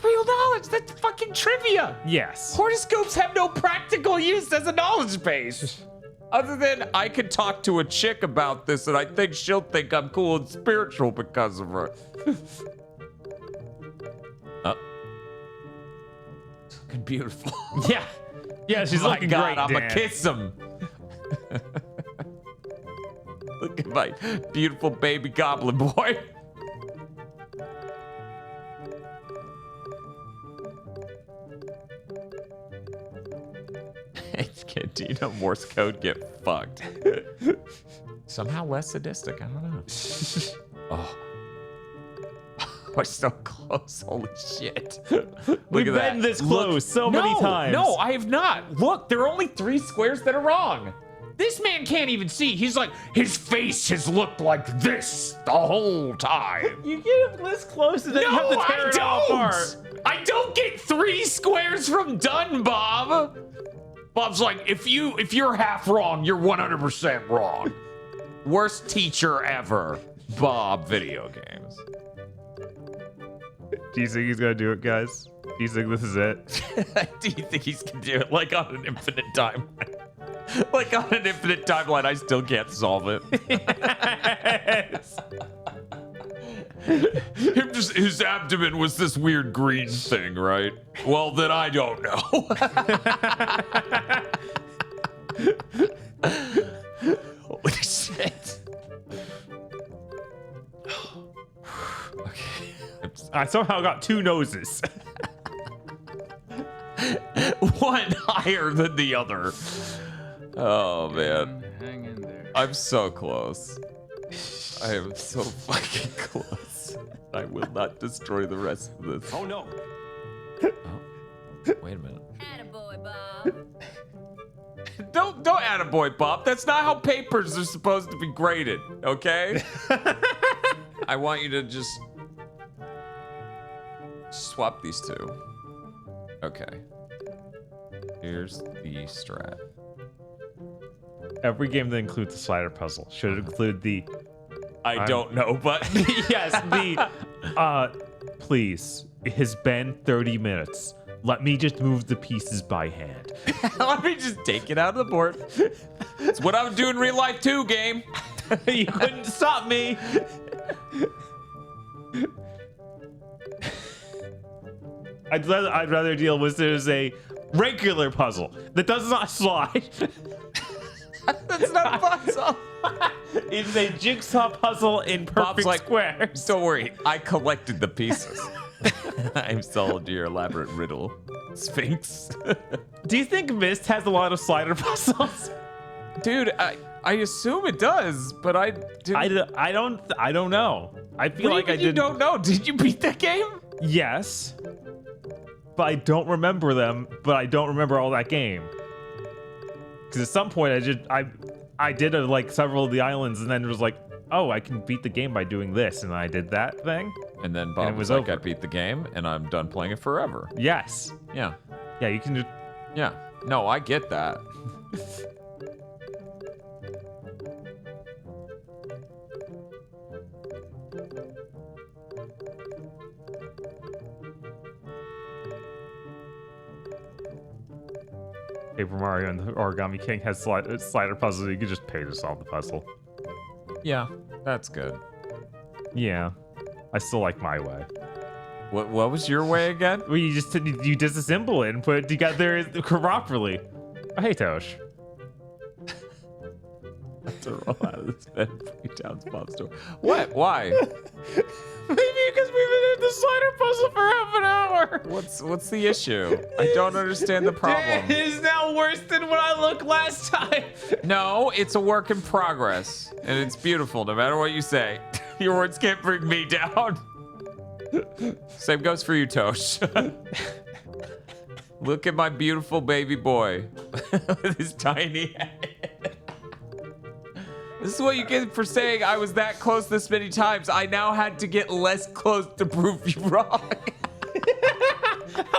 real knowledge. That's fucking trivia. Yes. Horoscopes have no practical use as a knowledge base. Other than I could talk to a chick about this and I think she'll think I'm cool and spiritual because of her. Looking beautiful. Yeah. Yeah, she's looking great, I'm Dan. gonna kiss him. Look at my beautiful baby goblin boy. Do you know Morse code get fucked? Somehow less sadistic, I don't know. Oh. We're so close. Holy shit. We've at been that. this close so many times. No, I have not. Look, there are only 3 squares that are wrong. This man can't even see. He's like, his face has looked like this the whole time. You get him this close and then you have to tear it all apart. I don't get 3 squares from done, Bob. Bob's like, if you're half wrong, you're 100% wrong. Worst teacher ever. Bob video games. Do you think he's gonna do it, guys? Do you think this is it? Do you think he's gonna do it like on an infinite timeline? Like on an infinite timeline, I still can't solve it. Yes. His abdomen was this weird green thing, right? Well, then I don't know. Holy shit. Okay. I somehow got 2 noses. One higher than the other. Oh, man. Hang in there. I'm so close. I am so fucking close. I will not destroy the rest of this. Oh no. Wait a minute. Attaboy, Bob. Don't attaboy, Bob. That's not how papers are supposed to be graded, okay? I want you to just swap these 2. Okay. Here's the strat. Every game that includes a slider puzzle should include the... I don't know, but... yes, the... please, it has been 30 minutes. Let me just move the pieces by hand. Let me just take it out of the board. It's what I would do in real life too, game. You couldn't stop me. I'd rather deal with there's a regular puzzle that does not slide. That's not a puzzle. It's a jigsaw puzzle in perfect Bob's like, squares. Don't worry, I collected the pieces. I'm solved your elaborate riddle, Sphinx. Do you think Myst has a lot of slider puzzles? Dude, I assume it does, but I didn't. I don't know. I feel like I did. You don't know? Did you beat that game? Yes, but I don't remember them. But I don't remember all that game. Because at some point I did like several of the islands, and then it was like, oh, I can beat the game by doing this, and I did that thing. And then Bob was like, I beat the game, and I'm done playing it forever. Yes. Yeah. Yeah, you can just. Yeah. No, I get that. Paper Mario and the Origami King has slider puzzles. You can just pay to solve the puzzle. Yeah, that's good. Yeah, I still like my way. What was your way again? Well, you disassemble it and put it together properly. Oh, hey, Tosh. To roll out of this bed and bring it down to Bob's door. What? Why? Maybe because we've been in the slider puzzle for half an hour. What's the issue? I don't understand the problem. It is now worse than when I looked last time. No, it's a work in progress, and it's beautiful no matter what you say. Your words can't bring me down. Same goes for you, Tosh. Look at my beautiful baby boy with his tiny head. This is what you get for saying I was that close this many times. I now had to get less close to prove you wrong. How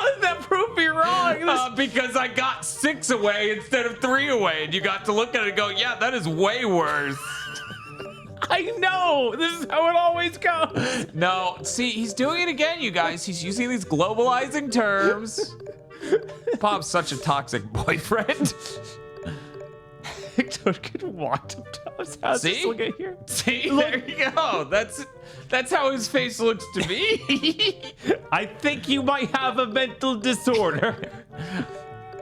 does that prove me wrong? Because I got 6 away instead of 3 away, and you got to look at it and go, yeah, that is way worse. I know. This is how it always goes. No, see, he's doing it again, you guys. He's using these globalizing terms. Bob's such a toxic boyfriend. Toad could walk up to his house. See? Look at here. See, there you go. That's how his face looks to me. I think you might have a mental disorder.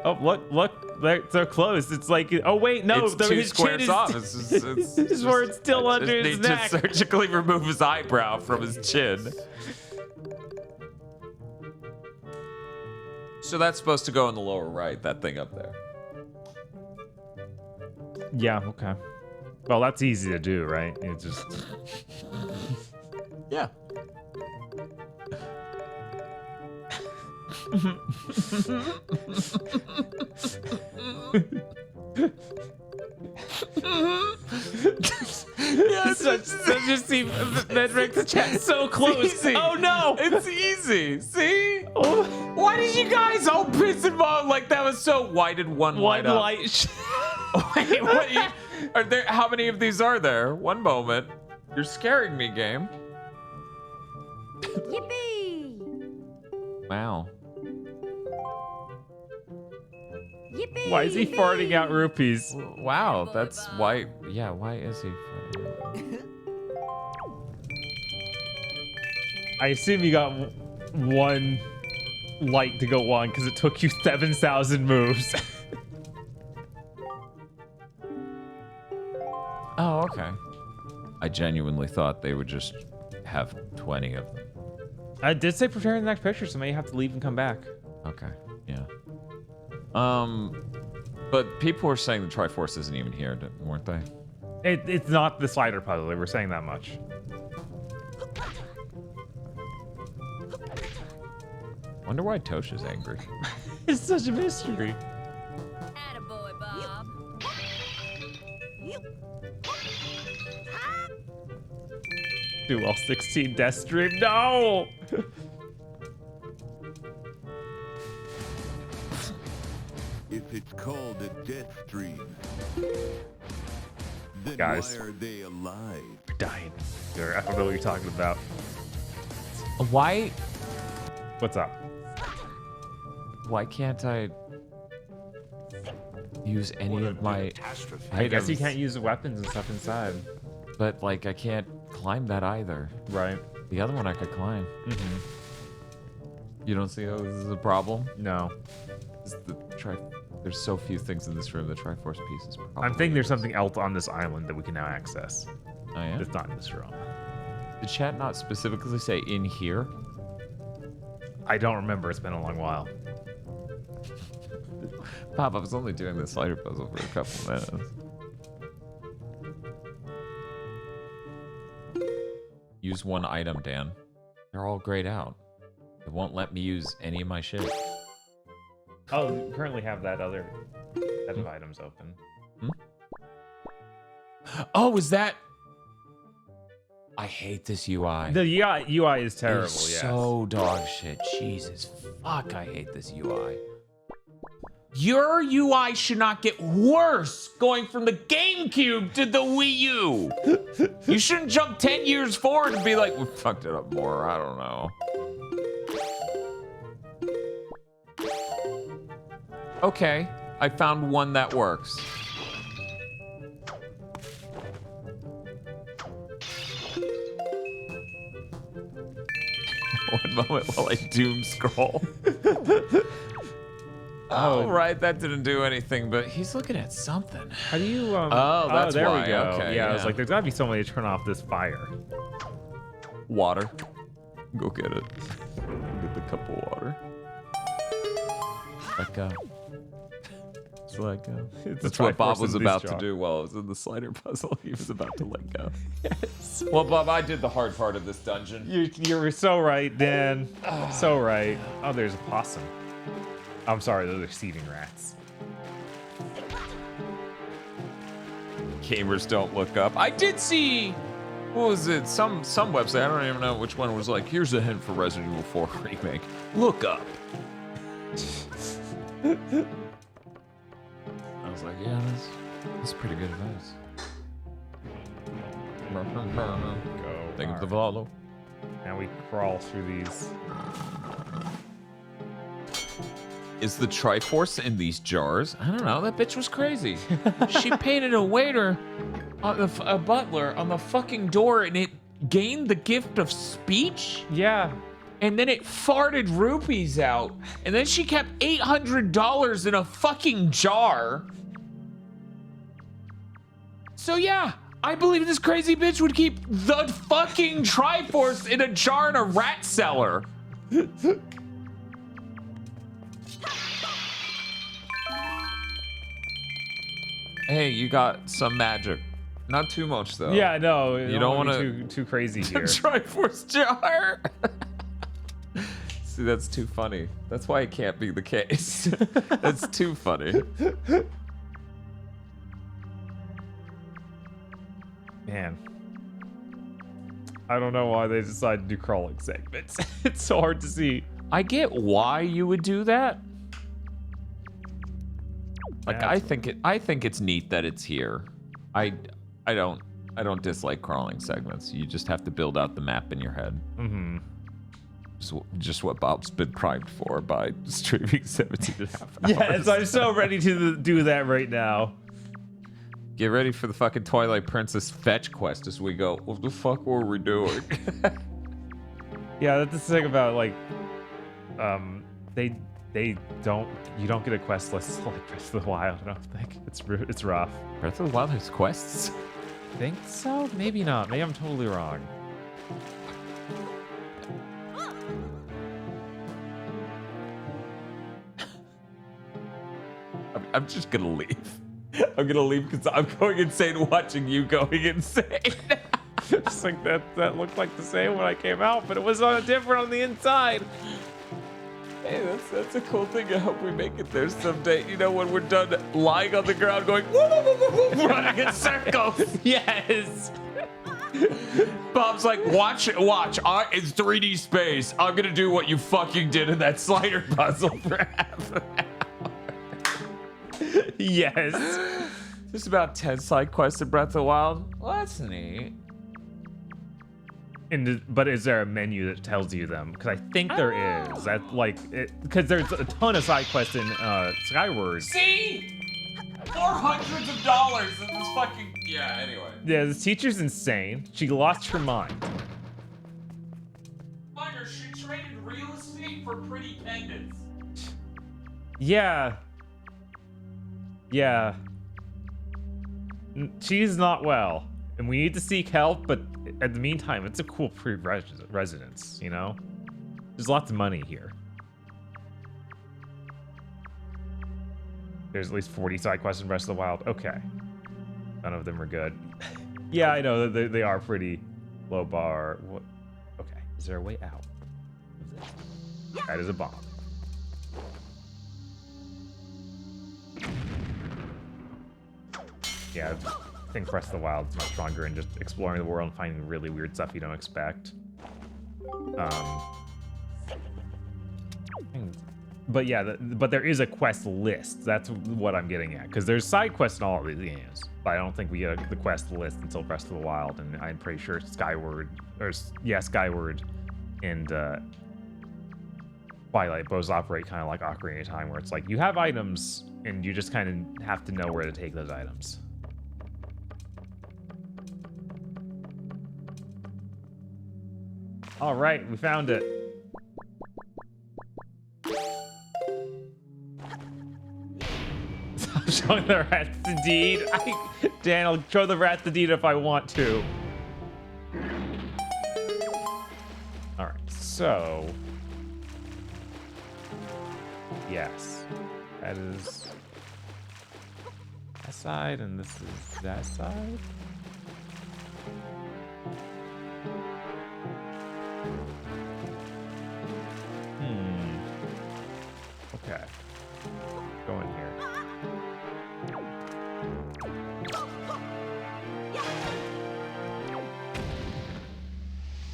Oh, look, they're closed. It's like, oh wait, no, It's 2 his squares chin off. His word's still under his need neck. to surgically remove his eyebrow from his chin. So that's supposed to go in the lower right, that thing up there. Yeah, okay. Well, that's easy to do, right? It just... Yeah. Yeah, such just see that makes the chat so close. Easy. Oh no! It's easy. See? Why did you guys all piss and moan like that was so? Why did one light up? Wait, what are there? How many of these are there? One moment. You're scaring me, game. Yippee! Wow. Yippee! Why is he farting out rupees? Wow, that's why. Yeah, why is he farting out? I assume you got one light to go on because it took you 7,000 moves. Oh, okay. I genuinely thought they would just have 20 of them. I did say prepare the next picture, so maybe you have to leave and come back. Okay, yeah. But people were saying the Triforce isn't even here, weren't they? It's not the slider puzzle. They were saying that much. Wonder why Tosha's angry. It's such a mystery. Attaboy, Bob. Do all 16 Deathstream. No! If it's called a Deathstream, then Guys. why are they alive? We're dying. I don't know what you're talking about. Why? What's up? Why can't I use any of my items? I guess you can't use the weapons and stuff inside. But, like, I can't climb that either. Right. The other one I could climb. Mm-hmm. You don't see how this is a problem? No. There's so few things in this room. The Triforce piece is probably... I'm thinking there's something else on this island that we can now access. Oh, yeah? That's not in this room. Did chat not specifically say in here? I don't remember. It's been a long while. Bob, I was only doing the slider puzzle for a couple minutes. Use one item, Dan. They're all grayed out. It won't let me use any of my shit. Oh, you currently have that other set of items open. Oh, is that... I hate this UI. The UI is terrible, It's yes. so dog shit. Jesus fuck, I hate this UI. Your UI should not get worse going from the GameCube to the Wii U. You shouldn't jump 10 years forward and be like, we fucked it up more. I don't know. Okay, I found one that works. One moment while I doom scroll. Oh, right, that didn't do anything, but he's looking at something. How do you, Oh, that's there why. we go. Okay, yeah, I was like, there's gotta be some way to turn off this fire. Water. Go get it. Get the cup of water. Let go. Just let go. That's what Bob was about to do while I was in the slider puzzle. He was about to let go. Yes. Well, Bob, I did the hard part of this dungeon. You're so right, Dan. So right. Oh, there's a possum. I'm sorry, those are seeding rats. Gamers don't look up. I did see, what was it? Some website, I don't even know which one, was like, here's a hint for Resident Evil 4 remake. Look up. I was like, yeah, that's pretty good advice. Go. Think of the follow. Now we crawl through these. Is the Triforce in these jars? I don't know. That bitch was crazy. She painted a waiter, a butler, on the fucking door, and it gained the gift of speech? Yeah. And then it farted rupees out. And then she kept $800 in a fucking jar. So yeah, I believe this crazy bitch would keep the fucking Triforce in a jar in a rat cellar. Hey, you got some magic. Not too much though. Yeah, no, You don't want want to too crazy here. Triforce jar. See, that's too funny. That's why it can't be the case. That's too funny. Man, I don't know why they decided to do crawling segments. It's so hard to see. I get why you would do that. Like, I think it's neat that it's here. I don't dislike crawling segments. You just have to build out the map in your head. Mm-hmm. Just what Bob's been primed for by streaming 17 and a half hours. Yes, I'm so ready to do that right now. Get ready for the fucking Twilight Princess fetch quest as we go. What the fuck were we doing? Yeah, that's the thing about like, you don't get a quest list like Breath of the Wild. I don't think it's rough. Breath of the Wild has quests. Think so? Maybe not. Maybe I'm totally wrong. I'm just gonna leave. I'm gonna leave because I'm going insane watching you going insane. Just like that looked like the same when I came out, but it was different on the inside. Hey, that's a cool thing. I hope we make it there someday. You know, when we're done lying on the ground going woo, woo, woo, woo, woo, running in circles. Yes. Bob's like, watch. It's 3D space. I'm gonna do what you fucking did in that slider puzzle for half an hour. Yes. There's about 10 side quests in Breath of the Wild. Well, that's neat. But is there a menu that tells you them? Because I think there is. That because there's a ton of side quests in Skyward. See? $400 in this fucking. Yeah. Anyway. Yeah, this teacher's insane. She lost her mind. Minor, she traded real estate for pretty pendants. Yeah. Yeah. She's not well, and we need to seek help, but at the meantime, it's a cool residence, you know? There's lots of money here. There's at least 40 side quests in Breath of the Wild. Okay. None of them are good. Yeah, I know, they are pretty low bar. What? Okay, is there a way out of this? That is a bomb. Yeah, I think Breath of the Wild is much stronger in just exploring the world and finding really weird stuff you don't expect. But yeah, but there is a quest list. That's what I'm getting at. Because there's side quests in all of these games. But I don't think we get the quest list until Breath of the Wild. And I'm pretty sure Skyward and Twilight both operate kind of like Ocarina of Time, where it's like you have items and you just kind of have to know where to take those items. All right, we found it. Stop showing the rats the deed. Dan, I'll show the rats the deed if I want to. All right, so yes, that is that side, and this is that side. Okay. Go in here.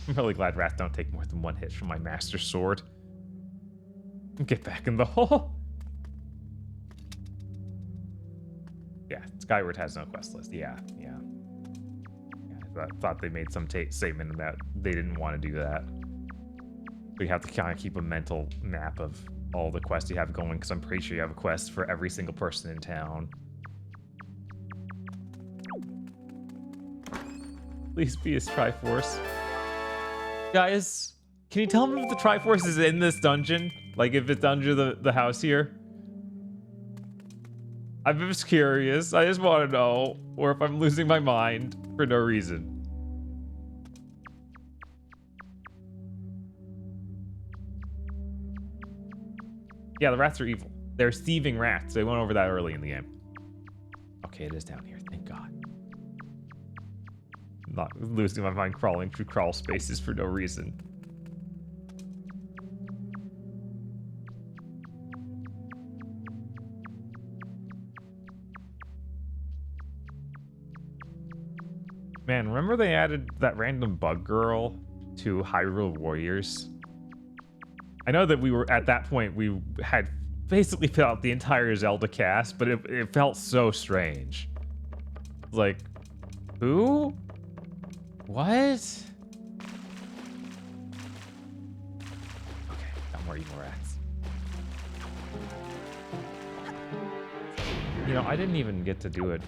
I'm really glad rats don't take more than one hit from my master sword. Get back in the hole. Yeah, Skyward has no quest list. Yeah. I thought they made some statement about they didn't want to do that. We have to kind of keep a mental map of all the quests you have going, because I'm pretty sure you have a quest for every single person in town. Please be a Triforce. Guys, can you tell me if the Triforce is in this dungeon? Like if it's under the house here? I'm just curious. I just want to know. Or if I'm losing my mind for no reason. Yeah, the rats are evil. They're thieving rats. They went over that early in the game. Okay, it is down here. Thank God. not losing my mind crawling through crawl spaces for no reason. Man, remember they added that random bug girl to Hyrule Warriors? I know that we were, at that point, we had basically filled out the entire Zelda cast, but it felt so strange. Like, who? What? Okay, got more evil rats. You know, I didn't even get to do it.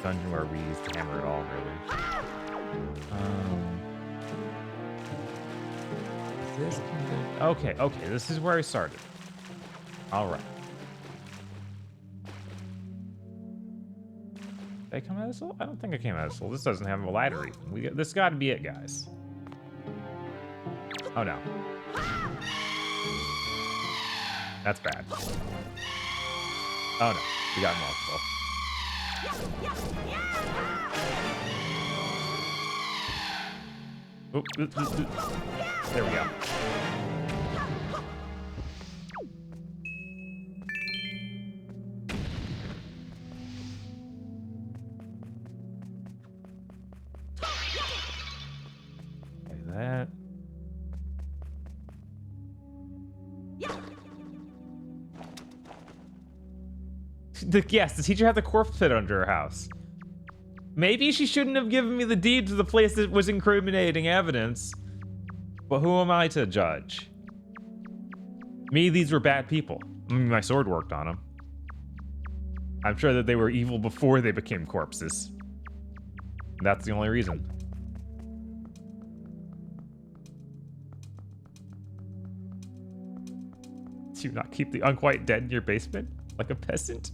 Dungeon where we used the hammer at all, really. Is this okay, this is where I started. All right. Did I come out of this hole? I don't think I came out of this hole. This doesn't have a ladder even. This got to be it, guys. Oh, no. That's bad. Oh, no. We got multiple. Oop, oop, oop, oop. There we go. Okay, that. Yes, the teacher had the corpse pit under her house. Maybe she shouldn't have given me the deed to the place that was incriminating evidence. But who am I to judge? Maybe these were bad people. I mean, my sword worked on them. I'm sure that they were evil before they became corpses. That's the only reason. Do you not keep the unquiet dead in your basement? Like a peasant?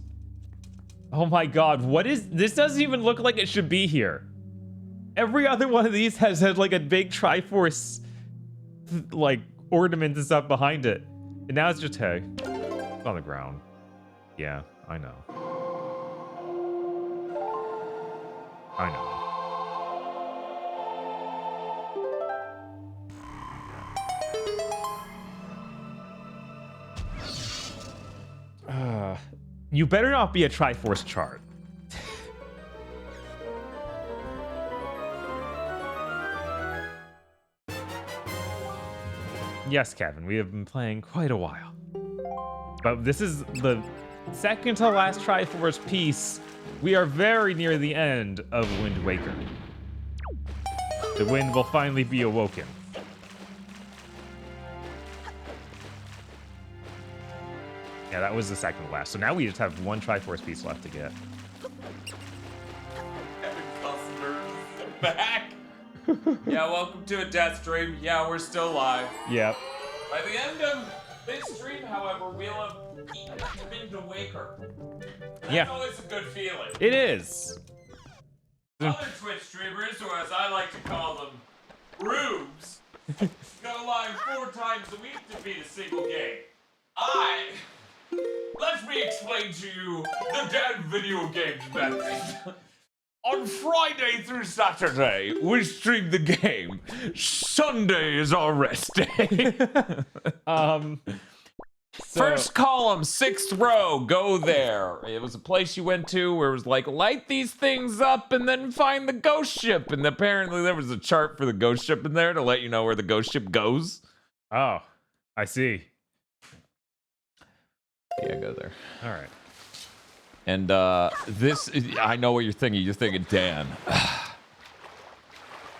Oh my god, what is... This doesn't even look like it should be here. Every other one of these has had like a big Triforce like ornament and stuff behind it. And now it's just hay. It's on the ground. Yeah, I know. I know. You better not be a Triforce chart. Yes, Kevin, we have been playing quite a while. But this is the second to last Triforce piece. We are very near the end of Wind Waker. The wind will finally be awoken. Yeah, that was the second to last. So now we just have one Triforce piece left to get. Customers back. Yeah, welcome to a Deathstream. Yeah, we're still live. Yep. By the end of this stream, however, we'll have eaten Wind Waker. That's always a good feeling. It is. Other Twitch streamers, or as I like to call them, rubes, go live 4 times a week to beat a single game. Let me explain to you the dead video games method. On Friday through Saturday, we stream the game. Sunday is our rest day. First column, 6th row, go there. It was a place you went to where it was like, light these things up and then find the ghost ship. And apparently there was a chart for the ghost ship in there to let you know where the ghost ship goes. Oh, I see. Yeah, go there. All right. And this, I know what you're thinking. You're thinking, Dan,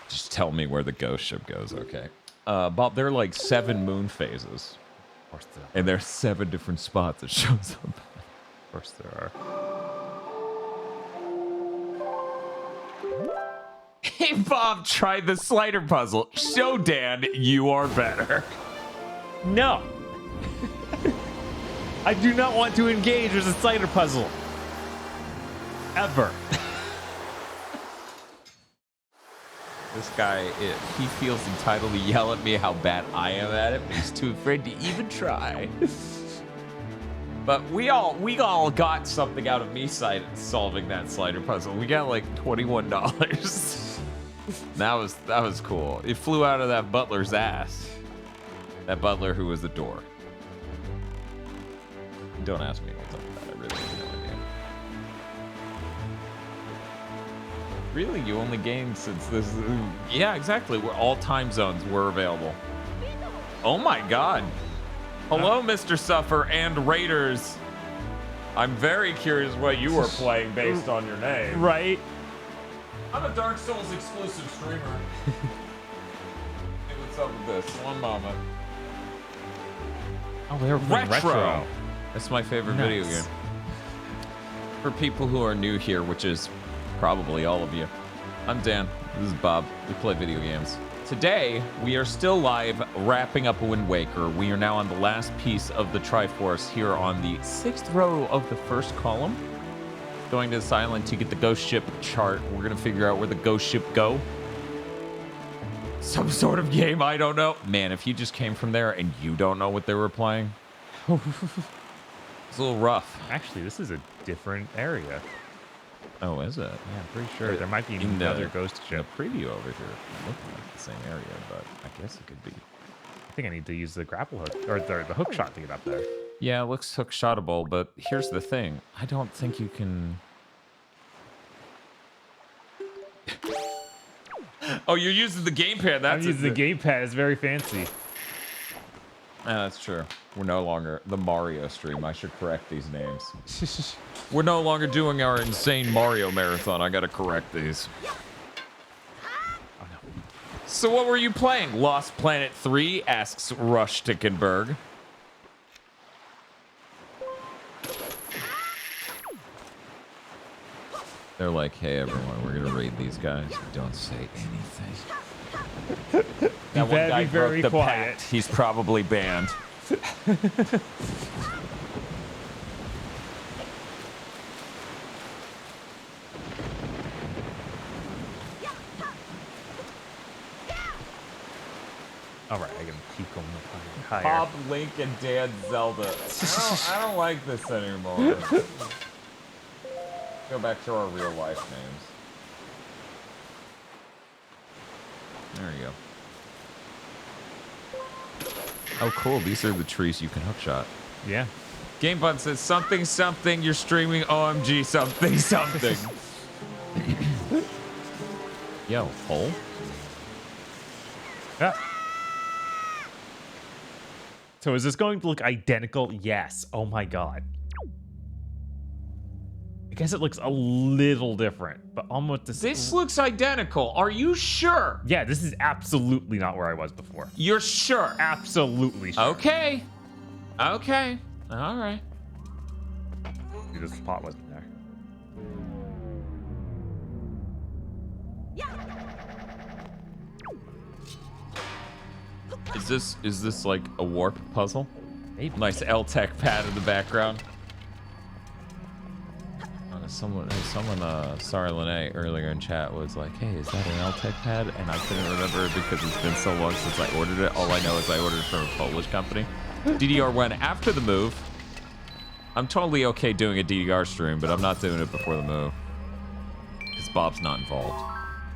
just tell me where the ghost ship goes, okay? Bob, there are like 7 moon phases. Of course there are. And there are 7 different spots it shows up. Of course there are. Hey, Bob, try the slider puzzle. Show Dan you are better. No. I do not want to engage with a slider puzzle. Ever. This guy, he feels entitled to yell at me how bad I am at it, but he's too afraid to even try. But we all got something out of me solving that slider puzzle. We got like $21. That was cool. It flew out of that butler's ass. That butler who was the door. Don't ask me what's up with that. I really have no idea. Really? You only gained since this... Yeah, exactly. Where all time zones were available. Oh my god. Hello, Mr. Suffer and Raiders. I'm very curious what you were playing based on your name. Right? I'm a Dark Souls exclusive streamer. Hey, what's up with this? One moment. Oh, they were playing retro. That's my favorite video game. For people who are new here, which is probably all of you, I'm Dan. This is Bob. We play video games. Today, we are still live wrapping up Wind Waker. We are now on the last piece of the Triforce here on the 6th row of the first column. Going to this island to get the ghost ship chart. We're going to figure out where the ghost ship go. Some sort of game, I don't know. Man, if you just came from there and you don't know what they were playing, it's a little rough. Actually, this is a different area. Oh, is it? Yeah, I'm pretty sure there might be another ghost ship. Preview over here. Looks like the same area, but I guess it could be. I think I need to use the grapple hook or the hook shot to get up there. Yeah, it looks hook shotable, but here's the thing. I don't think you can. Oh, you're using the gamepad. I'm using the gamepad. It's very fancy. That's true. We're no longer the Mario stream. I should correct these names. We're no longer doing our insane Mario marathon. I gotta correct these. Oh, no. So what were you playing? Lost Planet 3, asks Rush Tickenberg. They're like, hey everyone, we're gonna raid these guys. Don't say anything. That one guy broke the pact. He's probably banned. All right, I can keep going higher. Bob, Link, and Dad Zelda. I don't like this anymore. Go back to our real life names. There you go. Oh, cool. These are the trees you can hookshot. Yeah. GameBun says something, something. You're streaming OMG something, something. Yo, hole? Yeah. So is this going to look identical? Yes. Oh my god. I guess it looks a little different, but almost the same. This looks identical. Are you sure? Yeah, this is absolutely not where I was before. You're sure? Absolutely sure. Okay. Okay. All right. This spot wasn't there. Is this like a warp puzzle? Maybe. Nice L-Tech pad in the background. Someone, sorry, Lene, earlier in chat was like, hey, is that an L-Tech pad? And I couldn't remember because it's been so long since I ordered it. All I know is I ordered it from a Polish company. DDR1 after the move. I'm totally okay doing a DDR stream, but I'm not doing it before the move. Because Bob's not involved.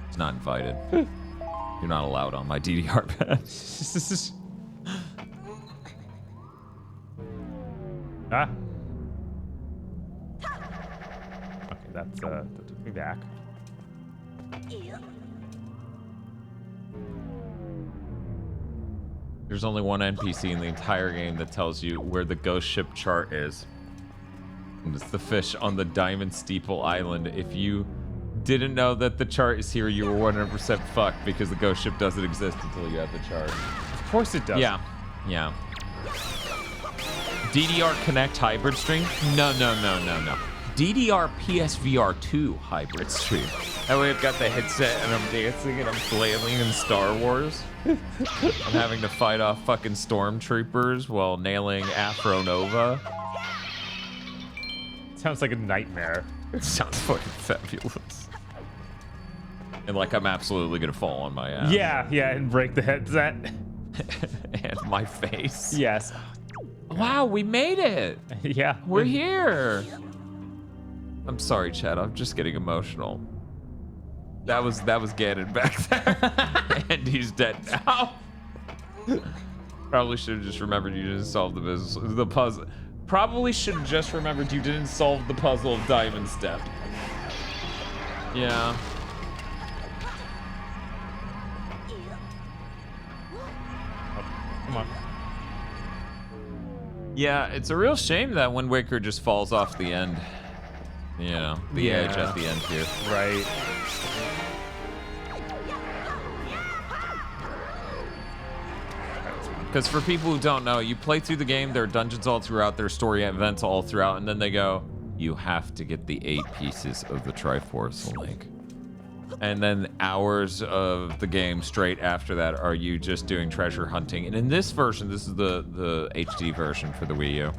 He's not invited. You're not allowed on my DDR pad. Ah. That took me back. There's only one NPC in the entire game that tells you where the ghost ship chart is. And it's the fish on the Diamond Steeple Island. If you didn't know that the chart is here, you were 100% fucked because the ghost ship doesn't exist until you have the chart. Of course it does. Yeah. Yeah. DDR Connect hybrid stream? No. DDR PSVR 2 hybrid stream. That way I've got the headset and I'm dancing and I'm flailing in Star Wars. I'm having to fight off fucking stormtroopers while nailing Afro Nova. Sounds like a nightmare. It sounds fucking fabulous. And like I'm absolutely gonna fall on my ass. Yeah, and break the headset. And my face. Yes. Wow, we made it. Yeah. We're here. I'm sorry, Chad. I'm just getting emotional. That was Ganon back there. And he's dead now. Probably should have just remembered you didn't solve the puzzle. Probably should have just remembered you didn't solve the puzzle of Diamond Step. Yeah. Come on. Yeah, it's a real shame that Wind Waker just falls off the end. You know, the edge at the end here. Right. Because for people who don't know, you play through the game, there are dungeons all throughout, there are story events all throughout, and then they go, you have to get the 8 pieces of the Triforce Link. And then hours of the game straight after that are you just doing treasure hunting. And in this version, this is the HD version for the Wii U,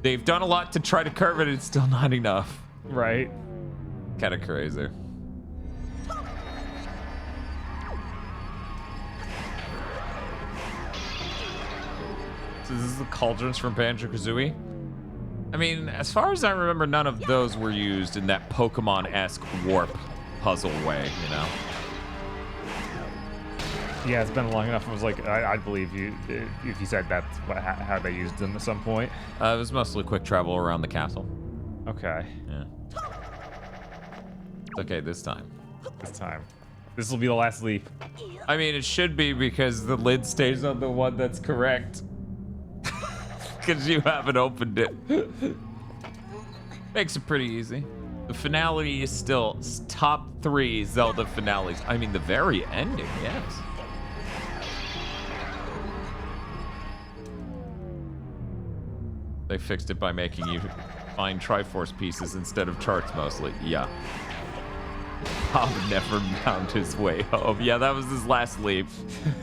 they've done a lot to try to curve it, it's still not enough. Right. Kind of crazy. So this is the cauldrons from Banjo-Kazooie. I mean, as far as I remember, none of those were used in that Pokemon-esque warp puzzle way, you know? Yeah, it's been long enough. I was like, I'd believe you if you said that's how they used them at some point. It was mostly quick travel around the castle. Okay. Yeah. It's okay this time. This time. This will be the last leap. I mean, it should be because the lid stays on the one that's correct. Because you haven't opened it. Makes it pretty easy. The finale is still top 3 Zelda finales. I mean, the very ending, yes. They fixed it by making you find Triforce pieces instead of charts mostly. Yeah. Bob never found his way home. Yeah, that was his last leap.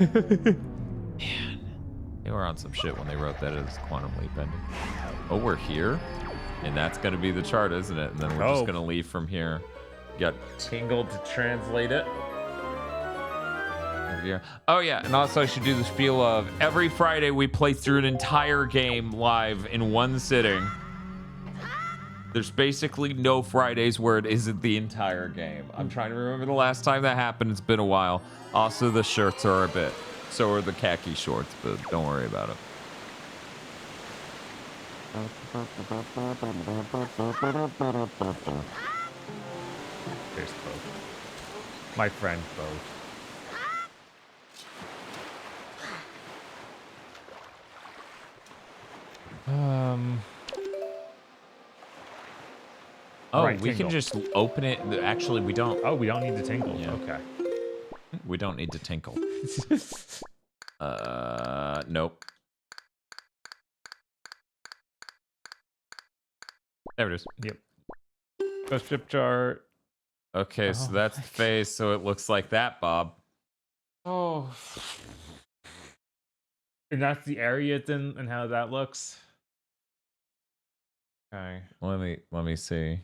Man, they were on some shit when they wrote that as Quantum Leap ending. Oh, we're here? And that's going to be the chart, isn't it? And then we're just going to leave from here. Got Tingled to translate it. Oh, yeah. And also, I should do the spiel of every Friday we play through an entire game live in one sitting. There's basically no Fridays where it isn't the entire game. I'm trying to remember the last time that happened. It's been a while. Also, the shirts are a bit. So are the khaki shorts, but don't worry about it. There's both. My friend both. Oh, right, we tingle. can just open it. Actually, we don't. Oh, we don't need to tingle. Yeah. Okay. We don't need to tinkle. Nope. There it is. Yep. Ghost ship chart. Okay, so that's the face, so it looks like that, Bob. Oh. And that's the area it's in and how that looks. Okay. Let me see.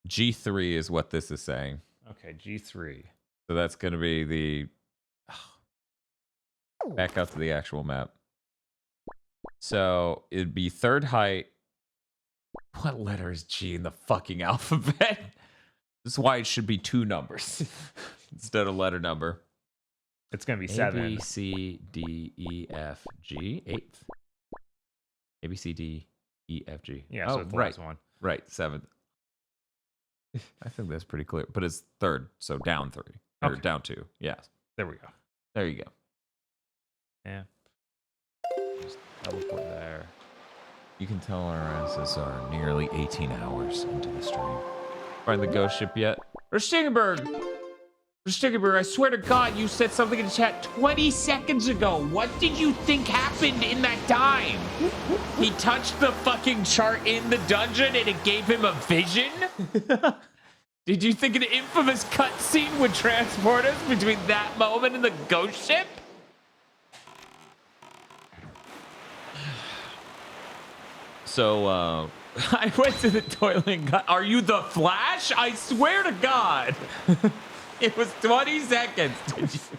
G3 is what this is saying. Okay, G3. So that's going to be the... Back out to the actual map. So it'd be third height. What letter is G in the fucking alphabet? This is why it should be 2 numbers instead of letter number. It's going to be 7. A, B, C, D, E, F, G. 8th. A, B, C, D, E, F, G. Yeah, so it's the last one. Right, 7th. I think that's pretty clear. But it's third, so down 3. Or Okay. down 2. Yes. There we go. There you go. Yeah. Just teleport there. You can tell our asses are nearly 18 hours into the stream. Find the ghost ship yet? Stingenberg, I swear to God, you said something in chat 20 seconds ago. What did you think happened in that time? He touched the fucking chart in the dungeon and it gave him a vision? Did you think an infamous cutscene would transport us between that moment and the ghost ship? So, I went to the toilet and got... Are you the Flash? I swear to God. It was 20 seconds.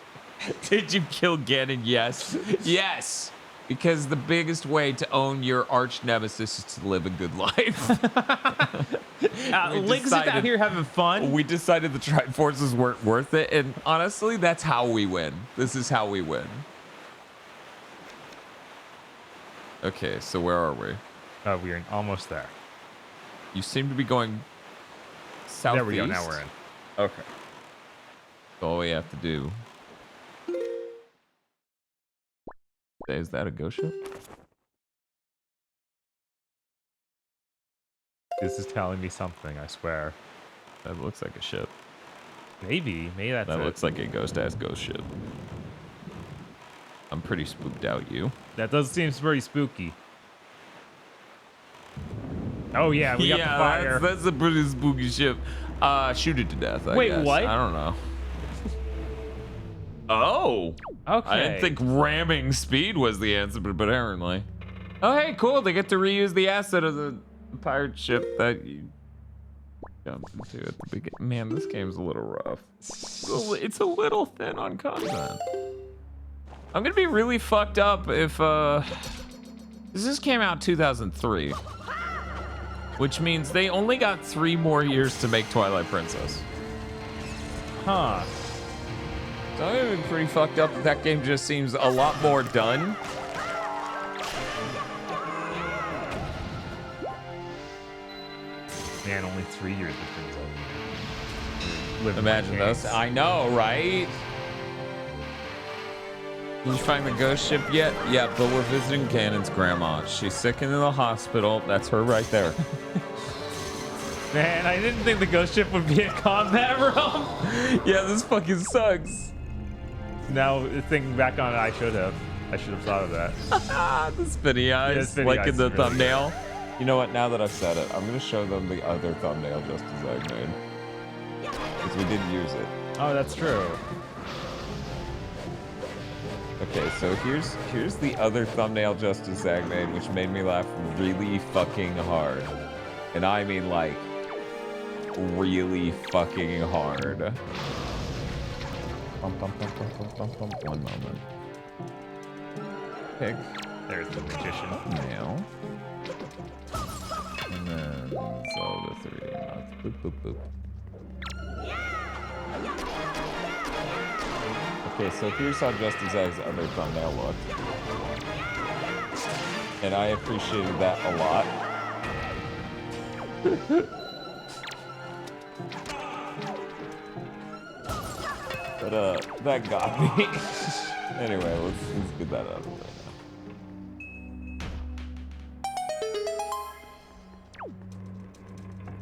Did you kill Ganon? Yes. Yes. Because the biggest way to own your arch nemesis is to live a good life. Link's just out here having fun. We decided the Triforces weren't worth it, and honestly, that's how we win. This is how we win. Okay, so where are we? We're almost there. You seem to be going southeast. There we go. Now we're in. Okay. All we have to do. Is that a ghost ship? This is telling me something, I swear. That looks like a ship. Maybe that's That it. looks like a ghost-ass ghost ship. I'm pretty spooked out, you. That does seem pretty spooky. Oh yeah, we got the fire. That's a pretty spooky ship. Shoot it to death, I Wait, guess. what? I don't know. Oh. Okay. I didn't think ramming speed was the answer, but apparently. Oh, hey, cool. They get to reuse the asset of the pirate ship that you jumped into at the beginning. Man, this game's a little rough. It's a little thin on content. I'm gonna be really fucked up if this came out 2003, which means they only got 3 more years to make Twilight Princess. Huh. So I'm gonna be pretty fucked up. That game just seems a lot more done. Man, only 3 years between them. Imagine this. I know, right? Did you find the ghost ship yet? Yeah, but we're visiting Ganon's grandma. She's sick and in the hospital. That's her right there. Man, I didn't think the ghost ship would be a combat room. Yeah, this fucking sucks. Now thinking back on it, I should have thought of that. The spinny eyes, Yeah, spinny like eyes in the is really thumbnail. You know what? Now that I've said it, I'm gonna show them the other thumbnail just as I made, because we didn't use it. Oh, that's true. Okay, so here's the other thumbnail Justice Zag made, which made me laugh really fucking hard. And I mean like really fucking hard. Bum, bum, bum, bum, bum, bum, bum. One moment. Pick. There's the magician. Thumbnail. And then Zelda 3D mods. Boop, boop, boop. Okay, so here's how Justice Zag's other thumbnail looked. And I appreciated that a lot. But that got me. Anyway, let's get that out of the way now.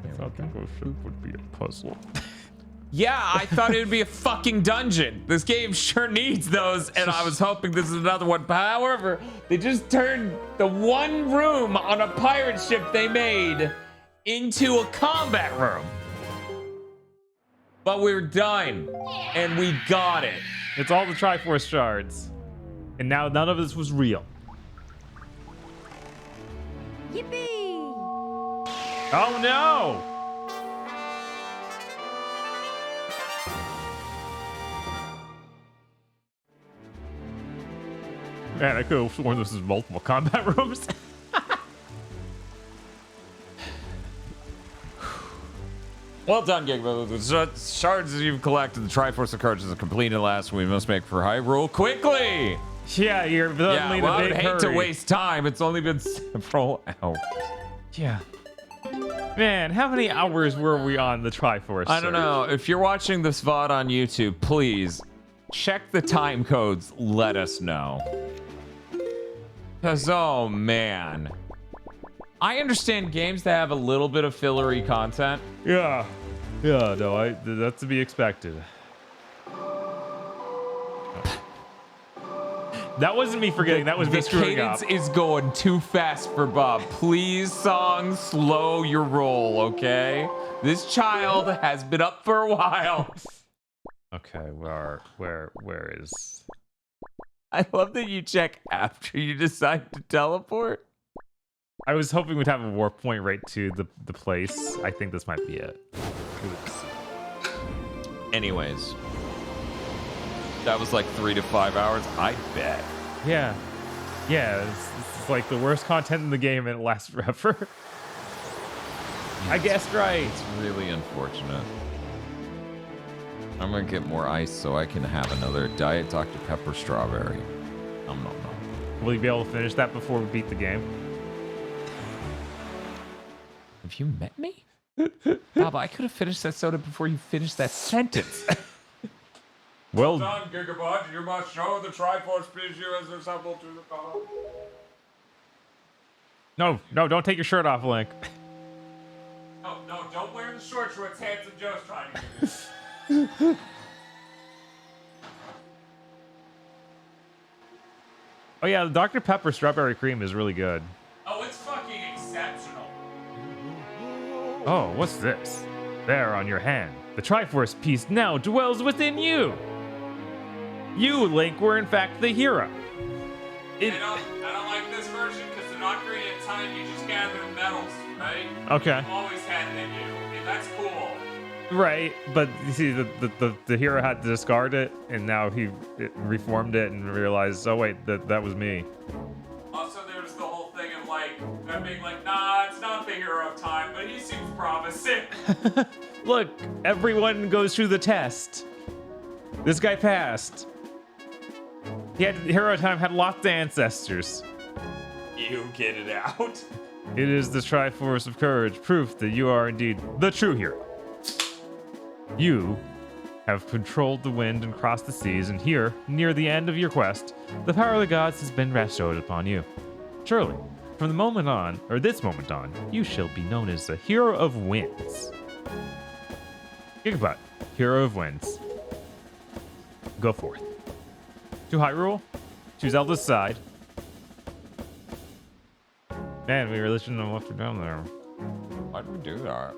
I thought the ghost ship would be a puzzle. Yeah, I thought it would be a fucking dungeon. This game sure needs those, and I was hoping this is another one. But however, they just turned the one room on a pirate ship they made into a combat room. But we're done, and we got it. It's all the Triforce shards. And now none of this was real. Yippee! Oh no! Man, I could have sworn this is multiple combat rooms. Well done, GigaBoots. The shards that you've collected, the Triforce of cards is completed last. We must make for Hyrule quickly. Yeah, you're suddenly in a I big would hate to hurry. waste time. It's only been several hours. Yeah. Man, how many hours were we on the Triforce? I don't know. If you're watching this VOD on YouTube, please check the time codes. Let us know. Because, oh, man. I understand games that have a little bit of fillery content. Yeah. Yeah, no, that's to be expected. That wasn't me forgetting. That was me screwing up. The cadence is going too fast for Bob. Please, song, slow your roll, okay? This child has been up for a while. Okay, where is? I love that you check after you decide to teleport. I was hoping we'd have a warp point right to the place. I think this might be it. Oops. Anyways. That was like 3 to 5 hours, I bet. Yeah. Yeah, it's like the worst content in the game and it lasts forever. I guessed right. It's really unfortunate. I'm gonna get more ice so I can have another Diet Dr. Pepper strawberry. Nom nom nom. Will you be able to finish that before we beat the game? Have you met me? Bob, I could have finished that soda before you finished that sentence. Well done, GigaBoots. You must show the Triforce species as assemble to the column. No, don't take your shirt off, Link. No, don't wear the shorts what's Handsome Joe's trying to do. Oh yeah, the Dr. Pepper strawberry cream is really good. Oh, it's fucking exceptional. Oh, what's this? There on your hand. The Triforce piece now dwells within you. You, Link, were in fact the hero. I don't like this version because they're not creating time. You just gather metals, right? Okay. You've always had it in you. And that's cool. Right, but you see, the hero had to discard it, and now he reformed it and realized, oh wait, that was me. Also, there's the whole thing of like them being like, nah, it's not the hero of time, but he seems promising. Look, everyone goes through the test. This guy passed. Hero of Time had lots of ancestors. You get it out. It is the Triforce of Courage, proof that you are indeed the true hero. You have controlled the wind and crossed the seas, and here, near the end of your quest, the power of the gods has been bestowed upon you. Surely, from this moment on, you shall be known as the Hero of Winds. GigaBoot, Hero of Winds. Go forth. To Hyrule, to Zelda's side. Man, we really shouldn't have left her down there. Why'd we do that?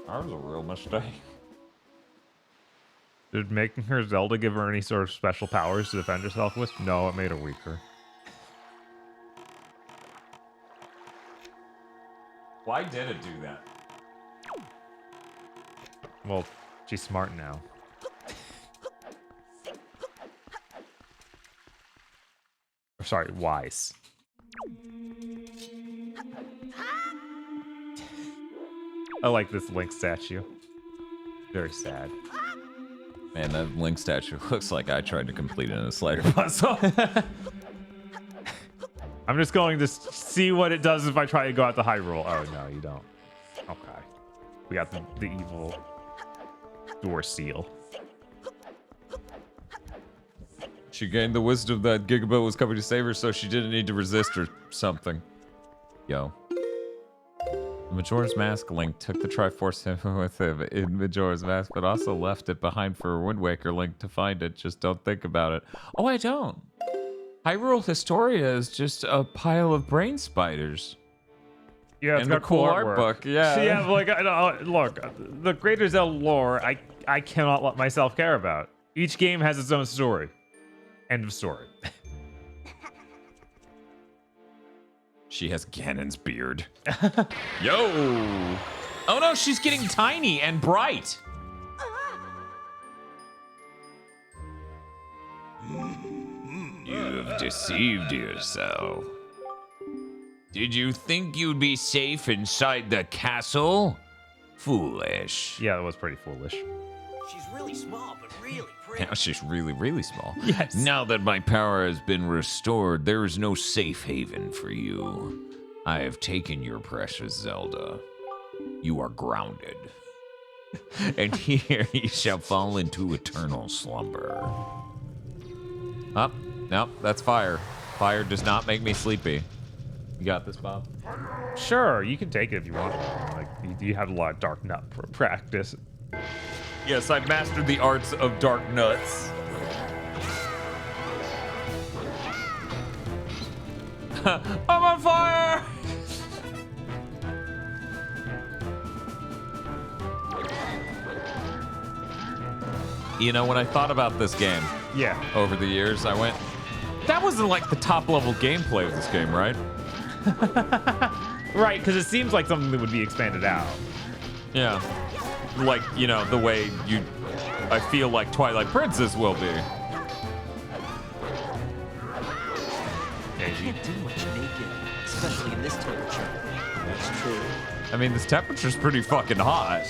That was a real mistake. Did making her Zelda give her any sort of special powers to defend herself with? No, it made her weaker. Why did it do that? Well, she's smart now. Or sorry, wise. I like this Link statue. Very sad. Man, that Link statue looks like I tried to complete it in a slider puzzle. I'm just going to see what it does if I try to go out to Hyrule. Oh, no, you don't. Okay. We got the evil door seal. She gained the wisdom that GigaBoot was coming to save her, so she didn't need to resist or something. Yo. Majora's Mask, Link took the Triforce with him in Majora's Mask, but also left it behind for Wind Waker Link to find it. Just don't think about it. Oh, I don't. Hyrule Historia is just a pile of brain spiders. Yeah, it's and got a cool art book. Yeah. Yeah, like, look, the Greater Zelda lore, I cannot let myself care about. Each game has its own story. End of story. She has Ganon's beard. Yo! Oh no, she's getting tiny and bright. You've deceived yourself. Did you think you'd be safe inside the castle? Foolish. Yeah, that was pretty foolish. She's really small, but really pretty. Now she's really, really small. Yes. Now that my power has been restored, there is no safe haven for you. I have taken your precious Zelda. You are grounded. And here you shall fall into eternal slumber. Up. Nope, that's fire. Fire does not make me sleepy. You got this, Bob? Sure, you can take it if you want. Like, you had a lot of Dark Nut practice. Yes, I've mastered the arts of dark nuts. I'm on fire! You know, when I thought about this game over the years, I went, that wasn't like the top level gameplay of this game, right? Right, because it seems like something that would be expanded out. Yeah. Like, you know, the way I feel like Twilight Princess will be. Yeah, Can't do much naked, especially in this temperature. That's true. I mean, this temperature's pretty fucking hot.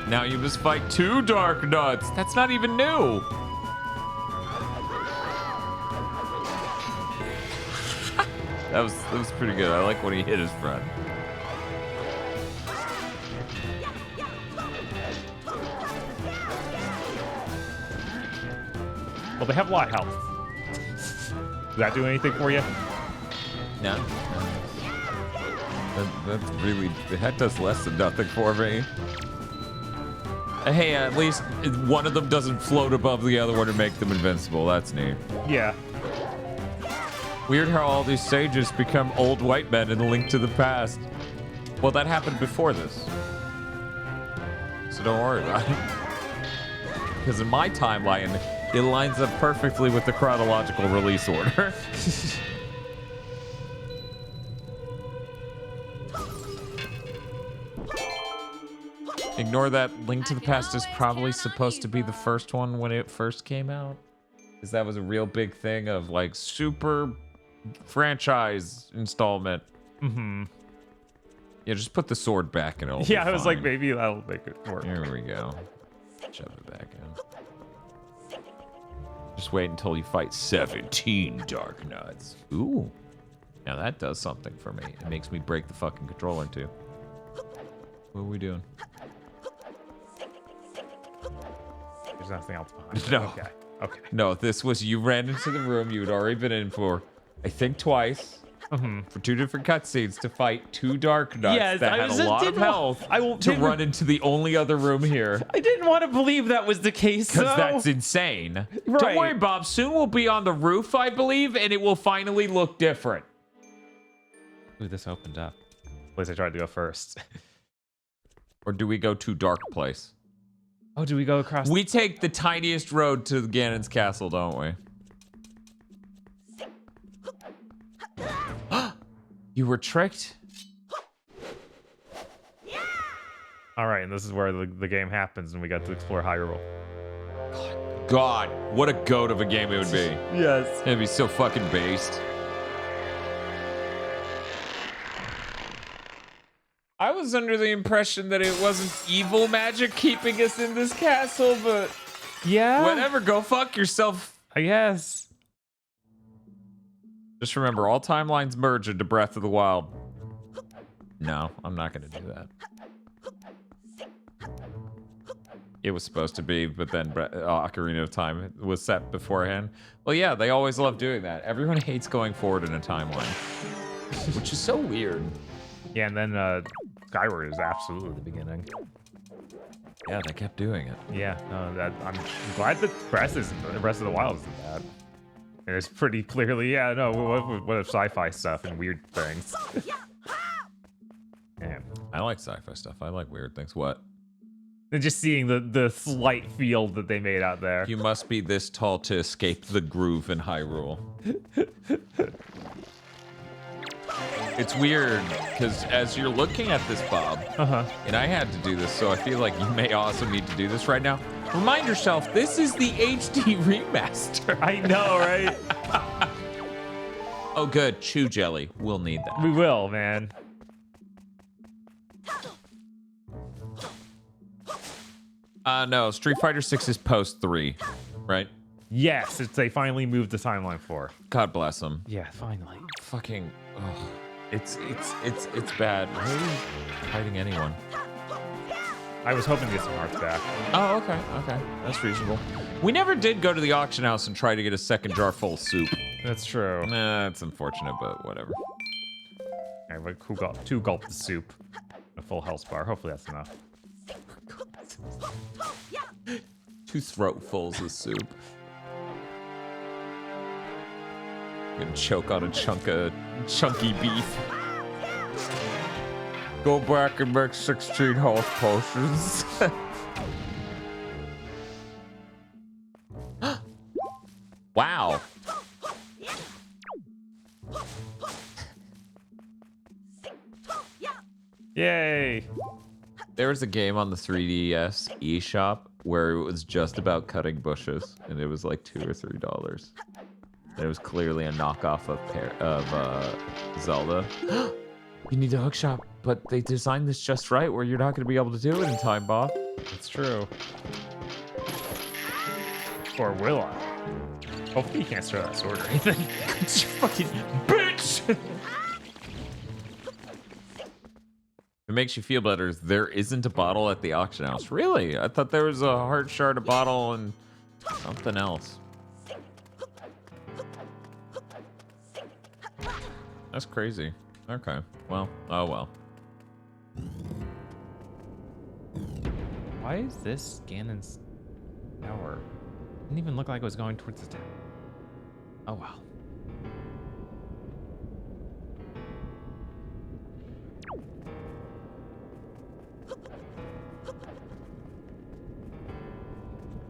Now you must fight 2 Dark Nuts. That's not even new. That was pretty good. I like when he hit his friend. Well, they have a lot of health. Does that do anything for you? No. That does less than nothing for me. Hey, at least one of them doesn't float above the other one and make them invincible. That's neat. Yeah. Weird how all these sages become old white men in A Link to the Past. Well, that happened before this. So don't worry about it. Because in my timeline, it lines up perfectly with the chronological release order. Ignore that. Link to the Past is probably supposed to be the first one when it first came out. Because that was a real big thing of like super franchise installment. Mm-hmm. Yeah, just put the sword back and it'll be Yeah, I was like, fine. maybe that'll make it work. Here we go. Shove it back in. Just wait until you fight 17 Dark Nuts. Ooh. Now that does something for me. It makes me break the fucking controller in two. What are we doing? There's nothing else behind it. No. Okay. Okay. No, this was you ran into the room you had already been in for, I think twice, for 2 different cutscenes to fight 2 Dark Nuts Yes, that I had a just lot of didn't health to didn't- run into the only other room here. I didn't want to believe that was the case, Because though. that's insane. Right. Don't worry, Bob. Soon we'll be on the roof, I believe, and it will finally look different. Ooh, this opened up. At least I tried to go first. Or do we go to Dark Place? Oh, do we go across? We take the tiniest road to Ganon's castle, don't we? You were tricked? All right, and this is where the game happens, and we got to explore Hyrule. God, what a goat of a game it would be. Yes. It'd be so fucking based. I was under the impression that it wasn't evil magic keeping us in this castle, but yeah, whatever, go fuck yourself. I guess. Just remember, all timelines merge into Breath of the Wild. No, I'm not gonna do that. It was supposed to be, but then Ocarina of Time was set beforehand. Well, yeah, they always love doing that. Everyone hates going forward in a timeline, which is so weird. Yeah, and then Skyward is absolutely the beginning. Yeah, they kept doing it. Yeah, no, I'm glad that Breath of the Wild isn't that. And it's pretty clearly, yeah, no, what if sci-fi stuff and weird things? Yeah. I like sci-fi stuff. I like weird things. What? And just seeing the slight field that they made out there. You must be this tall to escape the groove in Hyrule. It's weird, because as you're looking at this, Bob, and I had to do this, so I feel like you may also need to do this right now. Remind yourself, this is the HD remaster. I know, right? Oh, good. Chew jelly. We'll need that. We will, man. No, Street Fighter 6 is post 3, right? Yes, they finally moved the timeline for. God bless them. Yeah, finally. Fucking, oh, it's bad. Why are you fighting anyone? I was hoping to get some hearts back. Oh, okay. That's reasonable. We never did go to the auction house and try to get a second jar full of soup. That's true. Nah, it's unfortunate, but whatever. Alright, but who got 2 gulps of soup? A full health bar. Hopefully that's enough. 2 throatfuls of soup. Gonna choke on a chunky beef. Go back and make 16 health potions. Wow. Yay! There was a game on the 3DS eShop where it was just about cutting bushes, and it was like $2 or $3. And it was clearly a knockoff of Zelda. You need a hook shop, but they designed this just right where you're not going to be able to do it in time, Bob. It's true. Or will I? Hopefully you can't throw that sword or anything. You fucking bitch! It makes you feel better. There isn't a bottle at the auction house. Really? I thought there was a heart shard, a bottle, and something else. That's crazy. Okay. Well, oh well. Why is this Ganon's tower? Didn't even look like it was going towards the tower. Oh well.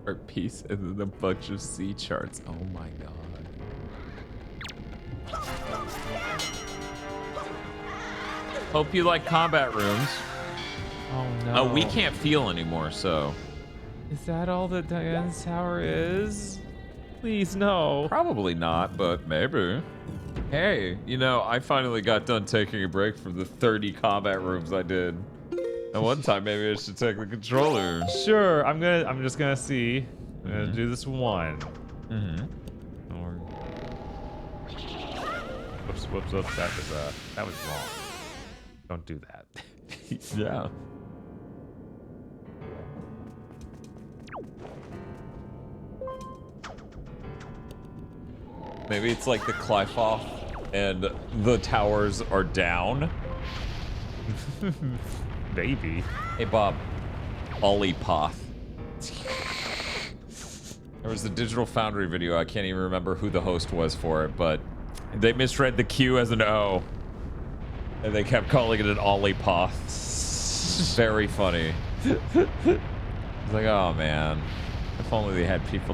Art piece and then a bunch of sea charts. Oh my god. Hope you like combat rooms. Oh no. Oh, we can't feel anymore, so. Is that all that Diane's tower is? Please, no. Probably not, but maybe. Hey, you know, I finally got done taking a break from the 30 combat rooms I did. And one time, maybe I should take the controller. Sure, I'm just gonna see. I'm gonna do this one. Or whoops. That was wrong. Don't do that. Yeah. Maybe it's like the Clyfoff and the towers are down. Maybe. Hey, Bob. Ollipoth. There was a Digital Foundry video. I can't even remember who the host was for it, but they misread the Q as an O. And they kept calling it an Ollipoth. Very funny. It's like, oh man. If only they had people